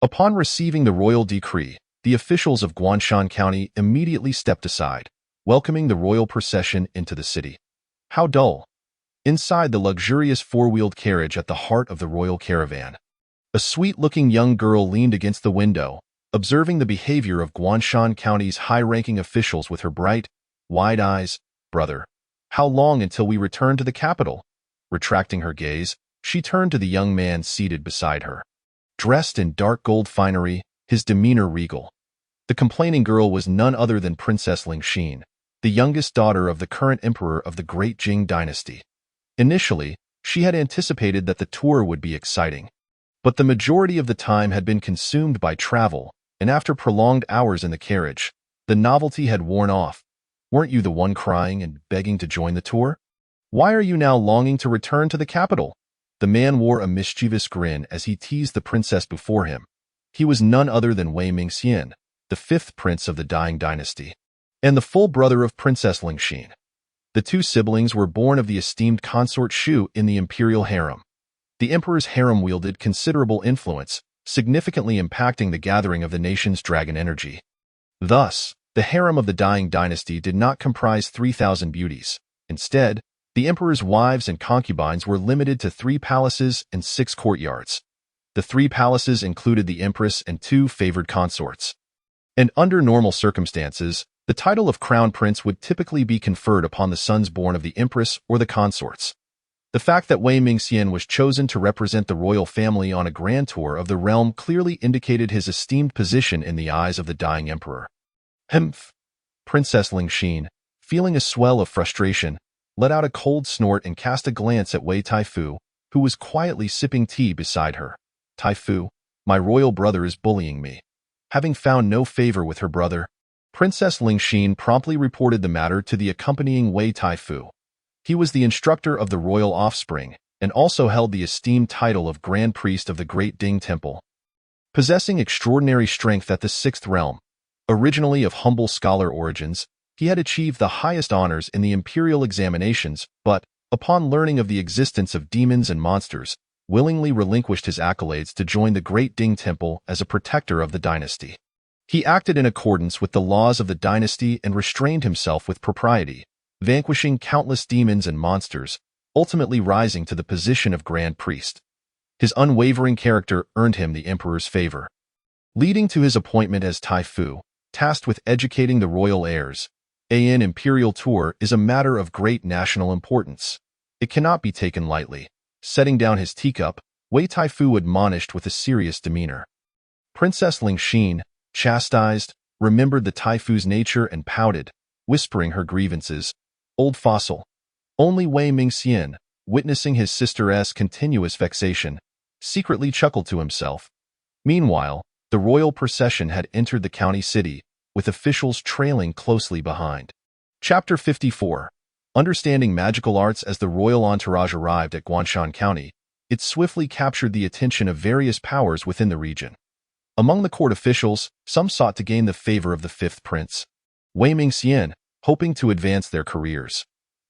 [SPEAKER 1] Upon receiving the royal decree, the officials of Guanshan County immediately stepped aside, welcoming the royal procession into the city. How dull! Inside the luxurious four-wheeled carriage at the heart of the royal caravan, a sweet-looking young girl leaned against the window, observing the behavior of Guanshan County's high-ranking officials with her bright, wide eyes. "Brother, how long until we return to the capital?" Retracting her gaze, she turned to the young man seated beside her. Dressed in dark gold finery, his demeanor regal. The complaining girl was none other than Princess Lingxin, the youngest daughter of the current emperor of the Great Jing dynasty. Initially, she had anticipated that the tour would be exciting, but the majority of the time had been consumed by travel, and after prolonged hours in the carriage, the novelty had worn off. "Weren't you the one crying and begging to join the tour? Why are you now longing to return to the capital?" The man wore a mischievous grin as he teased the princess before him. He was none other than Wei Mingxian, the fifth prince of the dying dynasty, and the full brother of Princess Lingxin. The two siblings were born of the esteemed consort Shu in the imperial harem. The emperor's harem wielded considerable influence, significantly impacting the gathering of the nation's dragon energy. Thus, the harem of the dying dynasty did not comprise 3,000 beauties. Instead, the emperor's wives and concubines were limited to 3 palaces and 6 courtyards. The 3 palaces included the empress and 2 favored consorts. And under normal circumstances, the title of crown prince would typically be conferred upon the sons born of the empress or the consorts. The fact that Wei Mingxian was chosen to represent the royal family on a grand tour of the realm clearly indicated his esteemed position in the eyes of the dying emperor. Humph! Princess Lingxin, feeling a swell of frustration, let out a cold snort and cast a glance at Wei Taifu, who was quietly sipping tea beside her. "Taifu, my royal brother is bullying me." Having found no favor with her brother, Princess Lingxin promptly reported the matter to the accompanying Wei Taifu. He was the instructor of the royal offspring and also held the esteemed title of Grand Priest of the Great Ding Temple. Possessing extraordinary strength at the 6th realm, originally of humble scholar origins, he had achieved the highest honors in the imperial examinations, but, upon learning of the existence of demons and monsters, willingly relinquished his accolades to join the Great Ding Temple as a protector of the dynasty. He acted in accordance with the laws of the dynasty and restrained himself with propriety, vanquishing countless demons and monsters, ultimately rising to the position of Grand Priest. His unwavering character earned him the emperor's favor. Leading to his appointment as Taifu, tasked with educating the royal heirs, an imperial tour is a matter of great national importance. It cannot be taken lightly. Setting down his teacup, Wei Taifu admonished with a serious demeanor. Princess Lingxin, chastised, remembered the Taifu's nature and pouted, whispering her grievances. "Old fossil." Only Wei Mingxian, witnessing his sister's continuous vexation, secretly chuckled to himself. Meanwhile, the royal procession had entered the county city, with officials trailing closely behind. Chapter 54. Understanding magical arts. As the royal entourage arrived at Guanshan County, it swiftly captured the attention of various powers within the region. Among the court officials, some sought to gain the favor of the 5th prince, Wei Mingxian, hoping to advance their careers.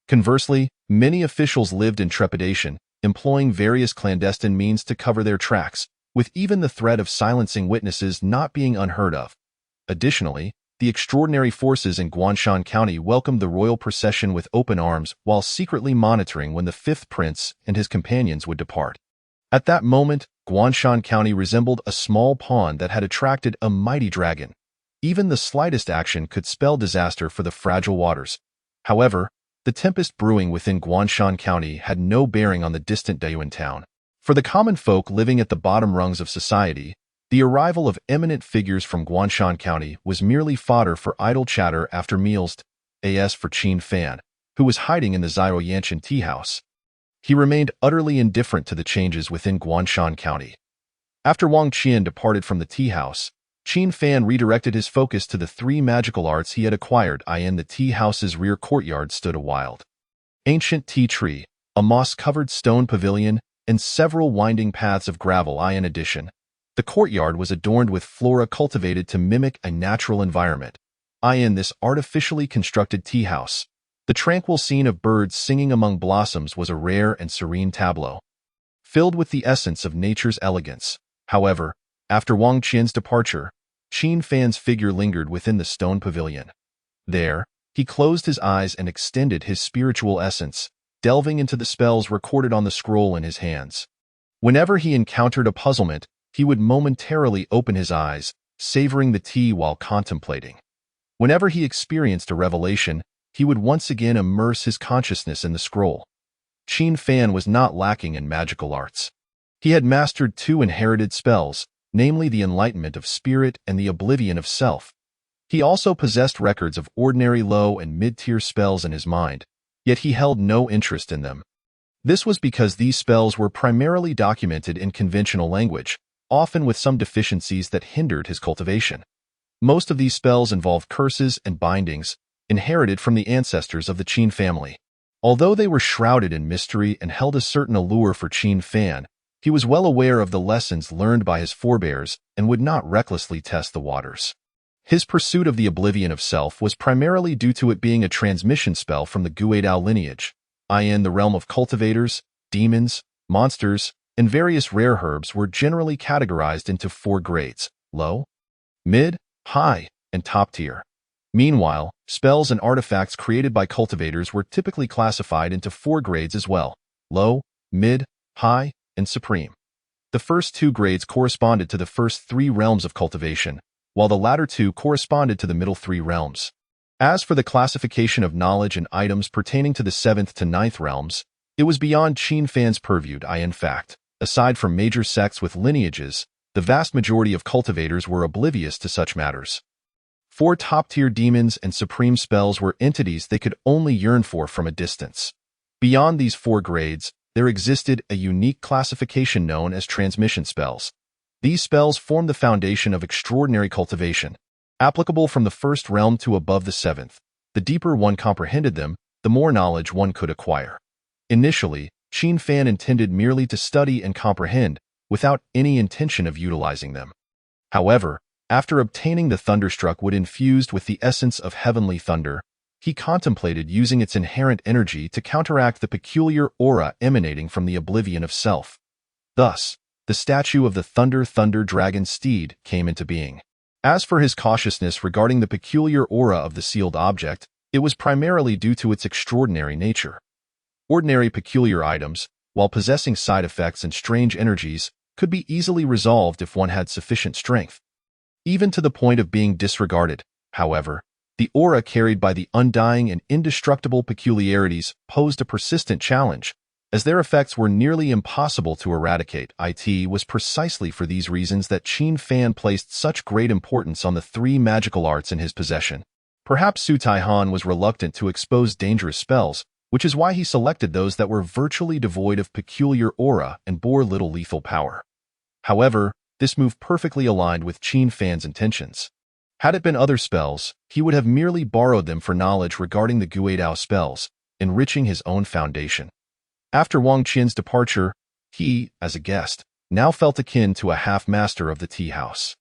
[SPEAKER 1] Conversely, many officials lived in trepidation, employing various clandestine means to cover their tracks, with even the threat of silencing witnesses not being unheard of. Additionally, the extraordinary forces in Guanshan County welcomed the royal procession with open arms while secretly monitoring when the 5th prince and his companions would depart. At that moment, Guanshan County resembled a small pond that had attracted a mighty dragon. Even the slightest action could spell disaster for the fragile waters. However, the tempest brewing within Guanshan County had no bearing on the distant Dayuan town. For the common folk living at the bottom rungs of society, the arrival of eminent figures from Guanshan County was merely fodder for idle chatter after meals. As for Qin Fan, who was hiding in the Zhao Yanshan tea house, he remained utterly indifferent to the changes within Guanshan County. After Wang Qian departed from the tea house, Qin Fan redirected his focus to the three magical arts he had acquired. In the tea house's rear courtyard stood a wild, ancient tea tree, a moss-covered stone pavilion, and several winding paths of gravel. In addition, the courtyard was adorned with flora cultivated to mimic a natural environment. In this artificially constructed tea house, the tranquil scene of birds singing among blossoms was a rare and serene tableau, filled with the essence of nature's elegance. However, after Wang Qian's departure, Qin Fan's figure lingered within the stone pavilion. There, he closed his eyes and extended his spiritual essence, delving into the spells recorded on the scroll in his hands. Whenever he encountered a puzzlement, he would momentarily open his eyes, savoring the tea while contemplating. Whenever he experienced a revelation, he would once again immerse his consciousness in the scroll. Qin Fan was not lacking in magical arts. He had mastered two inherited spells, namely the Enlightenment of Spirit and the Oblivion of Self. He also possessed records of ordinary low and mid-tier spells in his mind, yet he held no interest in them. This was because these spells were primarily documented in conventional language, often with some deficiencies that hindered his cultivation. Most of these spells involved curses and bindings, inherited from the ancestors of the Qin family. Although they were shrouded in mystery and held a certain allure for Qin Fan, he was well aware of the lessons learned by his forebears and would not recklessly test the waters. His pursuit of the Oblivion of Self was primarily due to it being a transmission spell from the Guidao lineage. The realm of cultivators, demons, monsters, and various rare herbs were generally categorized into 4 grades: low, mid, high, and top tier. Meanwhile, spells and artifacts created by cultivators were typically classified into 4 grades as well: low, mid, high, and supreme. The first 2 grades corresponded to the first 3 realms of cultivation, while the latter 2 corresponded to the middle 3 realms. As for the classification of knowledge and items pertaining to the 7th to 9th realms, it was beyond Qin Fan's purview. In fact, aside from major sects with lineages, the vast majority of cultivators were oblivious to such matters. 4 top-tier demons and supreme spells were entities they could only yearn for from a distance. Beyond these 4 grades, there existed a unique classification known as transmission spells. These spells formed the foundation of extraordinary cultivation, applicable from the 1st realm to above the 7th. The deeper one comprehended them, the more knowledge one could acquire. Initially, Qin Fan intended merely to study and comprehend, without any intention of utilizing them. However, after obtaining the Thunderstruck Wood infused with the essence of heavenly thunder, he contemplated using its inherent energy to counteract the peculiar aura emanating from the Oblivion of Self. Thus, the statue of the Thunder Dragon Steed came into being. As for his cautiousness regarding the peculiar aura of the sealed object, it was primarily due to its extraordinary nature. Ordinary peculiar items, while possessing side effects and strange energies, could be easily resolved if one had sufficient strength. Even to the point of being disregarded, however, the aura carried by the undying and indestructible peculiarities posed a persistent challenge, as their effects were nearly impossible to eradicate. It was precisely for these reasons that Qin Fan placed such great importance on the 3 magical arts in his possession. Perhaps Su Taihan was reluctant to expose dangerous spells, which is why he selected those that were virtually devoid of peculiar aura and bore little lethal power. However, this move perfectly aligned with Qin Fan's intentions. Had it been other spells, he would have merely borrowed them for knowledge regarding the Guidao spells, enriching his own foundation. After Wang Qian's departure, he, as a guest, now felt akin to a half-master of the tea house.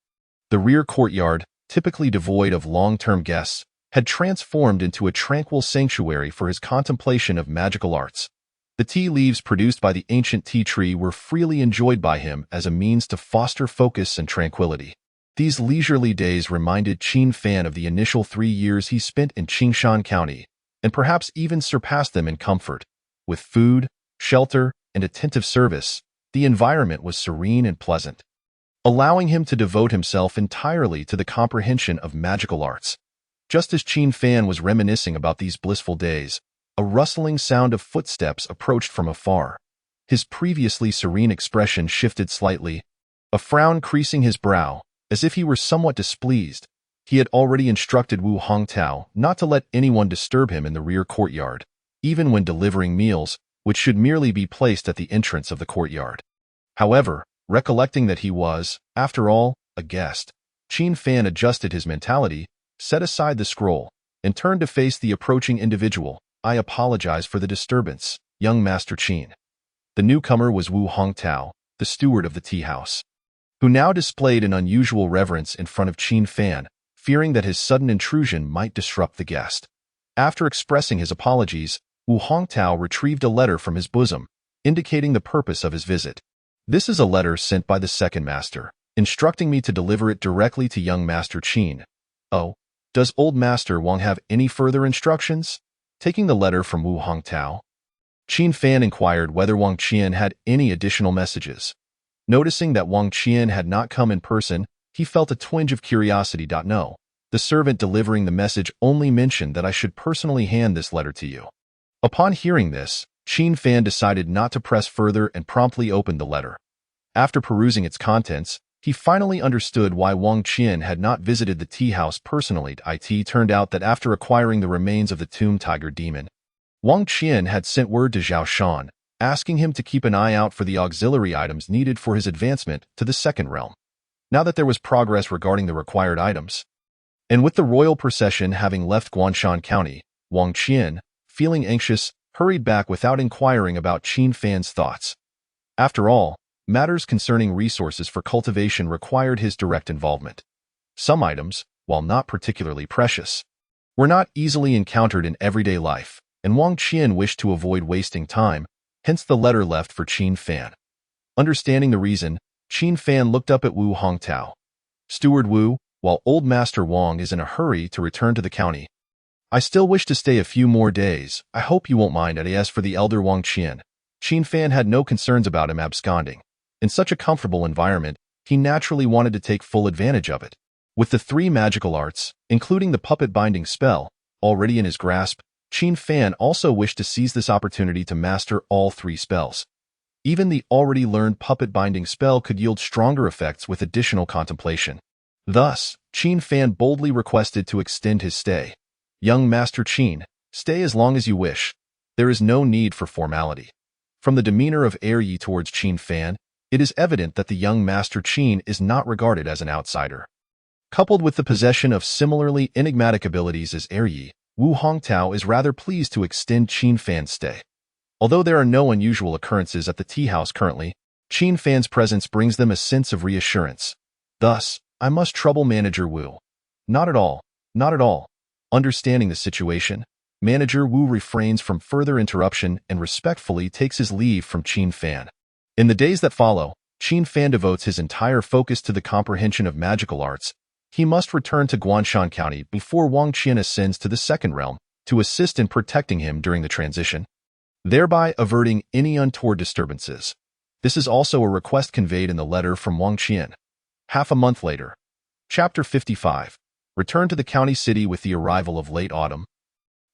[SPEAKER 1] The rear courtyard, typically devoid of long-term guests, had transformed into a tranquil sanctuary for his contemplation of magical arts. The tea leaves produced by the ancient tea tree were freely enjoyed by him as a means to foster focus and tranquility. These leisurely days reminded Qin Fan of the initial 3 years he spent in Qingshan County, and perhaps even surpassed them in comfort. With food, shelter, and attentive service, the environment was serene and pleasant, allowing him to devote himself entirely to the comprehension of magical arts. Just as Qin Fan was reminiscing about these blissful days, a rustling sound of footsteps approached from afar. His previously serene expression shifted slightly, a frown creasing his brow, as if he were somewhat displeased. He had already instructed Wu Hongtao not to let anyone disturb him in the rear courtyard, even when delivering meals, which should merely be placed at the entrance of the courtyard. However, recollecting that he was, after all, a guest, Qin Fan adjusted his mentality, set aside the scroll, and turned to face the approaching individual. I apologize for the disturbance, young Master Qin. The newcomer was Wu Hongtao, the steward of the tea house, who now displayed an unusual reverence in front of Qin Fan, fearing that his sudden intrusion might disrupt the guest. After expressing his apologies, Wu Hongtao retrieved a letter from his bosom, indicating the purpose of his visit. This is a letter sent by the second master, instructing me to deliver it directly to young Master Qin. Oh, does old Master Wang have any further instructions? Taking the letter from Wu Hongtao, Qin Fan inquired whether Wang Qian had any additional messages. Noticing that Wang Qian had not come in person, he felt a twinge of curiosity. No, the servant delivering the message only mentioned that I should personally hand this letter to you. Upon hearing this, Qin Fan decided not to press further and promptly opened the letter. After perusing its contents, he finally understood why Wang Qian had not visited the tea house personally. It turned out that after acquiring the remains of the Tomb Tiger Demon, Wang Qian had sent word to Zhao Shan, asking him to keep an eye out for the auxiliary items needed for his advancement to the second realm. Now that there was progress regarding the required items, and with the royal procession having left Guanshan County, Wang Qian, feeling anxious, hurried back without inquiring about Qin Fan's thoughts. After all, matters concerning resources for cultivation required his direct involvement. Some items, while not particularly precious, were not easily encountered in everyday life, and Wang Qian wished to avoid wasting time, hence the letter left for Qin Fan. Understanding the reason, Qin Fan looked up at Wu Hongtao. Steward Wu, while old Master Wang is in a hurry to return to the county, I still wish to stay a few more days. I hope you won't mind. As for the elder Wang Qian, Qin Fan had no concerns about him absconding. In such a comfortable environment, he naturally wanted to take full advantage of it. With the 3 magical arts, including the puppet binding spell, already in his grasp, Qin Fan also wished to seize this opportunity to master all 3 spells. Even the already learned puppet binding spell could yield stronger effects with additional contemplation. Thus, Qin Fan boldly requested to extend his stay. Young Master Qin, stay as long as you wish. There is no need for formality. From the demeanor of Yi towards Qin Fan, it is evident that the young Master Qin is not regarded as an outsider. Coupled with the possession of similarly enigmatic abilities as Yi, Wu Hongtao is rather pleased to extend Qin Fan's stay. Although there are no unusual occurrences at the tea house currently, Qin Fan's presence brings them a sense of reassurance. Thus, I must trouble Manager Wu. Not at all, not at all. Understanding the situation, Manager Wu refrains from further interruption and respectfully takes his leave from Qin Fan. In the days that follow, Qin Fan devotes his entire focus to the comprehension of magical arts. He must return to Guanshan County before Wang Qian ascends to the second realm to assist in protecting him during the transition, thereby averting any untoward disturbances. This is also a request conveyed in the letter from Wang Qian. Half a month later. Chapter 55. Return to the county city with the arrival of late autumn.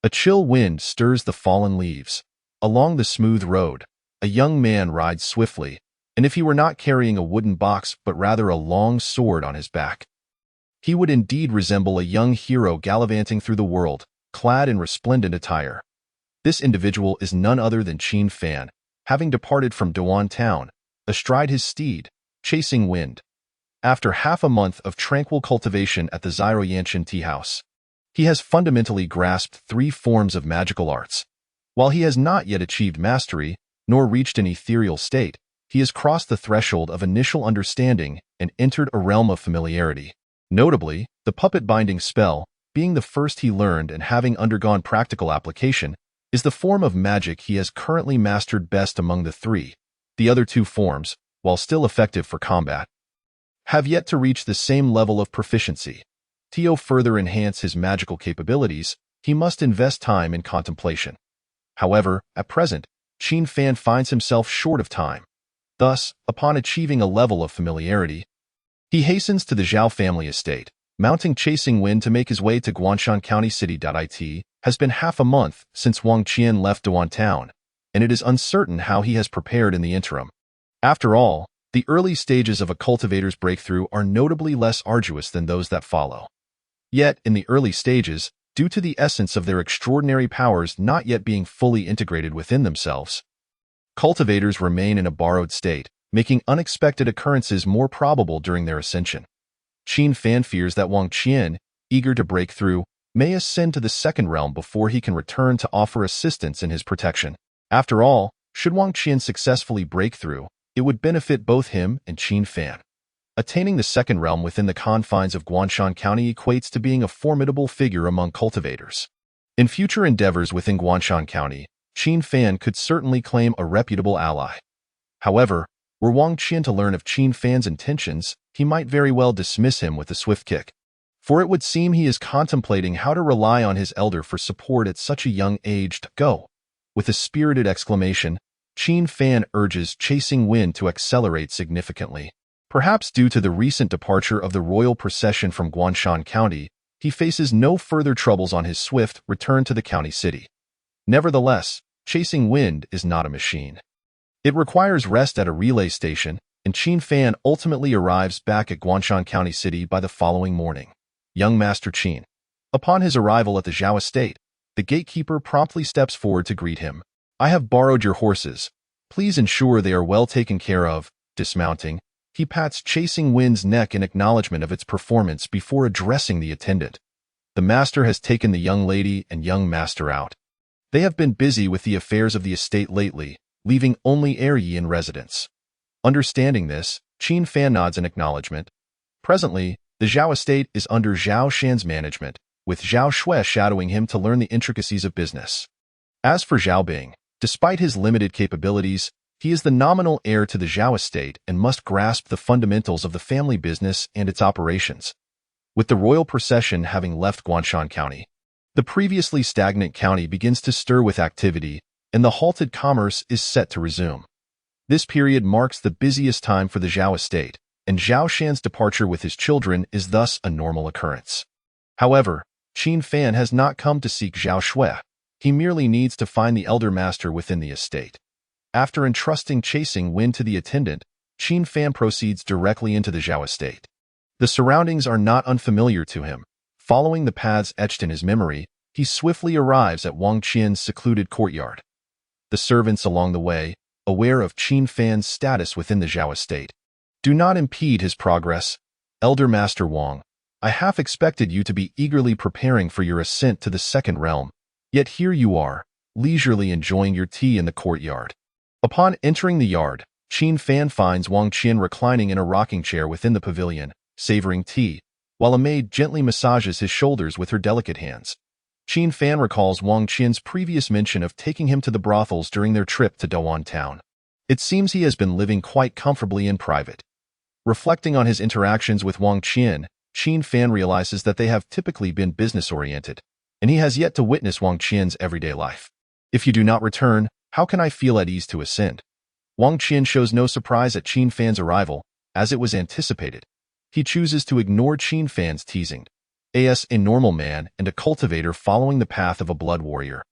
[SPEAKER 1] A chill wind stirs the fallen leaves. Along the smooth road, a young man rides swiftly, and if he were not carrying a wooden box but rather a long sword on his back, he would indeed resemble a young hero gallivanting through the world, clad in resplendent attire. This individual is none other than Qin Fan, having departed from Dawan Town, astride his steed, chasing wind. After half a month of tranquil cultivation at the Xiaoyanshan Tea House, he has fundamentally grasped 3 forms of magical arts. While he has not yet achieved mastery, nor reached an ethereal state, he has crossed the threshold of initial understanding and entered a realm of familiarity. Notably, the puppet binding spell, being the first he learned and having undergone practical application, is the form of magic he has currently mastered best among the 3. The other 2 forms, while still effective for combat, have yet to reach the same level of proficiency. To further enhance his magical capabilities, he must invest time in contemplation. However, at present, Qin Fan finds himself short of time. Thus, upon achieving a level of familiarity, he hastens to the Zhao family estate, mounting chasing wind to make his way to Guanshan County City. It has been half a month since Wang Qian left Dawan Town, and it is uncertain how he has prepared in the interim. After all, the early stages of a cultivator's breakthrough are notably less arduous than those that follow. Yet, in the early stages, due to the essence of their extraordinary powers not yet being fully integrated within themselves, cultivators remain in a borrowed state, making unexpected occurrences more probable during their ascension. Qin Fan fears that Wang Qian, eager to break through, may ascend to the second realm before he can return to offer assistance in his protection. After all, should Wang Qian successfully break through, it would benefit both him and Qin Fan. Attaining the second realm within the confines of Guanshan County equates to being a formidable figure among cultivators. In future endeavors within Guanshan County, Qin Fan could certainly claim a reputable ally. However, were Wang Qian to learn of Qin Fan's intentions, he might very well dismiss him with a swift kick. For it would seem he is contemplating how to rely on his elder for support at such a young age. Go! With a spirited exclamation, Qin Fan urges Chasing Wind to accelerate significantly. Perhaps due to the recent departure of the royal procession from Guanshan County, he faces no further troubles on his swift return to the county city. Nevertheless, Chasing Wind is not a machine. It requires rest at a relay station, and Qin Fan ultimately arrives back at Guanshan County City by the following morning. Young Master Qin. Upon his arrival at the Zhao estate, the gatekeeper promptly steps forward to greet him. I have borrowed your horses. Please ensure they are well taken care of. Dismounting, he pats Chasing Wind's neck in acknowledgement of its performance before addressing the attendant. The master has taken the young lady and young master out. They have been busy with the affairs of the estate lately, leaving only Yi in residence. Understanding this, Qin Fan nods in acknowledgement. Presently, the Zhao estate is under Zhao Shan's management, with Zhao Shui shadowing him to learn the intricacies of business. As for Zhao Bing, despite his limited capabilities, he is the nominal heir to the Zhao estate and must grasp the fundamentals of the family business and its operations. With the royal procession having left Guanshan County, the previously stagnant county begins to stir with activity, and the halted commerce is set to resume. This period marks the busiest time for the Zhao estate, and Zhao Shan's departure with his children is thus a normal occurrence. However, Qin Fan has not come to seek Zhao Shui. He merely needs to find the elder master within the estate. After entrusting Chasing Wind to the attendant, Qin Fan proceeds directly into the Zhao estate. The surroundings are not unfamiliar to him. Following the paths etched in his memory, he swiftly arrives at Wang Qian's secluded courtyard. The servants along the way, aware of Qin Fan's status within the Zhao estate, do not impede his progress. Elder Master Wang, I half expected you to be eagerly preparing for your ascent to the second realm, yet here you are, leisurely enjoying your tea in the courtyard. Upon entering the yard, Qin Fan finds Wang Qian reclining in a rocking chair within the pavilion, savoring tea, while a maid gently massages his shoulders with her delicate hands. Qin Fan recalls Wang Qian's previous mention of taking him to the brothels during their trip to Dawan Town. It seems he has been living quite comfortably in private. Reflecting on his interactions with Wang Qian, Qin Fan realizes that they have typically been business-oriented, and he has yet to witness Wang Qian's everyday life. If you do not return, how can I feel at ease to ascend? Wang Qian shows no surprise at Qin Fan's arrival, as it was anticipated. He chooses to ignore Qin Fan's teasing. As a normal man and a cultivator following the path of a blood warrior.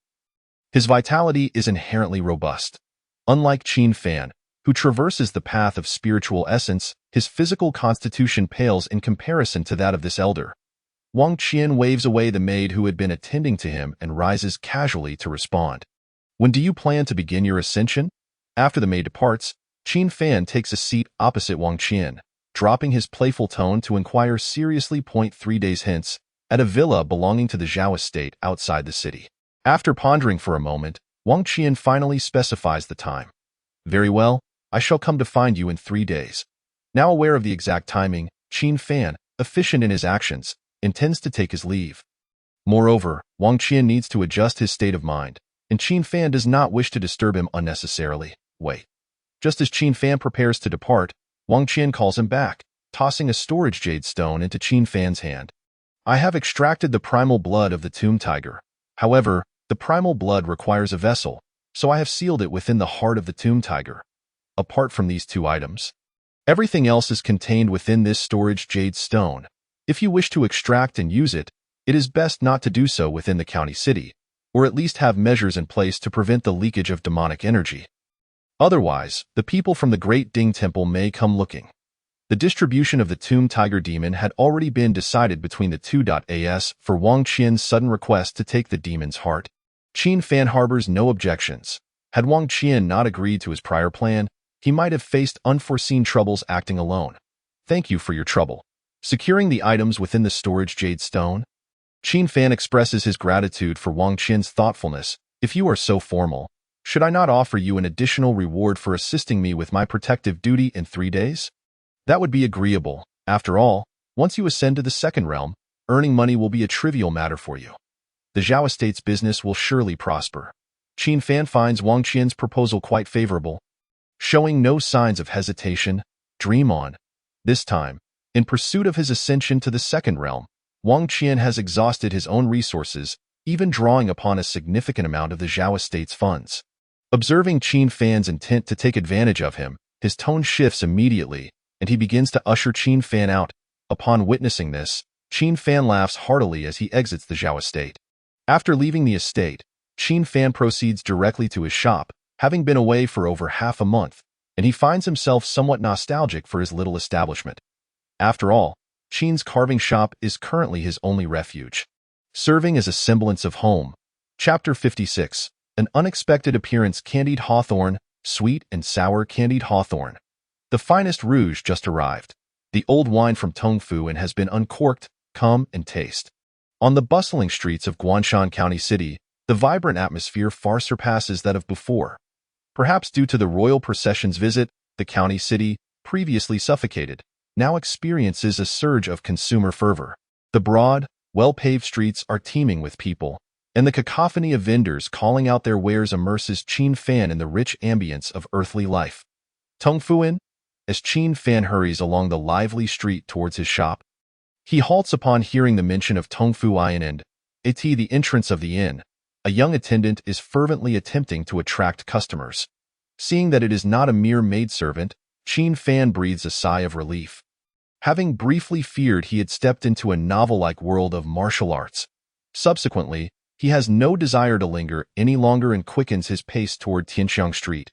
[SPEAKER 1] His vitality is inherently robust. Unlike Qin Fan, who traverses the path of spiritual essence, his physical constitution pales in comparison to that of this elder. Wang Qian waves away the maid who had been attending to him and rises casually to respond. When do you plan to begin your ascension? After the maid departs, Qin Fan takes a seat opposite Wang Qian, dropping his playful tone to inquire seriously. 3 days hence, at a villa belonging to the Zhao estate outside the city. After pondering for a moment, Wang Qian finally specifies the time. Very well, I shall come to find you in 3 days. Now aware of the exact timing, Qin Fan, efficient in his actions, intends to take his leave. Moreover, Wang Qian needs to adjust his state of mind, and Qin Fan does not wish to disturb him unnecessarily. Wait. Just as Qin Fan prepares to depart, Wang Qian calls him back, tossing a storage jade stone into Qin Fan's hand. I have extracted the primal blood of the tomb tiger. However, the primal blood requires a vessel, so I have sealed it within the heart of the tomb tiger. Apart from these 2 items, everything else is contained within this storage jade stone. If you wish to extract and use it, it is best not to do so within the county city, or at least have measures in place to prevent the leakage of demonic energy. Otherwise, the people from the Great Ding Temple may come looking. The distribution of the Tomb Tiger Demon had already been decided between the two. As for Wang Qian's sudden request to take the demon's heart, Qin Fan harbors no objections. Had Wang Qian not agreed to his prior plan, he might have faced unforeseen troubles acting alone. Thank you for your trouble. Securing the items within the storage jade stone, Qin Fan expresses his gratitude for Wang Qian's thoughtfulness. If you are so formal, should I not offer you an additional reward for assisting me with my protective duty in 3 days? That would be agreeable. After all, once you ascend to the second realm, earning money will be a trivial matter for you. The Zhao Estate's business will surely prosper. Qin Fan finds Wang Qian's proposal quite favorable. Showing no signs of hesitation, dream on. This time, in pursuit of his ascension to the second realm, Wang Qian has exhausted his own resources, even drawing upon a significant amount of the Zhao Estate's funds. Observing Qin Fan's intent to take advantage of him, his tone shifts immediately, and he begins to usher Qin Fan out. Upon witnessing this, Qin Fan laughs heartily as he exits the Zhao Estate. After leaving the estate, Qin Fan proceeds directly to his shop, having been away for over half a month, and he finds himself somewhat nostalgic for his little establishment. After all, Qin's carving shop is currently his only refuge. Serving as a semblance of home. Chapter 56. An unexpected appearance. Candied hawthorn, sweet and sour candied hawthorn. The finest rouge just arrived. The old wine from Tongfu and has been uncorked. Come and taste. On the bustling streets of Guanshan County City, the vibrant atmosphere far surpasses that of before. Perhaps due to the royal procession's visit, the county city, previously suffocated, now experiences a surge of consumer fervor. The broad, well-paved streets are teeming with people, and the cacophony of vendors calling out their wares immerses Qin Fan in the rich ambience of earthly life. Tongfuin, as Qin Fan hurries along the lively street towards his shop, he halts upon hearing the mention of Tongfu Inn and, at the entrance of the inn, a young attendant is fervently attempting to attract customers. Seeing that it is not a mere maidservant, Qin Fan breathes a sigh of relief. Having briefly feared he had stepped into a novel-like world of martial arts. Subsequently, he has no desire to linger any longer and quickens his pace toward Tianxiang Street.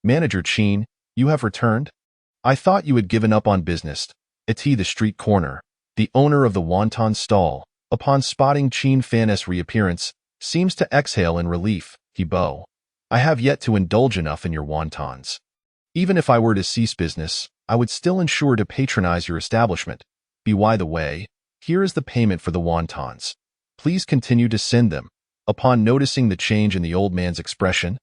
[SPEAKER 1] Manager Qin, you have returned? I thought you had given up on business. At the street corner, the owner of the wonton stall, upon spotting Qin Fan's reappearance, seems to exhale in relief. Bo, I have yet to indulge enough in your wontons. Even if I were to cease business, I would still ensure to patronize your establishment. By the way, here is the payment for the wontons. Please continue to send them. Upon noticing the change in the old man's expression,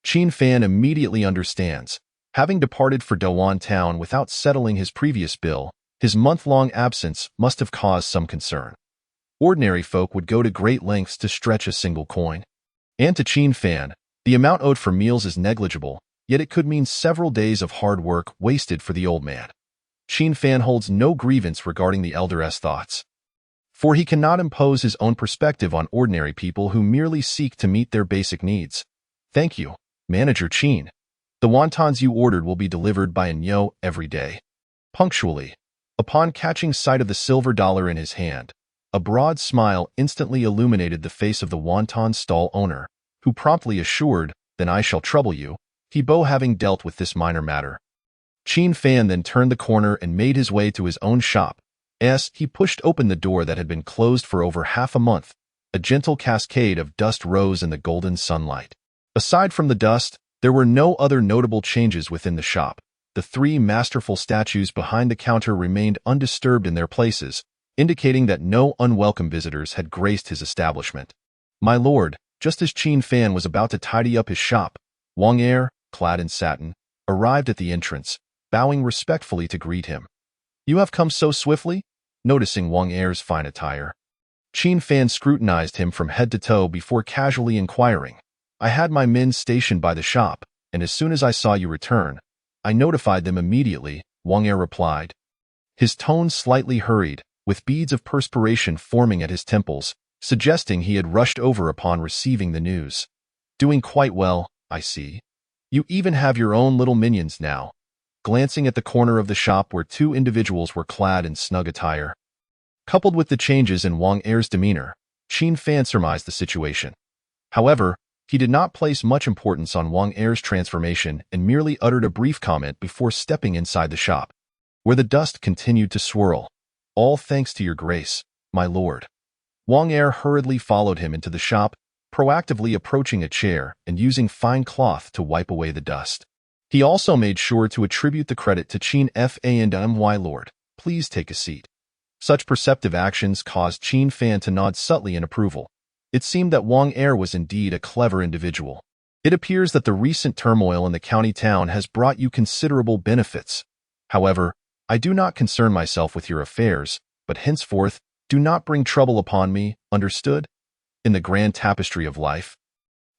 [SPEAKER 1] Qin Fan immediately understands. Having departed for Dawan Town without settling his previous bill, his month-long absence must have caused some concern. Ordinary folk would go to great lengths to stretch a single coin. And to Qin Fan, the amount owed for meals is negligible, yet it could mean several days of hard work wasted for the old man. Qin Fan holds no grievance regarding the elder's thoughts, for he cannot impose his own perspective on ordinary people who merely seek to meet their basic needs. Thank you, Manager Qin. The wontons you ordered will be delivered by Nyo every day. Punctually. Upon catching sight of the silver dollar in his hand, a broad smile instantly illuminated the face of the wonton stall owner, who promptly assured, then I shall trouble you, Bo having dealt with this minor matter. Qin Fan then turned the corner and made his way to his own shop. As he pushed open the door that had been closed for over half a month, a gentle cascade of dust rose in the golden sunlight. Aside from the dust, there were no other notable changes within the shop. The 3 masterful statues behind the counter remained undisturbed in their places, indicating that no unwelcome visitors had graced his establishment. My lord, just as Qin Fan was about to tidy up his shop, Wang Er, clad in satin, arrived at the entrance, bowing respectfully to greet him. You have come so swiftly? Noticing Wang Er's fine attire, Qin Fan scrutinized him from head to toe before casually inquiring. I had my men stationed by the shop, and as soon as I saw you return, I notified them immediately, Wang Er replied. His tone slightly hurried, with beads of perspiration forming at his temples, suggesting he had rushed over upon receiving the news. Doing quite well, I see. You even have your own little minions now. Glancing at the corner of the shop where 2 individuals were clad in snug attire. Coupled with the changes in Wang Er's demeanor, Qin Fan surmised the situation. However, he did not place much importance on Wang Er's transformation and merely uttered a brief comment before stepping inside the shop, where the dust continued to swirl. All thanks to your grace, my lord. Wang Er hurriedly followed him into the shop, proactively approaching a chair and using fine cloth to wipe away the dust. He also made sure to attribute the credit to Qin Fa and My lord. Please take a seat. Such perceptive actions caused Qin Fan to nod subtly in approval. It seemed that Wang Er was indeed a clever individual. It appears that the recent turmoil in the county town has brought you considerable benefits. However, I do not concern myself with your affairs, but henceforth, do not bring trouble upon me, understood? In the grand tapestry of life,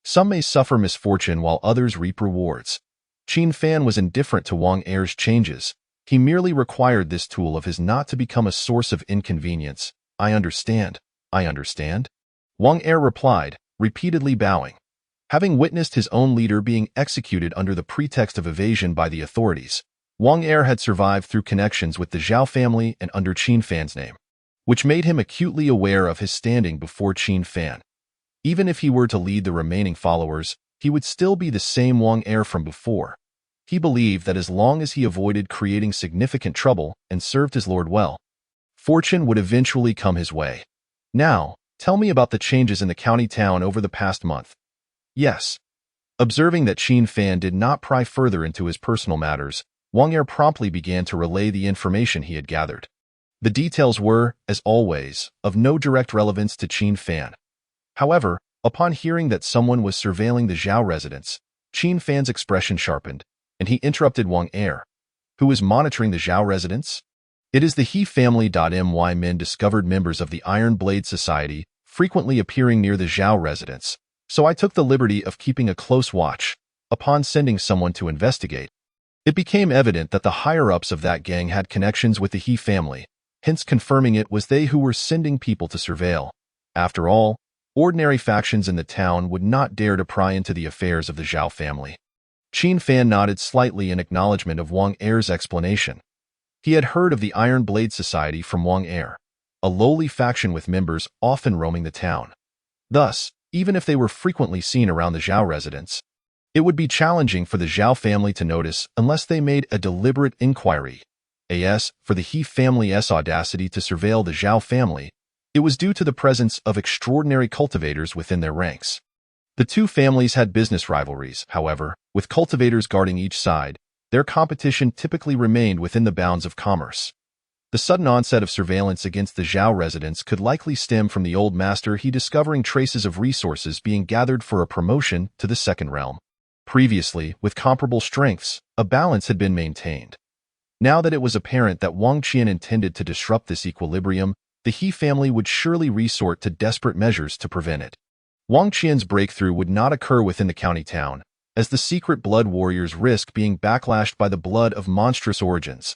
[SPEAKER 1] some may suffer misfortune while others reap rewards. Qin Fan was indifferent to Wang Er's changes. He merely required this tool of his not to become a source of inconvenience. I understand. I understand. Wang Er replied, repeatedly bowing. Having witnessed his own leader being executed under the pretext of evasion by the authorities, Wang Er had survived through connections with the Zhao family and under Qin Fan's name, which made him acutely aware of his standing before Qin Fan. Even if he were to lead the remaining followers, he would still be the same Wang Er from before. He believed that as long as he avoided creating significant trouble and served his lord well, fortune would eventually come his way. Now, tell me about the changes in the county town over the past month. Yes. Observing that Qin Fan did not pry further into his personal matters, Wang Er promptly began to relay the information he had gathered. The details were, as always, of no direct relevance to Qin Fan. However, upon hearing that someone was surveilling the Zhao residence, Qin Fan's expression sharpened, and he interrupted Wang Er. Who is monitoring the Zhao residence? It is the He family. My men discovered members of the Iron Blade Society frequently appearing near the Zhao residence, so I took the liberty of keeping a close watch. Upon sending someone to investigate, it became evident that the higher-ups of that gang had connections with the He family, hence confirming it was they who were sending people to surveil. After all, ordinary factions in the town would not dare to pry into the affairs of the Zhao family. Qin Fan nodded slightly in acknowledgement of Wang Er's explanation. He had heard of the Iron Blade Society from Wang Er, a lowly faction with members often roaming the town. Thus, even if they were frequently seen around the Zhao residence, it would be challenging for the Zhao family to notice unless they made a deliberate inquiry. As for the He family's audacity to surveil the Zhao family, it was due to the presence of extraordinary cultivators within their ranks. The two families had business rivalries, however, with cultivators guarding each side. Their competition typically remained within the bounds of commerce. The sudden onset of surveillance against the Zhao residents could likely stem from the old master He discovering traces of resources being gathered for a promotion to the second realm. Previously, with comparable strengths, a balance had been maintained. Now that it was apparent that Wang Qian intended to disrupt this equilibrium, the He family would surely resort to desperate measures to prevent it. Wang Qian's breakthrough would not occur within the county town, as the secret blood warriors risk being backlashed by the blood of monstrous origins.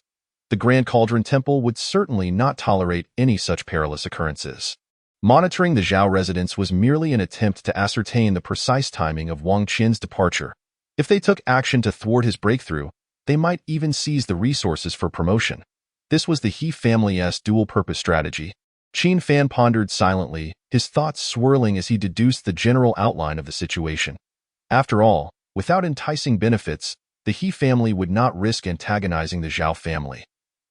[SPEAKER 1] The Grand Cauldron Temple would certainly not tolerate any such perilous occurrences. Monitoring the Zhao residence was merely an attempt to ascertain the precise timing of Wang Qian's departure. If they took action to thwart his breakthrough, they might even seize the resources for promotion. This was the He family's dual-purpose strategy. Qin Fan pondered silently, his thoughts swirling as he deduced the general outline of the situation. After all, without enticing benefits, the He family would not risk antagonizing the Zhao family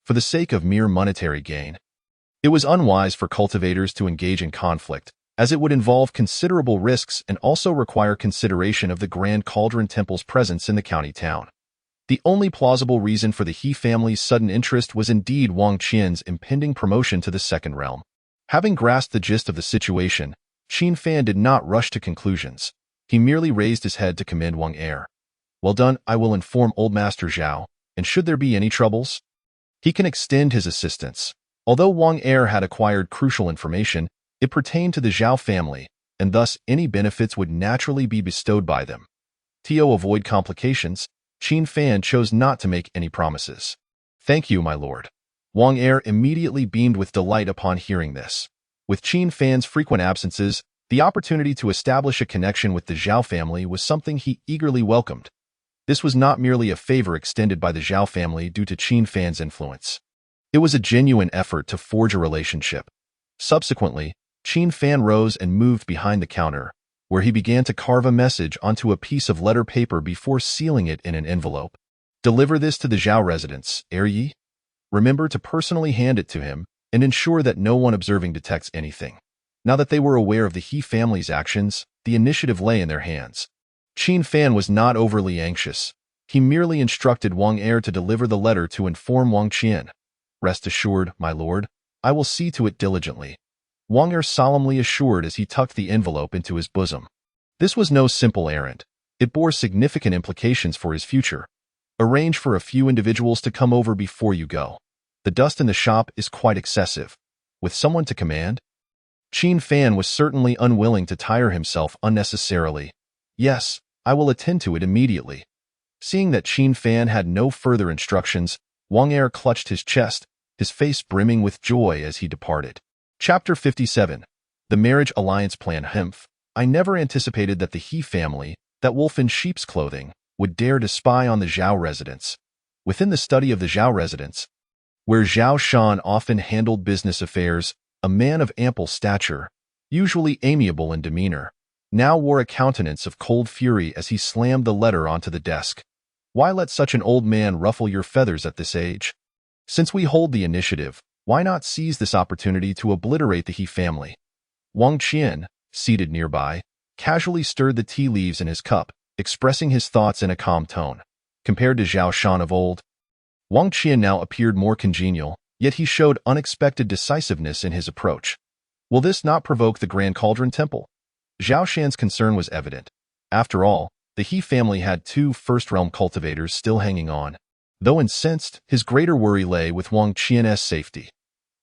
[SPEAKER 1] for the sake of mere monetary gain. It was unwise for cultivators to engage in conflict, as it would involve considerable risks and also require consideration of the Grand Cauldron Temple's presence in the county town. The only plausible reason for the He family's sudden interest was indeed Wang Qian's impending promotion to the second realm. Having grasped the gist of the situation, Qin Fan did not rush to conclusions. He merely raised his head to commend Wang Er. Well done, I will inform Old Master Zhao, and should there be any troubles, he can extend his assistance. Although Wang Er had acquired crucial information, it pertained to the Zhao family, and thus any benefits would naturally be bestowed by them. To avoid complications, Qin Fan chose not to make any promises. Thank you, my lord. Wang Er immediately beamed with delight upon hearing this. With Qin Fan's frequent absences, the opportunity to establish a connection with the Zhao family was something he eagerly welcomed. This was not merely a favor extended by the Zhao family due to Qin Fan's influence. It was a genuine effort to forge a relationship. Subsequently, Qin Fan rose and moved behind the counter, where he began to carve a message onto a piece of letter paper before sealing it in an envelope. Deliver this to the Zhao residents, Yi. Remember to personally hand it to him and ensure that no one observing detects anything. Now that they were aware of the He family's actions, the initiative lay in their hands. Qin Fan was not overly anxious. He merely instructed Wang Er to deliver the letter to inform Wang Qian. Rest assured, my lord, I will see to it diligently, Wang Er solemnly assured as he tucked the envelope into his bosom. This was no simple errand. It bore significant implications for his future. Arrange for a few individuals to come over before you go. The dust in the shop is quite excessive. With someone to command? Qin Fan was certainly unwilling to tire himself unnecessarily. Yes, I will attend to it immediately. Seeing that Qin Fan had no further instructions, Wang Er clutched his chest, his face brimming with joy as he departed. Chapter 57. The Marriage Alliance Plan. Humph. I never anticipated that the He family, that wolf in sheep's clothing, would dare to spy on the Zhao residence. Within the study of the Zhao residence, where Zhao Shan often handled business affairs, a man of ample stature, usually amiable in demeanor, now wore a countenance of cold fury as he slammed the letter onto the desk. Why let such an old man ruffle your feathers at this age? Since we hold the initiative, why not seize this opportunity to obliterate the He family? Wang Qian, seated nearby, casually stirred the tea leaves in his cup, expressing his thoughts in a calm tone. Compared to Zhao Shan of old, Wang Qian now appeared more congenial, yet he showed unexpected decisiveness in his approach. Will this not provoke the Grand Cauldron Temple? Zhao Shan's concern was evident. After all, the He family had 2 first-realm cultivators still hanging on. Though incensed, his greater worry lay with Wang Qian's safety.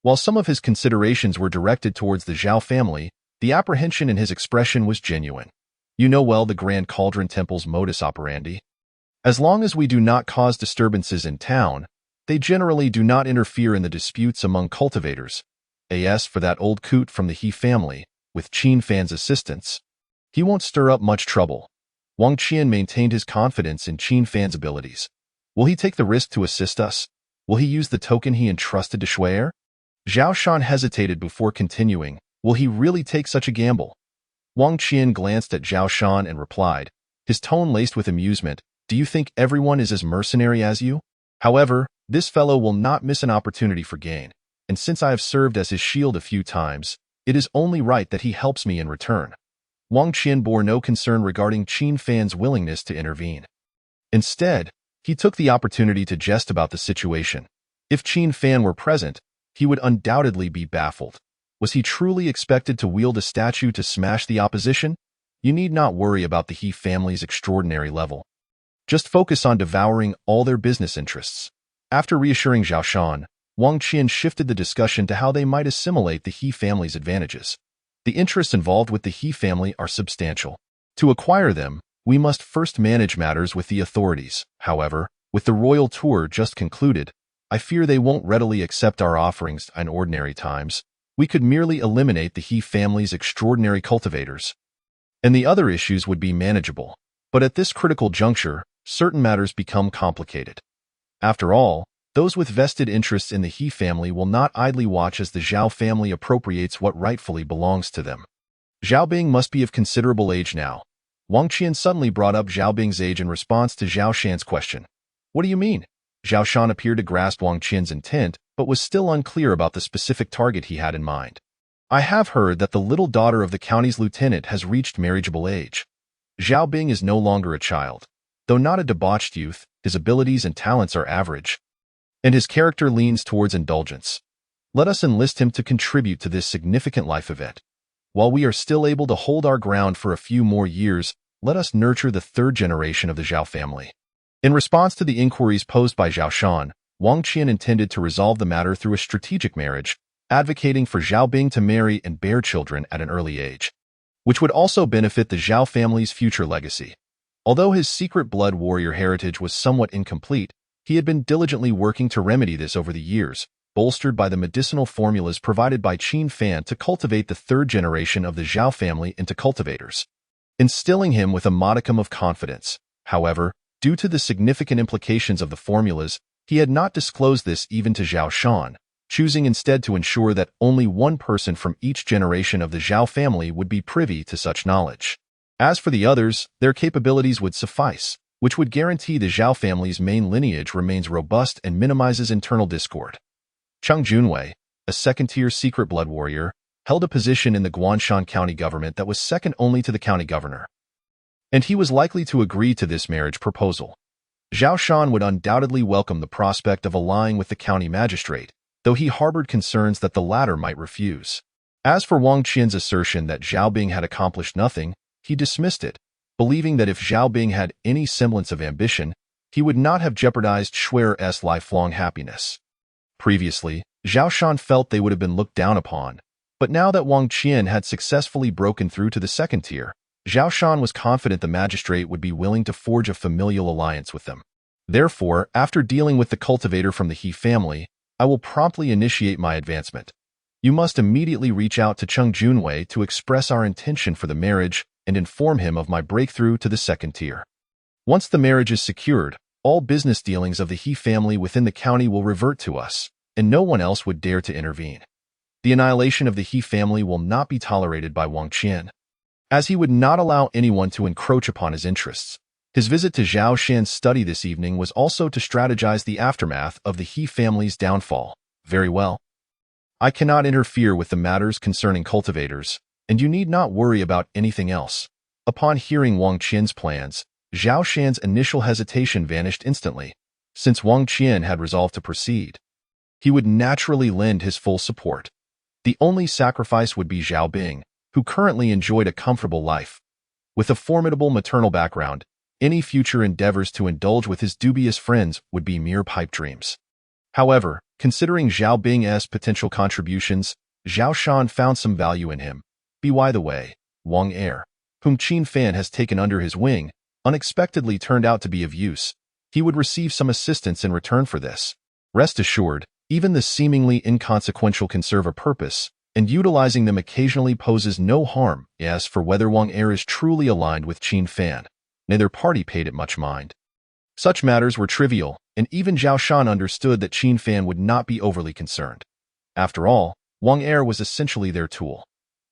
[SPEAKER 1] While some of his considerations were directed towards the Zhao family, the apprehension in his expression was genuine. You know well the Grand Cauldron Temple's modus operandi. As long as we do not cause disturbances in town, they generally do not interfere in the disputes among cultivators. As for that old coot from the He family, with Qin Fan's assistance, he won't stir up much trouble. Wang Qian maintained his confidence in Qin Fan's abilities. Will he take the risk to assist us? Will he use the token he entrusted to Shuai? Zhao Shan hesitated before continuing. Will he really take such a gamble? Wang Qian glanced at Zhao Shan and replied, his tone laced with amusement, do you think everyone is as mercenary as you? However, this fellow will not miss an opportunity for gain, and since I have served as his shield a few times, it is only right that he helps me in return. Wang Qian bore no concern regarding Qin Fan's willingness to intervene. Instead, he took the opportunity to jest about the situation. If Qin Fan were present, he would undoubtedly be baffled. Was he truly expected to wield a statue to smash the opposition? You need not worry about the He family's extraordinary level. Just focus on devouring all their business interests. After reassuring Zhao Shan, Wang Qian shifted the discussion to how they might assimilate the He family's advantages. The interests involved with the He family are substantial. To acquire them, we must first manage matters with the authorities. However, with the royal tour just concluded, I fear they won't readily accept our offerings in ordinary times. We could merely eliminate the He family's extraordinary cultivators, and the other issues would be manageable. But at this critical juncture, certain matters become complicated. After all, those with vested interests in the He family will not idly watch as the Zhao family appropriates what rightfully belongs to them. Zhao Bing must be of considerable age now. Wang Qian suddenly brought up Zhao Bing's age in response to Zhao Shan's question. What do you mean? Zhao Shan appeared to grasp Wang Qian's intent, but was still unclear about the specific target he had in mind. I have heard that the little daughter of the county's lieutenant has reached marriageable age. Zhao Bing is no longer a child. Though not a debauched youth, his abilities and talents are average, and his character leans towards indulgence. Let us enlist him to contribute to this significant life event. While we are still able to hold our ground for a few more years, let us nurture the 3rd generation of the Zhao family. In response to the inquiries posed by Zhao Shan, Wang Qian intended to resolve the matter through a strategic marriage, advocating for Zhao Bing to marry and bear children at an early age, which would also benefit the Zhao family's future legacy. Although his secret blood warrior heritage was somewhat incomplete, he had been diligently working to remedy this over the years, bolstered by the medicinal formulas provided by Qin Fan to cultivate the 3rd generation of the Zhao family into cultivators, instilling him with a modicum of confidence. However, due to the significant implications of the formulas, he had not disclosed this even to Zhao Shan, choosing instead to ensure that only one person from each generation of the Zhao family would be privy to such knowledge. As for the others, their capabilities would suffice, which would guarantee the Zhao family's main lineage remains robust and minimizes internal discord. Cheng Junwei, a 2nd-tier secret blood warrior, held a position in the Guanshan County government that was second only to the county governor, and he was likely to agree to this marriage proposal. Zhao Shan would undoubtedly welcome the prospect of allying with the county magistrate, though he harbored concerns that the latter might refuse. As for Wang Qian's assertion that Zhao Bing had accomplished nothing, he dismissed it, believing that if Zhao Bing had any semblance of ambition, he would not have jeopardized Schwerer's lifelong happiness. Previously, Zhao Shan felt they would have been looked down upon, but now that Wang Qian had successfully broken through to the second tier, Zhao Shan was confident the magistrate would be willing to forge a familial alliance with them. Therefore, after dealing with the cultivator from the He family, I will promptly initiate my advancement. You must immediately reach out to Cheng Junwei to express our intention for the marriage and inform him of my breakthrough to the second tier. Once the marriage is secured, all business dealings of the He family within the county will revert to us, and no one else would dare to intervene. The annihilation of the He family will not be tolerated by Wang Qian, as he would not allow anyone to encroach upon his interests. His visit to Zhao Shan's study this evening was also to strategize the aftermath of the He family's downfall. Very well. I cannot interfere with the matters concerning cultivators, and you need not worry about anything else. Upon hearing Wang Qian's plans, Zhao Shan's initial hesitation vanished instantly. Since Wang Qian had resolved to proceed, he would naturally lend his full support. The only sacrifice would be Zhao Bing, who currently enjoyed a comfortable life. With a formidable maternal background, any future endeavors to indulge with his dubious friends would be mere pipe dreams. However, considering Zhao Bing's potential contributions, Zhao Shan found some value in him. By the way, Wang Er, whom Qin Fan has taken under his wing, unexpectedly turned out to be of use. He would receive some assistance in return for this. Rest assured, even the seemingly inconsequential can serve a purpose, and utilizing them occasionally poses no harm. As for whether Wang Er is truly aligned with Qin Fan, neither party paid it much mind. Such matters were trivial, and even Zhao Shan understood that Qin Fan would not be overly concerned. After all, Wang Er was essentially their tool.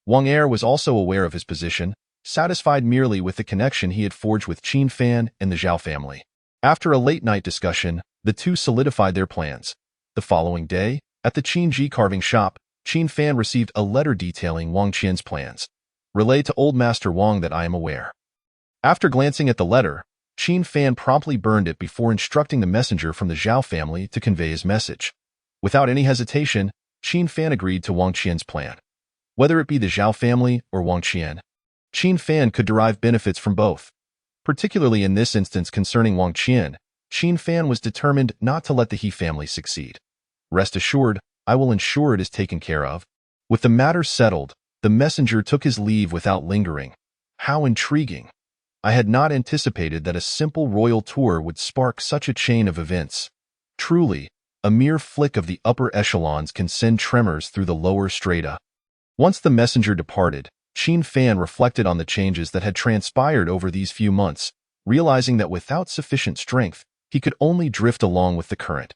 [SPEAKER 1] Wang Er was also aware of his position, satisfied merely with the connection he had forged with Qin Fan and the Zhao family. After a late-night discussion, the two solidified their plans. The following day, at the Qinji carving shop, Qin Fan received a letter detailing Wang Qian's plans. Relay to Old Master Wang that I am aware. After glancing at the letter, Qin Fan promptly burned it before instructing the messenger from the Zhao family to convey his message. Without any hesitation, Qin Fan agreed to Wang Qian's plan. Whether it be the Zhao family or Wang Qian, Qin Fan could derive benefits from both. Particularly in this instance concerning Wang Qian, Qin Fan was determined not to let the He family succeed. Rest assured, I will ensure it is taken care of. With the matter settled, the messenger took his leave without lingering. How intriguing! I had not anticipated that a simple royal tour would spark such a chain of events. Truly, a mere flick of the upper echelons can send tremors through the lower strata. Once the messenger departed, Qin Fan reflected on the changes that had transpired over these few months, realizing that without sufficient strength, he could only drift along with the current.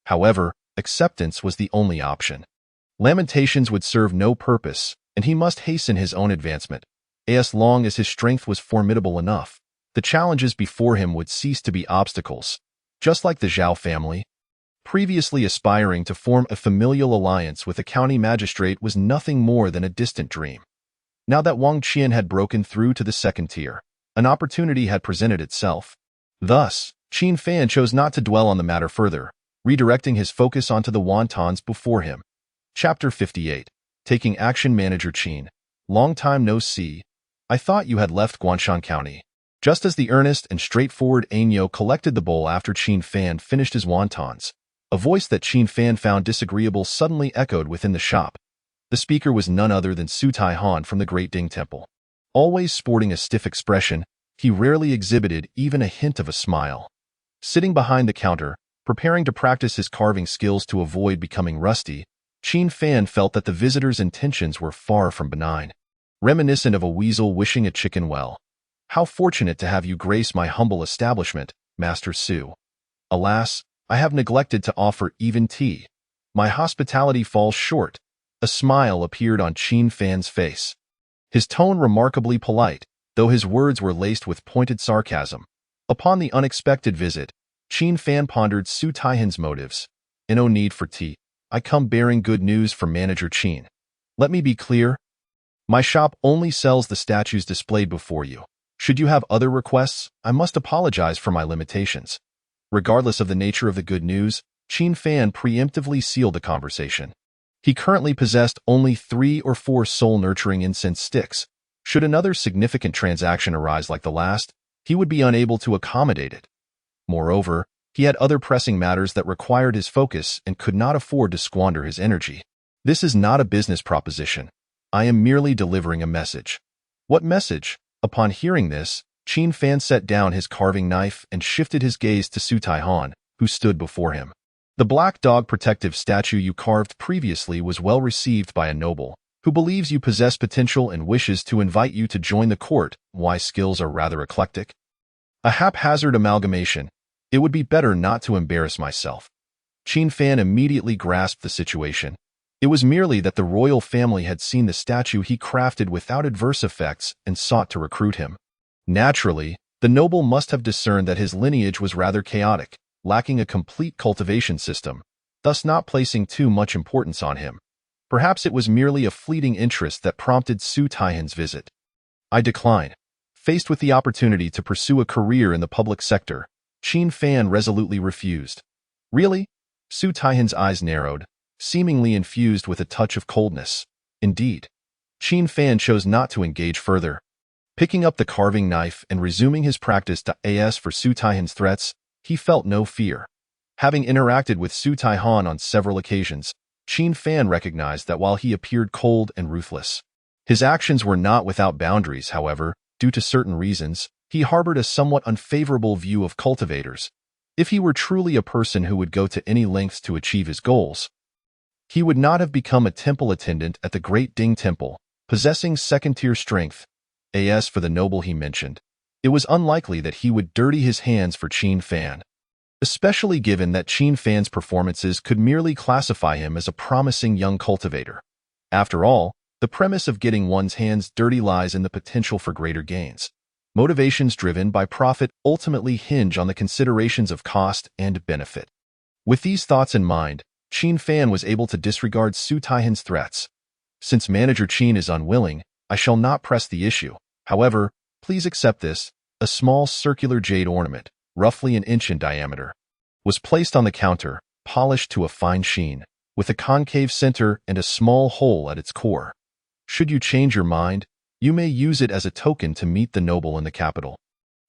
[SPEAKER 1] However, acceptance was the only option. Lamentations would serve no purpose, and he must hasten his own advancement. As long as his strength was formidable enough, the challenges before him would cease to be obstacles. Just like the Zhao family, previously aspiring to form a familial alliance with a county magistrate was nothing more than a distant dream. Now that Wang Qian had broken through to the second tier, an opportunity had presented itself. Thus, Qin Fan chose not to dwell on the matter further, redirecting his focus onto the wontons before him. Chapter 58. Taking Action. Manager Qin. Long time no see. I thought you had left Guanshan County. Just as the earnest and straightforward Ainyo collected the bowl after Qin Fan finished his wontons, a voice that Qin Fan found disagreeable suddenly echoed within the shop. The speaker was none other than Su Tai Han from the Great Ding Temple. Always sporting a stiff expression, he rarely exhibited even a hint of a smile. Sitting behind the counter, preparing to practice his carving skills to avoid becoming rusty, Qin Fan felt that the visitor's intentions were far from benign. Reminiscent of a weasel wishing a chicken well. How fortunate to have you grace my humble establishment, Master Su. Alas, I have neglected to offer even tea. My hospitality falls short. A smile appeared on Qin Fan's face. His tone remarkably polite, though his words were laced with pointed sarcasm. Upon the unexpected visit, Qin Fan pondered Su Taihan's motives. No need for tea. I come bearing good news from Manager Qin. Let me be clear. My shop only sells the statues displayed before you. Should you have other requests, I must apologize for my limitations. Regardless of the nature of the good news, Qin Fan preemptively sealed the conversation. He currently possessed only 3 or 4 soul-nurturing incense sticks. Should another significant transaction arise like the last, he would be unable to accommodate it. Moreover, he had other pressing matters that required his focus and could not afford to squander his energy. This is not a business proposition. I am merely delivering a message. What message? Upon hearing this, Qin Fan set down his carving knife and shifted his gaze to Su Taihan, who stood before him. The black dog protective statue you carved previously was well received by a noble, who believes you possess potential and wishes to invite you to join the court. Why skills are rather eclectic? A haphazard amalgamation. It would be better not to embarrass myself. Qin Fan immediately grasped the situation. It was merely that the royal family had seen the statue he crafted without adverse effects and sought to recruit him. Naturally, the noble must have discerned that his lineage was rather chaotic, lacking a complete cultivation system, thus not placing too much importance on him. Perhaps it was merely a fleeting interest that prompted Su Taihan's visit. I decline. Faced with the opportunity to pursue a career in the public sector, Qin Fan resolutely refused. Really? Su Taihan's eyes narrowed, seemingly infused with a touch of coldness. Indeed. Qin Fan chose not to engage further. Picking up the carving knife and resuming his practice for Su Taihan's threats, he felt no fear. Having interacted with Su Taihan on several occasions, Qin Fan recognized that while he appeared cold and ruthless, his actions were not without boundaries. However, due to certain reasons, he harbored a somewhat unfavorable view of cultivators. If he were truly a person who would go to any lengths to achieve his goals, he would not have become a temple attendant at the Great Ding Temple, possessing second-tier strength. As for the noble he mentioned, it was unlikely that he would dirty his hands for Qin Fan, especially given that Qin Fan's performances could merely classify him as a promising young cultivator. After all, the premise of getting one's hands dirty lies in the potential for greater gains. Motivations driven by profit ultimately hinge on the considerations of cost and benefit. With these thoughts in mind, Qin Fan was able to disregard Su Taihan's threats. Since Manager Qin is unwilling, I shall not press the issue. However, please accept this. A small circular jade ornament, roughly an inch in diameter, was placed on the counter, polished to a fine sheen, with a concave center and a small hole at its core. Should you change your mind, you may use it as a token to meet the noble in the capital.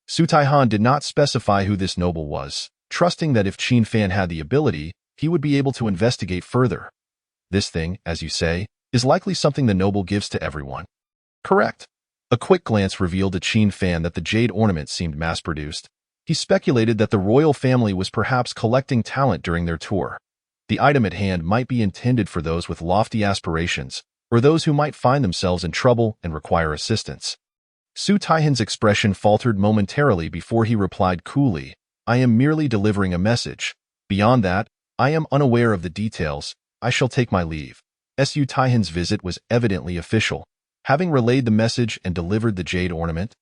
[SPEAKER 1] Su Taihan did not specify who this noble was, trusting that if Qin Fan had the ability, he would be able to investigate further. This thing, as you say, is likely something the noble gives to everyone. Correct. A quick glance revealed to Qin Fan that the jade ornament seemed mass-produced. He speculated that the royal family was perhaps collecting talent during their tour. The item at hand might be intended for those with lofty aspirations, or those who might find themselves in trouble and require assistance. Su Taihan's expression faltered momentarily before he replied coolly, I am merely delivering a message. Beyond that, I am unaware of the details. I shall take my leave. Su Taihan's visit was evidently official. Having relayed the message and delivered the jade ornament,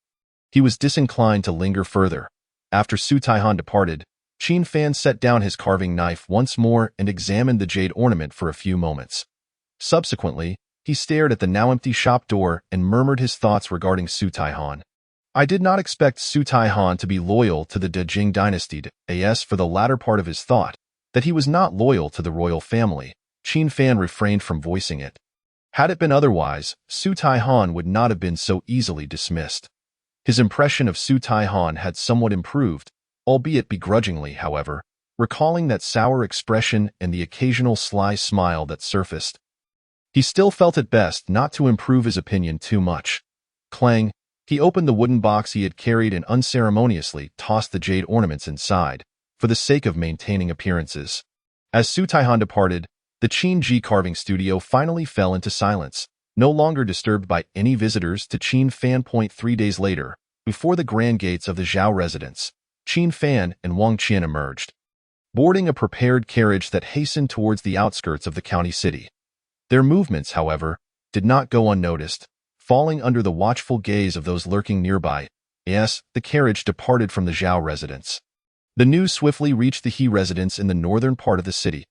[SPEAKER 1] he was disinclined to linger further. After Su Taihan departed, Qin Fan set down his carving knife once more and examined the jade ornament for a few moments. Subsequently, he stared at the now empty shop door and murmured his thoughts regarding Su Taihan. I did not expect Su Taihan to be loyal to the Dejing dynasty. As for the latter part of his thought, that he was not loyal to the royal family, Qin Fan refrained from voicing it. Had it been otherwise, Su Taihan would not have been so easily dismissed. His impression of Su Taihan had somewhat improved, albeit begrudgingly, however, recalling that sour expression and the occasional sly smile that surfaced. He still felt it best not to improve his opinion too much. Clang, he opened the wooden box he had carried and unceremoniously tossed the jade ornaments inside, for the sake of maintaining appearances. As Su Taihan departed, the Qin Ji carving studio finally fell into silence, no longer disturbed by any visitors to Qin Fan. 3 days later, before the grand gates of the Zhao residence, Qin Fan and Wang Qian emerged, boarding a prepared carriage that hastened towards the outskirts of the county city. Their movements, however, did not go unnoticed, falling under the watchful gaze of those lurking nearby. Yes, the carriage departed from the Zhao residence. The news swiftly reached the He residence in the northern part of the city.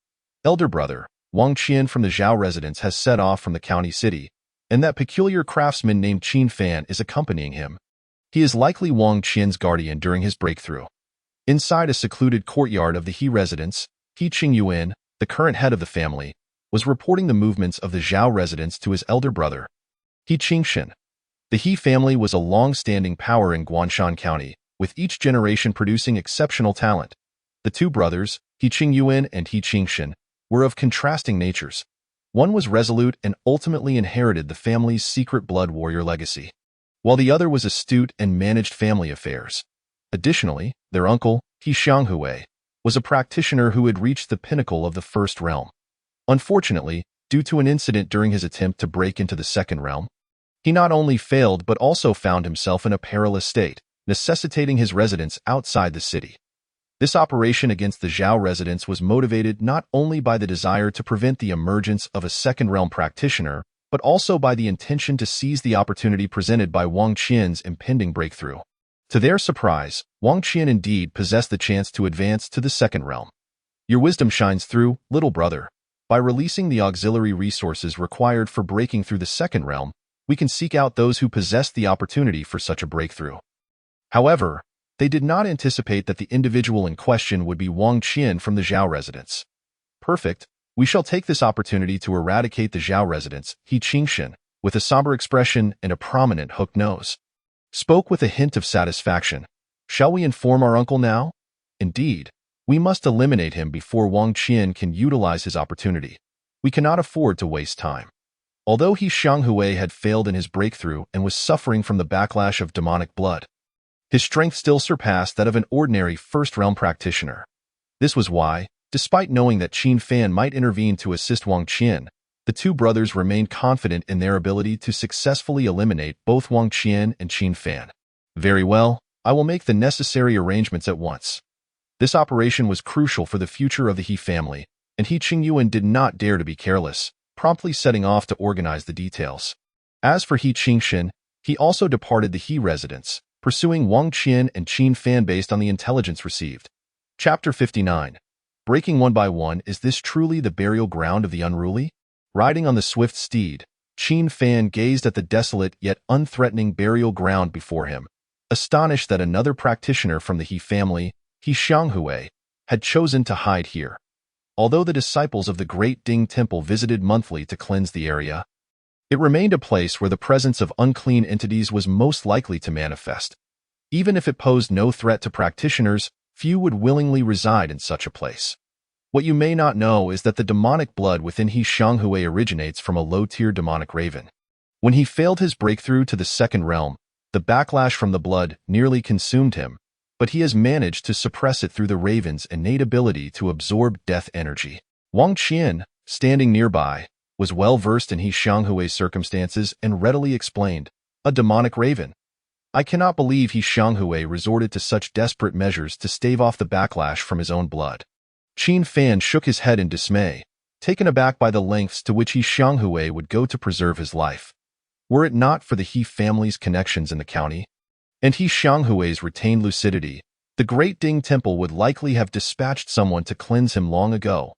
[SPEAKER 1] Elder brother, Wang Qian from the Zhao residence has set off from the county city, and that peculiar craftsman named Qin Fan is accompanying him. He is likely Wang Qian's guardian during his breakthrough. Inside a secluded courtyard of the He residence, He Qingyuan, the current head of the family, was reporting the movements of the Zhao residents to his elder brother, He Qingshan. The He family was a long-standing power in Guanshan County, with each generation producing exceptional talent. The two brothers, He Qingyuan and He Qingshan, were of contrasting natures. One was resolute and ultimately inherited the family's secret blood warrior legacy, while the other was astute and managed family affairs. Additionally, their uncle, He Xianghui, was a practitioner who had reached the pinnacle of the first realm. Unfortunately, due to an incident during his attempt to break into the second realm, he not only failed but also found himself in a perilous state, necessitating his residence outside the city. This operation against the Zhao residents was motivated not only by the desire to prevent the emergence of a second realm practitioner, but also by the intention to seize the opportunity presented by Wang Qian's impending breakthrough. To their surprise, Wang Qian indeed possessed the chance to advance to the second realm. Your wisdom shines through, little brother. By releasing the auxiliary resources required for breaking through the second realm, we can seek out those who possess the opportunity for such a breakthrough. However, they did not anticipate that the individual in question would be Wang Qian from the Zhao residence. Perfect. We shall take this opportunity to eradicate the Zhao residents, He Qingshan, with a somber expression and a prominent hooked nose, spoke with a hint of satisfaction. Shall we inform our uncle now? Indeed, we must eliminate him before Wang Qian can utilize his opportunity. We cannot afford to waste time. Although He Xianghui had failed in his breakthrough and was suffering from the backlash of demonic blood, his strength still surpassed that of an ordinary first-realm practitioner. This was why, despite knowing that Qin Fan might intervene to assist Wang Qian, the two brothers remained confident in their ability to successfully eliminate both Wang Qian and Qin Fan. Very well, I will make the necessary arrangements at once. This operation was crucial for the future of the He family, and He Qingyuan did not dare to be careless, promptly setting off to organize the details. As for He Qingshan, he also departed the He residence, pursuing Wang Qian and Qin Fan based on the intelligence received. Chapter 59. Breaking one by one, is this truly the burial ground of the unruly? Riding on the swift steed, Qin Fan gazed at the desolate yet unthreatening burial ground before him, astonished that another practitioner from the He family, He Xianghui, had chosen to hide here. Although the disciples of the Great Ding Temple visited monthly to cleanse the area, it remained a place where the presence of unclean entities was most likely to manifest. Even if it posed no threat to practitioners, few would willingly reside in such a place. What you may not know is that the demonic blood within He Xianghui originates from a low-tier demonic raven. When he failed his breakthrough to the second realm, the backlash from the blood nearly consumed him, but he has managed to suppress it through the raven's innate ability to absorb death energy. Wang Qian, standing nearby, was well versed in He Xianghui's circumstances and readily explained, "A demonic raven. I cannot believe He Xianghui resorted to such desperate measures to stave off the backlash from his own blood." Qin Fan shook his head in dismay, taken aback by the lengths to which He Xianghui would go to preserve his life. Were it not for the He family's connections in the county, and He Xianghui's retained lucidity, the Great Ding Temple would likely have dispatched someone to cleanse him long ago.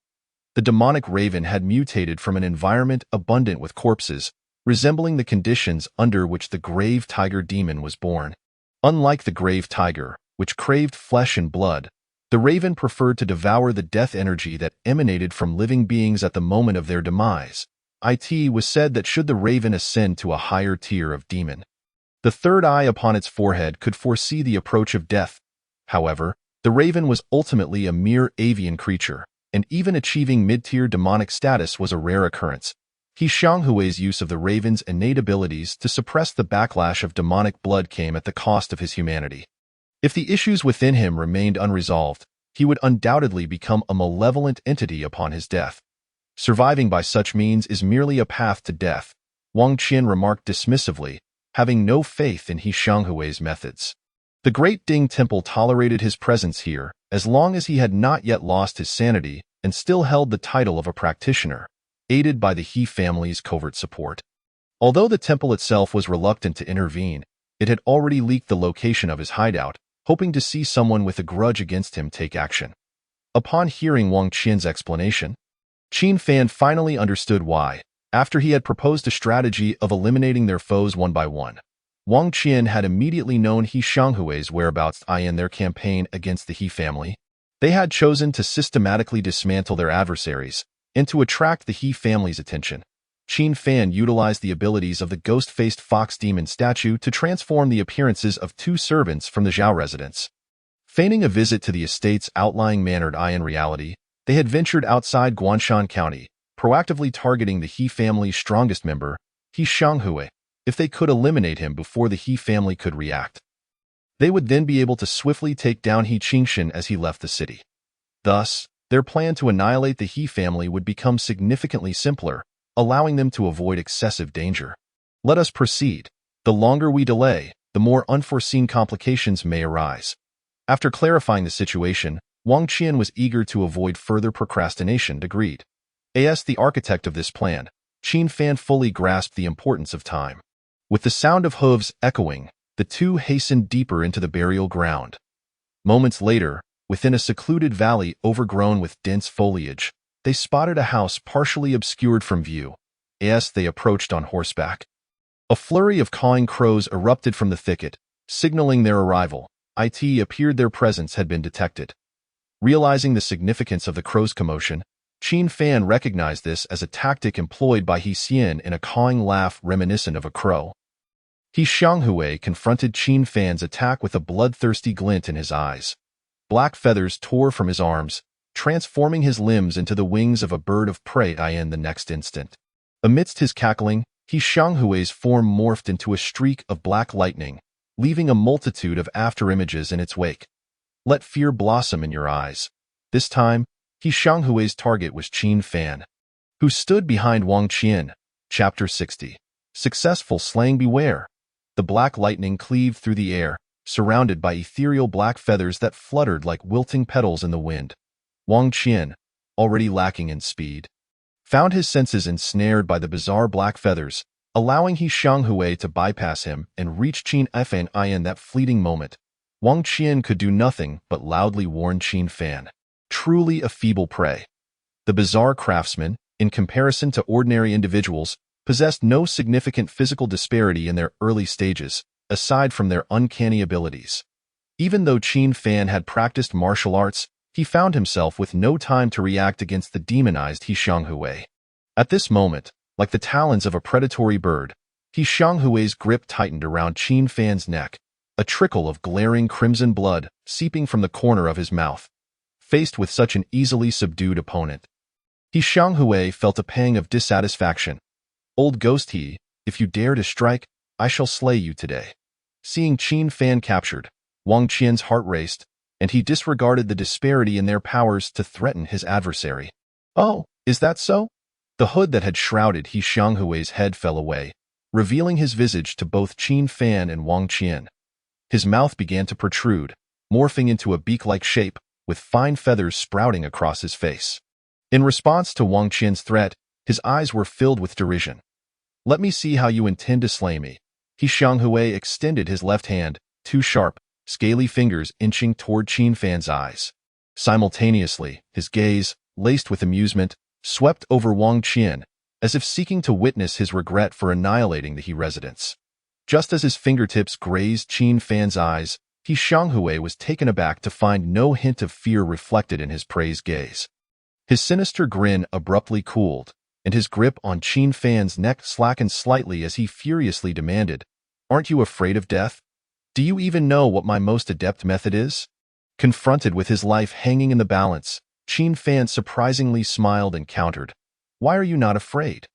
[SPEAKER 1] The demonic raven had mutated from an environment abundant with corpses, resembling the conditions under which the grave tiger demon was born. Unlike the grave tiger, which craved flesh and blood, the raven preferred to devour the death energy that emanated from living beings at the moment of their demise. It was said that should the raven ascend to a higher tier of demon, the third eye upon its forehead could foresee the approach of death. However, the raven was ultimately a mere avian creature, and even achieving mid-tier demonic status was a rare occurrence. He Xianghui's use of the raven's innate abilities to suppress the backlash of demonic blood came at the cost of his humanity. If the issues within him remained unresolved, he would undoubtedly become a malevolent entity upon his death. Surviving by such means is merely a path to death, Wang Qian remarked dismissively, having no faith in He Xianghui's methods. The Great Ding Temple tolerated his presence here as long as he had not yet lost his sanity and still held the title of a practitioner, aided by the He family's covert support. Although the temple itself was reluctant to intervene, it had already leaked the location of his hideout, hoping to see someone with a grudge against him take action. Upon hearing Wang Qian's explanation, Qin Fan finally understood why. After he had proposed a strategy of eliminating their foes one by one, Wang Qian had immediately known He Xianghui's whereabouts in their campaign against the He family. They had chosen to systematically dismantle their adversaries and to attract the He family's attention. Qin Fan utilized the abilities of the ghost-faced fox demon statue to transform the appearances of two servants from the Zhao residence. Feigning a visit to the estate's outlying manor, in reality, they had ventured outside Guanshan County, proactively targeting the He family's strongest member, He Xianghui, if they could eliminate him before the He family could react. They would then be able to swiftly take down He Qingshan as he left the city. Thus, their plan to annihilate the He family would become significantly simpler, allowing them to avoid excessive danger. Let us proceed. The longer we delay, the more unforeseen complications may arise. After clarifying the situation, Wang Qian was eager to avoid further procrastination. Agreed. As the architect of this plan, Qin Fan fully grasped the importance of time. With the sound of hooves echoing, the two hastened deeper into the burial ground. Moments later, within a secluded valley overgrown with dense foliage, they spotted a house partially obscured from view. As they approached on horseback, a flurry of cawing crows erupted from the thicket, signaling their arrival. It appeared their presence had been detected. Realizing the significance of the crow's commotion, Qin Fan recognized this as a tactic employed by He Xian in a cawing laugh reminiscent of a crow. He Xianghui confronted Qin Fan's attack with a bloodthirsty glint in his eyes. Black feathers tore from his arms, transforming his limbs into the wings of a bird of prey. In the next instant, amidst his cackling, He Xianghui's form morphed into a streak of black lightning, leaving a multitude of afterimages in its wake. Let fear blossom in your eyes. This time, He Xianghui's target was Qin Fan, who stood behind Wang Qian. Chapter 60. Successful slaying. Beware. The black lightning cleaved through the air, surrounded by ethereal black feathers that fluttered like wilting petals in the wind. Wang Qian, already lacking in speed, found his senses ensnared by the bizarre black feathers, allowing He Xianghui to bypass him and reach Qin Fan. In that fleeting moment, Wang Qian could do nothing but loudly warn Qin Fan. Truly a feeble prey. The bizarre craftsmen, in comparison to ordinary individuals, possessed no significant physical disparity in their early stages, aside from their uncanny abilities. Even though Qin Fan had practiced martial arts, he found himself with no time to react against the demonized He Xianghui. At this moment, like the talons of a predatory bird, He Xianghui's grip tightened around Qin Fan's neck, a trickle of glaring crimson blood seeping from the corner of his mouth. Faced with such an easily subdued opponent, He Xianghui felt a pang of dissatisfaction. Old ghost He, if you dare to strike, I shall slay you today. Seeing Qin Fan captured, Wang Qian's heart raced, and he disregarded the disparity in their powers to threaten his adversary. Oh, is that so? The hood that had shrouded He Xianghui's head fell away, revealing his visage to both Qin Fan and Wang Qian. His mouth began to protrude, morphing into a beak-like shape, with fine feathers sprouting across his face. In response to Wang Qian's threat, his eyes were filled with derision. Let me see how you intend to slay me. He Xianghui extended his left hand, two sharp, scaly fingers inching toward Qin Fan's eyes. Simultaneously, his gaze, laced with amusement, swept over Wang Qian, as if seeking to witness his regret for annihilating the He residents. Just as his fingertips grazed Qin Fan's eyes, He Xianghui was taken aback to find no hint of fear reflected in his prey's gaze. His sinister grin abruptly cooled, and his grip on Qin Fan's neck slackened slightly as he furiously demanded, "Aren't you afraid of death? Do you even know what my most adept method is?" Confronted with his life hanging in the balance, Qin Fan surprisingly smiled and countered, "Why are you not afraid?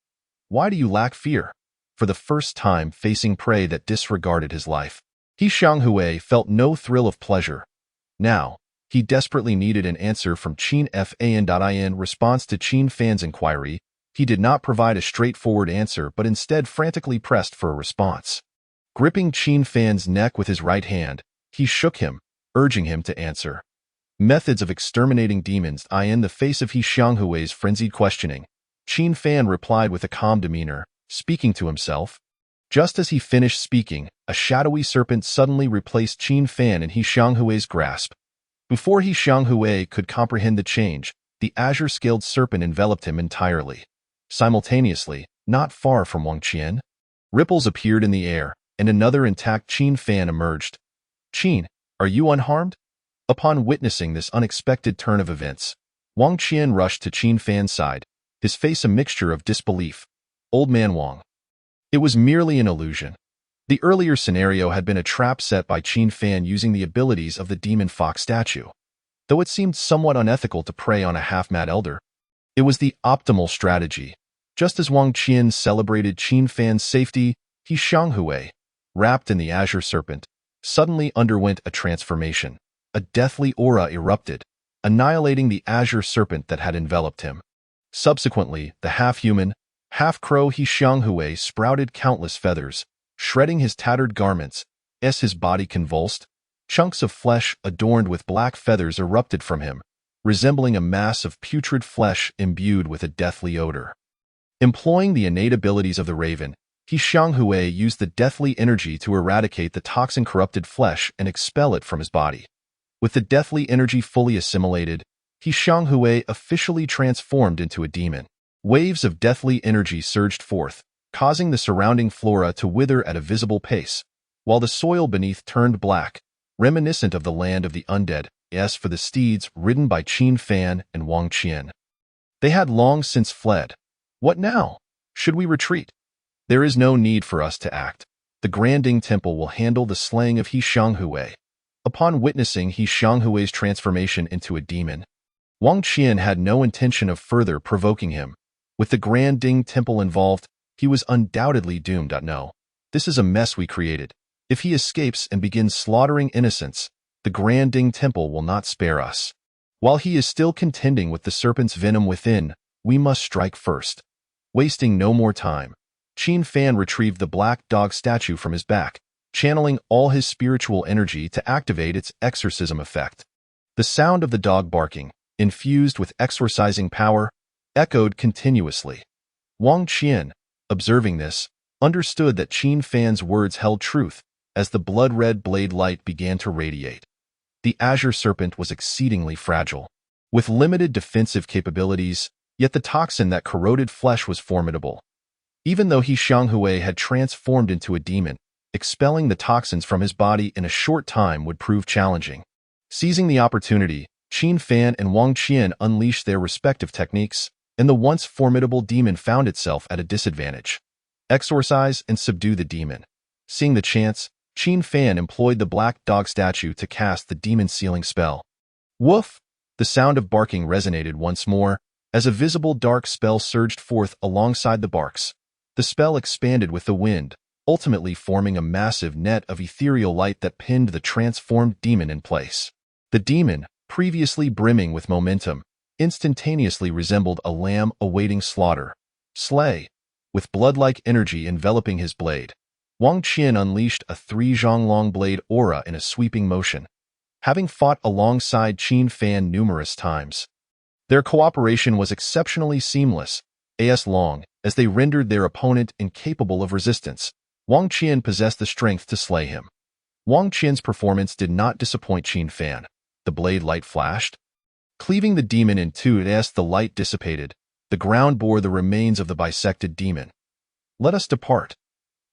[SPEAKER 1] Why do you lack fear?" For the first time facing prey that disregarded his life, He Xianghui felt no thrill of pleasure. Now, he desperately needed an answer from Qin Fan. In response to Qin Fan's inquiry, he did not provide a straightforward answer but instead frantically pressed for a response. Gripping Qin Fan's neck with his right hand, he shook him, urging him to answer. Methods of exterminating demons. In the face of He Xianghui's frenzied questioning, Qin Fan replied with a calm demeanor, speaking to himself. Just as he finished speaking, a shadowy serpent suddenly replaced Qin Fan in He Xianghui's grasp. Before He Xianghui could comprehend the change, the azure-scaled serpent enveloped him entirely. Simultaneously, not far from Wang Qian, ripples appeared in the air, and another intact Qin Fan emerged. "Qin, are you unharmed?" Upon witnessing this unexpected turn of events, Wang Qian rushed to Qin Fan's side, his face a mixture of disbelief. Old man Wang. It was merely an illusion. The earlier scenario had been a trap set by Qin Fan using the abilities of the demon fox statue. Though it seemed somewhat unethical to prey on a half-mad elder, it was the optimal strategy. Just as Wang Qian celebrated Qin Fan's safety, He Xianghui, wrapped in the Azure Serpent, suddenly underwent a transformation. A deathly aura erupted, annihilating the Azure Serpent that had enveloped him. Subsequently, the half-human, half-crow He Xianghui sprouted countless feathers, shredding his tattered garments. As his body convulsed, chunks of flesh adorned with black feathers erupted from him, resembling a mass of putrid flesh imbued with a deathly odor. Employing the innate abilities of the raven, He Xianghui used the deathly energy to eradicate the toxin-corrupted flesh and expel it from his body. With the deathly energy fully assimilated, He Xianghui officially transformed into a demon. Waves of deathly energy surged forth, causing the surrounding flora to wither at a visible pace, while the soil beneath turned black, reminiscent of the land of the undead. As for the steeds ridden by Qin Fan and Wang Qian, they had long since fled. What now? Should we retreat? There is no need for us to act. The Granding Temple will handle the slaying of He Xianghui. Upon witnessing He Xianghui's transformation into a demon, Wang Qian had no intention of further provoking him. With the Granding Temple involved, he was undoubtedly doomed. No, this is a mess we created. If he escapes and begins slaughtering innocents, the Granding Temple will not spare us. While he is still contending with the serpent's venom within, we must strike first. Wasting no more time, Qin Fan retrieved the black dog statue from his back, channeling all his spiritual energy to activate its exorcism effect. The sound of the dog barking, infused with exorcising power, echoed continuously. Wang Qian, observing this, understood that Qin Fan's words held truth as the blood-red blade light began to radiate. The Azure Serpent was exceedingly fragile, with limited defensive capabilities, yet the toxin that corroded flesh was formidable. Even though He Xianghui had transformed into a demon, expelling the toxins from his body in a short time would prove challenging. Seizing the opportunity, Qin Fan and Wang Qian unleashed their respective techniques, and the once formidable demon found itself at a disadvantage. Exorcise and subdue the demon. Seeing the chance, Qin Fan employed the black dog statue to cast the demon-sealing spell. Woof! The sound of barking resonated once more, as a visible dark spell surged forth alongside the barks. The spell expanded with the wind, ultimately forming a massive net of ethereal light that pinned the transformed demon in place. The demon, previously brimming with momentum, instantaneously resembled a lamb awaiting slaughter. Slay! With blood-like energy enveloping his blade, Wang Qian unleashed a 3-zhonglong blade aura in a sweeping motion. Having fought alongside Qin Fan numerous times, their cooperation was exceptionally seamless. As long as they rendered their opponent incapable of resistance, Wang Qian possessed the strength to slay him. Wang Qian's performance did not disappoint Qin Fan. The blade light flashed, cleaving the demon in two. As the light dissipated, the ground bore the remains of the bisected demon. Let us depart.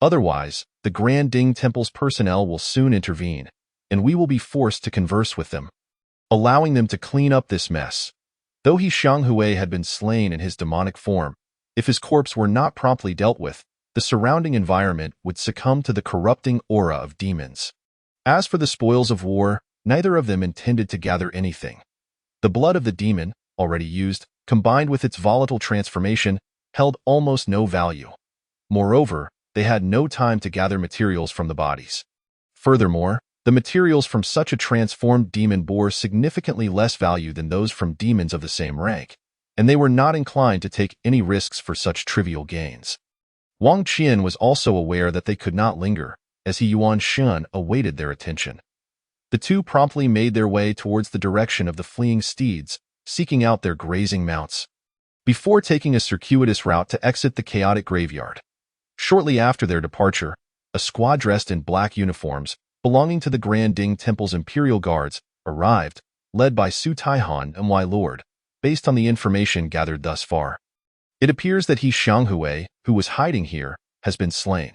[SPEAKER 1] Otherwise, the Granding Temple's personnel will soon intervene, and we will be forced to converse with them, allowing them to clean up this mess. Though He Xianghui had been slain in his demonic form, if his corpse were not promptly dealt with, the surrounding environment would succumb to the corrupting aura of demons. As for the spoils of war, neither of them intended to gather anything. The blood of the demon, already used, combined with its volatile transformation, held almost no value. Moreover, they had no time to gather materials from the bodies. Furthermore, the materials from such a transformed demon bore significantly less value than those from demons of the same rank, and they were not inclined to take any risks for such trivial gains. Wang Qian was also aware that they could not linger, as He Yuanshan awaited their attention. The two promptly made their way towards the direction of the fleeing steeds, seeking out their grazing mounts, before taking a circuitous route to exit the chaotic graveyard. Shortly after their departure, a squad dressed in black uniforms, belonging to the Granding Temple's Imperial Guards, arrived, led by Su Taihan and Wei Lord. Based on the information gathered thus far, it appears that He Xianghui, who was hiding here, has been slain.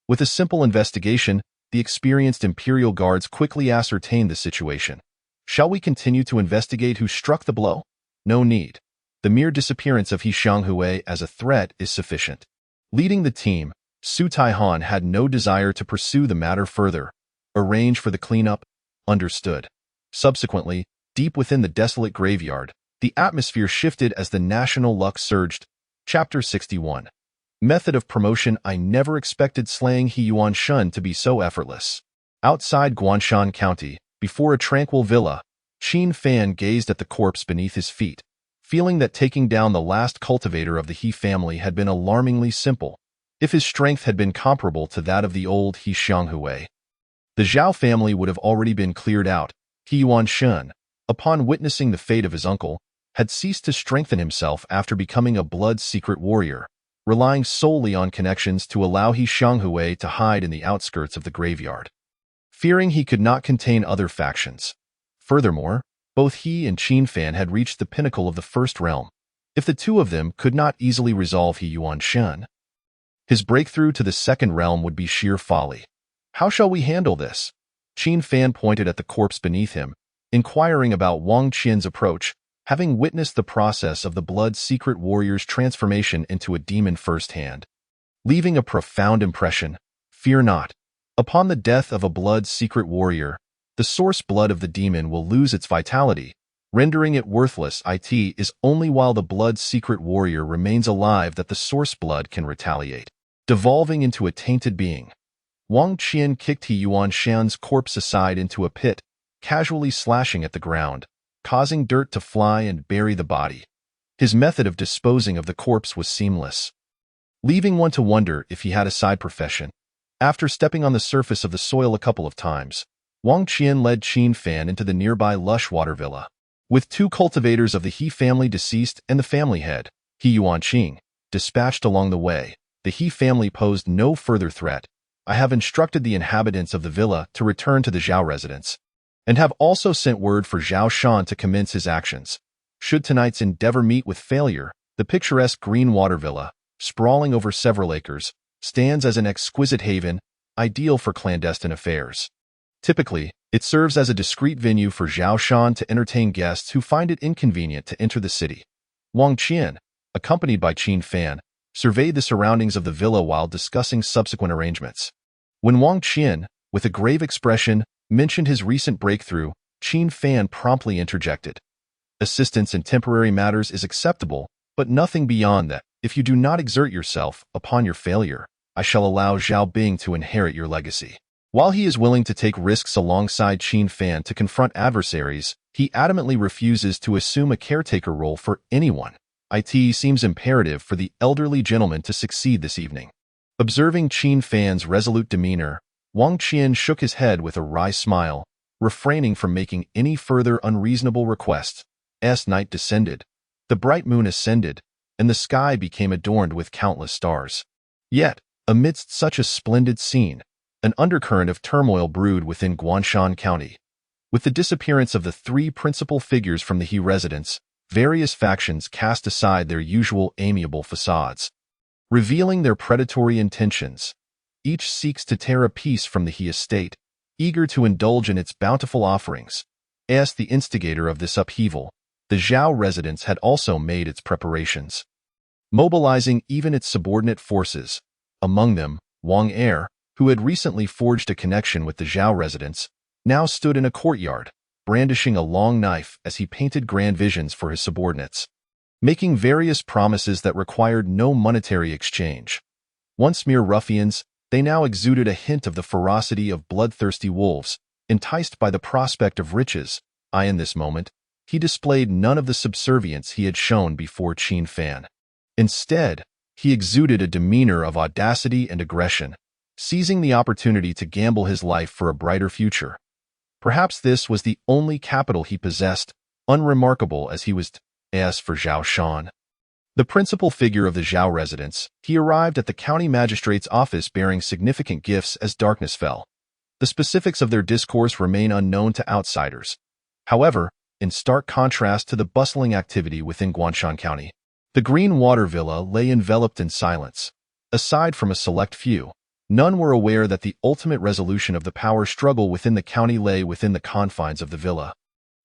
[SPEAKER 1] With a simple investigation, the experienced Imperial Guards quickly ascertained the situation. Shall we continue to investigate who struck the blow? No need. The mere disappearance of He Xianghui as a threat is sufficient. Leading the team, Su Taihan had no desire to pursue the matter further. Arrange for the cleanup? Understood. Subsequently, deep within the desolate graveyard, the atmosphere shifted as the national luck surged. Chapter 61. Method of promotion. I never expected slaying He Yuanshan to be so effortless. Outside Guanshan County, before a tranquil villa, Qin Fan gazed at the corpse beneath his feet, feeling that taking down the last cultivator of the He family had been alarmingly simple, if his strength had been comparable to that of the old He Xianghui. The Zhao family would have already been cleared out. He Yuanshan, upon witnessing the fate of his uncle, had ceased to strengthen himself after becoming a blood secret warrior, relying solely on connections to allow He Xianghui to hide in the outskirts of the graveyard, fearing he could not contain other factions. Furthermore, both he and Qin Fan had reached the pinnacle of the first realm. If the two of them could not easily resolve He Yuanshan, his breakthrough to the second realm would be sheer folly. How shall we handle this? Qin Fan pointed at the corpse beneath him, inquiring about Wang Qian's approach, having witnessed the process of the blood secret warrior's transformation into a demon firsthand. Leaving a profound impression, fear not. Upon the death of a blood secret warrior, the source blood of the demon will lose its vitality, rendering it worthless. It is only while the blood secret warrior remains alive that the source blood can retaliate, devolving into a tainted being. Wang Qian kicked He Yuanshan's corpse aside into a pit, casually slashing at the ground, causing dirt to fly and bury the body. His method of disposing of the corpse was seamless, leaving one to wonder if he had a side profession. After stepping on the surface of the soil a couple of times, Wang Qian led Qin Fan into the nearby lush water villa. With two cultivators of the He family deceased and the family head, He Yuanqing, dispatched along the way, the He family posed no further threat. I have instructed the inhabitants of the villa to return to the Zhao residence, and have also sent word for Zhao Shan to commence his actions. Should tonight's endeavor meet with failure, the picturesque green water villa, sprawling over several acres, stands as an exquisite haven, ideal for clandestine affairs. Typically, it serves as a discreet venue for Zhao Shan to entertain guests who find it inconvenient to enter the city. Wang Qian, accompanied by Qin Fan, surveyed the surroundings of the villa while discussing subsequent arrangements. When Wang Qian, with a grave expression, mentioned his recent breakthrough, Qin Fan promptly interjected. Assistance in temporary matters is acceptable, but nothing beyond that. If you do not exert yourself upon your failure, I shall allow Zhao Bing to inherit your legacy. While he is willing to take risks alongside Qin Fan to confront adversaries, he adamantly refuses to assume a caretaker role for anyone. It seems imperative for the elderly gentleman to succeed this evening. Observing Qin Fan's resolute demeanor, Wang Qian shook his head with a wry smile, refraining from making any further unreasonable requests. As night descended, the bright moon ascended, and the sky became adorned with countless stars. Yet, amidst such a splendid scene, an undercurrent of turmoil brewed within Guanshan County. With the disappearance of the three principal figures from the He residence, various factions cast aside their usual amiable facades, revealing their predatory intentions. Each seeks to tear a piece from the He estate, eager to indulge in its bountiful offerings. As the instigator of this upheaval, the Zhao residence had also made its preparations, mobilizing even its subordinate forces. Among them, Wang Er, who had recently forged a connection with the Zhao residence, now stood in a courtyard, brandishing a long knife as he painted grand visions for his subordinates, making various promises that required no monetary exchange. Once mere ruffians, they now exuded a hint of the ferocity of bloodthirsty wolves, enticed by the prospect of riches. In this moment, he displayed none of the subservience he had shown before Qin Fan. Instead, he exuded a demeanor of audacity and aggression, seizing the opportunity to gamble his life for a brighter future. Perhaps this was the only capital he possessed, unremarkable as he was. As for Zhao Shan, the principal figure of the Zhao residence, he arrived at the county magistrate's office bearing significant gifts as darkness fell. The specifics of their discourse remain unknown to outsiders. However, in stark contrast to the bustling activity within Guanshan County, the Green Water Villa lay enveloped in silence. Aside from a select few, none were aware that the ultimate resolution of the power struggle within the county lay within the confines of the villa.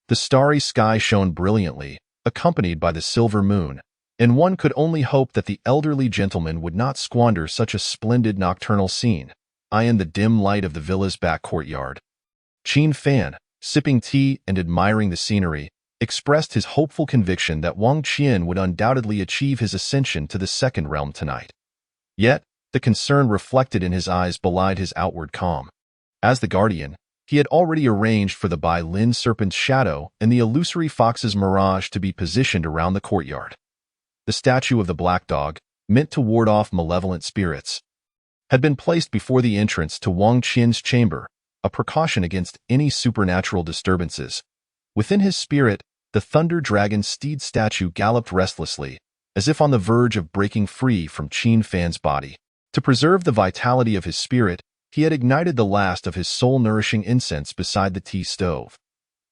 [SPEAKER 1] The starry sky shone brilliantly, accompanied by the silver moon, and one could only hope that the elderly gentleman would not squander such a splendid nocturnal scene, in the dim light of the villa's back courtyard. Qin Fan, sipping tea and admiring the scenery, expressed his hopeful conviction that Wang Qian would undoubtedly achieve his ascension to the second realm tonight. Yet, the concern reflected in his eyes belied his outward calm. As the guardian, he had already arranged for the Bai Lin serpent's shadow and the illusory fox's mirage to be positioned around the courtyard. The statue of the black dog, meant to ward off malevolent spirits, had been placed before the entrance to Wang Qian's chamber, a precaution against any supernatural disturbances. Within his spirit, the thunder dragon steed statue galloped restlessly, as if on the verge of breaking free from Qin Fan's body. To preserve the vitality of his spirit, he had ignited the last of his soul-nourishing incense beside the tea stove.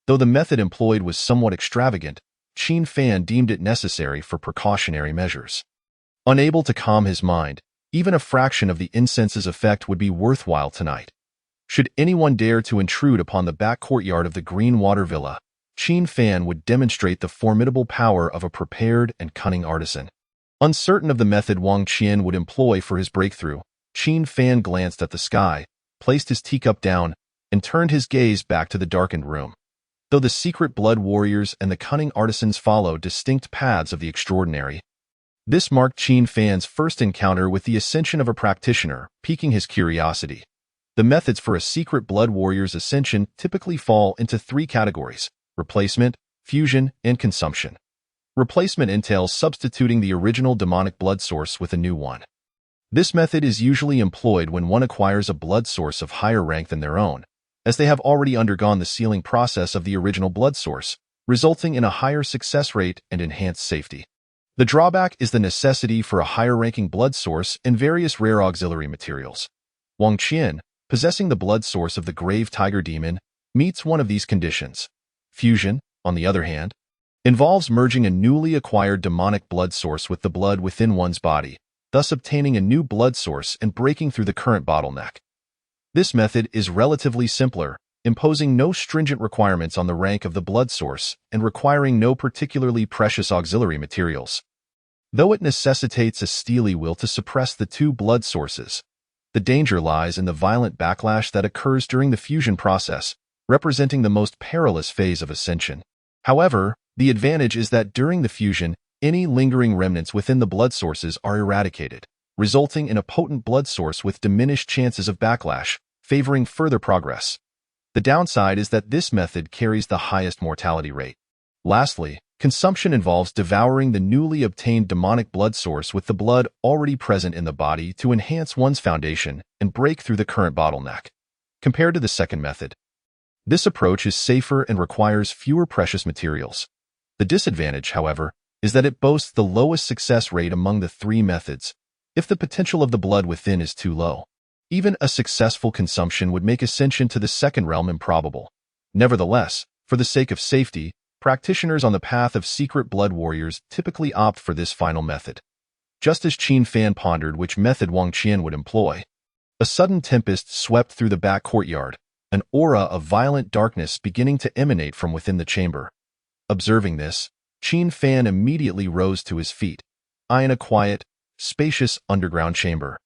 [SPEAKER 1] Though the method employed was somewhat extravagant, Qin Fan deemed it necessary for precautionary measures. Unable to calm his mind, even a fraction of the incense's effect would be worthwhile tonight. Should anyone dare to intrude upon the back courtyard of the Green Water Villa, Qin Fan would demonstrate the formidable power of a prepared and cunning artisan. Uncertain of the method Wang Qian would employ for his breakthrough, Qin Fan glanced at the sky, placed his teacup down, and turned his gaze back to the darkened room. Though the secret blood warriors and the cunning artisans follow distinct paths of the extraordinary, this marked Qin Fan's first encounter with the ascension of a practitioner, piquing his curiosity. The methods for a secret blood warrior's ascension typically fall into three categories: replacement, fusion, and consumption. Replacement entails substituting the original demonic blood source with a new one. This method is usually employed when one acquires a blood source of higher rank than their own, as they have already undergone the sealing process of the original blood source, resulting in a higher success rate and enhanced safety. The drawback is the necessity for a higher-ranking blood source and various rare auxiliary materials. Wang Qian, possessing the blood source of the Grave Tiger Demon, meets one of these conditions. Fusion, on the other hand, involves merging a newly acquired demonic blood source with the blood within one's body, thus obtaining a new blood source and breaking through the current bottleneck. This method is relatively simpler, imposing no stringent requirements on the rank of the blood source and requiring no particularly precious auxiliary materials. Though it necessitates a steely will to suppress the two blood sources, the danger lies in the violent backlash that occurs during the fusion process, representing the most perilous phase of ascension. However, the advantage is that during the fusion, any lingering remnants within the blood sources are eradicated, resulting in a potent blood source with diminished chances of backlash, favoring further progress. The downside is that this method carries the highest mortality rate. Lastly, consumption involves devouring the newly obtained demonic blood source with the blood already present in the body to enhance one's foundation and break through the current bottleneck. Compared to the second method, this approach is safer and requires fewer precious materials. The disadvantage, however, is that it boasts the lowest success rate among the three methods, if the potential of the blood within is too low. Even a successful consumption would make ascension to the second realm improbable. Nevertheless, for the sake of safety, practitioners on the path of secret blood warriors typically opt for this final method. Just as Qin Fan pondered which method Wang Qian would employ, a sudden tempest swept through the back courtyard, an aura of violent darkness beginning to emanate from within the chamber. Observing this, Qin Fan immediately rose to his feet, eyeing a quiet, spacious underground chamber.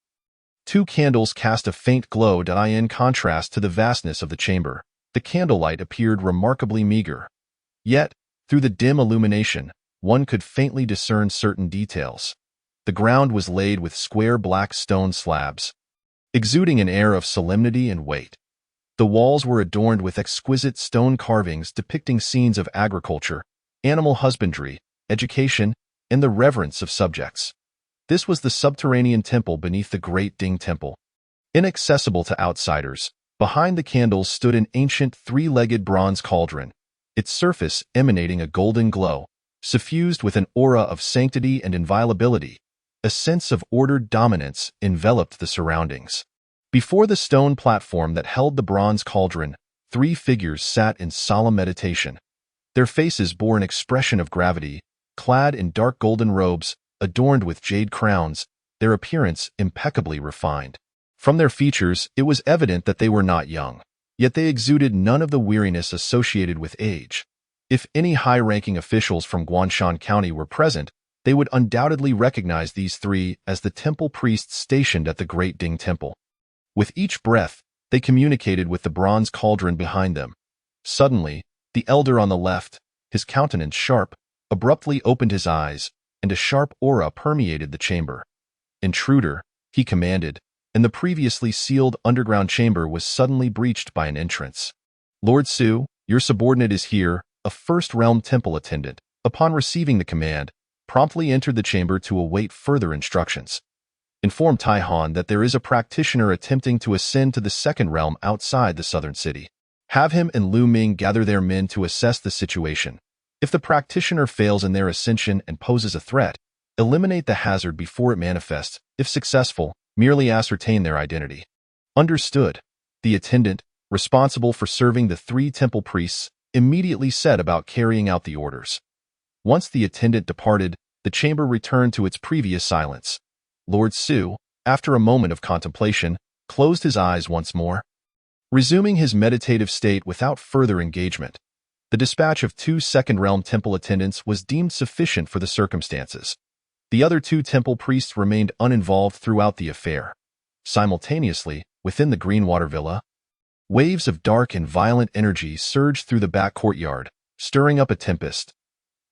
[SPEAKER 1] Two candles cast a faint glow in contrast to the vastness of the chamber. The candlelight appeared remarkably meager. Yet, through the dim illumination, one could faintly discern certain details. The ground was laid with square black stone slabs, exuding an air of solemnity and weight. The walls were adorned with exquisite stone carvings depicting scenes of agriculture, animal husbandry, education, and the reverence of subjects. This was the subterranean temple beneath the Great Ding Temple. Inaccessible to outsiders, behind the candles stood an ancient three-legged bronze cauldron, its surface emanating a golden glow, suffused with an aura of sanctity and inviolability. A sense of ordered dominance enveloped the surroundings. Before the stone platform that held the bronze cauldron, three figures sat in solemn meditation. Their faces bore an expression of gravity, clad in dark golden robes, adorned with jade crowns, their appearance impeccably refined. From their features, it was evident that they were not young, yet they exuded none of the weariness associated with age. If any high-ranking officials from Guanshan County were present, they would undoubtedly recognize these three as the temple priests stationed at the Great Ding Temple. With each breath, they communicated with the bronze cauldron behind them. Suddenly, the elder on the left, his countenance sharp, abruptly opened his eyes, and a sharp aura permeated the chamber. "Intruder," he commanded, and the previously sealed underground chamber was suddenly breached by an entrance. "Lord Su, your subordinate is here," a First Realm temple attendant, upon receiving the command, promptly entered the chamber to await further instructions. "Inform Taihan that there is a practitioner attempting to ascend to the Second Realm outside the southern city. Have him and Lu Ming gather their men to assess the situation. If the practitioner fails in their ascension and poses a threat, eliminate the hazard before it manifests. If successful, merely ascertain their identity." "Understood," the attendant, responsible for serving the three temple priests, immediately set about carrying out the orders. Once the attendant departed, the chamber returned to its previous silence. Lord Su, after a moment of contemplation, closed his eyes once more. Resuming his meditative state without further engagement, the dispatch of 2 Second Realm temple attendants was deemed sufficient for the circumstances. The other 2 temple priests remained uninvolved throughout the affair. Simultaneously, within the Greenwater Villa, waves of dark and violent energy surged through the back courtyard, stirring up a tempest.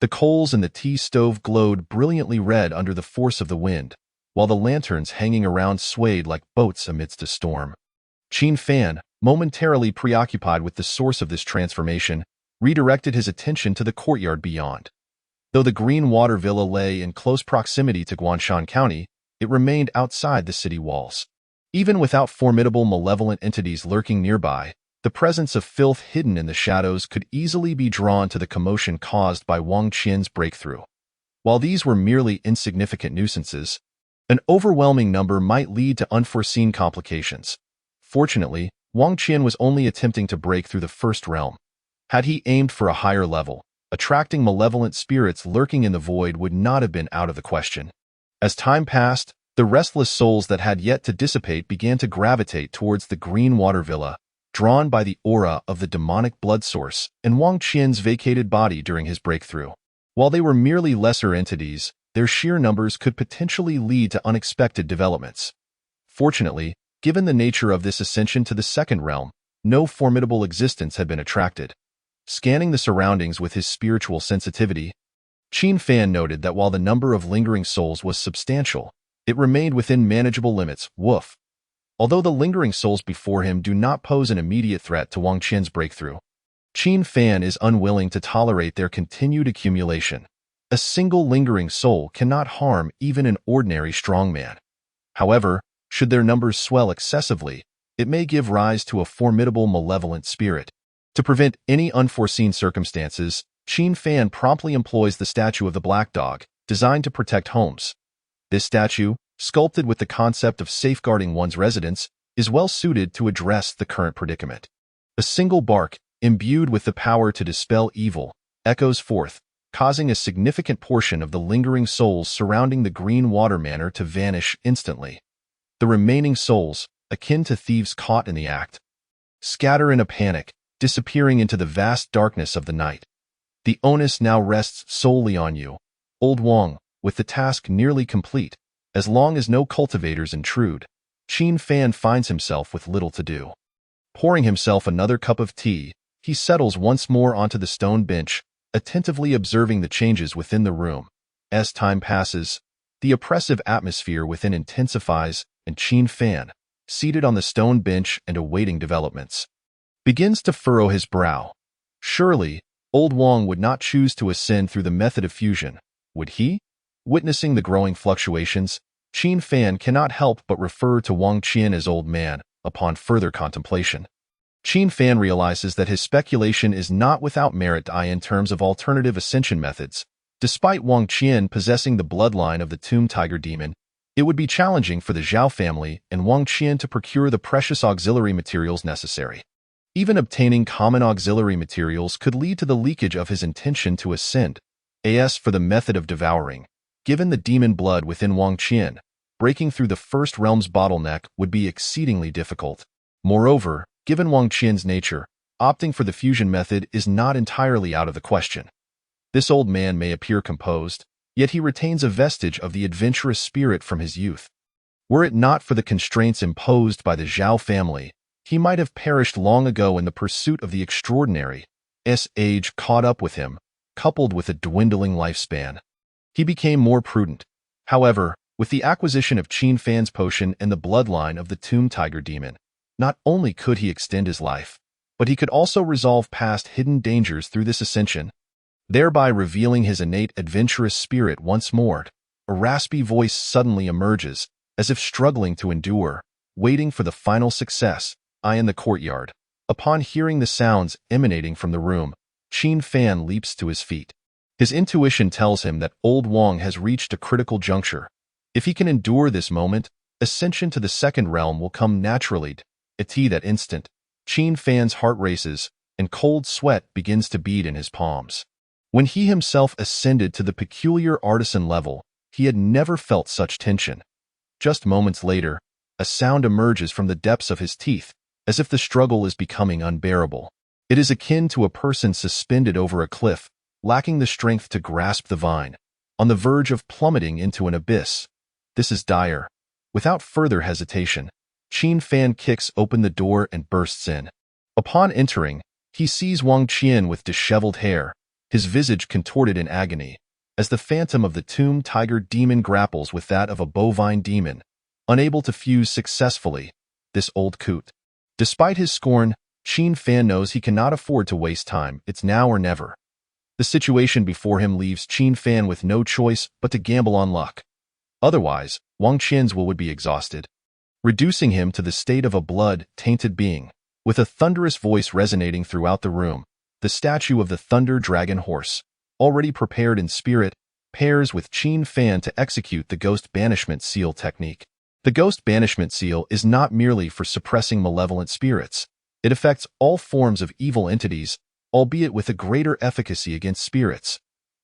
[SPEAKER 1] The coals in the tea stove glowed brilliantly red under the force of the wind, while the lanterns hanging around swayed like boats amidst a storm. Qin Fan, momentarily preoccupied with the source of this transformation, redirected his attention to the courtyard beyond. Though the Greenwater Villa lay in close proximity to Guanshan County, it remained outside the city walls. Even without formidable malevolent entities lurking nearby, the presence of filth hidden in the shadows could easily be drawn to the commotion caused by Wang Qian's breakthrough. While these were merely insignificant nuisances, an overwhelming number might lead to unforeseen complications. Fortunately, Wang Qian was only attempting to break through the First Realm. Had he aimed for a higher level, attracting malevolent spirits lurking in the void would not have been out of the question. As time passed, the restless souls that had yet to dissipate began to gravitate towards the Greenwater Villa, drawn by the aura of the demonic blood source and Wang Qian's vacated body during his breakthrough. While they were merely lesser entities, their sheer numbers could potentially lead to unexpected developments. Fortunately, given the nature of this ascension to the Second Realm, no formidable existence had been attracted. Scanning the surroundings with his spiritual sensitivity, Qin Fan noted that while the number of lingering souls was substantial, it remained within manageable limits. Woof. Although the lingering souls before him do not pose an immediate threat to Wang Qian's breakthrough, Qin Fan is unwilling to tolerate their continued accumulation. A single lingering soul cannot harm even an ordinary strongman. However, should their numbers swell excessively, it may give rise to a formidable malevolent spirit. To prevent any unforeseen circumstances, Qin Fan promptly employs the statue of the Black Dog, designed to protect homes. This statue, sculpted with the concept of safeguarding one's residence, is well suited to address the current predicament. A single bark, imbued with the power to dispel evil, echoes forth, causing a significant portion of the lingering souls surrounding the Greenwater Manor to vanish instantly. The remaining souls, akin to thieves caught in the act, scatter in a panic, disappearing into the vast darkness of the night. The onus now rests solely on you, Old Wang, with the task nearly complete. As long as no cultivators intrude, Qin Fan finds himself with little to do. Pouring himself another cup of tea, he settles once more onto the stone bench, attentively observing the changes within the room. As time passes, the oppressive atmosphere within intensifies, and Qin Fan, seated on the stone bench and awaiting developments, begins to furrow his brow. Surely, Old Wang would not choose to ascend through the method of fusion, would he? Witnessing the growing fluctuations, Qin Fan cannot help but refer to Wang Qian as Old Man. Upon further contemplation, Qin Fan realizes that his speculation is not without merit in terms of alternative ascension methods. Despite Wang Qian possessing the bloodline of the Tomb Tiger Demon, it would be challenging for the Zhao family and Wang Qian to procure the precious auxiliary materials necessary. Even obtaining common auxiliary materials could lead to the leakage of his intention to ascend. As for the method of devouring, given the demon blood within Wang Qian, breaking through the First Realm's bottleneck would be exceedingly difficult. Moreover, given Wang Qian's nature, opting for the fusion method is not entirely out of the question. This old man may appear composed, yet he retains a vestige of the adventurous spirit from his youth. Were it not for the constraints imposed by the Zhao family, he might have perished long ago in the pursuit of the extraordinary. Age caught up with him, coupled with a dwindling lifespan. He became more prudent. However, with the acquisition of Qin Fan's potion and the bloodline of the Tomb Tiger Demon, not only could he extend his life, but he could also resolve past hidden dangers through this ascension, thereby revealing his innate adventurous spirit once more. A raspy voice suddenly emerges, as if struggling to endure, waiting for the final success. I in the courtyard. Upon hearing the sounds emanating from the room, Qin Fan leaps to his feet. His intuition tells him that Old Wang has reached a critical juncture. If he can endure this moment, ascension to the second realm will come naturally. At that instant, Qin Fan's heart races, and cold sweat begins to bead in his palms. When he himself ascended to the peculiar artisan level, he had never felt such tension. Just moments later, a sound emerges from the depths of his teeth, as if the struggle is becoming unbearable. It is akin to a person suspended over a cliff, lacking the strength to grasp the vine, on the verge of plummeting into an abyss. This is dire. Without further hesitation, Qin Fan kicks open the door and bursts in. Upon entering, he sees Wang Qian with disheveled hair, his visage contorted in agony, as the phantom of the Tomb Tiger Demon grapples with that of a bovine demon, unable to fuse successfully. This old coot. Despite his scorn, Qin Fan knows he cannot afford to waste time. It's now or never. The situation before him leaves Qin Fan with no choice but to gamble on luck. Otherwise, Wang Qian's will would be exhausted, reducing him to the state of a blood-tainted being. With a thunderous voice resonating throughout the room, the statue of the Thunder Dragon Horse, already prepared in spirit, pairs with Qin Fan to execute the Ghost Banishment Seal technique. The Ghost Banishment Seal is not merely for suppressing malevolent spirits. It affects all forms of evil entities, albeit with a greater efficacy against spirits.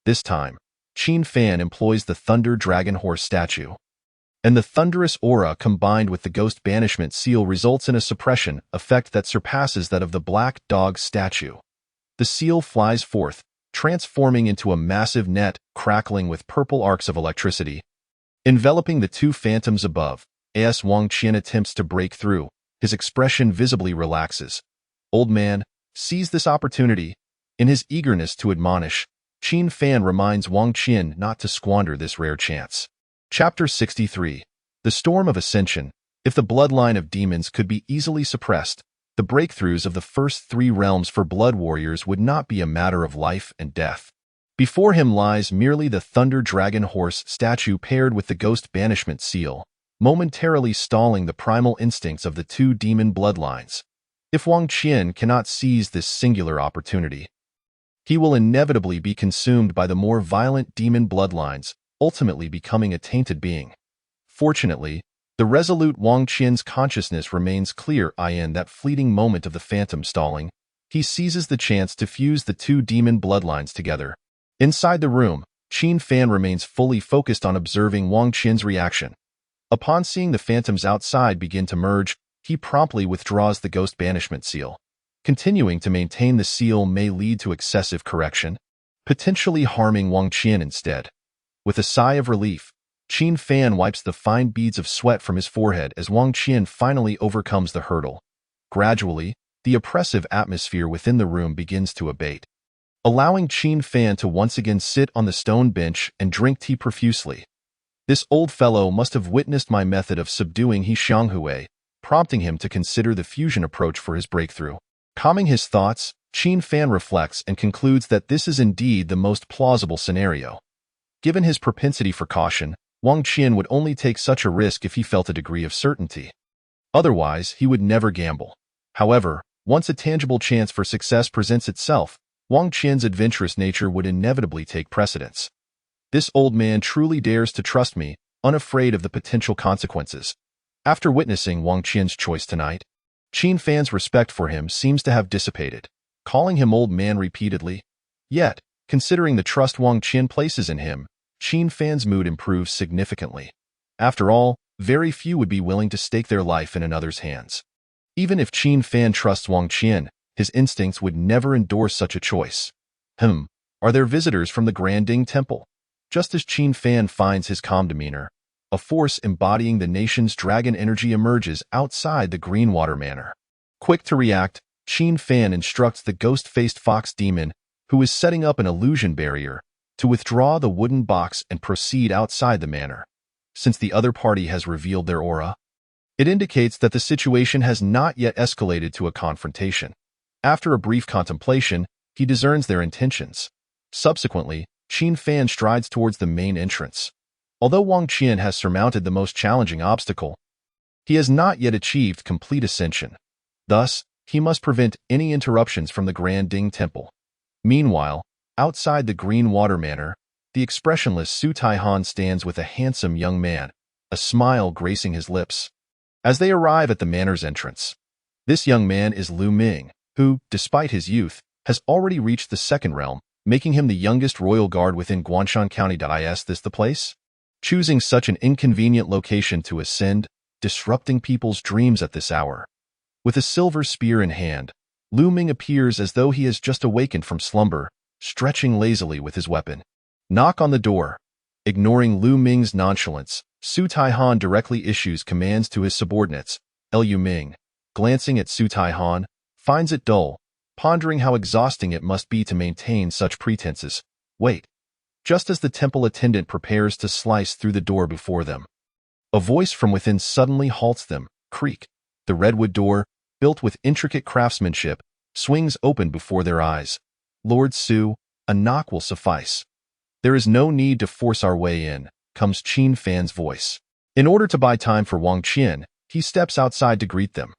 [SPEAKER 1] This time, Qin Fan employs the Thunder Dragon Horse statue, and the thunderous aura combined with the Ghost Banishment Seal results in a suppression effect that surpasses that of the Black Dog statue. The seal flies forth, transforming into a massive net crackling with purple arcs of electricity, enveloping the two phantoms above. As Wang Qian attempts to break through, his expression visibly relaxes. Old man, seize this opportunity. In his eagerness to admonish, Qin Fan reminds Wang Qian not to squander this rare chance. Chapter 63. The Storm of Ascension. If the bloodline of demons could be easily suppressed, the breakthroughs of the first three realms for blood warriors would not be a matter of life and death. Before him lies merely the Thunder Dragon Horse statue paired with the Ghost Banishment Seal, momentarily stalling the primal instincts of the two demon bloodlines. If Wang Qian cannot seize this singular opportunity, he will inevitably be consumed by the more violent demon bloodlines, ultimately becoming a tainted being. Fortunately, the resolute Wang Qian's consciousness remains clear. In that fleeting moment of the phantom stalling, he seizes the chance to fuse the two demon bloodlines together. Inside the room, Qin Fan remains fully focused on observing Wang Qian's reaction. Upon seeing the phantoms outside begin to merge, he promptly withdraws the Ghost Banishment Seal. Continuing to maintain the seal may lead to excessive correction, potentially harming Wang Qian instead. With a sigh of relief, Qin Fan wipes the fine beads of sweat from his forehead as Wang Qian finally overcomes the hurdle. Gradually, the oppressive atmosphere within the room begins to abate, allowing Qin Fan to once again sit on the stone bench and drink tea profusely. This old fellow must have witnessed my method of subduing He Xianghui, prompting him to consider the fusion approach for his breakthrough. Calming his thoughts, Qin Fan reflects and concludes that this is indeed the most plausible scenario. Given his propensity for caution, Wang Qian would only take such a risk if he felt a degree of certainty. Otherwise, he would never gamble. However, once a tangible chance for success presents itself, Wang Qian's adventurous nature would inevitably take precedence. This old man truly dares to trust me, unafraid of the potential consequences. After witnessing Wang Qian's choice tonight, Qin Fan's respect for him seems to have dissipated, calling him old man repeatedly. Yet, considering the trust Wang Qian places in him, Qin Fan's mood improves significantly. After all, very few would be willing to stake their life in another's hands. Even if Qin Fan trusts Wang Qian, his instincts would never endorse such a choice. Are there visitors from the Granding Temple? Just as Qin Fan finds his calm demeanor, a force embodying the nation's dragon energy emerges outside the Greenwater Manor. Quick to react, Qin Fan instructs the ghost-faced fox demon, who is setting up an illusion barrier, to withdraw the wooden box and proceed outside the manor. Since the other party has revealed their aura, it indicates that the situation has not yet escalated to a confrontation. After a brief contemplation, he discerns their intentions. Subsequently, Qin Fan strides towards the main entrance. Although Wang Qian has surmounted the most challenging obstacle, he has not yet achieved complete ascension. Thus, he must prevent any interruptions from the Granding Temple. Meanwhile, outside the Greenwater Manor, the expressionless Su Taihan stands with a handsome young man, a smile gracing his lips. As they arrive at the manor's entrance, this young man is Lu Ming, who, despite his youth, has already reached the second realm, making him the youngest royal guard within Guanshan County. Is this the place? Choosing such an inconvenient location to ascend, disrupting people's dreams at this hour. With a silver spear in hand, Lu Ming appears as though he has just awakened from slumber, stretching lazily with his weapon. Knock on the door. Ignoring Lu Ming's nonchalance, Su Taihan directly issues commands to his subordinates. Lu Ming, glancing at Su Taihan, finds it dull, pondering how exhausting it must be to maintain such pretenses. Wait. Just as the temple attendant prepares to slice through the door before them, a voice from within suddenly halts them. Creak. The redwood door, built with intricate craftsmanship, swings open before their eyes. Lord Su, a knock will suffice. There is no need to force our way in, comes Qin Fan's voice. In order to buy time for Wang Qian, he steps outside to greet them.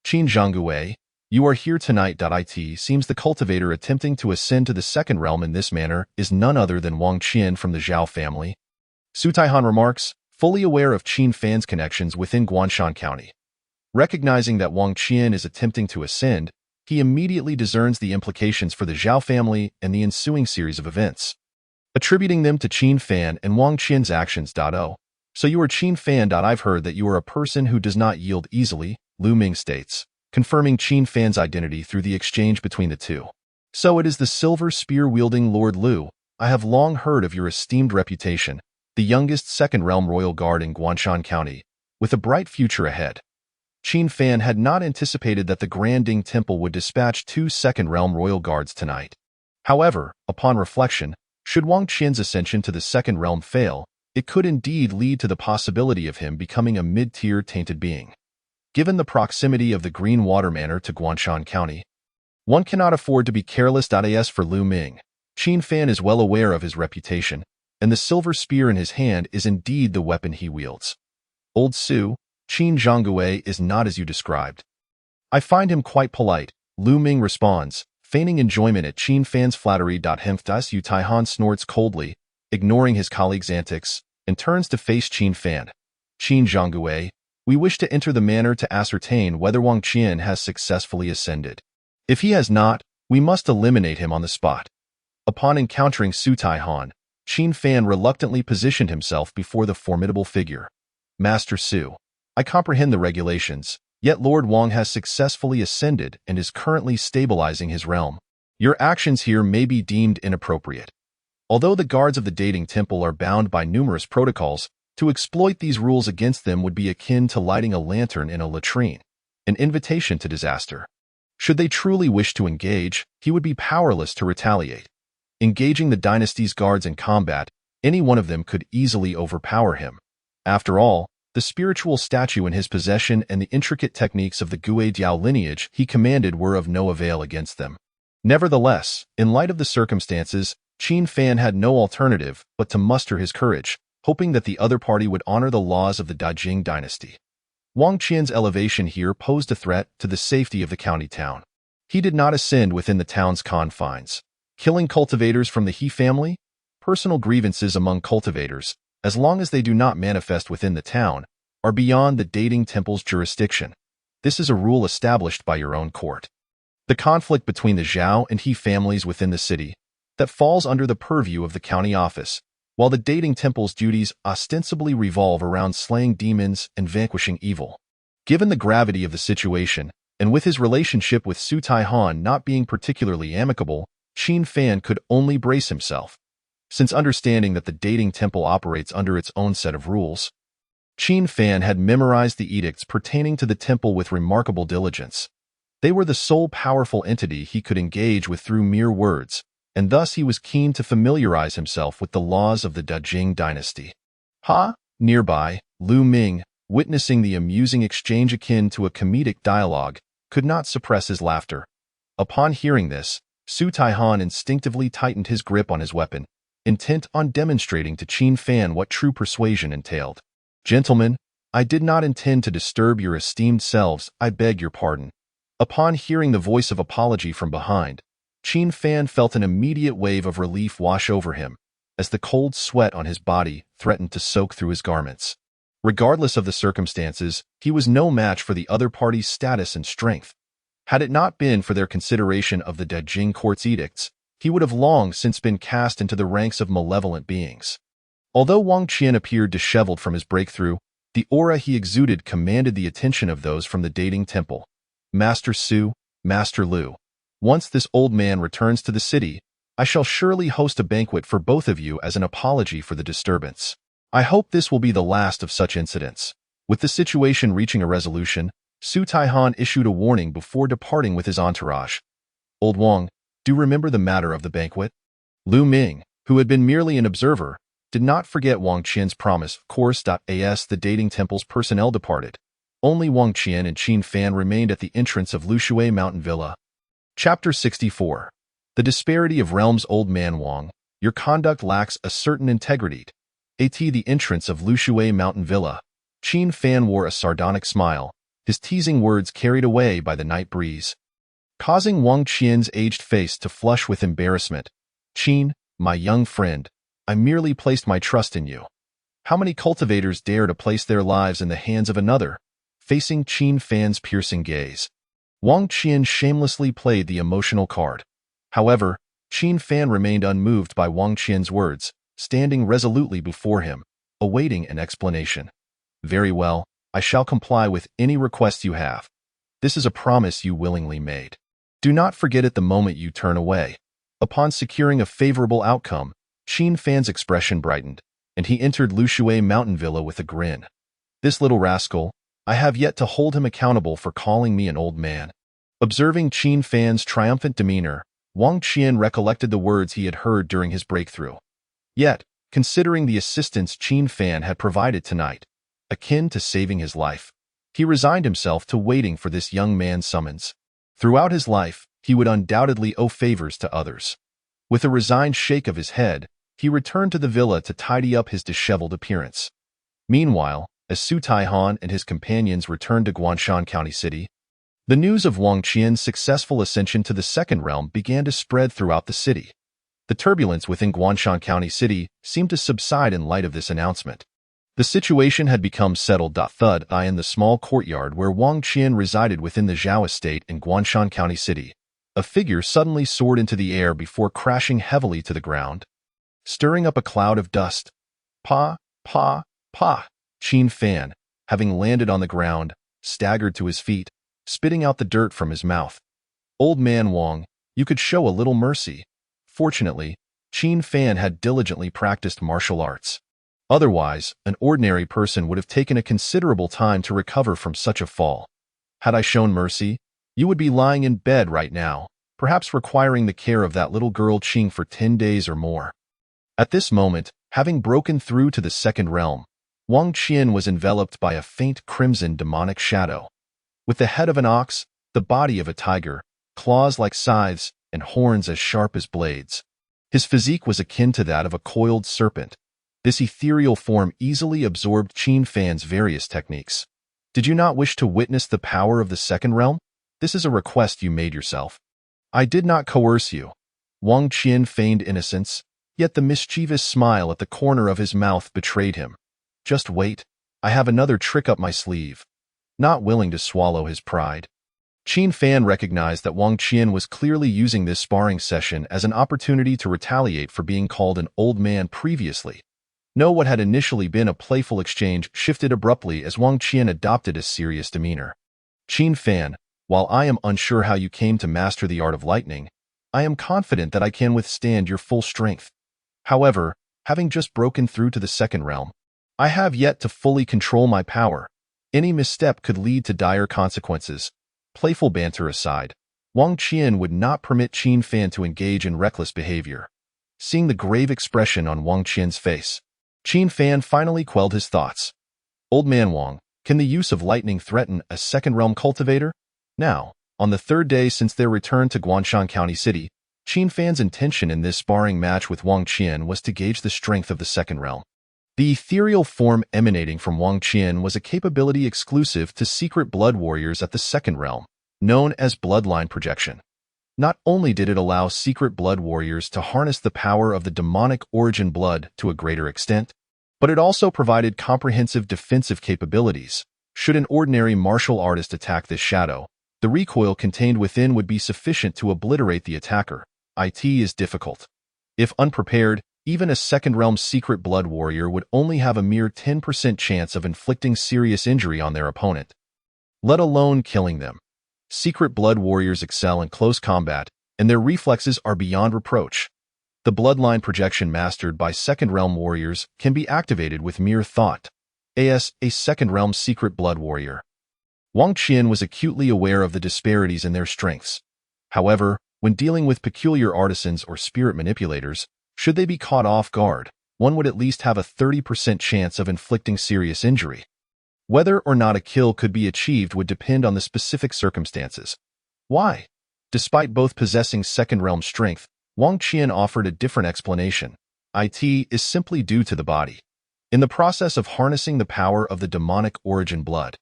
[SPEAKER 1] Qin Zhangguei, you are here tonight. It seems the cultivator attempting to ascend to the second realm in this manner is none other than Wang Qian from the Zhao family. Su Taihan remarks, fully aware of Qin Fan's connections within Guanshan County. Recognizing that Wang Qian is attempting to ascend, he immediately discerns the implications for the Zhao family and the ensuing series of events, attributing them to Qin Fan and Wang Qian's actions. Oh, so you are Qin Fan. I've heard that you are a person who does not yield easily, Lu Ming states, confirming Qin Fan's identity through the exchange between the two. So it is the silver spear-wielding Lord Lu. I have long heard of your esteemed reputation, the youngest second realm royal guard in Guanshan County, with a bright future ahead. Qin Fan had not anticipated that the Granding Temple would dispatch 2 second realm royal guards tonight. However, upon reflection, should Wang Qian's ascension to the second realm fail, it could indeed lead to the possibility of him becoming a mid-tier tainted being. Given the proximity of the Greenwater Manor to Guanshan County, one cannot afford to be careless. As for Lu Ming, Qin Fan is well aware of his reputation, and the silver spear in his hand is indeed the weapon he wields. Old Su, Qin Zhangguei is not as you described. I find him quite polite, Lu Ming responds, feigning enjoyment at Qin Fan's flattery. Su Taihan snorts coldly, ignoring his colleague's antics, and turns to face Qin Fan. Qin Zhangguei, we wish to enter the manor to ascertain whether Wang Qian has successfully ascended. If he has not, we must eliminate him on the spot. Upon encountering Su Taihan, Qin Fan reluctantly positioned himself before the formidable figure. Master Su, I comprehend the regulations, yet Lord Wang has successfully ascended and is currently stabilizing his realm. Your actions here may be deemed inappropriate. Although the guards of the Dating Temple are bound by numerous protocols, to exploit these rules against them would be akin to lighting a lantern in a latrine, an invitation to disaster. Should they truly wish to engage, he would be powerless to retaliate. Engaging the dynasty's guards in combat, any one of them could easily overpower him. After all, the spiritual statue in his possession and the intricate techniques of the Gui Diao lineage he commanded were of no avail against them. Nevertheless, in light of the circumstances, Qin Fan had no alternative but to muster his courage, hoping that the other party would honor the laws of the Dajing dynasty. Wang Qian's elevation here posed a threat to the safety of the county town. He did not ascend within the town's confines, killing cultivators from the He family. Personal grievances among cultivators, as long as they do not manifest within the town, are beyond the Dating Temple's jurisdiction. This is a rule established by your own court. The conflict between the Zhao and He families within the city, that falls under the purview of the county office, while the Dating Temple's duties ostensibly revolve around slaying demons and vanquishing evil. Given the gravity of the situation, and with his relationship with Su Taihan not being particularly amicable, Qin Fan could only brace himself. Since understanding that the dating temple operates under its own set of rules, Qin Fan had memorized the edicts pertaining to the temple with remarkable diligence. They were the sole powerful entity he could engage with through mere words, and thus he was keen to familiarize himself with the laws of the Dajing dynasty. Nearby, Lu Ming, witnessing the amusing exchange akin to a comedic dialogue, could not suppress his laughter. Upon hearing this, Su Taihan instinctively tightened his grip on his weapon, intent on demonstrating to Qin Fan what true persuasion entailed. "Gentlemen, I did not intend to disturb your esteemed selves, I beg your pardon." Upon hearing the voice of apology from behind, Qin Fan felt an immediate wave of relief wash over him, as the cold sweat on his body threatened to soak through his garments. Regardless of the circumstances, he was no match for the other party's status and strength. Had it not been for their consideration of the Dajing court's edicts, he would have long since been cast into the ranks of malevolent beings. Although Wang Qian appeared disheveled from his breakthrough, the aura he exuded commanded the attention of those from the dating temple. "Master Su, Master Lu, once this old man returns to the city, I shall surely host a banquet for both of you as an apology for the disturbance. I hope this will be the last of such incidents." With the situation reaching a resolution, Su Taihan issued a warning before departing with his entourage. "Old Wang, do remember the matter of the banquet?" Lu Ming, who had been merely an observer, did not forget Wang Qian's promise. Of course, as the dating temple's personnel departed, only Wang Qian and Qin Fan remained at the entrance of Lushui Mountain Villa. Chapter 64. The disparity of realms. Old man Wang, your conduct lacks a certain integrity. At the entrance of Lushui Mountain Villa, Qin Fan wore a sardonic smile, his teasing words carried away by the night breeze, causing Wang Qian's aged face to flush with embarrassment. "Qin, my young friend, I merely placed my trust in you. How many cultivators dare to place their lives in the hands of another?" Facing Qin Fan's piercing gaze, Wang Qian shamelessly played the emotional card. However, Qin Fan remained unmoved by Wang Qian's words, standing resolutely before him, awaiting an explanation. "Very well, I shall comply with any request you have. This is a promise you willingly made. Do not forget it the moment you turn away." Upon securing a favorable outcome, Qin Fan's expression brightened, and he entered Lushui Mountain Villa with a grin. "This little rascal, I have yet to hold him accountable for calling me an old man." Observing Qin Fan's triumphant demeanor, Wang Qian recollected the words he had heard during his breakthrough. Yet, considering the assistance Qin Fan had provided tonight, akin to saving his life, he resigned himself to waiting for this young man's summons. Throughout his life, he would undoubtedly owe favors to others. With a resigned shake of his head, he returned to the villa to tidy up his disheveled appearance. Meanwhile, as Su Taihan and his companions returned to Guanshan County City, the news of Wang Qian's successful ascension to the second realm began to spread throughout the city. The turbulence within Guanshan County City seemed to subside in light of this announcement. The situation had become settled. In the small courtyard where Wang Qian resided within the Zhao estate in Guanshan County City, a figure suddenly soared into the air before crashing heavily to the ground, stirring up a cloud of dust. Pa! Qin Fan, having landed on the ground, staggered to his feet, spitting out the dirt from his mouth. "Old man Wang, you could show a little mercy." Fortunately, Qin Fan had diligently practiced martial arts. Otherwise, an ordinary person would have taken a considerable time to recover from such a fall. "Had I shown mercy, you would be lying in bed right now, perhaps requiring the care of that little girl Qing for 10 days or more." At this moment, having broken through to the second realm, Wang Qian was enveloped by a faint crimson demonic shadow. With the head of an ox, the body of a tiger, claws like scythes, and horns as sharp as blades, his physique was akin to that of a coiled serpent. This ethereal form easily absorbed Qin Fan's various techniques. "Did you not wish to witness the power of the second realm? This is a request you made yourself. I did not coerce you." Wang Qian feigned innocence, yet the mischievous smile at the corner of his mouth betrayed him. "Just wait, I have another trick up my sleeve." Not willing to swallow his pride, Qin Fan recognized that Wang Qian was clearly using this sparring session as an opportunity to retaliate for being called an old man previously. No, what had initially been a playful exchange shifted abruptly as Wang Qian adopted a serious demeanor. "Qin Fan, While I am unsure how you came to master the art of lightning, I am confident that I can withstand your full strength. However, having just broken through to the second realm, I have yet to fully control my power. Any misstep could lead to dire consequences. Playful banter aside, Wang Qian would not permit Qin Fan to engage in reckless behavior. Seeing the grave expression on Wang Qian's face, Qin Fan finally quelled his thoughts. Old man Wang, can the use of lightning threaten a second-realm cultivator? Now, on the third day since their return to Guanshan County City, Qin Fan's intention in this sparring match with Wang Qian was to gauge the strength of the second realm. The ethereal form emanating from Wang Qian was a capability exclusive to secret blood warriors at the second realm, known as bloodline projection. Not only did it allow secret blood warriors to harness the power of the demonic origin blood to a greater extent, but it also provided comprehensive defensive capabilities. Should an ordinary martial artist attack this shadow, the recoil contained within would be sufficient to obliterate the attacker. It is difficult. If unprepared, even a second-realm secret blood warrior would only have a mere 10% chance of inflicting serious injury on their opponent, let alone killing them. Secret blood warriors excel in close combat, and their reflexes are beyond reproach. The bloodline projection mastered by second-realm warriors can be activated with mere thought. As a second-realm secret blood warrior, Wang Qian was acutely aware of the disparities in their strengths. However, when dealing with peculiar artisans or spirit manipulators, should they be caught off guard, one would at least have a 30% chance of inflicting serious injury. Whether or not a kill could be achieved would depend on the specific circumstances. Why? Despite both possessing second-realm strength, Wang Qian offered a different explanation. It is simply due to the body. In the process of harnessing the power of the demonic origin blood,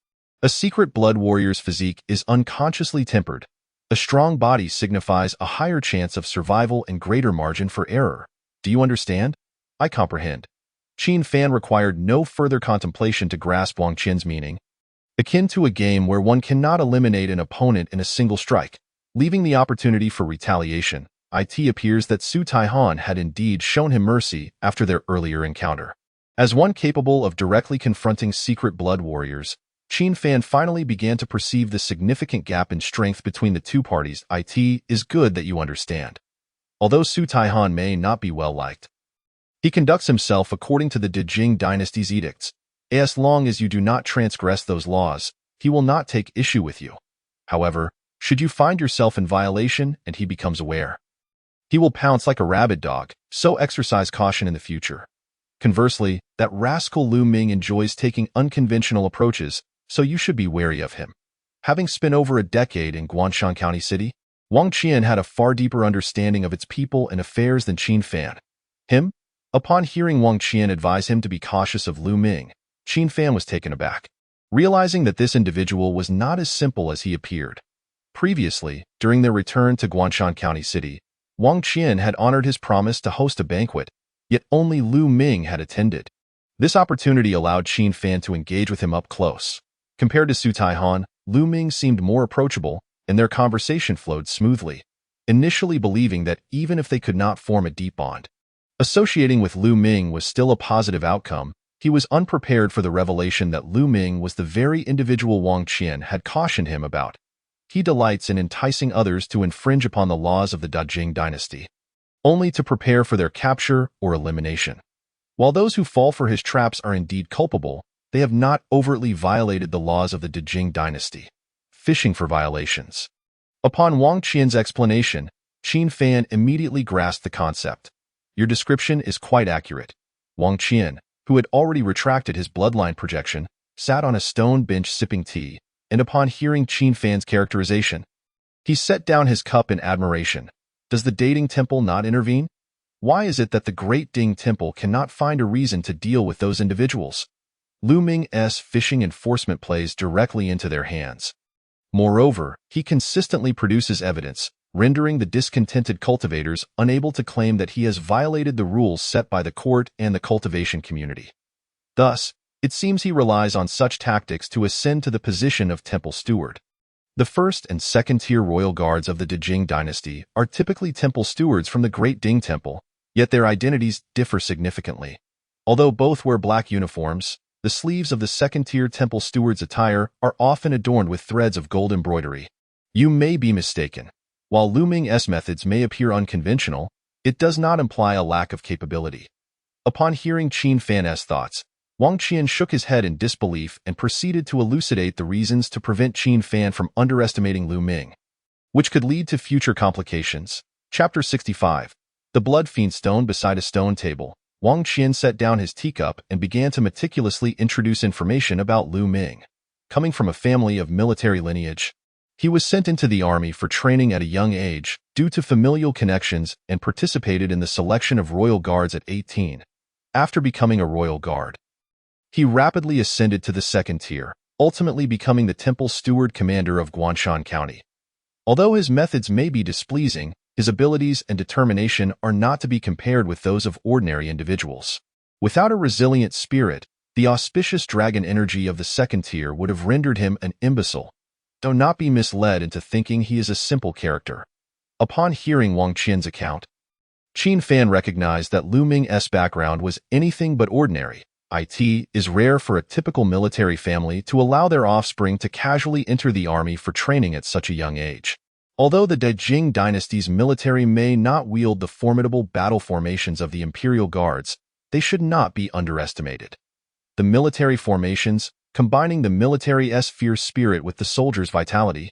[SPEAKER 1] a secret blood warrior's physique is unconsciously tempered. A strong body signifies a higher chance of survival and greater margin for error. Do you understand? I comprehend. Qin Fan required no further contemplation to grasp Wang Qian's meaning. Akin to a game where one cannot eliminate an opponent in a single strike, leaving the opportunity for retaliation, it appears that Su Taihan had indeed shown him mercy after their earlier encounter. As one capable of directly confronting secret blood warriors, Qin Fan finally began to perceive the significant gap in strength between the two parties. It is good that you understand. Although Su Taihan may not be well liked, he conducts himself according to the Dijing dynasty's edicts. As long as you do not transgress those laws, he will not take issue with you. However, should you find yourself in violation and he becomes aware, he will pounce like a rabid dog, so exercise caution in the future. Conversely, that rascal Lu Ming enjoys taking unconventional approaches, so you should be wary of him. Having spent over a decade in Guanshan County City, Wang Qian had a far deeper understanding of its people and affairs than Qin Fan. Upon hearing Wang Qian advise him to be cautious of Lu Ming, Qin Fan was taken aback, realizing that this individual was not as simple as he appeared. Previously, during their return to Guanshan County City, Wang Qian had honored his promise to host a banquet, yet only Lu Ming had attended. This opportunity allowed Qin Fan to engage with him up close. Compared to Su Taihan, Lu Ming seemed more approachable, and their conversation flowed smoothly, initially believing that even if they could not form a deep bond, associating with Lu Ming was still a positive outcome. He was unprepared for the revelation that Lu Ming was the very individual Wang Qian had cautioned him about. He delights in enticing others to infringe upon the laws of the Dijing dynasty, only to prepare for their capture or elimination. While those who fall for his traps are indeed culpable, they have not overtly violated the laws of the Dijing dynasty, fishing for violations. Upon Wang Qian's explanation, Qin Fan immediately grasped the concept. Your description is quite accurate. Wang Qian, who had already retracted his bloodline projection, sat on a stone bench sipping tea, and upon hearing Qin Fan's characterization, he set down his cup in admiration. Does the Dating Temple not intervene? Why is it that the Great Ding Temple cannot find a reason to deal with those individuals? Lu Ming's fishing enforcement plays directly into their hands. Moreover, he consistently produces evidence, rendering the discontented cultivators unable to claim that he has violated the rules set by the court and the cultivation community. Thus, it seems he relies on such tactics to ascend to the position of temple steward. The first and second tier royal guards of the Dijing dynasty are typically temple stewards from the Great Ding Temple, yet their identities differ significantly. Although both wear black uniforms, the sleeves of the second-tier temple steward's attire are often adorned with threads of gold embroidery. You may be mistaken. While Lu Ming's methods may appear unconventional, it does not imply a lack of capability. Upon hearing Qin Fan's thoughts, Wang Qian shook his head in disbelief and proceeded to elucidate the reasons to prevent Qin Fan from underestimating Lu Ming, which could lead to future complications. Chapter 65. The Blood Fiend Stone. Beside a stone table, Wang Qian set down his teacup and began to meticulously introduce information about Lu Ming. Coming from a family of military lineage, he was sent into the army for training at a young age due to familial connections and participated in the selection of royal guards at 18. After becoming a royal guard, he rapidly ascended to the second tier, ultimately becoming the temple steward commander of Guanshan County. Although his methods may be displeasing, his abilities and determination are not to be compared with those of ordinary individuals. Without a resilient spirit, the auspicious dragon energy of the second tier would have rendered him an imbecile. Do not be misled into thinking he is a simple character. Upon hearing Wang Qian's account, Qin Fan recognized that Lu Ming's background was anything but ordinary. It is rare for a typical military family to allow their offspring to casually enter the army for training at such a young age. Although the Dajing dynasty's military may not wield the formidable battle formations of the Imperial Guards, they should not be underestimated. The military formations, combining the military's fierce spirit with the soldier's vitality,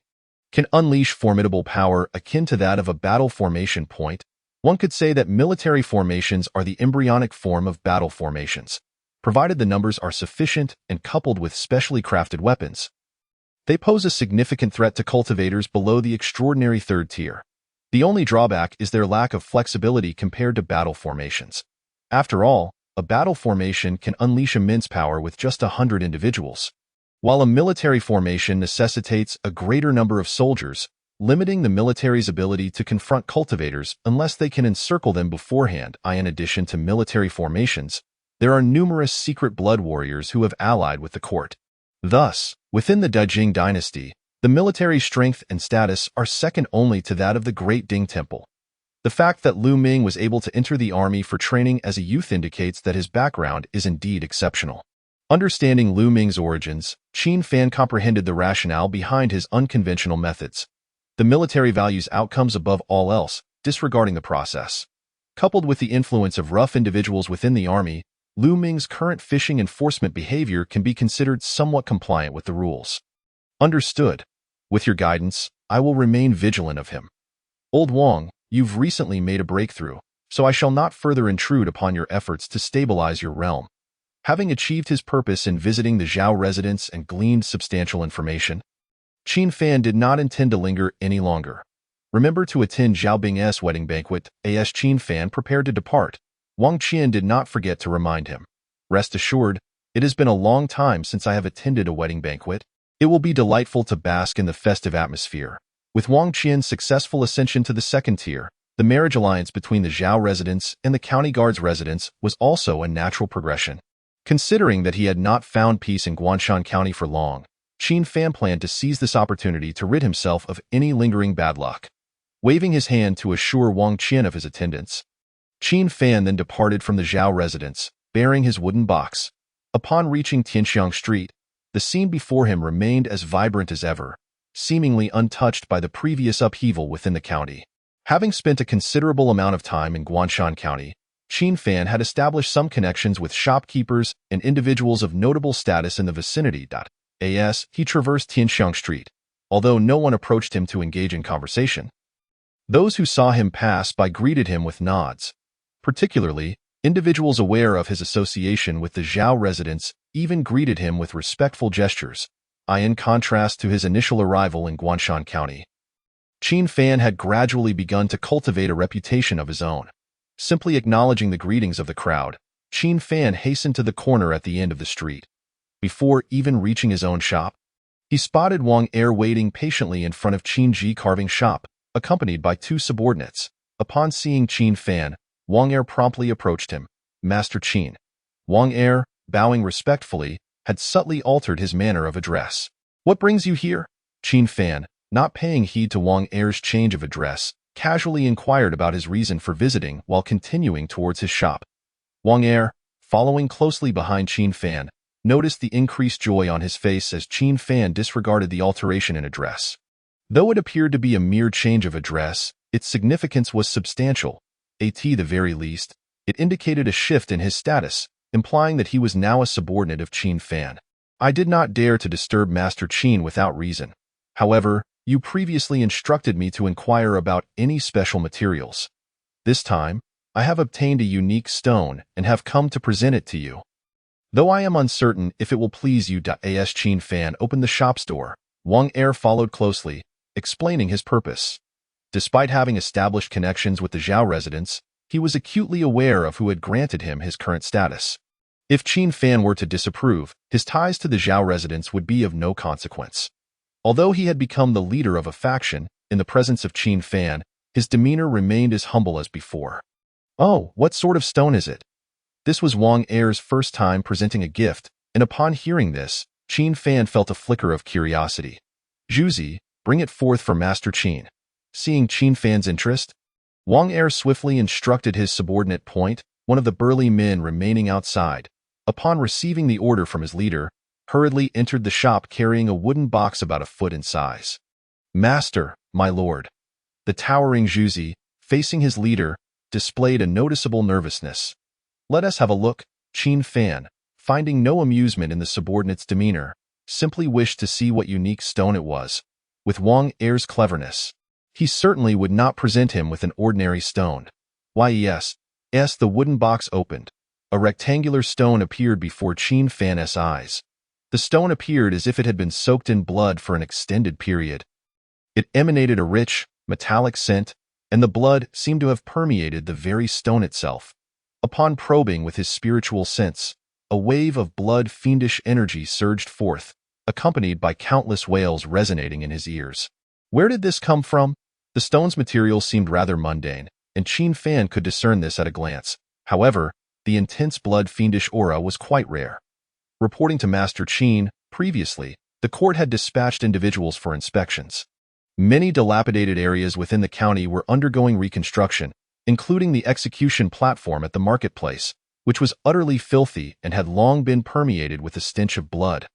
[SPEAKER 1] can unleash formidable power akin to that of a battle formation point. One could say that military formations are the embryonic form of battle formations, provided the numbers are sufficient and coupled with specially crafted weapons. They pose a significant threat to cultivators below the extraordinary third tier. The only drawback is their lack of flexibility compared to battle formations. After all, a battle formation can unleash immense power with just 100 individuals, while a military formation necessitates a greater number of soldiers, limiting the military's ability to confront cultivators unless they can encircle them beforehand. In addition to military formations, there are numerous secret blood warriors who have allied with the court. Thus, within the Dajing dynasty, the military strength and status are second only to that of the Great Ding Temple. The fact that Lu Ming was able to enter the army for training as a youth indicates that his background is indeed exceptional. Understanding Lu Ming's origins, Qin Fan comprehended the rationale behind his unconventional methods. The military values outcomes above all else, disregarding the process. Coupled with the influence of rough individuals within the army, Lu Ming's current fishing enforcement behavior can be considered somewhat compliant with the rules. Understood. With your guidance, I will remain vigilant of him. Old Wang, you've recently made a breakthrough, so I shall not further intrude upon your efforts to stabilize your realm. Having achieved his purpose in visiting the Zhao residence and gleaned substantial information, Qin Fan did not intend to linger any longer. Remember to attend Zhao Bing's wedding banquet. As Qin Fan prepared to depart, Wang Qian did not forget to remind him. Rest assured, it has been a long time since I have attended a wedding banquet. It will be delightful to bask in the festive atmosphere. With Wang Qian's successful ascension to the second tier, the marriage alliance between the Zhao residence and the county guard's residence was also a natural progression. Considering that he had not found peace in Guanshan County for long, Qin Fan planned to seize this opportunity to rid himself of any lingering bad luck. Waving his hand to assure Wang Qian of his attendance, Qin Fan then departed from the Zhao residence, bearing his wooden box. Upon reaching Tianxiang Street, the scene before him remained as vibrant as ever, seemingly untouched by the previous upheaval within the county. Having spent a considerable amount of time in Guanshan County, Qin Fan had established some connections with shopkeepers and individuals of notable status in the vicinity. As he traversed Tianxiang Street, although no one approached him to engage in conversation, those who saw him pass by greeted him with nods. Particularly, individuals aware of his association with the Zhao residence even greeted him with respectful gestures. In contrast to his initial arrival in Guanshan County, Qin Fan had gradually begun to cultivate a reputation of his own. Simply acknowledging the greetings of the crowd, Qin Fan hastened to the corner at the end of the street. Before even reaching his own shop, he spotted Wang Er waiting patiently in front of Qin Ji carving shop, accompanied by two subordinates. Upon seeing Qin Fan, Wang Er promptly approached him. Master Qin. Wang Er, bowing respectfully, had subtly altered his manner of address. What brings you here? Qin Fan, not paying heed to Wang Er's change of address, casually inquired about his reason for visiting while continuing towards his shop. Wang Er, following closely behind Qin Fan, noticed the increased joy on his face as Qin Fan disregarded the alteration in address. Though it appeared to be a mere change of address, its significance was substantial. At the very least, it indicated a shift in his status, implying that he was now a subordinate of Qin Fan. I did not dare to disturb Master Qin without reason. However, you previously instructed me to inquire about any special materials. This time, I have obtained a unique stone and have come to present it to you. Though I am uncertain if it will please you. As Qin Fan opened the shop's door, Wang Er followed closely, explaining his purpose. Despite having established connections with the Zhao residents, he was acutely aware of who had granted him his current status. If Qin Fan were to disapprove, his ties to the Zhao residents would be of no consequence. Although he had become the leader of a faction, in the presence of Qin Fan, his demeanor remained as humble as before. "Oh, what sort of stone is it?" This was Wang Er's first time presenting a gift, and upon hearing this, Qin Fan felt a flicker of curiosity. "Zhuzi, bring it forth for Master Qin." Seeing Qin Fan's interest, Wang Er swiftly instructed his subordinate Point, one of the burly men remaining outside, upon receiving the order from his leader, hurriedly entered the shop carrying a wooden box about a foot in size. "Master, my lord." The towering Zhuzi, facing his leader, displayed a noticeable nervousness. "Let us have a look." Qin Fan, finding no amusement in the subordinate's demeanor, simply wished to see what unique stone it was. With Wang Er's cleverness, he certainly would not present him with an ordinary stone. "Why, yes." The wooden box opened. A rectangular stone appeared before Qin Fan's eyes. The stone appeared as if it had been soaked in blood for an extended period. It emanated a rich, metallic scent, and the blood seemed to have permeated the very stone itself. Upon probing with his spiritual sense, a wave of blood-fiendish energy surged forth, accompanied by countless wails resonating in his ears. Where did this come from? The stone's material seemed rather mundane, and Qin Fan could discern this at a glance. However, the intense blood-fiendish aura was quite rare. Reporting to Master Qin, previously, the court had dispatched individuals for inspections. Many dilapidated areas within the county were undergoing reconstruction, including the execution platform at the marketplace, which was utterly filthy and had long been permeated with the stench of blood.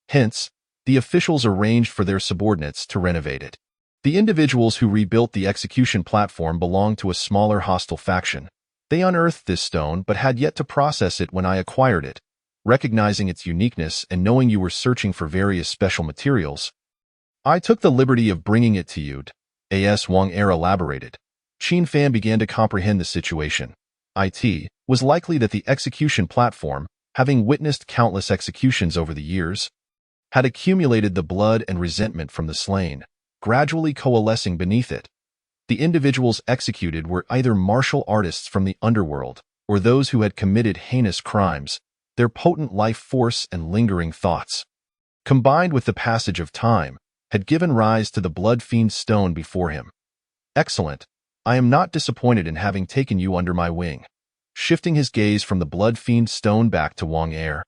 [SPEAKER 1] Hence, the officials arranged for their subordinates to renovate it. The individuals who rebuilt the execution platform belonged to a smaller hostile faction. They unearthed this stone but had yet to process it when I acquired it. Recognizing its uniqueness and knowing you were searching for various special materials, I took the liberty of bringing it to you. As Wang Er elaborated. Qin Fan began to comprehend the situation. It was likely that the execution platform, having witnessed countless executions over the years, had accumulated the blood and resentment from the slain, gradually coalescing beneath it. The individuals executed were either martial artists from the underworld or those who had committed heinous crimes. Their potent life force and lingering thoughts, combined with the passage of time, had given rise to the blood fiend stone before him. "Excellent. I am not disappointed in having taken you under my wing." Shifting his gaze from the blood fiend stone back to Wang Er,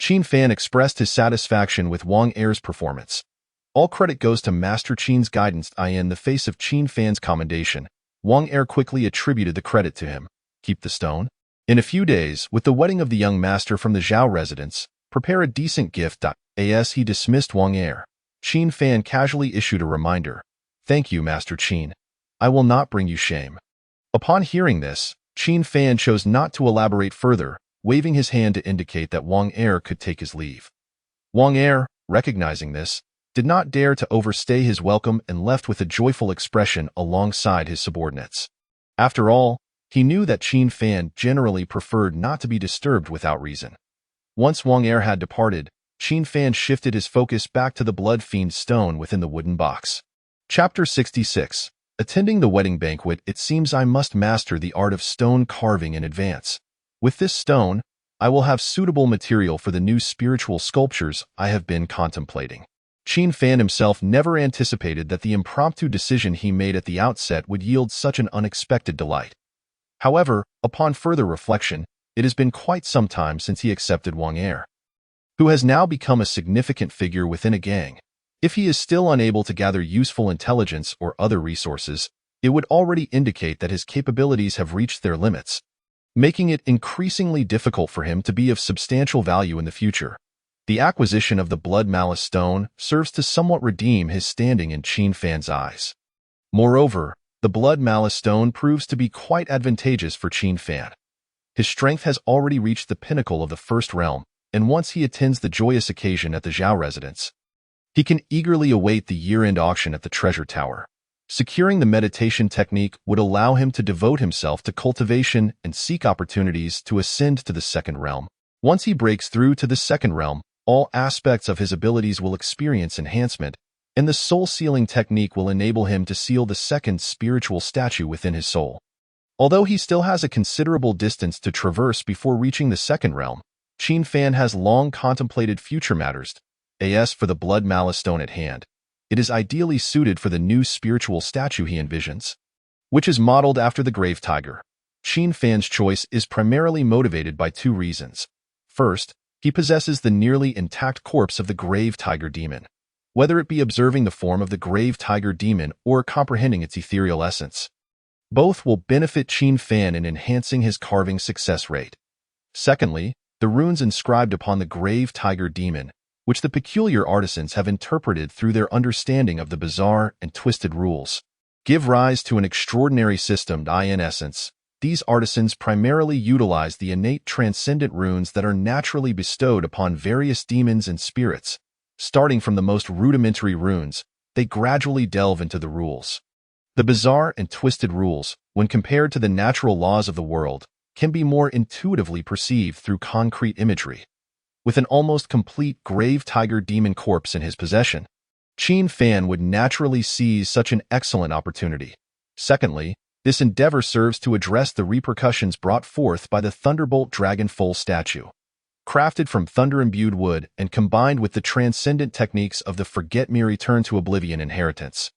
[SPEAKER 1] Qin Fan expressed his satisfaction with Wang Er's performance. All credit goes to Master Qin's guidance. In the face of Qin Fan's commendation, Wang Er quickly attributed the credit to him. "Keep the stone. In a few days, with the wedding of the young master from the Zhao residence, prepare a decent gift." As he dismissed Wang Er, Qin Fan casually issued a reminder. "Thank you, Master Qin. I will not bring you shame." Upon hearing this, Qin Fan chose not to elaborate further, waving his hand to indicate that Wang Er could take his leave. Wang Er, recognizing this, did not dare to overstay his welcome and left with a joyful expression alongside his subordinates. After all, he knew that Qin Fan generally preferred not to be disturbed without reason. Once Wang Er had departed, Qin Fan shifted his focus back to the blood fiend stone within the wooden box. Chapter 66. Attending the wedding banquet, it seems I must master the art of stone carving in advance. With this stone, I will have suitable material for the new spiritual sculptures I have been contemplating. Qin Fan himself never anticipated that the impromptu decision he made at the outset would yield such an unexpected delight. However, upon further reflection, it has been quite some time since he accepted Wang Er, who has now become a significant figure within a gang. If he is still unable to gather useful intelligence or other resources, it would already indicate that his capabilities have reached their limits, making it increasingly difficult for him to be of substantial value in the future. The acquisition of the Blood Malice Stone serves to somewhat redeem his standing in Qin Fan's eyes. Moreover, the Blood Malice Stone proves to be quite advantageous for Qin Fan. His strength has already reached the pinnacle of the First Realm, and once he attends the joyous occasion at the Zhao residence, he can eagerly await the year-end auction at the Treasure Tower. Securing the meditation technique would allow him to devote himself to cultivation and seek opportunities to ascend to the Second Realm. Once he breaks through to the Second Realm, all aspects of his abilities will experience enhancement, and the soul sealing technique will enable him to seal the second spiritual statue within his soul. Although he still has a considerable distance to traverse before reaching the Second Realm, Qin Fan has long contemplated future matters. As for the Blood Malice Stone at hand, it is ideally suited for the new spiritual statue he envisions, which is modeled after the Grave Tiger. Qin Fan's choice is primarily motivated by two reasons. First, he possesses the nearly intact corpse of the Grave Tiger Demon. Whether it be observing the form of the Grave Tiger Demon or comprehending its ethereal essence, both will benefit Qin Fan in enhancing his carving success rate. Secondly, the runes inscribed upon the Grave Tiger Demon, which the peculiar artisans have interpreted through their understanding of the bizarre and twisted rules, give rise to an extraordinary system. In essence, these artisans primarily utilize the innate transcendent runes that are naturally bestowed upon various demons and spirits. Starting from the most rudimentary runes, they gradually delve into the rules. The bizarre and twisted rules, when compared to the natural laws of the world, can be more intuitively perceived through concrete imagery. With an almost complete Grave Tiger Demon corpse in his possession, Qin Fan would naturally seize such an excellent opportunity. Secondly, this endeavor serves to address the repercussions brought forth by the Thunderbolt Dragon Foal statue. Crafted from thunder-imbued wood and combined with the transcendent techniques of the Forget Me Return to Oblivion inheritance,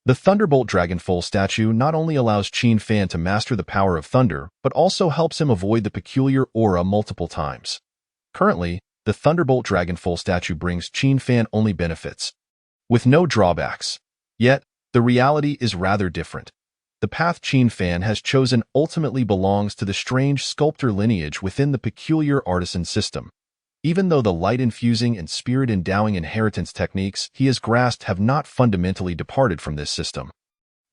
[SPEAKER 1] the Thunderbolt Dragon Foal statue not only allows Qin Fan to master the power of thunder, but also helps him avoid the peculiar aura multiple times. Currently, the Thunderbolt Dragon Foal statue brings Qin Fan only benefits, with no drawbacks. Yet, the reality is rather different. The path Qin Fan has chosen ultimately belongs to the strange sculptor lineage within the peculiar artisan system. Even though the light-infusing and spirit-endowing inheritance techniques he has grasped have not fundamentally departed from this system.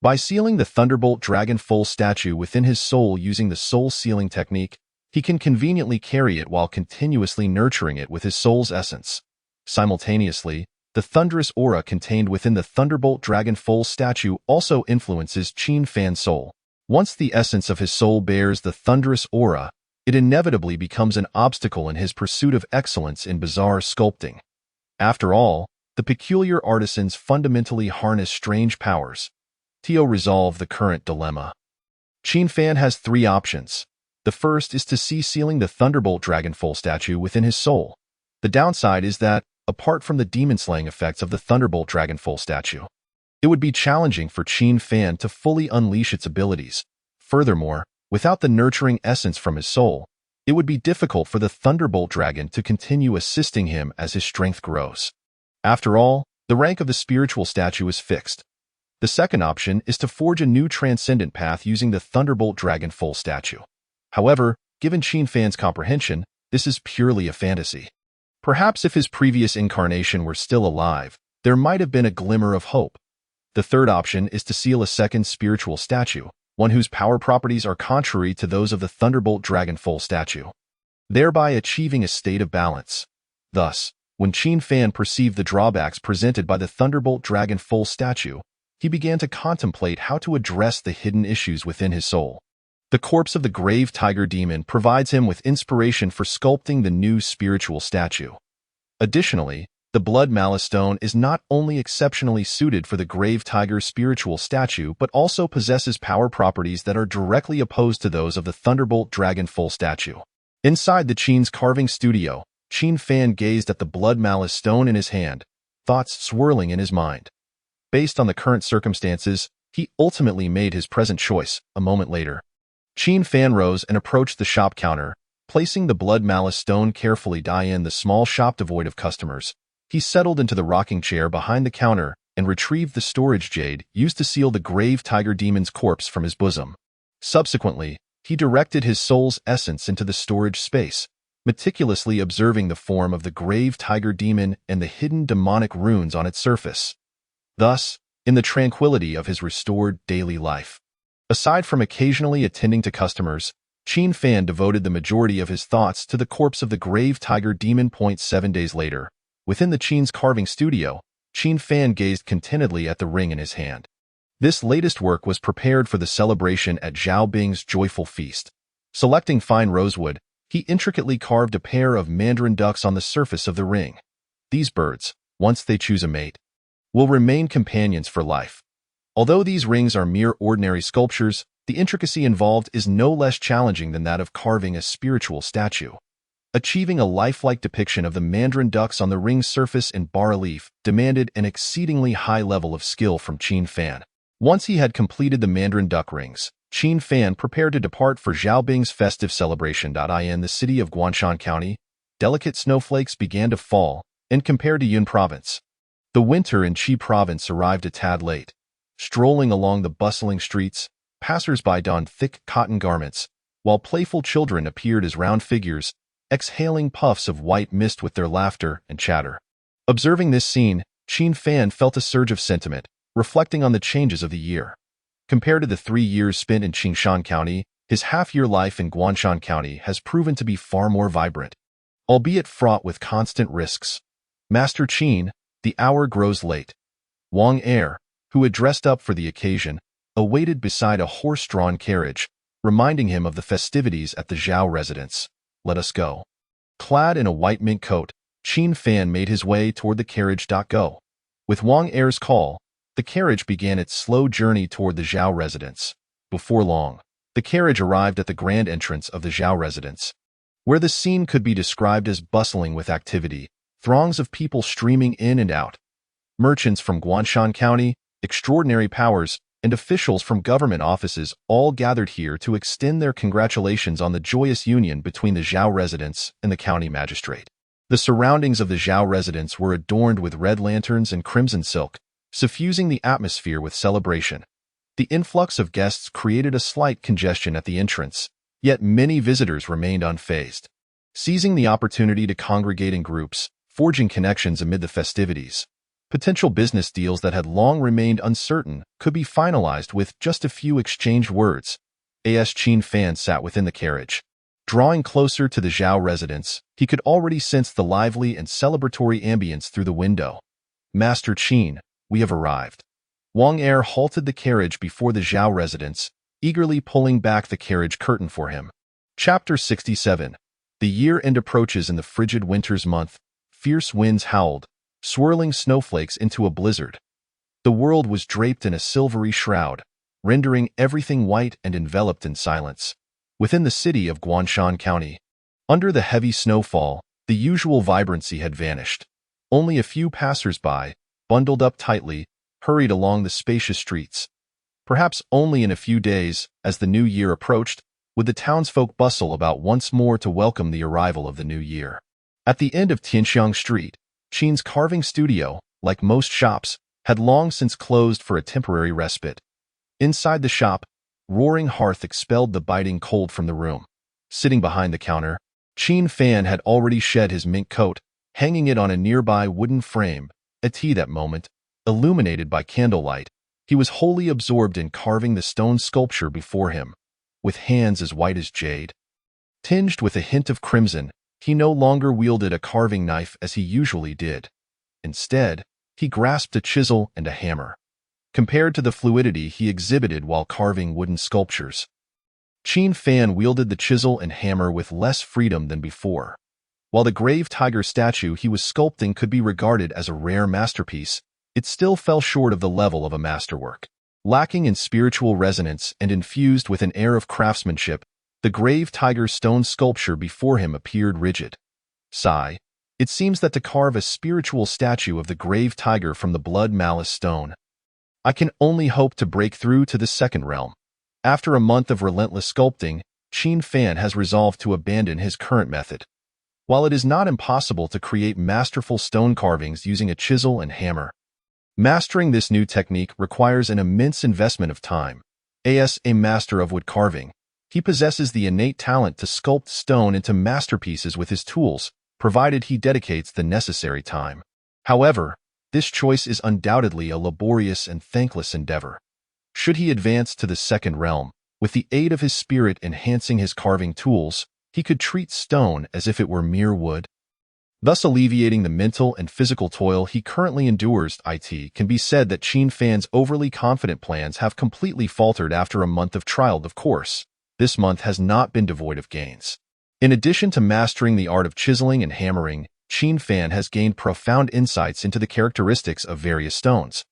[SPEAKER 1] By sealing the Thunderbolt Dragon Foal statue within his soul using the soul sealing technique, he can conveniently carry it while continuously nurturing it with his soul's essence. Simultaneously, the thunderous aura contained within the Thunderbolt Dragon Foal statue also influences Qin Fan's soul. Once the essence of his soul bears the thunderous aura, it inevitably becomes an obstacle in his pursuit of excellence in bizarre sculpting. After all, the peculiar artisans fundamentally harness strange powers. To resolve the current dilemma, Qin Fan has three options. The first is to cease sealing the Thunderbolt Dragon Foal statue within his soul. The downside is that, apart from the demon-slaying effects of the Thunderbolt Dragon Foal statue, it would be challenging for Qin Fan to fully unleash its abilities. Furthermore, without the nurturing essence from his soul, it would be difficult for the Thunderbolt Dragon to continue assisting him as his strength grows. After all, the rank of the spiritual statue is fixed. The second option is to forge a new transcendent path using the Thunderbolt Dragon Foal statue. However, given Qin Fan's comprehension, this is purely a fantasy. Perhaps if his previous incarnation were still alive, there might have been a glimmer of hope. The third option is to seal a second spiritual statue, one whose power properties are contrary to those of the Thunderbolt Dragon Foal statue, thereby achieving a state of balance. Thus, when Qin Fan perceived the drawbacks presented by the Thunderbolt Dragon Foal statue, he began to contemplate how to address the hidden issues within his soul. The corpse of the Grave Tiger Demon provides him with inspiration for sculpting the new spiritual statue. Additionally, the Blood Malice Stone is not only exceptionally suited for the Grave Tiger spiritual statue but also possesses power properties that are directly opposed to those of the Thunderbolt Dragon Foal statue. Inside the Qin's carving studio, Qin Fan gazed at the Blood Malice Stone in his hand, thoughts swirling in his mind. Based on the current circumstances, he ultimately made his present choice. A moment later, Qin Fan rose and approached the shop counter, placing the Blood Malice Stone carefully in the small shop devoid of customers. He settled into the rocking chair behind the counter and retrieved the storage jade used to seal the Grave Tiger Demon's corpse from his bosom. Subsequently, he directed his soul's essence into the storage space, meticulously observing the form of the grave tiger demon and the hidden demonic runes on its surface. Thus, in the tranquility of his restored daily life, aside from occasionally attending to customers, Qin Fan devoted the majority of his thoughts to the corpse of the grave tiger demon. 7 days later, within the Qin's carving studio, Qin Fan gazed contentedly at the ring in his hand. This latest work was prepared for the celebration at Zhao Bing's joyful feast. Selecting fine rosewood, he intricately carved a pair of mandarin ducks on the surface of the ring. These birds, once they choose a mate, will remain companions for life. Although these rings are mere ordinary sculptures, the intricacy involved is no less challenging than that of carving a spiritual statue. Achieving a lifelike depiction of the mandarin ducks on the ring's surface in bas-relief demanded an exceedingly high level of skill from Qin Fan. Once he had completed the mandarin duck rings, Qin Fan prepared to depart for Xiaobing's festive celebration. In the city of Guanshan County, delicate snowflakes began to fall, and compared to Yun Province, the winter in Qi Province arrived a tad late. Strolling along the bustling streets, passers-by donned thick cotton garments, while playful children appeared as round figures, exhaling puffs of white mist with their laughter and chatter. Observing this scene, Qin Fan felt a surge of sentiment, reflecting on the changes of the year. Compared to the 3 years spent in Qingshan County, his half-year life in Guanshan County has proven to be far more vibrant, albeit fraught with constant risks. Master Qin, the hour grows late. Wang Er, who had dressed up for the occasion, awaited beside a horse-drawn carriage, reminding him of the festivities at the Zhao residence. Let us go. Clad in a white mink coat, Qin Fan made his way toward the carriage. Go. With Wang Er's call, the carriage began its slow journey toward the Zhao residence. Before long, the carriage arrived at the grand entrance of the Zhao residence, where the scene could be described as bustling with activity, throngs of people streaming in and out. Merchants from Guanshan County, extraordinary powers, and officials from government offices all gathered here to extend their congratulations on the joyous union between the Zhao residence and the county magistrate. The surroundings of the Zhao residence were adorned with red lanterns and crimson silk, suffusing the atmosphere with celebration. The influx of guests created a slight congestion at the entrance, yet many visitors remained unfazed, seizing the opportunity to congregate in groups, forging connections amid the festivities. Potential business deals that had long remained uncertain could be finalized with just a few exchanged words. As Qin Fan sat within the carriage, drawing closer to the Zhao residence, he could already sense the lively and celebratory ambience through the window. Master Qin, we have arrived. Wang Er halted the carriage before the Zhao residence, eagerly pulling back the carriage curtain for him. Chapter 67. The year-end approaches in the frigid winter's month. Fierce winds howled, swirling snowflakes into a blizzard. The world was draped in a silvery shroud, rendering everything white and enveloped in silence. Within the city of Guanshan County, under the heavy snowfall, the usual vibrancy had vanished. Only a few passers-by, bundled up tightly, hurried along the spacious streets. Perhaps only in a few days, as the new year approached, would the townsfolk bustle about once more to welcome the arrival of the new year. At the end of Tianxiang Street, Qin's carving studio, like most shops, had long since closed for a temporary respite. Inside the shop, roaring hearth expelled the biting cold from the room. Sitting behind the counter, Qin Fan had already shed his mink coat, hanging it on a nearby wooden frame. At that moment, illuminated by candlelight, he was wholly absorbed in carving the stone sculpture before him. With hands as white as jade, tinged with a hint of crimson, he no longer wielded a carving knife as he usually did. Instead, he grasped a chisel and a hammer. Compared to the fluidity he exhibited while carving wooden sculptures, Qin Fan wielded the chisel and hammer with less freedom than before. While the grave tiger statue he was sculpting could be regarded as a rare masterpiece, it still fell short of the level of a masterwork. Lacking in spiritual resonance and infused with an air of craftsmanship, the grave tiger stone sculpture before him appeared rigid. Sigh. It seems that to carve a spiritual statue of the grave tiger from the blood malice stone, I can only hope to break through to the second realm. After a month of relentless sculpting, Qin Fan has resolved to abandon his current method. While it is not impossible to create masterful stone carvings using a chisel and hammer, mastering this new technique requires an immense investment of time. As a master of wood carving, He possesses the innate talent to sculpt stone into masterpieces with his tools, provided he dedicates the necessary time. However, this choice is undoubtedly a laborious and thankless endeavor. Should he advance to the second realm, with the aid of his spirit enhancing his carving tools, he could treat stone as if it were mere wood, thus alleviating the mental and physical toil he currently endures. It can be said that Qin Fan's overly confident plans have completely faltered after a month of trial. Of course, this month has not been devoid of gains. In addition to mastering the art of chiseling and hammering, Qin Fan has gained profound insights into the characteristics of various stones.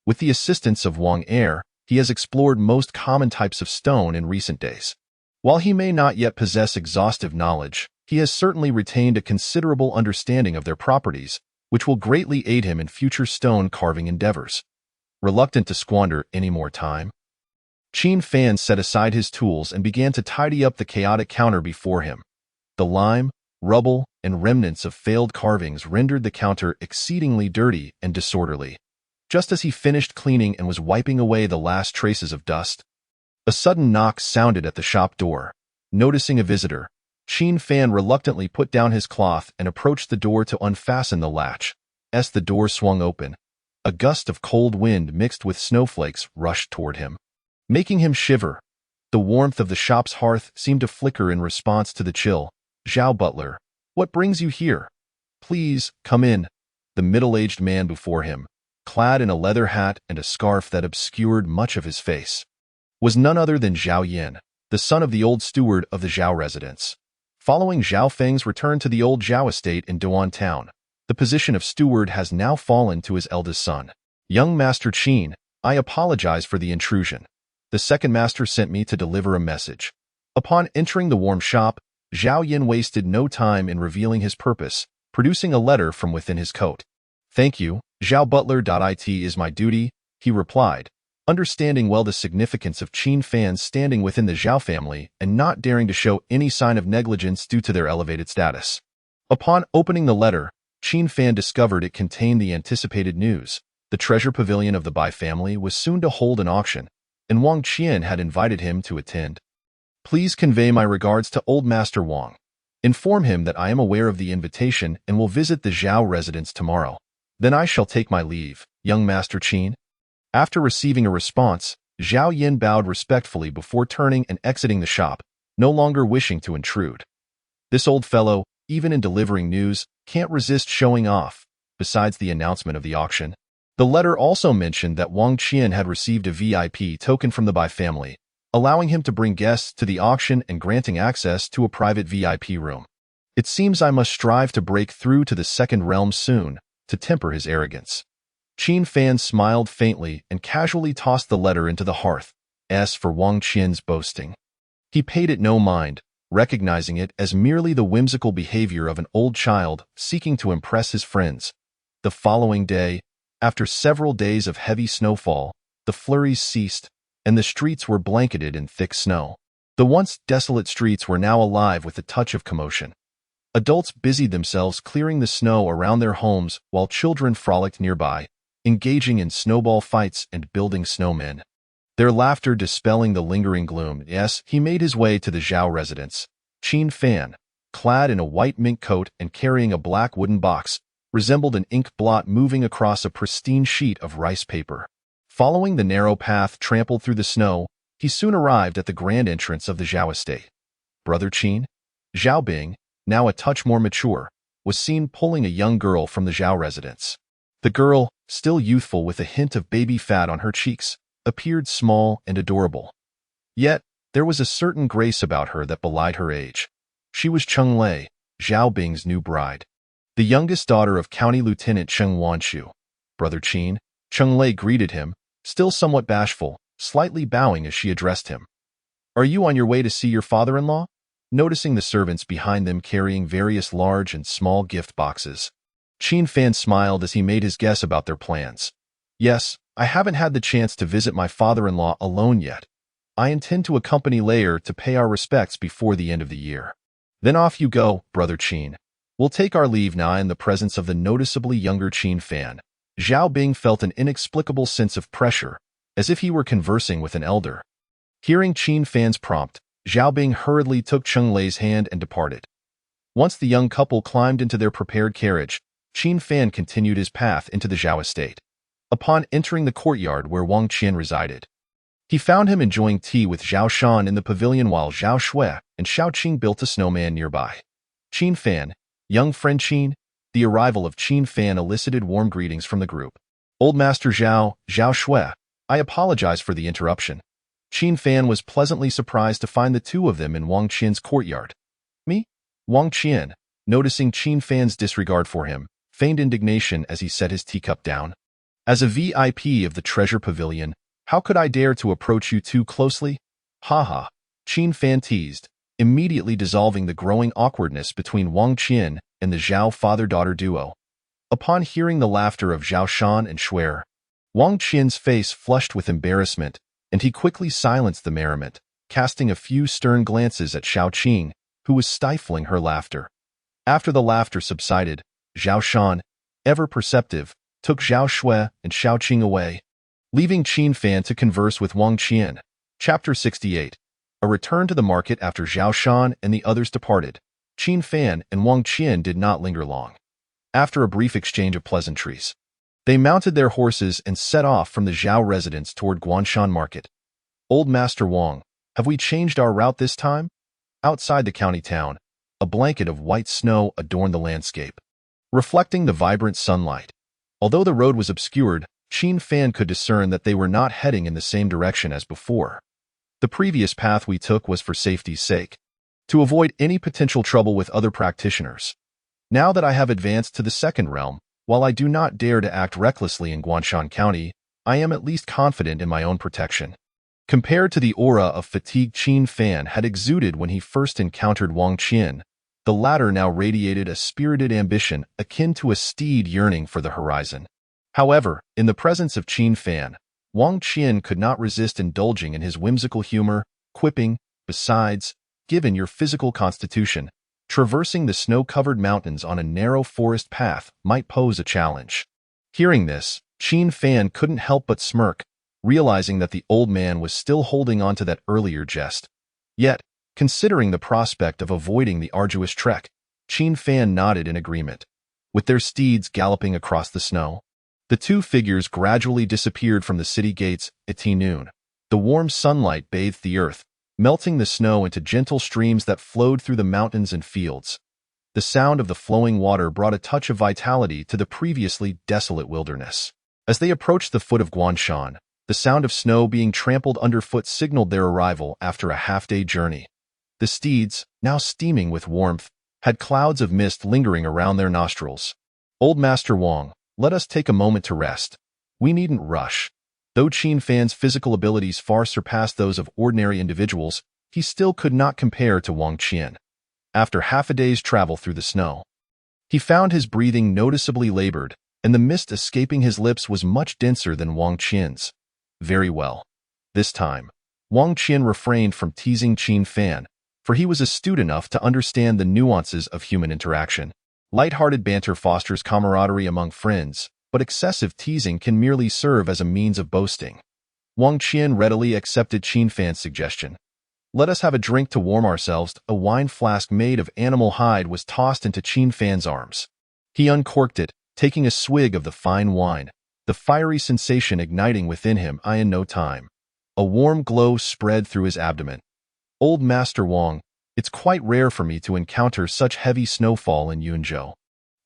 [SPEAKER 1] With the assistance of Wang Er, he has explored most common types of stone in recent days. While he may not yet possess exhaustive knowledge, he has certainly retained a considerable understanding of their properties, which will greatly aid him in future stone carving endeavors. Reluctant to squander any more time, Qin Fan set aside his tools and began to tidy up the chaotic counter before him. The lime, rubble, and remnants of failed carvings rendered the counter exceedingly dirty and disorderly. Just as he finished cleaning and was wiping away the last traces of dust, a sudden knock sounded at the shop door. Noticing a visitor, Qin Fan reluctantly put down his cloth and approached the door to unfasten the latch. As the door swung open, a gust of cold wind mixed with snowflakes rushed toward him, making him shiver. The warmth of the shop's hearth seemed to flicker in response to the chill. "Zhao Butler, what brings you here? Please, come in." The middle-aged man before him, clad in a leather hat and a scarf that obscured much of his face, was none other than Zhao Yin, the son of the old steward of the Zhao residence. Following Zhao Feng's return to the old Zhao estate in Duan Town, the position of steward has now fallen to his eldest son. "Young Master Qin, I apologize for the intrusion. The second master sent me to deliver a message." Upon entering the warm shop, Zhao Yin wasted no time in revealing his purpose, producing a letter from within his coat. "Thank you, Zhao Butler. It is my duty," he replied, understanding well the significance of Qin Fan's standing within the Zhao family and not daring to show any sign of negligence due to their elevated status. Upon opening the letter, Qin Fan discovered it contained the anticipated news. The treasure pavilion of the Bai family was soon to hold an auction, and Wang Qian had invited him to attend. "Please convey my regards to Old Master Wang. Inform him that I am aware of the invitation and will visit the Zhao residence tomorrow. Then I shall take my leave, young Master Qin." After receiving a response, Zhao Yin bowed respectfully before turning and exiting the shop, no longer wishing to intrude. This old fellow, even in delivering news, can't resist showing off. Besides the announcement of the auction, the letter also mentioned that Wang Qian had received a VIP token from the Bai family, allowing him to bring guests to the auction and granting access to a private VIP room. It seems I must strive to break through to the second realm soon, to temper his arrogance. Qin Fan smiled faintly and casually tossed the letter into the hearth. As for Wang Qian's boasting, he paid it no mind, recognizing it as merely the whimsical behavior of an old child seeking to impress his friends. The following day, after several days of heavy snowfall, the flurries ceased, and the streets were blanketed in thick snow. The once desolate streets were now alive with a touch of commotion. Adults busied themselves clearing the snow around their homes while children frolicked nearby, engaging in snowball fights and building snowmen, their laughter dispelling the lingering gloom. Yes, he made his way to the Zhao residence. Qin Fan, clad in a white mink coat and carrying a black wooden box, resembled an ink blot moving across a pristine sheet of rice paper. Following the narrow path trampled through the snow, he soon arrived at the grand entrance of the Zhao estate. Brother Qin, Zhao Bing, now a touch more mature, was seen pulling a young girl from the Zhao residence. The girl, still youthful with a hint of baby fat on her cheeks, appeared small and adorable. Yet, there was a certain grace about her that belied her age. She was Cheng Lei, Zhao Bing's new bride, the youngest daughter of County Lieutenant Cheng Wanshu. Brother Qin, Cheng Lei greeted him, still somewhat bashful, slightly bowing as she addressed him. "Are you on your way to see your father-in-law?" Noticing the servants behind them carrying various large and small gift boxes, Qin Fan smiled as he made his guess about their plans. "Yes, I haven't had the chance to visit my father-in-law alone yet. I intend to accompany Layer to pay our respects before the end of the year." "Then off you go, Brother Qin. We'll take our leave now." In the presence of the noticeably younger Qin Fan, Zhao Bing felt an inexplicable sense of pressure, as if he were conversing with an elder. Hearing Qin Fan's prompt, Zhao Bing hurriedly took Cheng Lei's hand and departed. Once the young couple climbed into their prepared carriage, Qin Fan continued his path into the Zhao estate. Upon entering the courtyard where Wang Qian resided, he found him enjoying tea with Zhao Shan in the pavilion while Zhao Shui and Xiao Qing built a snowman nearby. Qin Fan, young friend Qin, the arrival of Qin Fan elicited warm greetings from the group. Old Master Zhao, Zhao Shui, I apologize for the interruption. Qin Fan was pleasantly surprised to find the two of them in Wang Qian's courtyard. Me? Wang Qian, noticing Qin Fan's disregard for him, feigned indignation as he set his teacup down. As a VIP of the Treasure Pavilion, how could I dare to approach you too closely? Ha ha, Qin Fan teased, immediately dissolving the growing awkwardness between Wang Qian and the Zhao father-daughter duo. Upon hearing the laughter of Zhao Shan and Shui, Wang Qian's face flushed with embarrassment, and he quickly silenced the merriment, casting a few stern glances at Xiao Qing, who was stifling her laughter. After the laughter subsided, Zhao Shan, ever perceptive, took Zhao Shui and Xiao Qing away, leaving Qin Fan to converse with Wang Qian. Chapter 68. A return to the market after Zhao Shan and the others departed. Qin Fan and Wang Qian did not linger long. After a brief exchange of pleasantries, they mounted their horses and set off from the Zhao residence toward Guanshan Market. Old Master Wang, have we changed our route this time? Outside the county town, a blanket of white snow adorned the landscape, reflecting the vibrant sunlight. Although the road was obscured, Qin Fan could discern that they were not heading in the same direction as before. The previous path we took was for safety's sake, to avoid any potential trouble with other practitioners. Now that I have advanced to the second realm, while I do not dare to act recklessly in Guanshan County, I am at least confident in my own protection. Compared to the aura of fatigue Qin Fan had exuded when he first encountered Wang Qian, the latter now radiated a spirited ambition akin to a steed yearning for the horizon. However, in the presence of Qin Fan, Wang Qian could not resist indulging in his whimsical humor, quipping, besides, given your physical constitution, traversing the snow-covered mountains on a narrow forest path might pose a challenge. Hearing this, Qin Fan couldn't help but smirk, realizing that the old man was still holding on to that earlier jest. Yet, considering the prospect of avoiding the arduous trek, Qin Fan nodded in agreement. With their steeds galloping across the snow, the two figures gradually disappeared from the city gates at noon. The warm sunlight bathed the earth, melting the snow into gentle streams that flowed through the mountains and fields. The sound of the flowing water brought a touch of vitality to the previously desolate wilderness. As they approached the foot of Guanshan, the sound of snow being trampled underfoot signaled their arrival after a half-day journey. The steeds, now steaming with warmth, had clouds of mist lingering around their nostrils. Old Master Wang, let us take a moment to rest. We needn't rush. Though Qin Fan's physical abilities far surpassed those of ordinary individuals, he still could not compare to Wang Qian. After half a day's travel through the snow, he found his breathing noticeably labored, and the mist escaping his lips was much denser than Wang Qian's. Very well. This time, Wang Qian refrained from teasing Qin Fan, for he was astute enough to understand the nuances of human interaction. Light-hearted banter fosters camaraderie among friends, but excessive teasing can merely serve as a means of boasting. Wang Qian readily accepted Qin Fan's suggestion. Let us have a drink to warm ourselves. A wine flask made of animal hide was tossed into Qin Fan's arms. He uncorked it, taking a swig of the fine wine, the fiery sensation igniting within him in no time. A warm glow spread through his abdomen. Old Master Wang, it's quite rare for me to encounter such heavy snowfall in Yunzhou.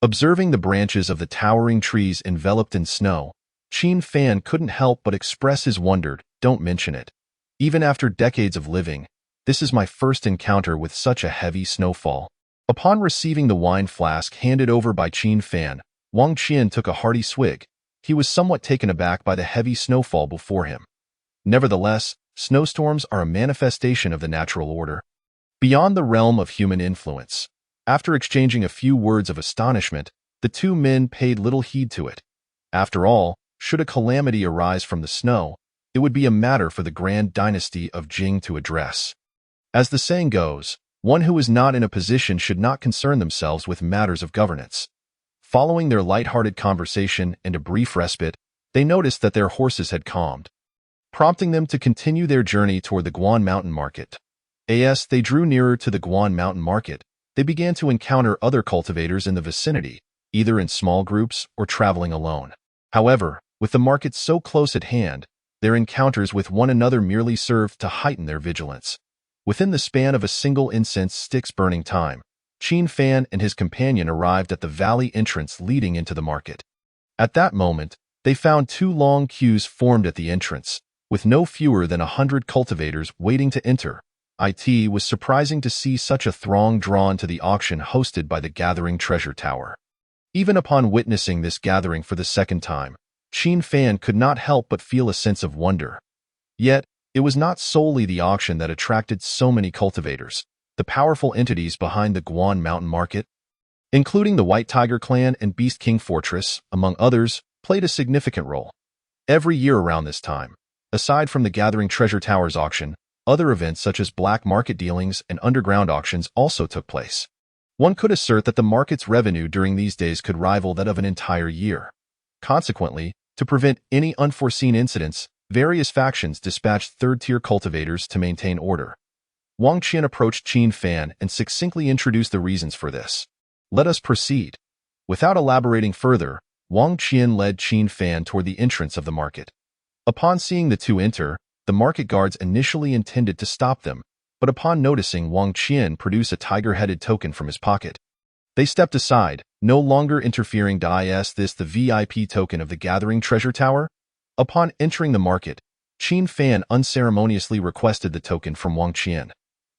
[SPEAKER 1] Observing the branches of the towering trees enveloped in snow, Qin Fan couldn't help but express his wonder. Don't mention it. Even after decades of living, this is my first encounter with such a heavy snowfall. Upon receiving the wine flask handed over by Qin Fan, Wang Qian took a hearty swig. He was somewhat taken aback by the heavy snowfall before him. Nevertheless, snowstorms are a manifestation of the natural order, beyond the realm of human influence. After exchanging a few words of astonishment, the two men paid little heed to it. After all, should a calamity arise from the snow, it would be a matter for the grand dynasty of Jing to address. As the saying goes, one who is not in a position should not concern themselves with matters of governance. Following their light-hearted conversation and a brief respite, they noticed that their horses had calmed, prompting them to continue their journey toward the Guan Mountain Market. As they drew nearer to the Guan Mountain Market, they began to encounter other cultivators in the vicinity, either in small groups or traveling alone. However, with the market so close at hand, their encounters with one another merely served to heighten their vigilance. Within the span of a single incense stick's burning time, Qin Fan and his companion arrived at the valley entrance leading into the market. At that moment, they found two long queues formed at the entrance, with no fewer than 100 cultivators waiting to enter. It was surprising to see such a throng drawn to the auction hosted by the Gathering Treasure Tower. Even upon witnessing this gathering for the second time, Qin Fan could not help but feel a sense of wonder. Yet, it was not solely the auction that attracted so many cultivators. The powerful entities behind the Guan Mountain Market, including the White Tiger Clan and Beast King Fortress, among others, played a significant role. Every year around this time, aside from the Gathering Treasure Tower's auction, other events such as black market dealings and underground auctions also took place. One could assert that the market's revenue during these days could rival that of an entire year. Consequently, to prevent any unforeseen incidents, various factions dispatched third-tier cultivators to maintain order. Wang Qian approached Qin Fan and succinctly introduced the reasons for this. Let us proceed. Without elaborating further, Wang Qian led Qin Fan toward the entrance of the market. Upon seeing the two enter, the market guards initially intended to stop them, but upon noticing Wang Qian produce a tiger-headed token from his pocket, they stepped aside, no longer interfering. Is this the VIP token of the Gathering Treasure Tower? Upon entering the market, Qin Fan unceremoniously requested the token from Wang Qian.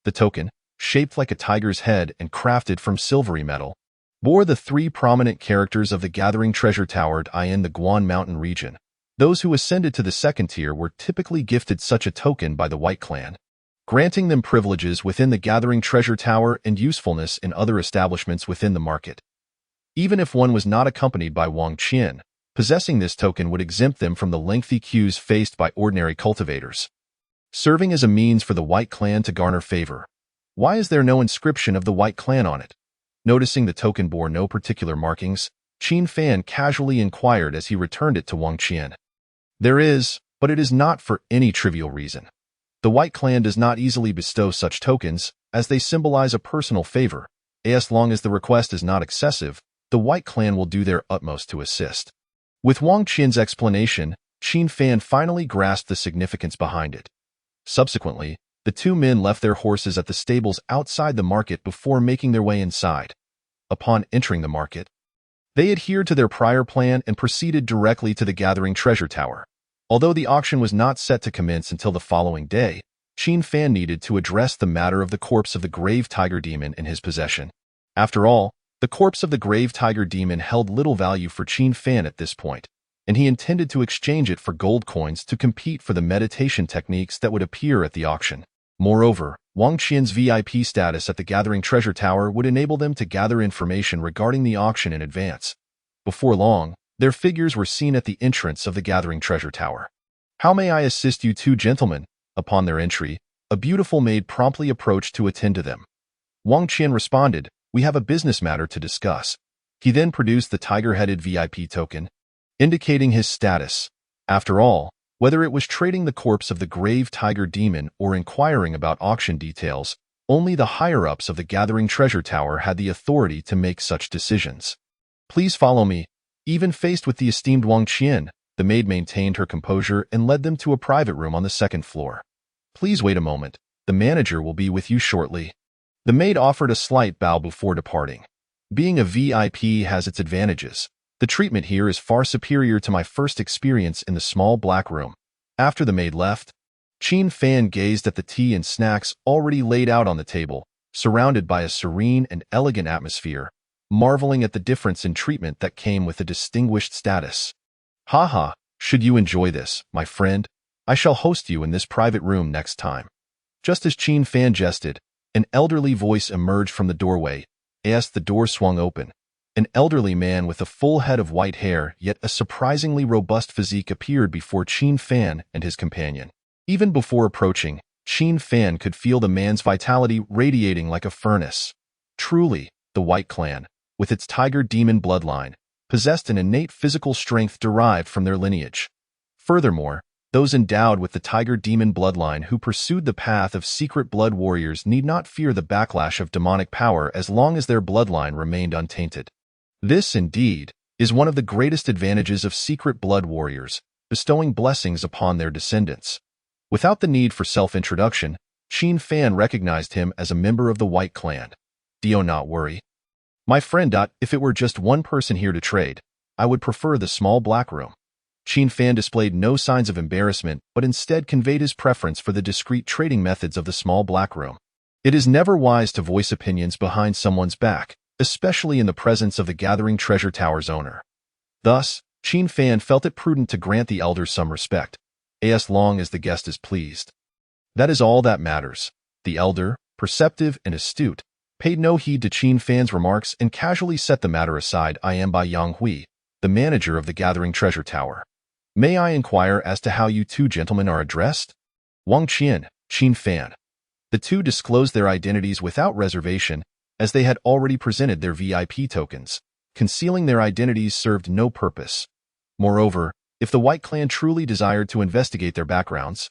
[SPEAKER 1] The token, shaped like a tiger's head and crafted from silvery metal, bore the three prominent characters of the Gathering Treasure Tower in the Guan Mountain region. Those who ascended to the second tier were typically gifted such a token by the White Clan, granting them privileges within the Gathering Treasure Tower and usefulness in other establishments within the market. Even if one was not accompanied by Wang Qian, possessing this token would exempt them from the lengthy queues faced by ordinary cultivators, serving as a means for the White Clan to garner favor. Why is there no inscription of the White Clan on it? Noticing the token bore no particular markings, Qin Fan casually inquired as he returned it to Wang Qian. There is, but it is not for any trivial reason. The White Clan does not easily bestow such tokens, as they symbolize a personal favor. As long as the request is not excessive, the White Clan will do their utmost to assist. With Wang Qian's explanation, Qin Fan finally grasped the significance behind it. Subsequently, the two men left their horses at the stables outside the market before making their way inside. Upon entering the market, they adhered to their prior plan and proceeded directly to the Gathering Treasure Tower. Although the auction was not set to commence until the following day, Qin Fan needed to address the matter of the corpse of the Grave Tiger Demon in his possession. After all, the corpse of the Grave Tiger Demon held little value for Qin Fan at this point, and he intended to exchange it for gold coins to compete for the meditation techniques that would appear at the auction. Moreover, Wang Qian's VIP status at the Gathering Treasure Tower would enable them to gather information regarding the auction in advance. Before long, their figures were seen at the entrance of the Gathering Treasure Tower. "How may I assist you two gentlemen?" Upon their entry, a beautiful maid promptly approached to attend to them. Wang Qian responded, "We have a business matter to discuss." He then produced the tiger-headed VIP token, indicating his status. After all, whether it was trading the corpse of the Grave Tiger Demon or inquiring about auction details, only the higher-ups of the Gathering Treasure Tower had the authority to make such decisions. "Please follow me." Even faced with the esteemed Wang Qian, the maid maintained her composure and led them to a private room on the second floor. "Please wait a moment. The manager will be with you shortly." The maid offered a slight bow before departing. Being a VIP has its advantages. The treatment here is far superior to my first experience in the small black room. After the maid left, Qin Fan gazed at the tea and snacks already laid out on the table, surrounded by a serene and elegant atmosphere, marveling at the difference in treatment that came with a distinguished status. "Haha, should you enjoy this, my friend, I shall host you in this private room next time." Just as Qin Fan jested, an elderly voice emerged from the doorway. As the door swung open, an elderly man with a full head of white hair yet a surprisingly robust physique appeared before Qin Fan and his companion. Even before approaching, Qin Fan could feel the man's vitality radiating like a furnace. Truly, the White Clan, with its tiger demon bloodline, possessed an innate physical strength derived from their lineage. Furthermore, Those endowed with the Tiger Demon bloodline who pursued the path of secret blood warriors need not fear the backlash of demonic power as long as their bloodline remained untainted. This, indeed, is one of the greatest advantages of secret blood warriors, bestowing blessings upon their descendants. Without the need for self-introduction, Qin Fan recognized him as a member of the White Clan. Do not worry. My friend. If it were just one person here to trade, I would prefer the small black room. Qin Fan displayed no signs of embarrassment, but instead conveyed his preference for the discreet trading methods of the small black room. It is never wise to voice opinions behind someone's back, especially in the presence of the Gathering Treasure Tower's owner. Thus, Qin Fan felt it prudent to grant the elders some respect, as long as the guest is pleased. That is all that matters. The elder, perceptive and astute, paid no heed to Qin Fan's remarks and casually set the matter aside. I am Bai Yonghui, the manager of the Gathering Treasure Tower. May I inquire as to how you two gentlemen are addressed? Wang Qian, Qin Fan. The two disclosed their identities without reservation, as they had already presented their VIP tokens. Concealing their identities served no purpose. Moreover, if the White Clan truly desired to investigate their backgrounds,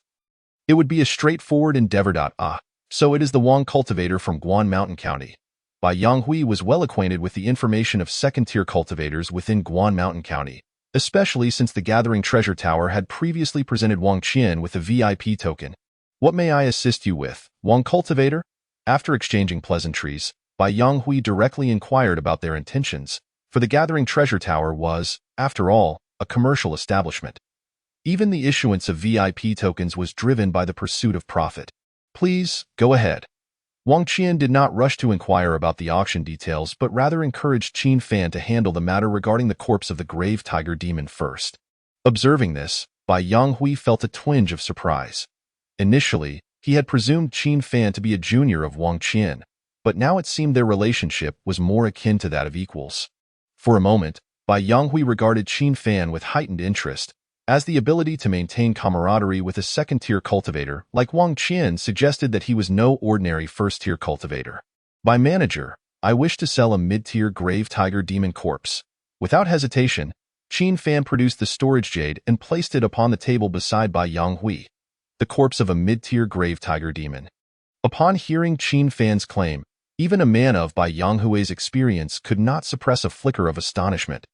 [SPEAKER 1] it would be a straightforward endeavor. So it is the Wang cultivator from Guan Mountain County. Bai Yonghui was well acquainted with the information of second-tier cultivators within Guan Mountain County, especially since the Gathering Treasure Tower had previously presented Wang Qian with a VIP token. What may I assist you with, Wang cultivator? After exchanging pleasantries, Bai Yonghui directly inquired about their intentions, for the Gathering Treasure Tower was, after all, a commercial establishment. Even the issuance of VIP tokens was driven by the pursuit of profit. Please, go ahead. Wang Qian did not rush to inquire about the auction details but rather encouraged Qin Fan to handle the matter regarding the corpse of the grave tiger demon first. Observing this, Bai Yonghui felt a twinge of surprise. Initially, he had presumed Qin Fan to be a junior of Wang Qian, but now it seemed their relationship was more akin to that of equals. For a moment, Bai Yonghui regarded Qin Fan with heightened interest, as the ability to maintain camaraderie with a second-tier cultivator like Wang Qian suggested that he was no ordinary first-tier cultivator. By manager, I wish to sell a mid-tier grave tiger demon corpse. Without hesitation, Qin Fan produced the storage jade and placed it upon the table beside Bai Yonghui, the corpse of a mid-tier grave tiger demon. Upon hearing Qin Fan's claim, even a man of Bai Yonghui's experience could not suppress a flicker of astonishment.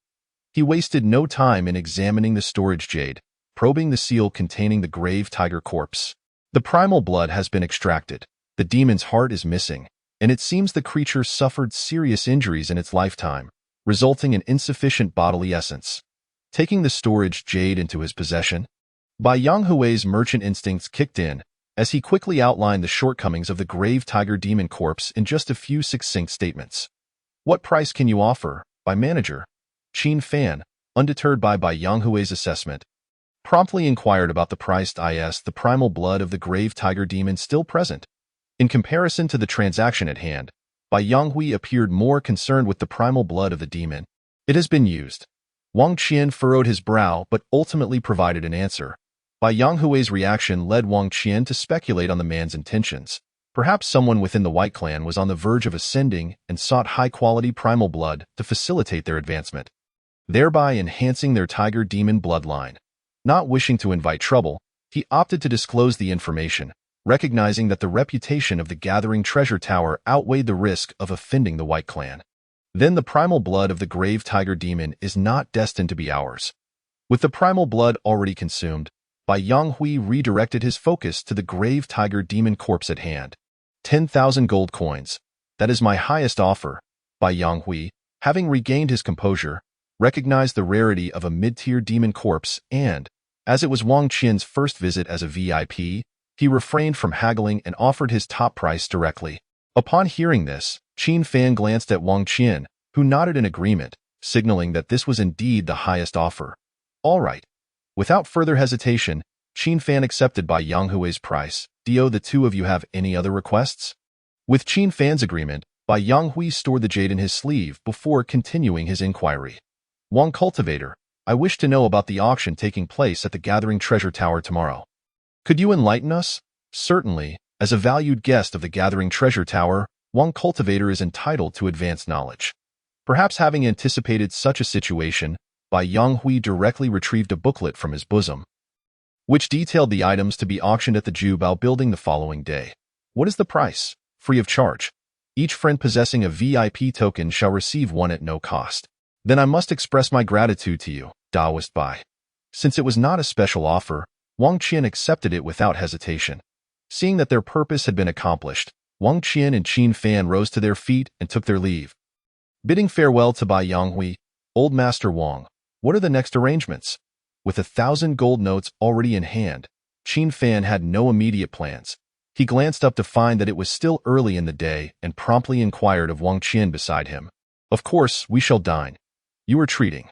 [SPEAKER 1] He wasted no time in examining the storage jade, probing the seal containing the grave tiger corpse. The primal blood has been extracted, the demon's heart is missing, and it seems the creature suffered serious injuries in its lifetime, resulting in insufficient bodily essence. Taking the storage jade into his possession, Bai Yonghui's merchant instincts kicked in, as he quickly outlined the shortcomings of the grave tiger demon corpse in just a few succinct statements. What price can you offer, Bai manager? Qin Fan, undeterred by Bai Yonghui's assessment, promptly inquired about the price. The primal blood of the grave tiger demon still present. In comparison to the transaction at hand, Bai Yonghui appeared more concerned with the primal blood of the demon. It has been used. Wang Qian furrowed his brow but ultimately provided an answer. Bai Yonghui's reaction led Wang Qian to speculate on the man's intentions. Perhaps someone within the White Clan was on the verge of ascending and sought high-quality primal blood to facilitate their advancement, thereby enhancing their tiger demon bloodline. Not wishing to invite trouble, he opted to disclose the information, recognizing that the reputation of the Gathering Treasure Tower outweighed the risk of offending the White Clan. Then the primal blood of the grave tiger demon is not destined to be ours. With the primal blood already consumed, Bai Yonghui redirected his focus to the grave tiger demon corpse at hand. 10,000 gold coins. That is my highest offer. Bai Yonghui, having regained his composure, recognized the rarity of a mid-tier demon corpse and, as it was Wang Qian's first visit as a VIP, he refrained from haggling and offered his top price directly. Upon hearing this, Qin Fan glanced at Wang Qian, who nodded in agreement, signaling that this was indeed the highest offer. All right. Without further hesitation, Qin Fan accepted Bai Yonghui's price. Do the two of you have any other requests? With Qin Fan's agreement, Bai Yonghui stored the jade in his sleeve before continuing his inquiry. Wang cultivator, I wish to know about the auction taking place at the Gathering Treasure Tower tomorrow. Could you enlighten us? Certainly, as a valued guest of the Gathering Treasure Tower, Wang cultivator is entitled to advanced knowledge. Perhaps having anticipated such a situation, Bai Yonghui directly retrieved a booklet from his bosom. which detailed the items to be auctioned at the Jubao building the following day. What is the price? Free of charge. Each friend possessing a VIP token shall receive one at no cost. Then I must express my gratitude to you, Daoist Bai. Since it was not a special offer, Wang Qian accepted it without hesitation. Seeing that their purpose had been accomplished, Wang Qian and Qin Fan rose to their feet and took their leave. Bidding farewell to Bai Yonghui, Old Master Wang, what are the next arrangements? With 1,000 gold notes already in hand, Qin Fan had no immediate plans. He glanced up to find that it was still early in the day and promptly inquired of Wang Qian beside him. Of course, we shall dine. You are treating.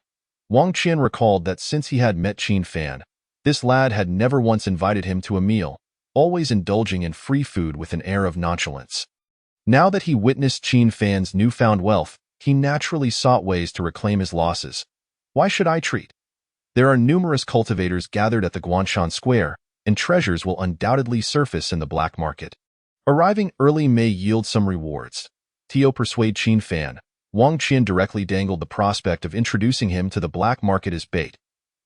[SPEAKER 1] Wang Qian recalled that since he had met Qin Fan, this lad had never once invited him to a meal, always indulging in free food with an air of nonchalance. Now that he witnessed Qin Fan's newfound wealth, he naturally sought ways to reclaim his losses. Why should I treat? There are numerous cultivators gathered at the Guanshan Square, and treasures will undoubtedly surface in the black market. Arriving early may yield some rewards. To persuade Qin Fan, Wang Qian directly dangled the prospect of introducing him to the black market as bait.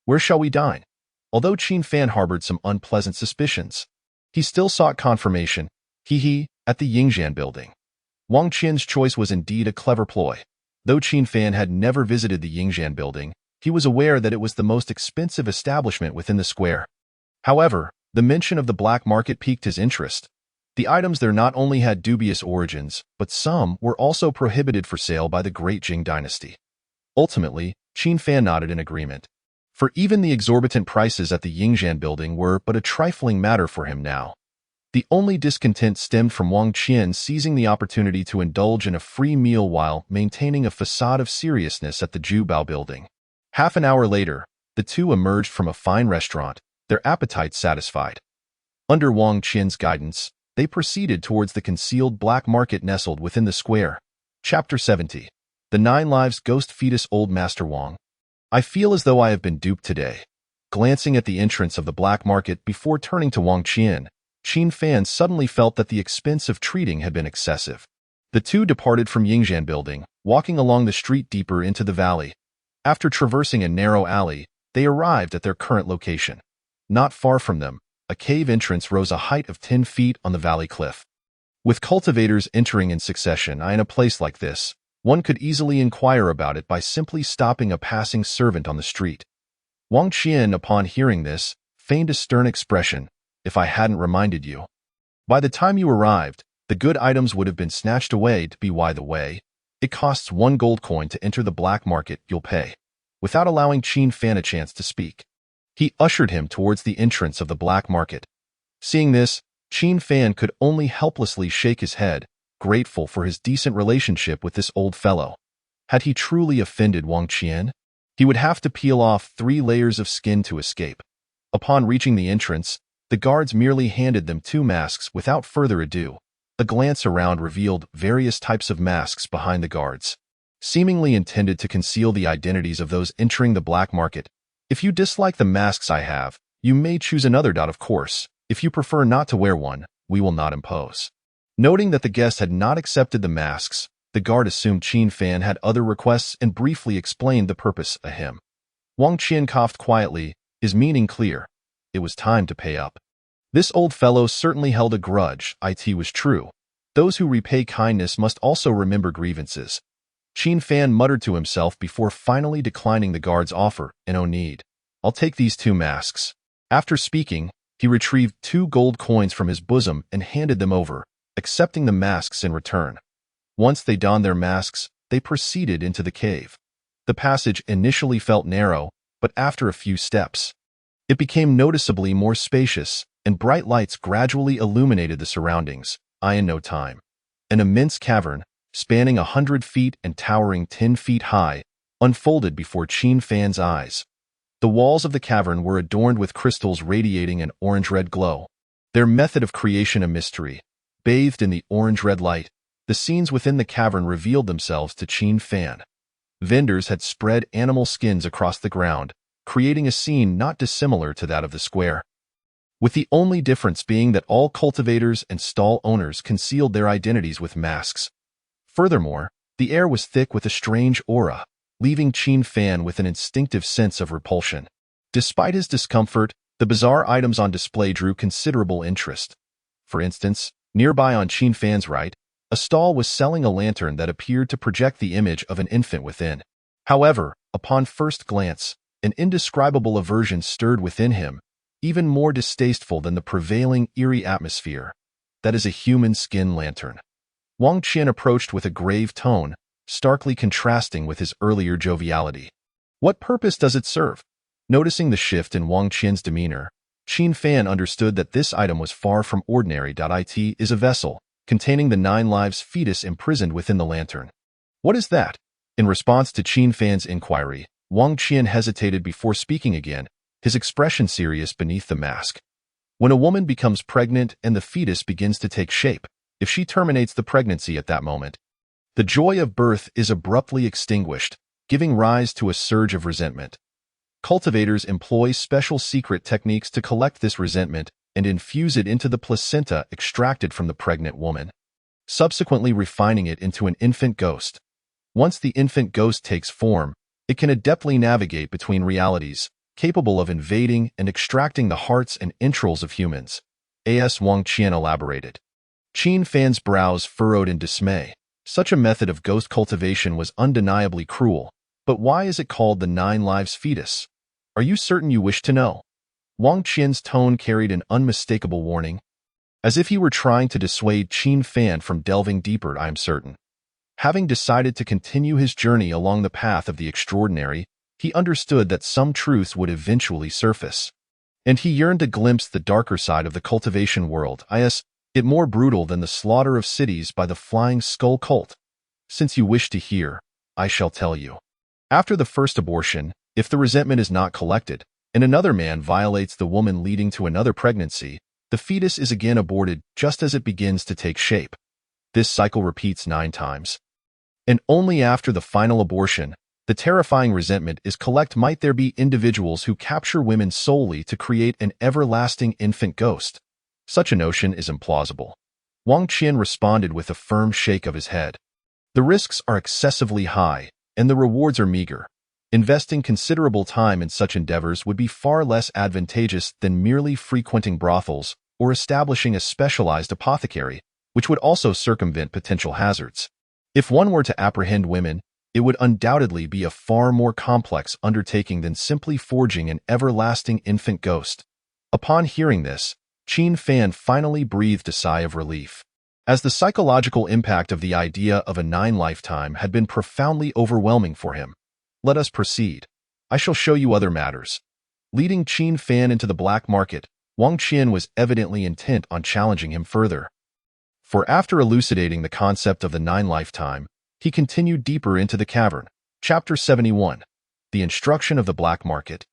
[SPEAKER 1] Where shall we dine? Although Qin Fan harbored some unpleasant suspicions, he still sought confirmation, at the Yingxian building. Wang Qian's choice was indeed a clever ploy. Though Qin Fan had never visited the Yingxian building, he was aware that it was the most expensive establishment within the square. However, the mention of the black market piqued his interest. The items there not only had dubious origins, but some were also prohibited for sale by the Great Jing dynasty. Ultimately, Qin Fan nodded in agreement. For even the exorbitant prices at the Yingxian building were but a trifling matter for him now. The only discontent stemmed from Wang Qian seizing the opportunity to indulge in a free meal while maintaining a facade of seriousness at the Jubao building. Half an hour later, the two emerged from a fine restaurant, their appetites satisfied. Under Wang Qian's guidance, they proceeded towards the concealed black market nestled within the square. Chapter 70. The 9 Lives Ghost Fetus. Old Master Wang. I feel as though I have been duped today. Glancing at the entrance of the black market before turning to Wang Qian, Qin Fan suddenly felt that the expense of treating had been excessive. The two departed from Yingxian building, walking along the street deeper into the valley. After traversing a narrow alley, they arrived at their current location. Not far from them, a cave entrance rose a height of 10 feet on the valley cliff. With cultivators entering in succession in a place like this, one could easily inquire about it by simply stopping a passing servant on the street. Wang Qian, upon hearing this, feigned a stern expression. If I hadn't reminded you. By the time you arrived, the good items would have been snatched away. To be by the way, it costs 1 gold coin to enter the black market. You'll pay. Without allowing Qin Fan a chance to speak, he ushered him towards the entrance of the black market. Seeing this, Qin Fan could only helplessly shake his head, grateful for his decent relationship with this old fellow. Had he truly offended Wang Qian, he would have to peel off 3 layers of skin to escape. Upon reaching the entrance, the guards merely handed them 2 masks without further ado. A glance around revealed various types of masks behind the guards, seemingly intended to conceal the identities of those entering the black market. If you dislike the masks I have, you may choose another. Of course, if you prefer not to wear one, we will not impose. Noting that the guest had not accepted the masks, the guard assumed Qin Fan had other requests and briefly explained the purpose of him. Wang Qian coughed quietly, his meaning clear. It was time to pay up. This old fellow certainly held a grudge. It was true. Those who repay kindness must also remember grievances. Qin Fan muttered to himself before finally declining the guard's offer. No need. I'll take these 2 masks. After speaking, he retrieved 2 gold coins from his bosom and handed them over, accepting the masks in return. Once they donned their masks, they proceeded into the cave. The passage initially felt narrow, but after a few steps, it became noticeably more spacious, and bright lights gradually illuminated the surroundings. In no time, an immense cavern, spanning 100 feet and towering 10 feet high, unfolded before Qin Fan's eyes. The walls of the cavern were adorned with crystals radiating an orange-red glow, their method of creation a mystery. Bathed in the orange-red light, the scenes within the cavern revealed themselves to Qin Fan. Vendors had spread animal skins across the ground, creating a scene not dissimilar to that of the square, with the only difference being that all cultivators and stall owners concealed their identities with masks. Furthermore, the air was thick with a strange aura, leaving Qin Fan with an instinctive sense of repulsion. Despite his discomfort, The bizarre items on display drew considerable interest. For instance, nearby on Qin Fan's right, a stall was selling a lantern that appeared to project the image of an infant within. However, upon first glance, an indescribable aversion stirred within him, even more distasteful than the prevailing eerie atmosphere. That is a human skin lantern. Wang Qian approached with a grave tone, starkly contrasting with his earlier joviality. What purpose does it serve? Noticing the shift in Wang Qian's demeanor, Qin Fan understood that this item was far from ordinary. It is a vessel containing the 9 lives fetus imprisoned within the lantern. What is that? In response to Qin Fan's inquiry, Wang Qian hesitated before speaking again, his expression serious beneath the mask. When a woman becomes pregnant and the fetus begins to take shape, if she terminates the pregnancy at that moment, the joy of birth is abruptly extinguished, giving rise to a surge of resentment. Cultivators employ special secret techniques to collect this resentment and infuse it into the placenta extracted from the pregnant woman, subsequently refining it into an infant ghost. Once the infant ghost takes form, it can adeptly navigate between realities, capable of invading and extracting the hearts and entrails of humans. A.S. Wang Qian elaborated. Qin Fan's brows furrowed in dismay. Such a method of ghost cultivation was undeniably cruel, but why is it called the 9 lives fetus? Are you certain you wish to know? Wang Qian's tone carried an unmistakable warning. As if he were trying to dissuade Qin Fan from delving deeper. I am certain. Having decided to continue his journey along the path of the extraordinary, he understood that some truths would eventually surface. And he yearned to glimpse the darker side of the cultivation world, it more brutal than the slaughter of cities by the Flying Skull cult. Since you wish to hear, I shall tell you. After the first abortion, if the resentment is not collected, and another man violates the woman leading to another pregnancy, the fetus is again aborted just as it begins to take shape. This cycle repeats 9 times. And only after the final abortion, the terrifying resentment is collected. Might there be individuals who capture women solely to create an everlasting infant ghost? Such a notion is implausible. Wang Qian responded with a firm shake of his head. The risks are excessively high, and the rewards are meager. Investing considerable time in such endeavors would be far less advantageous than merely frequenting brothels or establishing a specialized apothecary, which would also circumvent potential hazards. If one were to apprehend women, it would undoubtedly be a far more complex undertaking than simply forging an everlasting infant ghost. Upon hearing this, Qin Fan finally breathed a sigh of relief. As the psychological impact of the idea of a 9 lifetime had been profoundly overwhelming for him. Let us proceed. I shall show you other matters. Leading Qin Fan into the black market, Wang Qian was evidently intent on challenging him further. For after elucidating the concept of the 9 lifetime, he continued deeper into the cavern. Chapter 71. The Instruction of the Black Market.